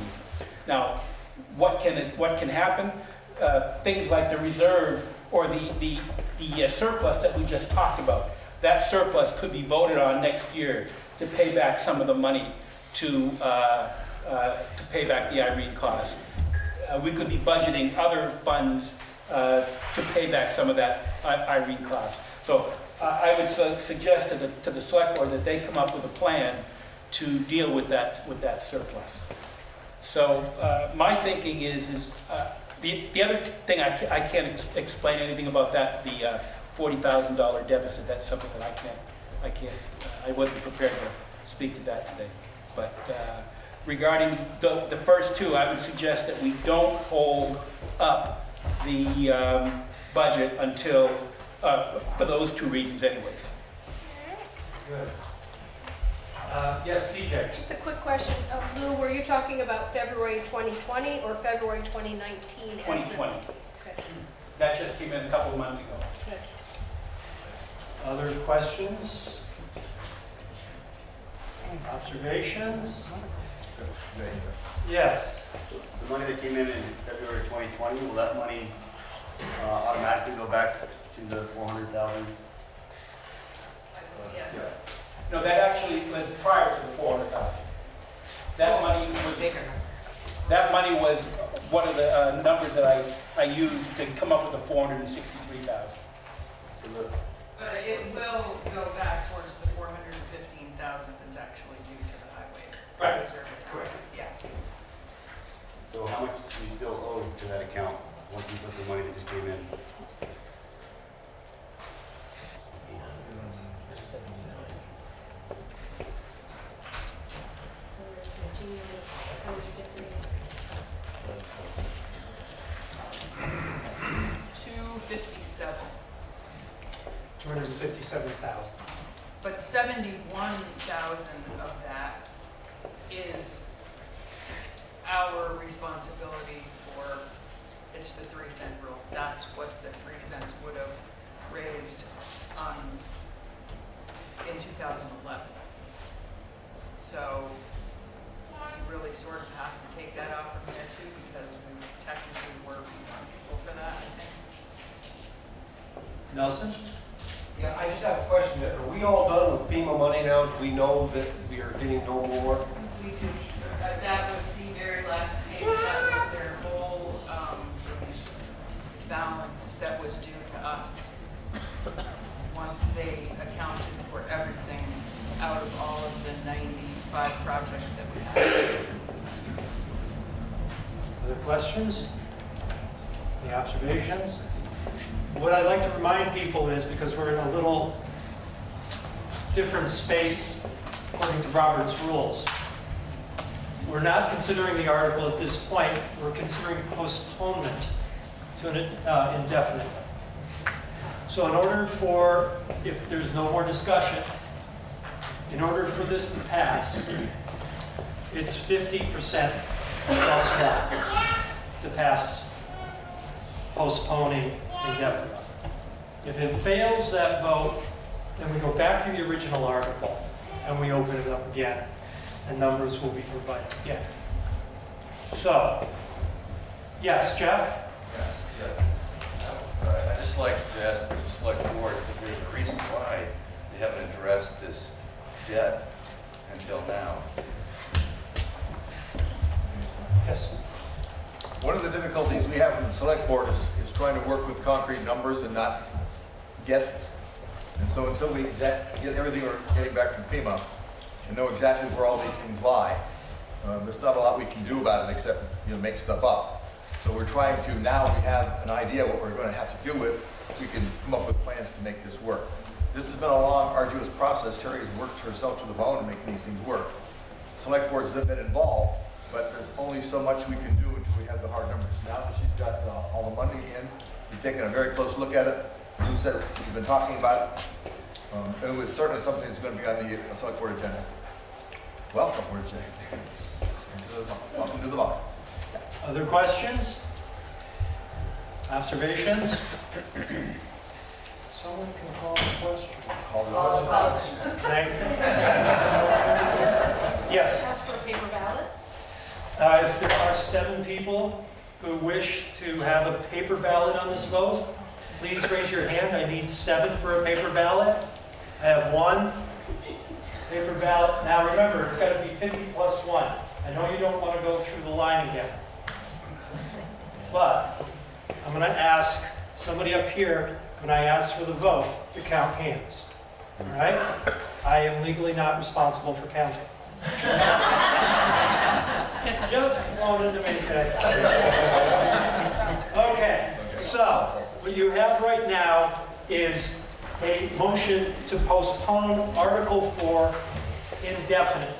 Now, what can happen? Things like the reserve or the surplus that we just talked about. That surplus could be voted on next year to pay back some of the money to pay back the Irene costs. We could be budgeting other funds to pay back some of that Irene cost. So I would suggest to the select board that they come up with a plan to deal with that surplus. So my thinking is the other thing I can't explain anything about that, the $40,000 deficit. That's something that I wasn't prepared to speak to that today. But regarding the first two, I would suggest that we don't hold up the budget until, for those two reasons anyways. Good. Yes, CJ. Just a quick question. Lou, were you talking about February 2020 or February 2019? 2020. Okay. That just came in a couple of months ago. Good. Other questions? Observations? Yes. So the money that came in February 2020, will that money automatically go back to the 400,000? No, that actually was prior to the 400,000. That money was one of the numbers that I used to come up with the 463,000. But it will go back towards the 415,000 that's actually due to the highway. Right. Reserve account. Correct. Yeah. So how much do we still owe to that account once we put the money that just came in? $257,000. But 71,000 of that is our responsibility for, it's the 3-cent rule. That's what the 3 cents would have raised in 2011. So you really sort of have to take that out from there too, because we technically were responsible for that, I think. Nelson? Yeah, I just have a question. Are we all done with FEMA money now? Do we know that we are getting no more? We do. That was the very last page. That was their whole balance that was due to us. Once they accounted for everything out of all of the 95 projects that we had. Other questions? Any observations? What I'd like to remind people is, because we're in a little different space according to Robert's rules, we're not considering the article at this point. We're considering postponement to an indefinite. So in order for, if there's no more discussion, in order for this to pass, it's 50% plus one to pass postponing indefinitely. If it fails that vote, then we go back to the original article and we open it up again, and numbers will be provided again. So, yes, Jeff? Yes, I'd just like to ask the select board if there's a reason why they haven't addressed this debt until now. Yes. One of the difficulties we have in the select board is trying to work with concrete numbers and not guesses. And so until we get everything we're getting back from FEMA and know exactly where all these things lie, there's not a lot we can do about it except make stuff up. So we're trying to, now we have an idea what we're going to have to deal with, we can come up with plans to make this work. This has been a long, arduous process. Terry has worked herself to the bone in making these things work. Select boards have been involved, but there's only so much we can do until we have the hard numbers. Now that she's got all the money in, we've taken a very close look at it. You said we've been talking about it. It was certainly something that's going to be on the select board agenda. Welcome, Board James. Welcome to the bottom. Other questions? Observations? Someone can call the question. Call the question. Thank you. Yes? Ask for a paper ballot? If there are 7 people who wish to have a paper ballot on this vote, please raise your hand. I need 7 for a paper ballot. I have 1 paper ballot. Now remember, it's got to be 50 plus 1. I know you don't want to go through the line again. But I'm going to ask somebody up here, when I ask for the vote, to count hands. All right? I am legally not responsible for counting. Just wanted to make that clear. Okay, so what you have right now is a motion to postpone Article 4 indefinitely.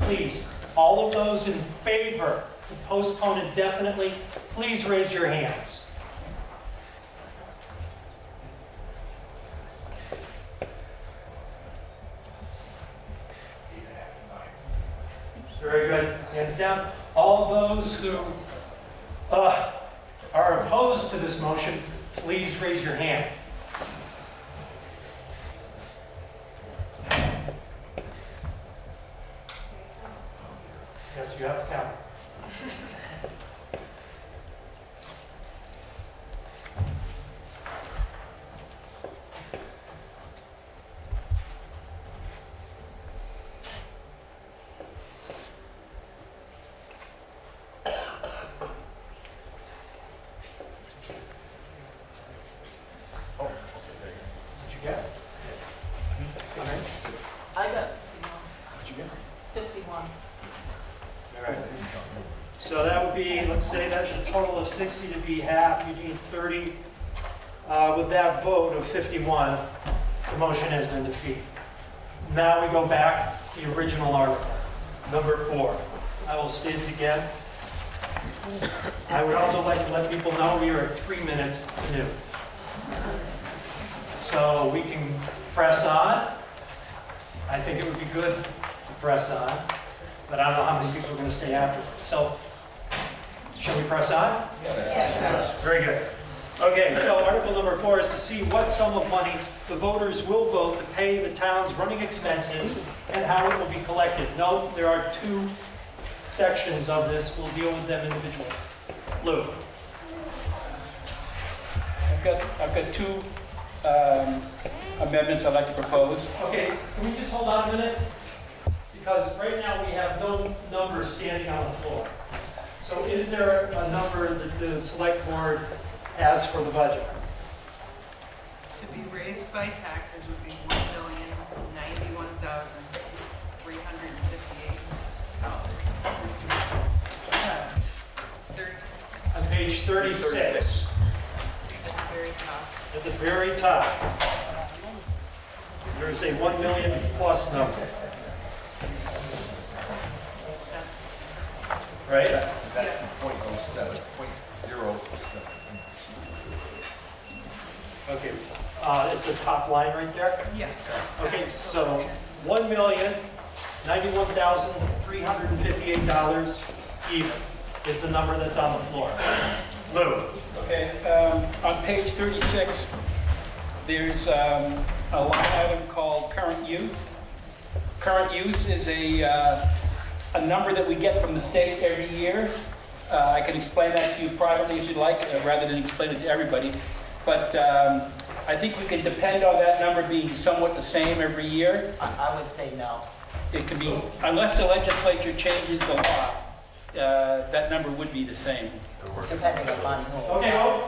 Please, all of those in favor to postpone indefinitely, please raise your hands. Very good. Hands down. All those who are opposed to this motion, please raise your hand. Yes, you have to count. I got 51. All right. So that would be, let's say that's a total of 60 to be half. You need 30. With that vote of 51, the motion has been defeated. Now we go back to the original article, number 4. I will state it again. I would also like to let people know we are at 3 minutes to noon. So we can press on. I think it would be good to press on, but I don't know how many people are going to stay afterwards. So, shall we press on? Yes. Very good. Okay, so Article number 4 is to see what sum of money the voters will vote to pay the town's running expenses and how it will be collected. Note, there are 2 sections of this. We'll deal with them individually. Lou. I've got 2 amendments I'd like to propose. Okay, can we just hold on a minute? Because right now we have no numbers standing on the floor. So is there a number that the select board has for the budget? To be raised by taxes would be $1,091,358. On page 36. At the very top. At the very top. There's a 1 million plus number. Right? That's the 0.07, 0.07. Okay, it's the top line right there? Yes. Okay, so $1,091,358 even is the number that's on the floor. Lou. Okay, on page 36, there's a line item called current use. Current use is a number that we get from the state every year. I can explain that to you privately if you'd like, rather than explain it to everybody. But I think we can depend on that number being somewhat the same every year. I would say no. It can be, unless the legislature changes the law, that number would be the same. Depending upon who. Okay, well,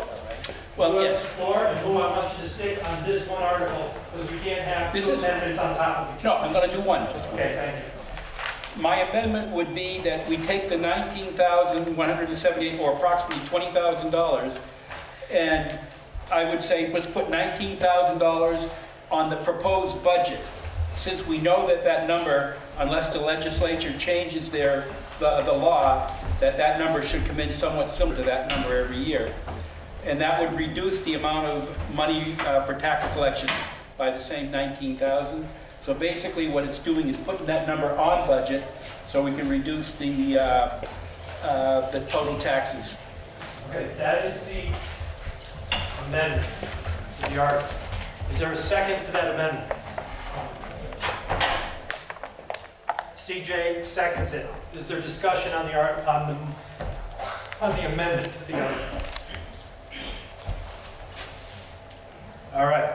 Well, who has yes. the floor and who I want you to stick on this one article, because we can't have This two is- amendments on top of each No, other. I'm going to do one. Just one. Okay, thank you. My amendment would be that we take the $19,178, or approximately $20,000, and I would say let's put $19,000 on the proposed budget. Since we know that that number, unless the legislature changes the law, that number should come in somewhat similar to that number every year. And that would reduce the amount of money for tax collection by the same 19,000. So basically what it's doing is putting that number on budget so we can reduce the total taxes. Okay, that is the amendment to the article. Is there a second to that amendment? CJ seconds it. Is there discussion on the amendment to the article? All right.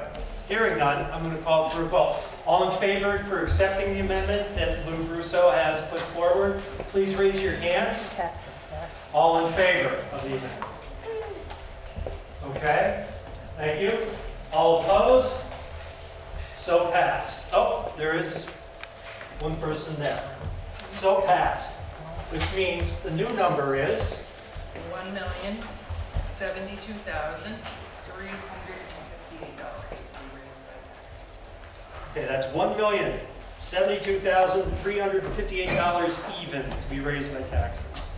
Hearing none, I'm going to call for a vote. All in favor for accepting the amendment that Lou Russo has put forward, please raise your hands. All in favor of the amendment? Okay, thank you. All opposed? So passed. Oh, there is one person there. So passed, which means the new number is $1,072,358. okay. That's $1,072,358 even to be raised by taxes.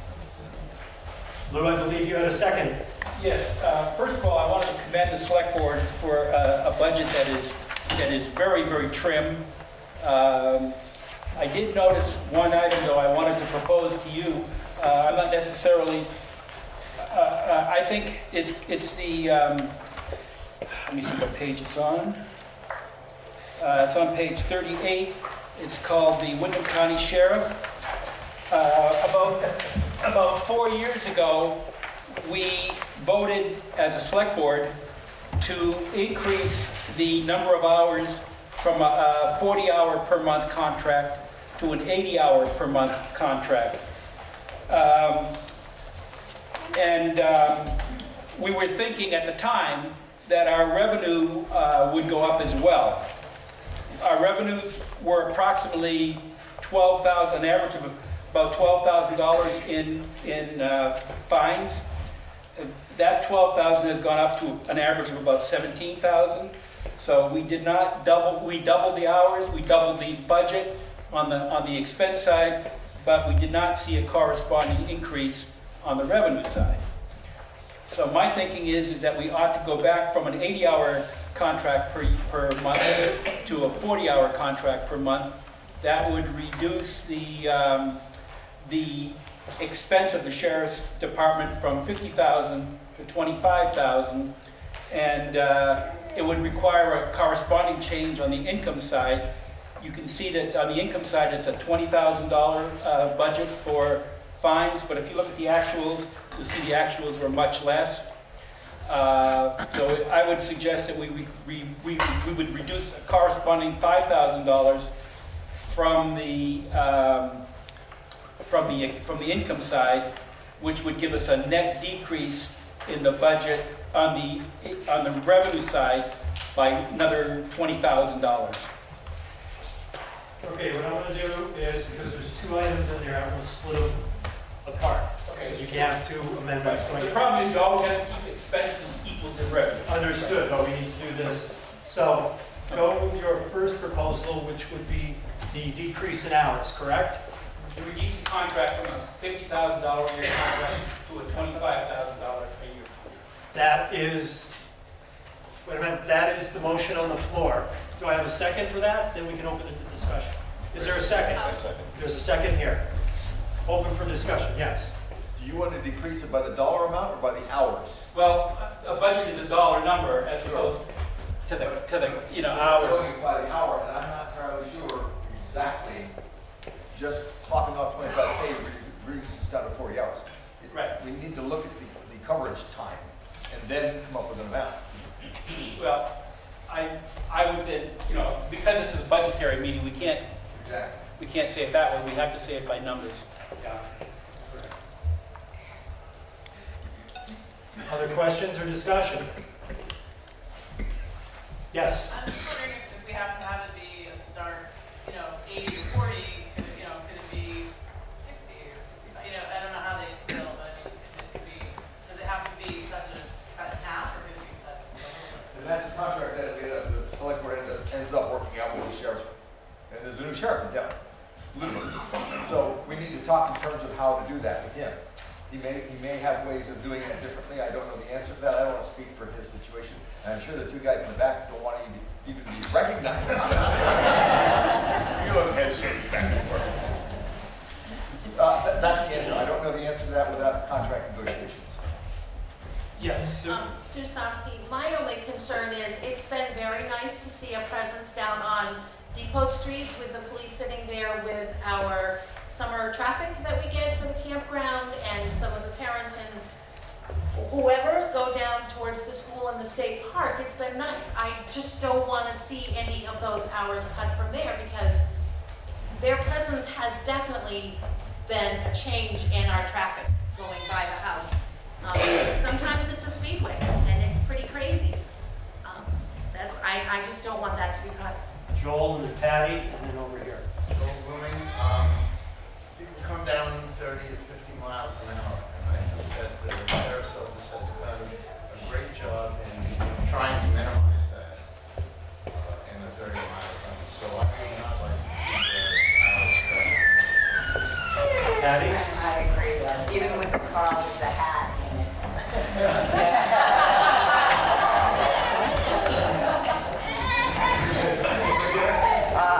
Lou, I believe you had a second. Yes, first of all, I want to commend the select board for a budget that is very, very trim. I did notice one item, though, I wanted to propose to you. I'm not necessarily, I think it's the, let me see what page it's on. It's on page 38. It's called the Wyndham County Sheriff. About 4 years ago, we voted as a select board to increase the number of hours from a 40-hour per month contract to an 80-hour per month contract. We were thinking at the time that our revenue would go up as well. Our revenues were approximately $12,000, an average of about $12,000 in fines. That $12,000 has gone up to an average of about $17,000. So we did not double. We doubled the hours. We doubled the budget on the expense side, but we did not see a corresponding increase on the revenue side. So my thinking is that we ought to go back from an 80-hour contract per month to a 40-hour contract per month. That would reduce the expense of the sheriff's department from $50,000 to $25,000, and it would require a corresponding change on the income side. You can see that on the income side, it's a $20,000 budget for fines, but if you look at the actuals, you'll see the actuals were much less. So I would suggest that we would reduce a corresponding $5,000 from the income side, which would give us a net decrease in the budget on the revenue side by another $20,000. Okay, what I'm going to do is, because there's two items in there, I'm going to split them apart. Okay. Because you can't have two amendments going. The problem is you always have to keep expenses equal to revenue. Understood, but we need to do this. So go with your first proposal, which would be the decrease in hours, correct? To reduce the contract from a $50,000 a year contract to a $25,000 a year. That is, wait a minute, that is the motion on the floor. Do I have a second for that? Then we can open it to discussion. Is there a second? There's a second here. Open for discussion, yes. Do you want to decrease it by the dollar amount or by the hours? Well, a budget is a dollar number as opposed to the hours. Going by the hour, and I'm not entirely sure exactly. Just clopping off 25K reduces down to 40 hours. Right. We need to look at the coverage time and then come up with an amount. Well, I would then, because this is a budgetary meeting, we can't say it that way. We have to say it by numbers. Yeah. Other questions or discussion? Yes. I'm just wondering if we have to have it be a start, 80 or 40, could it be 60 or 65? I don't know how they feel, but I mean, does it have to be such a cut in half, or could it be cut a little bit? And that's the contract that the select board ends up working out with the sheriff. And there's a new sheriff in town, literally. So we need to talk in terms of how to do that with him. He may have ways of doing it differently. I don't know the answer to that. I don't want to speak for his situation. And I'm sure the two guys in the back don't want to even be recognized. You look head shaking back and forth. That's the answer. I don't know the answer to that without contract negotiations. Yes. Sue Stomsky, my only concern is it's been very nice to see a presence down on Depot Street with the police sitting there with our summer traffic that we get for the campground, and some of the parents and whoever go down towards the school and the state park. It's been nice. I just don't want to see any of those hours cut from there, because their presence has definitely been a change in our traffic going by the house. Sometimes it's a speedway and it's pretty crazy. I just don't want that to be cut. Joel and Patty, and then over here. Joel Blooming, people come down 30 to 50 miles an hour, and I think that the sheriff's office has done a great job in trying to minimize that in the 30 miles an hour. So I would not like to see the hours cut. Patty? I agree, even with the car with the hat in it.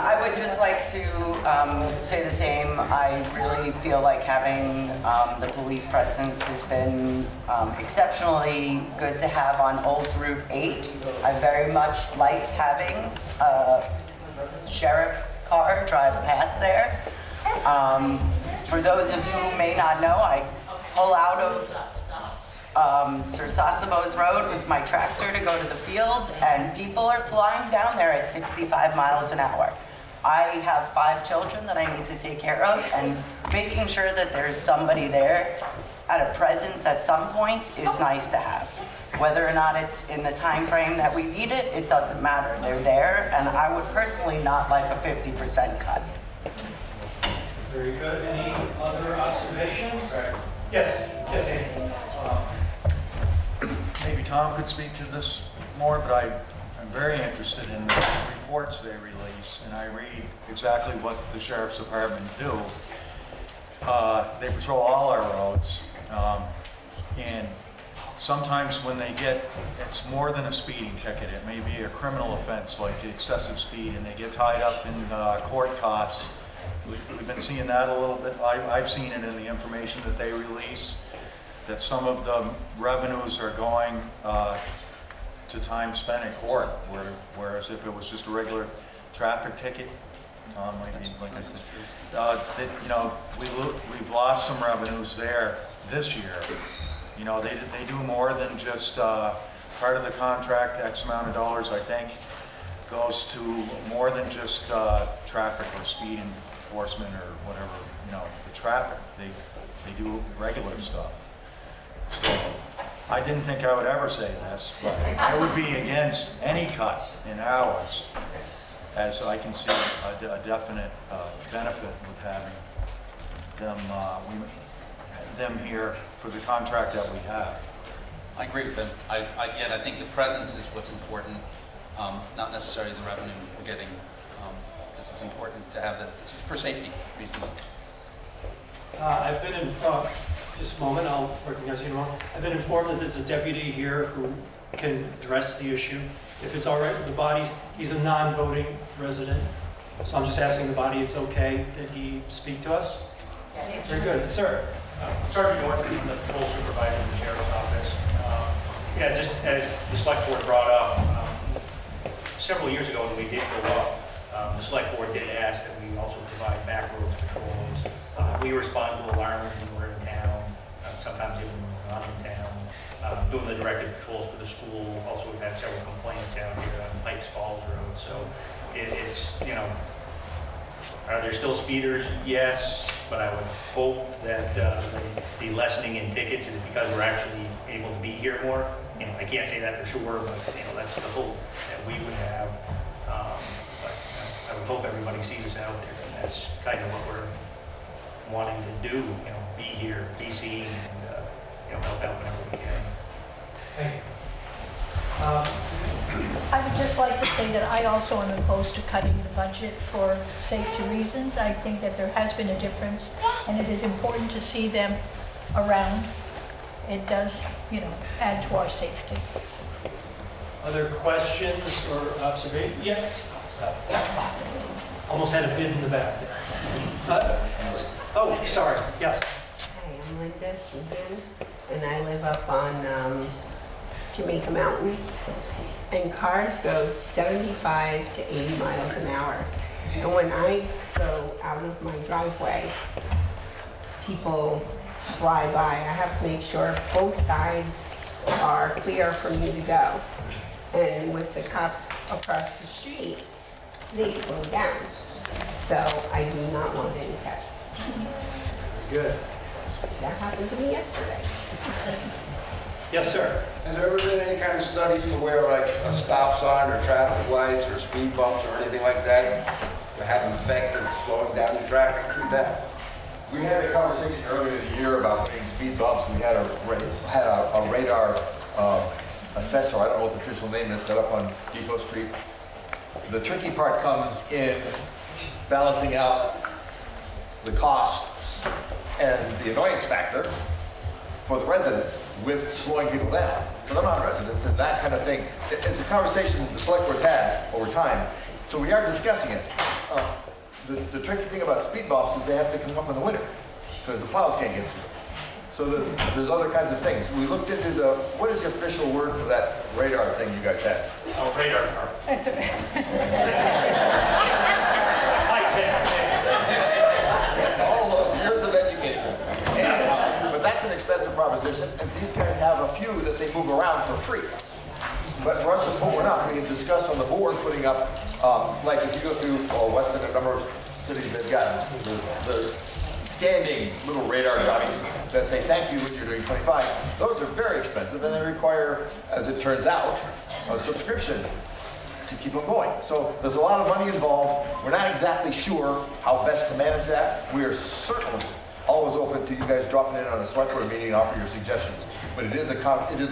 I would just like to say the same. I really feel like having the police presence has been exceptionally good to have on Old Route 8. I very much liked having a sheriff's car drive past there. For those of you who may not know, I pull out of Sir Sassabo's Road with my tractor to go to the field, and people are flying down there at 65 miles an hour. I have 5 children that I need to take care of, and making sure that there's somebody there at a presence at some point is nice to have. Whether or not it's in the time frame that we need it, it doesn't matter. They're there, and I would personally not like a 50% cut. Very good. Any other observations? Yes. Yes, Andy. Maybe Tom could speak to this more, but I'm very interested in the reports they release, and I read exactly what the sheriff's department do. They patrol all our roads, and sometimes when they get, it's more than a speeding ticket. It may be a criminal offense like the excessive speed, and they get tied up in court costs. We've been seeing that a little bit. I've seen it in the information that they release, that some of the revenues are going to time spent in court, whereas if it was just a regular traffic ticket, like I said, we've lost some revenues there this year. They do more than just part of the contract. X amount of dollars, I think, goes to more than just traffic or speed enforcement or whatever. The traffic. They do regular stuff. So I didn't think I would ever say this, but I would be against any cut in hours, as I can see a definite benefit with having them here for the contract that we have. I agree with them. Again, I think the presence is what's important, not necessarily the revenue we're getting, because it's important to have that. It's for safety reasons. I've been in, just a moment, I'll recognize you tomorrow. I've been informed that there's a deputy here who can address the issue. If it's all right with the body, he's a non-voting resident. So I'm just asking the body, it's okay that he speak to us? Very good. Sir? Sergeant Norton from the patrol supervisor in the sheriff's office. Yeah, just as the select board brought up, several years ago when we did go up, the select board did ask that we also provide back roads patrols. We respond to alarms when we're in town, sometimes even when we're not in town, doing the directed patrols for the school. Also, we've had several complaints out here on Pikes Falls Road. So it's, are there still speeders? Yes, but I would hope that the lessening in tickets is because we're actually able to be here more I can't say that for sure, but, that's the hope that we would have. But I would hope everybody sees us out there, and that's kind of what we're wanting to do, be here, be seen, and, help out whenever we can. Thank you. I would just like to say that I also am opposed to cutting the budget for safety reasons. I think that there has been a difference, and it is important to see them around. It does, add to our safety. Other questions or observations? Yeah. Almost had a bid in the back there. Oh, sorry. Yes. Hi, I'm Linda Sheehan, and I live up on Jamaica Mountain. And cars go 75 to 80 miles an hour. And when I go out of my driveway, people fly by. I have to make sure both sides are clear for me to go. And with the cops across the street, they slow down. So I do not want any cuts. Good. That happened to me yesterday. Yes, sir. Has there ever been any kind of study for where like a stop sign or traffic lights or speed bumps or anything like that to have an effect of slowing down the traffic through that? We had a conversation earlier in the year about putting speed bumps. We had a radar assessor, I don't know what the official name is, set up on Depot Street. The tricky part comes in balancing out the costs and the annoyance factor for the residents with slowing people down. For the non-residents and that kind of thing. It's a conversation the select board's had over time. So we are discussing it. The tricky thing about speed bumps is they have to come up in the winter because the plows can't get through. So there's other kinds of things. We looked into what is the official word for that radar thing you guys had? Oh, radar car. High tech. All those years of education. But that's an expensive proposition, and these guys have a few that they move around for free. But for us to put one up, we can discuss on the board putting up, like if you go through Weston, a number of cities, they've got the standing little radar dummies that say thank you when you're doing 25. Those are very expensive, and they require, as it turns out, a subscription to keep them going. So there's a lot of money involved. We're not exactly sure how best to manage that. We are certainly always open to you guys dropping in on a select board meeting and offer your suggestions. But it is a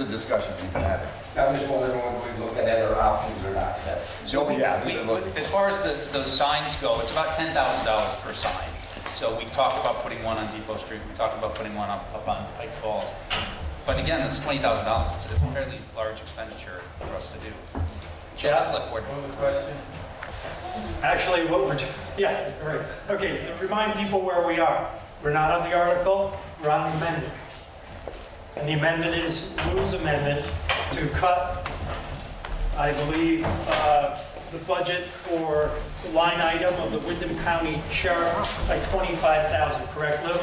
discussion we've been having. I'm just wondering whether we look at other options or not. So yeah, As far as those signs go, it's about $10,000 per sign. So we talked about putting one on Depot Street. We talked about putting one up on Pikes Falls. But again, it's $20,000. It's a fairly large expenditure for us to do. Yeah. Select board. What was the question? Actually, what we're yeah, right. Okay, to remind people where we are. We're not on the article, we're on the amendment. And the amendment is Lou's amendment to cut, I believe, the budget for the line item of the Wyndham County Sheriff by $25,000, correct, Lou?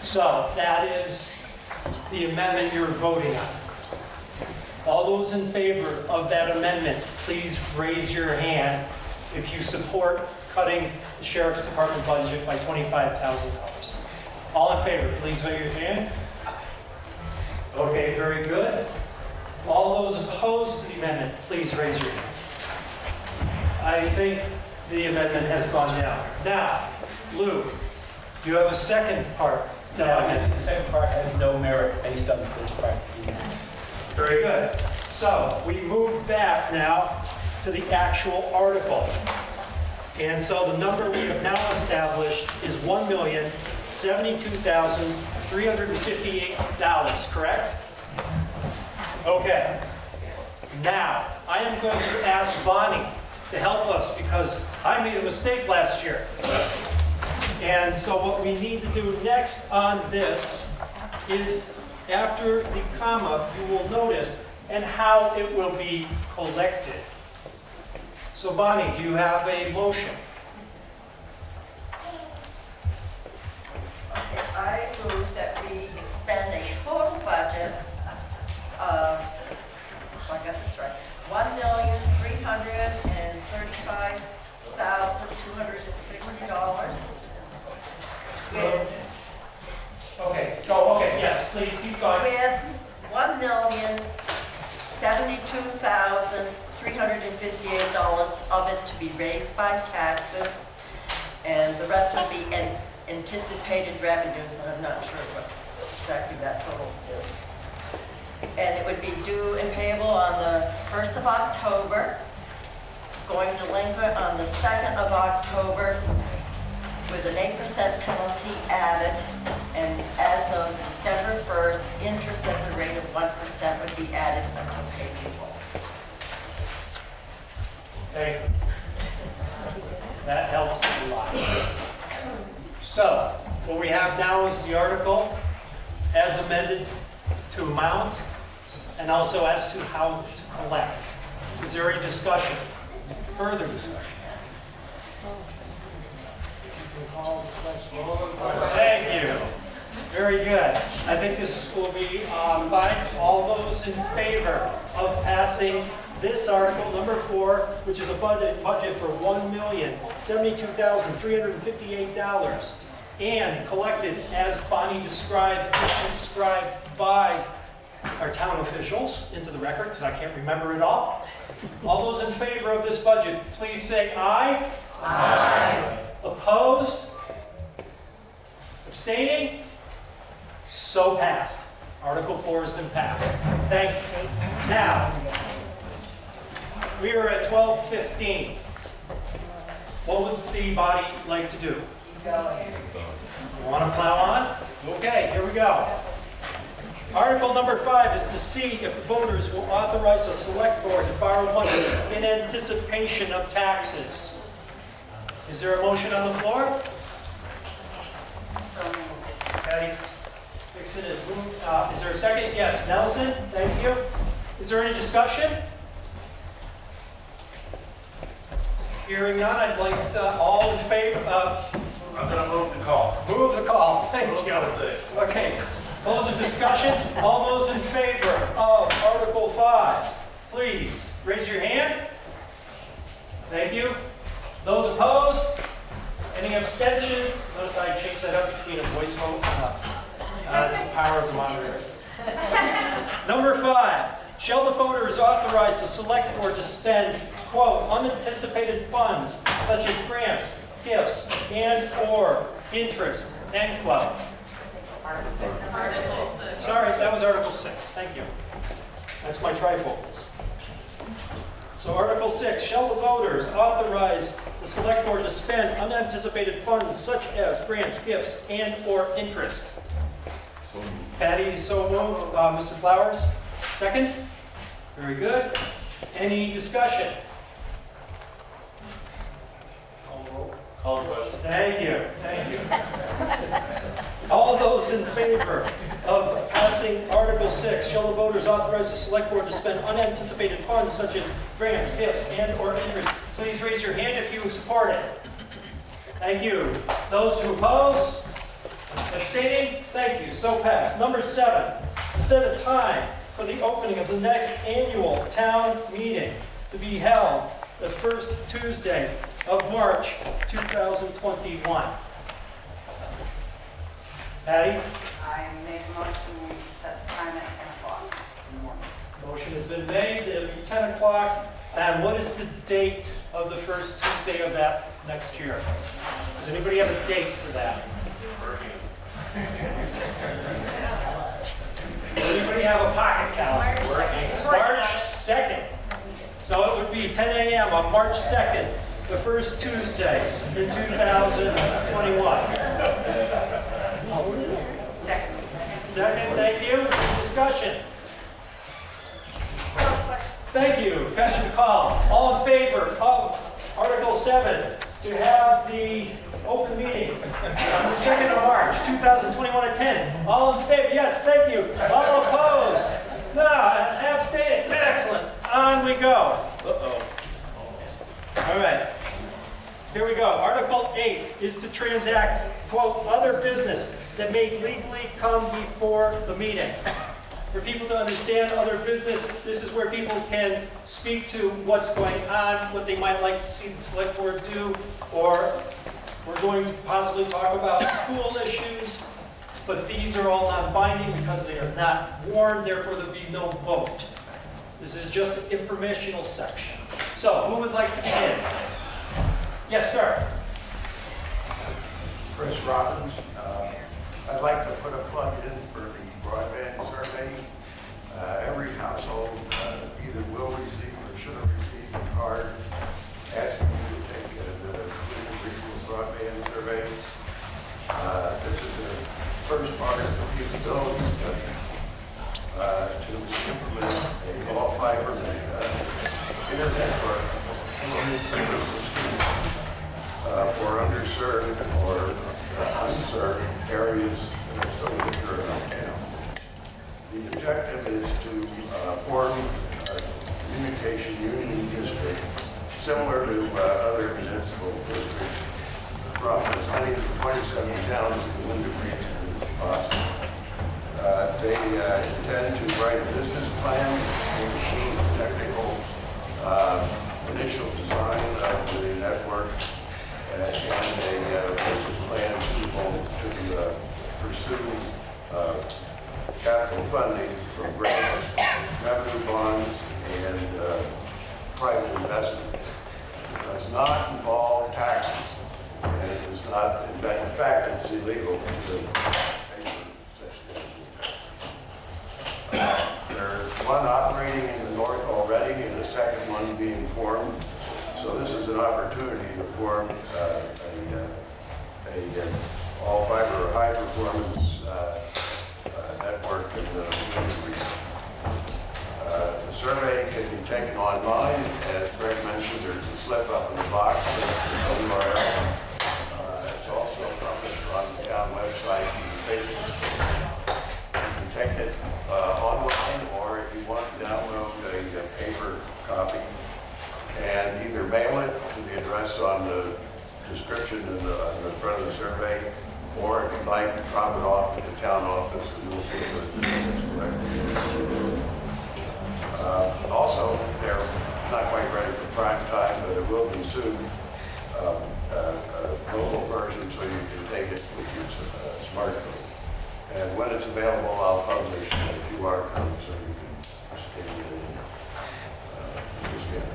So that is the amendment you're voting on. All those in favor of that amendment, please raise your hand if you support cutting the Sheriff's Department budget by $25,000. All in favor, please raise your hand. Okay, very good. All those opposed to the amendment, please raise your hand. I think the amendment has gone down. Now, Lou, you have a second part to that amendment. The second part has no merit based on the first part. Very good. So we move back now to the actual article. And so the number we have now established is $1,072,358, correct? Okay. Now, I am going to ask Bonnie to help us because I made a mistake last year. And so what we need to do next on this is after the comma, you will notice and how it will be collected. So Bonnie, do you have a motion? Okay, I move that we expend a total budget of, if I got this right, $1,335,260 with. Okay, go, okay, yes, please keep going. With $1,700,000 $2,358 of it to be raised by taxes, and the rest would be anticipated revenues, and I'm not sure what exactly that total is. And it would be due and payable on the 1st of October, going delinquent on the 2nd of October, with an 8% penalty added, and as of December 1st, interest at the rate of 1% would be added until paid in full. Thank you. That helps a lot. So, what we have now is the article as amended to amount, and also as to how to collect. Is there any discussion? Further discussion? Thank you. Very good. I think this will be fine. All those in favor of passing this article, number 4, which is a budget for $1,072,358 and collected as Bonnie described, inscribed by our town officials into the record, because I can't remember it all. All those in favor of this budget, please say aye. Aye. Opposed? Abstaining? So passed. Article 4 has been passed. Thank you. Now, we are at 12:15. What would the body like to do? You want to plow on? Okay, here we go. Article number 5 is to see if the voters will authorize the select board to borrow money in anticipation of taxes. Is there a motion on the floor? Patty Dixon is moved. Is there a second? Yes. Nelson, thank you. Is there any discussion? Hearing none, I'd like all in favor of... I'm going to move the call. Move the call. Thank you. Okay. Those in discussion? All those in favor of Article 5, please raise your hand. Thank you. Those opposed? Any abstentions? Notice I changed that up between a voice vote. It's the power of the moderator. Number 5. Shall the voters authorize the select board to spend, quote, unanticipated funds such as grants, gifts, and/or interest, end quote. Article 6. Sorry, that was Article 6. Thank you. That's my trifocals. So Article 6, shall the voters authorize the select board to spend unanticipated funds such as grants, gifts, and/or interest? Patty, so moved. Mr. Flowers, second. Very good. Any discussion? Call the question. Thank you. Thank you. All those in favor of passing Article 6, shall the voters authorize the select board to spend unanticipated funds such as grants, gifts, and/or interest? Please raise your hand if you support it. Thank you. Those who oppose? Abstaining? Thank you. So passed. Number 7, to set a time for the opening of the next annual town meeting to be held the first Tuesday of March 2021. Patty? I make a motion to set the time at 10 o'clock in the morning. Motion has been made. It'll be 10 o'clock. And what is the date of the first Tuesday of that next year? Does anybody have a date for that? Anybody have a pocket calendar? March 2nd. So it would be 10 a.m. on March 2nd, the first Tuesday in 2021. Second. Second, thank you. Discussion. Thank you. Question call. All in favor of Article 7 to have the open meeting on the 2nd of March, 2021 at 10. All in favor? Yes, thank you. All opposed? No, abstaining. Excellent. On we go. Uh-oh. All right. Here we go. Article 8 is to transact, quote, other business that may legally come before the meeting. For people to understand other business, this is where people can speak to what's going on, what they might like to see the select board do, or we're going to possibly talk about school issues, but these are all non-binding because they are not warned, therefore there'll be no vote. This is just an informational section. So, who would like to begin? Yes, sir. Chris Robbins. I'd like to put a plug in for the broadband survey. Every household either will receive or should have received a card asking you to take the regional broadband survey. This is the first part of the feasibility study to implement a all-fiber internet for underserved or unserved areas in the town. The objective is to form a communication union district similar to other municipal districts from as many as 27 towns in the Winter region as possible. They intend to write a business plan, include technical initial design of the network, and a business plan suitable to pursue capital funding from grants, revenue bonds, and private investment. It does not involve taxes, and it does not, in fact, it's illegal to pay for such things. There's one operating in the north already, and a second one being formed. So this is an opportunity to form all-fiber or high-performance network in the region. The survey can be taken online. As Greg mentioned, there's a slip up in the box with the URL. It's also published on the town website and Facebook. You can take it online, or if you want to download a paper copy and either mail it to the address on the description in the front of the survey, or if you'd like, drop it off at the town office and we'll see if it's correct. Also, they're not quite ready for prime time, but it will be soon. Mobile version, so you can take it with your smartphone. And when it's available, I'll publish a QR code so you can scan it and use it.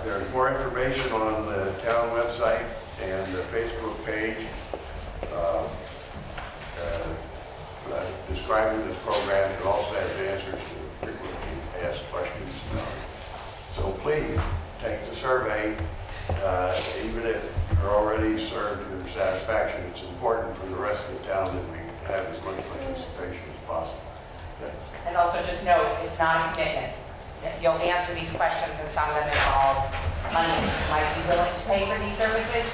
There's more information on the town website and the Facebook page describing this program. It also has answers to frequently asked questions. So please take the survey, even if you're already served to your satisfaction. It's important for the rest of the town that we have as much participation as possible. Okay. And also just note, it's not a commitment. You'll answer these questions and some of them involve money. You might be willing to pay for these services.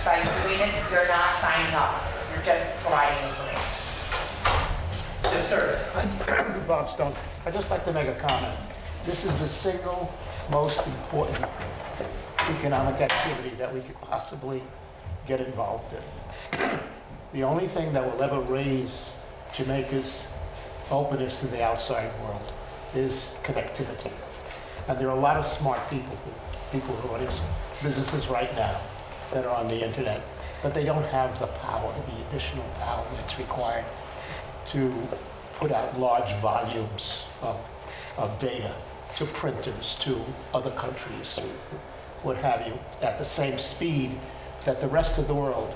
By doing this, you're not signing up. You're just providing information. Yes, sir. Bob Stone. I'd just like to make a comment. This is the single most important economic activity that we could possibly get involved in. The only thing that will ever raise Jamaica's openness to the outside world is connectivity. And there are a lot of smart people who are in businesses right now that are on the internet, but they don't have the power, the additional power that's required to put out large volumes of data to printers, to other countries, to what have you, at the same speed that the rest of the world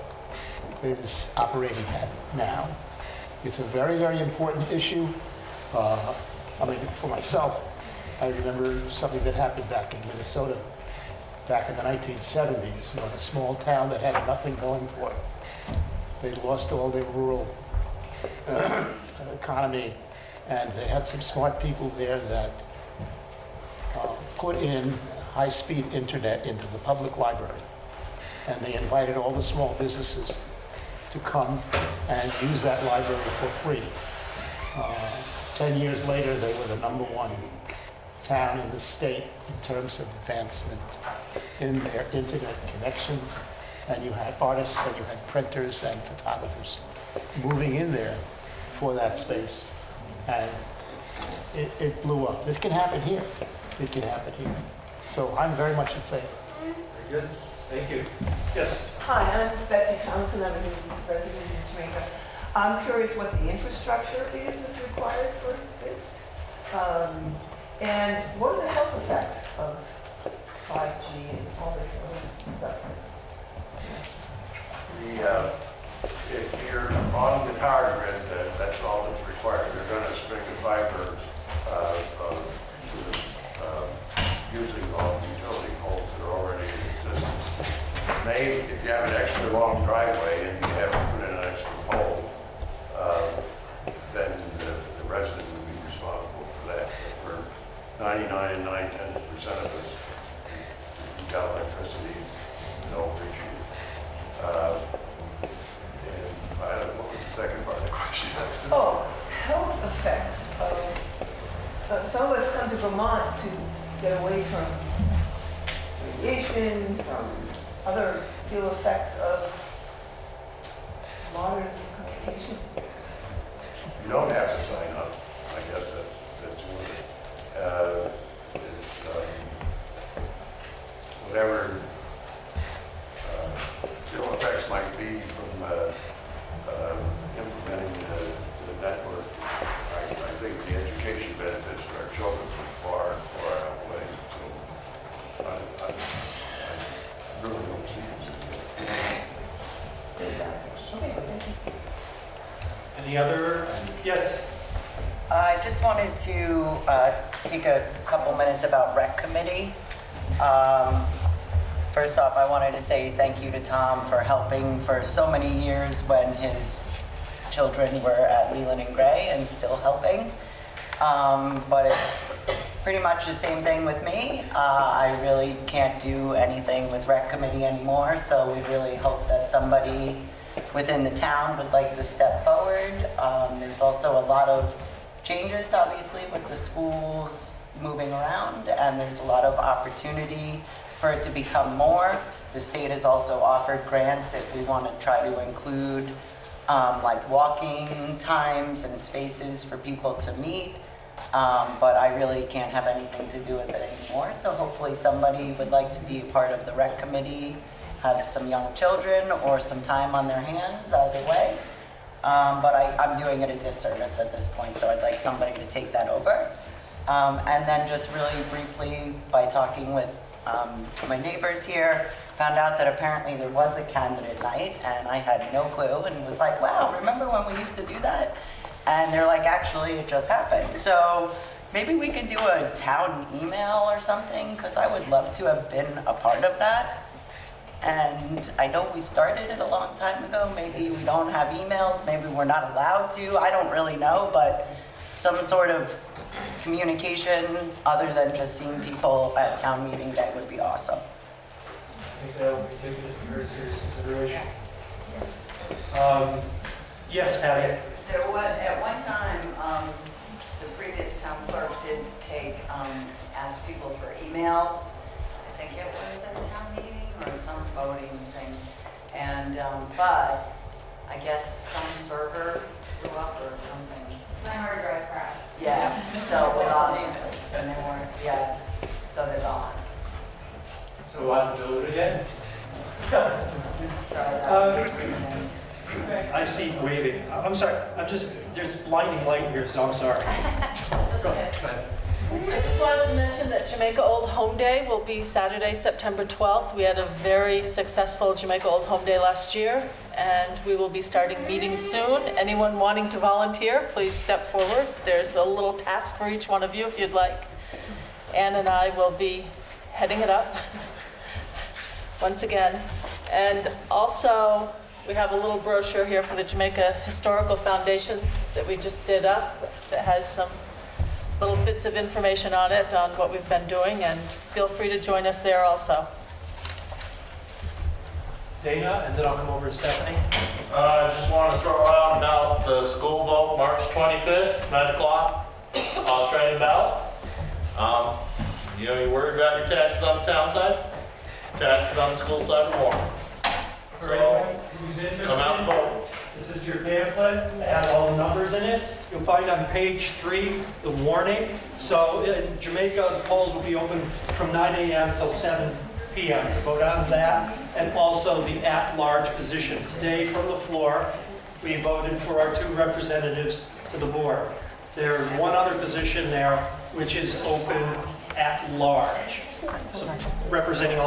is operating at now. It's a very, very important issue. I mean, for myself, I remember something that happened back in Minnesota back in the 1970s, when a small town that had nothing going for it. They lost all their rural economy, and they had some smart people there that put in high-speed internet into the public library. And they invited all the small businesses to come and use that library for free. 10 years later, they were the #1 town in the state in terms of advancement in their internet connections. And you had artists and you had printers and photographers moving in there for that space. And it blew up. This can happen here. It can happen here. So I'm very much in favor. Very good. Thank you. Yes. Hi, I'm Betsy Thompson. I'm a new resident in Jamaica. I'm curious what the infrastructure is that's required for this. And what are the health effects of 5G and all this other stuff? If you're on the power grid, that's all that's required. They're going to string the fiber using all the utility poles that are already in existence. Maybe if you have an extra long driveway and you have to put in an extra pole, then the resident would be responsible for that. But for 99 and 9/10% of us, you've got electricity, no issue. And I don't know, what was the second part of the question? Oh, health effects of, some of us come to Vermont to get away from radiation, from other ill effects of modern communication. You don't have to sign up. I guess that's one of it. It's, whatever ill effects might be from implementing the network, I think the education benefits for our children are far, far outweigh. So I really don't see it. Okay, thank you. Any other? Yes? I just wanted to take a couple minutes about rec committee. First off, I wanted to say thank you to Tom for helping for so many years when his children were at Leland and Gray and still helping. But it's pretty much the same thing with me. I really can't do anything with rec committee anymore, so we really hope that somebody within the town would like to step forward. There's also a lot of changes, obviously, with the schools moving around, and there's a lot of opportunity for it to become more. The state has also offered grants if we want to try to include like walking times and spaces for people to meet. But I really can't have anything to do with it anymore. So hopefully somebody would like to be a part of the rec committee, have some young children or some time on their hands, either way. But I'm doing it a disservice at this point, so I'd like somebody to take that over. And then just really briefly, by talking with my neighbors here, found out that apparently there was a candidate night, and I had no clue, and was like, wow, remember when we used to do that? And they're like, actually, it just happened. So maybe we could do a town email or something, because I would love to have been a part of that. And I know we started it a long time ago. Maybe we don't have emails, maybe we're not allowed to, I don't really know, but some sort of communication other than just seeing people at town meeting, that would be awesome. I think that will be taken into very serious consideration. Yes, Patty? There was, at one time, the previous town clerk did ask people for emails. I think it was at a town meeting or some voting thing. And, but I guess some server blew up or something. My hard drive crashed. Yeah, so we lost, and they weren't, yeah, so they're gone. So we'll have to do it again? I see waving. I'm sorry, there's blinding light here, so I'm sorry. That's okay. I just wanted to mention that Jamaica Old Home Day will be Saturday, September 12th. We had a very successful Jamaica Old Home Day last year, and we will be starting meetings soon. Anyone wanting to volunteer, please step forward. There's a little task for each one of you if you'd like. Ann and I will be heading it up once again. And also, we have a little brochure here for the Jamaica Historical Foundation that we just did up that has some little bits of information on it, on what we've been doing, and feel free to join us there also. Dana, and then I'll come over to Stephanie. I just want to throw out about the school vote, March 25th, 9 o'clock, Australian ballot. You know, you worry about your taxes on the town side, taxes on the school side are more. For anyone who's interested, come out and vote. This is your pamphlet. It has all the numbers in it. You'll find on page 3 the warning. So in Jamaica, the polls will be open from 9 a.m. till 7 p.m. to vote on that, and also the at-large position. Today, from the floor, we voted for our 2 representatives to the board. There's one other position there which is open at large, so representing all